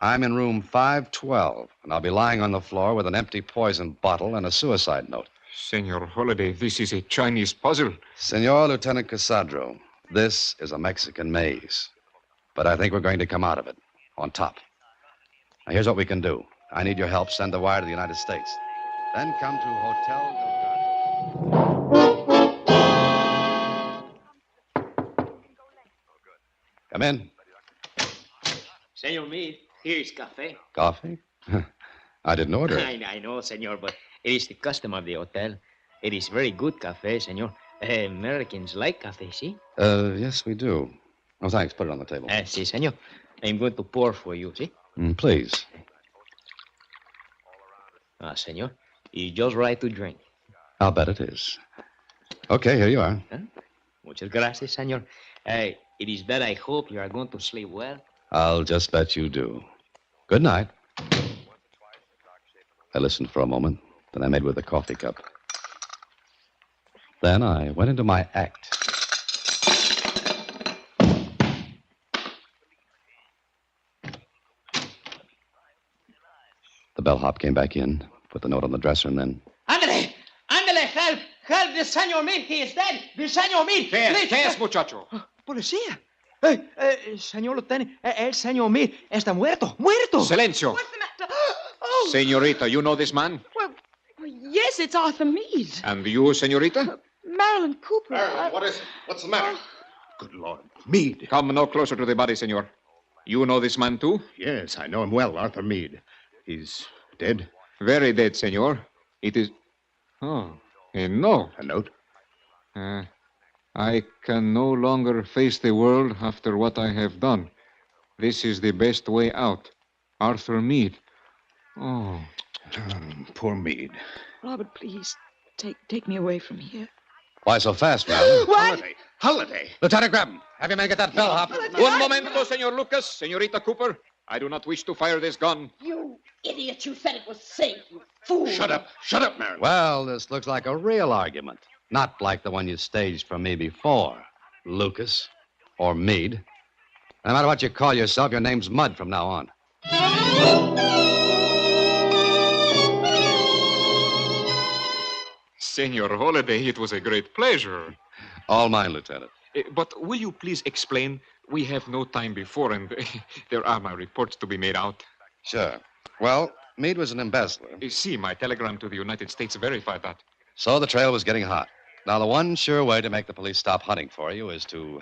I'm in room 512, and I'll be lying on the floor with an empty poison bottle and a suicide note. Senor Holiday, this is a Chinese puzzle. Senor Lieutenant Casadro, this is a Mexican maze. But I think we're going to come out of it on top. Now, here's what we can do. I need your help. Send the wire to the United States. Then come to Hotel... Come in. Senor Meade, here is cafe. Coffee? I didn't order it. I know, senor, but it is the custom of the hotel. It is very good cafe, senor. Americans like cafe, see? Yes, we do. Oh, thanks. Put it on the table. Si, senor. I'm going to pour for you, see? Please. Senor, it's just right to drink. I'll bet it is. Okay, here you are. Muchas gracias, senor. It is that I hope you are going to sleep well. I'll just bet you do. Good night. I listened for a moment, then I made with the coffee cup. Then I went into my act. The bellhop came back in, put the note on the dresser, and then... Ándale, help, the Senor Meade, he is dead, the Senor Meade. ¿Qué es, muchacho? Policía. Señor Lieutenant, el Senor Meade está muerto. Silencio. What's the matter? Señorita, you know this man? Well, yes, Yes, it's Arthur Mead. And you, senorita? Marilyn Cooper. What is it? What's the matter? Good Lord. Mead. Come no closer to the body, senor. You know this man, too? Yes, I know him well, Arthur Mead. He's dead. Very dead, senor. It is... Oh, a note. A note? I can no longer face the world after what I have done. This is the best way out. Arthur Mead. Oh. Poor Mead. Robert, please, take me away from here. Why so fast, Marilyn? What? Holiday. Lieutenant, grab him. Have your men get that bellhop. Un momento, senor Lucas. Senorita Cooper. I do not wish to fire this gun. You idiot, you said it was safe, you fool. Shut up, Marilyn. Well, this looks like a real argument. Not like the one you staged for me before, Lucas or Mead. No matter what you call yourself, your name's Mud from now on. Senor Holiday, it was a great pleasure. All mine, Lieutenant. But will you please explain? We have no time before, and there are my reports to be made out. Sure. Well, Mead was an embezzler. See, my telegram to the United States verified that. So the trail was getting hot. Now, the one sure way to make the police stop hunting for you is to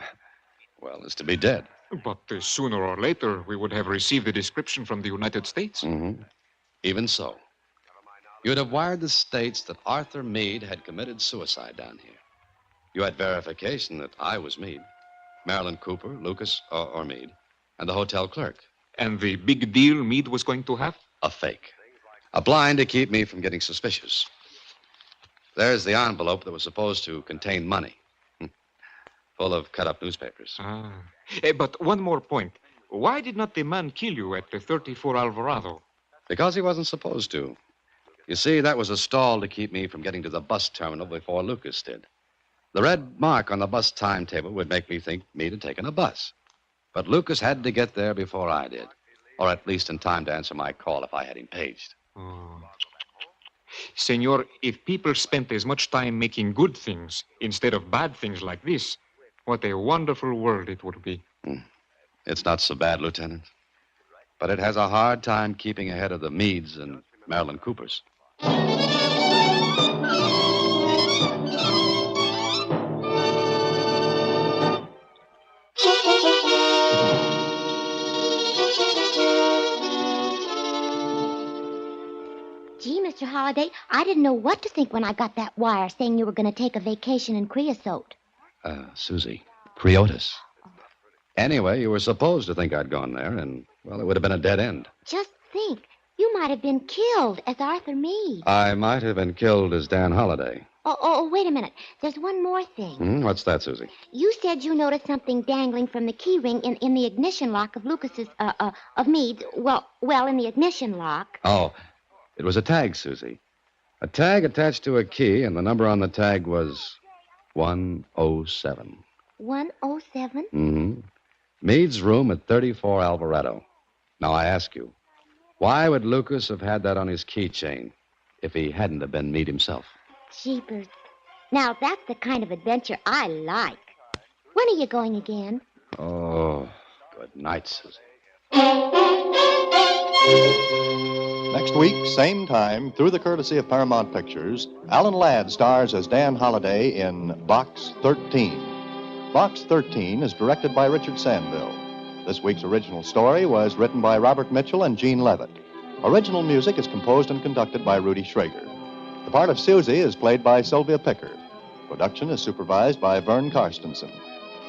be dead. But sooner or later, we would have received a description from the United States. Mm-hmm. Even so. You'd have wired the States that Arthur Mead had committed suicide down here. You had verification that I was Mead, Marilyn Cooper, Lucas, or Mead, and the hotel clerk. And the big deal Mead was going to have? A fake. A blind to keep me from getting suspicious. There's the envelope that was supposed to contain money. Full of cut-up newspapers. But one more point. Why did not the man kill you at the 34 Alvarado? Because he wasn't supposed to. You see, that was a stall to keep me from getting to the bus terminal before Lucas did. The red mark on the bus timetable would make me think Mead had taken a bus. But Lucas had to get there before I did. Or at least in time to answer my call if I had him paged. Oh. Senor, if people spent as much time making good things instead of bad things like this, what a wonderful world it would be. It's not so bad, Lieutenant. But it has a hard time keeping ahead of the Meads and Marilyn Coopers. Gee, Mr. Holliday, I didn't know what to think when I got that wire saying you were going to take a vacation in creosote. Susie, Creotis. Anyway, you were supposed to think I'd gone there, and, well, it would have been a dead end. Just think, you might have been killed as Arthur Mead. I might have been killed as Dan Holliday. Oh, wait a minute. There's one more thing. What's that, Susie? You said you noticed something dangling from the key ring in the ignition lock of Lucas's, of Mead's, well, in the ignition lock. Oh, it was a tag, Susie. A tag attached to a key, and the number on the tag was 107. 107? Mm-hmm. Mead's room at 34 Alvarado. Now, I ask you, why would Lucas have had that on his keychain if he hadn't have been Mead himself? Jeepers. Now, that's the kind of adventure I like. When are you going again? Oh, good night, Susie. Next week, same time, through the courtesy of Paramount Pictures, Alan Ladd stars as Dan Holliday in Box 13. Box 13 is directed by Richard Sandville. This week's original story was written by Robert Mitchell and Gene Levitt. Original music is composed and conducted by Rudy Schrager. The part of Susie is played by Sylvia Picker. Production is supervised by Vern Karstensen.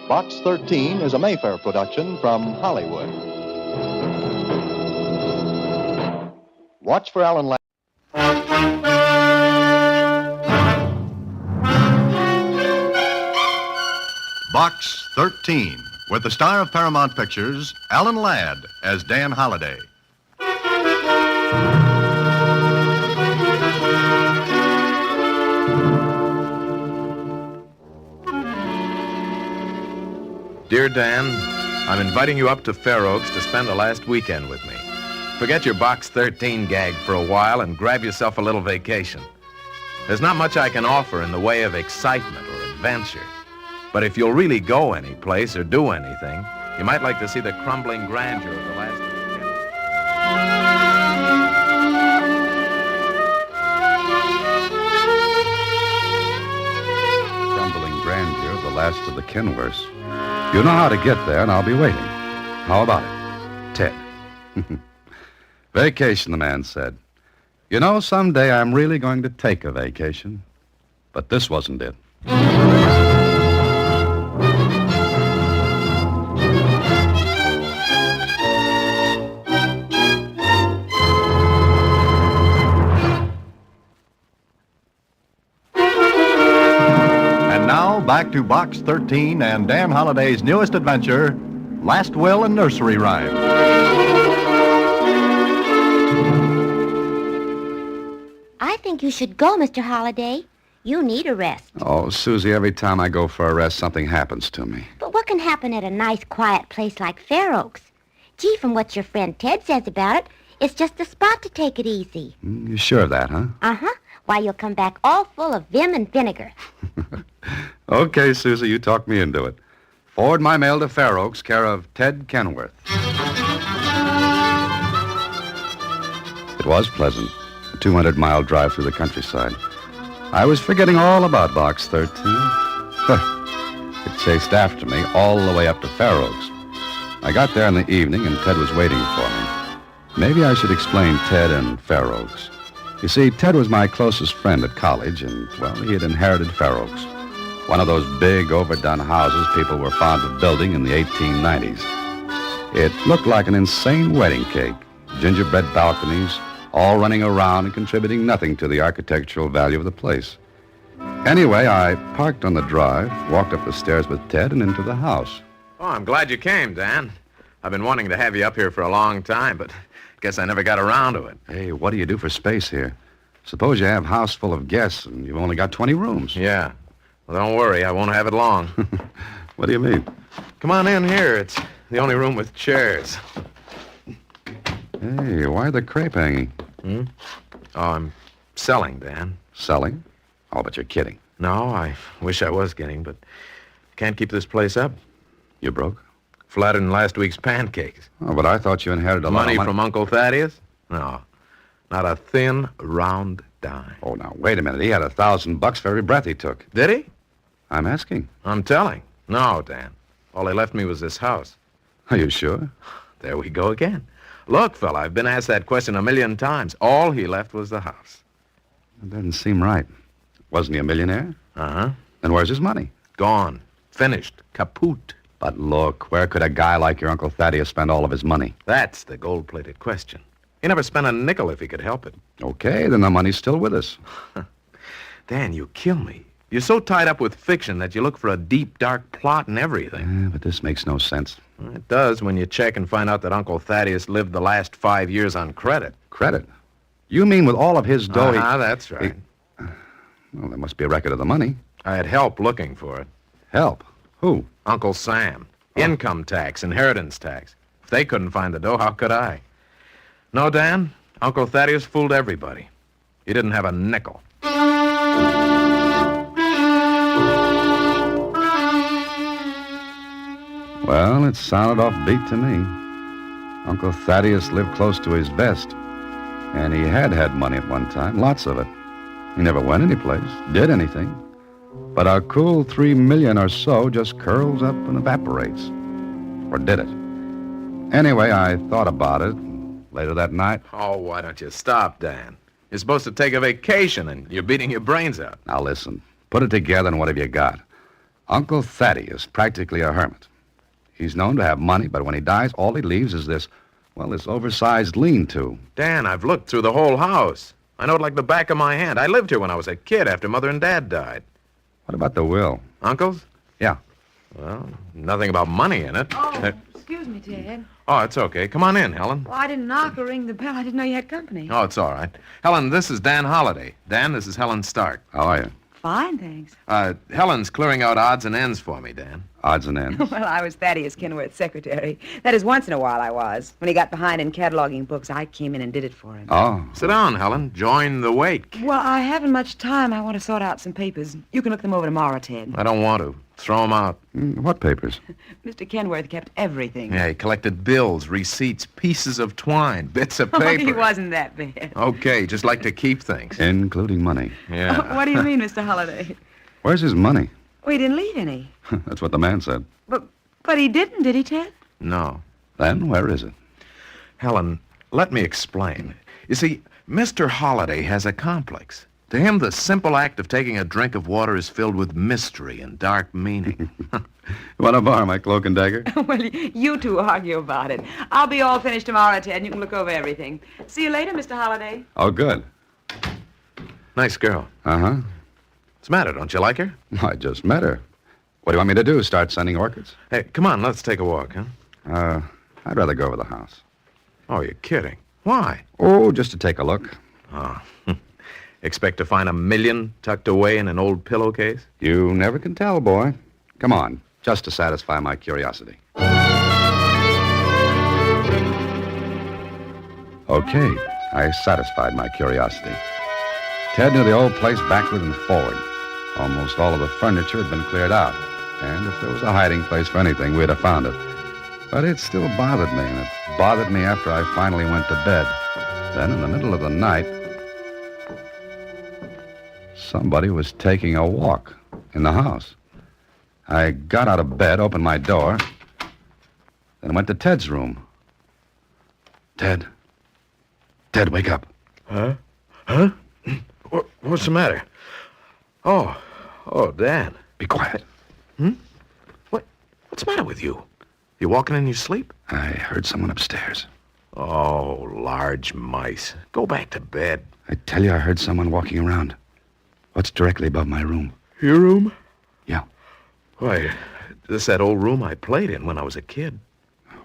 Box 13 is a Mayfair production from Hollywood. Watch for Alan Ladd. Box 13, with the star of Paramount Pictures, Alan Ladd, as Dan Holliday. Dear Dan, I'm inviting you up to Fair Oaks to spend the last weekend with me. Forget your Box 13 gag for a while and grab yourself a little vacation. There's not much I can offer in the way of excitement or adventure. But if you'll really go any place or do anything, you might like to see the crumbling grandeur of the last of the Kenworth. You know how to get there, and I'll be waiting. How about it, Ted? Vacation, the man said. You know, someday I'm really going to take a vacation. But this wasn't it. And now, back to Box 13 and Dan Holliday's newest adventure, Last Will and Nursery Rhyme. I think you should go, Mr. Holliday. You need a rest. Oh, Susie, every time I go for a rest, something happens to me. But what can happen at a nice, quiet place like Fair Oaks? Gee, from what your friend Ted says about it, it's just the spot to take it easy. You sure of that, huh? Uh-huh. Why, you'll come back all full of vim and vinegar. Okay, Susie, you talked me into it. Forward my mail to Fair Oaks, care of Ted Kenworth. It was pleasant. A 200-mile drive through the countryside. I was forgetting all about Box 13. It chased after me all the way up to Fair Oaks. I got there in the evening, and Ted was waiting for me. Maybe I should explain Ted and Fair Oaks. You see, Ted was my closest friend at college, and, well, he had inherited Fair Oaks. One of those big, overdone houses people were fond of building in the 1890s. It looked like an insane wedding cake. Gingerbread balconies, all running around and contributing nothing to the architectural value of the place. Anyway, I parked on the drive, walked up the stairs with Ted, and into the house. Oh, I'm glad you came, Dan. I've been wanting to have you up here for a long time, but guess I never got around to it. Hey, what do you do for space here? Suppose you have a house full of guests and you've only got 20 rooms. Yeah. Well, don't worry. I won't have it long. What do you mean? Come on in here. It's the only room with chairs. Hey, why the crepe hanging? Oh, I'm selling, Dan. Selling? Oh, but you're kidding. No, I wish I was kidding, but can't keep this place up. You broke? Flatter than last week's pancakes. Oh, but I thought you inherited a lot of Money money from Uncle Thaddeus? No, not a thin, round dime. Oh, now, wait a minute. He had $1,000 for every breath he took. Did he? I'm asking. I'm telling. No, Dan. All he left me was this house. Are you sure? There we go again. Look, fella, I've been asked that question 1,000,000 times. All he left was the house. That doesn't seem right. Wasn't he a millionaire? Uh-huh. Then where's his money? Gone. Finished. Kaput. But look, where could a guy like your Uncle Thaddeus spend all of his money? That's the gold-plated question. He never spent a nickel if he could help it. Okay, then the money's still with us. Dan, you kill me. You're so tied up with fiction that you look for a deep, dark plot in everything. Yeah, but this makes no sense. It does when you check and find out that Uncle Thaddeus lived the last 5 years on credit. Credit? You mean with all of his dough? That's right. Well, there must be a record of the money. I had help looking for it. Help? Who? Uncle Sam. Income tax, inheritance tax. If they couldn't find the dough, how could I? No, Dan, Uncle Thaddeus fooled everybody. He didn't have a nickel. Well, it sounded offbeat to me. Uncle Thaddeus lived close to his vest. And he had money at one time, lots of it. He never went anyplace, did anything. But a cool $3 million or so just curls up and evaporates. Or did it? Anyway, I thought about it later that night. Oh, why don't you stop, Dan? You're supposed to take a vacation, and you're beating your brains out. Now listen, put it together and what have you got? Uncle Thaddeus, practically a hermit. He's known to have money, but when he dies, all he leaves is this oversized lean-to. Dan, I've looked through the whole house. I know it like the back of my hand. I lived here when I was a kid after Mother and Dad died. What about the will? Uncle's? Yeah. Well, nothing about money in it. Oh, excuse me, Ted. Oh, it's okay. Come on in, Helen. Well, I didn't knock or ring the bell. I didn't know you had company. Oh, it's all right. Helen, this is Dan Holliday. Dan, this is Helen Stark. How are you? Fine, thanks. Helen's clearing out odds and ends for me, Dan. Odds and ends? Well, I was Thaddeus Kenworth's secretary. That is, once in a while I was. When he got behind in cataloging books, I came in and did it for him. Oh. Sit down, Helen. Join the wake. Well, I haven't much time. I want to sort out some papers. You can look them over tomorrow, Ted. I don't want to. Throw them out. What papers? Mr. Kenworth kept everything. Yeah, he collected bills, receipts, pieces of twine, bits of paper. Oh, he wasn't that bad. Okay, just like to keep things. Including money. Yeah. What do you mean, Mr. Holliday? Where's his money? Oh, he didn't leave any. That's what the man said. But he didn't, did he, Ted? No. Then where is it? Helen, let me explain. You see, Mr. Holliday has a complex. To him, the simple act of taking a drink of water is filled with mystery and dark meaning. Want to borrow my cloak and dagger? Well, you two argue about it. I'll be all finished tomorrow, Ted, and you can look over everything. See you later, Mr. Holliday. Oh, good. Nice girl. Uh-huh. What's the matter? Don't you like her? I just met her. What do you want me to do, start sending orchids? Hey, come on, let's take a walk, huh? I'd rather go over the house. Oh, you're kidding. Why? Oh, just to take a look. Oh. Expect to find $1 million tucked away in an old pillowcase? You never can tell, boy. Come on, just to satisfy my curiosity. Okay, I satisfied my curiosity. Ted knew the old place backward and forward. Almost all of the furniture had been cleared out, and if there was a hiding place for anything, we'd have found it. But it still bothered me, and it bothered me after I finally went to bed. Then, in the middle of the night, somebody was taking a walk in the house. I got out of bed, opened my door, then went to Ted's room. Ted, wake up. Huh? Huh? What's the matter? Oh, Dan. Be quiet. What's the matter with you? You walking in your sleep? I heard someone upstairs. Oh, large mice. Go back to bed. I tell you, I heard someone walking around. What's directly above my room? Your room? Yeah. Why, this is that old room I played in when I was a kid.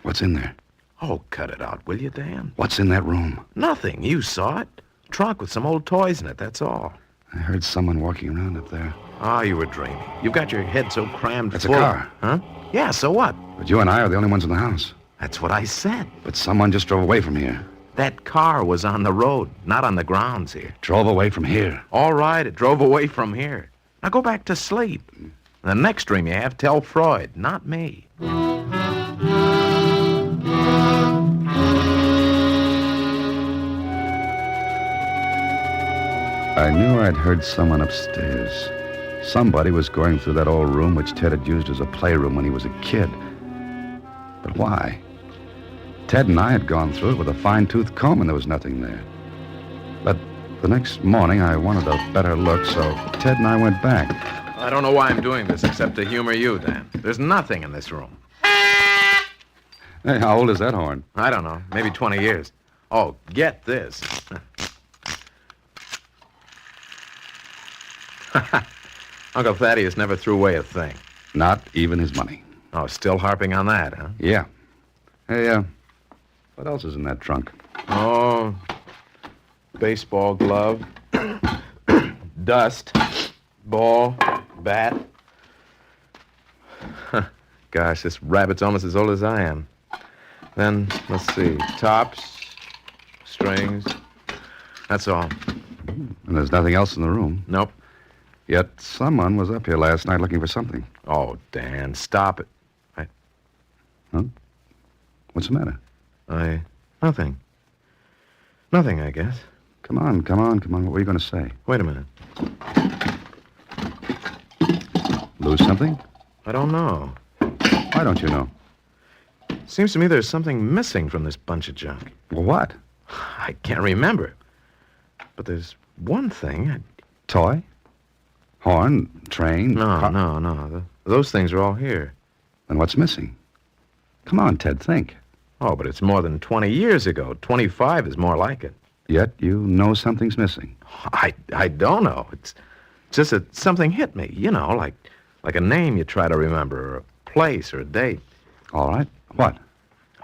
What's in there? Oh, cut it out, will you, Dan? What's in that room? Nothing. You saw it. Trunk with some old toys in it, that's all. I heard someone walking around up there. Ah, you were dreaming. You've got your head so crammed That's full. a car. Huh? Yeah, so what? But you and I are the only ones in the house. That's what I said. But someone just drove away from here. That car was on the road, not on the grounds here. Drove away from here. All right, it drove away from here. Now go back to sleep. The next dream you have, tell Freud, not me. I knew I'd heard someone upstairs. Somebody was going through that old room which Ted had used as a playroom when he was a kid. But why? Ted and I had gone through it with a fine-tooth comb, and there was nothing there. But the next morning, I wanted a better look, so Ted and I went back. I don't know why I'm doing this except to humor you, Dan. There's nothing in this room. Hey, how old is that horn? I don't know. Maybe 20 years. Oh, get this. Uncle Thaddeus never threw away a thing. Not even his money. Oh, still harping on that, huh? Yeah. Hey, what else is in that trunk? Oh, baseball glove, dust, ball, bat. Gosh, this rabbit's almost as old as I am. Then, let's see, tops, strings. That's all. And there's nothing else in the room. Nope. Yet someone was up here last night looking for something. Oh, Dan, stop it. Huh? What's the matter? Nothing. Nothing, I guess. Come on. What were you going to say? Wait a minute. Lose something? I don't know. Why don't you know? Seems to me there's something missing from this bunch of junk. Well, what? I can't remember. But there's one thing. Toy? Horn? Train? No. Those things are all here. Then what's missing? Come on, Ted, think. Oh, but it's more than 20 years ago. 25 is more like it. Yet you know something's missing. I don't know. It's just that something hit me, you know, like a name you try to remember, or a place, or a date. All right. What?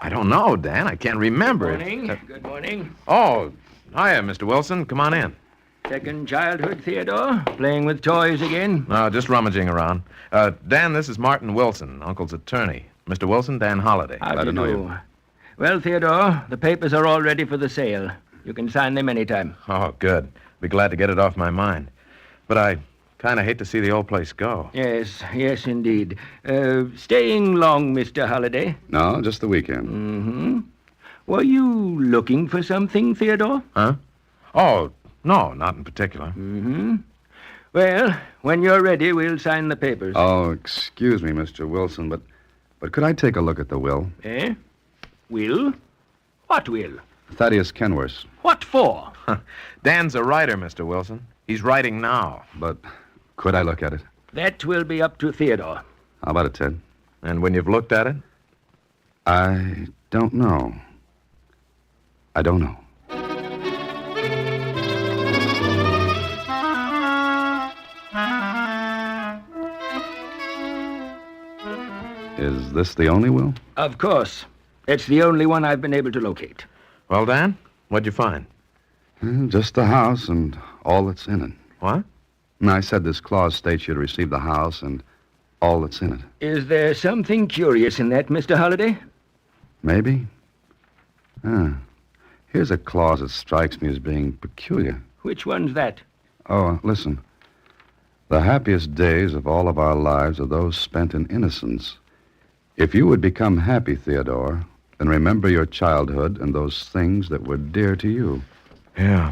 I don't know, Dan. I can't remember. Good morning. Oh, hiya, Mr. Wilson. Come on in. Second childhood, Theodore? Playing with toys again? No, just rummaging around. Dan, this is Martin Wilson, Uncle's attorney. Mr. Wilson, Dan Holliday. How do you do? Well, Theodore, the papers are all ready for the sale. You can sign them anytime. Oh, good. Be glad to get it off my mind. But I kind of hate to see the old place go. Yes, indeed. Staying long, Mr. Holliday? No, just the weekend. Mm-hmm. Were you looking for something, Theodore? Huh? Oh, no, not in particular. Mm-hmm. Well, when you're ready, we'll sign the papers. Oh, excuse me, Mr. Wilson, but could I take a look at the will? Eh? Will? What will? Thaddeus Kenworth. What for? Dan's a writer, Mr. Wilson. He's writing now. But could I look at it? That will be up to Theodore. How about it, Ted? And when you've looked at it? I don't know. I don't know. Is this the only will? Of course. It's the only one I've been able to locate. Well, Dan, what'd you find? Just the house and all that's in it. What? And I said this clause states you'd receive the house and all that's in it. Is there something curious in that, Mr. Holliday? Maybe. Here's a clause that strikes me as being peculiar. Which one's that? Oh, listen. The happiest days of all of our lives are those spent in innocence. If you would become happy, Theodore, then remember your childhood and those things that were dear to you. Yeah,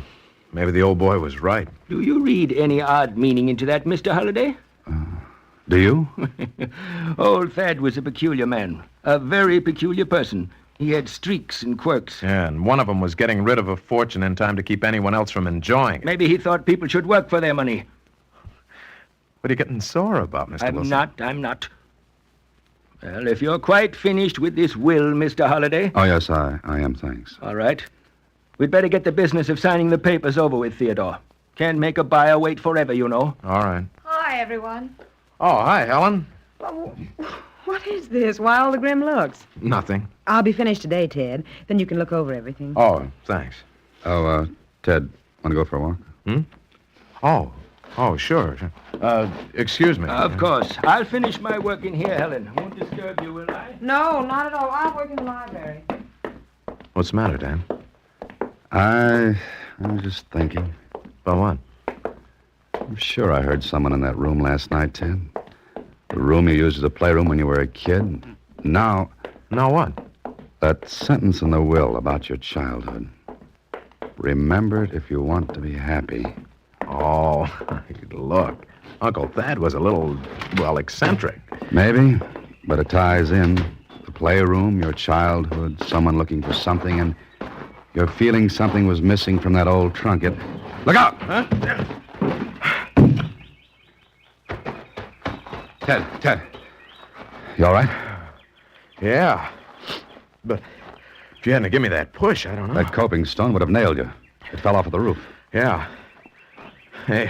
maybe the old boy was right. Do you read any odd meaning into that, Mr. Holliday? Do you? Old Thad was a peculiar man, a very peculiar person. He had streaks and quirks. Yeah, and one of them was getting rid of a fortune in time to keep anyone else from enjoying it. Maybe he thought people should work for their money. What are you getting sore about, Mr. Wilson? I'm not. Well, if you're quite finished with this will, Mr. Holliday... Oh, yes, I am, thanks. All right. We'd better get the business of signing the papers over with, Theodore. Can't make a buyer wait forever, you know. All right. Hi, everyone. Oh, hi, Helen. What is this? Why all the grim looks? Nothing. I'll be finished today, Ted. Then you can look over everything. Oh, thanks. Oh, Ted, want to go for a walk? Oh, sure. Excuse me. Of course. I'll finish my work in here, Helen. Won't disturb you, will I? No, not at all. I'll work in the library. What's the matter, Dan? I was just thinking. About what? I'm sure I heard someone in that room last night, Ted. The room you used as a playroom when you were a kid. Now what? That sentence in the will about your childhood. Remember it if you want to be happy. Oh, look. Uncle Thad was a little, eccentric. Maybe, but it ties in. The playroom, your childhood, someone looking for something, and you're feeling something was missing from that old trunk. Look out! Huh? Ted. You all right? Yeah. But if you hadn't given me that push, I don't know. That coping stone would have nailed you. It fell off of the roof. Yeah. Hey,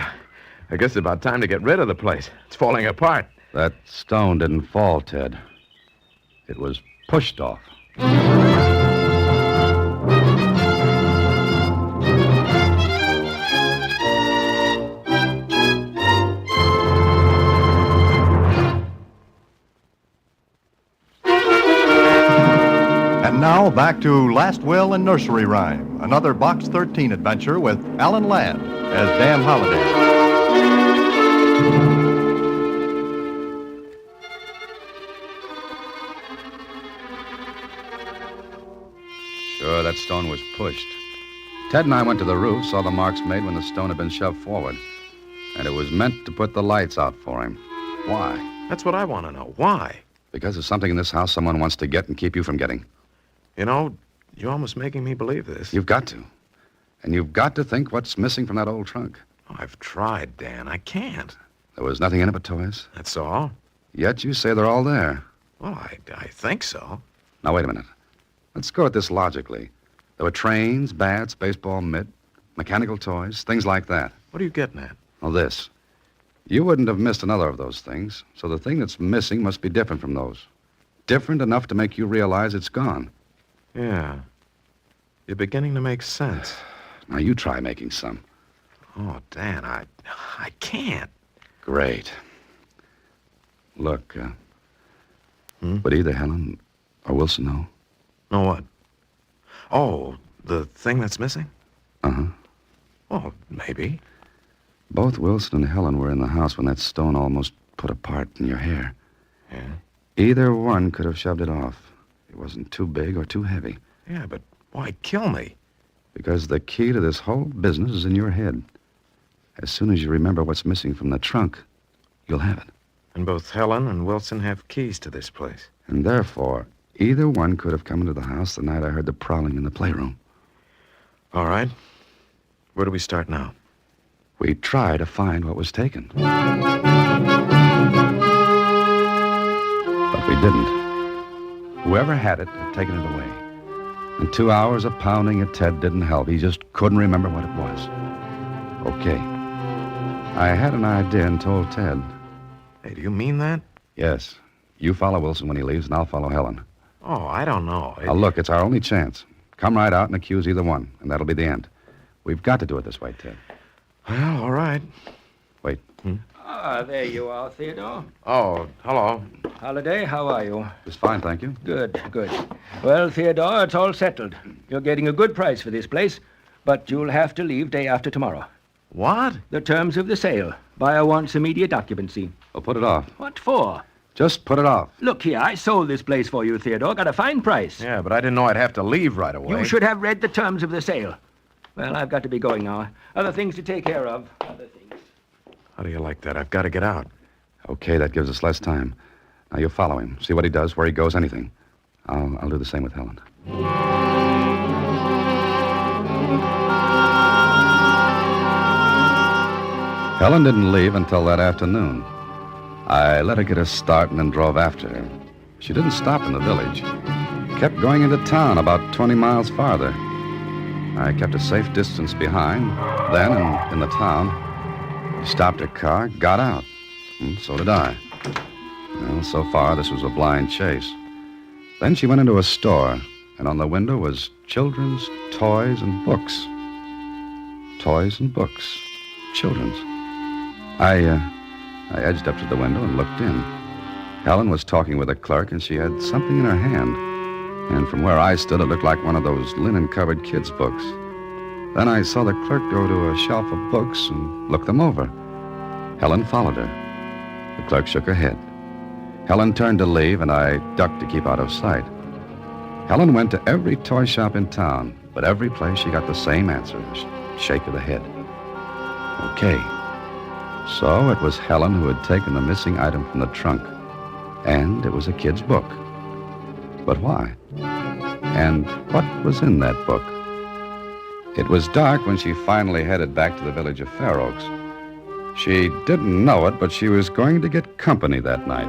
I guess it's about time to get rid of the place. It's falling apart. That stone didn't fall, Ted. It was pushed off. And now back to Last Will and Nursery Rhyme, another Box 13 adventure with Alan Ladd as Dan Holliday. Sure, that stone was pushed. Ted and I went to the roof, saw the marks made when the stone had been shoved forward. And it was meant to put the lights out for him. Why? That's what I want to know. Why? Because there's something in this house someone wants to get and keep you from getting. You know, you're almost making me believe this. You've got to. And you've got to think what's missing from that old trunk. Oh, I've tried, Dan. I can't. There was nothing in it but toys? That's all. Yet you say they're all there. Well, I think so. Now, wait a minute. Let's go at this logically. There were trains, bats, baseball mitt, mechanical toys, things like that. What are you getting at? Well, this. You wouldn't have missed another of those things, so the thing that's missing must be different from those. Different enough to make you realize it's gone. Yeah. You're beginning to make sense. Now, you try making some. Oh, Dan, I can't. Great. Look, would either Helen or Wilson know? Know what? Oh, the thing that's missing? Uh-huh. Well, maybe. Both Wilson and Helen were in the house when that stone almost put a part in your hair. Yeah? Either one could have shoved it off. It wasn't too big or too heavy. Yeah, but why kill me? Because the key to this whole business is in your head. As soon as you remember what's missing from the trunk, you'll have it. And both Helen and Wilson have keys to this place. And therefore, either one could have come into the house the night I heard the prowling in the playroom. All right. Where do we start now? We try to find what was taken. But we didn't. Whoever had it had taken it away. And 2 hours of pounding at Ted didn't help. He just couldn't remember what it was. Okay. I had an idea and told Ted. Hey, do you mean that? Yes. You follow Wilson when he leaves, and I'll follow Helen. Oh, I don't know. Now, look, it's our only chance. Come right out and accuse either one, and that'll be the end. We've got to do it this way, Ted. Well, all right. Wait. Ah, there you are, Theodore. Oh, hello. Holiday, how are you? Just fine, thank you. Good, good. Well, Theodore, it's all settled. You're getting a good price for this place, but you'll have to leave day after tomorrow. What? The terms of the sale. Buyer wants immediate occupancy. Well, put it off. What for? Just put it off. Look here, I sold this place for you, Theodore. Got a fine price. Yeah, but I didn't know I'd have to leave right away. You should have read the terms of the sale. Well, I've got to be going now. Other things to take care of. Other things. How do you like that? I've got to get out. Okay, that gives us less time. Now, you follow him. See what he does, where he goes, anything. I'll do the same with Helen. Helen didn't leave until that afternoon. I let her get a start and then drove after her. She didn't stop in the village. Kept going into town about 20 miles farther. I kept a safe distance behind. Then, in the town, she stopped her car, got out. And so did I. Well, so far, this was a blind chase. Then she went into a store, and on the window was children's toys and books. Toys and books. Children's. I edged up to the window and looked in. Helen was talking with a clerk, and she had something in her hand. And from where I stood, it looked like one of those linen-covered kids' books. Then I saw the clerk go to a shelf of books and look them over. Helen followed her. The clerk shook her head. Helen turned to leave, and I ducked to keep out of sight. Helen went to every toy shop in town, but every place she got the same answer, shake of the head. Okay. So it was Helen who had taken the missing item from the trunk, and it was a kid's book. But why? And what was in that book? It was dark when she finally headed back to the village of Fair Oaks. She didn't know it, but she was going to get company that night.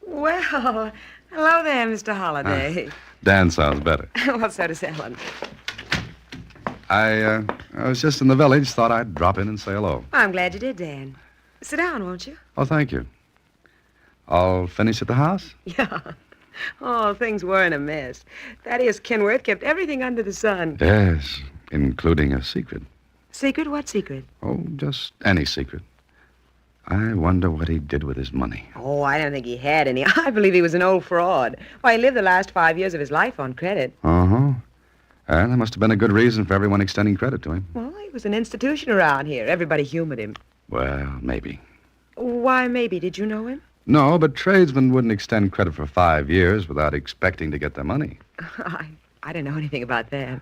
Well, hello there, Mr. Holliday. Dan sounds better. Well, so does Helen. I was just in the village, thought I'd drop in and say hello. I'm glad you did, Dan. Sit down, won't you? Oh, thank you. All finished at the house? Yeah. Oh, things were in a mess. Thaddeus Kenworth kept everything under the sun. Yes, including a secret. Secret? What secret? Oh, just any secret. I wonder what he did with his money. Oh, I don't think he had any. I believe he was an old fraud. Why, he lived the last 5 years of his life on credit. Uh-huh. And there must have been a good reason for everyone extending credit to him. Well, he was an institution around here. Everybody humored him. Well, maybe. Why, maybe. Did you know him? No, but tradesmen wouldn't extend credit for 5 years without expecting to get their money. I don't know anything about that.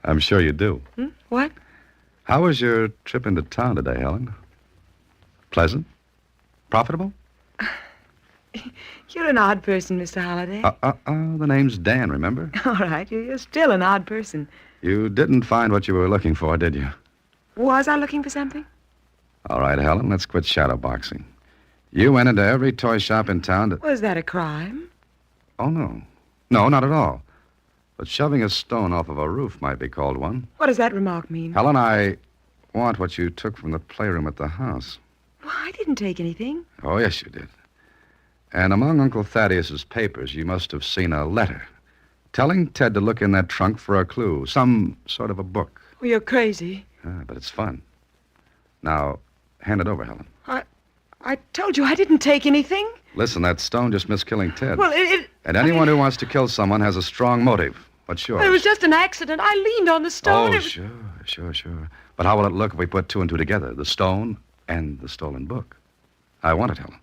I'm sure you do. What? How was your trip into town today, Helen? Pleasant? Profitable? You're an odd person, Mr. Holliday. The name's Dan, remember? All right, you're still an odd person. You didn't find what you were looking for, did you? Was I looking for something? All right, Helen, let's quit shadowboxing. You went into every toy shop in town to... Was that a crime? Oh, no. No, not at all. But shoving a stone off of a roof might be called one. What does that remark mean? Helen, I want what you took from the playroom at the house. Well, I didn't take anything. Oh, yes, you did. And among Uncle Thaddeus's papers, you must have seen a letter telling Ted to look in that trunk for a clue, some sort of a book. Well, you're crazy. But it's fun. Now, hand it over, Helen. I told you I didn't take anything. Listen, that stone just missed killing Ted. Well, And anyone who wants to kill someone has a strong motive. What's yours? It was just an accident. I leaned on the stone. Oh, sure. But how will it look if we put two and two together? The stone and the stolen book. I want it, Helen.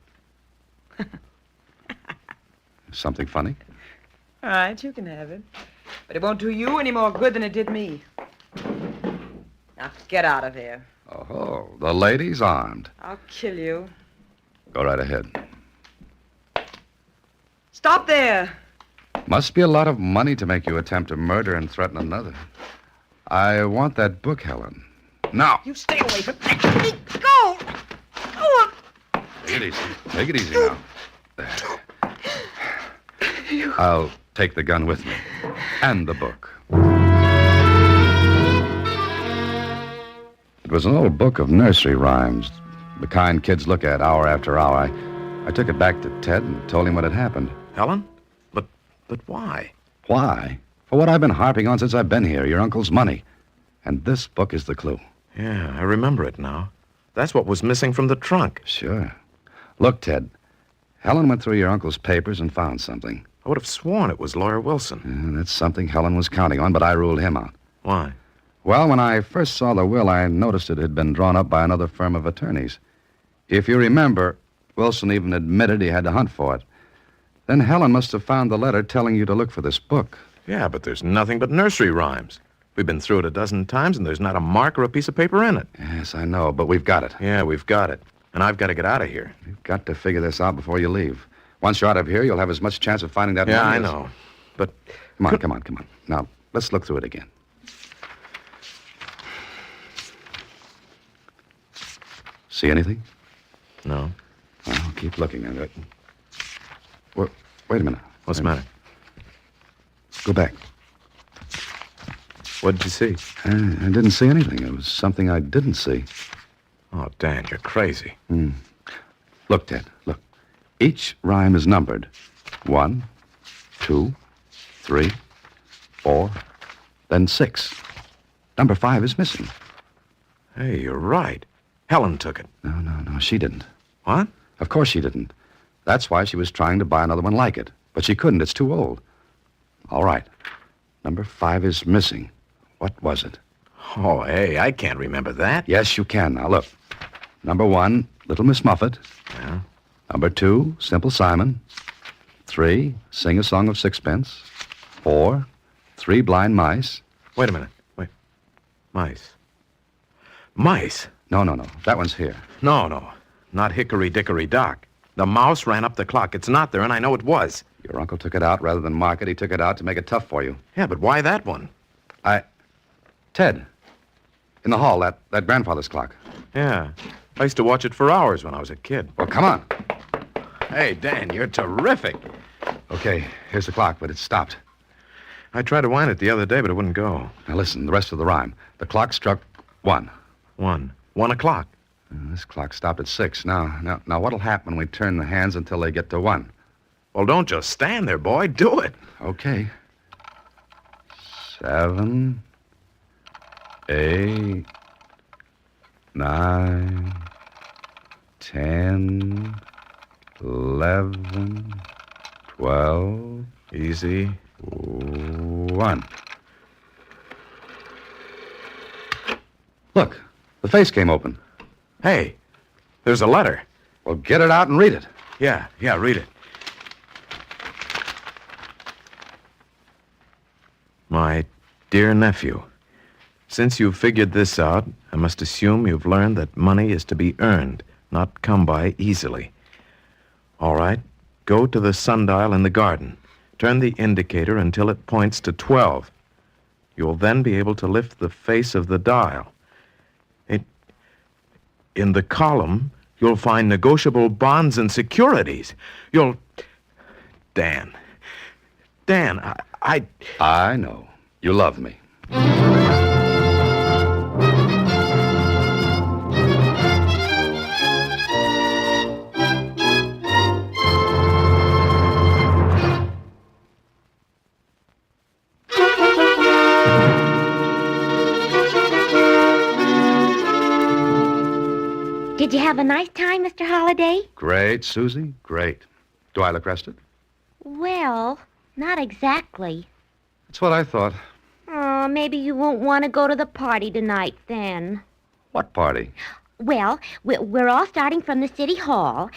Something funny? All right, you can have it. But it won't do you any more good than it did me. Now, get out of here. Oh, the lady's armed. I'll kill you. Go right ahead. Stop there. Must be a lot of money to make you attempt to murder and threaten another. I want that book, Helen. Now. You stay away from me. Go! Go! Take it easy. Take it easy now. There. I'll take the gun with me. And the book. It was an old book of nursery rhymes, the kind kids look at hour after hour. I took it back to Ted and told him what had happened. Helen? But why? Why? For what I've been harping on since I've been here, your uncle's money. And this book is the clue. Yeah, I remember it now. That's what was missing from the trunk. Sure. Look, Ted, Helen went through your uncle's papers and found something. I would have sworn it was Lawyer Wilson. Yeah, that's something Helen was counting on, but I ruled him out. Why? Well, when I first saw the will, I noticed it had been drawn up by another firm of attorneys. If you remember, Wilson even admitted he had to hunt for it. Then Helen must have found the letter telling you to look for this book. Yeah, but there's nothing but nursery rhymes. We've been through it a dozen times, and there's not a mark or a piece of paper in it. Yes, I know, but we've got it. Yeah, we've got it. And I've got to get out of here. You've got to figure this out before you leave. Once you're out of here, you'll have as much chance of finding that Yeah, money I as- know. But... Come on. Now, let's look through it again. See anything? No. Well, keep looking at it. Wait a minute. What's the matter? Go back. What did you see? I didn't see anything. It was something I didn't see. Oh, Dan, you're crazy. Look, Ted, look. Each rhyme is numbered. 1, 2, 3, 4, then 6. Number 5 is missing. Hey, you're right. Helen took it. No, she didn't. What? Of course she didn't. That's why she was trying to buy another one like it. But she couldn't. It's too old. All right. Number 5 is missing. What was it? Oh, hey, I can't remember that. Yes, you can. Now, look. Number 1, Little Miss Muffet. Yeah. Number 2, Simple Simon. 3, Sing a Song of Sixpence. 4, 3 Blind Mice. Wait a minute. Wait. Mice. Mice? No. That one's here. No. Not Hickory Dickory Dock. The mouse ran up the clock. It's not there, and I know it was. Your uncle took it out rather than mark it. He took it out to make it tough for you. Yeah, but why that one? Ted, in the hall, that grandfather's clock. Yeah. I used to watch it for hours when I was a kid. Well, come on. Hey, Dan, you're terrific. Okay, here's the clock, but it's stopped. I tried to wind it the other day, but it wouldn't go. Now listen, the rest of the rhyme. The clock struck 1. 1 o'clock. This clock stopped at 6. Now, what'll happen when we turn the hands until they get to 1? Well, don't just stand there, boy. Do it. Okay. 7, 8, 9, 10, 11, 12. Easy. 1. Look, the face came open. Hey, there's a letter. Well, get it out and read it. Yeah, read it. My dear nephew, since you've figured this out, I must assume you've learned that money is to be earned, not come by easily. All right, go to the sundial in the garden. Turn the indicator until it points to 12. You'll then be able to lift the face of the dial. In the column, you'll find negotiable bonds and securities. Dan, I know. You love me. Did you have a nice time, Mr. Holliday? Great, Susie. Great. Do I look rested? Well, not exactly. That's what I thought. Oh, maybe you won't want to go to the party tonight, then. What party? Well, we're all starting from the city hall.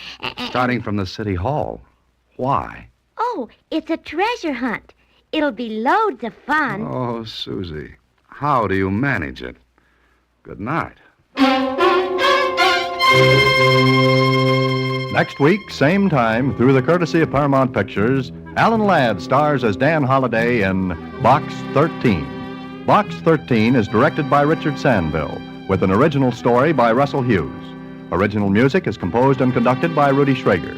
Starting from the city hall. Why? Oh, it's a treasure hunt. It'll be loads of fun. Oh, Susie, how do you manage it? Good night. Next week, same time, through the courtesy of Paramount Pictures, Alan Ladd stars as Dan Holliday in Box 13. Box 13 is directed by Richard Sandville, with an original story by Russell Hughes. Original music is composed and conducted by Rudy Schrager.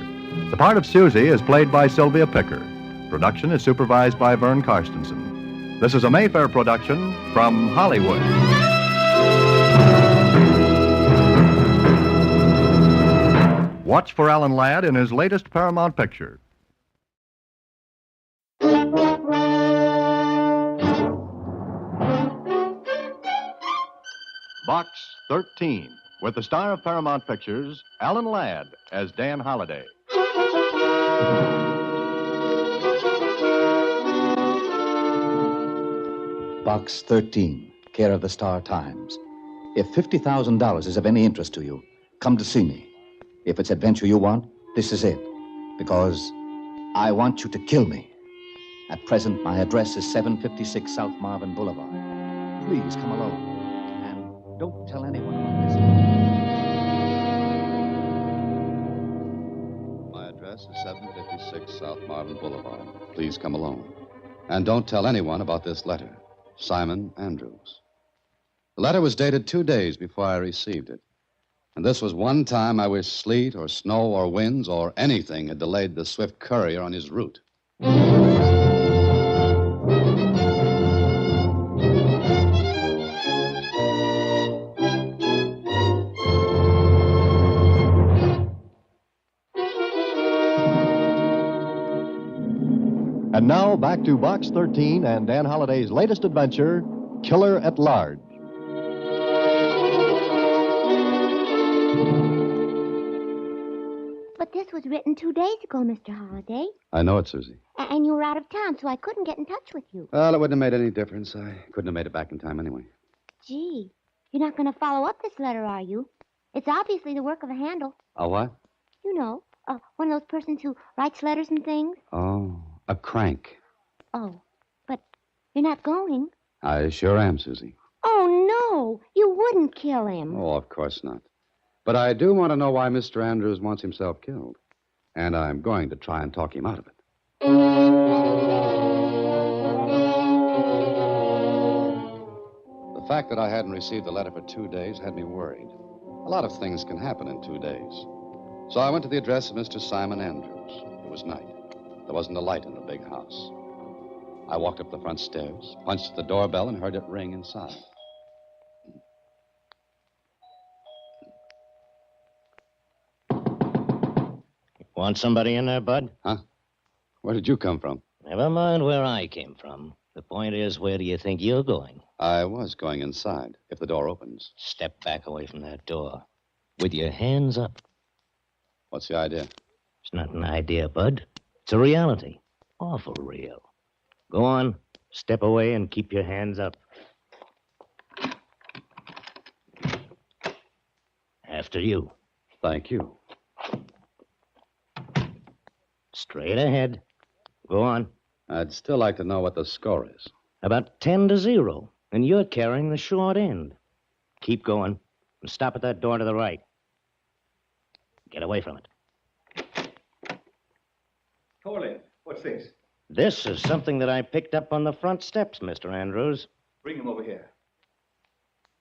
The part of Susie is played by Sylvia Picker. Production is supervised by Vern Karstensen. This is a Mayfair production from Hollywood. Watch for Alan Ladd in his latest Paramount picture. Box 13, with the star of Paramount Pictures, Alan Ladd, as Dan Holliday. Box 13, care of the Star Times. If $50,000 is of any interest to you, come to see me. If it's adventure you want, this is it. Because I want you to kill me. At present, my address is 756 South Marvin Boulevard. Please come alone. And don't tell anyone about this. My address is 756 South Marvin Boulevard. Please come alone. And don't tell anyone about this letter. Simon Andrews. The letter was dated 2 days before I received it. And this was one time I wish sleet or snow or winds or anything had delayed the swift courier on his route. And now back to Box 13 and Dan Holliday's latest adventure, Killer at Large. But this was written 2 days ago, Mr. Holliday. I know it, Susie. And you were out of town, so I couldn't get in touch with you. Well, it wouldn't have made any difference. I couldn't have made it back in time anyway. Gee, you're not going to follow up this letter, are you? It's obviously the work of a handle. A what? You know, one of those persons who writes letters and things. Oh, a crank. Oh, but you're not going. I sure am, Susie. Oh, no, you wouldn't kill him. Oh, of course not. But I do want to know why Mr. Andrews wants himself killed. And I'm going to try and talk him out of it. The fact that I hadn't received the letter for 2 days had me worried. A lot of things can happen in 2 days. So I went to the address of Mr. Simon Andrews. It was night. There wasn't a light in the big house. I walked up the front stairs, punched at the doorbell, and heard it ring inside. Want somebody in there, Bud? Huh? Where did you come from? Never mind where I came from. The point is, where do you think you're going? I was going inside, if the door opens. Step back away from that door. With your hands up. What's the idea? It's not an idea, Bud. It's a reality. Awful real. Go on. Step away and keep your hands up. After you. Thank you. Straight ahead. Go on. I'd still like to know what the score is. About 10-0, and you're carrying the short end. Keep going, and stop at that door to the right. Get away from it. Corlin, what's this? This is something that I picked up on the front steps, Mr. Andrews. Bring him over here.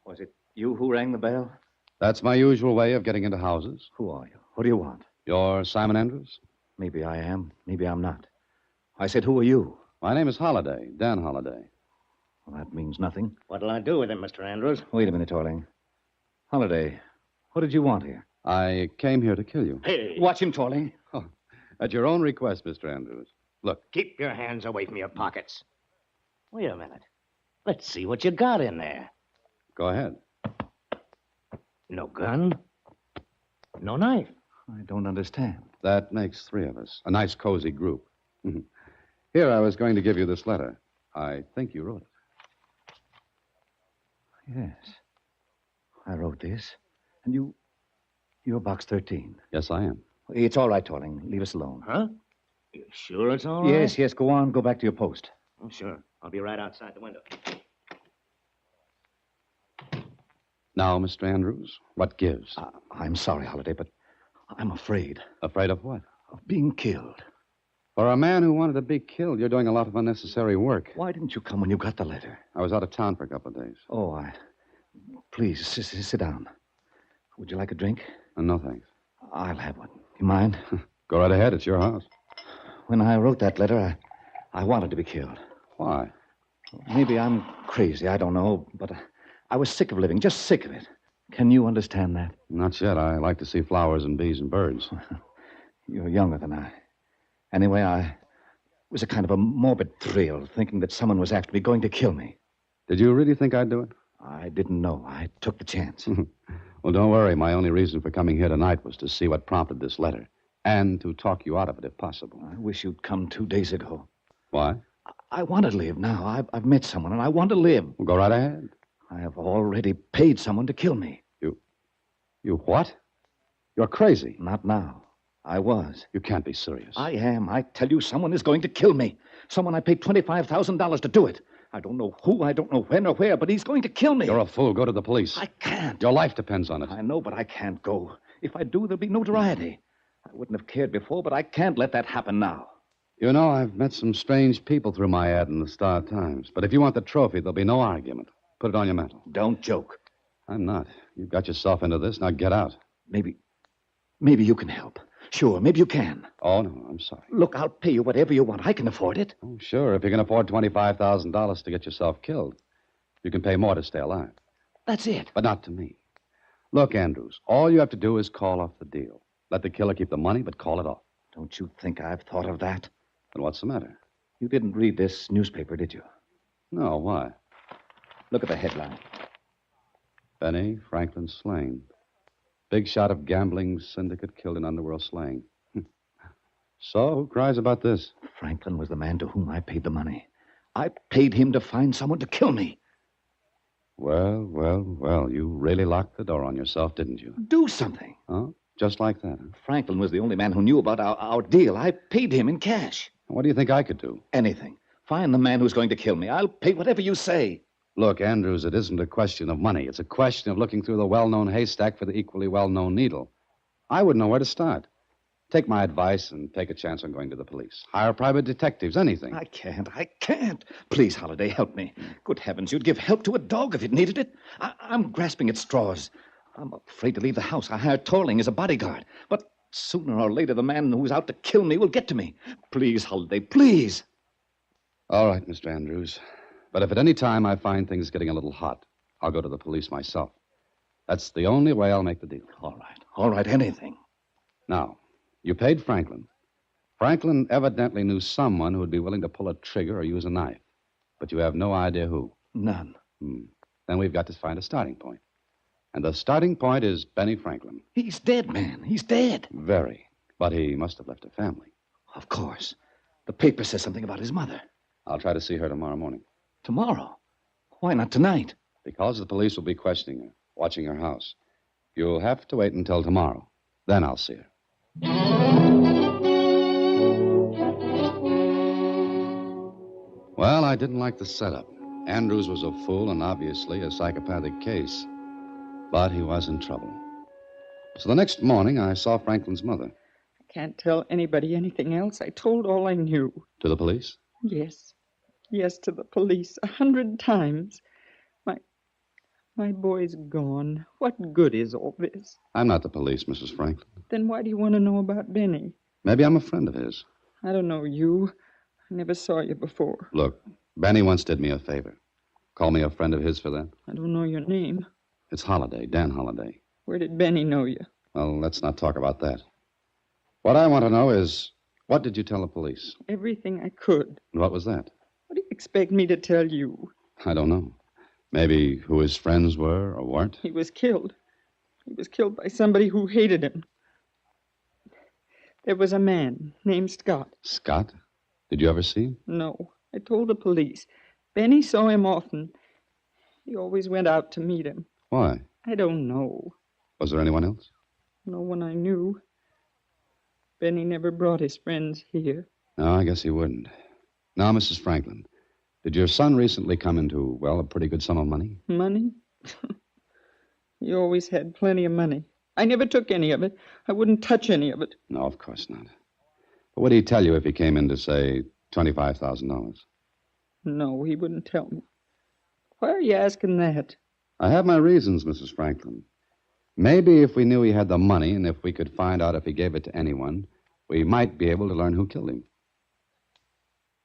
Was it you who rang the bell? That's my usual way of getting into houses. Who are you? What do you want? You're Simon Andrews? Maybe I am. Maybe I'm not. I said, who are you? My name is Holliday, Dan Holliday. Well, that means nothing. What'll I do with him, Mr. Andrews? Wait a minute, Torling. Holliday, what did you want here? I came here to kill you. Hey! Watch him, Torling. Oh, at your own request, Mr. Andrews. Look. Keep your hands away from your pockets. Wait a minute. Let's see what you got in there. Go ahead. No gun. No knife. I don't understand. That makes 3 of us. A nice, cozy group. Here, I was going to give you this letter. I think you wrote it. Yes. I wrote this. And you're Box 13. Yes, I am. It's all right, Torling. Leave us alone. Huh? You sure it's all right? Yes, yes, go on. Go back to your post. Oh, sure. I'll be right outside the window. Now, Mr. Andrews, what gives? I'm sorry, Holliday, but I'm afraid. Afraid of what? Of being killed. For a man who wanted to be killed, you're doing a lot of unnecessary work. Why didn't you come when you got the letter? I was out of town for a couple of days. Oh, Please, sit down. Would you like a drink? No, thanks. I'll have one. You mind? Go right ahead. It's your house. When I wrote that letter, I wanted to be killed. Why? Maybe I'm crazy. I don't know. But I was sick of living. Just sick of it. Can you understand that? Not yet. I like to see flowers and bees and birds. You're younger than I. Anyway, it was a kind of a morbid thrill, thinking that someone was after me, going to kill me. Did you really think I'd do it? I didn't know. I took the chance. Well, don't worry. My only reason for coming here tonight was to see what prompted this letter, and to talk you out of it, if possible. I wish you'd come 2 days ago. Why? I want to live now. I've met someone, and I want to live. Well, go right ahead. I have already paid someone to kill me. You what? You're crazy. Not now. I was. You can't be serious. I am. I tell you, someone is going to kill me. Someone I paid $25,000 to do it. I don't know who, I don't know when or where, but he's going to kill me. You're a fool. Go to the police. I can't. Your life depends on it. I know, but I can't go. If I do, there'll be notoriety. I wouldn't have cared before, but I can't let that happen now. You know, I've met some strange people through my ad in the Star Times. But if you want the trophy, there'll be no argument. Put it on your mantle. Don't joke. I'm not. You've got yourself into this. Now get out. Maybe you can help. Sure, maybe you can. Oh, no, I'm sorry. Look, I'll pay you whatever you want. I can afford it. Oh, sure. If you can afford $25,000 to get yourself killed, you can pay more to stay alive. That's it. But not to me. Look, Andrews, all you have to do is call off the deal. Let the killer keep the money, but call it off. Don't you think I've thought of that? Then what's the matter? You didn't read this newspaper, did you? No, why? Look at the headline. Benny Franklin slain. Big shot of gambling syndicate killed in underworld slaying. So, who cries about this? Franklin was the man to whom I paid the money. I paid him to find someone to kill me. Well, you really locked the door on yourself, didn't you? Do something. Huh? Just like that, huh? Franklin was the only man who knew about our deal. I paid him in cash. What do you think I could do? Anything. Find the man who's going to kill me. I'll pay whatever you say. Look, Andrews, it isn't a question of money. It's a question of looking through the well-known haystack for the equally well-known needle. I wouldn't know where to start. Take my advice and take a chance on going to the police. Hire private detectives, anything. I can't. Please, Holliday, help me. Good heavens, you'd give help to a dog if it needed it. I'm grasping at straws. I'm afraid to leave the house. I hired Torling as a bodyguard. But sooner or later, the man who's out to kill me will get to me. Please, Holliday, please. All right, Mr. Andrews. But if at any time I find things getting a little hot, I'll go to the police myself. That's the only way I'll make the deal. All right, anything. Now, you paid Franklin. Franklin evidently knew someone who would be willing to pull a trigger or use a knife. But you have no idea who. None. Then we've got to find a starting point. And the starting point is Benny Franklin. He's dead, man. He's dead. Very. But he must have left a family. Of course. The paper says something about his mother. I'll try to see her tomorrow morning. Tomorrow? Why not tonight? Because the police will be questioning her, watching her house. You'll have to wait until tomorrow. Then I'll see her. Well, I didn't like the setup. Andrews was a fool and obviously a psychopathic case. But he was in trouble. So the next morning, I saw Franklin's mother. I can't tell anybody anything else. I told all I knew. To the police? Yes. Yes, to the police 100 times. My boy's gone. What good is all this? I'm not the police, Mrs. Franklin. Then why do you want to know about Benny? Maybe I'm a friend of his. I don't know you. I never saw you before. Look, Benny once did me a favor. Call me a friend of his for that? I don't know your name. It's Holliday, Dan Holliday. Where did Benny know you? Well, let's not talk about that. What I want to know is, what did you tell the police? Everything I could. And what was that? What do you expect me to tell you? I don't know. Maybe who his friends were or weren't? He was killed. He was killed by somebody who hated him. There was a man named Scott. Scott? Did you ever see him? No. I told the police. Benny saw him often. He always went out to meet him. Why? I don't know. Was there anyone else? No one I knew. Benny never brought his friends here. No, I guess he wouldn't. Now, Mrs. Franklin, did your son recently come into, well, a pretty good sum of money? Money? He always had plenty of money. I never took any of it. I wouldn't touch any of it. No, of course not. But what did he tell you if he came in to say $25,000? No, he wouldn't tell me. Why are you asking that? I have my reasons, Mrs. Franklin. Maybe if we knew he had the money and if we could find out if he gave it to anyone, we might be able to learn who killed him.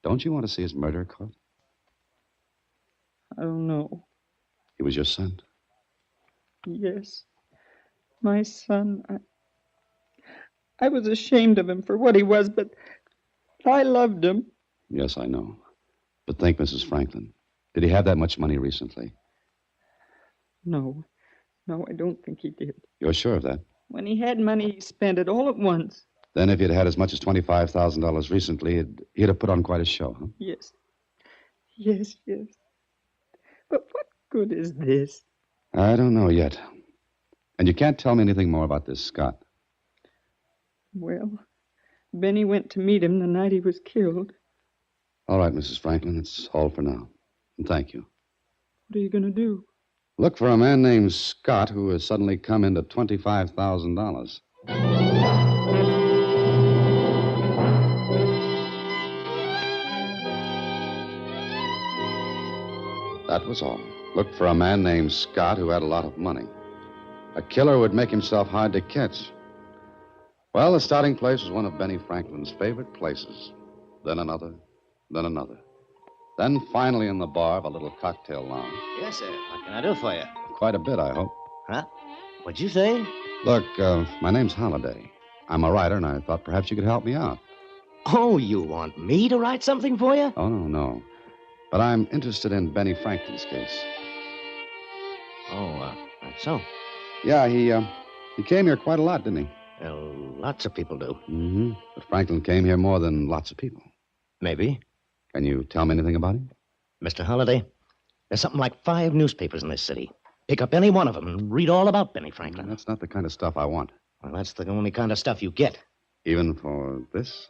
Don't you want to see his murderer caught? I don't know. He was your son. Yes. My son. I was ashamed of him for what he was, but I loved him. Yes, I know. But think, Mrs. Franklin, did he have that much money recently? No. No, I don't think he did. You're sure of that? When he had money, he spent it all at once. Then if he'd had as much as $25,000 recently, he'd have put on quite a show, huh? Yes. Yes, yes. But what good is this? I don't know yet. And you can't tell me anything more about this Scott. Well, Benny went to meet him the night he was killed. All right, Mrs. Franklin, that's all for now. And thank you. What are you going to do? Look for a man named Scott who has suddenly come into $25,000. That was all. Look for a man named Scott who had a lot of money. A killer who would make himself hard to catch. Well, the starting place was one of Benny Franklin's favorite places. Then another, then another. Then finally in the bar of a little cocktail lounge. Yes, sir. What can I do for you? Quite a bit, I hope. Huh? What'd you say? Look, my name's Holliday. I'm a writer, and I thought perhaps you could help me out. Oh, you want me to write something for you? Oh, no. But I'm interested in Benny Franklin's case. Oh, that's so. Yeah, he came here quite a lot, didn't he? Well, lots of people do. Mm-hmm. But Franklin came here more than lots of people. Maybe. Can you tell me anything about him? Mr. Holliday, there's something like 5 newspapers in this city. Pick up any one of them and read all about Benny Franklin. That's not the kind of stuff I want. Well, that's the only kind of stuff you get. Even for this?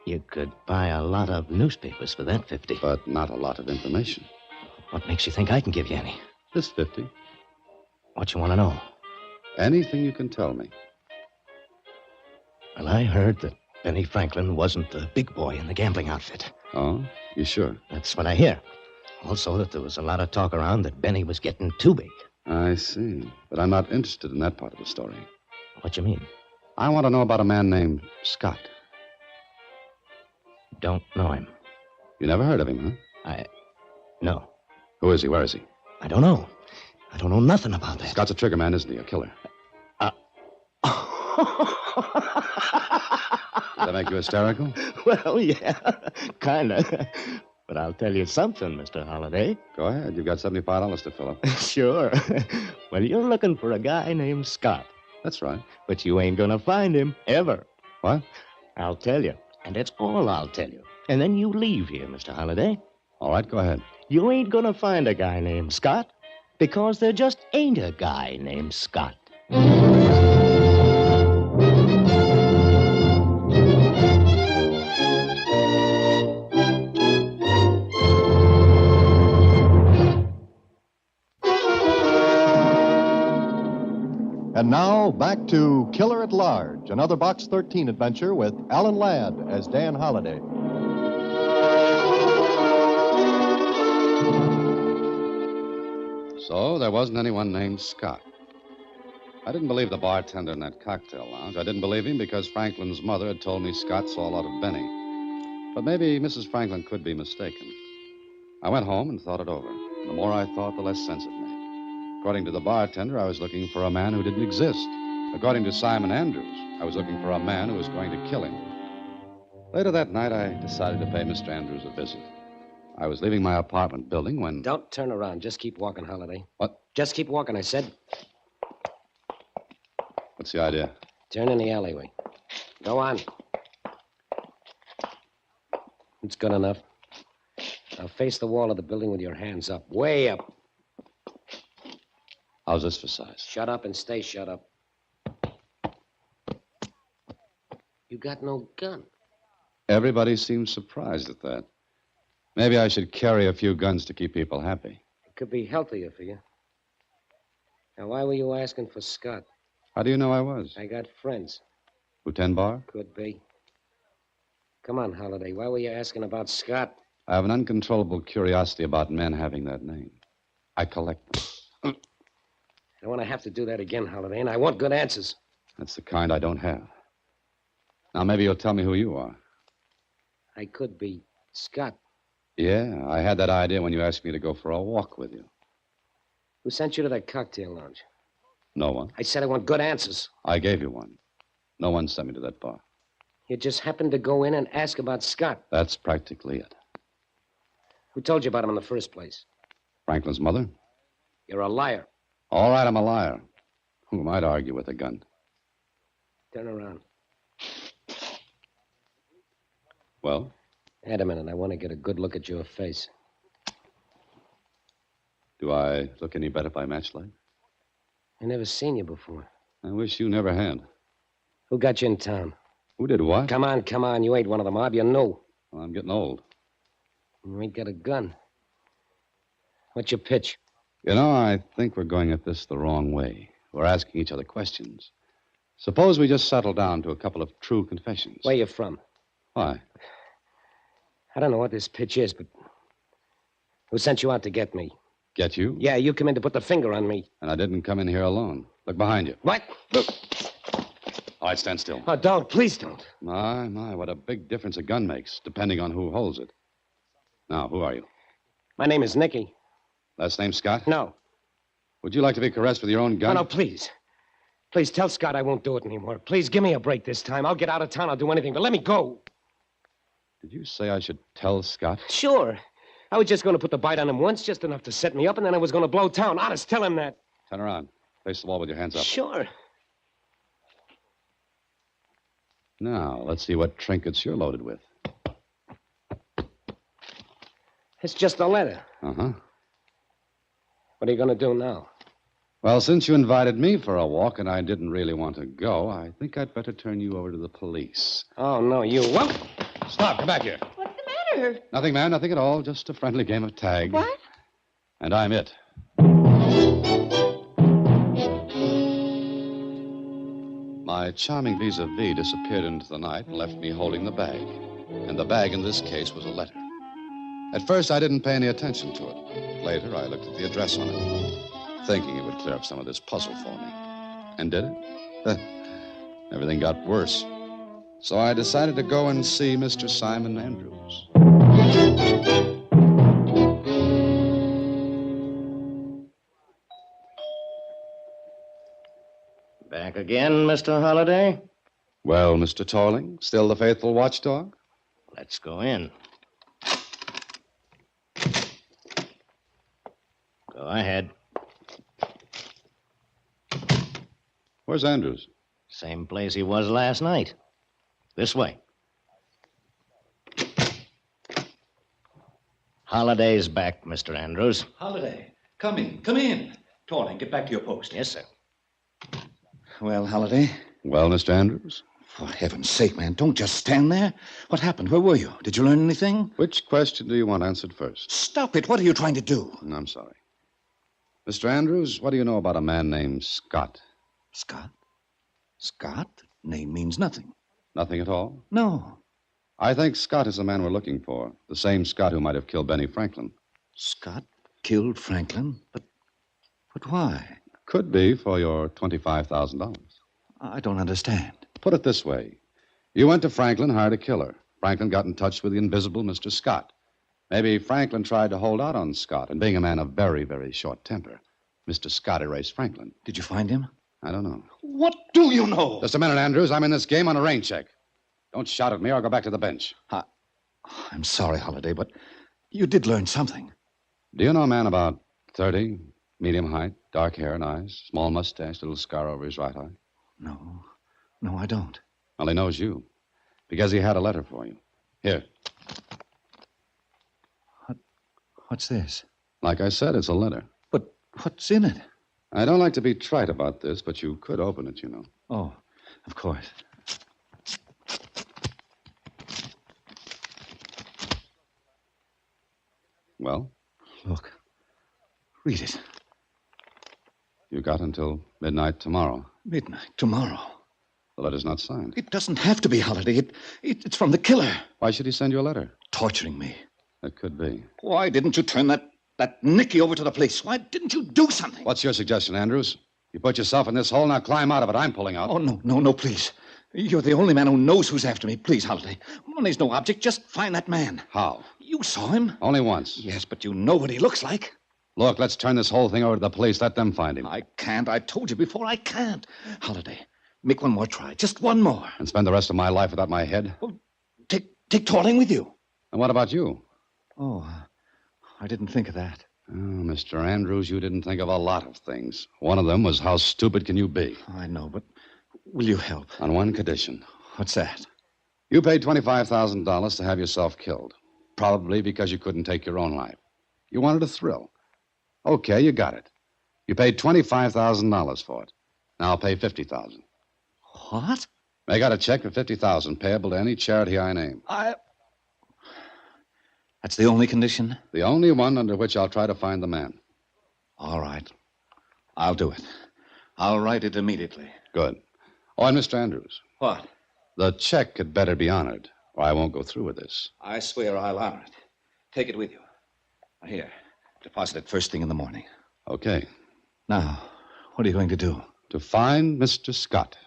You could buy a lot of newspapers for that 50. But not a lot of information. What makes you think I can give you any? This 50. What you want to know? Anything you can tell me. Well, I heard that Benny Franklin wasn't the big boy in the gambling outfit. Oh? You sure? That's what I hear. Also, that there was a lot of talk around that Benny was getting too big. I see. But I'm not interested in that part of the story. What you mean? I want to know about a man named Scott. Don't know him. You never heard of him, huh? No. Who is he? Where is he? I don't know. I don't know nothing about that. Scott's a trigger man, isn't he? A killer. Does that make you hysterical? Well, yeah, kind of. But I'll tell you something, Mr. Holliday. Go ahead. You've got $75 to fill up. Sure. Well, you're looking for a guy named Scott. That's right. But you ain't gonna find him, ever. What? I'll tell you. And that's all I'll tell you. And then you leave here, Mr. Holliday. All right, go ahead. You ain't gonna find a guy named Scott, because there just ain't a guy named Scott. And now, back to Killer at Large, another Box 13 adventure with Alan Ladd as Dan Holliday. So there wasn't anyone named Scott. I didn't believe the bartender in that cocktail lounge. I didn't believe him because Franklin's mother had told me Scott saw a lot of Benny. But maybe Mrs. Franklin could be mistaken. I went home and thought it over. The more I thought, the less sense it made. According to the bartender, I was looking for a man who didn't exist. According to Simon Andrews, I was looking for a man who was going to kill him. Later that night, I decided to pay Mr. Andrews a visit. I was leaving my apartment building when... Don't turn around. Just keep walking, Holliday. What? Just keep walking, I said. What's the idea? Turn in the alleyway. Go on. It's good enough. Now face the wall of the building with your hands up. Way up. How's this for size? Shut up and stay shut up. You got no gun. Everybody seems surprised at that. Maybe I should carry a few guns to keep people happy. It could be healthier for you. Now, why were you asking for Scott? How do you know I was? I got friends. Lieutenant Barr? Could be. Come on, Holiday. Why were you asking about Scott? I have an uncontrollable curiosity about men having that name. I collect them. I don't want to have to do that again, Holiday, and I want good answers. That's the kind I don't have. Now, maybe you'll tell me who you are. I could be Scott. Yeah, I had that idea when you asked me to go for a walk with you. Who sent you to that cocktail lounge? No one. I said I want good answers. I gave you one. No one sent me to that bar. You just happened to go in and ask about Scott. That's practically it. Who told you about him in the first place? Franklin's mother? You're a liar. All right, I'm a liar. Who might argue with a gun? Turn around. Well? Wait a minute. I want to get a good look at your face. Do I look any better by matchlight? I never seen you before. I wish you never had. Who got you in town? Who did what? Come on. You ain't one of the mob. You know. Well, I'm getting old. You ain't got a gun. What's your pitch? You know, I think we're going at this the wrong way. We're asking each other questions. Suppose we just settle down to a couple of true confessions. Where you from? Why? I don't know what this pitch is, but who sent you out to get me? Get you? Yeah, you come in to put the finger on me. And I didn't come in here alone. Look behind you. What? Look. All right, stand still. Oh, don't. Please don't. My, what a big difference a gun makes, depending on who holds it. Now, who are you? My name is Nicky. Last name Scott? No. Would you like to be caressed with your own gun? No, please. Please tell Scott I won't do it anymore. Please give me a break this time. I'll get out of town. I'll do anything, but let me go. Did you say I should tell Scott? Sure. I was just going to put the bite on him once, just enough to set me up, and then I was going to blow town. Honest, tell him that. Turn around. Face the wall with your hands up. Sure. Now, let's see what trinkets you're loaded with. It's just a letter. Uh-huh. What are you going to do now? Well, since you invited me for a walk and I didn't really want to go, I think I'd better turn you over to the police. Oh, no, you won't. Stop. Come back here. What's the matter? Nothing, ma'am. Nothing at all. Just a friendly game of tag. What? And I'm it. My charming vis-a-vis disappeared into the night and left me holding the bag. And the bag in this case was a letter. At first, I didn't pay any attention to it. Later, I looked at the address on it, thinking it would clear up some of this puzzle for me. And did it? Everything got worse. So I decided to go and see Mr. Simon Andrews. Back again, Mr. Holliday? Well, Mr. Torling, still the faithful watchdog? Let's go in. Go ahead. Where's Andrews? Same place he was last night. This way. Holliday's back, Mr. Andrews. Holiday, come in, come in. Torling, get back to your post. Yes, sir. Well, Holiday? Well, Mr. Andrews? For heaven's sake, man, don't just stand there. What happened? Where were you? Did you learn anything? Which question do you want answered first? Stop it. What are you trying to do? I'm sorry. Mr. Andrews, what do you know about a man named Scott? Scott? Scott? Name means nothing. Nothing at all? No. I think Scott is the man we're looking for. The same Scott who might have killed Benny Franklin. Scott killed Franklin? But why? Could be for your $25,000. I don't understand. Put it this way. You went to Franklin, hired a killer. Franklin got in touch with the invisible Mr. Scott. Maybe Franklin tried to hold out on Scott, and being a man of very, very short temper, Mr. Scott erased Franklin. Did you find him? I don't know. What do you know? Just a minute, Andrews. I'm in this game on a rain check. Don't shout at me or I'll go back to the bench. I'm sorry, Holiday, but you did learn something. Do you know a man about 30, medium height, dark hair and eyes, small mustache, little scar over his right eye? No, I don't. Well, he knows you, because he had a letter for you. Here. What's this? Like I said, it's a letter. But what's in it? I don't like to be trite about this, but you could open it, you know. Oh, of course. Well? Look. Read it. You got until midnight tomorrow. Midnight tomorrow. The letter's not signed. It doesn't have to be, Holiday. It's from the killer. Why should he send you a letter? Torturing me. That could be. Why didn't you turn that Nicky over to the police? Why didn't you do something? What's your suggestion, Andrews? You put yourself in this hole, now climb out of it. I'm pulling out. Oh, no, please. You're the only man who knows who's after me. Please, Holiday. Money's no object. Just find that man. How? You saw him. Only once. Yes, but you know what he looks like. Look, let's turn this whole thing over to the police. Let them find him. I can't. I told you before, I can't. Holiday, make one more try. Just one more. And spend the rest of my life without my head? Well, take Torling with you. And what about you? Oh, I didn't think of that. Oh, Mr. Andrews, you didn't think of a lot of things. One of them was how stupid can you be? I know, but will you help? On one condition. What's that? You paid $25,000 to have yourself killed. Probably because you couldn't take your own life. You wanted a thrill. Okay, you got it. You paid $25,000 for it. Now I'll pay $50,000. What? Make out a check for $50,000 payable to any charity I name. That's the only condition? The only one under which I'll try to find the man. All right. I'll do it. I'll write it immediately. Good. Oh, and Mr. Andrews. What? The check had better be honored, or I won't go through with this. I swear I'll honor it. Take it with you. Here. Deposit it first thing in the morning. Okay. Now, what are you going to do? To find Mr. Scott.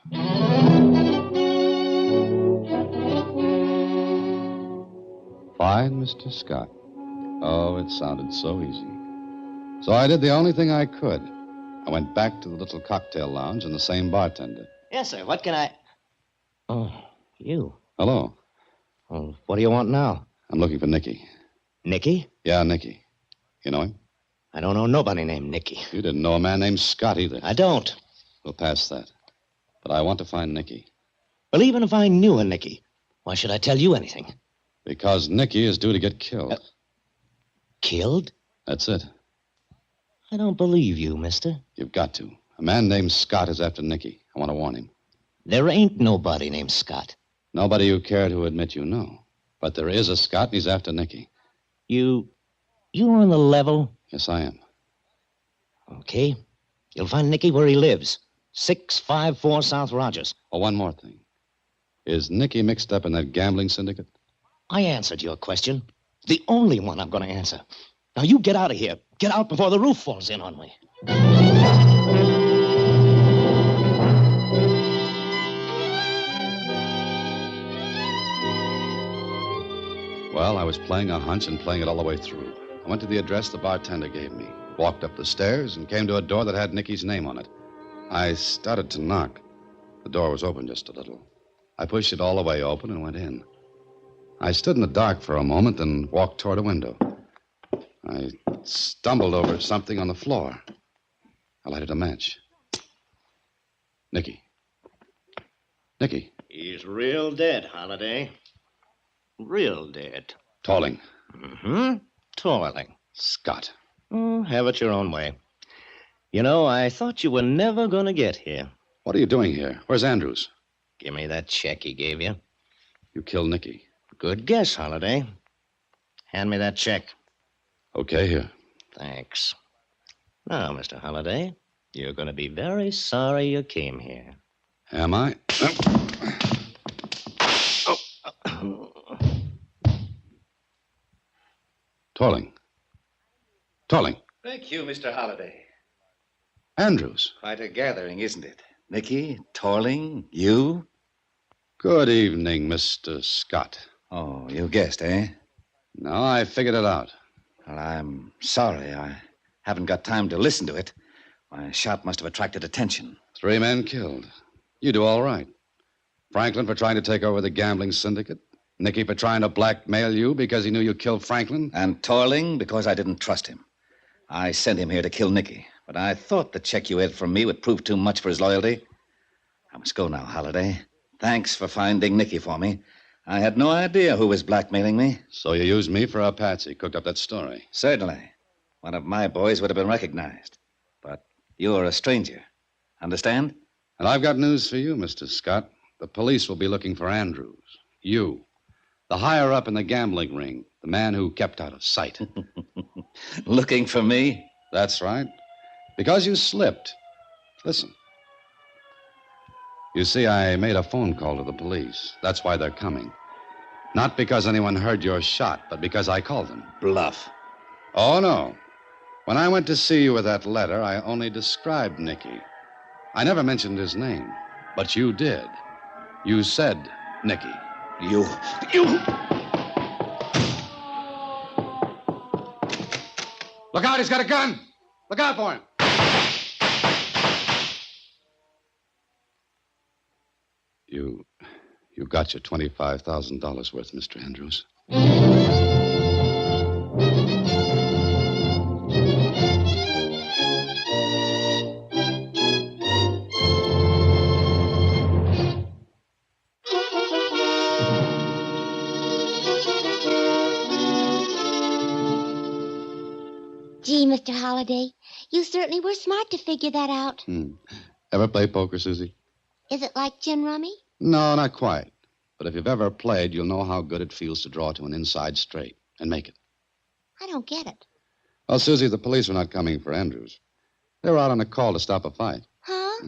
Find Mr. Scott. Oh, it sounded so easy. So I did the only thing I could. I went back to the little cocktail lounge and the same bartender. Yes, sir. What can I... Oh, you. Hello. Well, what do you want now? I'm looking for Nicky. Nicky? Yeah, Nicky. You know him? I don't know nobody named Nicky. You didn't know a man named Scott either. I don't. We'll pass that. But I want to find Nicky. Well, even if I knew a Nicky, why should I tell you anything? Because Nicky is due to get killed. Killed? That's it. I don't believe you, mister. You've got to. A man named Scott is after Nicky. I want to warn him. There ain't nobody named Scott. Nobody you care to admit you know. But there is a Scott, and he's after Nicky. You're on the level? Yes, I am. Okay. You'll find Nicky where he lives. 654 South Rogers. Oh, one more thing. Is Nicky mixed up in that gambling syndicate? I answered your question. The only one I'm going to answer. Now, you get out of here. Get out before the roof falls in on me. Well, I was playing a hunch and playing it all the way through. I went to the address the bartender gave me, walked up the stairs, and came to a door that had Nicky's name on it. I started to knock. The door was open just a little. I pushed it all the way open and went in. I stood in the dark for a moment and walked toward a window. I stumbled over something on the floor. I lighted a match. Nicky. Nicky. He's real dead, Holiday. Real dead. Tolling. Mm-hmm. Toiling. Scott. Oh, have it your own way. You know, I thought you were never going to get here. What are you doing here? Where's Andrews? Give me that check he gave you. You killed Nicky. Good guess, Holiday. Hand me that check. Okay, here. Thanks. Now, Mr. Holiday, you're going to be very sorry you came here. Am I? Tolling. Tolling. Thank you, Mr. Holiday. Andrews. Quite a gathering, isn't it? Nicky, Torling, you. Good evening, Mr. Scott. Oh, you guessed, eh? No, I figured it out. Well, I'm sorry. I haven't got time to listen to it. My shot must have attracted attention. 3 men killed. You do all right. Franklin for trying to take over the gambling syndicate. Nicky for trying to blackmail you because he knew you killed Franklin. And Torling because I didn't trust him. I sent him here to kill Nicky, but I thought the check you had from me would prove too much for his loyalty. I must go now, Holiday. Thanks for finding Nicky for me. I had no idea who was blackmailing me. So you used me for a patsy, cooked up that story. Certainly. One of my boys would have been recognized. But you're a stranger. Understand? And I've got news for you, Mr. Scott. The police will be looking for Andrews. You. The higher up in the gambling ring. The man who kept out of sight. Looking for me? That's right. Because you slipped. Listen. You see, I made a phone call to the police. That's why they're coming. Not because anyone heard your shot, but because I called them. Bluff. Oh, no. When I went to see you with that letter, I only described Nicky. I never mentioned his name, but you did. You said Nicky. You... Look out, he's got a gun! Look out for him! You got your $25,000 worth, Mr. Andrews. Gee, Mr. Holliday, you certainly were smart to figure that out. Ever play poker, Susie? Is it like gin rummy? No, not quite. But if you've ever played, you'll know how good it feels to draw to an inside straight and make it. I don't get it. Well, Susie, the police were not coming for Andrews. They were out on a call to stop a fight. Huh?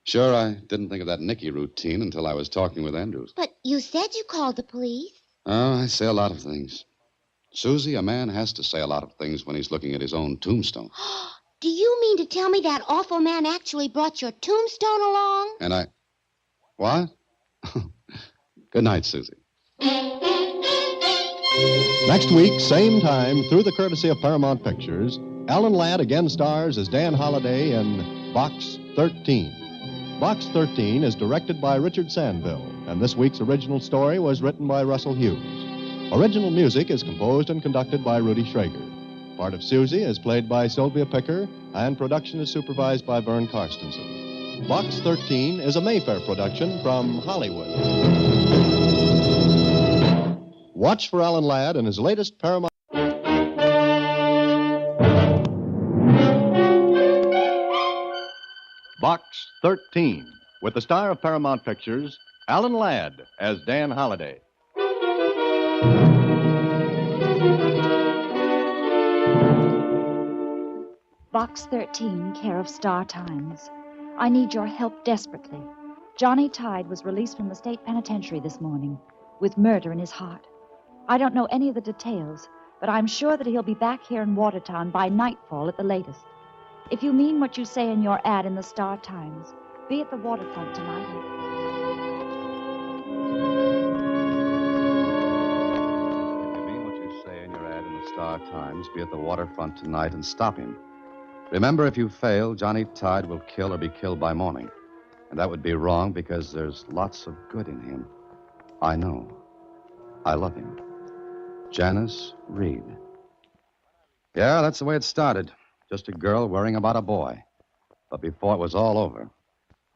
Sure, I didn't think of that Nicky routine until I was talking with Andrews. But you said you called the police. Oh, I say a lot of things. Susie, a man has to say a lot of things when he's looking at his own tombstone. Do you mean to tell me that awful man actually brought your tombstone along? And I... What? Good night, Susie. Next week, same time, through the courtesy of Paramount Pictures, Alan Ladd again stars as Dan Holliday in Box 13. Box 13 is directed by Richard Sandville, and this week's original story was written by Russell Hughes. Original music is composed and conducted by Rudy Schrager. Part of Susie is played by Sylvia Picker, and production is supervised by Vern Karstensen. Box 13 is a Mayfair production from Hollywood. Watch for Alan Ladd and his latest Paramount... Box 13, with the star of Paramount Pictures, Alan Ladd as Dan Holliday. Box 13, care of Star Times. I need your help desperately. Johnny Tide was released from the state penitentiary this morning with murder in his heart. I don't know any of the details, but I'm sure that he'll be back here in Watertown by nightfall at the latest. If you mean what you say in your ad in the Star Times, be at the waterfront tonight. If you mean what you say in your ad in the Star Times, be at the waterfront tonight and stop him. Remember, if you fail, Johnny Tide will kill or be killed by morning. And that would be wrong because there's lots of good in him. I know. I love him. Janice Reed. Yeah, that's the way it started. Just a girl worrying about a boy. But before it was all over,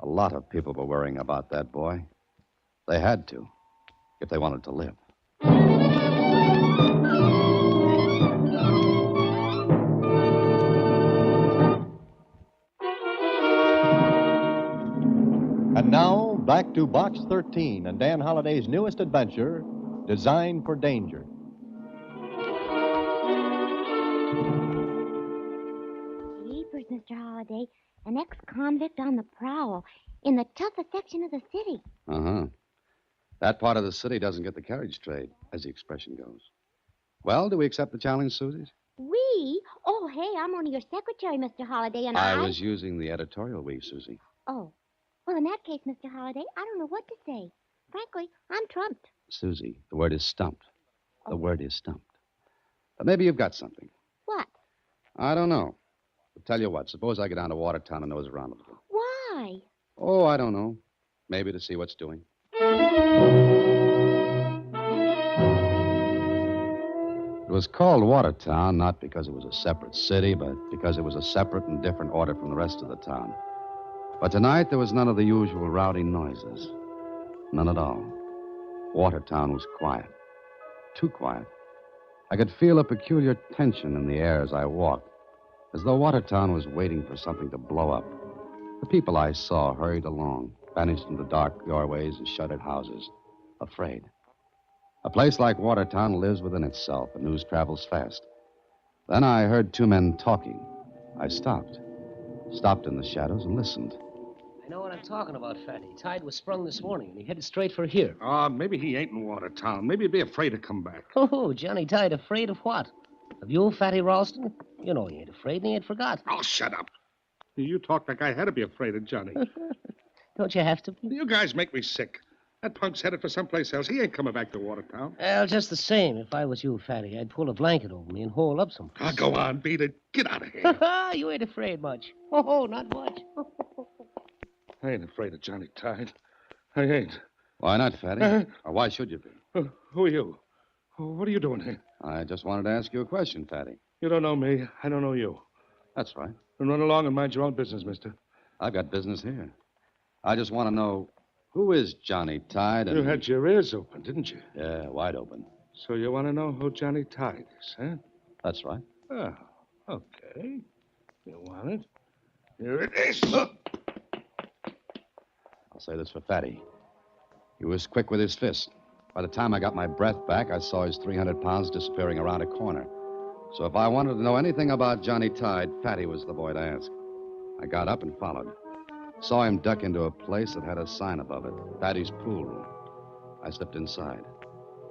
a lot of people were worrying about that boy. They had to, if they wanted to live. And now, back to Box 13 and Dan Holliday's newest adventure, Designed for Danger. Jeepers, Mr. Holliday, an ex-convict on the prowl in the toughest section of the city. Uh-huh. That part of the city doesn't get the carriage trade, as the expression goes. Well, do we accept the challenge, Susie? We? Oh, hey, I'm only your secretary, Mr. Holliday, and I was using the editorial we, Susie. Oh. Well, in that case, Mr. Holliday, I don't know what to say. Frankly, I'm trumped. Susie, the word is stumped. The word is stumped. But maybe you've got something. What? I don't know. But tell you what, suppose I get down to Watertown and nose around a little. Why? Oh, I don't know. Maybe to see what's doing. It was called Watertown not because it was a separate city, but because it was a separate and different order from the rest of the town. But tonight there was none of the usual rowdy noises. None at all. Watertown was quiet. Too quiet. I could feel a peculiar tension in the air as I walked, as though Watertown was waiting for something to blow up. The people I saw hurried along, vanished into dark doorways and shuttered houses, afraid. A place like Watertown lives within itself, and news travels fast. Then I heard two men talking. I stopped in the shadows and listened. I know what I'm talking about, Fatty. Tide was sprung this morning, and he headed straight for here. Oh, maybe he ain't in Watertown. Maybe he'd be afraid to come back. Oh, Johnny Tide afraid of what? Of you, Fatty Ralston? You know he ain't afraid, and he ain't forgot. Oh, shut up. You talk like I had to be afraid of Johnny. Don't you have to be? You guys make me sick. That punk's headed for someplace else. He ain't coming back to Watertown. Well, just the same, if I was you, Fatty, I'd pull a blanket over me and hole up someplace. Ah, go on, beat it. Get out of here. You ain't afraid much. Oh, not much. I ain't afraid of Johnny Tide. I ain't. Why not, Fatty? Or why should you be? Who are you? What are you doing here? I just wanted to ask you a question, Fatty. You don't know me. I don't know you. That's right. Then run along and mind your own business, mister. I've got business here. I just want to know, who is Johnny Tide? You had your ears open, didn't you? Yeah, wide open. So you want to know who Johnny Tide is, huh? That's right. Oh, okay. You want it? Here it is. I'll say this for Fatty. He was quick with his fist. By the time I got my breath back, I saw his 300 pounds disappearing around a corner. So if I wanted to know anything about Johnny Tide, Fatty was the boy to ask. I got up and followed. Saw him duck into a place that had a sign above it, Fatty's pool room. I slipped inside.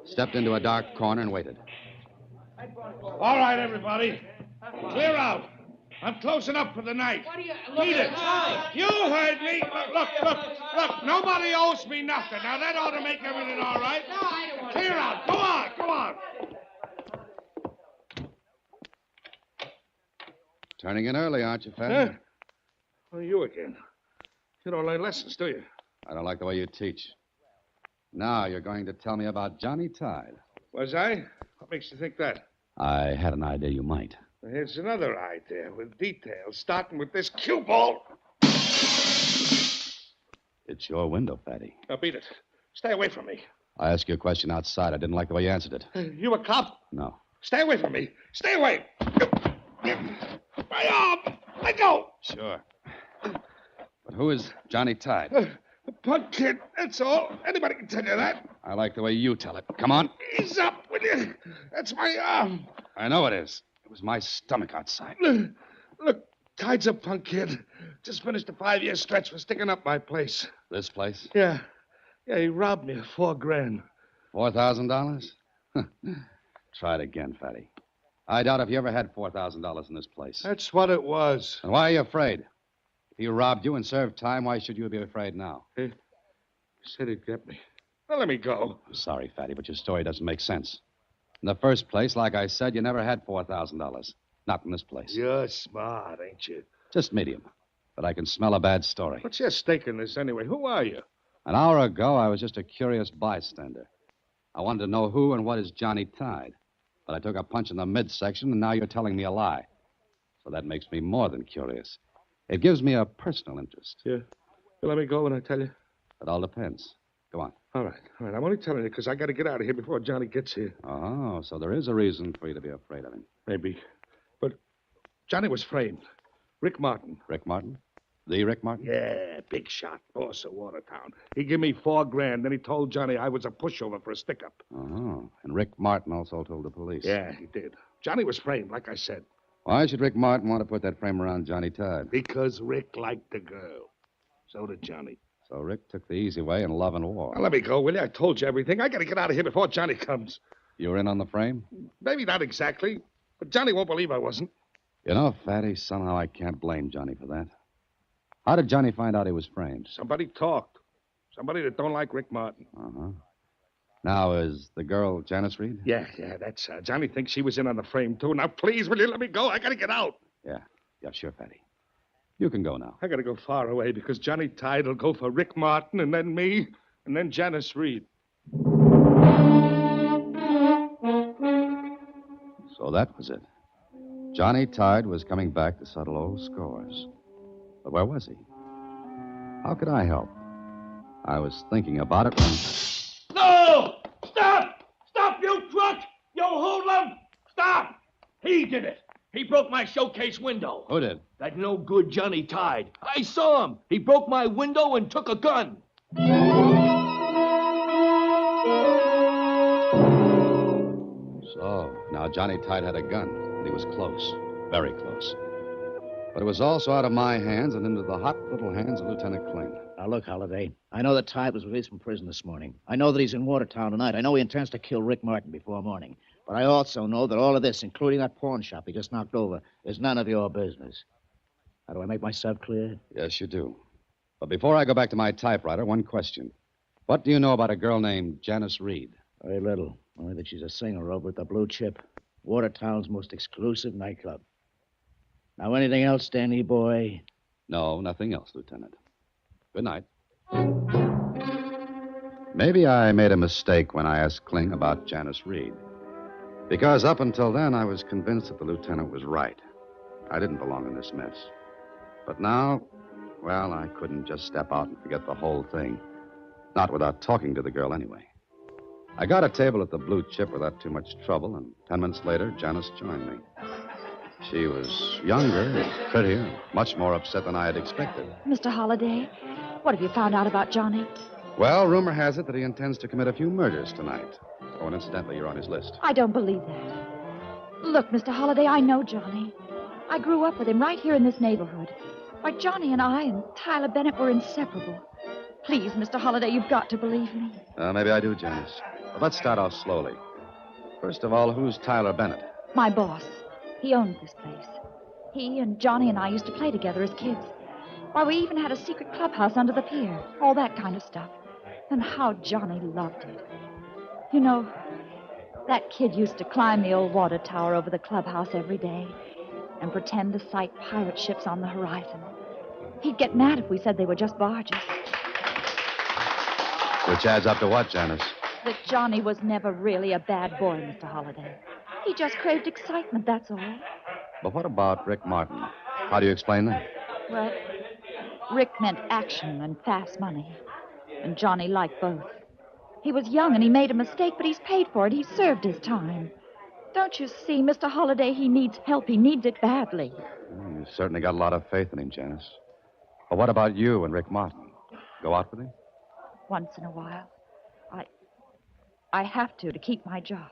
Stepped into a dark corner and waited. All right, everybody. Clear out. I'm closing up for the night. What are you Beat it. You heard me. Look. Nobody owes me nothing. Now, that ought to make everything all right. No, I don't want to. Clear out. Go on. Turning in early, aren't you, Fatty? Oh, you again. You don't learn lessons, do you? I don't like the way you teach. Now you're going to tell me about Johnny Tide. Was I? What makes you think that? I had an idea you might. Here's another idea with details, starting with this cue ball. It's your window, Fatty. Now, beat it. Stay away from me. I asked you a question outside. I didn't like the way you answered it. You a cop? No. Stay away from me. Stay away. My arm. Let go. Sure. But who is Johnny Tide? A punk kid, that's all. Anybody can tell you that. I like the way you tell it. Come on. Ease up, will you? That's my arm. I know it is. It was my stomach outside. Look, Tide's a punk kid. Just finished a 5-year stretch for sticking up my place. This place? Yeah, he robbed me of $4,000. $4,000? Try it again, Fatty. I doubt if you ever had $4,000 in this place. That's what it was. And why are you afraid? If he robbed you and served time, why should you be afraid now? He said he'd get me. Now, let me go. I'm sorry, Fatty, but your story doesn't make sense. In the first place, like I said, you never had $4,000. Not in this place. You're smart, ain't you? Just medium. But I can smell a bad story. What's your stake in this anyway? Who are you? An hour ago, I was just a curious bystander. I wanted to know who and what is Johnny Tide. But I took a punch in the midsection, and now you're telling me a lie. So that makes me more than curious. It gives me a personal interest. Yeah. You let me go when I tell you? It all depends. Go on. All right. I'm only telling you because I got to get out of here before Johnny gets here. Oh, so there is a reason for you to be afraid of him. Maybe. But Johnny was framed. Rick Martin. Rick Martin? The Rick Martin? Yeah, big shot, boss of Watertown. He gave me $4,000, then he told Johnny I was a pushover for a stick-up. Oh, and Rick Martin also told the police. Yeah, he did. Johnny was framed, like I said. Why should Rick Martin want to put that frame around Johnny Tide? Because Rick liked the girl. So did Johnny. So Rick took the easy way in love and war. Now, let me go, will you? I told you everything. I got to get out of here before Johnny comes. You were in on the frame? Maybe not exactly, but Johnny won't believe I wasn't. You know, Fatty, somehow I can't blame Johnny for that. How did Johnny find out he was framed? Somebody talked. Somebody that don't like Rick Martin. Uh-huh. Now, is the girl Janice Reed? Yeah, that's her. Johnny thinks she was in on the frame, too. Now, please, will you let me go? I got to get out. Yeah, sure, Fatty. You can go now. I got to go far away because Johnny Tide will go for Rick Martin and then me and then Janice Reed. So that was it. Johnny Tide was coming back to settle old scores. But where was he? How could I help? I was thinking about it when... No! Stop! Stop, you truck! You hoodlum! Stop! He did it. He broke my showcase window. Who did? That no good Johnny Tide. I saw him. He broke my window and took a gun. So, now Johnny Tide had a gun, and he was close, very close. But it was also out of my hands and into the hot little hands of Lieutenant Kling. Now, look, Holliday. I know that Tide was released from prison this morning. I know that he's in Watertown tonight. I know he intends to kill Rick Martin before morning. But I also know that all of this, including that pawn shop he just knocked over, is none of your business. How do I make myself clear? Yes, you do. But before I go back to my typewriter, one question. What do you know about a girl named Janice Reed? Very little. Only that she's a singer over at the Blue Chip, Watertown's most exclusive nightclub. Now, anything else, Danny boy? No, nothing else, Lieutenant. Good night. Maybe I made a mistake when I asked Kling about Janice Reed. Because up until then, I was convinced that the lieutenant was right. I didn't belong in this mess. But now, well, I couldn't just step out and forget the whole thing. Not without talking to the girl anyway. I got a table at the Blue Chip without too much trouble, and 10 minutes later, Janice joined me. She was younger and prettier, much more upset than I had expected. Mr. Holliday, what have you found out about Johnny? Well, rumor has it that he intends to commit a few murders tonight. Oh, and incidentally, you're on his list. I don't believe that. Look, Mr. Holliday, I know Johnny. I grew up with him right here in this neighborhood. Why, Johnny and I and Tyler Bennett were inseparable. Please, Mr. Holliday, you've got to believe me. Maybe I do, Janice. But let's start off slowly. First of all, who's Tyler Bennett? My boss. He owned this place. He and Johnny and I used to play together as kids. Why, we even had a secret clubhouse under the pier. All that kind of stuff. And how Johnny loved it. You know, that kid used to climb the old water tower over the clubhouse every day and pretend to sight pirate ships on the horizon. He'd get mad if we said they were just barges. Which adds up to what, Janice? That Johnny was never really a bad boy, Mr. Holliday. He just craved excitement, that's all. But what about Rick Martin? How do you explain that? Well, Rick meant action and fast money. And Johnny liked both. He was young and he made a mistake, but he's paid for it. He served his time. Don't you see, Mr. Holliday, he needs help. He needs it badly. You certainly got a lot of faith in him, Janice. But what about you and Rick Martin? Go out with him? Once in a while. I have to keep my job.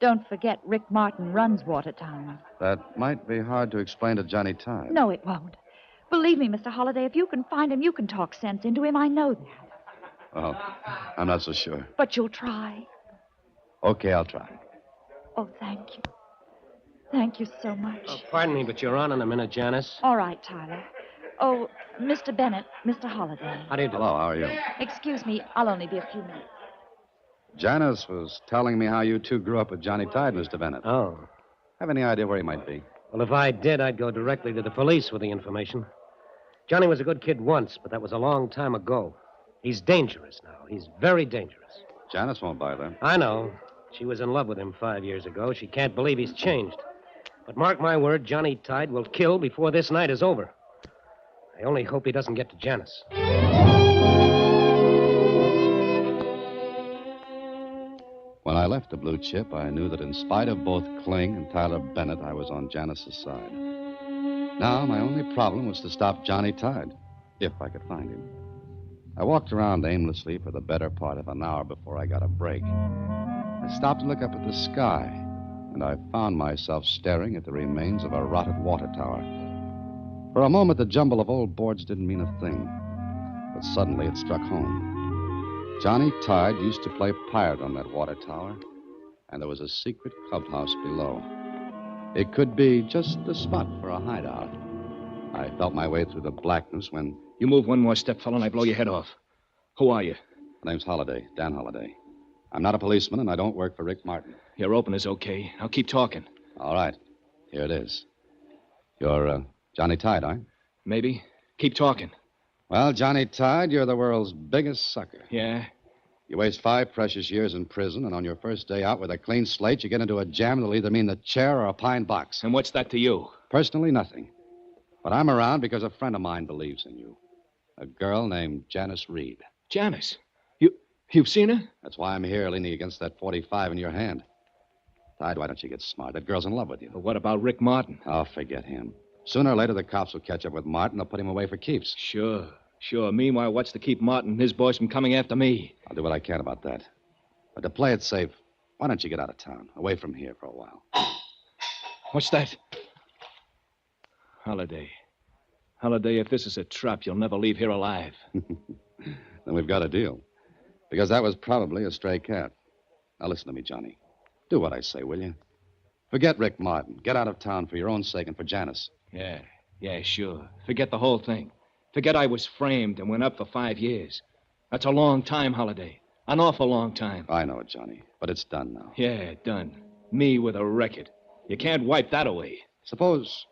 Don't forget, Rick Martin runs Watertown. That might be hard to explain to Johnny Tide. No, it won't. Believe me, Mr. Holliday, if you can find him, you can talk sense into him. I know that. Well, I'm not so sure. But you'll try. Okay, I'll try. Oh, thank you. Thank you so much. Oh, pardon me, but you're on in a minute, Janice. All right, Tyler. Oh, Mr. Bennett, Mr. Holliday. How do you do? Hello, how are you? Excuse me, I'll only be a few minutes. Janice was telling me how you two grew up with Johnny Tide, Mr. Bennett. Oh. Have any idea where he might be? Well, if I did, I'd go directly to the police with the information. Johnny was a good kid once, but that was a long time ago. He's dangerous now. He's very dangerous. Janice won't buy that. I know. She was in love with him 5 years ago. She can't believe he's changed. But mark my word, Johnny Tide will kill before this night is over. I only hope he doesn't get to Janice. When I left the Blue Chip, I knew that in spite of both Kling and Tyler Bennett, I was on Janice's side. Now, my only problem was to stop Johnny Tide, if I could find him. I walked around aimlessly for the better part of an hour before I got a break. I stopped to look up at the sky, and I found myself staring at the remains of a rotted water tower. For a moment, the jumble of old boards didn't mean a thing, but suddenly it struck home. Johnny Tide used to play pirate on that water tower, and there was a secret clubhouse below. It could be just the spot for a hideout. I felt my way through the blackness when... You move one more step, fellow, and I blow your head off. Who are you? My name's Holliday, Dan Holliday. I'm not a policeman, and I don't work for Rick Martin. Your opener's okay. Now keep talking. All right. Here it is. You're, Johnny Tide, aren't you? Maybe. Keep talking. Well, Johnny Tide, you're the world's biggest sucker. Yeah? You waste 5 precious years in prison, and on your first day out with a clean slate, you get into a jam that'll either mean the chair or a pine box. And what's that to you? Personally, nothing. But I'm around because a friend of mine believes in you. A girl named Janice Reed. Janice? You've seen her? That's why I'm here, leaning against that .45 in your hand. Tide, why don't you get smart? That girl's in love with you. Well, what about Rick Martin? Oh, forget him. Sooner or later, the cops will catch up with Martin. They'll put him away for keeps. Sure. Meanwhile, what's to keep Martin and his boys from coming after me? I'll do what I can about that. But to play it safe, Why don't you get out of town, away from here for a while? What's that? Holiday. Holiday, if this is a trap, you'll never leave here alive. Then we've got a deal. Because that was probably a stray cat. Now listen to me, Johnny. Do what I say, will you? Forget Rick Martin. Get out of town for your own sake and for Janice. Yeah, sure. Forget the whole thing. Forget I was framed and went up for 5 years. That's a long time, Holiday. An awful long time. I know it, Johnny, but it's done now. Yeah, done. Me with a record. You can't wipe that away. Suppose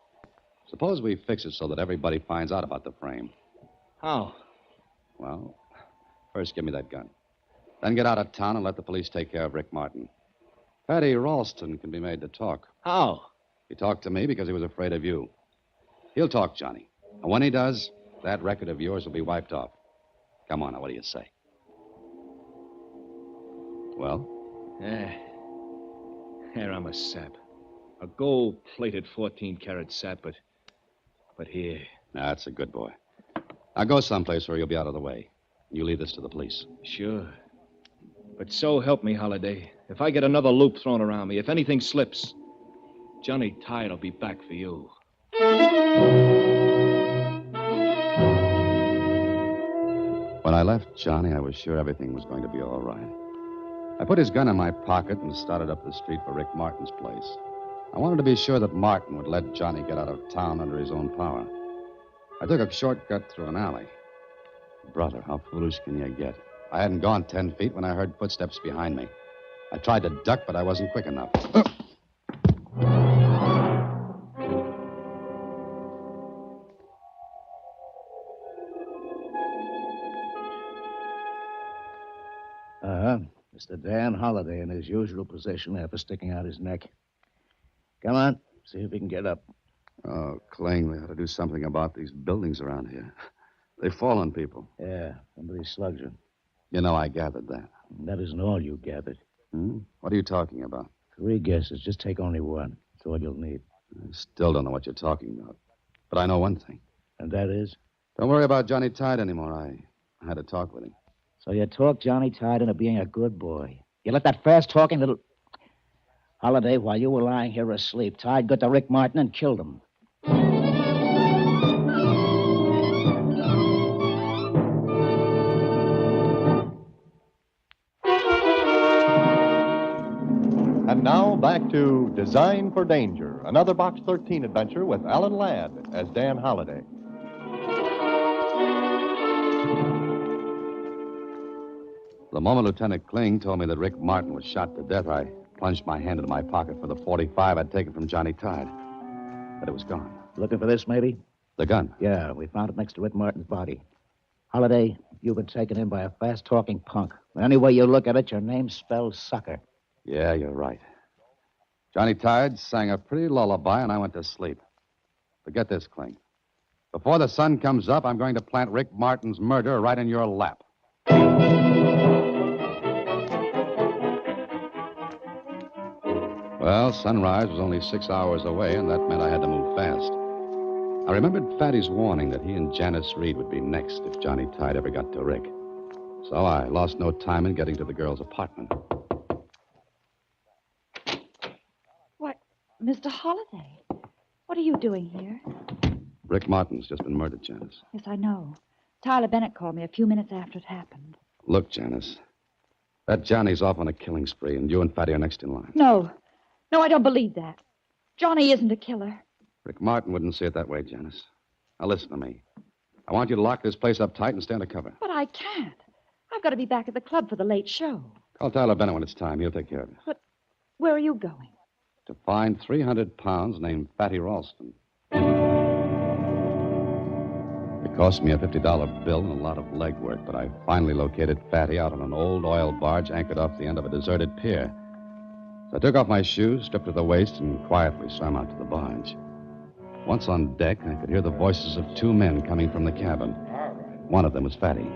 we fix it so that everybody finds out about the frame. How? Well, first give me that gun. Then get out of town and let the police take care of Rick Martin. Fatty Ralston can be made to talk. How? He talked to me because he was afraid of you. He'll talk, Johnny. And when he does, that record of yours will be wiped off. Come on, now, what do you say? Well? Here, I'm a sap. A gold-plated 14-karat sap, but here. That's a good boy. Now go someplace where you'll be out of the way. You leave this to the police. Sure. But so help me, Holiday. If I get another loop thrown around me, if anything slips, Johnny Tide will be back for you. When I left Johnny, I was sure everything was going to be all right. I put his gun in my pocket and started up the street for Rick Martin's place. I wanted to be sure that Martin would let Johnny get out of town under his own power. I took a shortcut through an alley. Brother, how foolish can you get? I hadn't gone 10 feet when I heard footsteps behind me. I tried to duck, but I wasn't quick enough. Mr. Dan Holiday in his usual position after sticking out his neck. Come on, see if he can get up. Oh, Kling, they ought to do something about these buildings around here. They fall on people. Yeah, somebody slugs you. You know, I gathered that. That isn't all you gathered. What are you talking about? 3 guesses. Just take only one. That's all you'll need. I still don't know what you're talking about. But I know one thing. And that is? Don't worry about Johnny Tide anymore. I had a talk with him. So you talked Johnny Tide into being a good boy. You let that fast-talking little... Holiday, while you were lying here asleep, Tide got to Rick Martin and killed him. And now back to Design for Danger, another Box 13 adventure with Alan Ladd as Dan Holiday. The moment Lieutenant Kling told me that Rick Martin was shot to death, I plunged my hand into my pocket for the .45 I'd taken from Johnny Tide. But it was gone. Looking for this, maybe? The gun? Yeah, we found it next to Rick Martin's body. Holiday, you've been taken in by a fast-talking punk. Any way you look at it, your name spells sucker. Yeah, you're right. Johnny Tide sang a pretty lullaby, and I went to sleep. But get this, Kling. Before the sun comes up, I'm going to plant Rick Martin's murder right in your lap. Well, sunrise was only 6 hours away, and that meant I had to move fast. I remembered Fatty's warning that he and Janice Reed would be next if Johnny Tide ever got to Rick. So I lost no time in getting to the girl's apartment. What, Mr. Holiday? What are you doing here? Rick Martin's just been murdered, Janice. Yes, I know. Tyler Bennett called me a few minutes after it happened. Look, Janice, that Johnny's off on a killing spree, and you and Fatty are next in line. No, I don't believe that. Johnny isn't a killer. Rick Martin wouldn't see it that way, Janice. Now listen to me. I want you to lock this place up tight and stay under cover. But I can't. I've got to be back at the club for the late show. Call Tyler Bennett when it's time. He'll take care of it. But where are you going? To find 300 pounds named Fatty Ralston. It cost me a $50 bill and a lot of legwork, but I finally located Fatty out on an old oil barge anchored off the end of a deserted pier. So I took off my shoes, stripped to the waist, and quietly swam out to the barge. Once on deck, I could hear the voices of 2 men coming from the cabin. One of them was Fatty.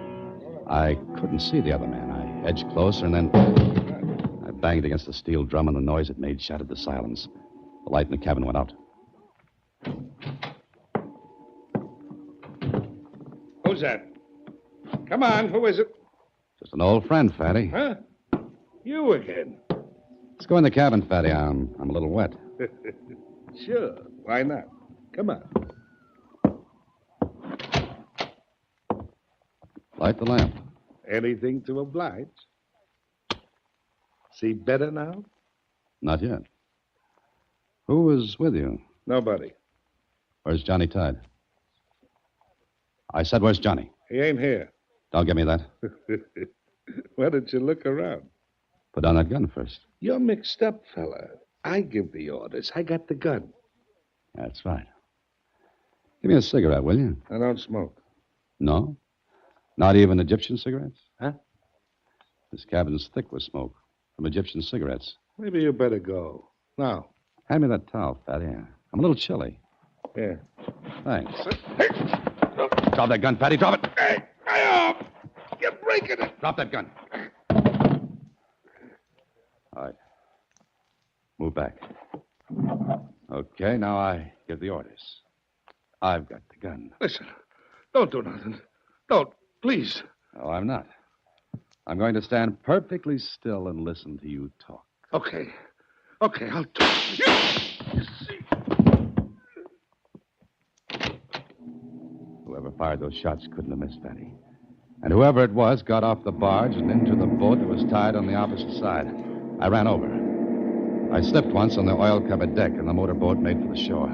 I couldn't see the other man. I edged closer, and then I banged against the steel drum, and the noise it made shattered the silence. The light in the cabin went out. Who's that? Come on, who is it? Just an old friend, Fatty. Huh? You again. Let's go in the cabin, Fatty. I'm a little wet. Sure. Why not? Come on. Light the lamp. Anything to oblige. See better now? Not yet. Who was with you? Nobody. Where's Johnny Tide? I said, where's Johnny? He ain't here. Don't give me that. Why don't you look around? Put down that gun first. You're mixed up, fella. I give the orders. I got the gun. That's right. Give me a cigarette, will you? I don't smoke. No? Not even Egyptian cigarettes? Huh? This cabin's thick with smoke from Egyptian cigarettes. Maybe you better go. Now. Hand me that towel, Fatty. I'm a little chilly. Here. Thanks. Drop that gun, Fatty. Drop it. Hey, off! You're breaking it. Drop that gun. All right. Move back. Okay, now I give the orders. I've got the gun. Listen, don't do nothing. Don't, please. No, I'm not. I'm going to stand perfectly still and listen to you talk. Okay. Okay, I'll talk. Whoever fired those shots couldn't have missed Fatty. And whoever it was got off the barge and into the boat that was tied on the opposite side. I ran over. I slipped once on the oil-covered deck, and the motorboat made for the shore.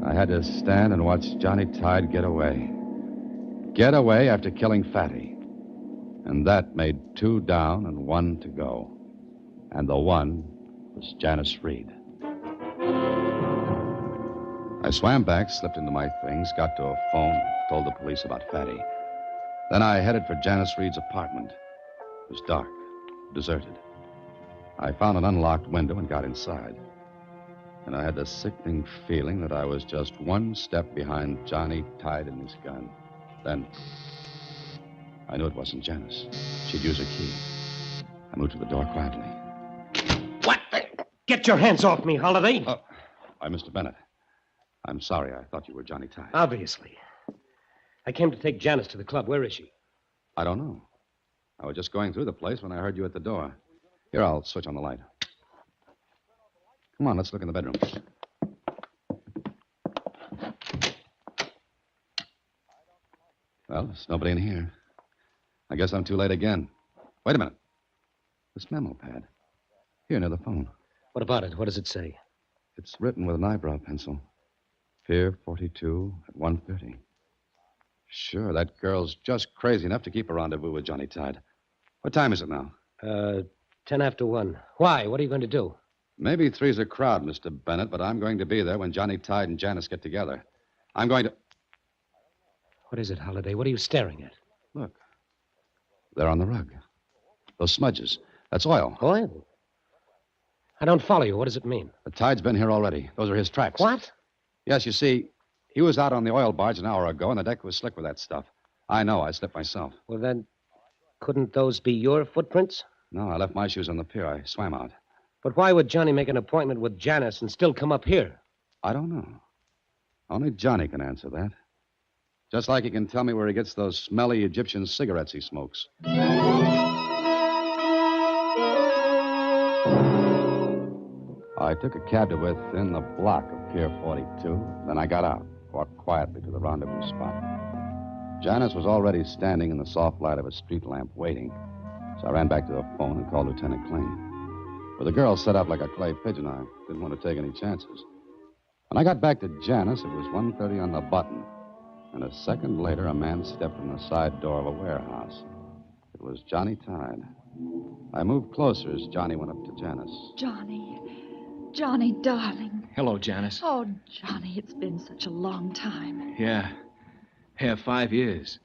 I had to stand and watch Johnny Tide get away. Get away after killing Fatty. And that made 2 down and 1 to go. And the 1 was Janice Reed. I swam back, slipped into my things, got to a phone, told the police about Fatty. Then I headed for Janice Reed's apartment. It was dark, deserted. I found an unlocked window and got inside. And I had the sickening feeling that I was just 1 step behind Johnny Tide and his gun. Then I knew it wasn't Janice. She'd use her key. I moved to the door quietly. What the? Get your hands off me, Holiday. Why, Mr. Bennett. I'm sorry. I thought you were Johnny Tide. Obviously. I came to take Janice to the club. Where is she? I don't know. I was just going through the place when I heard you at the door. Here, I'll switch on the light. Come on, let's look in the bedroom. Well, there's nobody in here. I guess I'm too late again. Wait a minute. This memo pad. Here, near the phone. What about it? What does it say? It's written with an eyebrow pencil. Pier 42 at 1:30. Sure, that girl's just crazy enough to keep a rendezvous with Johnny Tide. What time is it now? 10 after 1. Why? What are you going to do? Maybe 3's a crowd, Mr. Bennett, but I'm going to be there when Johnny Tide and Janice get together. I'm going to... What is it, Holiday? What are you staring at? Look. They're on the rug. Those smudges. That's oil. Oil? I don't follow you. What does it mean? The Tide's been here already. Those are his tracks. What? Yes, you see, he was out on the oil barge an hour ago, and the deck was slick with that stuff. I know. I slipped myself. Well, then, couldn't those be your footprints? No, I left my shoes on the pier. I swam out. But why would Johnny make an appointment with Janice and still come up here? I don't know. Only Johnny can answer that. Just like he can tell me where he gets those smelly Egyptian cigarettes he smokes. I took a cab to within the block of Pier 42. Then I got out, walked quietly to the rendezvous spot. Janice was already standing in the soft light of a street lamp waiting. So I ran back to the phone and called Lieutenant Kling. With the girl set up like a clay pigeon, I didn't want to take any chances. When I got back to Janice, it was 1:30 on the button. And a second later, a man stepped from the side door of a warehouse. It was Johnny Tide. I moved closer as Johnny went up to Janice. Johnny, darling. Hello, Janice. Oh, Johnny, it's been such a long time. Yeah. 5 years.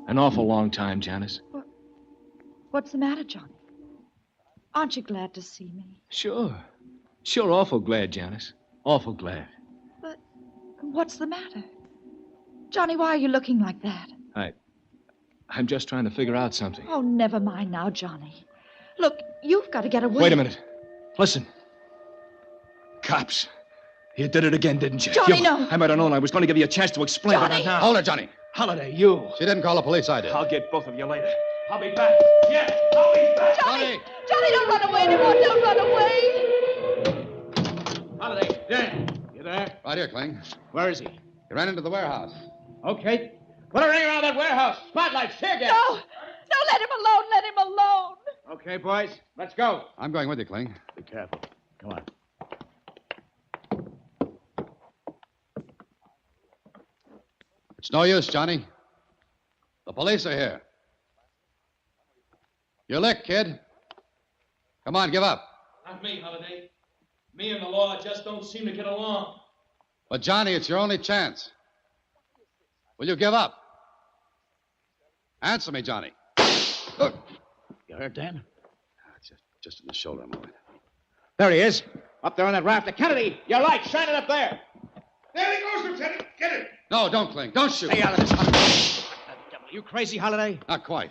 An awful long time, Janice. What's the matter, Johnny? Aren't you glad to see me? Sure. Sure, awful glad, Janice. Awful glad. But what's the matter? Johnny, why are you looking like that? I'm just trying to figure out something. Oh, never mind now, Johnny. Look, you've got to get away. Wait a minute. Listen. Cops. You did it again, didn't you? Johnny, no. I might have known I was going to give you a chance to explain, but not now. Hold it, Johnny. Holiday, you. She didn't call the police, I did. I'll get both of you later. I'll be back. Yeah, I'll be back. Johnny, don't run run away anymore. Don't run away. Holiday, Dan, you there? Right here, Kling. Where is he? He ran into the warehouse. Okay. Put a ring around that warehouse. Spotlights, tear gas. No, let him alone. Let him alone. Okay, boys, let's go. I'm going with you, Kling. Be careful. Come on. It's no use, Johnny. The police are here. You're licked, kid. Come on, give up. Not me, Holiday. Me and the law just don't seem to get along. But, Johnny, it's your only chance. Will you give up? Answer me, Johnny. You hurt, Dan? Just in the shoulder, I'm all right. There he is. Up there on that rafter. Kennedy, your light, shine it up there. There he goes, Lieutenant. Get him. No, don't, Kling. Don't shoot. Stay out of this, Holiday. Devil, you crazy, Holiday? Not quite.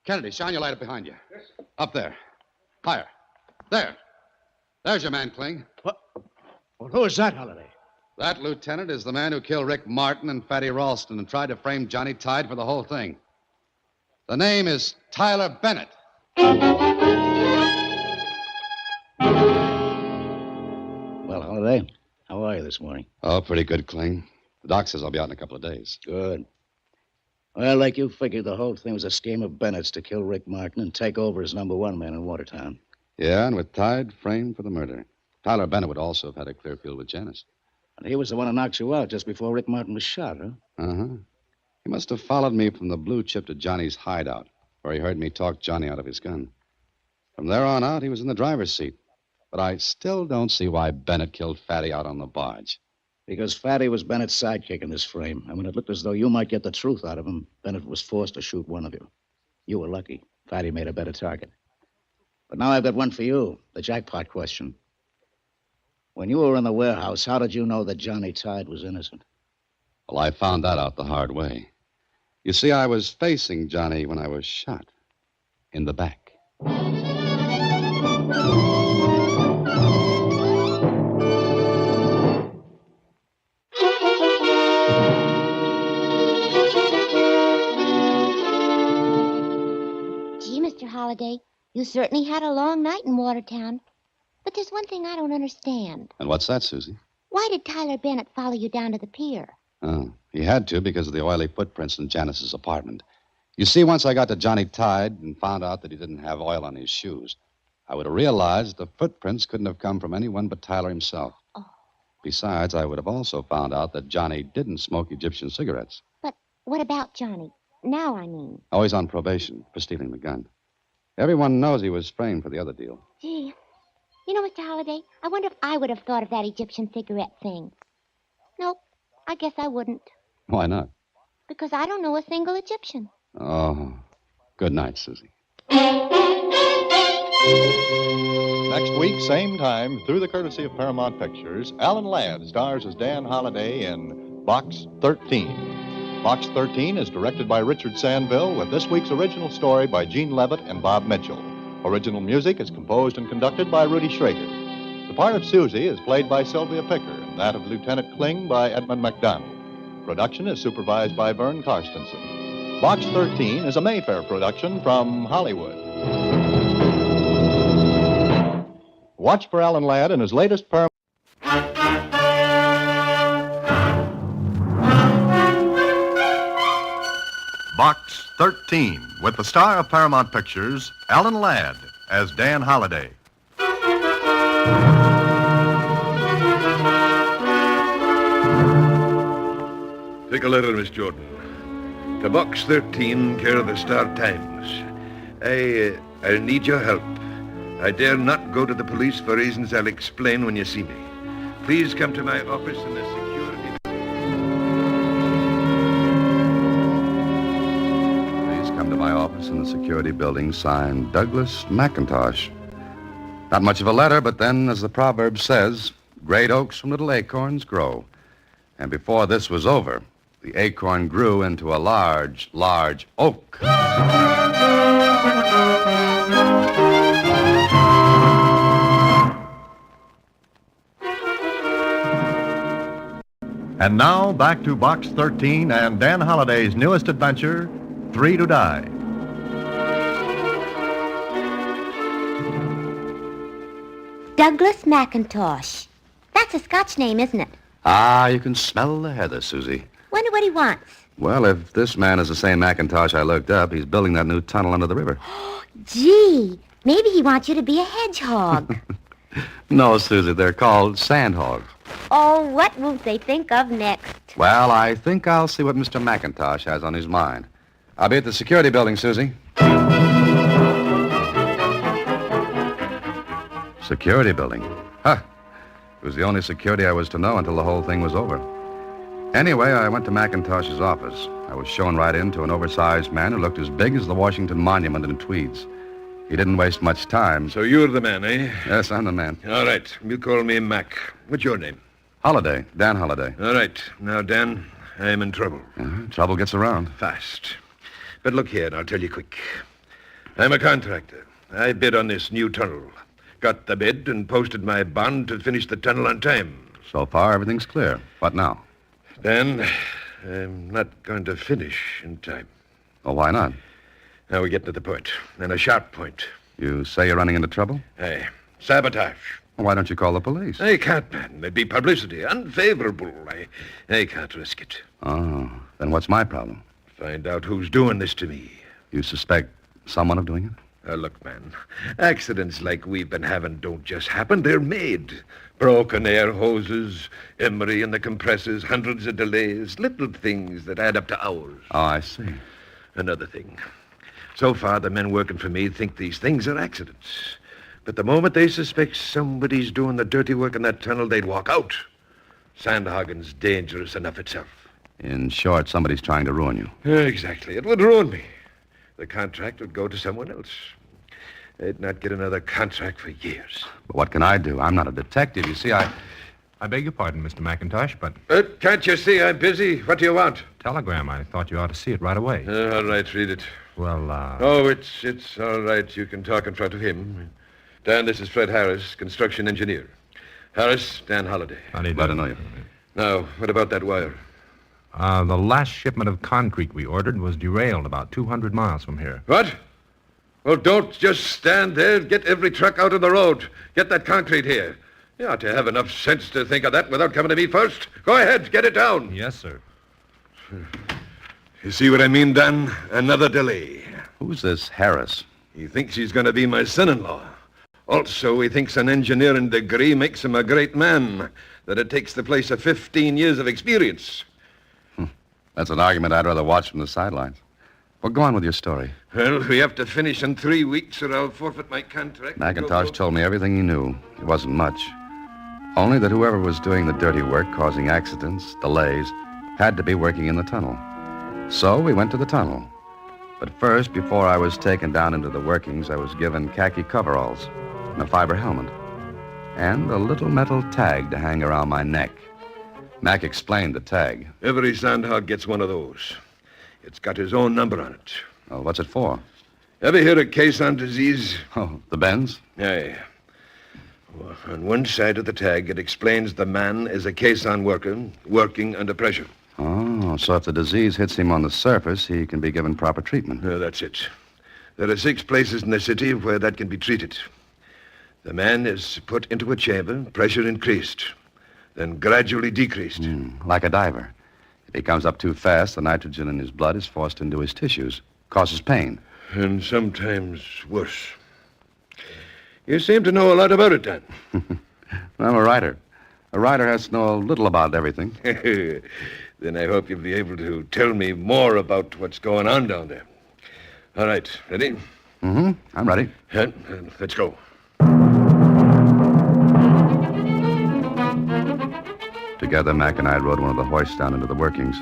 Kennedy, shine your light up behind you. Yes. Up there. Higher. There. There's your man, Kling. What? Well, who is that, Holiday? That, Lieutenant, is the man who killed Rick Martin and Fatty Ralston and tried to frame Johnny Tide for the whole thing. The name is Tyler Bennett. Well, Holiday, how are you this morning? Oh, pretty good, Kling. The doc says I'll be out in a couple of days. Good. Well, like you figured, the whole thing was a scheme of Bennett's to kill Rick Martin and take over as number one man in Watertown. Yeah, and with Tide framed for the murder. Tyler Bennett would also have had a clear field with Janice. And he was the one who knocked you out just before Rick Martin was shot, huh? Uh-huh. He must have followed me from the blue chip to Johnny's hideout, where he heard me talk Johnny out of his gun. From there on out, he was in the driver's seat. But I still don't see why Bennett killed Fatty out on the barge. Because Fatty was Bennett's sidekick in this frame. And when it looked as though you might get the truth out of him, Bennett was forced to shoot one of you. You were lucky. Fatty made a better target. But now I've got one for you, the jackpot question. When you were in the warehouse, how did you know that Johnny Tide was innocent? Well, I found that out the hard way. You see, I was facing Johnny when I was shot. In the back. Gee, Mr. Holliday, you certainly had a long night in Watertown. But there's one thing I don't understand. And what's that, Susie? Why did Tyler Bennett follow you down to the pier? Oh, he had to because of the oily footprints in Janice's apartment. You see, once I got to Johnny Tide and found out that he didn't have oil on his shoes, I would have realized the footprints couldn't have come from anyone but Tyler himself. Oh. Besides, I would have also found out that Johnny didn't smoke Egyptian cigarettes. But what about Johnny? Now, I mean. Oh, he's on probation for stealing the gun. Everyone knows he was framed for the other deal. Gee, you know, Mr. Holliday, I wonder if I would have thought of that Egyptian cigarette thing. Nope, I guess I wouldn't. Why not? Because I don't know a single Egyptian. Oh, good night, Susie. Next week, same time, through the courtesy of Paramount Pictures, Alan Ladd stars as Dan Holliday in Box 13. Box 13 is directed by Richard Sandville, with this week's original story by Gene Levitt and Bob Mitchell. Original music is composed and conducted by Rudy Schrager. The part of Susie is played by Sylvia Picker, and that of Lieutenant Kling by Edmund McDonald. Production is supervised by Vern Karstensen. Box 13 is a Mayfair production from Hollywood. Watch for Alan Ladd in his latest Box 13, with the star of Paramount Pictures, Alan Ladd, as Dan Holliday. Take a letter, Miss Jordan. To Box 13, care of the Star Times. I'll need your help. I dare not go to the police for reasons I'll explain when you see me. Please come to my office in the security... Please come to my office in the security building, signed Douglas McIntosh. Not much of a letter, but then, as the proverb says, great oaks from little acorns grow. And before this was over, the acorn grew into a large, large oak. And now, back to Box 13 and Dan Holliday's newest adventure, 3 to Die. Douglas McIntosh. That's a Scotch name, isn't it? Ah, you can smell the heather, Susie. Wonder what he wants. Well, if this man is the same Macintosh I looked up, he's building that new tunnel under the river. Gee, maybe he wants you to be a hedgehog. No, Susie, they're called sandhogs. Oh, what won't they think of next? Well, I think I'll see what Mr. Macintosh has on his mind. I'll be at the security building, Susie. Security building? Huh. It was the only security I was to know until the whole thing was over. Anyway, I went to Macintosh's office. I was shown right into an oversized man who looked as big as the Washington Monument in tweeds. He didn't waste much time. So you're the man, eh? Yes, I'm the man. All right. You call me Mac. What's your name? Holiday. Dan Holiday. All right. Now, Dan, I'm in trouble. Trouble gets around. Fast. But look here, and I'll tell you quick. I'm a contractor. I bid on this new tunnel. Got the bid and posted my bond to finish the tunnel on time. So far, everything's clear. What now? Dan, I'm not going to finish in time. Well, why not? Now we get to the point, and a sharp point. You say you're running into trouble? Aye. Sabotage. Well, why don't you call the police? I can't, man. There'd be publicity. Unfavorable. I can't risk it. Oh, then what's my problem? Find out who's doing this to me. You suspect someone of doing it? Look, man, accidents like we've been having don't just happen. They're made. Broken air hoses, emery in the compressors, hundreds of delays, little things that add up to hours. Oh, I see. Another thing. So far, the men working for me think these things are accidents. But the moment they suspect somebody's doing the dirty work in that tunnel, they'd walk out. Sandhagen's dangerous enough itself. In short, somebody's trying to ruin you. Exactly. It would ruin me. The contract would go to someone else. They'd not get another contract for years. But what can I do? I'm not a detective. You see, I beg your pardon, Mr. McIntosh, but... Can't you see I'm busy? What do you want? Telegram. I thought you ought to see it right away. All right, read it. Well, Oh, it's all right. You can talk in front of him. Dan, this is Fred Harris, construction engineer. Harris, Dan Holiday. Glad to know you. Now, what about that wire? The last shipment of concrete we ordered was derailed about 200 miles from here. What? Well, don't just stand there. Get every truck out on the road. Get that concrete here. You ought to have enough sense to think of that without coming to me first. Go ahead, get it down. Yes, sir. You see what I mean, Dan? Another delay. Who's this Harris? He thinks he's going to be my son-in-law. Also, he thinks an engineering degree makes him a great man, that it takes the place of 15 years of experience. That's an argument I'd rather watch from the sidelines. Well, go on with your story. Well, we have to finish in 3 weeks or I'll forfeit my contract. Macintosh told me everything he knew. It wasn't much. Only that whoever was doing the dirty work, causing accidents, delays, had to be working in the tunnel. So we went to the tunnel. But first, before I was taken down into the workings, I was given khaki coveralls and a fiber helmet and a little metal tag to hang around my neck. Mac explained the tag. Every sandhog gets one of those. It's got his own number on it. Oh, what's it for? Ever hear of caisson disease? Oh, the bends? Aye. Well, on one side of the tag, it explains the man is a caisson worker working under pressure. Oh, so if the disease hits him on the surface, he can be given proper treatment. That's it. There are 6 places in the city where that can be treated. The man is put into a chamber, pressure increased, then gradually decreased. Like a diver. If he comes up too fast, the nitrogen in his blood is forced into his tissues, causes pain. And sometimes worse. You seem to know a lot about it, Dan. I'm a writer. A writer has to know a little about everything. Then I hope you'll be able to tell me more about what's going on down there. All right, ready? Mm-hmm. I'm ready. Let's go. Together, Mac and I rode one of the hoists down into the workings.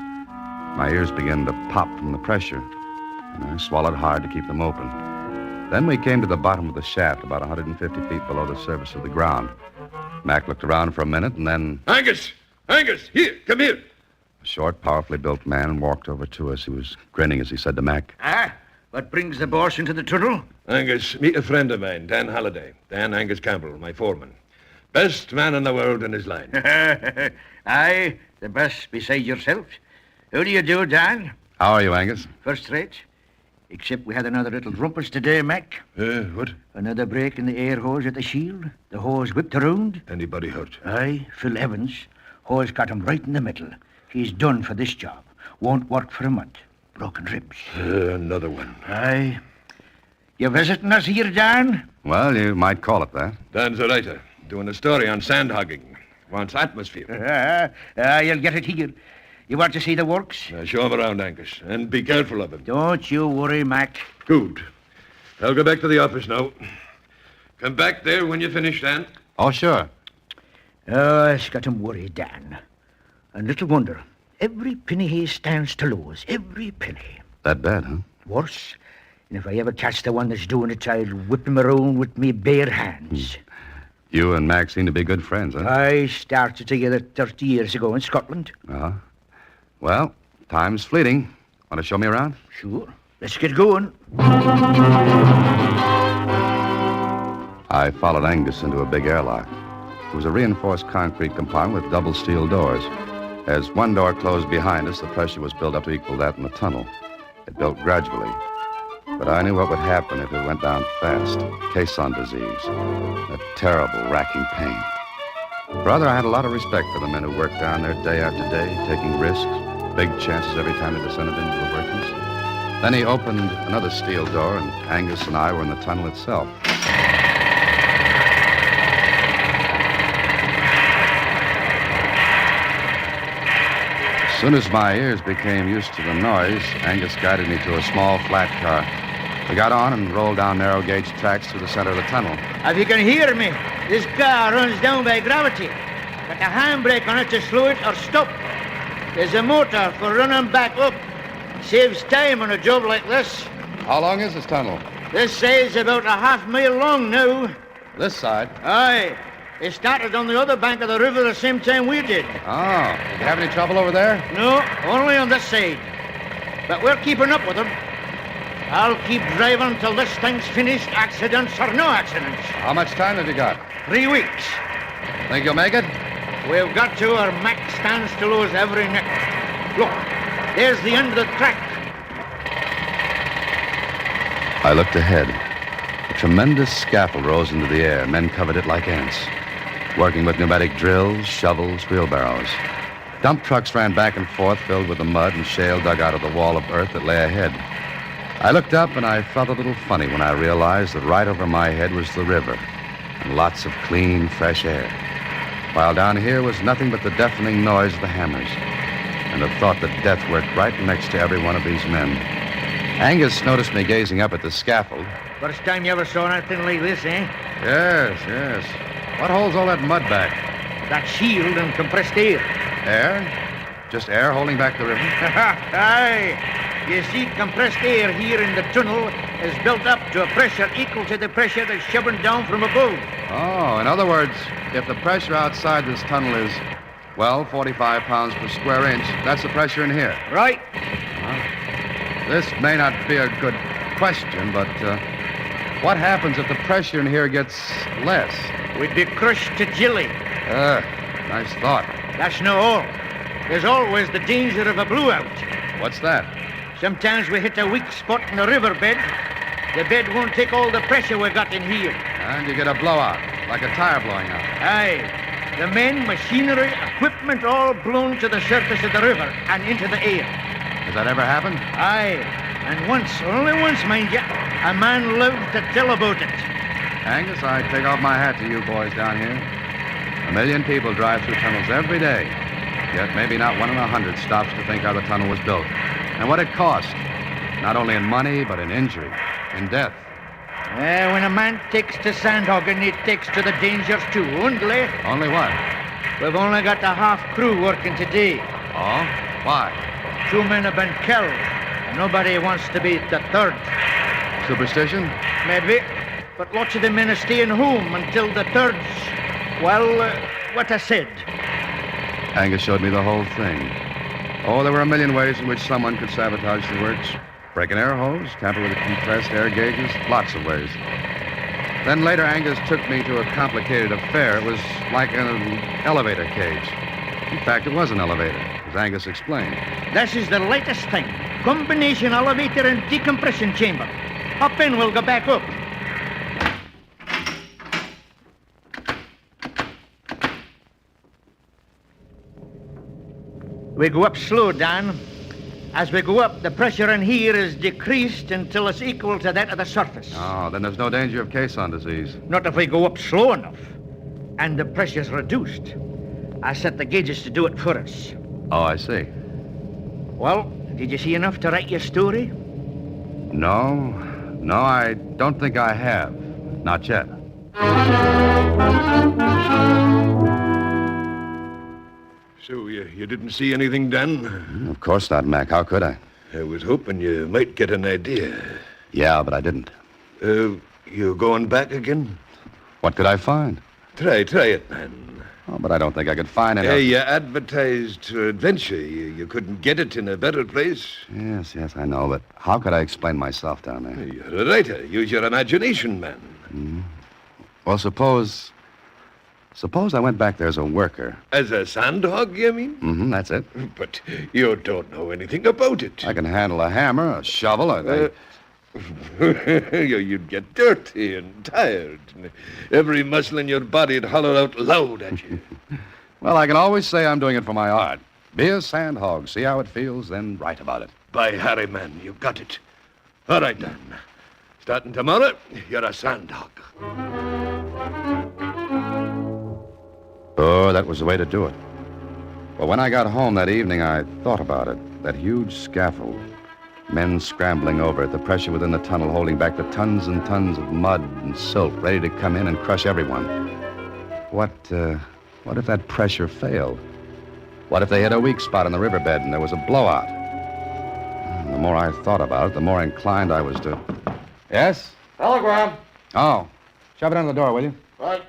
My ears began to pop from the pressure, and I swallowed hard to keep them open. Then we came to the bottom of the shaft, about 150 feet below the surface of the ground. Mac looked around for a minute, and then... Angus! Angus! Here! Come here! A short, powerfully built man walked over to us. He was grinning as he said to Mac. What brings the boss into the tunnel? Angus, meet a friend of mine, Dan Halliday. Dan Angus Campbell, my foreman. Best man in the world in his line. Aye, the best beside yourself. How do you do, Dan? How are you, Angus? First rate. Except we had another little rumpus today, Mac. What? Another break in the air hose at the shield. The hose whipped around. Anybody hurt? Aye, Phil Evans. Hose got him right in the middle. He's done for this job. Won't work for a month. Broken ribs. Another one. Aye. You visiting us here, Dan? Well, you might call it that. Dan's a writer, doing a story on sand hogging. Wants atmosphere. You'll get it here. You want to see the works? Show him around, Angus, and be careful of him. Don't you worry, Mac. Good. I'll go back to the office now. Come back there when you finish, Dan. Oh, sure. Oh, it's got him worried, Dan. And little wonder. Every penny he stands to lose. Every penny. That bad, huh? Worse. And if I ever catch the one that's doing it, I'll whip him around with me bare hands. You and Mac seem to be good friends, huh? I started together 30 years ago in Scotland. Uh-huh. Well, time's fleeting. Want to show me around? Sure. Let's get going. I followed Angus into a big airlock. It was a reinforced concrete compartment with double steel doors. As one door closed behind us, the pressure was built up to equal that in the tunnel. It built gradually. But I knew what would happen if it went down fast. Caisson disease. A terrible, racking pain. Brother, I had a lot of respect for the men who worked down there day after day, taking risks, big chances every time they descended into the workings. Then he opened another steel door, and Angus and I were in the tunnel itself. As soon as my ears became used to the noise, Angus guided me to a small, flat car. We got on and rolled down narrow-gauge tracks through the center of the tunnel. If you can hear me, this car runs down by gravity. Got a handbrake on it to slow it or stop. There's a motor for running back up. Saves time on a job like this. How long is this tunnel? This side's about a half-mile long now. This side? Aye. It started on the other bank of the river the same time we did. Oh. Did you have any trouble over there? No, only on this side. But we're keeping up with them. I'll keep driving till this thing's finished, accidents or no accidents. How much time have you got? 3 weeks. Think you'll make it? We've got to, or Mac stands to lose every neck. Look, there's the end of the track. I looked ahead. A tremendous scaffold rose into the air. Men covered it like ants, working with pneumatic drills, shovels, wheelbarrows. Dump trucks ran back and forth, filled with the mud and shale dug out of the wall of earth that lay ahead. I looked up, and I felt a little funny when I realized that right over my head was the river, and lots of clean, fresh air, while down here was nothing but the deafening noise of the hammers, and the thought that death worked right next to every one of these men. Angus noticed me gazing up at the scaffold. First time you ever saw anything like this, eh? Yes. What holds all that mud back? That shield and compressed air. Air? Just air holding back the river? Aye. You see, compressed air here in the tunnel is built up to a pressure equal to the pressure that's shoving down from above. Oh, in other words, if the pressure outside this tunnel is, 45 pounds per square inch, that's the pressure in here. Right. This may not be a good question, but what happens if the pressure in here gets less? We'd be crushed to jelly. Nice thought. That's no all. There's always the danger of a blowout. What's that? Sometimes we hit a weak spot in the riverbed. The bed won't take all the pressure we got in here. And you get a blowout, like a tire blowing out. Aye. The men, machinery, equipment all blown to the surface of the river and into the air. Has that ever happened? Aye. And once, only once, mind you, a man lived to tell about it. Angus, I take off my hat to you boys down here. 1 million people drive through tunnels every day. Yet maybe not 1 in 100 stops to think how the tunnel was built. And what it cost. Not only in money, but in injury, in death. When a man takes to sand hogging, he takes to the dangers too. Only. Only what? We've only got a half crew working today. Oh? Why? 2 men have been killed. Nobody wants to be the third. Superstition? Maybe. But lots of the men are staying home until the third's, what I said. Angus showed me the whole thing. Oh, there were a million ways in which someone could sabotage the works. Break an air hose, tamper with the compressed air gauges, lots of ways. Then later, Angus took me to a complicated affair. It was like an elevator cage. In fact, it was an elevator, as Angus explained. This is the latest thing. Combination elevator and decompression chamber. Hop in, we'll go back up. We go up slow, Dan. As we go up, the pressure in here is decreased until it's equal to that of the surface. Oh, then there's no danger of caisson disease. Not if we go up slow enough. And the pressure's reduced. I set the gauges to do it for us. Oh, I see. Well, did you see enough to write your story? No, I don't think I have. Not yet. So you didn't see anything, Dan? Of course not, Mac. How could I? I was hoping you might get an idea. Yeah, but I didn't. You going back again? What could I find? Try it, man. Oh, but I don't think I could find anything. You advertised adventure. You couldn't get it in a better place. Yes, I know, but how could I explain myself down there? You're a writer. Use your imagination, man. Well, suppose I went back there as a worker. As a sandhog, you mean? Mm-hmm, that's it. But you don't know anything about it. I can handle a hammer, a shovel, You'd get dirty and tired. And every muscle in your body'd holler out loud at you. Well, I can always say I'm doing it for my art. Be a sandhog, see how it feels, then write about it. By Harry, man, you've got it. All right, Dan. Starting tomorrow, you're a sandhog. Oh, that was the way to do it. But when I got home that evening, I thought about it. That huge scaffold. Men scrambling over it, the pressure within the tunnel holding back the tons and tons of mud and silt ready to come in and crush everyone. What if that pressure failed? What if they hit a weak spot in the riverbed and there was a blowout? And the more I thought about it, the more inclined I was to... Yes? Telegram. Oh. Shove it under the door, will you? Right.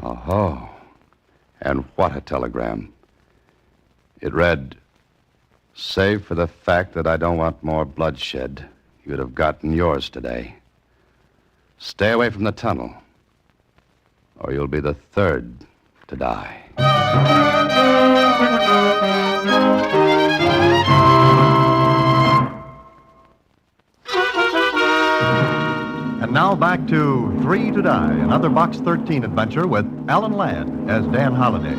Oh. And what a telegram. It read, "Save for the fact that I don't want more bloodshed, you'd have gotten yours today. Stay away from the tunnel, or you'll be the third to die." And now back to 3 to Die, another Box 13 adventure with Alan Ladd as Dan Holliday.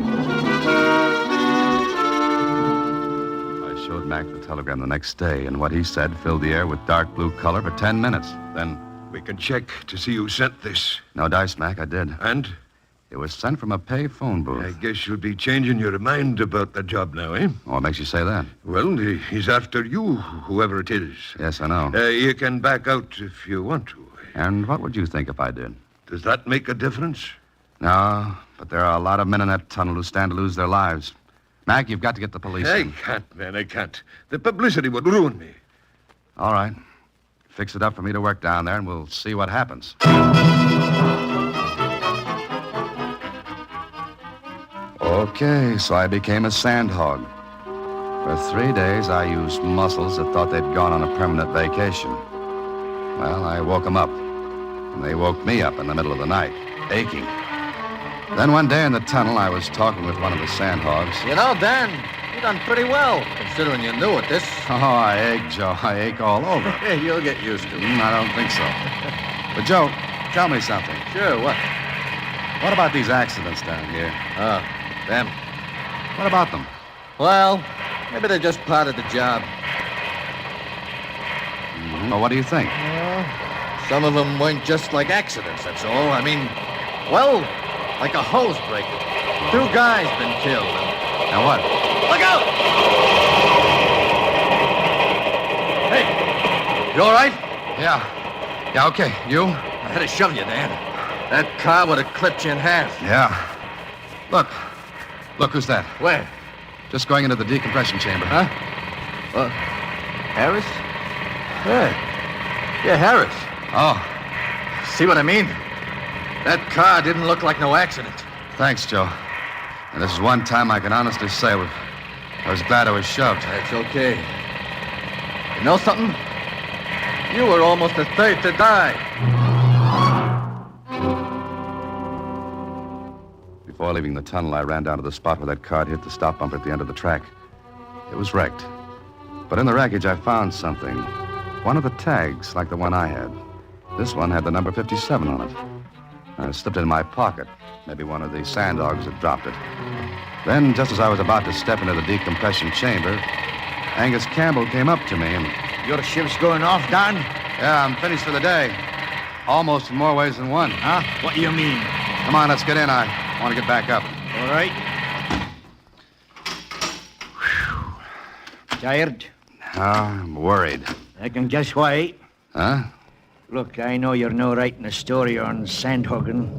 I showed Mac the telegram the next day, and what he said filled the air with dark blue color for 10 minutes. Then... We can check to see who sent this. No dice, Mac, I did. And? It was sent from a pay phone booth. I guess you'll be changing your mind about the job now, eh? What makes you say that? Well, he's after you, whoever it is. Yes, I know. You can back out if you want to. And what would you think if I did? Does that make a difference? No, but there are a lot of men in that tunnel who stand to lose their lives. Mac, you've got to get the police I in. can't, man, I can't. The publicity would ruin me. All right. Fix it up for me to work down there, and we'll see what happens. Okay, so I became a sandhog. For 3 days, I used muscles that thought they'd gone on a permanent vacation. Well, I woke them up, and they woke me up in the middle of the night, aching. Then one day in the tunnel, I was talking with one of the sandhogs. You know, Dan, you done pretty well, considering you're new at this. Oh, I ache, Joe. I ache all over. You'll get used to it. I don't think so. But, Joe, tell me something. Sure, what? What about these accidents down here? Oh, them. What about them? Well, maybe they're just part of the job. Well, what do you think? Some of them weren't just like accidents, that's all. I mean, well, like a hose breaker. 2 guys been killed. Now what? Look out! Hey, you all right? Yeah, okay. You? I had to shove you, Dan. That car would have clipped you in half. Yeah. Look, who's that? Where? Just going into the decompression chamber. Huh? Harris? Yeah, Harris. Oh. See what I mean? That car didn't look like no accident. Thanks, Joe. And this is one time I can honestly say I was glad I was shoved. That's okay. You know something? You were almost the third to die. Before leaving the tunnel, I ran down to the spot where that car hit the stop bumper at the end of the track. It was wrecked. But in the wreckage, I found something. One of the tags, like the one I had. This one had the number 57 on it. I slipped it in my pocket. Maybe one of the sand dogs had dropped it. Then, just as I was about to step into the decompression chamber, Angus Campbell came up to me and... Your ship's going off, Dan? Yeah, I'm finished for the day. Almost in more ways than one. Huh? What do you mean? Come on, let's get in. I want to get back up. All right. Tired? Oh, I'm worried. I can guess why. Huh? Look, I know you're no writing a story on Sandhagen.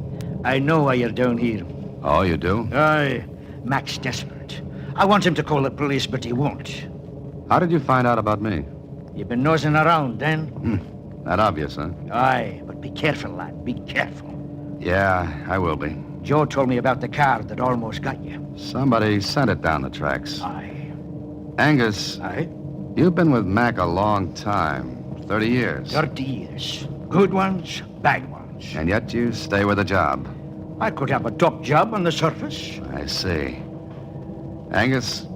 I know why you're down here. Oh, you do? Aye. Mac's desperate. I want him to call the police, but he won't. How did you find out about me? You've been nosing around, then? That obvious, huh? Aye, but be careful, lad. Be careful. Yeah, I will be. Joe told me about the car that almost got you. Somebody sent it down the tracks. Aye. Angus. Aye? You've been with Mac a long time. 30 years. 30 years. Good ones, bad ones. And yet you stay with the job. I could have a top job on the surface. I see. Angus,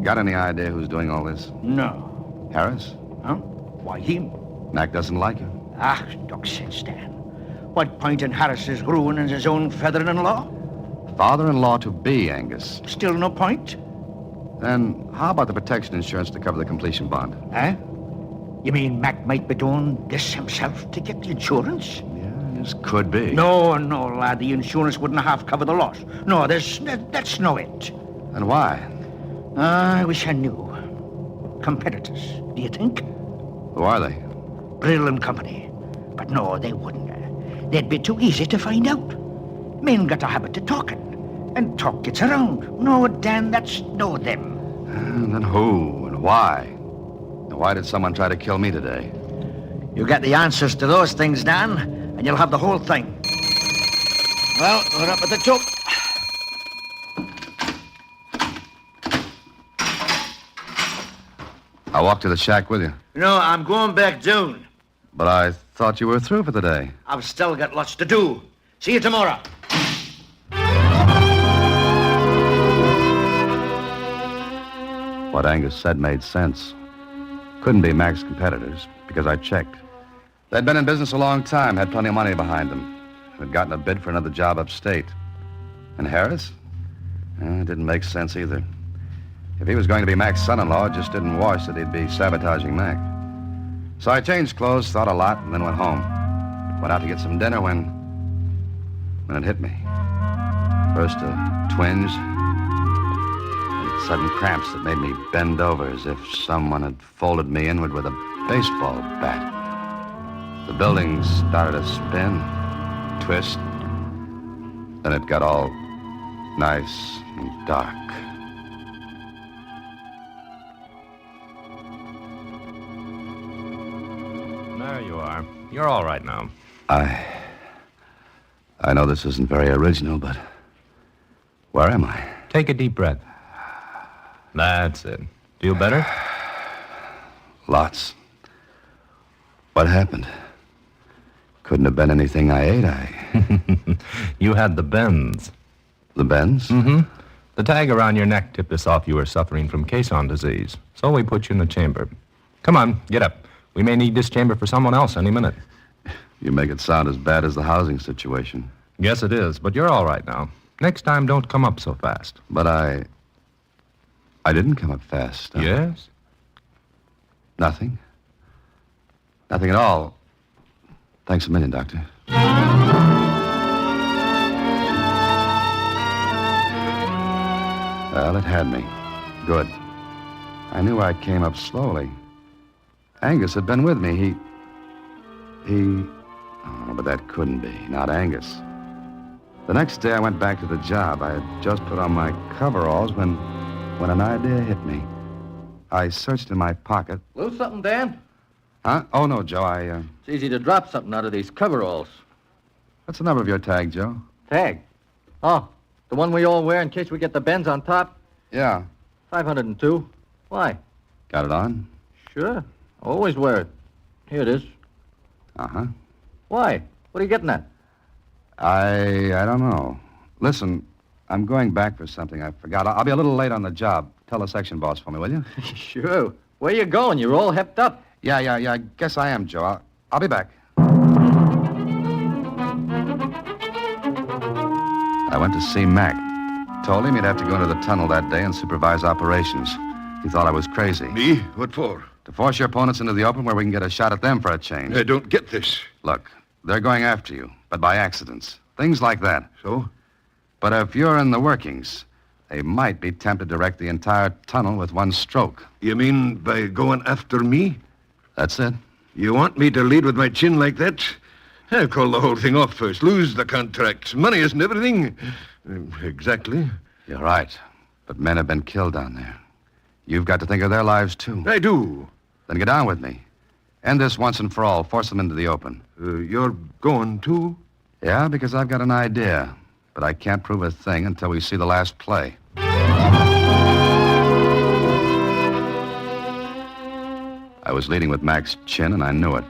got any idea who's doing all this? No. Harris? Huh? Why him? Mac doesn't like you. Ah, talk sense, Dan. What point in Harris's ruining his own father-in-law? Father-in-law to be, Angus. Still no point? Then how about the protection insurance to cover the completion bond? Huh? You mean Mac might be doing this himself to get the insurance? Yeah, this could be. No, lad. The insurance wouldn't half cover the loss. No, that's no it. And why? I wish I knew. Competitors, do you think? Who are they? Brill and Company. But no, they wouldn't. They'd be too easy to find out. Men got a habit of talking. And talk gets around. No, Dan, that's no them. Then who and why? And why did someone try to kill me today? You get the answers to those things, Dan, and you'll have the whole thing. Well, we're up at the top. I'll walk to the shack with you. No, I'm going back down. But I thought you were through for the day. I've still got lots to do. See you tomorrow. What Angus said made sense. Couldn't be Mac's competitors, because I checked. They'd been in business a long time, had plenty of money behind them. Had gotten a bid for another job upstate. And Harris? It didn't make sense either. If he was going to be Mac's son-in-law, it just didn't wash that he'd be sabotaging Mac. So I changed clothes, thought a lot, and then went home. Went out to get some dinner when it hit me. First a twinge, and sudden cramps that made me bend over as if someone had folded me inward with a baseball bat. The building started to spin, twist. Then it got all nice and dark. There you are. You're all right now. I know this isn't very original, but where am I? Take a deep breath. That's it. Feel better? Lots. What happened? Couldn't have been anything I ate. You had the bends. The bends? Mm-hmm. The tag around your neck tipped us off you were suffering from caisson disease. So we put you in the chamber. Come on, get up. We may need this chamber for someone else any minute. You make it sound as bad as the housing situation. Yes, it is, but you're all right now. Next time, don't come up so fast. But I didn't come up fast. Yes? Nothing. Nothing at all. Thanks a million, Doctor. Well, it had me. Good. I knew I came up slowly. Angus had been with me. Oh, but that couldn't be. Not Angus. The next day I went back to the job. I had just put on my coveralls when an idea hit me. I searched in my pocket. Lose something, Dan? Huh? Oh, no, Joe, It's easy to drop something out of these coveralls. What's the number of your tag, Joe? Tag? Oh, the one we all wear in case we get the bends on top? Yeah. 502. Why? Got it on? Sure. Always wear it. Here it is. Uh-huh. Why? What are you getting at? I don't know. Listen, I'm going back for something I forgot. I'll be a little late on the job. Tell the section boss for me, will you? Sure. Where you going? You're all hepped up. Yeah. I guess I am, Joe. I'll be back. I went to see Mac. Told him he'd have to go into the tunnel that day and supervise operations. He thought I was crazy. Me? What for? To force your opponents into the open where we can get a shot at them for a change. I don't get this. Look, they're going after you, but by accidents. Things like that. So? But if you're in the workings, they might be tempted to wreck the entire tunnel with one stroke. You mean by going after me? That's it. You want me to lead with my chin like that? I'll call the whole thing off first. Lose the contract. Money isn't everything. Exactly. You're right. But men have been killed down there. You've got to think of their lives, too. I do. Then get on with me. End this once and for all. Force them into the open. You're going, too? Yeah, because I've got an idea. But I can't prove a thing until we see the last play. I was leading with Mac's chin, and I knew it.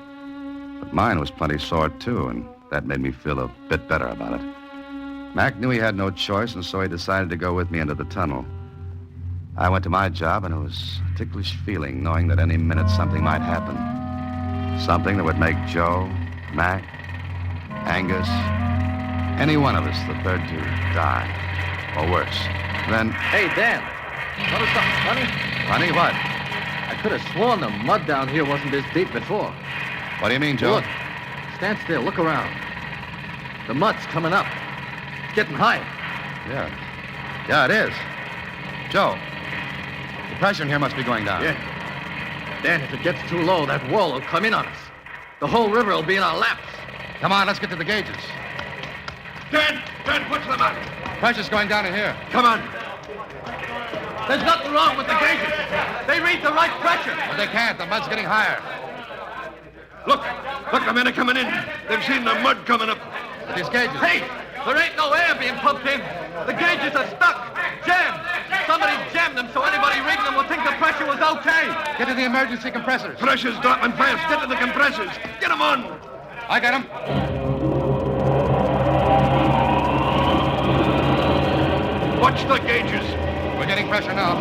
But mine was plenty sore, too, and that made me feel a bit better about it. Mac knew he had no choice, and so he decided to go with me into the tunnel. I went to my job, and it was a ticklish feeling knowing that any minute something might happen. Something that would make Joe, Mac, Angus, any one of us, the third, to die. Or worse. Then... Hey, Dan. Notice something funny? Funny what? I could have sworn the mud down here wasn't this deep before. What do you mean, Joe? Look. Stand still. Look around. The mud's coming up. It's getting higher. Yeah, it is. Joe, the pressure in here must be going down. Yeah. Dan, if it gets too low, that wall will come in on us. The whole river will be in our laps. Come on, let's get to the gauges. Dan, what's the matter? Pressure's going down in here. Come on. There's nothing wrong with the gauges. They read the right pressure. But they can't. The mud's getting higher. Look, the men are coming in. They've seen the mud coming up. But these gauges... Hey, there ain't no air being pumped in. The gauges are stuck, jammed. Somebody jammed them so anybody reading them will think the pressure was okay. Get to the emergency compressors. Pressure's dropping fast. Get to the compressors. Get them on. I got them. Watch the gauges. We're getting pressure now.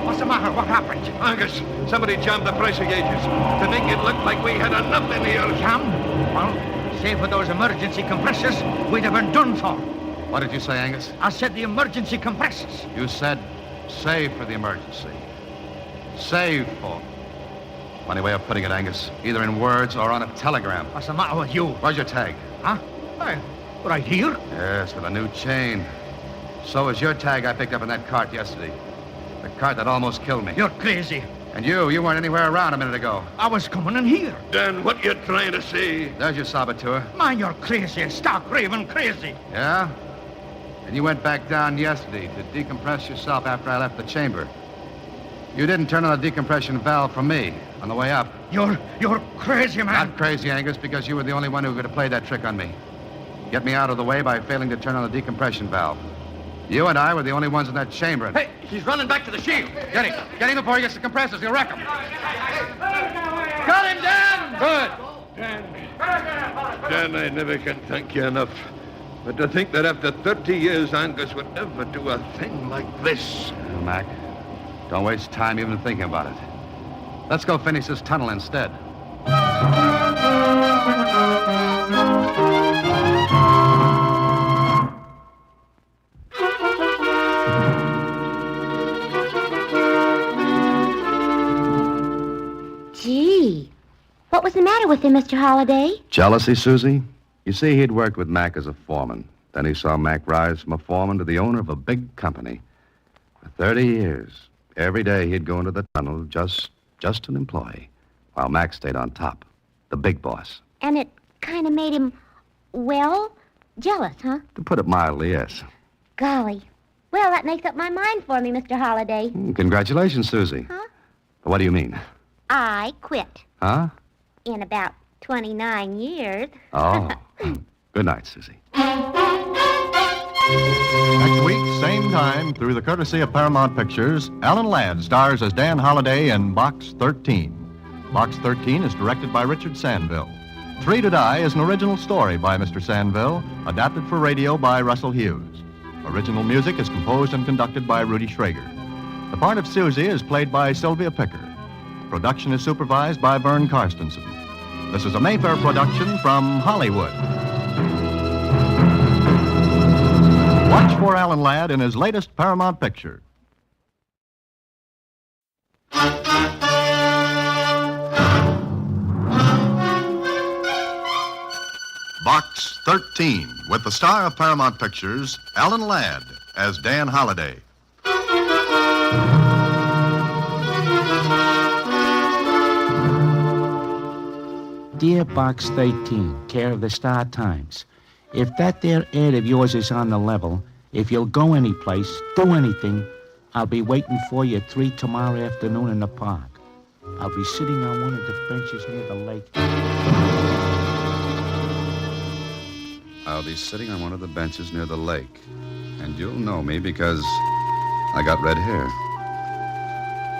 What's the matter? What happened? Angus, somebody jammed the pressure gauges to make it look like we had enough in here. Jammed? Well, save for those emergency compressors, we'd have been done for. What did you say, Angus? I said the emergency compressors. You said save for the emergency. Save for. Funny way of putting it, Angus. Either in words or on a telegram. What's the matter with you? Where's your tag? Huh? Hey, right here? Yes, with a new chain. So is your tag I picked up in that cart yesterday. The cart that almost killed me. You're crazy. And you weren't anywhere around a minute ago. I was coming in here. Dan, what you trying to say? There's your saboteur. Man, you're crazy. Stark raving crazy. Yeah? And you went back down yesterday to decompress yourself after I left the chamber. You didn't turn on the decompression valve for me on the way up. You're crazy, man. Not crazy, Angus, because you were the only one who could have played that trick on me. Get me out of the way by failing to turn on the decompression valve. You and I were the only ones in that chamber. Hey, he's running back to the shield. Get him. Get him before he gets the compressors. He'll wreck him. Got him, Dan! Good. Dan, I never can thank you enough. But to think that after 30 years, Angus would ever do a thing like this. Well, Mac, don't waste time even thinking about it. Let's go finish this tunnel instead. Gee, what was the matter with him, Mr. Holliday? Jealousy, Susie? You see, he'd worked with Mac as a foreman. Then he saw Mac rise from a foreman to the owner of a big company. For 30 years, every day he'd go into the tunnel just an employee, while Mac stayed on top, the big boss. And it kind of made him, well, jealous, huh? To put it mildly, yes. Golly. Well, that makes up my mind for me, Mr. Holliday. Congratulations, Susie. Huh? What do you mean? I quit. Huh? In about 29 years. Oh. Good night, Susie. Next week, same time, through the courtesy of Paramount Pictures, Alan Ladd stars as Dan Holliday in Box 13. Box 13 is directed by Richard Sandville. 3 to Die is an original story by Mr. Sandville, adapted for radio by Russell Hughes. Original music is composed and conducted by Rudy Schrager. The part of Susie is played by Sylvia Picker. Production is supervised by Vern Karstensen. This is a Mayfair production from Hollywood. Watch for Alan Ladd in his latest Paramount picture. Box 13, with the star of Paramount Pictures, Alan Ladd, as Dan Holliday. Dear Box 13, care of the Star Times. If that there ad of yours is on the level, if you'll go any place, do anything, I'll be waiting for you at 3 tomorrow afternoon in the park. I'll be sitting on one of the benches near the lake. I'll be sitting on one of the benches near the lake. And you'll know me because I got red hair.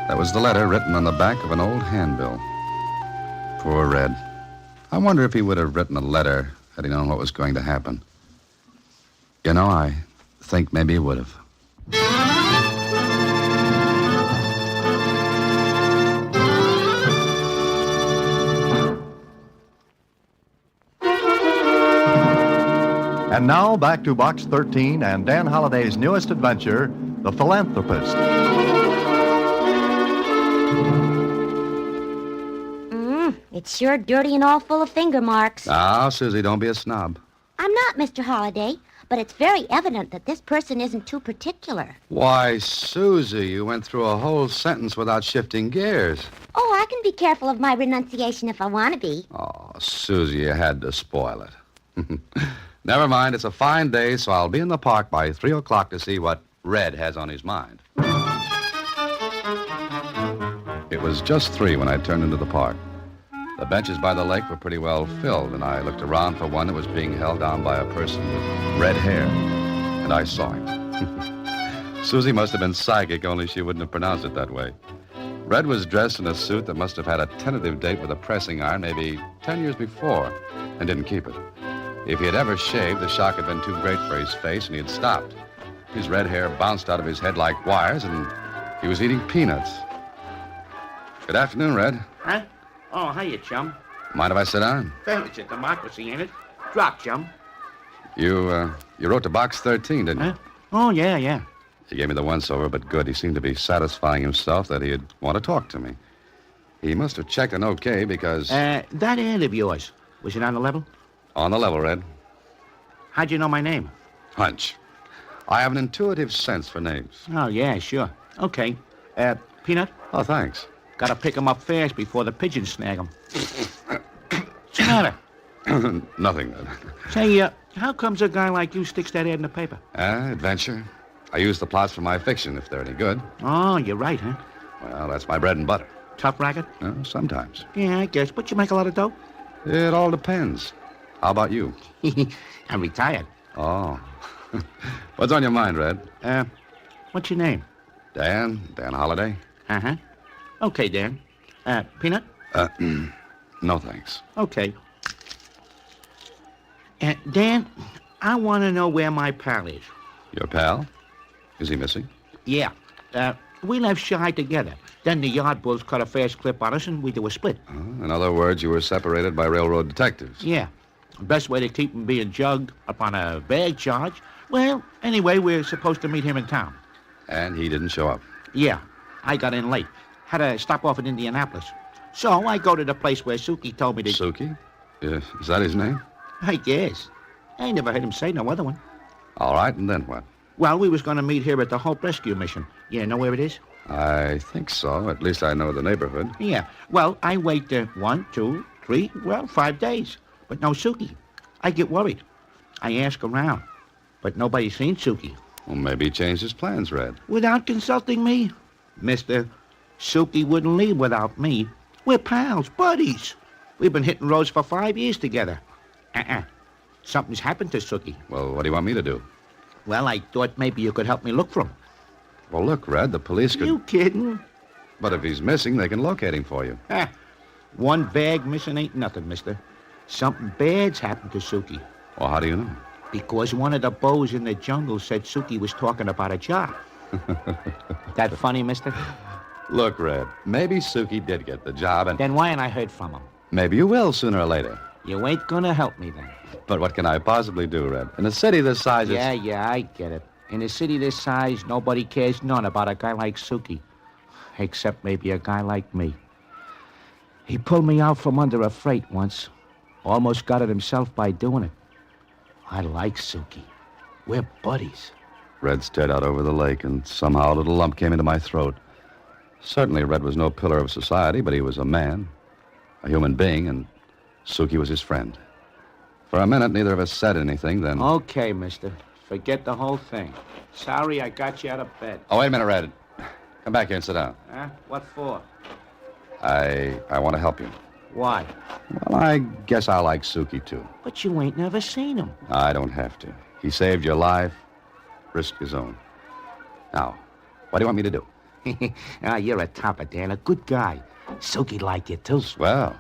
That was the letter written on the back of an old handbill. Poor Red. I wonder if he would have written a letter had he known what was going to happen. You know, I think maybe he would have. And now back to Box 13 and Dan Holliday's newest adventure, The Philanthropist. It's sure dirty and all full of finger marks. Now, Susie, don't be a snob. I'm not, Mr. Holliday, but it's very evident that this person isn't too particular. Why, Susie, you went through a whole sentence without shifting gears. Oh, I can be careful of my renunciation if I want to be. Oh, Susie, you had to spoil it. Never mind, it's a fine day, so I'll be in the park by 3 o'clock to see what Red has on his mind. It was just 3 when I turned into the park. The benches by the lake were pretty well filled, and I looked around for one that was being held down by a person with red hair, and I saw him. Susie must have been psychic, only she wouldn't have pronounced it that way. Red was dressed in a suit that must have had a tentative date with a pressing iron maybe 10 years before, and didn't keep it. If he had ever shaved, the shock had been too great for his face, and he had stopped. His red hair bounced out of his head like wires, and he was eating peanuts. Good afternoon, Red. Huh? Oh, hiya, chum. Mind if I sit down? Well, it's a democracy, ain't it? Drop, chum. You wrote to Box 13, didn't you? Huh? Oh, yeah. He gave me the once-over, but good. He seemed to be satisfying himself that he'd want to talk to me. He must have checked an okay because... That ad of yours, was it on the level? On the level, Red. How'd you know my name? Hunch. I have an intuitive sense for names. Oh, yeah, sure. Okay. Peanut? Oh, thanks. Gotta pick 'em up fast before the pigeons snag 'em. What's the matter? Nothing, Red. Say, how comes a guy like you sticks that ad in the paper? Adventure. I use the plots for my fiction, if they're any good. Oh, you're right, huh? Well, that's my bread and butter. Tough racket? Sometimes. Yeah, I guess. But you make a lot of dough? It all depends. How about you? I'm retired. Oh. What's on your mind, Red? What's your name? Dan Holliday. Uh-huh. Okay, Dan. Peanut? No, thanks. Okay. Dan, I want to know where my pal is. Your pal? Is he missing? Yeah. We left Shy together. Then the yard bulls cut a fast clip on us, and we do a split. In other words, you were separated by railroad detectives. Yeah. Best way to keep him being jugged up on a bag charge. Well, anyway, we're supposed to meet him in town. And he didn't show up? Yeah. I got in late. Had to stop off in Indianapolis. So I go to the place where Suki told me to... Suki? Yeah, is that his name? I guess. I never heard him say no other one. All right, and then what? Well, we was going to meet here at the Hope Rescue Mission. You know where it is? I think so. At least I know the neighborhood. Yeah. Well, I wait 1, 2, 3, 5 days. But no Suki. I get worried. I ask around. But nobody's seen Suki. Well, maybe he changed his plans, Red. Without consulting me? Mister, Suki wouldn't leave without me. We're pals, buddies. We've been hitting roads for 5 years together. Something's happened to Suki. Well, what do you want me to do? Well, I thought maybe you could help me look for him. Well, look, Red, the police could... You kidding? But if he's missing, they can locate him for you. One bag missing ain't nothing, mister. Something bad's happened to Suki. Well, how do you know? Because one of the bows in the jungle said Suki was talking about a job. That funny, mister? Look, Red, maybe Suki did get the job, and Then why ain't I heard from him? maybe you will sooner or later. You ain't gonna help me then. But what can I possibly do, Red? In a city this size, Yeah, I get it. In a city this size, nobody cares none about a guy like Suki. Except maybe a guy like me. He pulled me out from under a freight once. Almost got it himself by doing it. I like Suki. We're buddies. Red stared out over the lake, and somehow a little lump came into my throat. Certainly, Red was no pillar of society, but he was a man, a human being, and Suki was his friend. For a minute, neither of us said anything, then... Okay, mister. Forget the whole thing. Sorry I got you out of bed. Oh, wait a minute, Red. Come back here and sit down. Huh? What for? I want to help you. Why? Well, I guess I like Suki, too. But you ain't never seen him. I don't have to. He saved your life, risked his own. Now, what do you want me to do? You're a topper, Dan. A good guy. Suki like you, too. Well,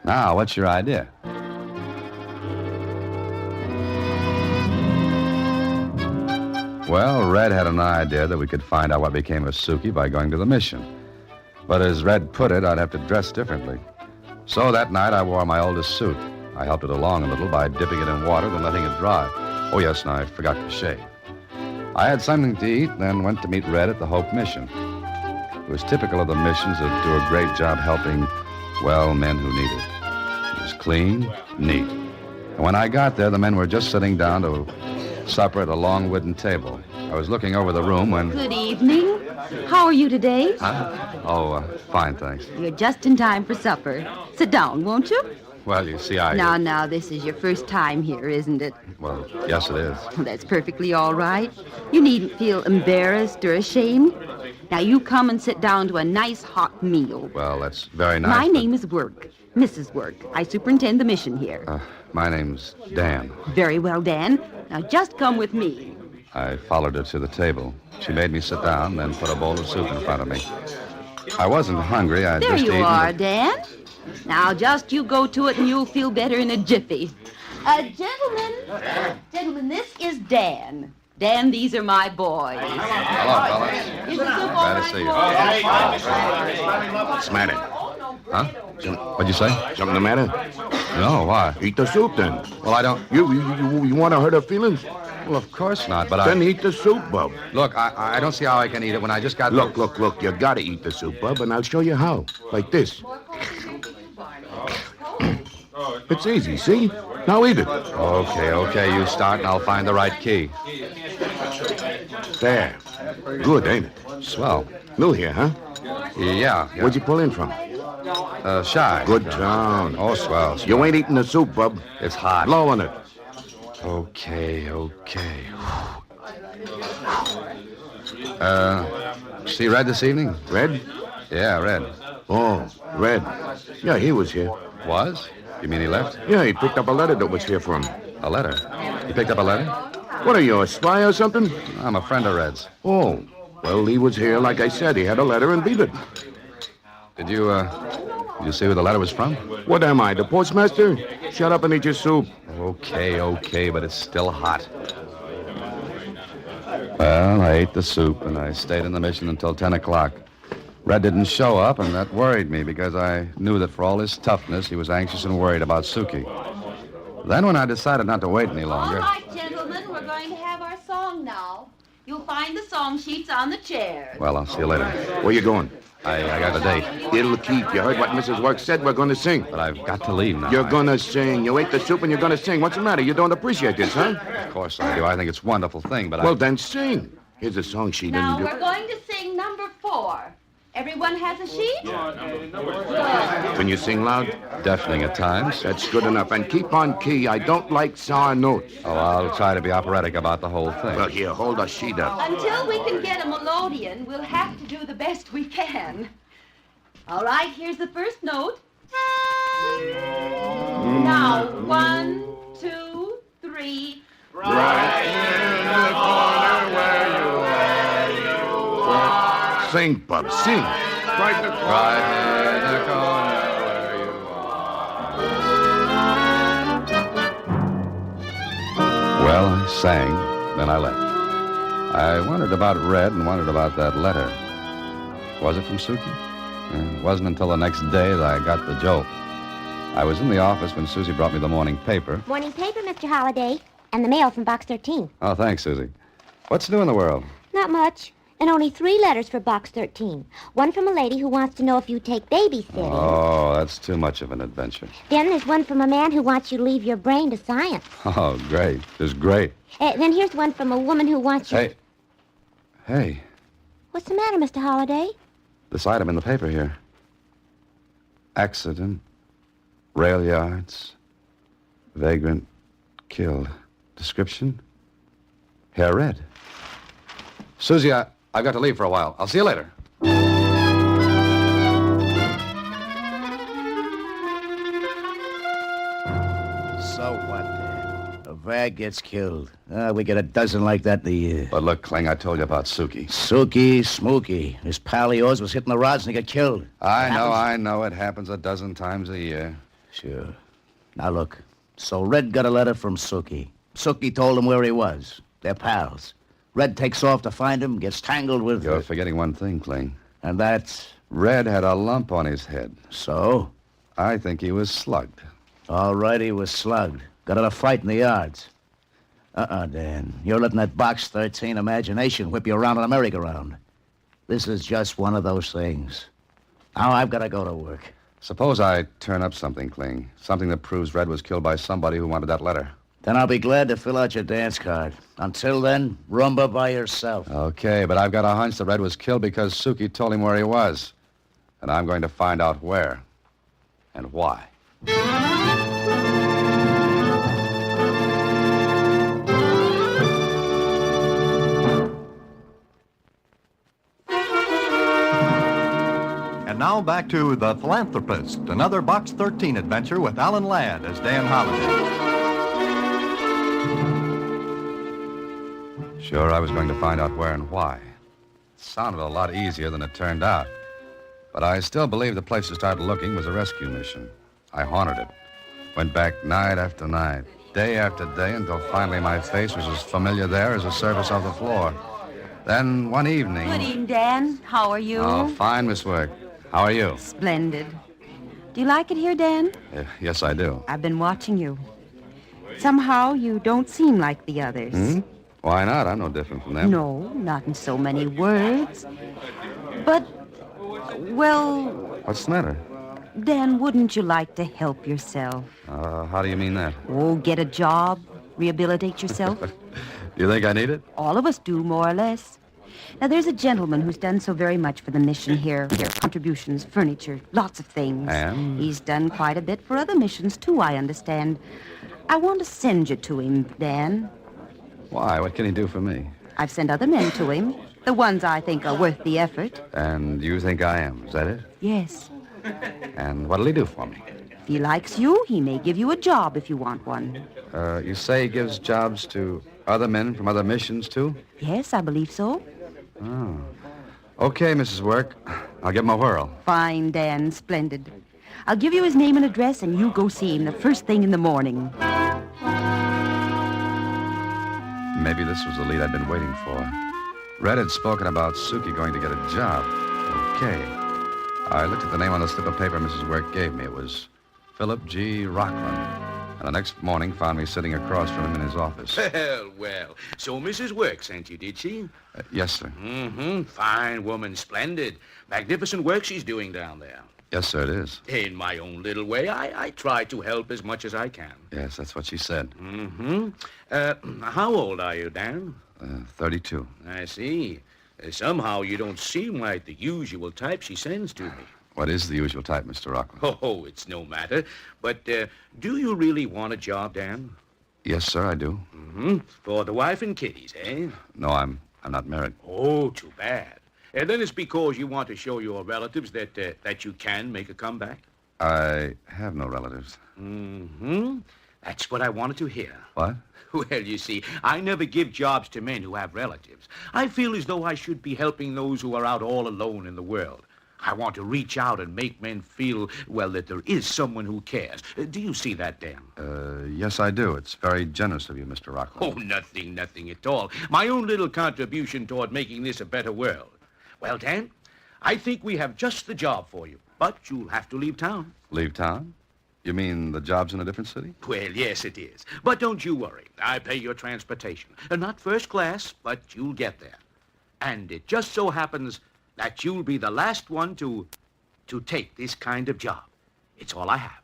now, what's your idea? Well, Red had an idea that we could find out what became of Suki by going to the mission. But as Red put it, I'd have to dress differently. So that night, I wore my oldest suit. I helped it along a little by dipping it in water, then letting it dry. Oh, yes, and I forgot to shave. I had something to eat, then went to meet Red at the Hope Mission. It was typical of the missions that do a great job helping, well, men who need it. It was clean, neat. And when I got there, the men were just sitting down to supper at a long wooden table. I was looking over the room when... Good evening. How are you today? Huh? Oh, fine, thanks. You're just in time for supper. Sit down, won't you? Well, you see, I... Now, this is your first time here, isn't it? Well, yes, it is. That's perfectly all right. You needn't feel embarrassed or ashamed. Now, you come and sit down to a nice hot meal. Well, that's very nice. My name is Work, Mrs. Work. I superintend the mission here. My name's Dan. Very well, Dan. Now, just come with me. I followed her to the table. She made me sit down, then put a bowl of soup in front of me. I wasn't hungry. I'd There just you eaten... are, Dan. Now, just you go to it and you'll feel better in a jiffy. Gentlemen, this is Dan. Dan, these are my boys. Hello, fellas. Is the soup all Glad to right, see you. boys? What's the matter? Huh? What'd you say? Something the matter? No, why? Eat the soup, then. Well, I don't... You want to hurt her feelings? Well, of course not, but Then eat the soup, Bub. Look, I don't see how I can eat it when I just got... Look. You gotta eat the soup, Bub, and I'll show you how. Like this. It's easy, see? Now eat it. Okay, you start and I'll find the right key. There. Good, ain't it? Swell. New here, huh? Yeah. Where'd you pull in from? Shy. Good town. Oh, swell. You ain't eating the soup, Bub. It's hot. Blow on it. Okay. See Red this evening? Red? Yeah, Red. Oh, Red. Yeah, he was here. Was? You mean he left? Yeah, he picked up a letter that was here for him. A letter? He picked up a letter? What are you, a spy or something? I'm a friend of Red's. Oh, well, he was here, like I said. He had a letter and beat it. Did you see who the letter was from? What am I, the postmaster? Shut up and eat your soup. Okay, but it's still hot. Well, I ate the soup, and I stayed in the mission until 10 o'clock. Red didn't show up, and that worried me because I knew that for all his toughness, he was anxious and worried about Suki. Then when I decided not to wait any longer... All right, gentlemen, we're going to have our song now. You'll find the song sheets on the chairs. Well, I'll see you later. Where you going? I got a date. It'll keep. You heard what Mrs. Work said. We're going to sing. But I've got to leave now. You're going to sing. You ate the soup and you're going to sing. What's the matter? You don't appreciate this, huh? Of course I do. I think it's a wonderful thing, but Well, then sing. Here's a song sheet. Now, and we're going to sing number 4. Everyone has a sheet? Can you sing loud? Deafening at times. That's good enough. And keep on key. I don't like sour notes. Oh, I'll try to be operatic about the whole thing. Well, here, hold the sheet up. Until we can get a melodeon, we'll have to do the best we can. All right, here's the first note. Now, 1, 2, 3. Right in the corner where you are. Sing, Bub, sing. Right in the corner where you are. Well, sang, then I left. I wondered about Red and wondered about that letter. Was it from Suki? It wasn't until the next day that I got the jolt. I was in the office when Susie brought me the morning paper. Morning paper, Mr. Holliday, and the mail from Box 13. Oh, thanks, Susie. What's new in the world? Not much, and only 3 letters for Box 13. One from a lady who wants to know if you take babysitting. Oh, that's too much of an adventure. Then there's one from a man who wants you to leave your brain to science. Oh, great. Just great. Then here's one from a woman who wants you... Hey, What's the matter, Mr. Holliday? this item in the paper here. Accident, rail yards, vagrant killed. Description, hair red. Susie, I've got to leave for a while. I'll see you later. So what, Dan? A vag gets killed. We get a dozen like that in a year. But look, Kling, I told you about Suki. Suki, Smokey. This pal of yours was hitting the rods and he got killed. I know. It happens a dozen times a year. Sure. Now, look. So Red got a letter from Suki. Suki told him where he was. They're pals. Red takes off to find him, gets tangled with... You're forgetting one thing, Kling. And that's... Red had a lump on his head. So? I think he was slugged. All right, he was slugged. Got in a fight in the yards. Dan. You're letting that Box 13 imagination whip you around on a merry-go-round. This is just one of those things. Now I've got to go to work. Suppose I turn up something, Kling. Something that proves Red was killed by somebody who wanted that letter. Then I'll be glad to fill out your dance card. Until then, rumba by yourself. Okay, but I've got a hunch that Red was killed because Suki told him where he was. And I'm going to find out where and why. And now back to The Philanthropist, another Box 13 adventure with Alan Ladd as Dan Holliday. Sure, I was going to find out where and why. It sounded a lot easier than it turned out. But I still believe the place to start looking was a rescue mission. I haunted it. Went back night after night, day after day, until finally my face was as familiar there as the surface of the floor. Then one evening... Good evening, Dan. How are you? Oh, fine, Miss Work. How are you? Splendid. Do you like it here, Dan? Yes, I do. I've been watching you. Somehow you don't seem like the others. Why not? I'm no different from them. No, not in so many words. But, well... What's the matter? Dan, wouldn't you like to help yourself? How do you mean that? Oh, get a job, rehabilitate yourself. You think I need it? All of us do, more or less. Now, there's a gentleman who's done so very much for the mission here. Contributions, furniture, lots of things. And? He's done quite a bit for other missions, too, I understand. I want to send you to him, Dan. Why? What can he do for me? I've sent other men to him. The ones I think are worth the effort. And you think I am, is that it? Yes. And what'll he do for me? If he likes you, he may give you a job if you want one. You say he gives jobs to other men from other missions, too? Yes, I believe so. Oh. Okay, Mrs. Work. I'll give him a whirl. Fine, Dan. Splendid. I'll give you his name and address, and you go see him the first thing in the morning. Maybe this was the lead I'd been waiting for. Red had spoken about Suki going to get a job. Okay. I looked at the name on the slip of paper Mrs. Work gave me. It was Philip G. Rockland. And the next morning found me sitting across from him in his office. Well. So Mrs. Work sent you, did she? Yes, sir. Fine woman, splendid. Magnificent work she's doing down there. Yes, sir, it is. In my own little way, I try to help as much as I can. Yes, that's what she said. How old are you, Dan? 32. I see. Somehow you don't seem like the usual type she sends to me. What is the usual type, Mr. Rockland? Oh, it's no matter. But do you really want a job, Dan? Yes, sir, I do. For the wife and kiddies, eh? No, I'm not married. Oh, too bad. And then it's because you want to show your relatives that you can make a comeback? I have no relatives. That's what I wanted to hear. What? Well, you see, I never give jobs to men who have relatives. I feel as though I should be helping those who are out all alone in the world. I want to reach out and make men feel, well, that there is someone who cares. Do you see that, Dan? Yes, I do. It's very generous of you, Mr. Rockland. Oh, nothing at all. My own little contribution toward making this a better world. Well, Dan, I think we have just the job for you, but you'll have to leave town. Leave town? You mean the job's in a different city? Well, yes, it is. But don't you worry. I pay your transportation. Not first class, but you'll get there. And it just so happens that you'll be the last one to take this kind of job. It's all I have.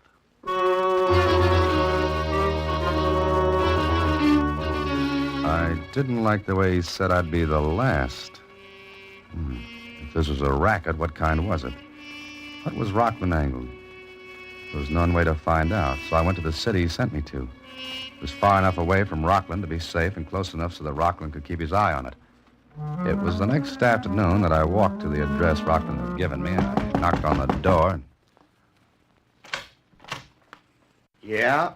I didn't like the way he said I'd be the last. If this was a racket, what kind was it? What was Rockland angled? There was no way to find out, so I went to the city he sent me to. It was far enough away from Rockland to be safe and close enough so that Rockland could keep his eye on it. It was the next afternoon that I walked to the address Rockland had given me, and I knocked on the door. Yeah?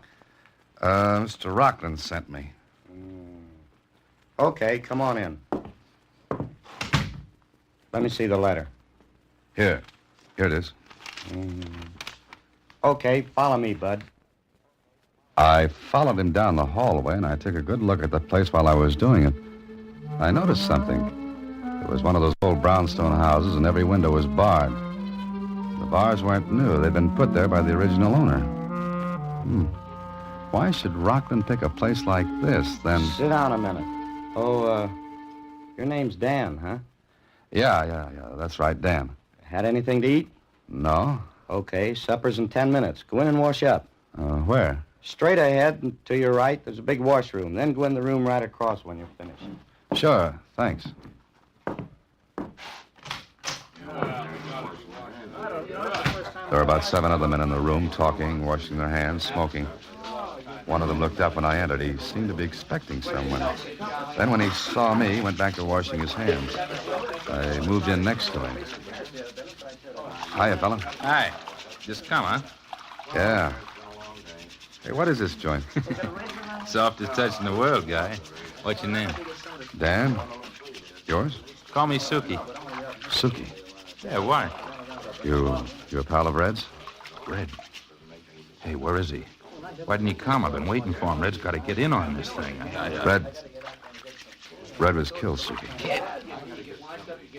Mr. Rockland sent me. Okay, come on in. Let me see the letter. Here it is. Okay, follow me, Bud. I followed him down the hallway, and I took a good look at the place while I was doing it. I noticed something. It was one of those old brownstone houses, and every window was barred. The bars weren't new. They'd been put there by the original owner. Why should Rockland pick a place like this, then... Sit down a minute. Oh, your name's Dan, huh? Yeah, that's right, Dan. Had anything to eat? No. Okay, supper's in 10 minutes. Go in and wash up. Where? Straight ahead and to your right, there's a big washroom. Then go in the room right across when you're finished. Sure, thanks. There were about 7 other men in the room, talking, washing their hands, smoking. One of them looked up when I entered. He seemed to be expecting someone. Then when he saw me, he went back to washing his hands. I moved in next to him. Hiya, fella. Hi. Just come, huh? Yeah. Hey, what is this joint? Softest touch in the world, guy. What's your name? Dan? Yours? Call me Suki. Suki. Yeah, why? You a pal of Red's? Red. Hey, where is he? Why didn't he come? I've been waiting for him. Red's got to get in on this thing. Red was killed, Suki. Kid.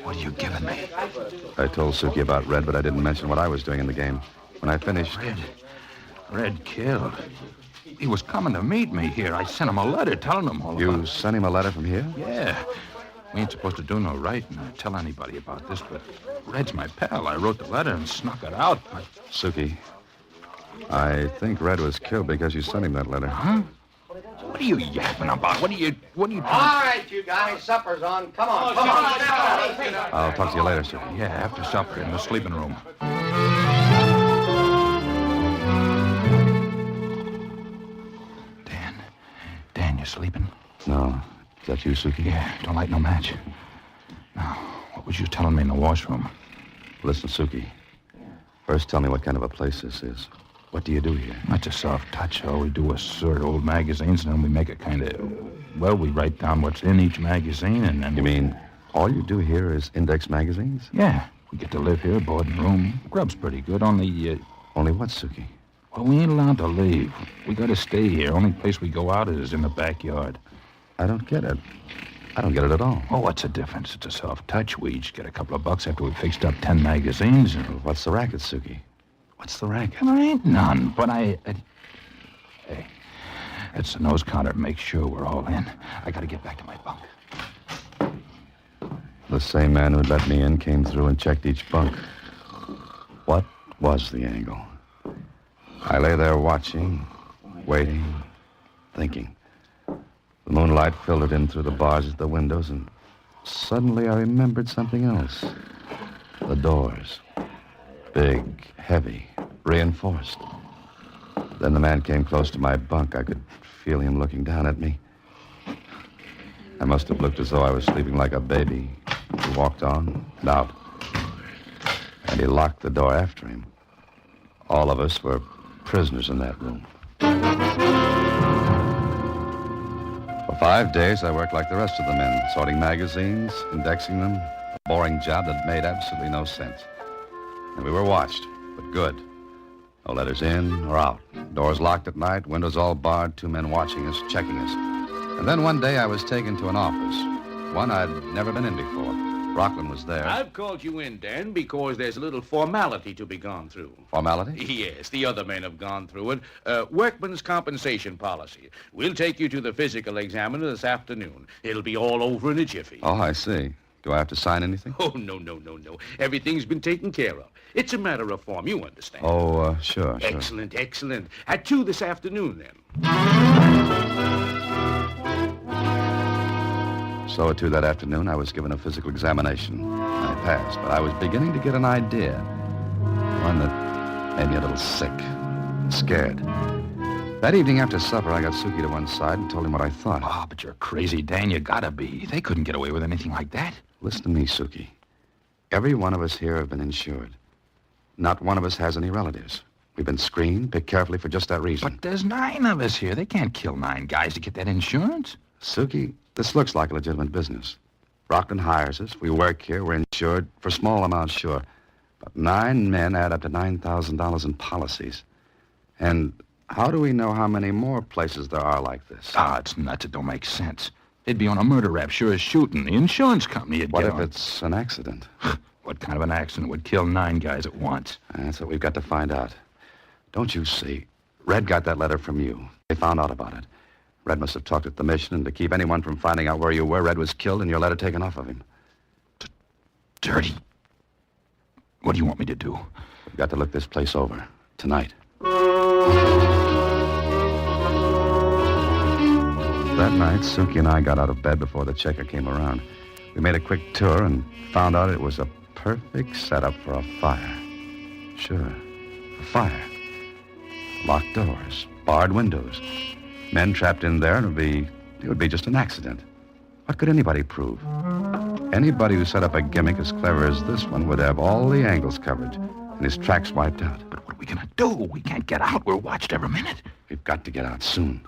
What are you giving me? I told Suki about Red, but I didn't mention what I was doing in the game. When I finished... Red killed. He was coming to meet me here. I sent him a letter telling him all about it. You sent him a letter from here? Yeah. We ain't supposed to do no writing or tell anybody about this, but Red's my pal. I wrote the letter and snuck it out. Suki, I think Red was killed because you sent him that letter. Huh? What are you yapping about? What are you All right, you guys, supper's on. Come on, come on. I'll talk to you later, Suki. Yeah, after supper in the sleeping room. Dan, you sleeping? No. Is that you, Suki? Yeah, don't light no match. Now, what was you telling me in the washroom? Listen, Suki. First, tell me what kind of a place this is. What do you do here? That's a soft touch. All we do is sort old magazines, and then we make a kind of... Well, we write down what's in each magazine, and then... You mean all you do here is index magazines? Yeah. We get to live here, board and room. Grub's pretty good, only... Only what, Suki? Well, we ain't allowed to leave. We got to stay here. Only place we go out is in the backyard. I don't get it. I don't get it at all. Oh, what's the difference? It's a soft touch. We each get a couple of bucks after we've fixed up 10 magazines. And... What's the racket, Suki? What's the racket? There ain't none, but Hey, it's the nose counter. Make sure we're all in. I got to get back to my bunk. The same man who'd let me in came through and checked each bunk. What was the angle? I lay there watching, waiting, thinking. The moonlight filtered in through the bars at the windows, and suddenly I remembered something else. The doors. Big, heavy, reinforced. Then the man came close to my bunk. I could feel him looking down at me. I must have looked as though I was sleeping like a baby. He walked on and out. And he locked the door after him. All of us were prisoners in that room. For 5 days, I worked like the rest of the men, sorting magazines, indexing them, a boring job that made absolutely no sense. And we were watched, but good. No letters in or out. Doors locked at night, windows all barred, 2 men watching us, checking us. And then one day I was taken to an office, one I'd never been in before. Rockland was there. I've called you in, Dan, because there's a little formality to be gone through. Formality? Yes, the other men have gone through it. Workman's compensation policy. We'll take you to the physical examiner this afternoon. It'll be all over in a jiffy. Oh, I see. Do I have to sign anything? Oh, no. Everything's been taken care of. It's a matter of form, you understand. Oh, sure. Excellent. At 2 this afternoon, then. So at 2 that afternoon, I was given a physical examination. I passed, but I was beginning to get an idea. One that made me a little sick, scared. That evening after supper, I got Suki to one side and told him what I thought. Oh, but you're crazy, Dan. You gotta be. They couldn't get away with anything like that. Listen to me, Suki. Every one of us here have been insured. Not one of us has any relatives. We've been screened, picked carefully for just that reason. But there's 9 of us here. They can't kill 9 guys to get that insurance. Suki, this looks like a legitimate business. Rockland hires us. We work here. We're insured for small amounts, sure. But 9 men add up to $9,000 in policies. And how do we know how many more places there are like this? It's nuts. It don't make sense. They'd be on a murder rap, sure as shooting. The insurance company would What get if on. it's an accident? What kind of an accident would kill 9 guys at once? That's what we've got to find out. Don't you see? Red got that letter from you. They found out about it. Red must have talked at the mission, and to keep anyone from finding out where you were, Red was killed and your letter taken off of him. Dirty. What do you want me to do? We've got to look this place over. Tonight. That night, Suki and I got out of bed before the checker came around. We made a quick tour and found out it was a perfect setup for a fire. Sure, a fire. Locked doors, barred windows. Men trapped in there, and it would be just an accident. What could anybody prove? Anybody who set up a gimmick as clever as this one would have all the angles covered and his tracks wiped out. But what are we gonna do? We can't get out. We're watched every minute. We've got to get out soon.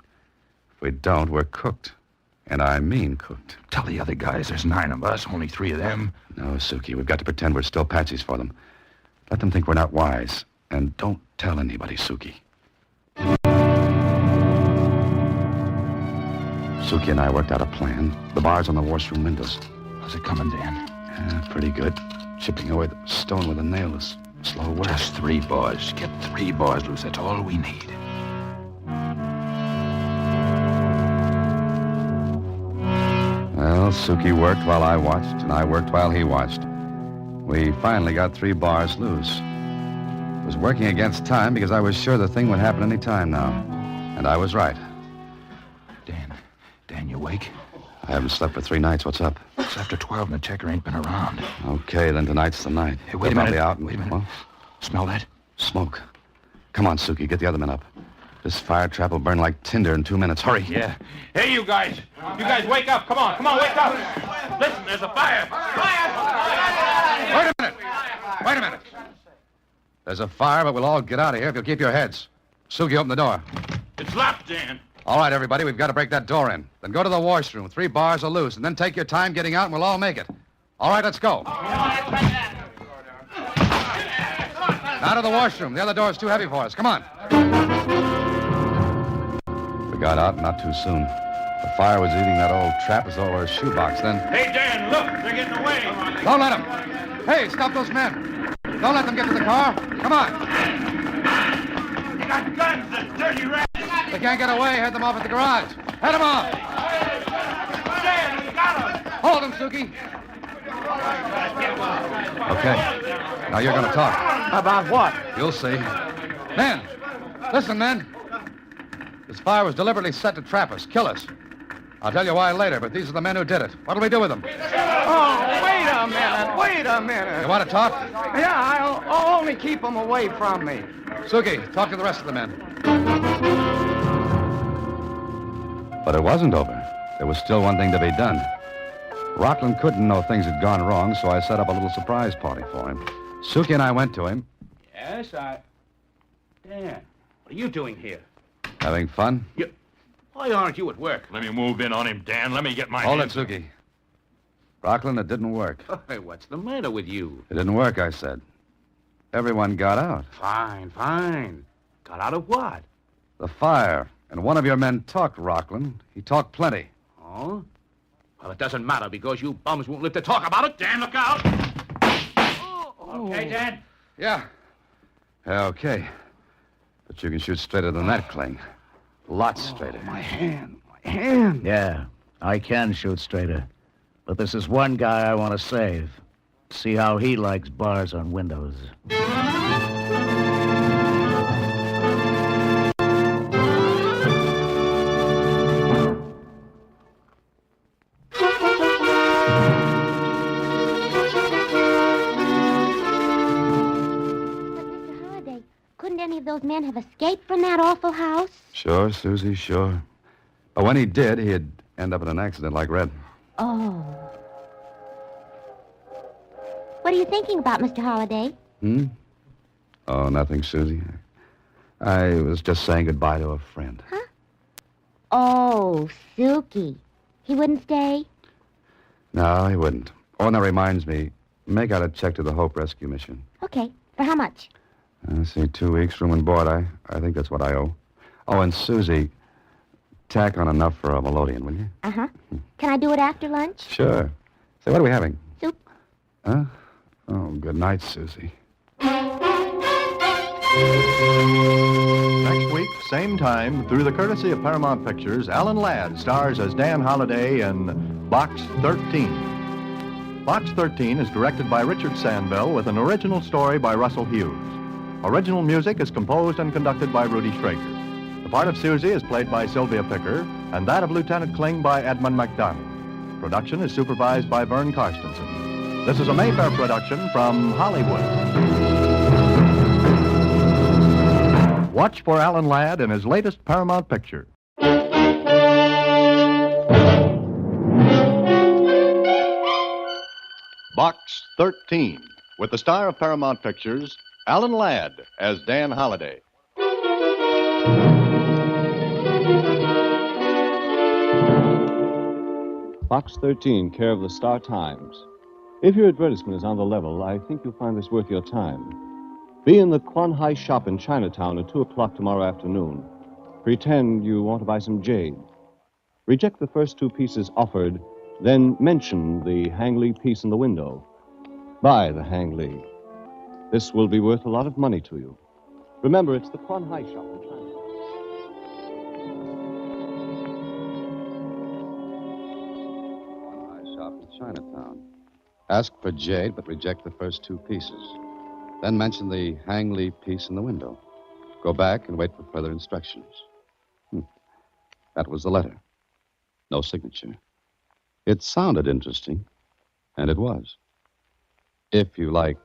If we don't, we're cooked. And I mean cooked. Tell the other guys there's 9 of us, only 3 of them. No, Suki, we've got to pretend we're still patsies for them. Let them think we're not wise. And don't tell anybody, Suki. Suki and I worked out a plan. The bars on the washroom windows. How's it coming, Dan? Yeah, pretty good. Chipping away the stone with a nail is slow work. Just 3 bars. Get 3 bars loose. That's all we need. Well, Suki worked while I watched, and I worked while he watched. We finally got 3 bars loose. It was working against time because I was sure the thing would happen any time now. And I was right. Dan, you awake? I haven't slept for 3 nights. What's up? It's after 12 and the checker ain't been around. Okay, then tonight's the night. Hey, wait a They're minute. probably out and, Wait a minute. Well, Smell that? smoke. Come on, Suki, get the other men up. This fire trap will burn like tinder in 2 minutes. Hurry. Yeah. Hey, you guys. You guys, wake up. Come on, wake up. Listen, there's a fire. Wait a minute. There's a fire, but we'll all get out of here if you'll keep your heads. Suki, open the door. It's locked, Dan. All right, everybody, we've got to break that door in. Then go to the washroom. 3 bars are loose, and then take your time getting out, and we'll all make it. All right, let's go. Now to the washroom. The other door's too heavy for us. Come on. We got out not too soon. The fire was eating that old trap as though it were a shoebox then. Hey, Dan, look. They're getting away. Don't let them. Hey, stop those men. Don't let them get to the car. Come on. They got guns, the dirty rats. They can't get away. Head them off at the garage. Head them off. Dan, we got them. Hold them, Suki. Okay. Now you're going to talk. About what? You'll see. Men. Listen, men. This fire was deliberately set to trap us, kill us. I'll tell you why later, but these are the men who did it. What'll we do with them? Oh, wait a minute. You want to talk? Yeah, I'll only keep them away from me. Suki, talk to the rest of the men. But it wasn't over. There was still one thing to be done. Rockland couldn't know things had gone wrong, so I set up a little surprise party for him. Suki and I went to him. Yes, Dan, what are you doing here? Having fun? Why aren't you at work? Let me move in on him, Dan. Let me get my Hold it, hands... Suki. Rockland, it didn't work. Hey, what's the matter with you? It didn't work, I said. everyone got out. Fine, fine. Got out of what? The fire. And one of your men talked, Rockland. He talked plenty. Oh? Well, it doesn't matter because you bums won't live to talk about it. Dan, look out! Okay, Dan? Yeah. Okay. But you can shoot straighter than that, Kling. Lots straighter. My hand. Yeah, I can shoot straighter. But this is one guy I want to save. See how he likes bars on windows. Couldn't any of those men have escaped from that awful house? Sure, Susie, sure. But when he did, he'd end up in an accident like Red. Oh. What are you thinking about, Mr. Holliday? Oh, nothing, Susie. I was just saying goodbye to a friend. Huh? Oh, Suki. He wouldn't stay? No, he wouldn't. Oh, and that reminds me. Make out a check to the Hope Rescue Mission. Okay. For how much? Let's see, 2 weeks, room and board. I think that's what I owe. Oh, and Susie, tack on enough for a melodeon, will you? Uh-huh. Can I do it after lunch? Sure. Say, what are we having? Soup. Huh? Oh, good night, Susie. Next week, same time, through the courtesy of Paramount Pictures, Alan Ladd stars as Dan Holliday in Box 13. Box 13 is directed by Richard Sandville with an original story by Russell Hughes. Original music is composed and conducted by Rudy Schrager. The part of Susie is played by Sylvia Picker, and that of Lieutenant Kling by Edmund MacDonald. Production is supervised by Vern Karstensen. This is a Mayfair production from Hollywood. Watch for Alan Ladd in his latest Paramount picture. Box 13, with the star of Paramount Pictures, Alan Ladd as Dan Holliday. Box 13, care of the Star Times. If your advertisement is on the level, I think you'll find this worth your time. Be in the Quan Hai shop in Chinatown at 2 o'clock tomorrow afternoon. Pretend you want to buy some jade. Reject the first 2 pieces offered, then mention the Hang Lee piece in the window. Buy the Hang Lee. This will be worth a lot of money to you. Remember, it's the Quan Hai shop in Chinatown. Shop in Chinatown. Ask for jade, but reject the first 2 pieces. Then mention the Hang Lee piece in the window. Go back and wait for further instructions. That was the letter. No signature. It sounded interesting, and it was. If you like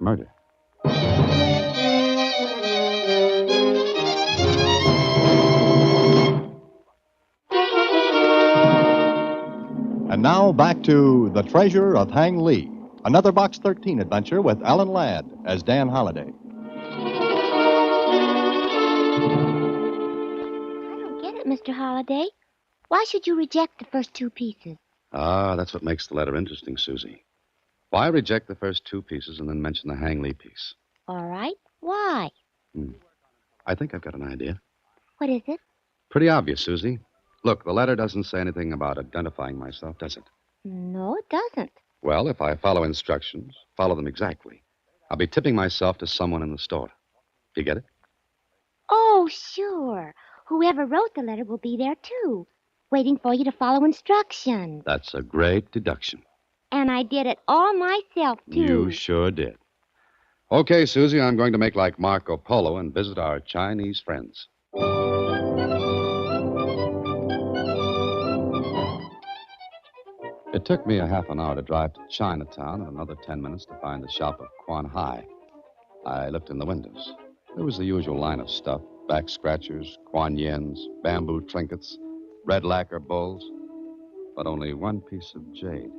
murder. And now back to The Treasure of Hang Lee, another Box 13 adventure with Alan Ladd as Dan Holliday. I don't get it, Mr. Holliday. Why should you reject the first 2 pieces? Ah, that's what makes the letter interesting, Susie. Why reject the first 2 pieces and then mention the Hang Lee piece? All right. Why? I think I've got an idea. What is it? Pretty obvious, Susie. Look, the letter doesn't say anything about identifying myself, does it? No, it doesn't. Well, if I follow instructions, follow them exactly, I'll be tipping myself to someone in the store. Do you get it? Oh, sure. Whoever wrote the letter will be there, too, waiting for you to follow instructions. That's a great deduction. And I did it all myself, too. You sure did. Okay, Susie, I'm going to make like Marco Polo and visit our Chinese friends. It took me a half an hour to drive to Chinatown and another 10 minutes to find the shop of Quan Hai. I looked in the windows. There was the usual line of stuff: back scratchers, Kuan Yins, bamboo trinkets, red lacquer bowls, but only one piece of jade.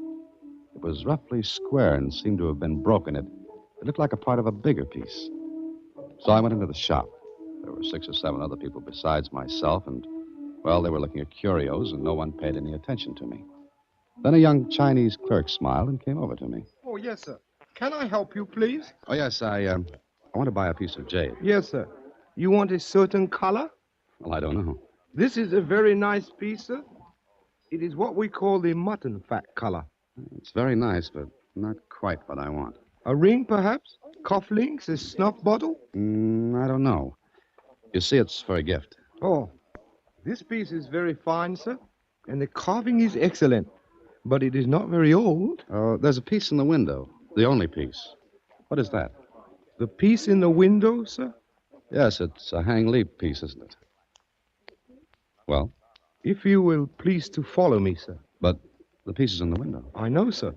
It was roughly square and seemed to have been broken. It looked like a part of a bigger piece. So I went into the shop. There were 6 or 7 other people besides myself, and, well, they were looking at curios, and no one paid any attention to me. Then a young Chinese clerk smiled and came over to me. Oh, yes, sir. Can I help you, please? Oh, yes, I I want to buy a piece of jade. Yes, sir. You want a certain color? Well, I don't know. This is a very nice piece, sir. It is what we call the mutton fat color. It's very nice, but not quite what I want. A ring, perhaps? Cufflinks? A snuff bottle? I don't know. You see, it's for a gift. Oh, this piece is very fine, sir. And the carving is excellent. But it is not very old. Oh, there's a piece in the window. The only piece. What is that? The piece in the window, sir? Yes, it's a hang leap piece, isn't it? Well? If you will please to follow me, sir. But the piece is in the window. I know, sir.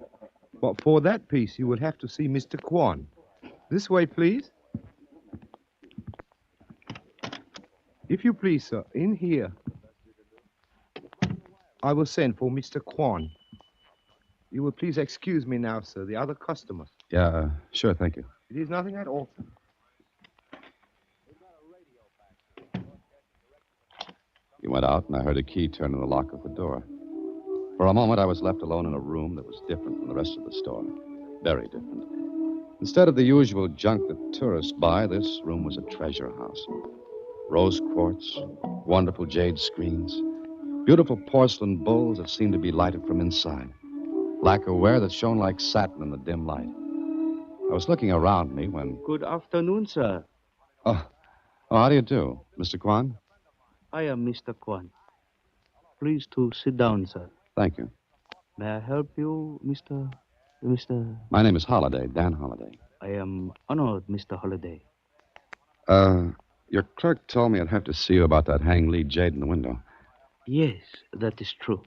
But for that piece, you will have to see Mr. Kwan. This way, please. If you please, sir, in here. I will send for Mr. Kwan. You will please excuse me now, sir. The other customers. Yeah, sure, thank you. It is nothing at all, sir. He went out, and I heard a key turn in the lock of the door. For a moment, I was left alone in a room that was different from the rest of the store. Very different. Instead of the usual junk that tourists buy, this room was a treasure house. Rose quartz, wonderful jade screens, beautiful porcelain bowls that seemed to be lighted from inside, lacquerware that shone like satin in the dim light. I was looking around me when... Good afternoon, sir. Oh, how do you do, Mr. Kwan? I am Mr. Kwan. Please to sit down, sir. Thank you. May I help you, Mr. My name is Holliday, Dan Holliday. I am honored, Mr. Holliday. Your clerk told me I'd have to see you about that hang lead jade in the window. Yes, that is true.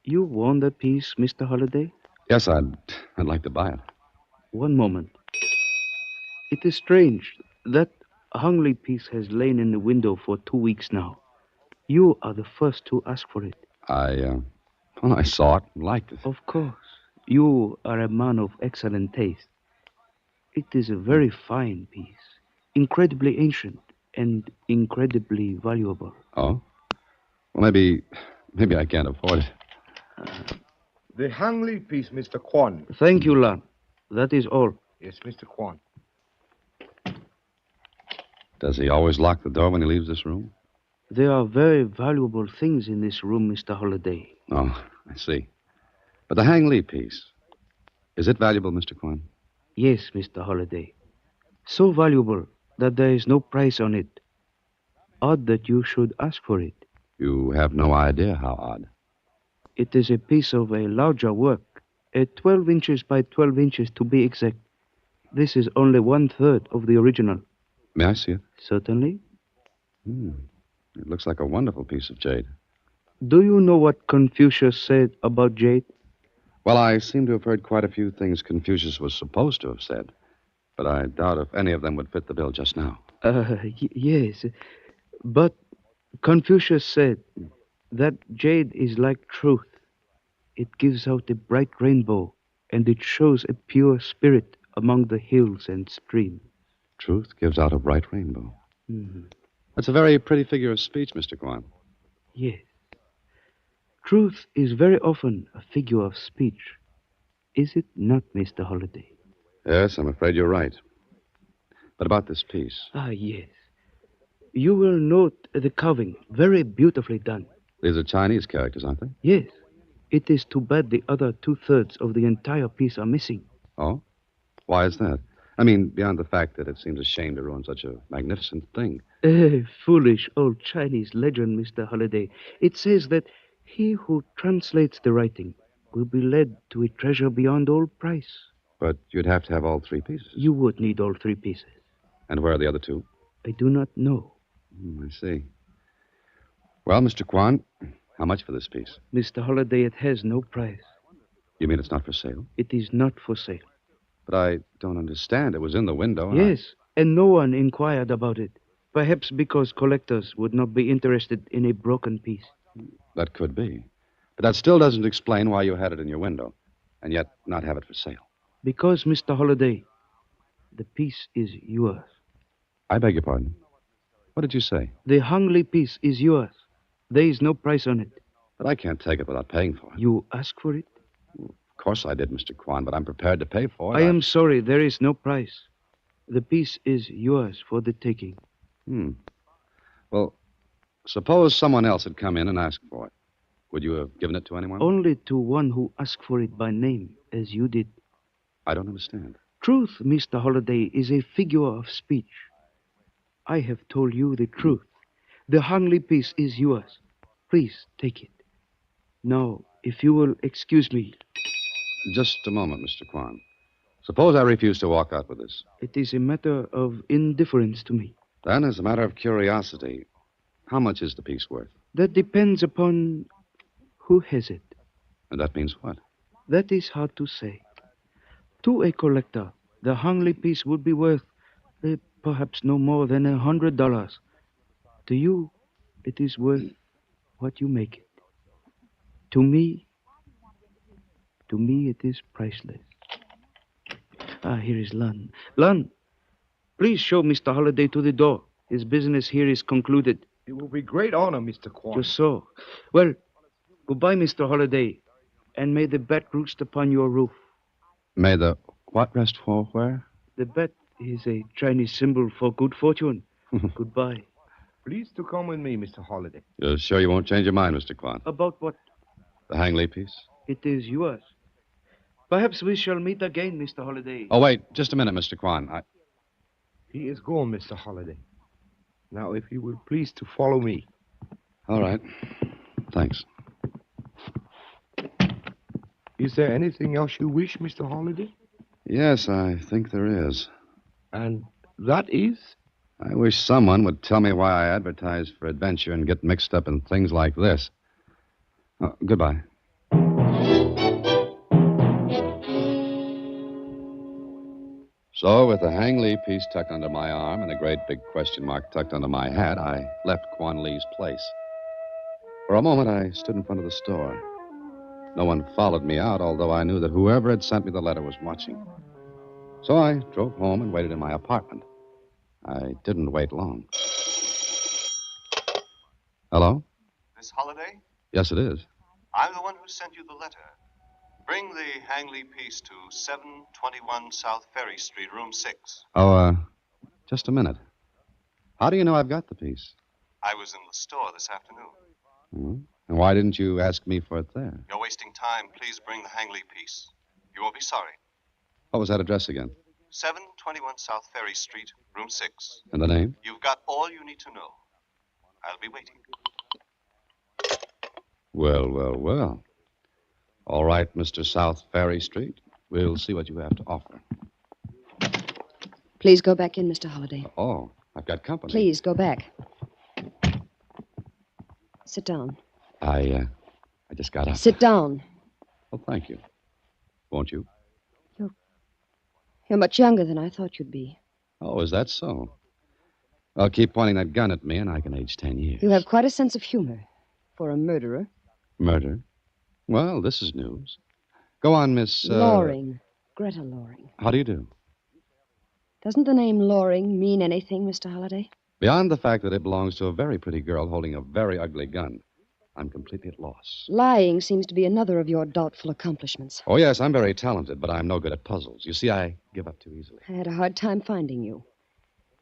You want that piece, Mr. Holliday? Yes, I'd like to buy it. One moment. It is strange. That hung lead piece has lain in the window for 2 weeks now. You are the first to ask for it. I saw it and liked it. Of course. You are a man of excellent taste. It is a very fine piece, incredibly ancient and incredibly valuable. Oh? Well, maybe I can't afford it. The hang lead piece, Mr. Kwan. Thank you, Lan. That is all. Yes, Mr. Kwan. Does he always lock the door when he leaves this room? There are very valuable things in this room, Mr. Holliday. Oh, I see. But the hang lead piece, is it valuable, Mr. Kwan? Yes, Mr. Holliday. So valuable that there is no price on it. Odd that you should ask for it. You have no idea how odd. It is a piece of a larger work, 12 inches by 12 inches to be exact. This is only 1/3 of the original. May I see it? Certainly. It looks like a wonderful piece of jade. Do you know what Confucius said about jade? Well, I seem to have heard quite a few things Confucius was supposed to have said, but I doubt if any of them would fit the bill just now. Yes. But Confucius said that jade is like truth. It gives out a bright rainbow, and it shows a pure spirit among the hills and streams. Truth gives out a bright rainbow. Mm-hmm. That's a very pretty figure of speech, Mr. Kwan. Yes. Truth is very often a figure of speech. Is it not, Mr. Holliday? Yes, I'm afraid you're right. But about this piece. Yes. You will note the carving, very beautifully done. These are Chinese characters, aren't they? Yes. It is too bad the other 2/3 of the entire piece are missing. Oh? Why is that? I mean, beyond the fact that it seems a shame to ruin such a magnificent thing. Foolish old Chinese legend, Mr. Holliday. It says that he who translates the writing will be led to a treasure beyond all price. But you'd have to have all 3 pieces. You would need all 3 pieces. And where are the other 2? I do not know. I see. Well, Mr. Kwan, how much for this piece? Mr. Holliday, it has no price. You mean it's not for sale? It is not for sale. But I don't understand. It was in the window. Yes, and no one inquired about it. Perhaps because collectors would not be interested in a broken piece. That could be. But that still doesn't explain why you had it in your window, and yet not have it for sale. Because, Mr. Holliday, the piece is yours. I beg your pardon. What did you say? The hung lead piece is yours. There is no price on it. But I can't take it without paying for it. You asked for it? Of course I did, Mr. Kwan, but I'm prepared to pay for it. I am sorry, there is no price. The piece is yours for the taking. Well, suppose someone else had come in and asked for it. Would you have given it to anyone? Only to one who asked for it by name, as you did. I don't understand. Truth, Mr. Holliday, is a figure of speech. I have told you the truth. The Hangley piece is yours. Please take it. Now, if you will excuse me. Just a moment, Mr. Kwan. Suppose I refuse to walk out with this. It is a matter of indifference to me. Then, as a matter of curiosity, how much is the piece worth? That depends upon who has it. And that means what? That is hard to say. To a collector, the Hangley piece would be worth perhaps no more than $100. To you, it is worth what you make it. To me, it is priceless. Here is Lun. Lun, please show Mr. Holliday to the door. His business here is concluded. It will be great honor, Mr. Kwan. Just so. Well, goodbye, Mr. Holliday, and may the bat roost upon your roof. May the what rest for where? The bat is a Chinese symbol for good fortune. Goodbye. Please to come with me, Mr. Holliday. You're sure you won't change your mind, Mr. Kwan? About what? The Hangley piece? It is yours. Perhaps we shall meet again, Mr. Holliday. Oh, wait, just a minute, Mr. Kwan. He is gone, Mr. Holliday. Now, if you will please to follow me. All right. Thanks. Is there anything else you wish, Mr. Holliday? Yes, I think there is. And that is? I wish someone would tell me why I advertise for adventure and get mixed up in things like this. Oh, goodbye. So, with the Hangley piece tucked under my arm and a great big question mark tucked under my hat, I left Quan Lee's place. For a moment, I stood in front of the store. No one followed me out, although I knew that whoever had sent me the letter was watching. So I drove home and waited in my apartment. I didn't wait long. Hello? Miss Holliday? Yes, it is. I'm the one who sent you the letter. Bring the Hangley piece to 721 South Ferry Street, room 6. Oh, just a minute. How do you know I've got the piece? I was in the store this afternoon. Hmm? And why didn't you ask me for it there? You're wasting time. Please bring the Hangley piece. You won't be sorry. What was that address again? 721 South Ferry Street, room 6. And the name? You've got all you need to know. I'll be waiting. Well, well, well. All right, Mr. South Ferry Street. We'll see what you have to offer. Please go back in, Mr. Holliday. Oh, I've got company. Please go back. Sit down. I just got up. Sit down. Well, thank you. Won't you? You're much younger than I thought you'd be. Oh, is that so? Well, keep pointing that gun at me and I can age 10 years. You have quite a sense of humor for a murderer. Murder? Well, this is news. Go on, Miss... Loring. Greta Loring. How do you do? Doesn't the name Loring mean anything, Mr. Holliday? Beyond the fact that it belongs to a very pretty girl holding a very ugly gun, I'm completely at loss. Lying seems to be another of your doubtful accomplishments. Oh, yes, I'm very talented, but I'm no good at puzzles. You see, I give up too easily. I had a hard time finding you,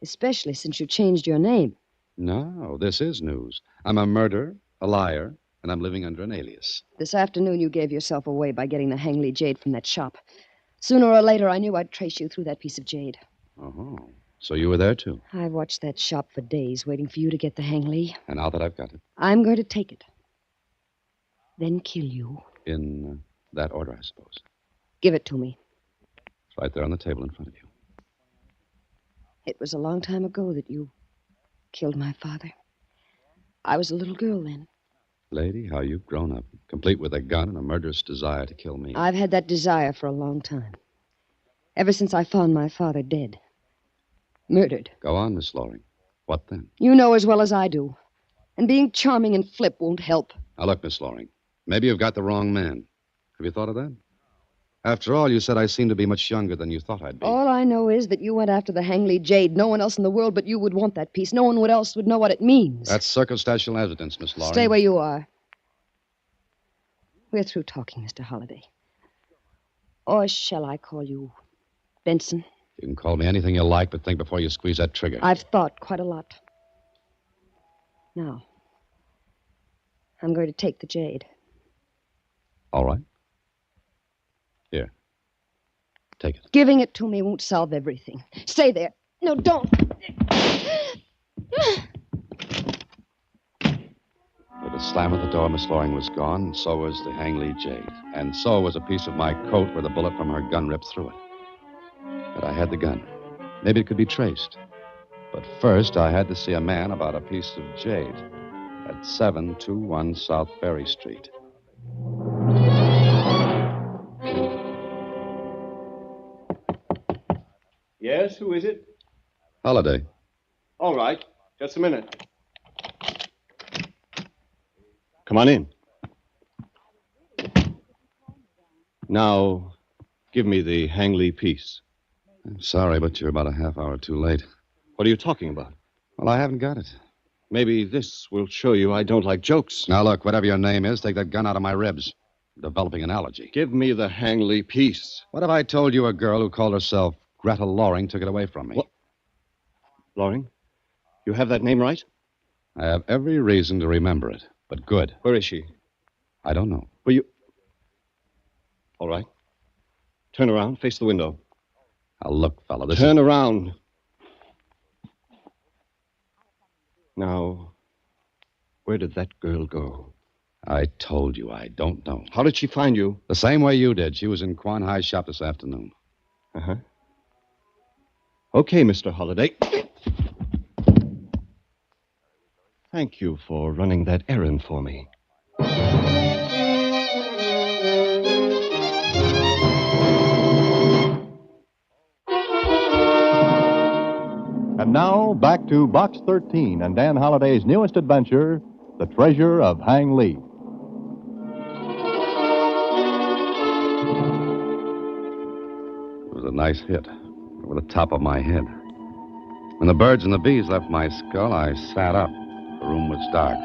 especially since you changed your name. No, this is news. I'm a murderer, a liar, and I'm living under an alias. This afternoon you gave yourself away by getting the Hangley jade from that shop. Sooner or later I knew I'd trace you through that piece of jade. Oh, so you were there, too? I've watched that shop for days, waiting for you to get the Hangley. And now that I've got it? I'm going to take it. Then kill you. In that order, I suppose. Give it to me. It's right there on the table in front of you. It was a long time ago that you killed my father. I was a little girl then. Lady, how you've grown up, complete with a gun and a murderous desire to kill me. I've had that desire for a long time. Ever since I found my father dead. Murdered. Go on, Miss Loring. What then? You know as well as I do. And being charming and flip won't help. Now, look, Miss Loring. Maybe you've got the wrong man. Have you thought of that? After all, you said I seemed to be much younger than you thought I'd be. All I know is that you went after the Hangley jade. No one else in the world but you would want that piece. No one else would know what it means. That's circumstantial evidence, Miss Loring. Stay where you are. We're through talking, Mr. Holliday. Or shall I call you Benson? You can call me anything you like, but think before you squeeze that trigger. I've thought quite a lot. Now, I'm going to take the jade. All right. Here. Take it. Giving it to me won't solve everything. Stay there. No, don't. With a slam of the door, Miss Loring was gone, and so was the Hangley jade. And so was a piece of my coat where the bullet from her gun ripped through it. But I had the gun. Maybe it could be traced. But first, I had to see a man about a piece of jade at 721 South Ferry Street. Yes, who is it? Holiday. All right, just a minute. Come on in. Now, give me the Hangley piece. I'm sorry, but you're about a half hour too late. What are you talking about? Well, I haven't got it. Maybe this will show you I don't like jokes. Now, look, whatever your name is, take that gun out of my ribs. I'm developing an allergy. Give me the Hangley piece. What if I told you a girl who called herself Greta Loring took it away from me? What? Loring? You have that name right? I have every reason to remember it, but good. Where is she? I don't know. Will you... All right. Turn around, face the window. Now, look, fella, this Turn around. Now, where did that girl go? I told you I don't know. How did she find you? The same way you did. She was in Quan Hai's shop this afternoon. Uh-huh. Okay, Mr. Holliday. Thank you for running that errand for me. And now, back to Box 13 and Dan Holliday's newest adventure, The Treasure of Hang Lee. It was a nice hit over the top of my head. When the birds and the bees left my skull, I sat up. The room was dark.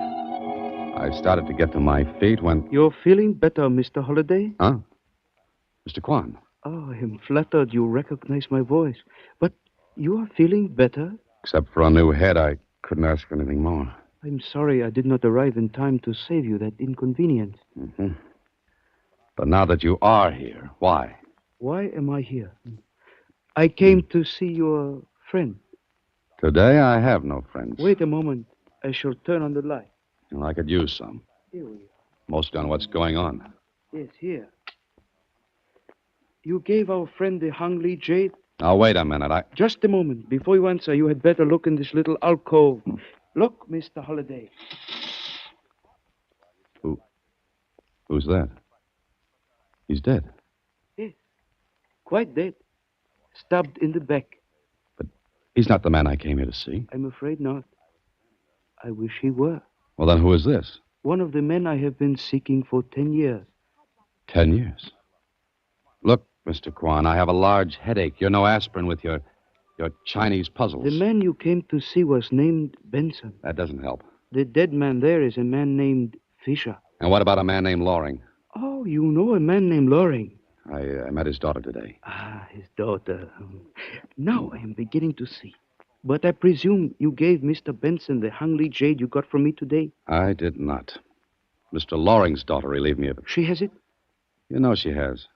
I started to get to my feet when... You're feeling better, Mr. Holliday? Huh? Mr. Kwan. Oh, I am flattered you recognize my voice. But you are feeling better? Except for a new head, I couldn't ask for anything more. I'm sorry I did not arrive in time to save you that inconvenience. Mm-hmm. But now that you are here, why? Why am I here? I came to see your friend. Today I have no friends. Wait a moment. I shall turn on the light. And I could use some. Here we are. Mostly on what's going on. Yes, here. You gave our friend the Hangley jade? Now, wait a minute. Just a moment. Before you answer, you had better look in this little alcove. Look, Mr. Holliday. Who's that? He's dead. Yes, quite dead. Stabbed in the back. But he's not the man I came here to see. I'm afraid not. I wish he were. Well, then who is this? One of the men I have been seeking for 10 years. 10 years? Look, Mr. Kwan, I have a large headache. You're no aspirin with your Chinese puzzles. The man you came to see was named Benson. That doesn't help. The dead man there is a man named Fisher. And what about a man named Loring? Oh, you know a man named Loring. I met his daughter today. Ah, his daughter. Now I am beginning to see. But I presume you gave Mr. Benson the Hangley jade you got from me today? I did not. Mr. Loring's daughter relieved me of it. She has it? You know she has.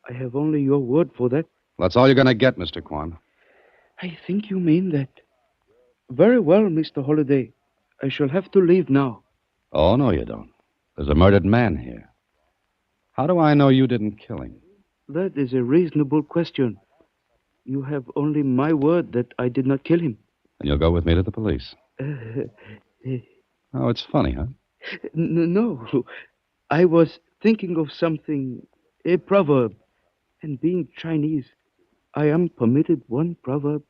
I have only your word for that. That's all you're going to get, Mr. Kwan. I think you mean that. Very well, Mr. Holliday. I shall have to leave now. Oh, no, you don't. There's a murdered man here. How do I know you didn't kill him? That is a reasonable question. You have only my word that I did not kill him. And you'll go with me to the police. Oh, it's funny, huh? No. I was thinking of something, a proverb. And being Chinese, I am permitted one proverb.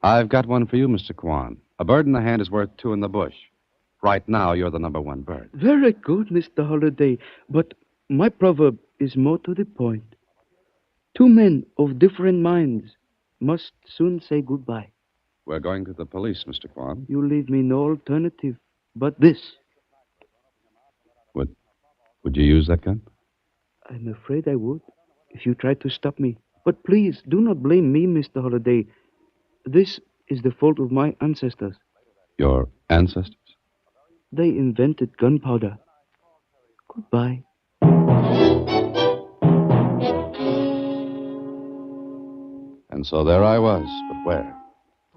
I've got one for you, Mr. Kwan. A bird in the hand is worth two in the bush. Right now, you're the number one bird. Very good, Mr. Holliday. But my proverb is more to the point. Two men of different minds must soon say goodbye. We're going to the police, Mr. Kwan. You leave me no alternative but this. Would you use that gun? I'm afraid I would, if you tried to stop me. But please, do not blame me, Mr. Holliday. This is the fault of my ancestors. Your ancestors? They invented gunpowder. Goodbye. And so there I was, but where?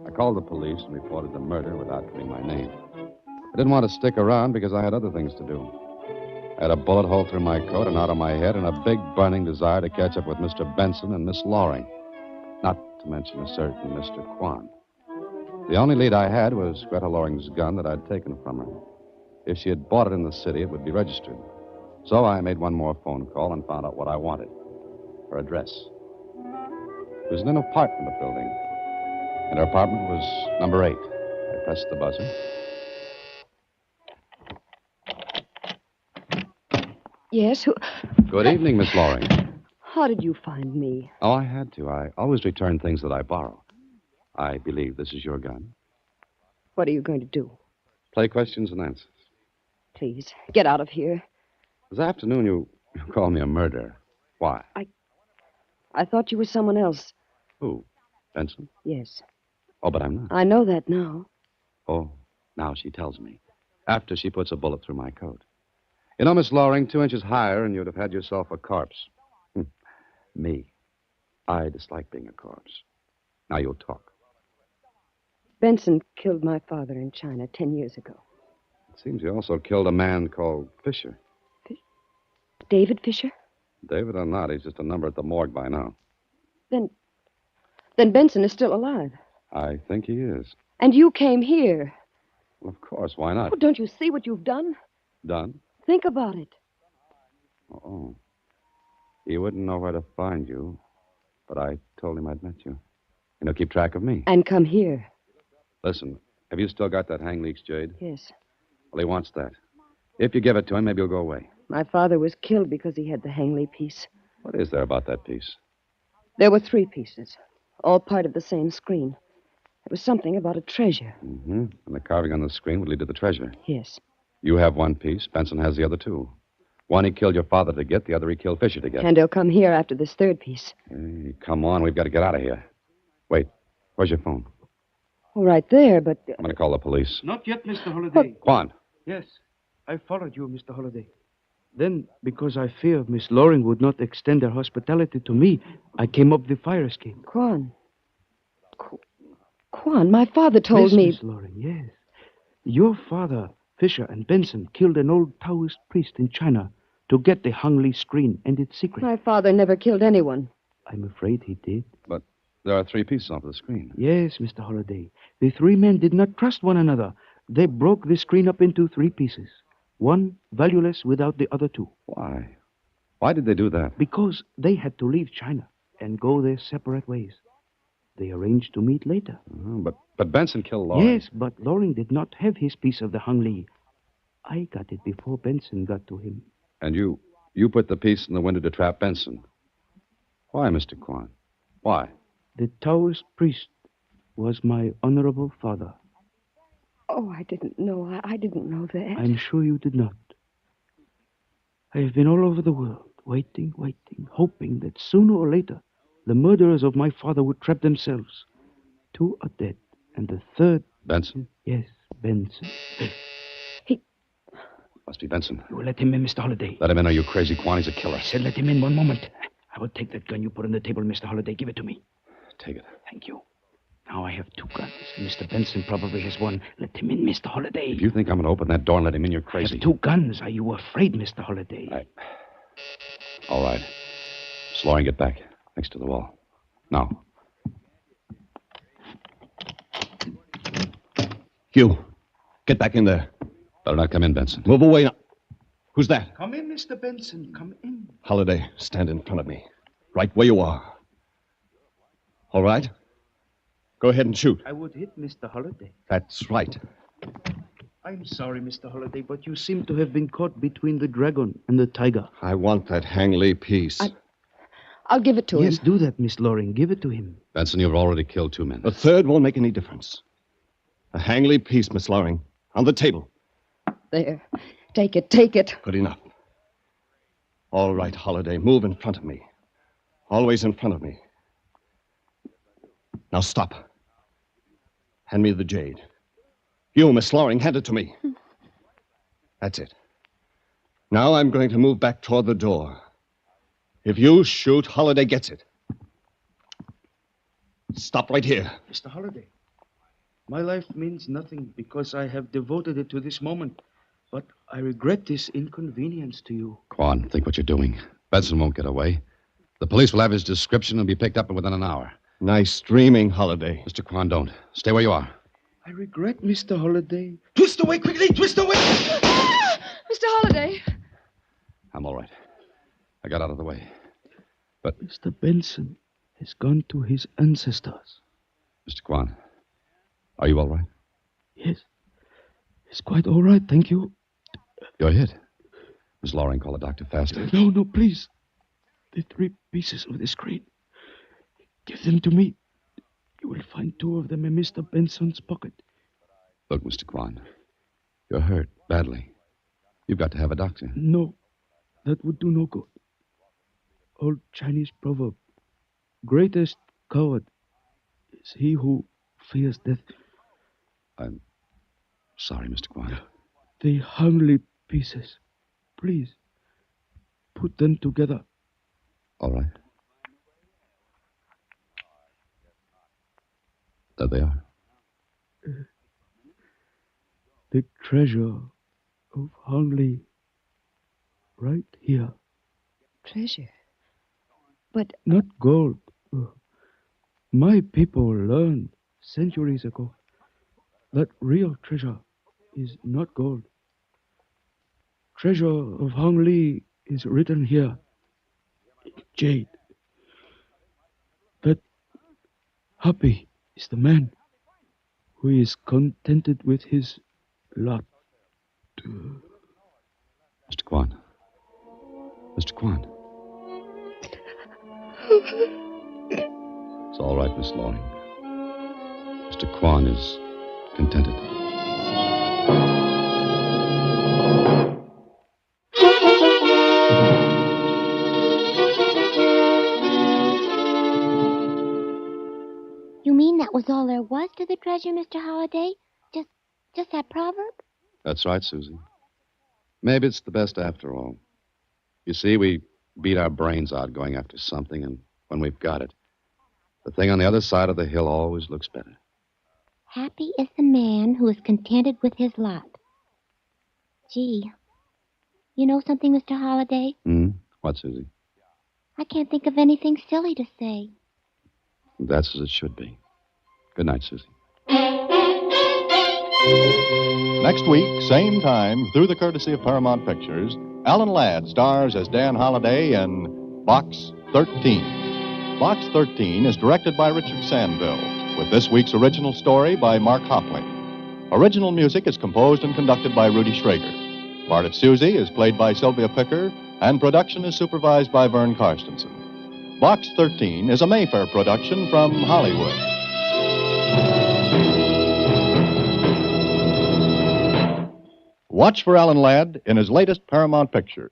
I called the police and reported the murder without giving my name. I didn't want to stick around because I had other things to do. I had a bullet hole through my coat and out of my head and a big burning desire to catch up with Mr. Benson and Miss Loring. Not to mention a certain Mr. Kwan. The only lead I had was Greta Loring's gun that I'd taken from her. If she had bought it in the city, it would be registered. So I made one more phone call and found out what I wanted. Her address. It was in an apartment building. And her apartment was number 8. I pressed the buzzer. Yes, who... Good evening, Miss Loring. How did you find me? Oh, I had to. I always return things that I borrow. I believe this is your gun. What are you going to do? Play questions and answers. Please, get out of here. This afternoon, you called me a murderer. Why? I thought you were someone else. Who? Benson? Yes. Oh, but I'm not. I know that now. Oh, now she tells me. After she puts a bullet through my coat. You know, Miss Loring, 2 inches higher and you'd have had yourself a corpse. Me. I dislike being a corpse. Now you'll talk. Benson killed my father in China 10 years ago. It seems he also killed a man called Fisher. David Fisher? David or not, he's just a number at the morgue by now. Then Benson is still alive. I think he is. And you came here. Well, of course, why not? Oh, don't you see what you've done? Done? Think about it. Oh. He wouldn't know where to find you, but I told him I'd met you. And he'll keep track of me. And come here. Listen, have you still got that hang leaks, Jade? Yes. Well, he wants that. If you give it to him, maybe he'll go away. My father was killed because he had the Hangley piece. What is there about that piece? There were 3 pieces, all part of the same screen. It was something about a treasure. Mm-hmm. And the carving on the screen would lead to the treasure. Yes. You have 1 piece. Benson has the other 2. One he killed your father to get, the other he killed Fisher to get. And he'll come here after this 3rd piece. Hey, come on, we've got to get out of here. Wait, where's your phone? Oh, right there, but... I'm going to call the police. Not yet, Mr. Holliday. Kwan. Yes, I followed you, Mr. Holliday. Then, because I fear Miss Loring would not extend her hospitality to me, I came up the fire escape. Kwan, my father told me... Miss Loring, yes. Your father, Fisher, and Benson killed an old Taoist priest in China to get the Hangley screen and its secret. My father never killed anyone. I'm afraid he did. But there are 3 pieces off the screen. Yes, Mr. Holliday. The 3 men did not trust one another. They broke the screen up into 3 pieces. One valueless without the other 2. Why? Why did they do that? Because they had to leave China and go their separate ways. They arranged to meet later. But Benson killed Loring. Yes, but Loring did not have his piece of the Hangley. I got it before Benson got to him. And you put the piece in the window to trap Benson. Why, Mr. Kwan? Why? The Taoist priest was my honorable father. Oh, I didn't know. I didn't know that. I'm sure you did not. I have been all over the world, waiting, hoping that sooner or later the murderers of my father would trap themselves. 2 are dead, and the 3rd... Benson? Yes, Benson. Must be Benson. You will let him in, Mr. Holliday. Let him in, or you crazy Kwan. He's a killer. I said let him in 1 moment. I will take that gun you put on the table, Mr. Holliday. Give it to me. Take it. Thank you. Now I have 2 guns. Mr. Benson probably has 1. Let him in, Mr. Holliday. If you think I'm going to open that door and let him in, you're crazy. I have 2 guns. Are you afraid, Mr. Holliday? All right. Miss Loring, get back. Next to the wall. Now. Hugh, get back in there. Better not come in, Benson. Move away now. Who's that? Come in, Mr. Benson. Come in. Holliday, stand in front of me. Right where you are. All right? Go ahead and shoot. I would hit Mr. Holliday. That's right. I'm sorry, Mr. Holliday, but you seem to have been caught between the dragon and the tiger. I want that Hangley piece. I'll give it to him. Yes, do that, Miss Loring. Give it to him. Benson, you've already killed 2 men. The 3rd won't make any difference. A Hangley piece, Miss Loring. On the table. There. Take it. Good enough. All right, Holliday, move in front of me. Always in front of me. Now stop. Hand me the jade. You, Miss Loring, hand it to me. That's it. Now I'm going to move back toward the door. If you shoot, Holliday gets it. Stop right here. Mr. Holliday, my life means nothing because I have devoted it to this moment. But I regret this inconvenience to you. Quan, think what you're doing. Benson won't get away. The police will have his description and be picked up within an hour. Nice dreaming, Holliday. Mr. Quan, don't. Stay where you are. I regret, Mr. Holliday. Twist away quickly! Twist away! Mr. Holliday. I'm all right. I got out of the way. Mr. Benson has gone to his ancestors. Mr. Quan, are you all right? Yes. It's quite all right, thank you. You're hit. Miss Loring, call the doctor faster. No, please. The 3 pieces of the screen. Give them to me. You will find 2 of them in Mr. Benson's pocket. Look, Mr. Quan, you're hurt badly. You've got to have a doctor. No, that would do no good. Old Chinese proverb. Greatest coward is he who fears death. I'm sorry, Mr. Quan. The Hangley pieces. Please, put them together. All right. There they are. The treasure of Hangley. Right here. Treasure? But... Not gold. My people learned centuries ago that real treasure is not gold. Treasure of Hangley is written here. Jade. That happy is the man who is contented with his lot. Mr. Quan. Mr. Quan. It's all right, Miss Loring. Mr. Quan is contented. You mean that was all there was to the treasure, Mr. Holliday? Just that proverb? That's right, Susie. Maybe it's the best after all. You see, we beat our brains out going after something, and when we've got it, the thing on the other side of the hill always looks better. Happy is the man who is contented with his lot. Gee, you know something, Mr. Holliday? What, Susie? I can't think of anything silly to say. That's as it should be. Good night, Susie. Next week, same time, through the courtesy of Paramount Pictures, Alan Ladd stars as Dan Holliday in Box 13. Box 13 is directed by Richard Sandville, with this week's original story by Mark Hopling. Original music is composed and conducted by Rudy Schrager. Part of Susie is played by Sylvia Picker, and production is supervised by Vern Karstensen. Box 13 is a Mayfair production from Hollywood. Watch for Alan Ladd in his latest Paramount picture.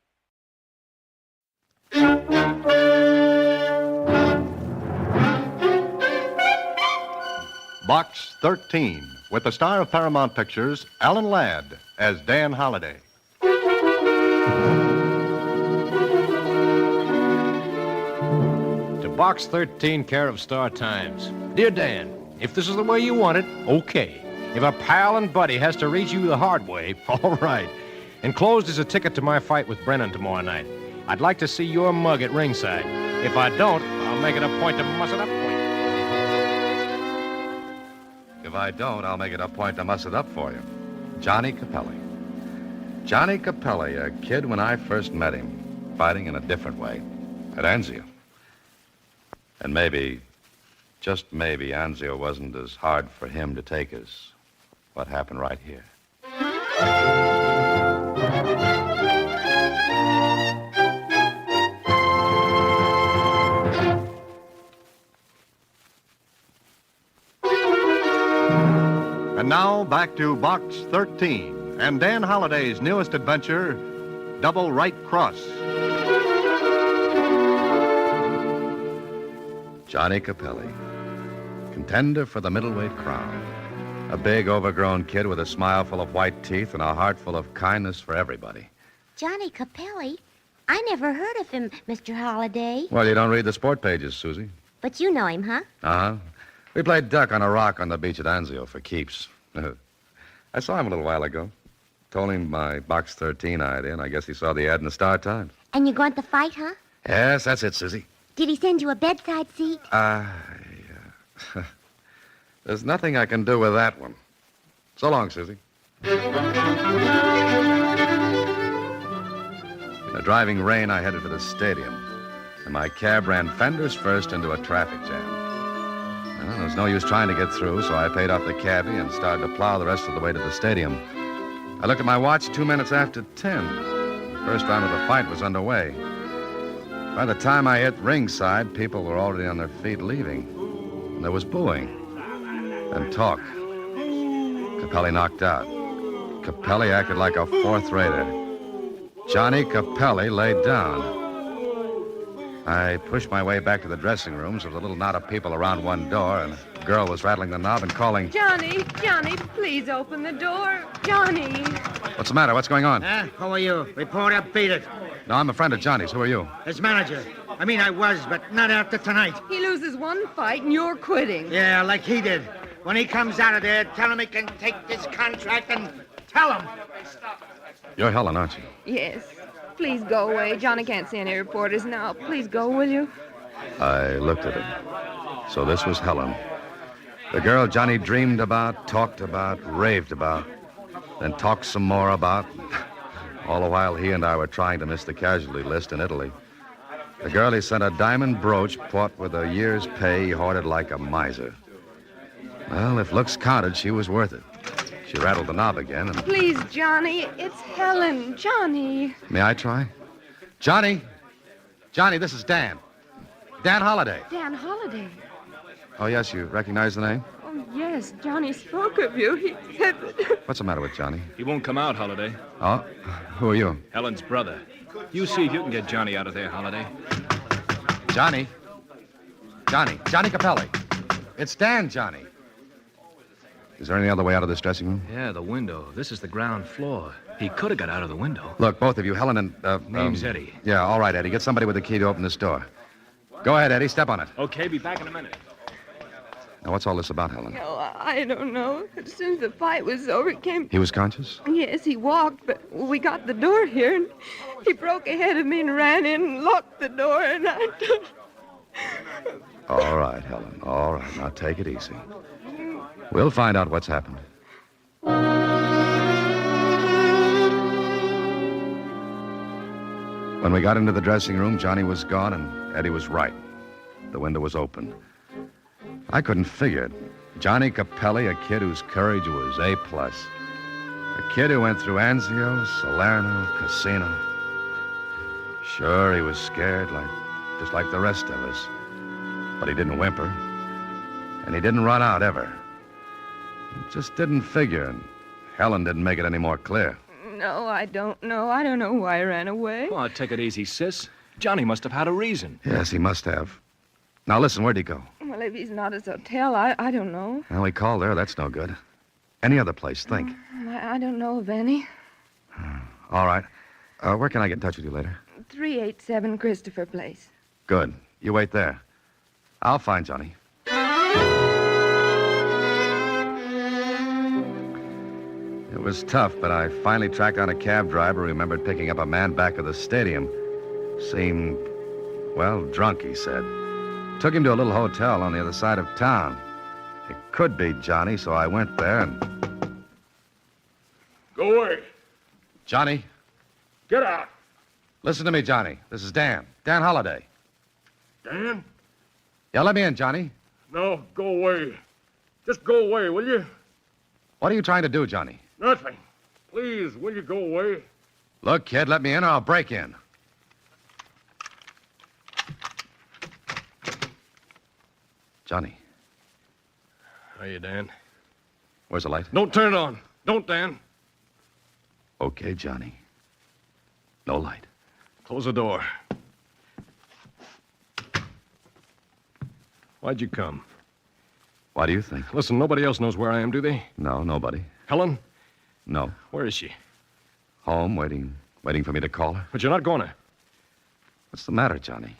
Box 13, with the star of Paramount Pictures, Alan Ladd, as Dan Holliday. To Box 13, care of Star Times. Dear Dan, if this is the way you want it, okay. If a pal and buddy has to reach you the hard way, all right. Enclosed is a ticket to my fight with Brennan tomorrow night. I'd like to see your mug at ringside. If I don't, I'll make it a point to muss it up for you. If I don't, I'll make it a point to muss it up for you. Johnny Capelli. Johnny Capelli, a kid when I first met him, fighting in a different way, at Anzio. And maybe, just maybe, Anzio wasn't as hard for him to take as what happened right here. And now back to Box 13 and Dan Holliday's newest adventure, Double Right Cross. Johnny Capelli. contender for the middleweight crown. A big, overgrown kid with a smile full of white teeth and a heart full of kindness for everybody. Johnny Capelli? I never heard of him, Mr. Holliday. Well, you don't read the sport pages, Susie. But you know him, huh? Uh-huh. We played duck on a rock on the beach at Anzio for keeps. I saw him a little while ago. Told him my Box 13 idea, and I guess he saw the ad in the Star-Times. And you're going to fight, huh? Yes, that's it, Susie. Did he send you a bedside seat? There's nothing I can do with that one. So long, Susie. In the driving rain, I headed for the stadium, and my cab ran fenders first into a traffic jam. Well, there was no use trying to get through, so I paid off the cabbie and started to plow the rest of the way to the stadium. I looked at my watch 2 minutes after 10. The first round of the fight was underway. By the time I hit ringside, people were already on their feet leaving. And there was booing. And talk. Capelli knocked out. Capelli acted like a fourth-rater. Johnny Capelli laid down. I pushed my way back to the dressing rooms. There was a little knot of people around one door, and a girl was rattling the knob and calling, Johnny, please open the door. Johnny. "What's the matter? What's going on?" Who are you? Reporter, beat it. No, I'm a friend of Johnny's. Who are you? His manager. I mean, I was, but not after tonight. He loses one fight and you're quitting. Yeah, like he did. When he comes out of there, tell him he can take this contract and tell him. You're Helen, aren't you? Yes. Please go away. Johnny can't see any reporters now. Please go, will you? I looked at her. So this was Helen. The girl Johnny dreamed about, talked about, raved about, then talked some more about. All the while he and I were trying to miss the casualty list in Italy. The girl he sent a diamond brooch bought with a year's pay he hoarded like a miser. Well, if looks counted, she was worth it. She rattled the knob again and... Please, Johnny. It's Helen. Johnny. May I try? Johnny! Johnny, this is Dan. Dan Holliday. Dan Holliday. Oh, yes, you recognize the name? Oh, yes. Johnny spoke of you. He said that... What's the matter with Johnny? He won't come out, Holliday. Oh? Who are you? Helen's brother. You see if you can get Johnny out of there, Holliday. Johnny? Johnny Capelli. It's Dan, Johnny. Is there any other way out of this dressing room? Yeah, the window. This is the ground floor. He could have got out of the window. Look, both of you, Helen and... Name's Eddie. Yeah, all right, Eddie. Get somebody with the key to open this door. Go ahead, Eddie. Step on it. Okay, be back in a minute. Now, what's all this about, Helen? Oh, I don't know. As soon as the fight was over, he came... He was conscious? Yes, he walked, but we got the door here, and he broke ahead of me and ran in and locked the door, and I... All right, Helen. All right. Now, take it easy. We'll find out what's happened. When we got into the dressing room, Johnny was gone, and Eddie was right. The window was open. I couldn't figure it. Johnny Capelli, a kid whose courage was A+. A kid who went through Anzio, Salerno, Casino. Sure, he was scared, just like the rest of us. But he didn't whimper. And he didn't run out, ever. It just didn't figure, and Helen didn't make it any more clear. No, I don't know. I don't know why he ran away. Oh, take it easy, sis. Johnny must have had a reason. Yes, he must have. Now, listen, where'd he go? Well, if he's not at his hotel, I don't know. Well, we called there. That's no good. Any other place, think. I don't know of any. All right. Where can I get in touch with you later? 387 Christopher Place. Good. You wait there. I'll find Johnny. It was tough, but I finally tracked down a cab driver who remembered picking up a man back of the stadium. Seemed, well, drunk, he said. Took him to a little hotel on the other side of town. It could be Johnny, so I went there and... Go away. Johnny? Get out. Listen to me, Johnny. This is Dan. Dan Holliday. Dan? Yeah, let me in, Johnny. No, go away. Just go away, will you? What are you trying to do, Johnny? Nothing. Please, will you go away? Look, kid, let me in or I'll break in. Johnny. Hiya, Dan. Where's the light? Don't turn it on. Don't, Dan. Okay, Johnny. No light. Close the door. Why'd you come? Why do you think? Listen, nobody else knows where I am, do they? No, nobody. Helen? No. Where is she? Home, waiting for me to call her. But you're not going to. What's the matter, Johnny?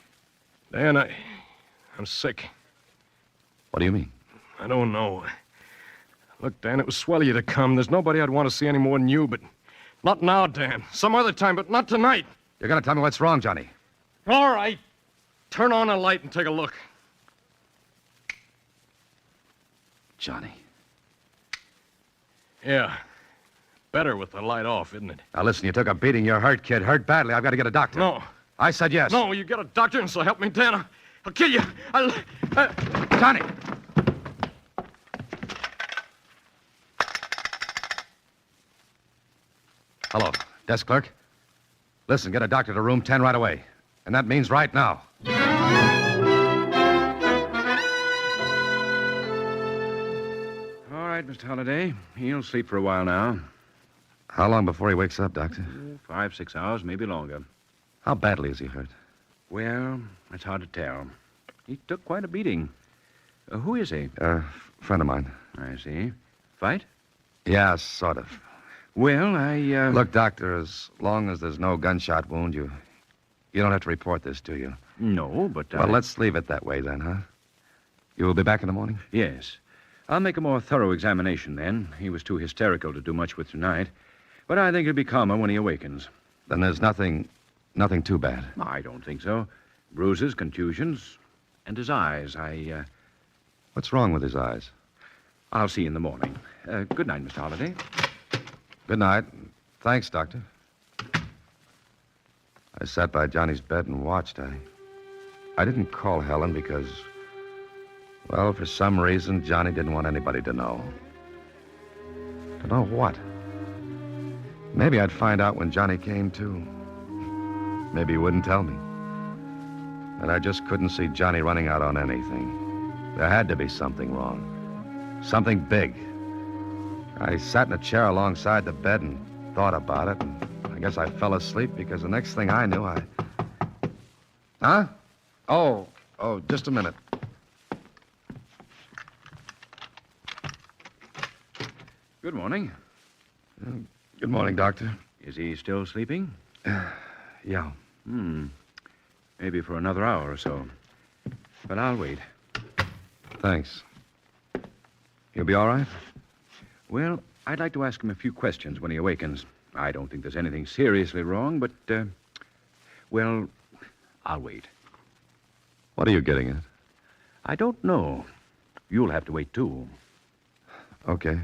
Dan, I'm sick. What do you mean? I don't know. Look, Dan, it was swell of you to come. There's nobody I'd want to see any more than you, but not now, Dan. Some other time, but not tonight. You're going to tell me what's wrong, Johnny. All right. Turn on a light and take a look. Johnny. Yeah. Better with the light off, isn't it? Now, listen, you took a beating. You're hurt, kid. Hurt badly. I've got to get a doctor. No. I said yes. No, you get a doctor, and so help me, Dan. I'll kill you. Johnny! Hello, desk clerk. Listen, get a doctor to room 10 right away. And that means right now. All right, Mr. Holliday. He'll sleep for a while now. How long before he wakes up, Doctor? 5, 6 hours, maybe longer. How badly is he hurt? Well, it's hard to tell. He took quite a beating. Who is he? Friend of mine. I see. Fight? Yeah, sort of. Well, Look, Doctor, as long as there's no gunshot wound, you don't have to report this, do you? No, but Well, let's leave it that way then, huh? You will be back in the morning? Yes. I'll make a more thorough examination then. He was too hysterical to do much with tonight. But I think he'll be calmer when he awakens. Then there's nothing too bad. I don't think so. Bruises, contusions, and his eyes. What's wrong with his eyes? I'll see you in the morning. Good night, Mr. Holliday. Good night. Thanks, Doctor. I sat by Johnny's bed and watched. I didn't call Helen because, well, for some reason, Johnny didn't want anybody to know. To know what? Maybe I'd find out when Johnny came to. Maybe he wouldn't tell me. And I just couldn't see Johnny running out on anything. There had to be something wrong. Something big. I sat in a chair alongside the bed and thought about it, and I guess I fell asleep because the next thing I knew, Huh? Oh, just a minute. Good morning. Good morning, Doctor. Is he still sleeping? Yeah. Maybe for another hour or so. But I'll wait. Thanks. You'll be all right? Well, I'd like to ask him a few questions when he awakens. I don't think there's anything seriously wrong, but, well, I'll wait. What are you getting at? I don't know. You'll have to wait, too. Okay.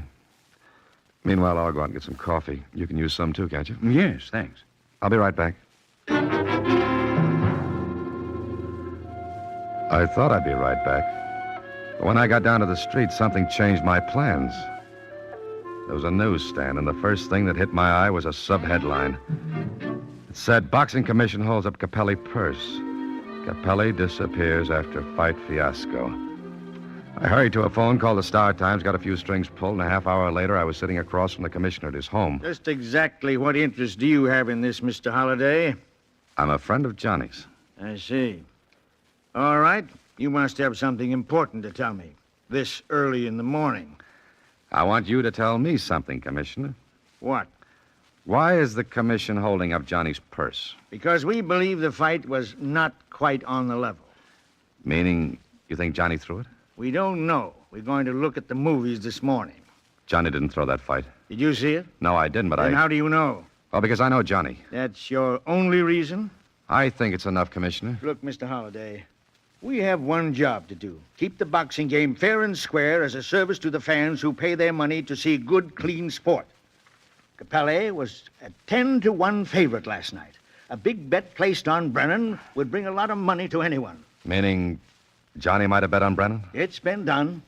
Meanwhile, I'll go out and get some coffee. You can use some, too, can't you? Yes, thanks. I'll be right back. I thought I'd be right back. But when I got down to the street, something changed my plans. There was a newsstand, and the first thing that hit my eye was a sub-headline. It said, Boxing Commission holds up Capelli purse. Capelli disappears after fight fiasco. I hurried to a phone, called the Star-Times, got a few strings pulled, and a half hour later, I was sitting across from the commissioner at his home. Just exactly what interest do you have in this, Mr. Holliday? I'm a friend of Johnny's. I see. All right. You must have something important to tell me. This early in the morning. I want you to tell me something, Commissioner. What? Why is the commission holding up Johnny's purse? Because we believe the fight was not quite on the level. Meaning, you think Johnny threw it? We don't know. We're going to look at the movies this morning. Johnny didn't throw that fight. Did you see it? No, I didn't, but Then how do you know? Well, because I know Johnny. That's your only reason? I think it's enough, Commissioner. Look, Mr. Holliday, we have one job to do. Keep the boxing game fair and square as a service to the fans who pay their money to see good, clean sport. Capelli was a 10-1 favorite last night. A big bet placed on Brennan would bring a lot of money to anyone. Meaning Johnny might have bet on Brennan? It's been done.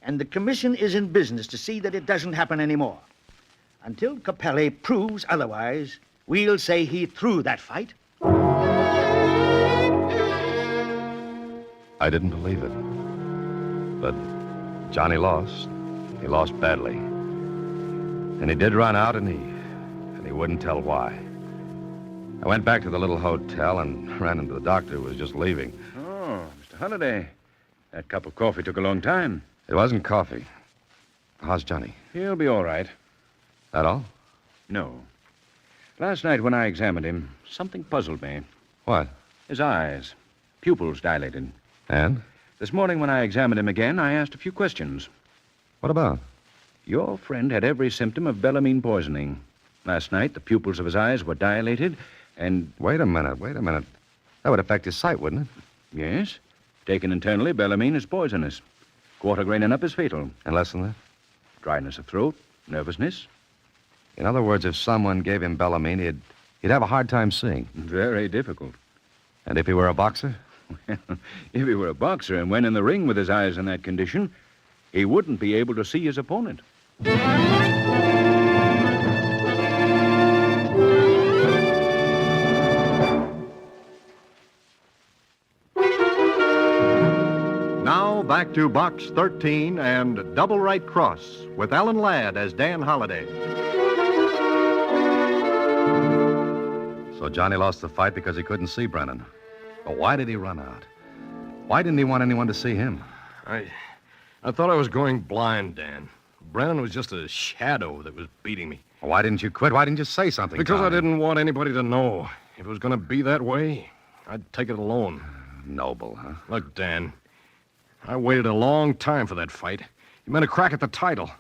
And the commission is in business to see that it doesn't happen anymore. Until Capelli proves otherwise, we'll say he threw that fight. I didn't believe it. But Johnny lost. He lost badly. And he did run out, and he wouldn't tell why. I went back to the little hotel and ran into the doctor who was just leaving. Oh, Mr. Holliday. That cup of coffee took a long time. It wasn't coffee. How's Johnny? He'll be all right. That all? No. Last night when I examined him, something puzzled me. What? His eyes. Pupils dilated. And? This morning when I examined him again, I asked a few questions. What about? Your friend had every symptom of bellamine poisoning. Last night, the pupils of his eyes were dilated, and... Wait a minute. That would affect his sight, wouldn't it? Yes. Taken internally, bellamine is poisonous. Quarter grain and up is fatal. And less than that? Dryness of throat, nervousness. In other words, if someone gave him bellamine, he'd have a hard time seeing. Very difficult. And if he were a boxer? Well, if he were a boxer and went in the ring with his eyes in that condition, he wouldn't be able to see his opponent. Now back to Box 13 and Double Right Cross with Alan Ladd as Dan Holliday. So Johnny lost the fight because he couldn't see Brennan. But why did he run out? Why didn't he want anyone to see him? I thought I was going blind, Dan. Brennan was just a shadow that was beating me. Why didn't you quit? Why didn't you say something, Because Johnny? I didn't want anybody to know. If it was going to be that way, I'd take it alone. Noble, huh? Look, Dan, I waited a long time for that fight. It meant a crack at the title.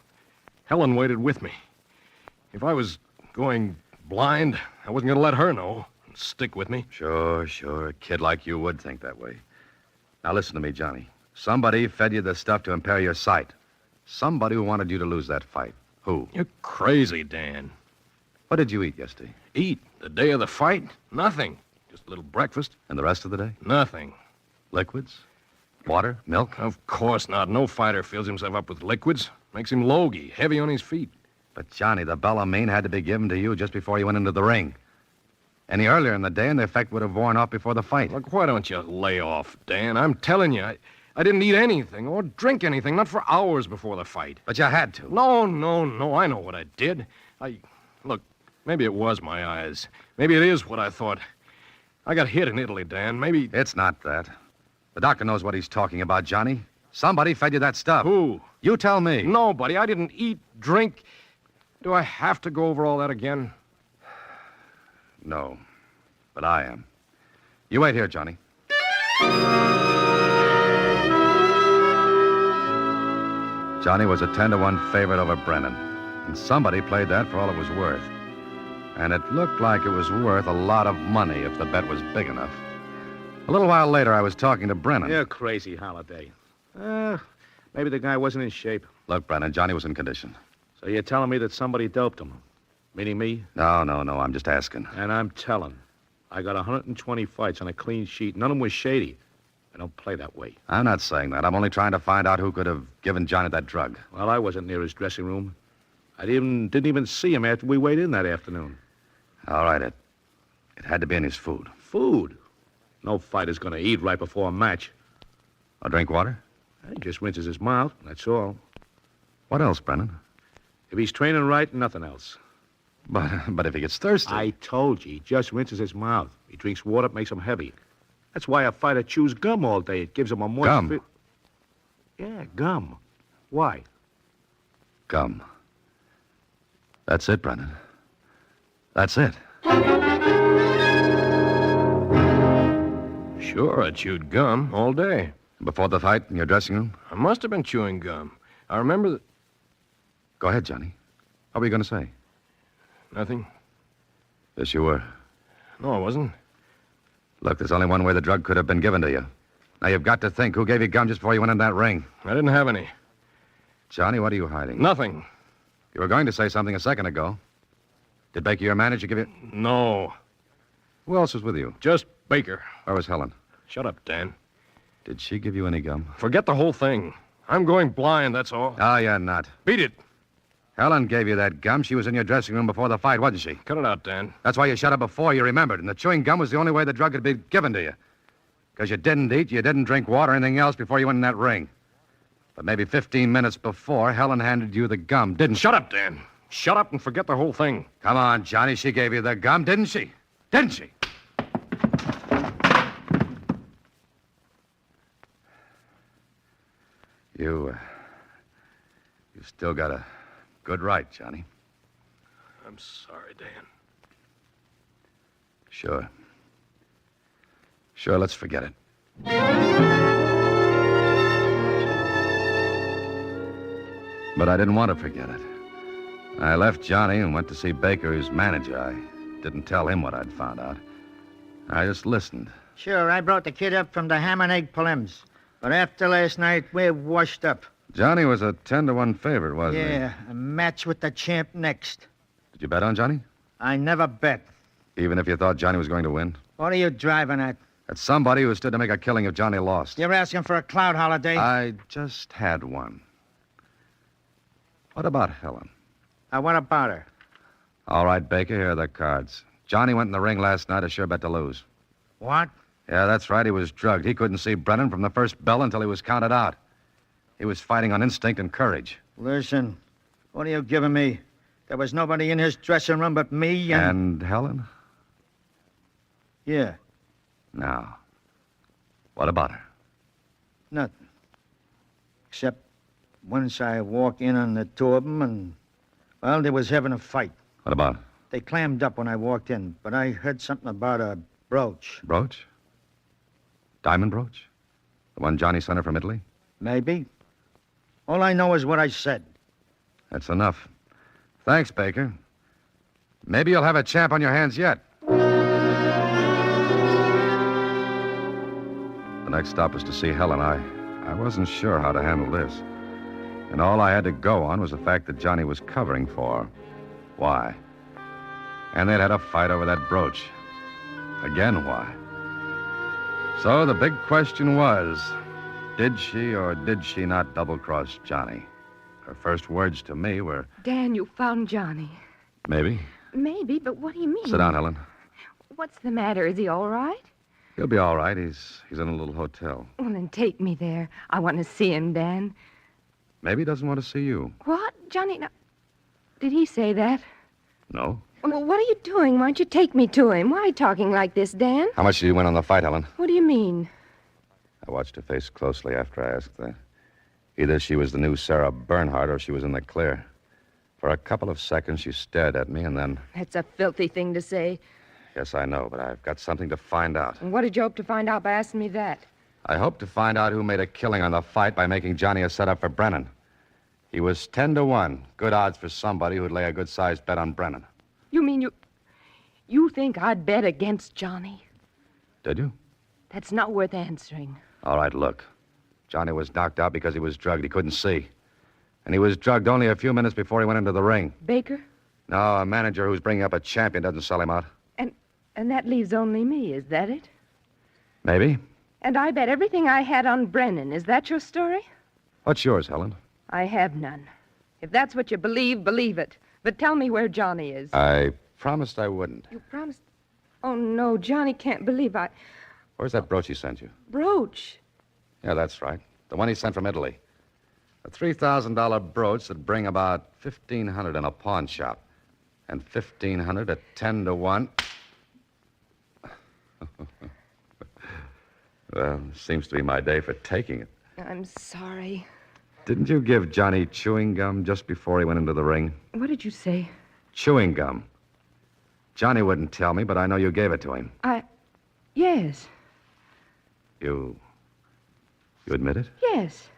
Helen waited with me. If I was going blind, I wasn't going to let her know and stick with me. Sure. A kid like you would think that way. Now listen to me, Johnny. Somebody fed you the stuff to impair your sight. Somebody who wanted you to lose that fight. Who? You're crazy, Dan. What did you eat yesterday? Eat? The day of the fight? Nothing. Just a little breakfast. And the rest of the day? Nothing. Liquids? Water? Milk? Of course not. No fighter fills himself up with liquids. Makes him logy, heavy on his feet. But, Johnny, the bellamine had to be given to you just before you went into the ring. Any earlier in the day, and the effect would have worn off before the fight. Look, why don't you lay off, Dan? I'm telling you, I didn't eat anything or drink anything, not for hours before the fight. But you had to. No. I know what I did. Look, maybe it was my eyes. Maybe it is what I thought. I got hit in Italy, Dan. Maybe... It's not that. The doctor knows what he's talking about, Johnny. Somebody fed you that stuff. Who? You tell me. Nobody. I didn't eat, drink. Do I have to go over all that again? No, but I am. You wait here, Johnny. Johnny was a 10-1 favorite over Brennan, and somebody played that for all it was worth. And it looked like it was worth a lot of money if the bet was big enough. A little while later, I was talking to Brennan. You're crazy, Holliday. Maybe the guy wasn't in shape. Look, Brennan, Johnny was in condition. So you're telling me that somebody doped him? Meaning me? No, I'm just asking. And I'm telling. I got 120 fights on a clean sheet. None of them was shady. I don't play that way. I'm not saying that. I'm only trying to find out who could have given Johnny that drug. Well, I wasn't near his dressing room. I didn't even see him after we weighed in that afternoon. All right, it had to be in his food. Food? No fighter's going to eat right before a match. Or drink water? He just rinses his mouth, that's all. What else, Brennan? If he's training right, nothing else. But if he gets thirsty... I told you, he just rinses his mouth. He drinks water, it makes him heavy. That's why a fighter chews gum all day. It gives him a moist... Gum? Yeah, gum. Why? Gum. That's it, Brennan. That's it. Sure, I chewed gum all day. Before the fight in your dressing room? I must have been chewing gum. I remember that... Go ahead, Johnny. What were you going to say? Nothing. Yes, you were. No, I wasn't. Look, there's only one way the drug could have been given to you. Now, you've got to think. Who gave you gum just before you went in that ring? I didn't have any. Johnny, what are you hiding? Nothing. You were going to say something a second ago. Did Baker, your manager, give you... No. Who else was with you? Just Baker. Where was Helen? Shut up, Dan. Did she give you any gum? Forget the whole thing. I'm going blind, that's all. Oh, you're not. Beat it. Helen gave you that gum. She was in your dressing room before the fight, wasn't she? Cut it out, Dan. That's why you shut up before you remembered. And the chewing gum was the only way the drug could be given to you. Because you didn't eat, you didn't drink water or anything else before you went in that ring. But maybe 15 minutes before, Helen handed you the gum, didn't she? Shut up, Dan. Shut up and forget the whole thing. Come on, Johnny. She gave you the gum, didn't she? Didn't she? You've still got a good right, Johnny. I'm sorry, Dan. Sure. Sure, let's forget it. But I didn't want to forget it. I left Johnny and went to see Baker, his manager. I didn't tell him what I'd found out. I just listened. Sure, I brought the kid up from the ham and egg prelims. But after last night, we're washed up. Johnny was a 10-1 favorite, wasn't he? Yeah, a match with the champ next. Did you bet on Johnny? I never bet. Even if you thought Johnny was going to win? What are you driving at? At somebody who stood to make a killing if Johnny lost. You're asking for a cloud holiday? I just had one. What about Helen? What about her? All right, Baker, here are the cards. Johnny went in the ring last night, a sure bet to lose. What? Yeah, that's right. He was drugged. He couldn't see Brennan from the first bell until he was counted out. He was fighting on instinct and courage. Listen, what are you giving me? There was nobody in his dressing room but me And Helen? Yeah, Now, what about her? nothing. Except once I walk in on the two of them and, well, they was having a fight. What about? They clammed up when I walked in, but I heard something about a brooch. Brooch? Diamond brooch? The one Johnny sent her from Italy? Maybe. All I know is what I said. That's enough. Thanks, Baker. Maybe you'll have a champ on your hands yet. The next stop was to see Helen. I wasn't sure how to handle this. And all I had to go on was the fact that Johnny was covering for her. Why? And they'd had a fight over that brooch. Again, why? So the big question was, did she or did she not double-cross Johnny? Her first words to me were, Dan, you found Johnny. maybe. Maybe, but what do you mean? Sit down, Helen. What's the matter? Is he all right? He'll be all right. He's in a little hotel. Well, then take me there. I want to see him, Dan. Maybe he doesn't want to see you. What? Johnny, now, did he say that? No. Well, what are you doing? Why don't you take me to him? Why are you talking like this, Dan? How much did you win on the fight, Helen? What do you mean? I watched her face closely after I asked that. Either she was the new Sarah Bernhardt or she was in the clear. For a couple of seconds, she stared at me, and then... That's a filthy thing to say. Yes, I know, but I've got something to find out. And what did you hope to find out by asking me that? I hope to find out who made a killing on the fight by making Johnny a setup for Brennan. He was 10-1. Good odds for somebody who'd lay a good-sized bet on Brennan. You mean you think I'd bet against Johnny? Did you? That's not worth answering. All right, look. Johnny was knocked out because he was drugged. He couldn't see. And he was drugged only a few minutes before he went into the ring. Baker? No, a manager who's bringing up a champion doesn't sell him out. And that leaves only me, is that it? Maybe. And I bet everything I had on Brennan. Is that your story? What's yours, Helen? I have none. If that's what you believe, believe it. But tell me where Johnny is. I promised I wouldn't. You promised? Oh, no, Johnny can't believe I... Where's that brooch he sent you? Brooch? Yeah, that's right. The one he sent from Italy. A $3,000 brooch that'd bring about $1,500 in a pawn shop. And $1,500 at 10-1. Well, seems to be my day for taking it. I'm sorry. Didn't you give Johnny chewing gum just before he went into the ring? What did you say? Chewing gum. Johnny wouldn't tell me, but I know you gave it to him. Yes. You admit it? Yes.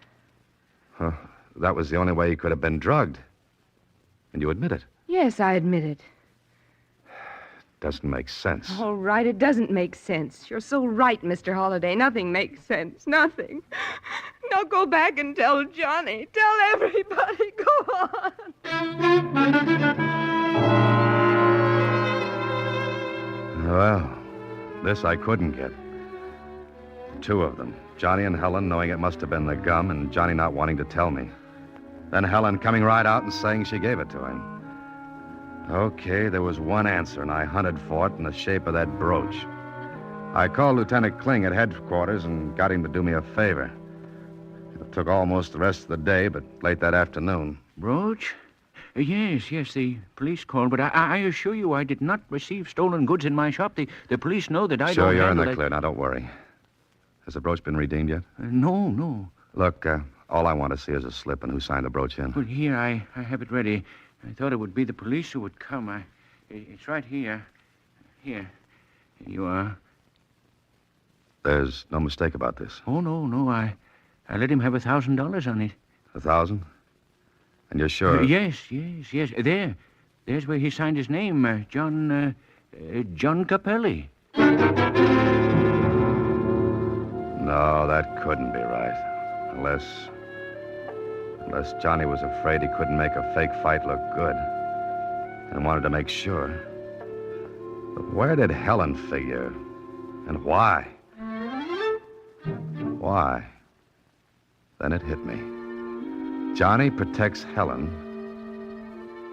Huh. That was the only way he could have been drugged. And you admit it. Yes, I admit it. Doesn't make sense. All right, it doesn't make sense. You're so right, Mr. Holliday. Nothing makes sense. Nothing. Now go back and tell Johnny. Tell everybody. Go on. Well, this I couldn't get. Two of them. Johnny and Helen knowing it must have been the gum and Johnny not wanting to tell me. Then Helen coming right out and saying she gave it to him. Okay, there was one answer, and I hunted for it in the shape of that brooch. I called Lieutenant Kling at headquarters and got him to do me a favor. It took almost the rest of the day, but late that afternoon. Brooch? Yes, the police called, but I assure you I did not receive stolen goods in my shop. The police know that I don't Sure, you're in handle the it. clear. Now, don't worry. Has the brooch been redeemed yet? No. Look, All I want to see is a slip and who signed the brooch in. Well, here, I have it ready. I thought it would be the police who would come. It's right here. Here you are. There's no mistake about this. Oh, no. I let him have $1,000 on it. 1,000? And you're sure? Yes. There's where he signed his name, John Capelli. No, that couldn't be right. Unless Johnny was afraid he couldn't make a fake fight look good and wanted to make sure. But where did Helen figure? And why? Why? Then it hit me. Johnny protects Helen.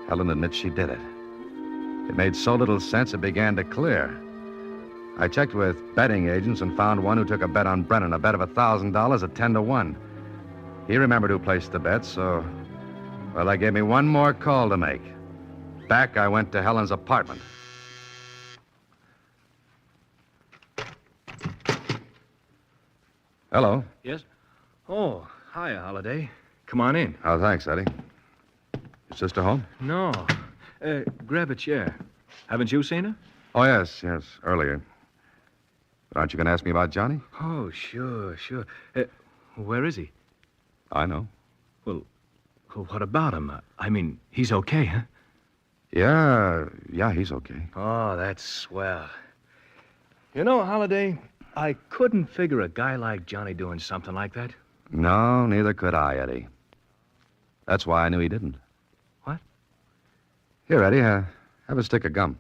Helen admits she did it. It made so little sense it began to clear. I checked with betting agents and found one who took a bet on Brennan, a bet of $1,000 at 10 to 1. He remembered who placed the bet, so... Well, that gave me one more call to make. Back I went to Helen's apartment. Hello. Yes? Oh, hi, Holiday. Come on in. Oh, thanks, Eddie. Your sister home? No. Grab a chair. Haven't you seen her? Oh, yes, earlier. But aren't you going to ask me about Johnny? Oh, sure. Where is he? I know. Well, what about him? I mean, he's okay, huh? Yeah, he's okay. Oh, that's swell. You know, Holiday, I couldn't figure a guy like Johnny doing something like that. No, neither could I, Eddie. That's why I knew he didn't. What? Here, Eddie, have a stick of gum.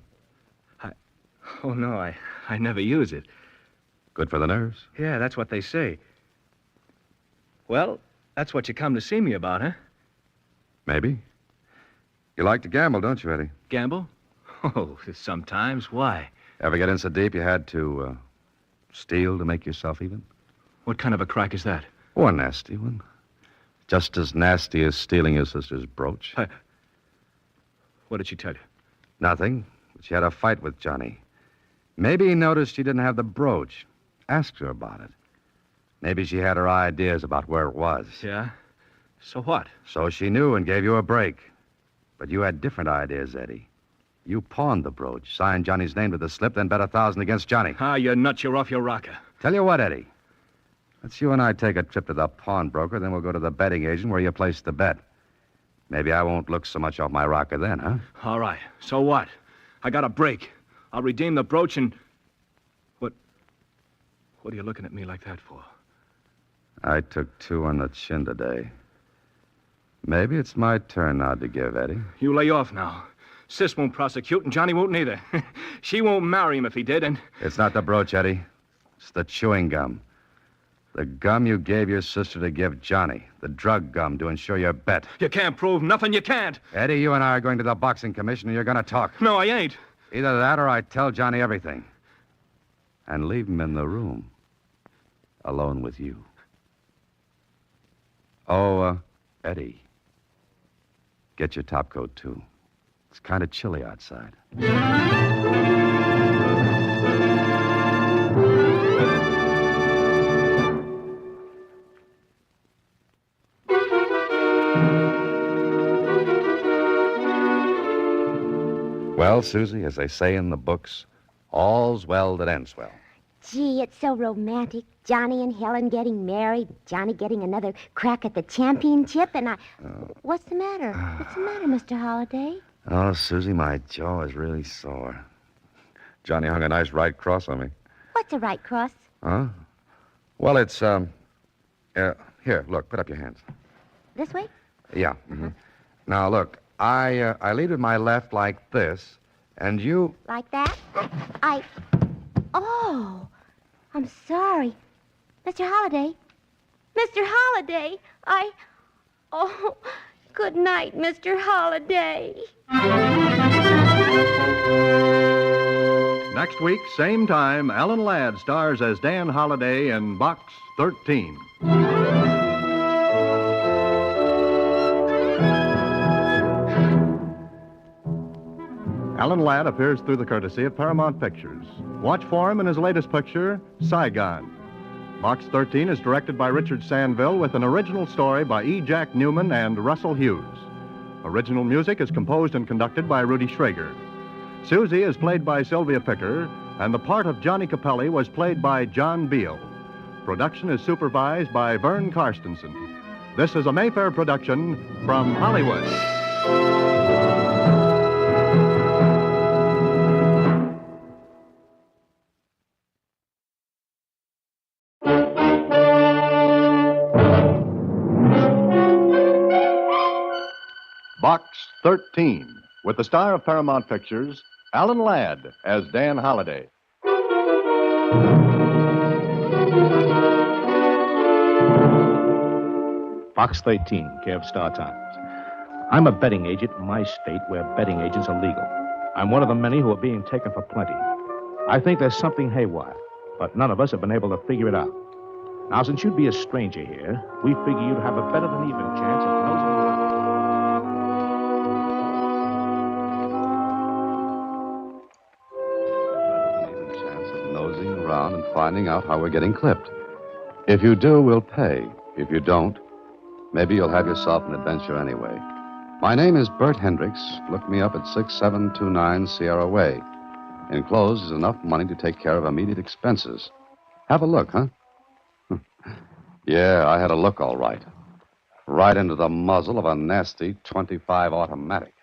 Oh, no, I never use it. Good for the nerves. Yeah, that's what they say. Well, that's what you come to see me about, huh? Maybe. You like to gamble, don't you, Eddie? Gamble? Oh, sometimes. Why? Ever get in so deep you had to steal to make yourself even? What kind of a crack is that? Oh, a nasty one. Just as nasty as stealing your sister's brooch. What did she tell you? Nothing. But she had a fight with Johnny. Maybe he noticed she didn't have the brooch. Asked her about it. Maybe she had her ideas about where it was. Yeah? So what? So she knew and gave you a break. But you had different ideas, Eddie. You pawned the brooch, signed Johnny's name to the slip, then bet 1,000 against Johnny. You're nuts. You're off your rocker. Tell you what, Eddie. Let's you and I take a trip to the pawnbroker, then we'll go to the betting agent where you placed the bet. Maybe I won't look so much off my rocker then, huh? All right. So what? I got a break. I'll redeem the brooch and... What are you looking at me like that for? I took 2 on the chin today. Maybe it's my turn now to give, Eddie. You lay off now. Sis won't prosecute, and Johnny won't neither. She won't marry him if he did, and... It's not the brooch, Eddie. It's the chewing gum. The gum you gave your sister to give Johnny. The drug gum to ensure your bet. You can't prove nothing. You can't. Eddie, you and I are going to the boxing commission, and you're going to talk. No, I ain't. Either that or I tell Johnny everything. And leave him in the room. Alone with you. Oh, Eddie. Get your top coat, too. It's kind of chilly outside. Well, Susie, as they say in the books, all's well that ends well. Gee, it's so romantic. Johnny and Helen getting married, Johnny getting another crack at the championship, and I... What's the matter? What's the matter, Mr. Holliday? Oh, Susie, my jaw is really sore. Johnny hung a nice right cross on me. What's a right cross? Huh? Well, it's, here, look, put up your hands. This way? Yeah. Mm-hmm. Now, look, I lead with my left like this, and you... Like that? Oh, I'm sorry. Mr. Holliday. Mr. Holliday, Oh, good night, Mr. Holliday. Next week, same time, Alan Ladd stars as Dan Holliday in Box 13. Alan Ladd appears through the courtesy of Paramount Pictures. Watch for him in his latest picture, Saigon. Box 13 is directed by Richard Sandville with an original story by E. Jack Newman and Russell Hughes. Original music is composed and conducted by Rudy Schrager. Susie is played by Sylvia Picker, and the part of Johnny Capelli was played by John Beal. Production is supervised by Vern Karstensen. This is a Mayfair production from Hollywood. Box 13, with the star of Paramount Pictures, Alan Ladd, as Dan Holliday. Box 13, care of Star Times. I'm a betting agent in my state where betting agents are legal. I'm one of the many who are being taken for plenty. I think there's something haywire, but none of us have been able to figure it out. Now, since you'd be a stranger here, we figure you'd have a better than even chance of nosing around. Nosing around and finding out how we're getting clipped. If you do, we'll pay. If you don't, maybe you'll have yourself an adventure anyway. My name is Bert Hendricks. Look me up at 6729 Sierra Way. Enclosed is enough money to take care of immediate expenses. Have a look, huh? Yeah, I had a look all right. Right into the muzzle of a nasty .25 automatic.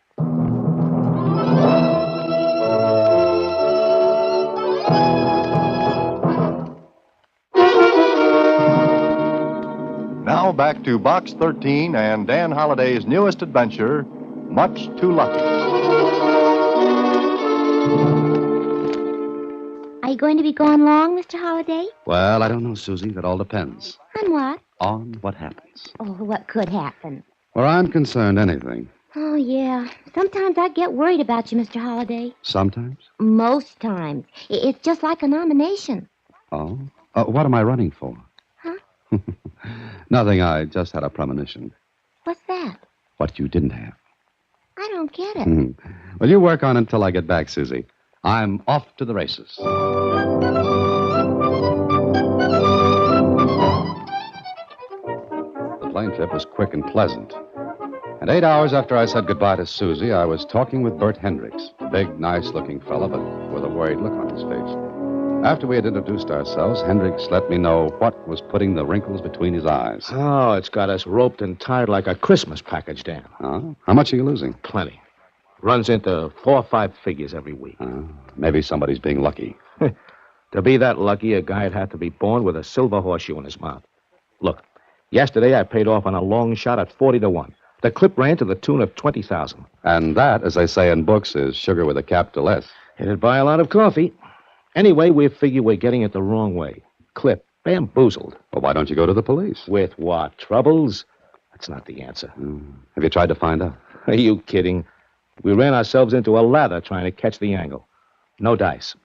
Now back to Box 13 and Dan Holliday's newest adventure, Much Too Lucky. Are you going to be gone long, Mr. Holliday? Well, I don't know, Susie. That all depends. On what? On what happens. Oh, what could happen? Where I'm concerned, anything. Oh, yeah. Sometimes I get worried about you, Mr. Holliday. Sometimes? Most times. It's just like a nomination. Oh? What am I running for? Huh? Nothing. I just had a premonition. What's that? What you didn't have. I don't get it. Well, you work on it until I get back, Susie. I'm off to the races. The plane trip was quick and pleasant. And 8 hours after I said goodbye to Susie, I was talking with Bert Hendricks, a big, nice-looking fellow, but with a worried look on his face. After we had introduced ourselves, Hendricks let me know what was putting the wrinkles between his eyes. Oh, it's got us roped and tied like a Christmas package, Dan. Oh? How much are you losing? Plenty. Runs into 4 or 5 figures every week. Maybe somebody's being lucky. To be that lucky, a guy'd have to be born with a silver horseshoe in his mouth. Look, yesterday I paid off on a long shot at 40 to 1. The clip ran to the tune of 20,000. And that, as they say in books, is sugar with a capital S. It'd buy a lot of coffee. Anyway, we figure we're getting it the wrong way. Clip, bamboozled. Well, why don't you go to the police? With what? Troubles? That's not the answer. Have you tried to find out? Are you kidding? We ran ourselves into a lather trying to catch the angle. No dice.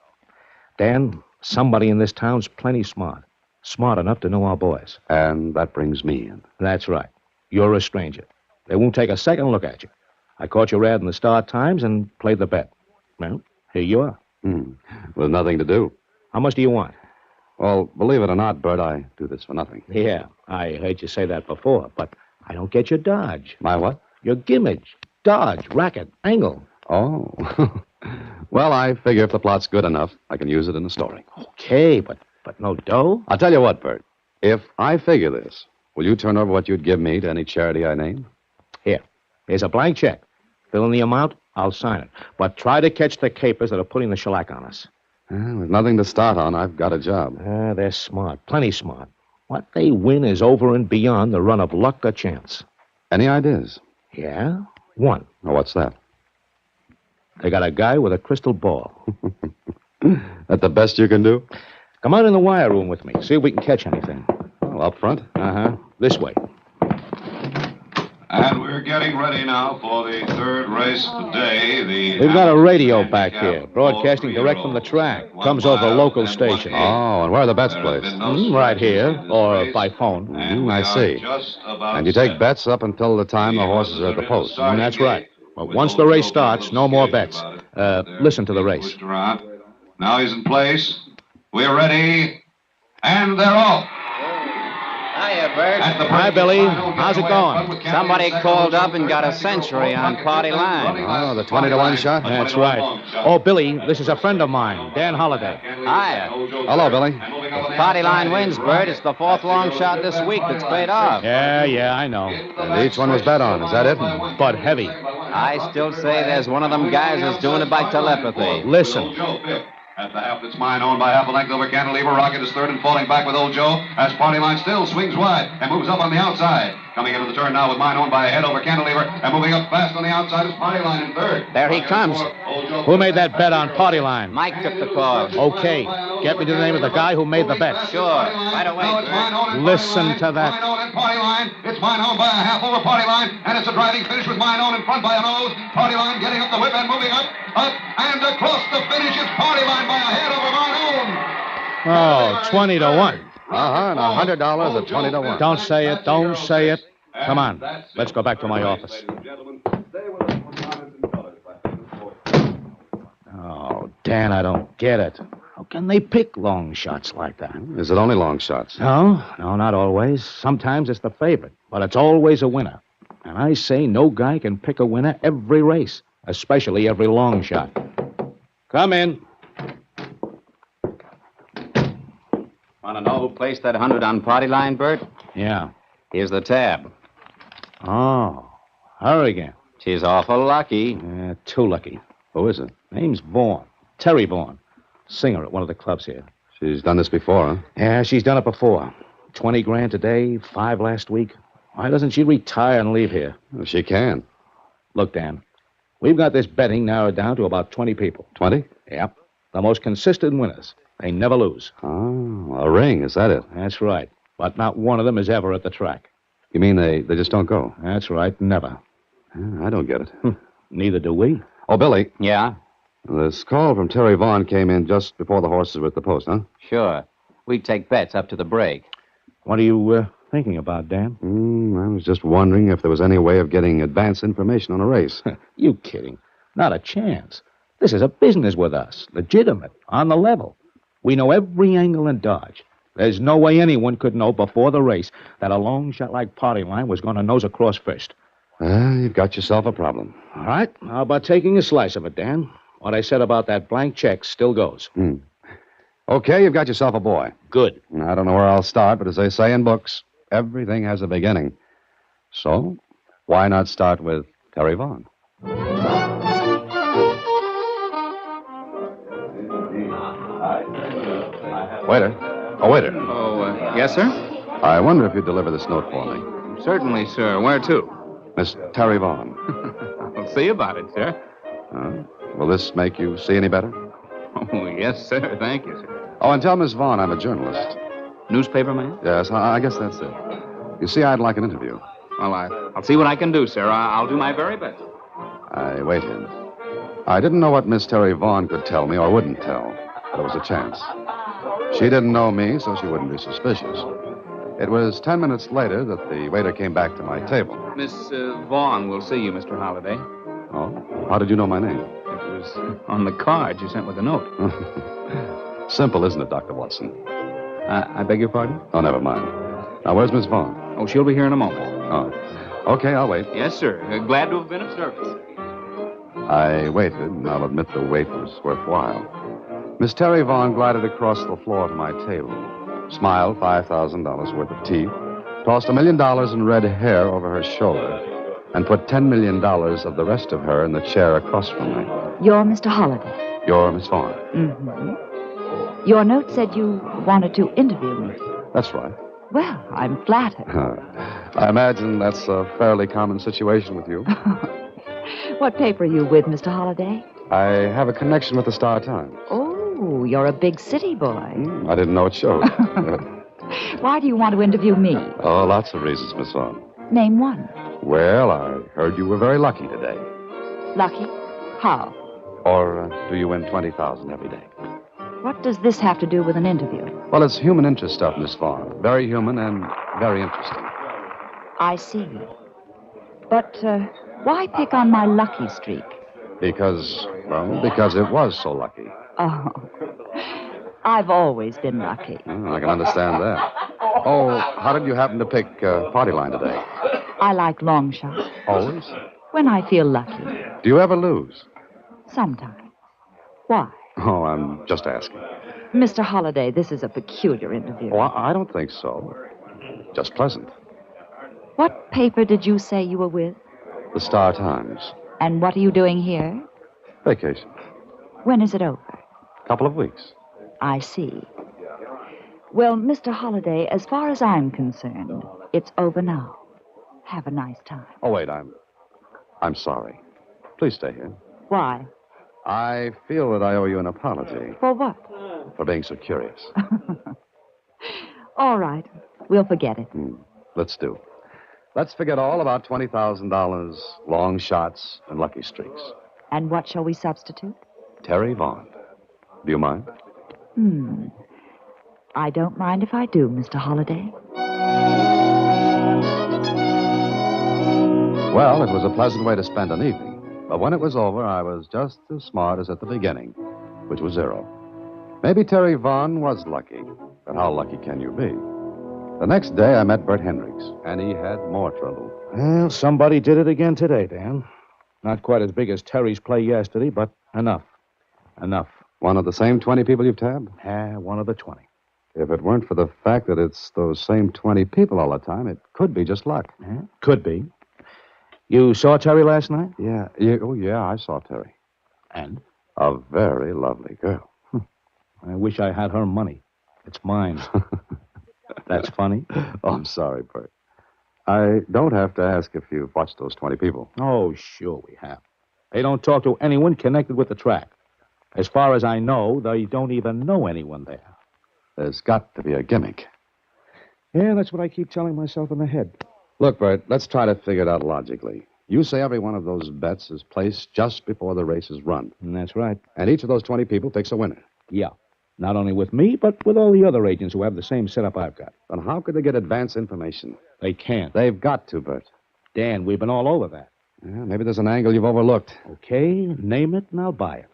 Dan, somebody in this town's plenty smart. Smart enough to know our boys. And that brings me in. That's right. You're a stranger. They won't take a second look at you. I caught your ad in the Star Times and played the bet. Well, here you are. With nothing to do. How much do you want? Well, believe it or not, Bert, I do this for nothing. Yeah, I heard you say that before, but I don't get your dodge. My what? Your gimmage. Dodge, racket, angle. Oh. Well, I figure if the plot's good enough, I can use it in the story. Okay, but no dough? I'll tell you what, Bert. If I figure this, will you turn over what you'd give me to any charity I name? Here's a blank check. Fill in the amount, I'll sign it. But try to catch the capers that are putting the shellac on us. With nothing to start on, I've got a job. They're smart, plenty smart. What they win is over and beyond the run of luck or chance. Any ideas? Yeah, one. Oh, what's that? They got a guy with a crystal ball. That the best you can do? Come out in the wire room with me. See if we can catch anything. Oh, up front? This way. And we're getting ready now for the third race of the day. We've got a radio back here, broadcasting direct from the track. Comes over a local station. Oh, and where are the bets placed? Right here, or by phone. I see. And you take bets up until the time the horses are at the post. That's right. But once the race starts, no more bets. Listen to the race. Now he's in place. We're ready. And they're off. Hiya, Bert. Hi, Billy. How's it going? Somebody called up and got a century on Party Line. Oh, the 20-to-1 shot? That's right. Oh, Billy, this is a friend of mine, Dan Holliday. Hiya. Hello, Billy. If Party Line wins, Bert, it's the fourth long shot this week that's paid off. Yeah, I know. And each one was bet on. Is that it? But heavy. I still say there's one of them guys that's doing it by telepathy. Listen. At the half, it's mine, owned by half a length over Cantilever. Rocket is third and falling back with Old Joe as Party Line still swings wide and moves up on the outside. Coming into the turn now with mine owned by a head over Cantilever and moving up fast on the outside is Party Line in third. There he comes. Who made that bet on Party Line? Mike took the call. Okay. Get me to the name of the guy who made the bet. Sure. Right away, Bert. Listen to that. Mine owned and Party Line. It's mine owned by a half over Party Line, and it's a driving finish with mine owned in front by a nose. Party Line getting up the whip and moving up, and across the finish. It's Party Line by a head over mine owned. Oh, 20-to-1. And $100 at 20-to-1. Don't say it. Don't say it. Come on. Let's go back to my office. Oh, Dan, I don't get it. How can they pick long shots like that? Is it only long shots? No, not always. Sometimes it's the favorite, but it's always a winner. And I say no guy can pick a winner every race, especially every long shot. Come in. Want to know who placed that 100 on Party Line, Bert? Yeah. Here's the tab. Oh, her again. She's awful lucky. Yeah, too lucky. Who is it? Name's Vaughn. Terry Vaughn. Singer at one of the clubs here. She's done this before, huh? Yeah, she's done it before. 20 grand today, 5 last week. Why doesn't she retire and leave here? Well, she can. Look, Dan, we've got this betting narrowed down to about 20 people. 20? Yep. The most consistent winners. They never lose. Oh, a ring, is that it? That's right. But not one of them is ever at the track. You mean they just don't go? That's right, never. I don't get it. Neither do we. Oh, Billy. Yeah? This call from Terry Vaughn came in just before the horses were at the post, huh? Sure. We take bets up to the break. What are you thinking about, Dan? I was just wondering if there was any way of getting advance information on a race. You kidding. Not a chance. This is a business with us. Legitimate. On the level. We know every angle and dodge. There's no way anyone could know before the race that a long shot like Party Line was going to nose across first. You've got yourself a problem. All right. How about taking a slice of it, Dan? What I said about that blank check still goes. Okay, you've got yourself a boy. Good. I don't know where I'll start, but as they say in books, everything has a beginning. So, why not start with Terry Vaughn? Waiter. Oh, waiter. Oh, yes, sir? I wonder if you'd deliver this note for me. Certainly, sir. Where to? Miss Terry Vaughn. I'll see about it, sir. Will this make you see any better? Oh, yes, sir. Thank you, sir. Oh, and tell Miss Vaughn I'm a journalist. Newspaper man? Yes, I guess that's it. You see, I'd like an interview. Well, I'll see what I can do, sir. I'll do my very best. I waited. I didn't know what Miss Terry Vaughn could tell me or wouldn't tell, but it was a chance. She didn't know me, so she wouldn't be suspicious. It was 10 minutes later that the waiter came back to my table. Miss Vaughn will see you, Mr. Holliday. Oh? How did you know my name? It was on the card you sent with the note. Simple, isn't it, Dr. Watson? I beg your pardon? Oh, never mind. Now, where's Miss Vaughn? Oh, she'll be here in a moment. Oh. Okay, I'll wait. Yes, sir. Glad to have been of service. I waited, and I'll admit the wait was worthwhile. Miss Terry Vaughn glided across the floor to my table, smiled $5,000 worth of teeth, tossed $1 million in red hair over her shoulder, and put $10 million of the rest of her in the chair across from me. You're Mr. Holliday. You're Miss Vaughn. Mm-hmm. Your note said you wanted to interview me. That's right. Well, I'm flattered. I imagine that's a fairly common situation with you. What paper are you with, Mr. Holliday? I have a connection with the Star Times. Oh, you're a big city boy. I didn't know it showed. Why do you want to interview me? Oh, lots of reasons, Miss Vaughn. Name one. Well, I heard you were very lucky today. Lucky? How? Or do you win 20,000 every day? What does this have to do with an interview? Well, it's human interest stuff, Miss Vaughn. Very human and very interesting. I see. But why pick on my lucky streak? Because it was so lucky. Oh. I've always been lucky. I can understand that. Oh, how did you happen to pick party line today? I like long shots. Always? When I feel lucky. Do you ever lose? Sometimes. Why? Oh, I'm just asking. Mr. Holliday, this is a peculiar interview. Oh, I don't think so. Just pleasant. What paper did you say you were with? The Star Times. And what are you doing here? Vacation. When is it over? Couple of weeks. I see. Well, Mr. Holliday, as far as I'm concerned, it's over now. Have a nice time. Oh, wait, I'm sorry. Please stay here. Why? I feel that I owe you an apology For what? for being so curious. All right. We'll forget it. Let's do. Let's forget all about $20,000, long shots, and lucky streaks. And what shall we substitute? Terry Vaughn. Do you mind? I don't mind if I do, Mr. Holliday. Well, it was a pleasant way to spend an evening. But when it was over, I was just as smart as at the beginning, which was 0. Maybe Terry Vaughn was lucky, but how lucky can you be? The next day, I met Bert Hendricks, and he had more trouble. Well, somebody did it again today, Dan. Not quite as big as Terry's play yesterday, but enough. Enough. One of the same 20 people you've tabbed? One of the 20. If it weren't for the fact that it's those same 20 people all the time, it could be just luck. Could be. You saw Terry last night? Yeah. Oh, yeah, I saw Terry. And? A very lovely girl. I wish I had her money. It's mine. That's funny. Oh, I'm sorry, Bert. I don't have to ask if you've watched those 20 people. Oh, sure we have. They don't talk to anyone connected with the track. As far as I know, they don't even know anyone there. There's got to be a gimmick. Yeah, that's what I keep telling myself in the head. Look, Bert, let's try to figure it out logically. You say every one of those bets is placed just before the race is run. That's right. And each of those 20 people picks a winner. Yeah. Not only with me, but with all the other agents who have the same setup I've got. Then how could they get advance information? They can't. They've got to, Bert. Dan, we've been all over that. Yeah, maybe there's an angle you've overlooked. Okay, name it and I'll buy it.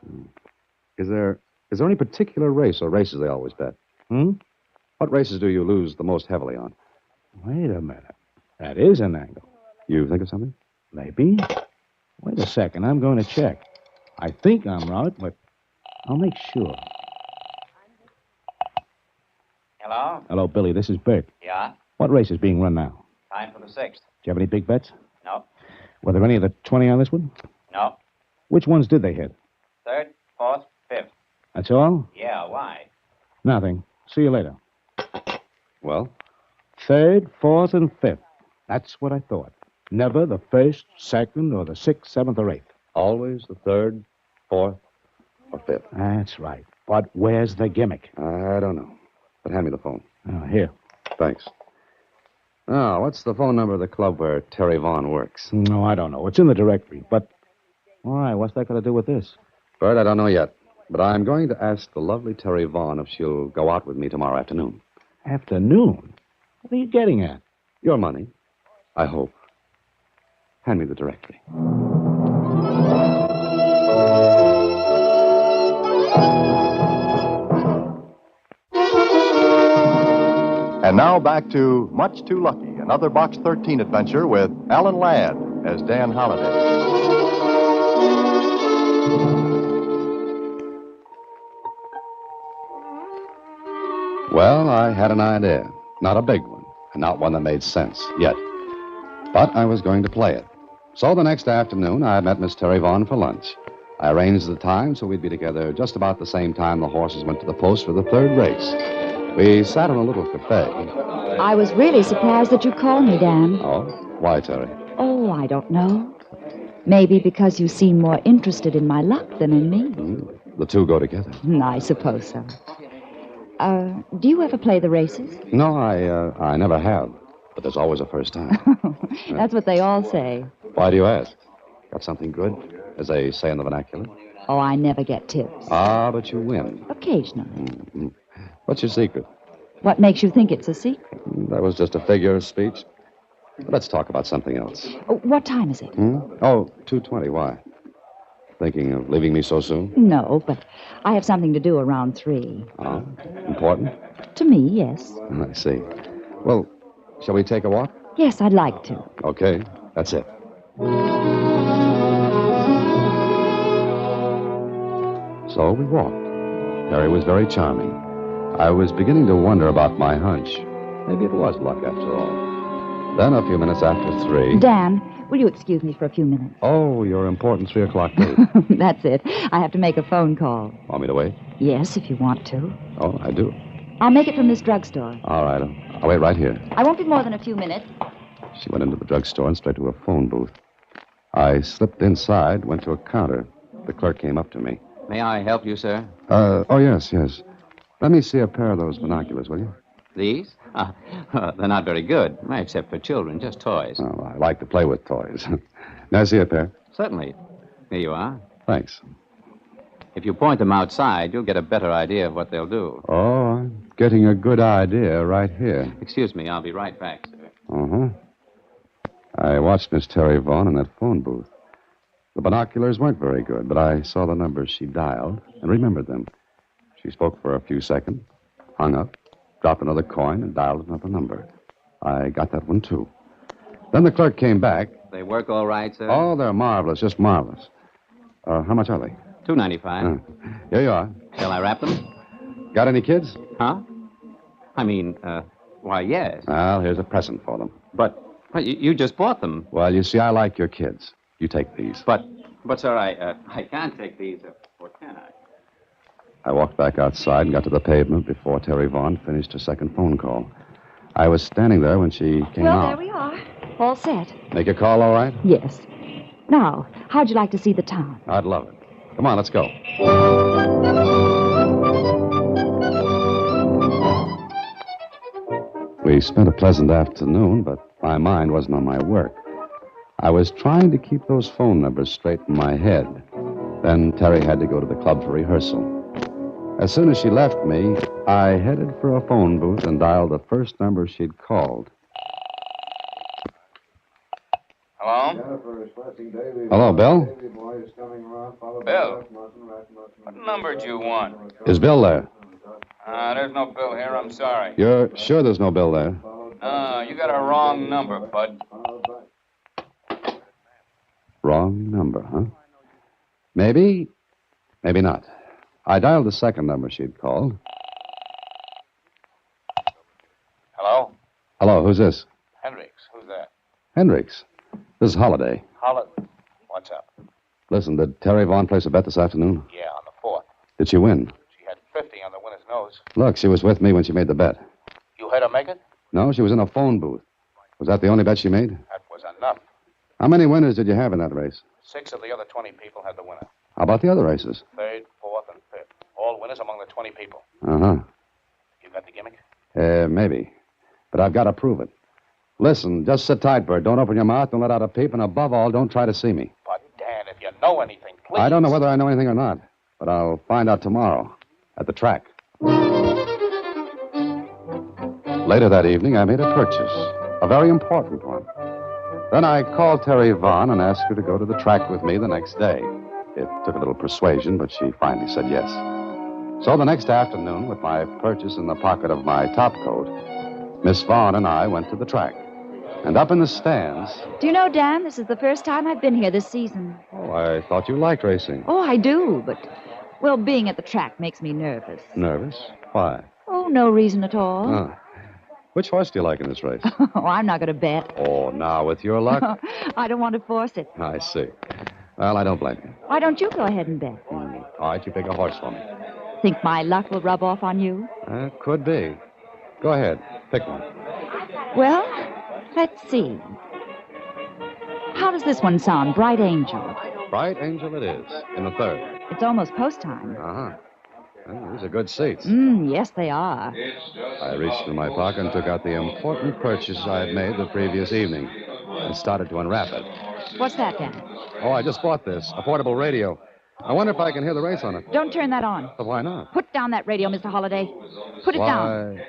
Is there any particular race or races they always bet? What races do you lose the most heavily on? Wait a minute. That is an angle. You think of something? Maybe. Wait a second. I'm going to check. I think I'm right, but I'll make sure. Hello? Hello, Billy. This is Bert. Yeah? What race is being run now? Time for the 6th. Do you have any big bets? No. Were there any of the 20 on this one? No. Which ones did they hit? 3rd, 4th, 5th. That's all? Yeah, why? Nothing. See you later. Well? 3rd, 4th, and 5th. That's what I thought. Never the 1st, 2nd, or the 6th, 7th, or 8th. Always the 3rd, 4th, or 5th. That's right. But where's the gimmick? I don't know. But hand me the phone. Oh, here. Thanks. Now, what's the phone number of the club where Terry Vaughn works? No, I don't know. It's in the directory. But, why? What's that got to do with this? Bert, I don't know yet. But I'm going to ask the lovely Terry Vaughn if she'll go out with me tomorrow afternoon. Afternoon? What are you getting at? Your money. I hope. Hand me the directory. And now back to Much Too Lucky, another Box 13 adventure with Alan Ladd as Dan Holliday. Well, I had an idea. Not a big one, and not one that made sense yet. But I was going to play it. So the next afternoon, I met Miss Terry Vaughn for lunch. I arranged the time so we'd be together just about the same time the horses went to the post for the 3rd race. We sat in a little cafe. I was really surprised that you called me, Dan. Oh? Why, Terry? Oh, I don't know. Maybe because you seem more interested in my luck than in me. The two go together. I suppose so. Do you ever play the races? No, I never have. But there's always a first time. That's what they all say. Why do you ask? Got something good, as they say in the vernacular? Oh, I never get tips. Ah, but you win. Occasionally. What's your secret? What makes you think it's a secret? That was just a figure of speech. Let's talk about something else. Oh, what time is it? Oh, 2:20. Why? Thinking of leaving me so soon? No, but I have something to do around 3. Oh, important? To me, yes. I see. Well, shall we take a walk? Yes, I'd like to. Okay, that's it. So we walked. Terry was very charming. I was beginning to wonder about my hunch. Maybe it was luck after all. Then, a few minutes after 3... Dan, will you excuse me for a few minutes? Oh, your important 3 o'clock date. That's it. I have to make a phone call. Want me to wait? Yes, if you want to. Oh, I do. I'll make it from this drugstore. All right. I'll wait right here. I won't be more than a few minutes. She went into the drugstore and straight to a phone booth. I slipped inside, went to a counter. The clerk came up to me. May I help you, sir? Oh, yes. Let me see a pair of those binoculars, will you? These? They're not very good, except for children, just toys. Oh, I like to play with toys. May I see a pair? Certainly. Here you are. Thanks. If you point them outside, you'll get a better idea of what they'll do. Oh, I'm getting a good idea right here. Excuse me, I'll be right back, sir. Uh-huh. I watched Miss Terry Vaughn in that phone booth. The binoculars weren't very good, but I saw the numbers she dialed and remembered them. She spoke for a few seconds, hung up, dropped another coin, and dialed another number. I got that one, too. Then the clerk came back. They work all right, sir? Oh, they're marvelous, just marvelous. How much are they? $2.95. Here you are. Shall I wrap them? Got any kids? Huh? I mean, why, yes. Well, here's a present for them. But you just bought them. Well, you see, I like your kids. You take these. But sir, I can't take these, or can I? I walked back outside and got to the pavement before Terry Vaughn finished her second phone call. I was standing there when she came Well, out. there we are. All set. Make your call all right? Yes. Now, how'd you like to see the town? I'd love it. Come on, let's go. We spent a pleasant afternoon, but my mind wasn't on my work. I was trying to keep those phone numbers straight in my head. Then Terry had to go to the club for rehearsal. As soon as she left me, I headed for a phone booth and dialed the first number she'd called. Hello? Hello, Bill? Bill? What number do you want? Is Bill there? There's no Bill here. I'm sorry. You're sure there's no Bill there? You got a wrong number, bud. Wrong number, huh? Maybe not. I dialed the second number she'd called. Hello? Hello, who's this? Hendricks. Who's that? Hendricks. This is Holiday. What's up? Listen, did Terry Vaughn place a bet this afternoon? Yeah, on the 4th. Did she win? She had 50 on the winner's nose. Look, she was with me when she made the bet. You heard her make it? No, she was in a phone booth. Was that the only bet she made? That was enough. How many winners did you have in that race? 6 of the other 20 people had the winner. How about the other races? 3rd, 4th, and 5th. All winners among the 20 people. Uh-huh. You got the gimmick? Maybe. But I've got to prove it. Listen, just sit tight, Bert. Don't open your mouth. Don't let out a peep. And above all, don't try to see me. But, Dan, if you know anything, please. I don't know whether I know anything or not. But I'll find out tomorrow at the track. Later that evening, I made a purchase. A very important one. Then I called Terry Vaughn and asked her to go to the track with me the next day. It took a little persuasion, but she finally said yes. So the next afternoon, with my purchase in the pocket of my topcoat, Miss Vaughn and I went to the track. And up in the stands... Do you know, Dan, this is the first time I've been here this season. Oh, I thought you liked racing. Oh, I do, but, well, being at the track makes me nervous. Nervous? Why? Oh, no reason at all. Oh. Which horse do you like in this race? Oh, I'm not going to bet. Oh, now, with your luck? I don't want to force it. I see. Well, I don't blame you. Why don't you go ahead and bet? All right, you pick a horse for me. Think my luck will rub off on you? Could be. Go ahead. Pick one. Well, let's see. How does this one sound? Bright Angel. Bright Angel it is, in the 3rd. It's almost post time. Uh-huh. Well, these are good seats. Yes, they are. I reached in my pocket and took out the important purchases I had made the previous evening and started to unwrap it. What's that, Dan? Oh, I just bought this, a portable radio. I wonder if I can hear the race on it. Don't turn that on. But why not? Put down that radio, Mr. Holliday. Put it down.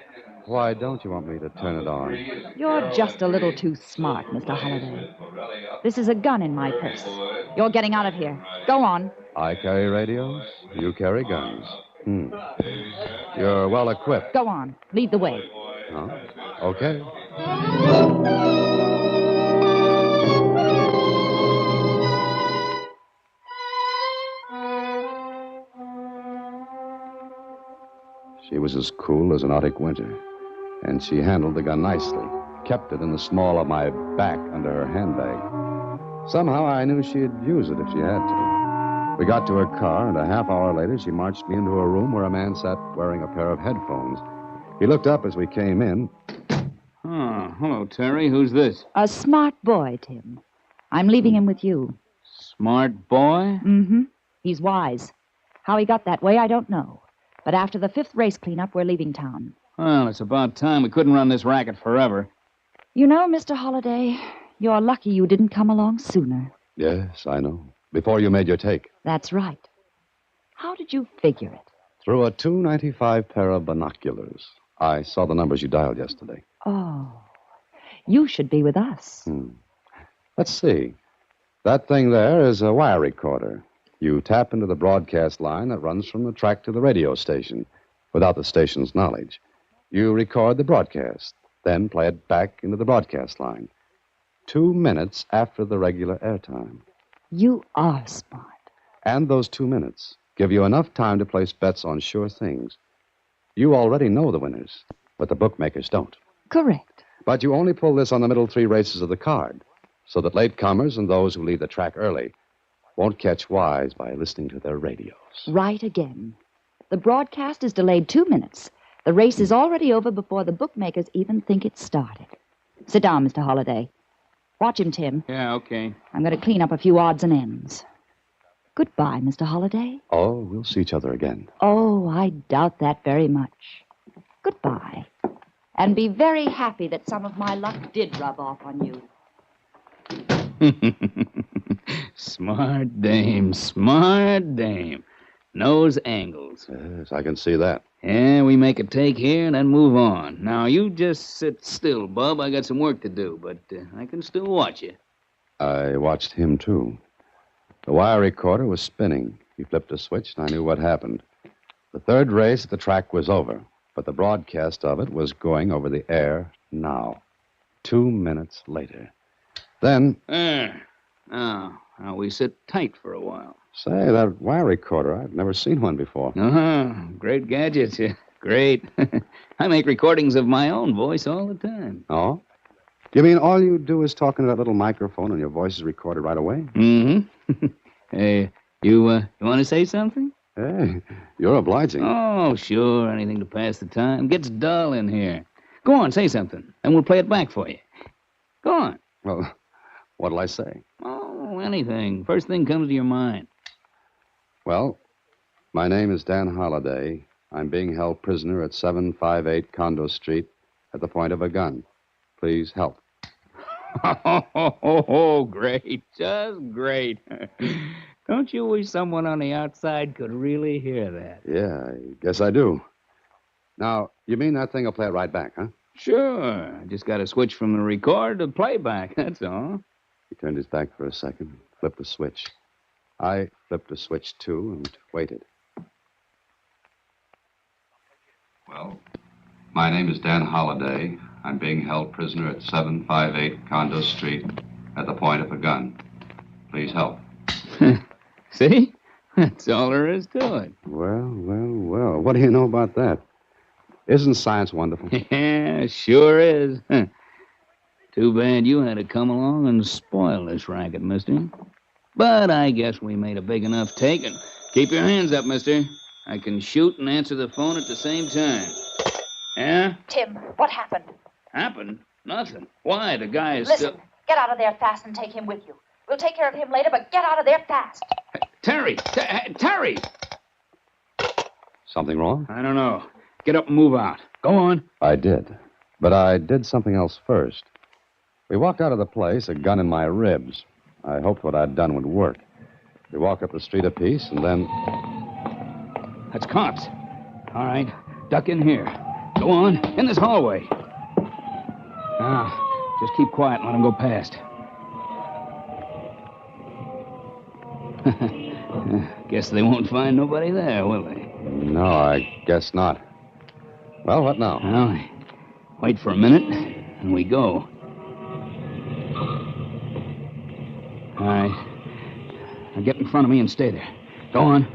Why don't you want me to turn it on? You're just a little too smart, Mr. Holliday. This is a gun in my purse. You're getting out of here. Go on. I carry radios. You carry guns. You're well equipped. Go on. Lead the way. Huh? Okay. She was as cool as an Arctic winter, and she handled the gun nicely, kept it in the small of my back under her handbag. Somehow I knew she'd use it if she had to. We got to her car, and a half hour later she marched me into a room where a man sat wearing a pair of headphones. He looked up as we came in. Oh, hello, Terry. Who's this? A smart boy, Tim. I'm leaving him with you. Smart boy? Mm-hmm. He's wise. How he got that way, I don't know. But after the 5th race cleanup, we're leaving town. Well, it's about time. We couldn't run this racket forever. You know, Mr. Holliday, you're lucky you didn't come along sooner. Yes, I know. Before you made your take. That's right. How did you figure it? Through a .295 pair of binoculars. I saw the numbers you dialed yesterday. Oh, you should be with us. Let's see. That thing there is a wire recorder. You tap into the broadcast line that runs from the track to the radio station without the station's knowledge. You record the broadcast, then play it back into the broadcast line. 2 minutes after the regular airtime. You are smart. And those 2 minutes give you enough time to place bets on sure things. You already know the winners, but the bookmakers don't. Correct. But you only pull this on the middle 3 races of the card, so that latecomers and those who leave the track early won't catch wise by listening to their radios. Right again. The broadcast is delayed 2 minutes. The race is already over before the bookmakers even think it started. Sit down, Mr. Holliday. Watch him, Tim. Yeah, okay. I'm going to clean up a few odds and ends. Goodbye, Mr. Holliday. Oh, we'll see each other again. Oh, I doubt that very much. Goodbye. And be very happy that some of my luck did rub off on you. Smart dame, smart dame. Knows angles. Yes, I can see that. Yeah, we make a take here and then move on. Now, you just sit still, Bub. I got some work to do, but I can still watch you. I watched him, too. The wire recorder was spinning. He flipped a switch, and I knew what happened. The 3rd race at the track was over, but the broadcast of it was going over the air now. 2 minutes later. Then... Now we sit tight for a while. Say, that wire recorder, I've never seen one before. Great gadgets. Yeah. Great. I make recordings of my own voice all the time. Oh? You mean all you do is talk into that little microphone and your voice is recorded right away? Mm-hmm. Hey, you want to say something? Hey, you're obliging. Oh, sure. Anything to pass the time. Gets dull in here. Go on, say something, and we'll play it back for you. Go on. Well, what'll I say? Oh, anything. First thing comes to your mind. Well, my name is Dan Holliday. I'm being held prisoner at 758 Condo Street at the point of a gun. Please help. Oh, great. Just great. Don't you wish someone on the outside could really hear that? Yeah, I guess I do. Now, you mean that thing will play it right back, huh? Sure. I just got to switch from the record to playback, that's all. He turned his back for a second, flipped the switch. I flipped the switch, too, and waited. Well, my name is Dan Holliday. I'm being held prisoner at 758 Condo Street at the point of a gun. Please help. See? That's all there is to it. Well. What do you know about that? Isn't science wonderful? Yeah, sure is. Too bad you had to come along and spoil this racket, mister. But I guess we made a big enough take, and keep your hands up, mister. I can shoot and answer the phone at the same time. Yeah? Tim, what happened? Happened? Nothing. Why? The guy is Listen, still... get out of there fast and take him with you. We'll take care of him later, but get out of there fast. Terry! Terry! Something wrong? I don't know. Get up and move out. Go on. I did. But I did something else first. We walked out of the place, a gun in my ribs. I hoped what I'd done would work. We walked up the street a piece, and then... That's cops. All right. Duck in here. Go on, in this hallway. Now, just keep quiet and let him go past. Guess they won't find nobody there, will they? No, I guess not. Well, what now? Well, wait for a minute, and we go. All right. Now get in front of me and stay there. Go on.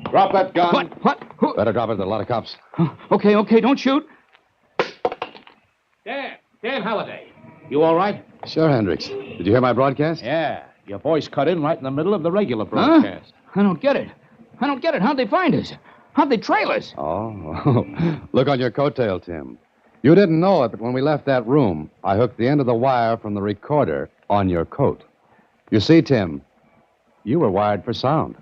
Drop that gun. What? Who? Better drop it. There are a lot of cops. Okay, don't shoot. Dan Halliday. You all right? Sure, Hendricks. Did you hear my broadcast? Yeah. Your voice cut in right in the middle of the regular broadcast. I don't get it. How'd they find us? How'd they trail us? Oh, look on your coattail, Tim. You didn't know it, but when we left that room, I hooked the end of the wire from the recorder on your coat. You see, Tim, you were wired for sound.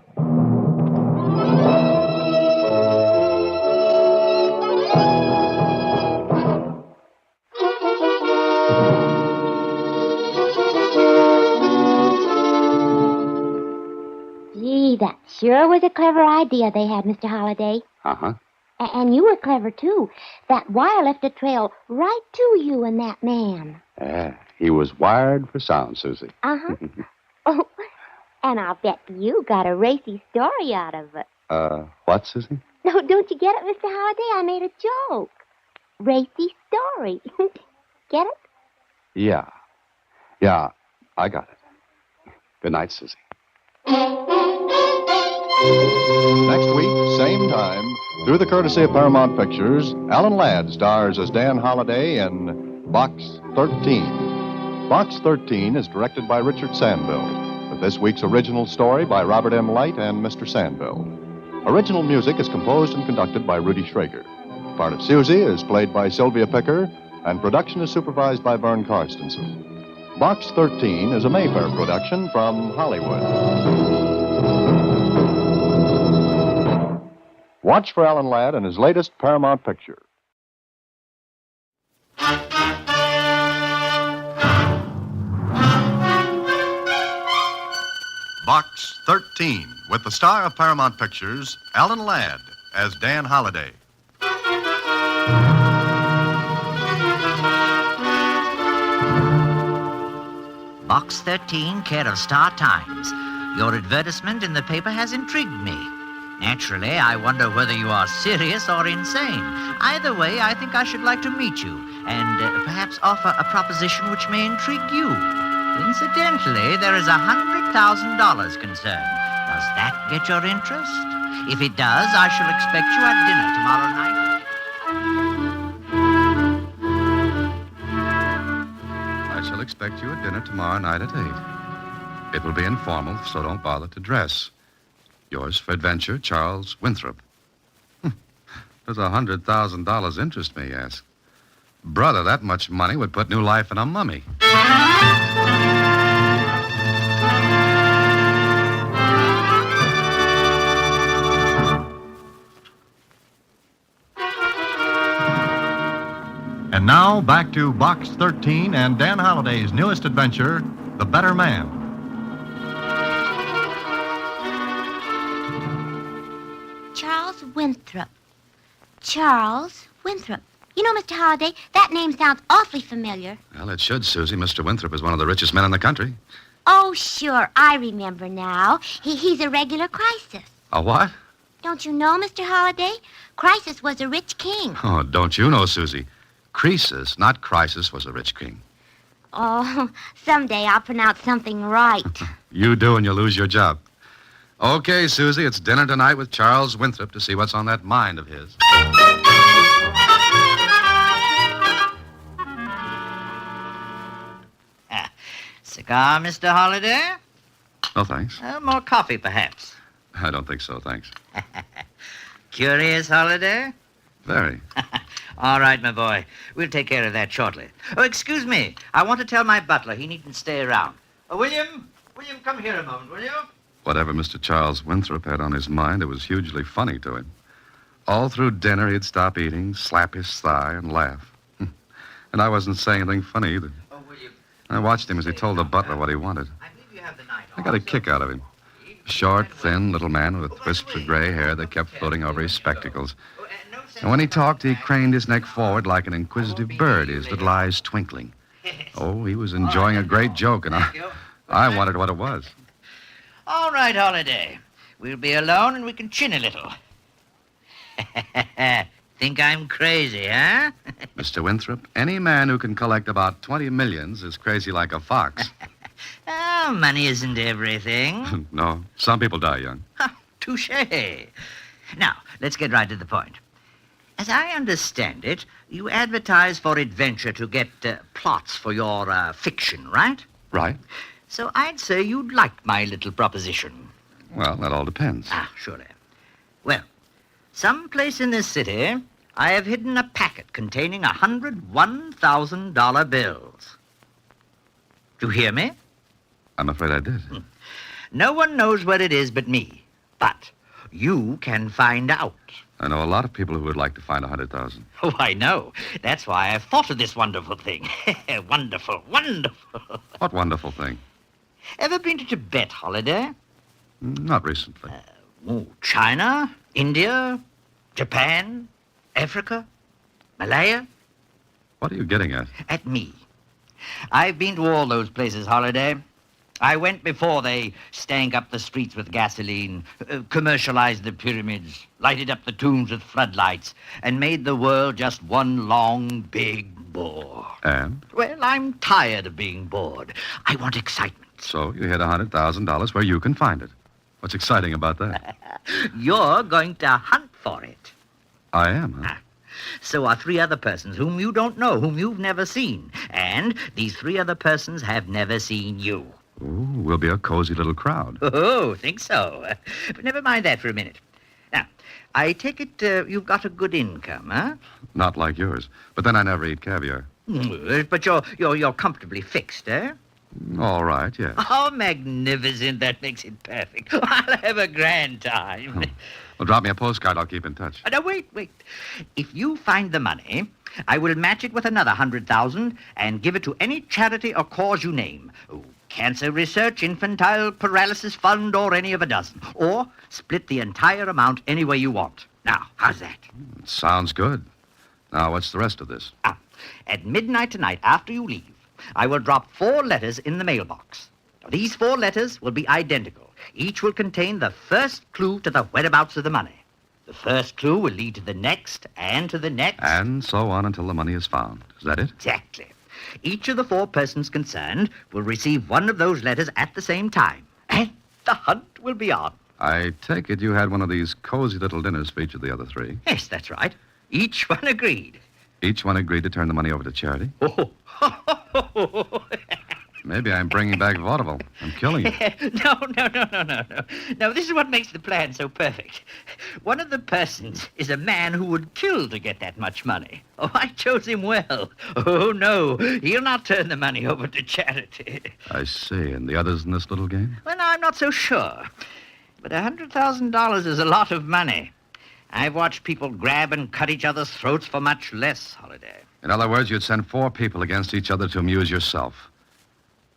Gee, that sure was a clever idea they had, Mr. Holliday. Uh-huh. And you were clever, too. That wire left a trail right to you and that man. Yeah, he was wired for sound, Susie. Uh-huh. Oh, and I'll bet you got a racy story out of it. What, Susie? No, don't you get it, Mr. Holliday? I made a joke. Racy story. Get it? Yeah, I got it. Good night, Susie. Next week, same time, through the courtesy of Paramount Pictures, Alan Ladd stars as Dan Holliday in Box 13. Box 13 is directed by Richard Sandville, with this week's original story by Robert M. Light and Mr. Sandville. Original music is composed and conducted by Rudy Schrager. Part of Susie is played by Sylvia Picker, and production is supervised by Vern Karstensen. Box 13 is a Mayfair production from Hollywood. Watch for Alan Ladd and his latest Paramount picture. Box 13, with the star of Paramount Pictures, Alan Ladd, as Dan Holliday. Box 13, care of Star Times. Your advertisement in the paper has intrigued me. Naturally, I wonder whether you are serious or insane. Either way, I think I should like to meet you and perhaps offer a proposition which may intrigue you. Incidentally, there is $100,000 concerned. Does that get your interest? If it does, I shall expect you at dinner tomorrow night. I shall expect you at dinner tomorrow night at 8. It will be informal, so don't bother to dress. Yours for adventure, Charles Winthrop. Does $100,000 interest me, yes? Brother, that much money would put new life in a mummy. And now, back to Box 13 and Dan Holliday's newest adventure, The Better Man. Charles Winthrop. Charles Winthrop. You know, Mr. Holliday, that name sounds awfully familiar. Well, it should, Susie. Mr. Winthrop is one of the richest men in the country. Oh, sure, I remember now. He's a regular Crisis. A what? Don't you know, Mr. Holliday? Crisis was a rich king. Oh, don't you know, Susie? Croesus, not Crisis, was a rich king. Oh, someday I'll pronounce something right. You do, and you'll lose your job. Okay, Susie, it's dinner tonight with Charles Winthrop to see what's on that mind of his. Cigar, Mr. Holliday? No, thanks. More coffee, perhaps. I don't think so, thanks. Curious, Holliday? Very. All right, my boy. We'll take care of that shortly. Oh, excuse me. I want to tell my butler he needn't stay around. William, come here a moment, will you? Whatever Mr. Charles Winthrop had on his mind, it was hugely funny to him. All through dinner, he'd stop eating, slap his thigh, and laugh. And I wasn't saying anything funny either. Oh, William. I watched him as he told the butler what he wanted. I believe you have the night I got a kick out of him. Short, thin little man with wisps of gray hair that kept floating over his spectacles. And when he talked, he craned his neck forward like an inquisitive bird, his little eyes twinkling. Oh, he was enjoying a great joke, and I wondered what it was. All right, Holiday. We'll be alone and we can chin a little. Think I'm crazy, huh? Mr. Winthrop, any man who can collect about 20 millions is crazy like a fox. Oh, money isn't everything. No, some people die young. Touché. Now, let's get right to the point. As I understand it, you advertise for adventure to get plots for your fiction, right? Right. So I'd say you'd like my little proposition. Well, that all depends. Surely. Well, someplace in this city, I have hidden a packet containing 100 $1,000 bills. Do you hear me? I'm afraid I did. No one knows where it is but me. But you can find out. I know a lot of people who would like to find 100,000. Oh, I know. That's why I've thought of this wonderful thing. Wonderful, wonderful. What wonderful thing? Ever been to Tibet, Holiday? Not recently. China, India, Japan, Africa, Malaya? What are you getting at? At me. I've been to all those places, Holiday. I went before they stank up the streets with gasoline, commercialized the pyramids, lighted up the tombs with floodlights, and made the world just one long, big bore. And? Well, I'm tired of being bored. I want excitement. So you hid $100,000 where you can find it. What's exciting about that? You're going to hunt for it. I am, huh? So are 3 other persons whom you don't know, whom you've never seen. And these 3 other persons have never seen you. Ooh, we'll be a cozy little crowd. Oh, think so. But never mind that for a minute. Now, I take it you've got a good income, huh? Not like yours. But then I never eat caviar. But you're comfortably fixed, eh? All right, yes. Oh, magnificent. That makes it perfect. I'll have a grand time. Well, drop me a postcard. I'll keep in touch. Now, wait. If you find the money, I will match it with another 100,000 and give it to any charity or cause you name. Cancer Research, Infantile Paralysis Fund, or any of a dozen. Or split the entire amount any way you want. Now, how's that? Sounds good. Now, what's the rest of this? At midnight tonight, after you leave, I will drop 4 letters in the mailbox. Now, these 4 letters will be identical. Each will contain the first clue to the whereabouts of the money. The first clue will lead to the next, and to the next. And so on until the money is found. Is that it? Exactly. Each of the 4 persons concerned will receive one of those letters at the same time. And the hunt will be on. I take it you had one of these cozy little dinners for each of the other 3. Yes, that's right. Each one agreed. Each one agreed to turn the money over to charity? Oh. Maybe I'm bringing back vaudeville. I'm killing you. No. No, this is what makes the plan so perfect. One of the persons is a man who would kill to get that much money. Oh, I chose him well. Oh, no, he'll not turn the money over to charity. I see. And the others in this little game? Well, I'm not so sure. But $100,000 is a lot of money. I've watched people grab and cut each other's throats for much less, Holiday. In other words, you'd send 4 people against each other to amuse yourself.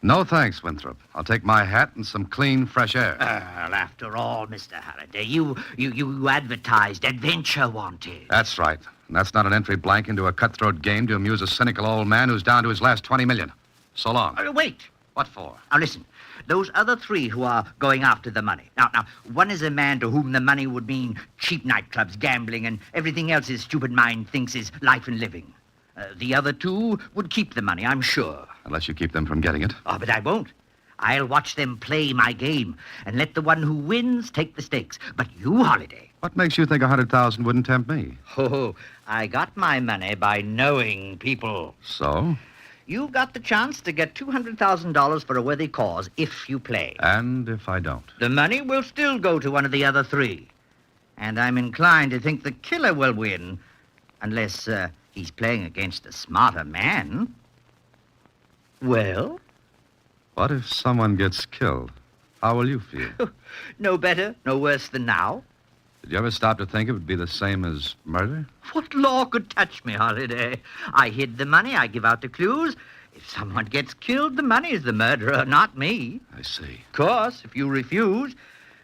No thanks, Winthrop. I'll take my hat and some clean, fresh air. Well, after all, Mr. Halliday, you advertised adventure wanted. That's right. And that's not an entry blank into a cutthroat game to amuse a cynical old man who's down to his last 20 million. So long. Wait. What for? Now, listen. Those other 3 who are going after the money. Now, one is a man to whom the money would mean cheap nightclubs, gambling, and everything else his stupid mind thinks is life and living. The other 2 would keep the money, I'm sure. Unless you keep them from getting it. Oh, but I won't. I'll watch them play my game and let the one who wins take the stakes. But you, Holiday. What makes you think 100,000 wouldn't tempt me? Oh, I got my money by knowing people. So? You've got the chance to get $200,000 for a worthy cause if you play. And if I don't? The money will still go to one of the other 3. And I'm inclined to think the killer will win. Unless he's playing against a smarter man. Well? What if someone gets killed? How will you feel? No better, no worse than now. Did you ever stop to think it would be the same as murder? What law could touch me, Holiday? I hid the money, I give out the clues. If someone gets killed, the money is the murderer, not me. I see. Of course, if you refuse,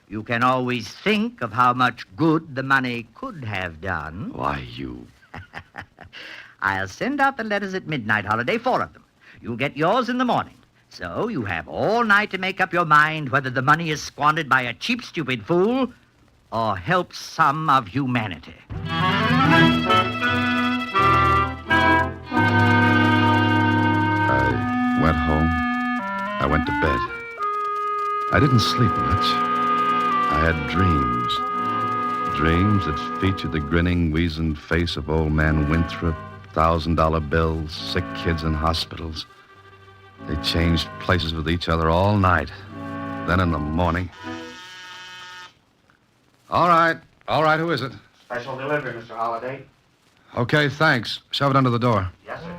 You can always think of how much good the money could have done. Why, you... I'll send out the letters at midnight, Holiday, 4 of them. You'll get yours in the morning. So you have all night to make up your mind whether the money is squandered by a cheap, stupid fool or helps some of humanity. I went home. I went to bed. I didn't sleep much. I had dreams. Dreams that featured the grinning, weazened face of old man Winthrop, $1,000 bills, sick kids in hospitals. They changed places with each other all night. Then in the morning... All right, who is it? Special delivery, Mr. Holliday. Okay, thanks. Shove it under the door. Yes, sir.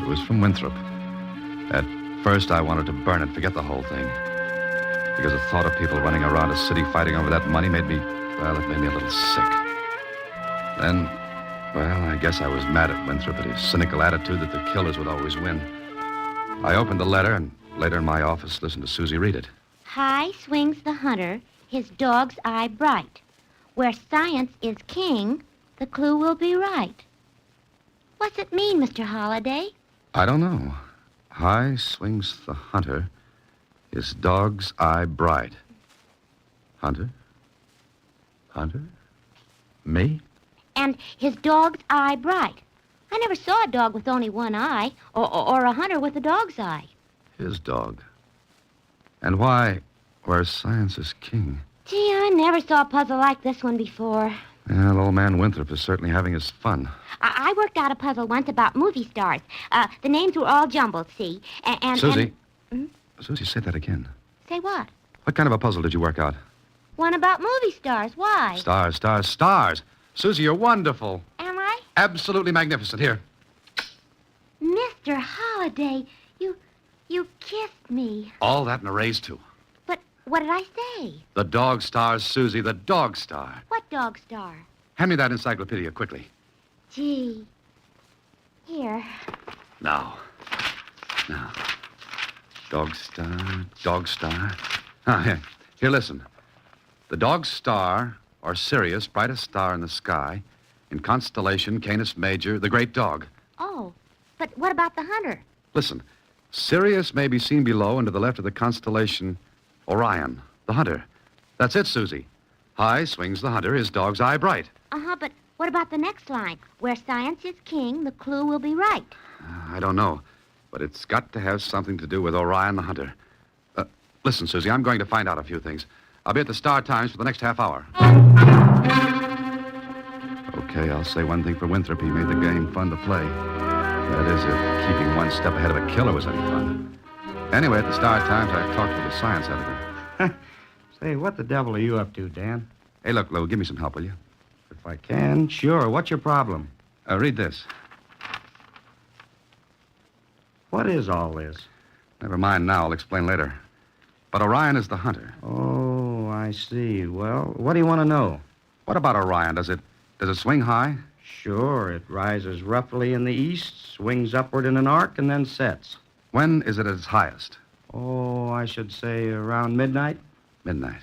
It was from Winthrop. At first, I wanted to burn it, forget the whole thing. Because the thought of people running around a city fighting over that money made me, it made me a little sick. Then, I guess I was mad at Winthrop at his cynical attitude that the killers would always win. I opened the letter and later in my office listened to Susie read it. High swings the hunter, his dog's eye bright. Where science is king, the clue will be right. What's it mean, Mr. Holliday? I don't know. High swings the hunter, his dog's eye bright. Hunter? Hunter? Me? And his dog's eye bright. I never saw a dog with only one eye, or a hunter with a dog's eye. His dog. And why, where science is king? Gee, I never saw a puzzle like this one before. Well, old man Winthrop is certainly having his fun. I worked out a puzzle once about movie stars. The names were all jumbled, see? And Susie. And... Susie, say that again. Say what? What kind of a puzzle did you work out? One about movie stars. Why? Stars, stars, stars. Susie, you're wonderful. Am I? Absolutely magnificent. Here. Mr. Holliday, you kissed me. All that and a raise, too. But what did I say? The dog stars, Susie, the dog star. What dog star? Hand me that encyclopedia quickly. Gee. Here. Now. Dog star, dog star. Here, listen. The dog star, or Sirius, brightest star in the sky, in constellation Canis Major, the great dog. Oh, but what about the hunter? Listen, Sirius may be seen below and to the left of the constellation Orion, the hunter. That's it, Susie. High swings the hunter, his dog's eye bright. But what about the next line? Where science is king, the clue will be right. I don't know, but it's got to have something to do with Orion the hunter. Listen, Susie, I'm going to find out a few things. I'll be at the Star Times for the next half hour. Okay, I'll say one thing for Winthrop. He made the game fun to play. That is, if keeping one step ahead of a killer was any fun. Anyway, at the Star Times, I talked with the science editor. Say, what the devil are you up to, Dan? Hey, look, Lou, give me some help, will you? If I can, sure. What's your problem? Read this. What is all this? Never mind now. I'll explain later. But Orion is the hunter. Oh, I see. Well, what do you want to know? What about Orion? Does it swing high? Sure. It rises roughly in the east, swings upward in an arc, and then sets. When is it at its highest? Oh, I should say around midnight. Midnight.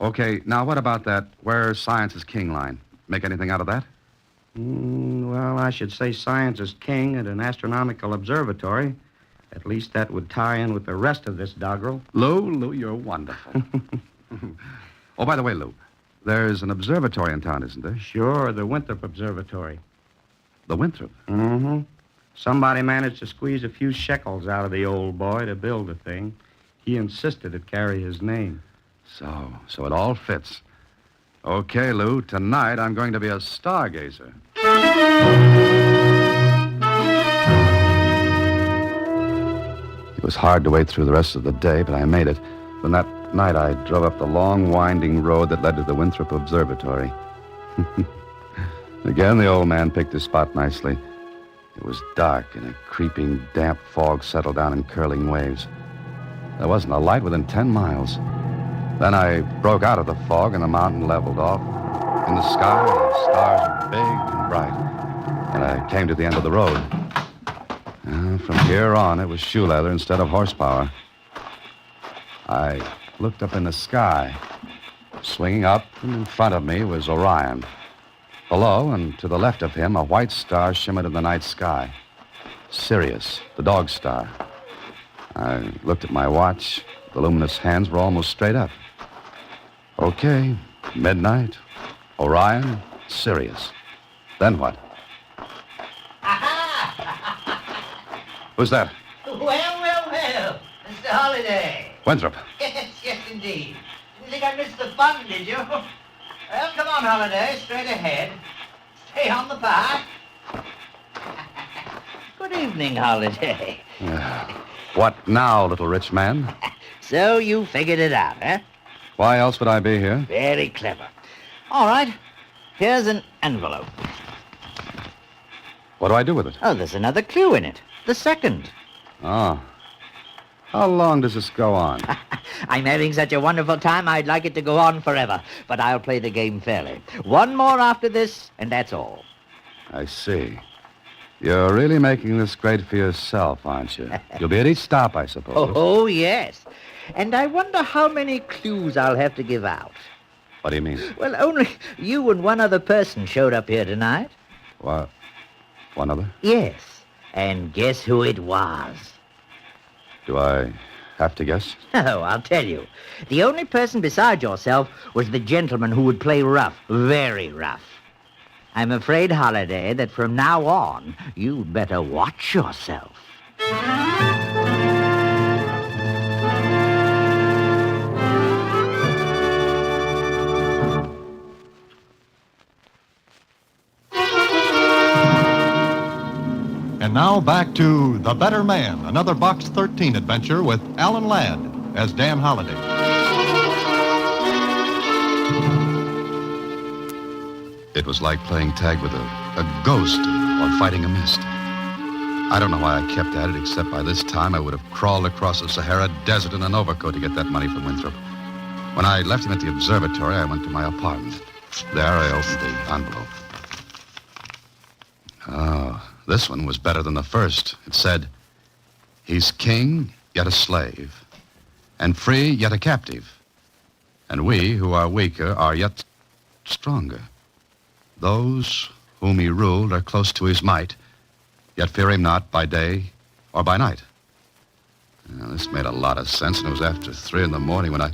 Okay, now what about that where science is king line? Make anything out of that? Well, I should say science is king at an astronomical observatory. At least that would tie in with the rest of this doggerel. Lou, you're wonderful. Oh, by the way, Lou, there's an observatory in town, isn't there? Sure, the Winthrop Observatory. The Winthrop? Mm-hmm. Somebody managed to squeeze a few shekels out of the old boy to build the thing. He insisted it carry his name. So it all fits. Okay, Lou, tonight I'm going to be a stargazer. It was hard to wait through the rest of the day, but I made it. Then that night I drove up the long, winding road that led to the Winthrop Observatory. Again, the old man picked his spot nicely. It was dark, and a creeping, damp fog settled down in curling waves. There wasn't a light within 10 miles. Then I broke out of the fog, and the mountain leveled off. In the sky, the stars were big and bright. And I came to the end of the road. From here on, it was shoe leather instead of horsepower. I looked up in the sky. Swinging up and in front of me was Orion. Below and to the left of him, a white star shimmered in the night sky. Sirius, the dog star. I looked at my watch. The luminous hands were almost straight up. Okay, midnight, Orion, Sirius. Then what? Who's that? Well, Mr. Holliday. Winthrop. Yes, indeed. Didn't think I missed the fun, did you? Well, come on, Holliday, straight ahead. Stay on the path. Good evening, Holliday. What now, little rich man? So you figured it out, eh? Why else would I be here? Very clever. All right, here's an envelope. What do I do with it? Oh, there's another clue in it. The second. Oh. How long does this go on? I'm having such a wonderful time, I'd like it to go on forever. But I'll play the game fairly. One more after this, and that's all. I see. You're really making this great for yourself, aren't you? You'll be at each stop, I suppose. Oh, yes. And I wonder how many clues I'll have to give out. What do you mean? Well, only you and one other person showed up here tonight. What? One other? Yes. And guess who it was? Do I have to guess? Oh, I'll tell you. The only person beside yourself was the gentleman who would play rough, very rough. I'm afraid, Holliday, that from now on, you'd better watch yourself. And now back to The Better Man, another Box 13 adventure with Alan Ladd as Dan Holliday. It was like playing tag with a ghost or fighting a mist. I don't know why I kept at it, except by this time I would have crawled across the Sahara Desert in an overcoat to get that money from Winthrop. When I left him at the observatory, I went to my apartment. There I opened the envelope. Oh, this one was better than the first. It said, "He's king, yet a slave, and free, yet a captive. And we, who are weaker, are yet stronger. Those whom he ruled are close to his might, yet fear him not by day or by night." Now, this made a lot of sense, and it was after 3 in the morning when I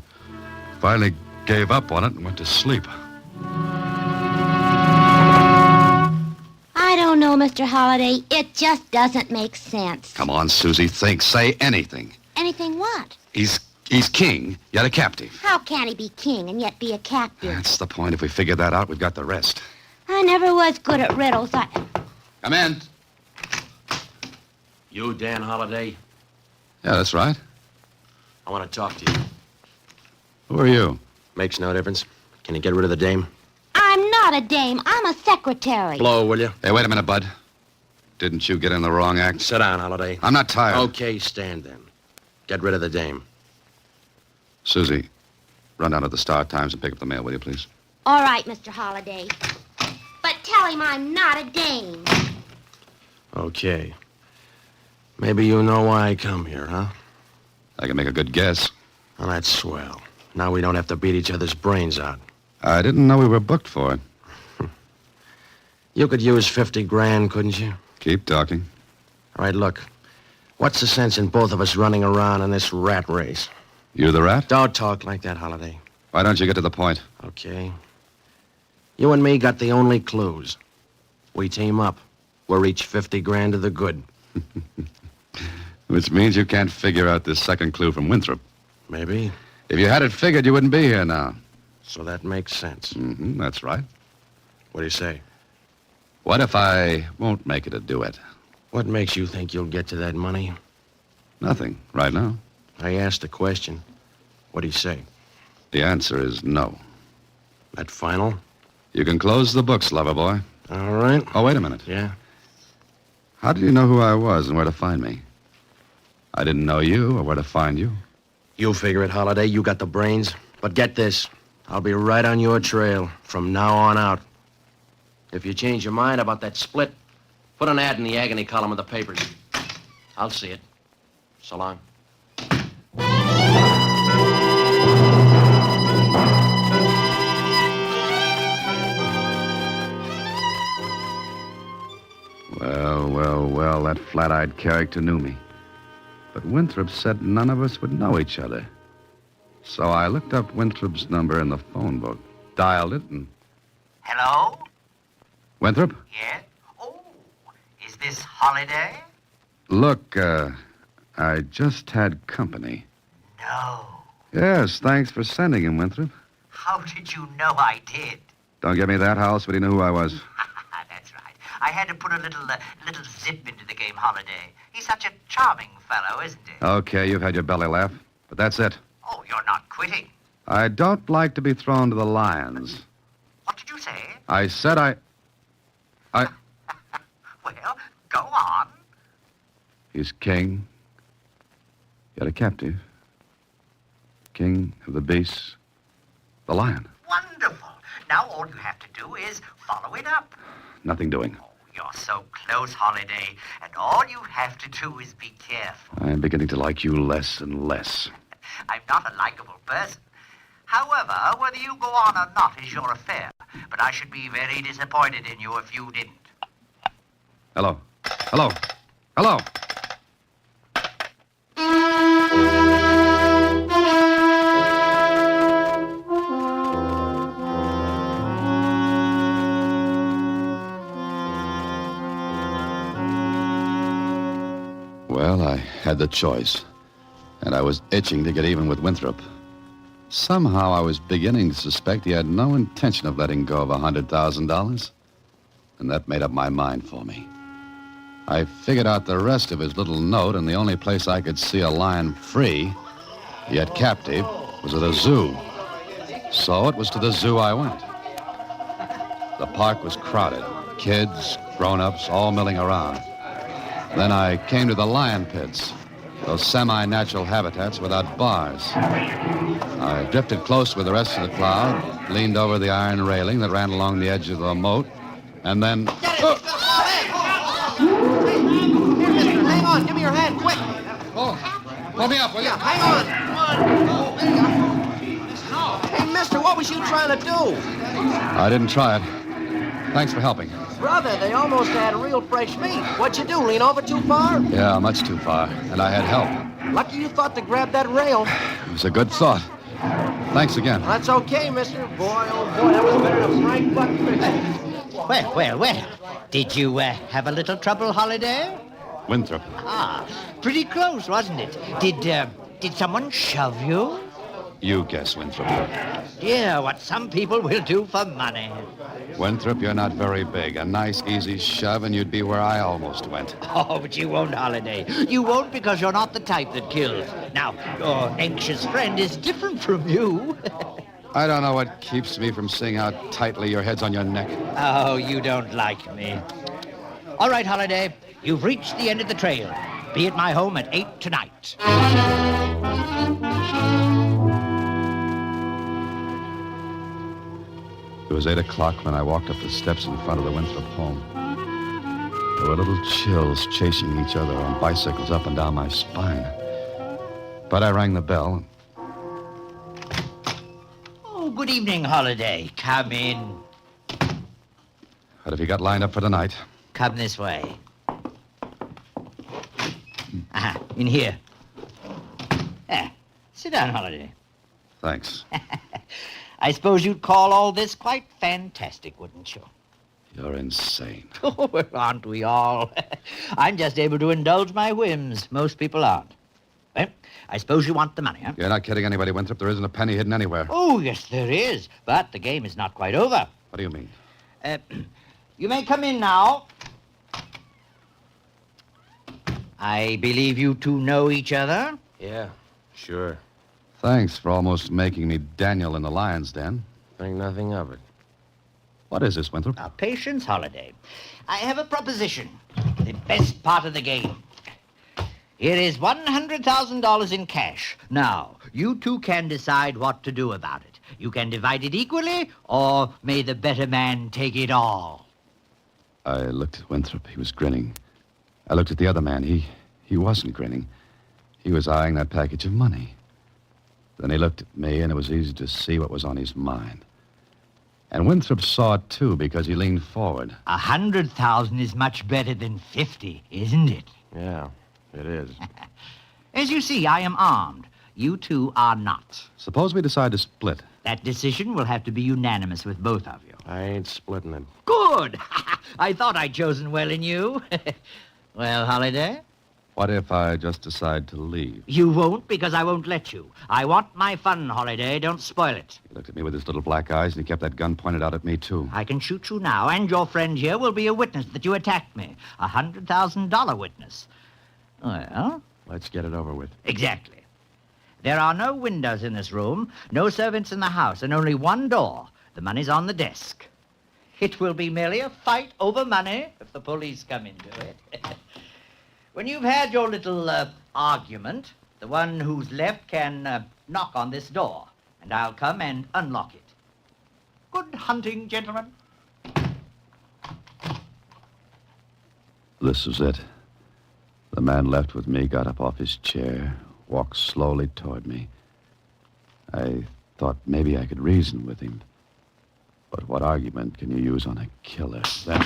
finally gave up on it and went to sleep. I don't know, Mr. Holliday. It just doesn't make sense. Come on, Susie, think. Say anything. Anything what? He's king, yet a captive. How can he be king and yet be a captive? That's the point. If we figure that out, we've got the rest. I never was good at riddles. Come in. You, Dan Holliday? Yeah, that's right. I want to talk to you. Who are you? Makes no difference. Can you get rid of the dame? I'm not a dame. I'm a secretary. Blow, will you? Hey, wait a minute, Bud. Didn't you get in the wrong act? Sit down, Holliday. I'm not tired. Okay, stand then. Get rid of the dame. Susie, run down to the Star-Times and pick up the mail, will you, please? All right, Mr. Holliday. But tell him I'm not a dame. Okay. Maybe you know why I come here, huh? I can make a good guess. Well, that's swell. Now we don't have to beat each other's brains out. I didn't know we were booked for it. You could use 50 grand, couldn't you? Keep talking. All right, look. What's the sense in both of us running around in this rat race? You the rat? Don't talk like that, Holliday. Why don't you get to the point? Okay. You and me got the only clues. We team up. We're each 50 grand to the good. Which means you can't figure out this second clue from Winthrop. Maybe. If you had it figured, you wouldn't be here now. So that makes sense. Mm-hmm, that's right. What do you say? What if I won't make it a duet? What makes you think you'll get to that money? Nothing, right now. I asked a question. What do you say? The answer is no. That final? You can close the books, lover boy. All right. Oh, wait a minute. Yeah? How did you know who I was and where to find me? I didn't know you or where to find you. You figure it, Holliday. You got the brains. But get this. I'll be right on your trail from now on out. If you change your mind about that split, put an ad in the agony column of the papers. I'll see it. So long. flat-eyed character knew me. But Winthrop said none of us would know each other. So I looked up Winthrop's number in the phone book, dialed it, and... Hello? Winthrop? Yes? Oh, is this Holiday? Look, I just had company. No. Yes, thanks for sending him, Winthrop. How did you know I did? Don't get me that, how else would he know who I was? That's right. I had to put a little zip into the game, Holiday. He's such a charming fellow, isn't he? Okay, you've had your belly laugh, but that's it. Oh, you're not quitting. I don't like to be thrown to the lions. What did you say? I said I... Well, go on. He's king, yet a captive. King of the beasts, the lion. Wonderful. Now all you have to do is follow it up. Nothing doing. You're so close, Holiday, and all you have to do is be careful. I'm beginning to like you less and less. I'm not a likable person. However, whether you go on or not is your affair. But I should be very disappointed in you if you didn't. Hello. Hello. Hello. Well, I had the choice, and I was itching to get even with Winthrop. Somehow I was beginning to suspect he had no intention of letting go of $100,000, and that made up my mind for me. I figured out the rest of his little note, and the only place I could see a lion free, yet captive, was at a zoo. So it was to the zoo I went. The park was crowded, kids, grown-ups, all milling around. Then I came to the lion pits, those semi-natural habitats without bars. I drifted close with the rest of the crowd, leaned over the iron railing that ran along the edge of the moat, and then... Here, mister, hang on. Give me your hand, quick. Oh, pull me up, will you? Yeah, hang on. Hey, mister, what was you trying to do? I didn't try it. Thanks for helping. Brother, they almost had real fresh meat. What'd you do, lean over too far? Yeah, much too far, and I had help. Lucky you thought to grab that rail. It was a good thought. Thanks again. That's okay, mister. Boy, oh boy, that was better than Frank Buck. Well. Did you have a little trouble, Holiday? Winthrop. Ah, pretty close, wasn't it? Did someone shove you? You guess, Winthrop. Yeah, what some people will do for money. Winthrop, you're not very big. A nice, easy shove, and you'd be where I almost went. Oh, but you won't, Holiday. You won't because you're not the type that kills. Now, your anxious friend is different from you. I don't know what keeps me from seeing how tightly your head's on your neck. Oh, you don't like me. All right, Holiday. You've reached the end of the trail. Be at my home at 8 tonight. It was 8 o'clock when I walked up the steps in front of the Winthrop home. There were little chills chasing each other on bicycles up and down my spine. But I rang the bell. Oh, good evening, Holiday. Come in. What have you got lined up for tonight? Come this way. In here. Sit down, Holiday. Thanks. I suppose you'd call all this quite fantastic, wouldn't you? You're insane. Oh, well, aren't we all? I'm just able to indulge my whims. Most people aren't. Well, I suppose you want the money, huh? You're not kidding anybody, Winthrop. There isn't a penny hidden anywhere. Oh, yes, there is. But the game is not quite over. What do you mean? You may come in now. I believe you two know each other? Yeah, sure. Thanks for almost making me Daniel in the lion's den. Think nothing of it. What is this, Winthrop? Now, patience, Holiday. I have a proposition. The best part of the game. Here is $100,000 in cash. Now, you two can decide what to do about it. You can divide it equally, or may the better man take it all. I looked at Winthrop. He was grinning. I looked at the other man. He wasn't grinning. He was eyeing that package of money. Then he looked at me, and it was easy to see what was on his mind. And Winthrop saw it, too, because he leaned forward. 100,000 is much better than 50, isn't it? Yeah, it is. As you see, I am armed. You two are not. Suppose we decide to split. That decision will have to be unanimous with both of you. I ain't splitting it. Good! I thought I'd chosen well in you. Well, Holiday? What if I just decide to leave? You won't, because I won't let you. I want my fun, Holiday. Don't spoil it. He looked at me with his little black eyes, and he kept that gun pointed out at me, too. I can shoot you now, and your friend here will be a witness that you attacked me. A $100,000 witness. Well? Let's get it over with. Exactly. There are no windows in this room, no servants in the house, and only one door. The money's on the desk. It will be merely a fight over money if the police come into it. When you've had your little argument, the one who's left can knock on this door, and I'll come and unlock it. Good hunting, gentlemen. This was it. The man left with me got up off his chair, walked slowly toward me. I thought maybe I could reason with him. But what argument can you use on a killer? Then...